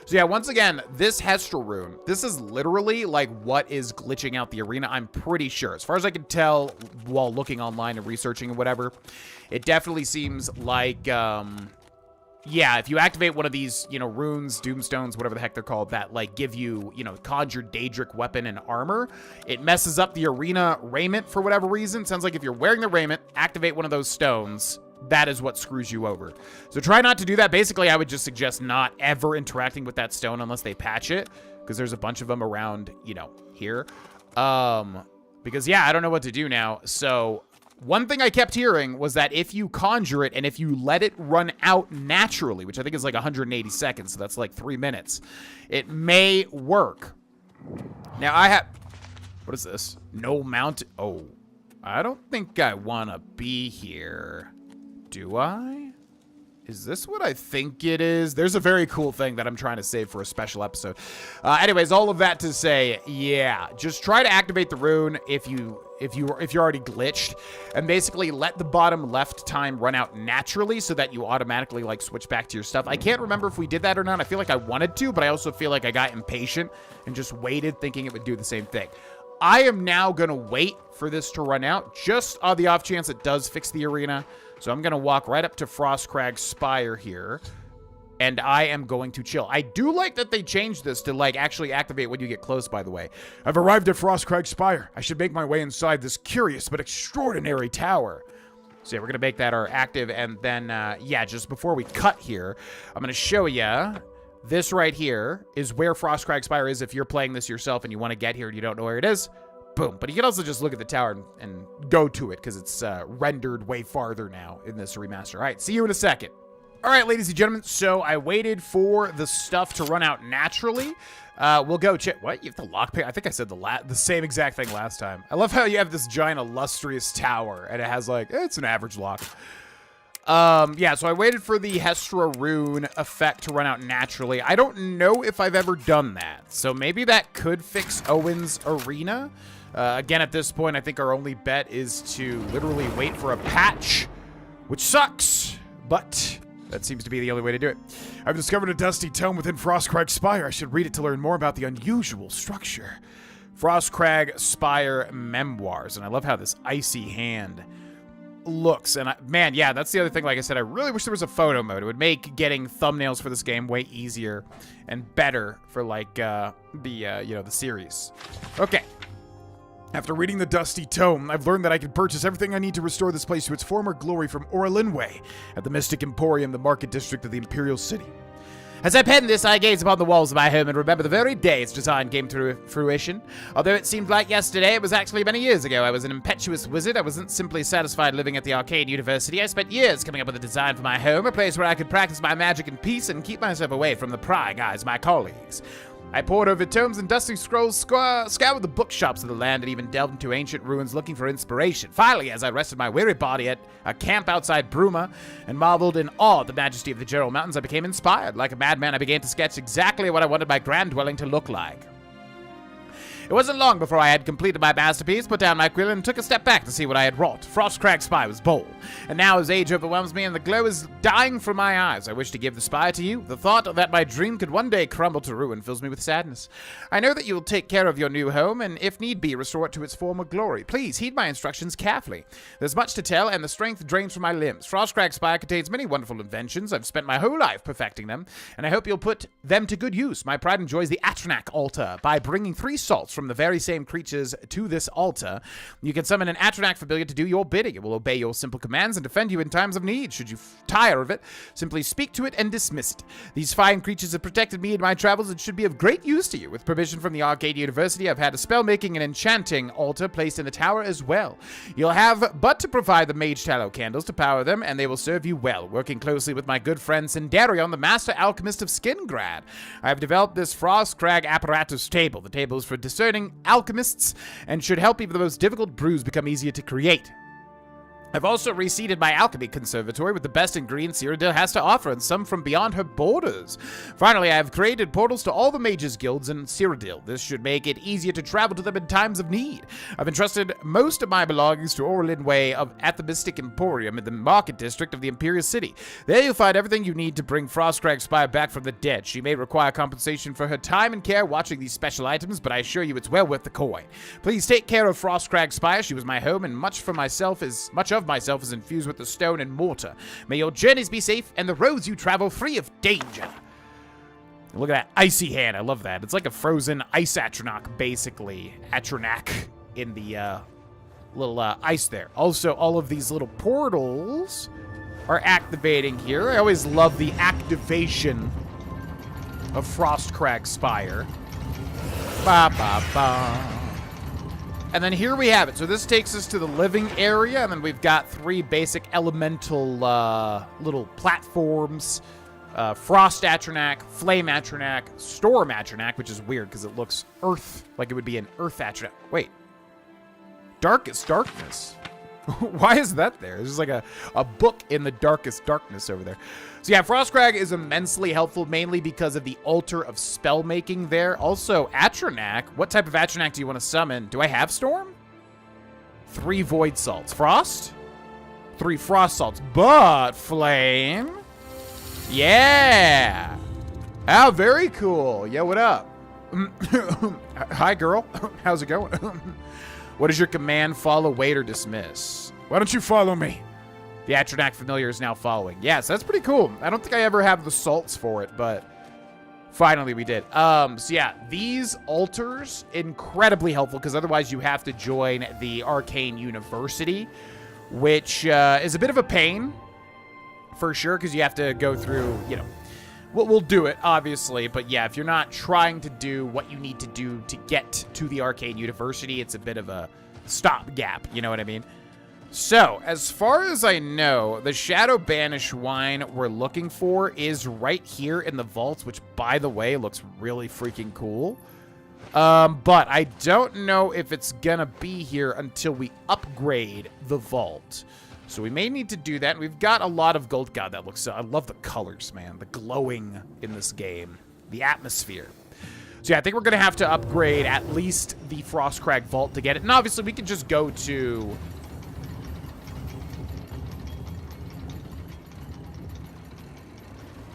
So yeah, once again, this Hestra rune, this is literally like what is glitching out the arena. I'm pretty sure. As far as I can tell while looking online and researching and whatever, it definitely seems like... yeah, if you activate one of these, you know, runes, doomstones, whatever the heck they're called, that, like, give you, you know, conjured Daedric weapon and armor, it messes up the arena raiment for whatever reason. Sounds like if you're wearing the raiment, activate one of those stones, that is what screws you over. So try not to do that. Basically, I would just suggest not ever interacting with that stone unless they patch it, because there's a bunch of them around, you know, here. Because, yeah, I don't know what to do now, so... One thing I kept hearing was that if you conjure it and if you let it run out naturally, which I think is like 180 seconds, so that's like 3 minutes, it may work. Now I have... What is this? No mount... Oh, I don't think I want to be here. Do I? Is this what I think it is? There's a very cool thing that I'm trying to save for a special episode. Anyways, all of that to say, yeah, just try to activate the rune if you're already glitched, and basically let the bottom left time run out naturally so that you automatically like switch back to your stuff. I can't remember if we did that or not. I feel like I wanted to, but I also feel like I got impatient and just waited thinking it would do the same thing. I am now gonna wait for this to run out just on the off chance it does fix the arena. So I'm gonna walk right up to Frostcrag Spire here, and I am going to chill. I do like that they changed this to, like, actually activate when you get close, by the way. I've arrived at Frostcrag Spire. I should make my way inside this curious but extraordinary tower. So yeah, we're gonna make that our active, and then, yeah, just before we cut here, I'm gonna show you this right here is where Frostcrag Spire is if you're playing this yourself and you want to get here and you don't know where it is. Boom. But you can also just look at the tower and go to it because it's rendered way farther now in this remaster. All right, see you in a second. All right, ladies and gentlemen, so I waited for the stuff to run out naturally. We'll go check. What? You have the lockpick? I think I said the same exact thing last time. I love how you have this giant illustrious tower and it has like, it's an average lock. Yeah, so I waited for the Hestra rune effect to run out naturally. I don't know if I've ever done that, so maybe that could fix Owen's arena. Again, at this point, I think our only bet is to literally wait for a patch, which sucks, but that seems to be the only way to do it. I've discovered a dusty tome within Frostcrag Spire. I should read it to learn more about the unusual structure. Frostcrag Spire Memoirs, and I love how this icy hand looks, and man, yeah, that's the other thing. Like I said, I really wish there was a photo mode. It would make getting thumbnails for this game way easier and better for like you know, the series. Okay. After reading the Dusty Tome, I've learned that I can purchase everything I need to restore this place to its former glory from Orlinway at the Mystic Emporium, the market district of the Imperial City. As I pen this, I gaze upon the walls of my home and remember the very day its design came to fruition. Although it seemed like yesterday, it was actually many years ago. I was an impetuous wizard. I wasn't simply satisfied living at the Arcane University. I spent years coming up with a design for my home, a place where I could practice my magic in peace and keep myself away from the prying eyes of my colleagues. I pored over tomes and dusty scrolls, scoured the bookshops of the land, and even delved into ancient ruins looking for inspiration. Finally, as I rested my weary body at a camp outside Bruma and marveled in awe at the majesty of the General Mountains, I became inspired. Like a madman, I began to sketch exactly what I wanted my grand dwelling to look like. It wasn't long before I had completed my masterpiece, put down my quill, and took a step back to see what I had wrought. Frostcrag Spire was bold, and now as age overwhelms me and the glow is dying from my eyes, I wish to give the spire to you. The thought that my dream could one day crumble to ruin fills me with sadness. I know that you will take care of your new home, and if need be, restore it to its former glory. Please heed my instructions carefully. There's much to tell, and the strength drains from my limbs. Frostcrag Spire contains many wonderful inventions. I've spent my whole life perfecting them, and I hope you'll put them to good use. My pride enjoys the Atronach altar. By bringing 3 salts from the very same creatures to this altar, you can summon an Atronach familiar to do your bidding. It will obey your simple commands and defend you in times of need. Should you tire of it, simply speak to it and dismiss it. These fine creatures have protected me in my travels and should be of great use to you. With permission from the Arcane University, I've had a spell-making and enchanting altar placed in the tower as well. You'll have but to provide the mage tallow candles to power them, and they will serve you well. Working closely with my good friend Sindarion, the master alchemist of Skingrad, I have developed this Frostcrag apparatus table. The table is for discerning alchemists and should help even the most difficult brews become easier to create. I've also reseeded my alchemy conservatory with the best ingredients Cyrodiil has to offer, and some from beyond her borders. Finally, I have created portals to all the mages guilds in Cyrodiil. This should make it easier to travel to them in times of need. I've entrusted most of my belongings to Orlin Way at the Mystic Emporium in the market district of the Imperial City. There you'll find everything you need to bring Frostcrag Spire back from the dead. She may require compensation for her time and care watching these special items, but I assure you it's well worth the coin. Please take care of Frostcrag Spire. She was my home, and much of myself is infused with the stone and mortar. May your journeys be safe and the roads you travel free of danger. Look at that icy hand. I love that. It's like a frozen ice Atronach, basically. Atronach in the little ice there. Also, all of these little portals are activating here. I always love the activation of Frostcrag Spire. Ba ba ba. And then here we have it. So this takes us to the living area, and then we've got 3 basic elemental little platforms. Frost Atronach, Flame Atronach, Storm Atronach, which is weird because it looks earth, like it would be an earth Atronach. Wait. Darkest Darkness. Why is that there? There's just like a book in the darkest darkness over there. So yeah, Frostcrag is immensely helpful, mainly because of the altar of spell making there. Also, Atronach. What type of Atronach do you want to summon? Do I have Storm? 3 Void Salts. Frost? 3 Frost Salts. But Flame? Yeah! Oh, very cool. Yo, what up? Hi, girl. How's it going? What is your command? Follow, wait, or dismiss? Why don't you follow me? The Atronach familiar is now following. Yes, that's pretty cool. I don't think I ever have the salts for it, but finally we did. So yeah, these altars, incredibly helpful, because otherwise you have to join the Arcane University, which is a bit of a pain, for sure, because you have to go through, you know, we'll do it, obviously, but yeah, if you're not trying to do what you need to do to get to the Arcane University, it's a bit of a stopgap, you know what I mean? So, as far as I know, the Shadow Banish wine we're looking for is right here in the vault, which, by the way, looks really freaking cool. But I don't know if it's gonna be here until we upgrade the vault. So we may need to do that. We've got a lot of gold. God, that looks so... I love the colors, man. The glowing in this game. The atmosphere. So yeah, I think we're going to have to upgrade at least the Frostcrag Vault to get it. And obviously, we can just go to...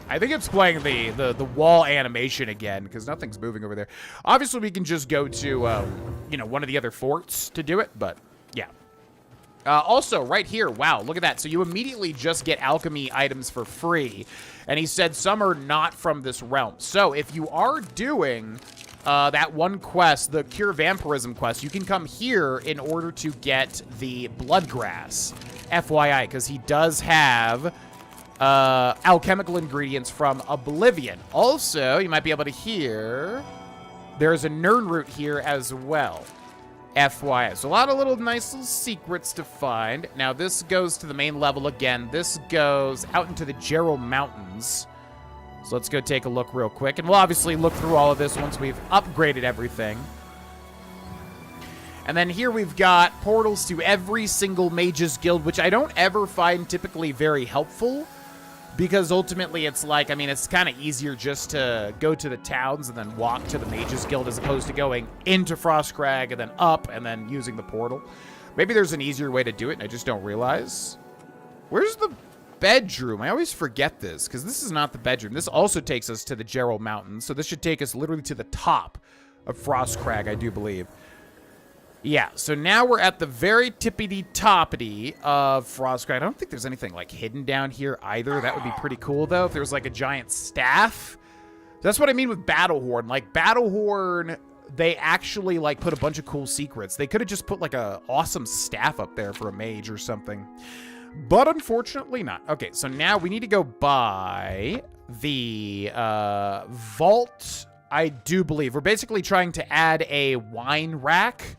I think it's playing the wall animation again, because nothing's moving over there. Obviously, we can just go to, you know, one of the other forts to do it, but yeah. Also, right here, wow, look at that. So you immediately just get alchemy items for free. And he said some are not from this realm. So if you are doing that one quest, the Cure Vampirism quest, you can come here in order to get the Bloodgrass. FYI, because he does have alchemical ingredients from Oblivion. Also, you might be able to hear there's a Nern root here as well. FYI. So a lot of little nice little secrets to find. Now this goes to the main level again. This goes out into the Gerald Mountains. So let's go take a look real quick. And we'll obviously look through all of this once we've upgraded everything. And then here we've got portals to every single Mages Guild, which I don't ever find typically very helpful. Because ultimately it's like, I mean, it's kind of easier just to go to the towns and then walk to the Mages Guild as opposed to going into Frostcrag and then up and then using the portal. Maybe there's an easier way to do it and I just don't realize. Where's the bedroom? I always forget this because this is not the bedroom. This also takes us to the Gerald Mountains. So this should take us literally to the top of Frostcrag, I do believe. Yeah, so now we're at the very tippity-toppity of Frostcrag. I don't think there's anything, like, hidden down here either. That would be pretty cool, though, if there was, like, a giant staff. That's what I mean with Battlehorn. Like, Battlehorn, they actually, like, put a bunch of cool secrets. They could have just put, like, a awesome staff up there for a mage or something. But unfortunately not. Okay, so now we need to go by the vault, I do believe. We're basically trying to add a wine rack.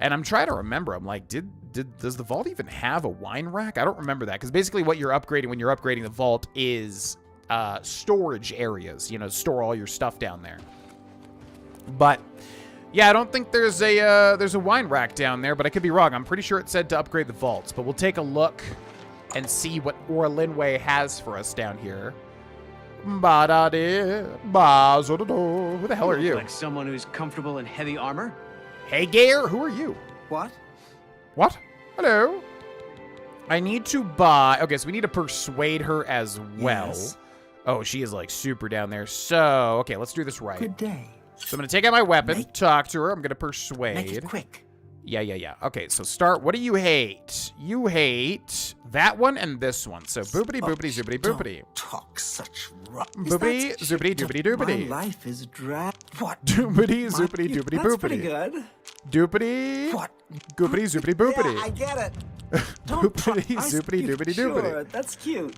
And I'm trying to remember. I'm like, does the vault even have a wine rack? I don't remember that. Because basically what you're upgrading when you're upgrading the vault is storage areas. You know, store all your stuff down there. But Yeah, I don't think there's a wine rack down there, but I could be wrong. I'm pretty sure it said to upgrade the vaults, but we'll take a look and see what Orlinway has for us down here. Who the hell are you? Like someone who's comfortable in heavy armor? Hey, Gayer, who are you? What? What? Hello? I need to buy... Okay, so we need to persuade her as well. Yes. Oh, she is, like, super down there. So, okay, let's do this right. Good day. So I'm going to take out my weapon, talk to her. I'm going to persuade. Make it quick. Yeah. Okay, so start. What do you hate? You hate that one and this one. So boopity, boopity, zoopity, boopity. Don't talk such rubbish. Boopity, zoopity, doopity, doopity. My life is drab. What? Doopity, zoopity, doopity, boopity. That's pretty good. Doopity. What? Goopity, zoopity, boopity. Yeah, I get it. Boopity, zoopity, doopity, doopity. Sure, that's cute.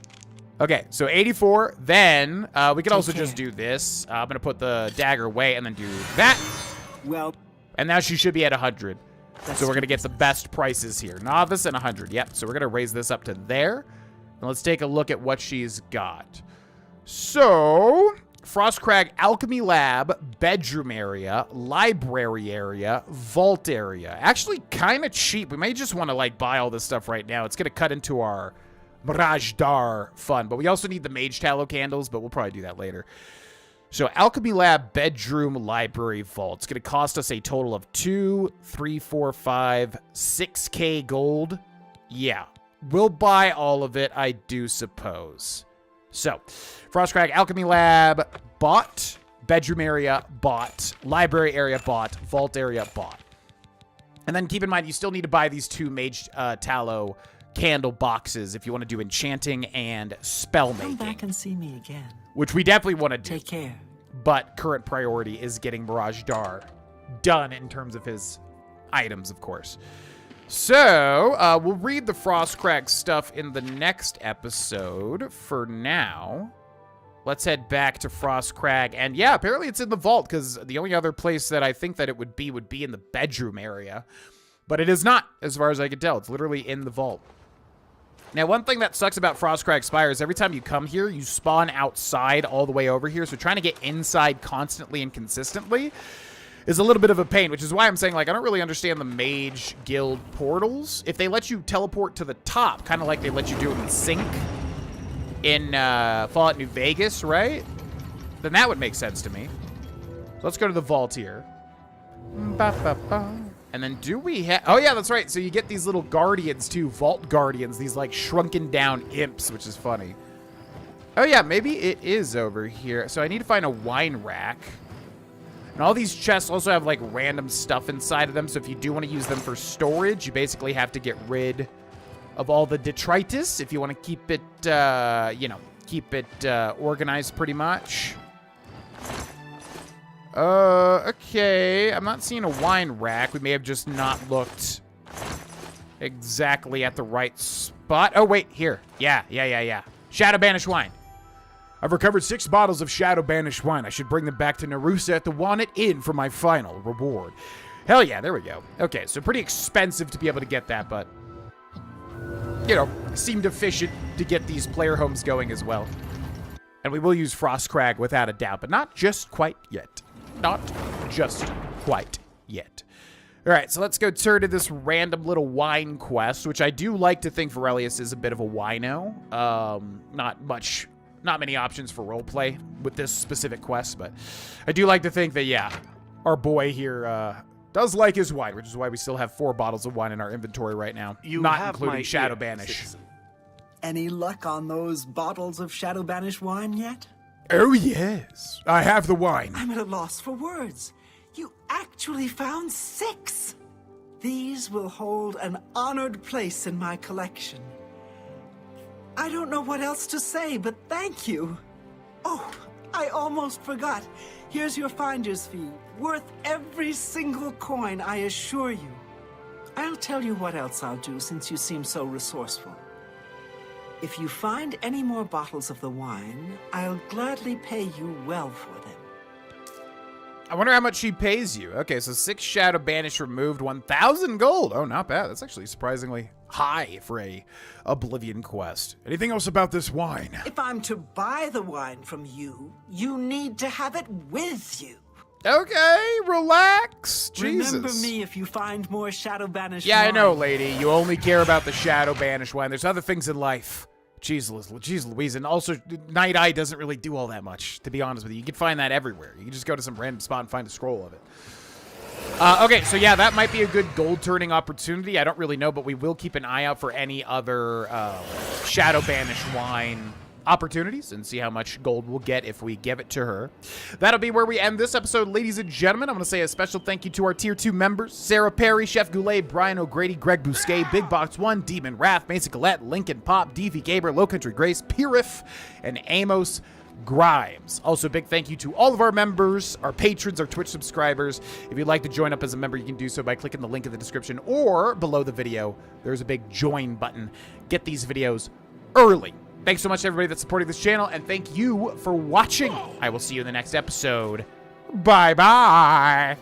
Okay, so 84. Then we could also just do this. I'm going to put the dagger away and then do that. Well. And now she should be at 100. So we're going to get the best prices here. Novice and 100. Yep. So we're going to raise this up to there. And let's take a look at what she's got. So, Frostcrag Alchemy Lab, bedroom area, library area, vault area. Actually, kind of cheap. We may just want to, like, buy all this stuff right now. It's going to cut into our Mirajdar fund. But we also need the Mage Tallow candles, but we'll probably do that later. So, Alchemy Lab, bedroom, library, vault. It's going to cost us a total of 2, 3, 4, 5, 6K gold. Yeah, we'll buy all of it, I do suppose. So, Frostcrag, Alchemy Lab, bought. Bedroom area, bought. Library area, bought. Vault area, bought. And then keep in mind, you still need to buy these 2 Mage Tallow candle boxes if you want to do enchanting and spell making. Come back and see me again. Which we definitely want to do. Take care. But current priority is getting Mirajdar done in terms of his items, of course. So, we'll read the Frostcrag stuff in the next episode. For now, let's head back to Frostcrag. And yeah, apparently it's in the vault, because the only other place that I think that it would be in the bedroom area. But it is not, as far as I can tell. It's literally in the vault. Now, one thing that sucks about Frostcrag Spire is every time you come here, you spawn outside all the way over here. So trying to get inside constantly and consistently is a little bit of a pain, which is why I'm saying, like, I don't really understand the Mage Guild portals. If they let you teleport to the top, kind of like they let you do it in Sync in Fallout New Vegas, right? Then that would make sense to me. So let's go to the vault here. And then do we have... Oh, yeah, that's right. So you get these little guardians, too. Vault guardians. These, like, shrunken down imps, which is funny. Oh, yeah, maybe it is over here. So I need to find a wine rack. And all these chests also have, like, random stuff inside of them. So if you do want to use them for storage, you basically have to get rid of all the detritus if you want to keep it, you know, keep it organized pretty much. Okay. I'm not seeing a wine rack. We may have just not looked exactly at the right spot. Oh, wait. Here. Yeah. Shadow Banished wine. I've recovered 6 bottles of Shadow Banished wine. I should bring them back to Narusa at the Wanted Inn for my final reward. Hell yeah. There we go. Okay. So pretty expensive to be able to get that, but, you know, seemed efficient to get these player homes going as well. And we will use Frostcrag without a doubt, but not just quite yet. Not just quite yet. All right, so let's go turn to this random little wine quest, which I do like to think Varelius is a bit of a wino. Not many options for roleplay with this specific quest, but I do like to think that, yeah, our boy here does like his wine, which is why we still have 4 bottles of wine in our inventory right now, not including Shadow Banish. Any luck on those bottles of Shadow Banished wine yet? Oh, yes. I have the wine. I'm at a loss for words. You actually found 6. These will hold an honored place in my collection. I don't know what else to say, but thank you. Oh, I almost forgot. Here's your finder's fee, worth every single coin, I assure you. I'll tell you what else I'll do since you seem so resourceful. If you find any more bottles of the wine, I'll gladly pay you well for them. I wonder how much she pays you. Okay, so 6 Shadow Banish removed, 1,000 gold. Oh, not bad. That's actually surprisingly high for a Oblivion quest. Anything else about this wine? If I'm to buy the wine from you, you need to have it with you. Okay, relax. Jesus. Remember me if you find more shadow banished Yeah, wine. I know, lady. You only care about the shadow banished wine. There's other things in life. Jeez Louise. And also, Night Eye doesn't really do all that much, to be honest with you. You can find that everywhere. You can just go to some random spot and find a scroll of it. Okay, so yeah, that might be a good gold turning opportunity. I don't really know, but we will keep an eye out for any other shadow banished wine opportunities and see how much gold we'll get if we give it to her. That'll be where we end this episode, ladies and gentlemen. I'm going to say a special thank you to our Tier 2 members: Sarah Perry, Chef Goulet, Brian O'Grady, Greg Bousquet, Big Box 1, Demon Wrath, Mason Collette, Lincoln Pop, DV Gaber, Low Country Grace, Pirif, and Amos Grimes. Also, big thank you to all of our members, our patrons, our Twitch subscribers. If you'd like to join up as a member, you can do so by clicking the link in the description or below the video. There's a big join button. Get these videos early. Thanks so much to everybody that's supporting this channel, and thank you for watching. I will see you in the next episode. Bye-bye.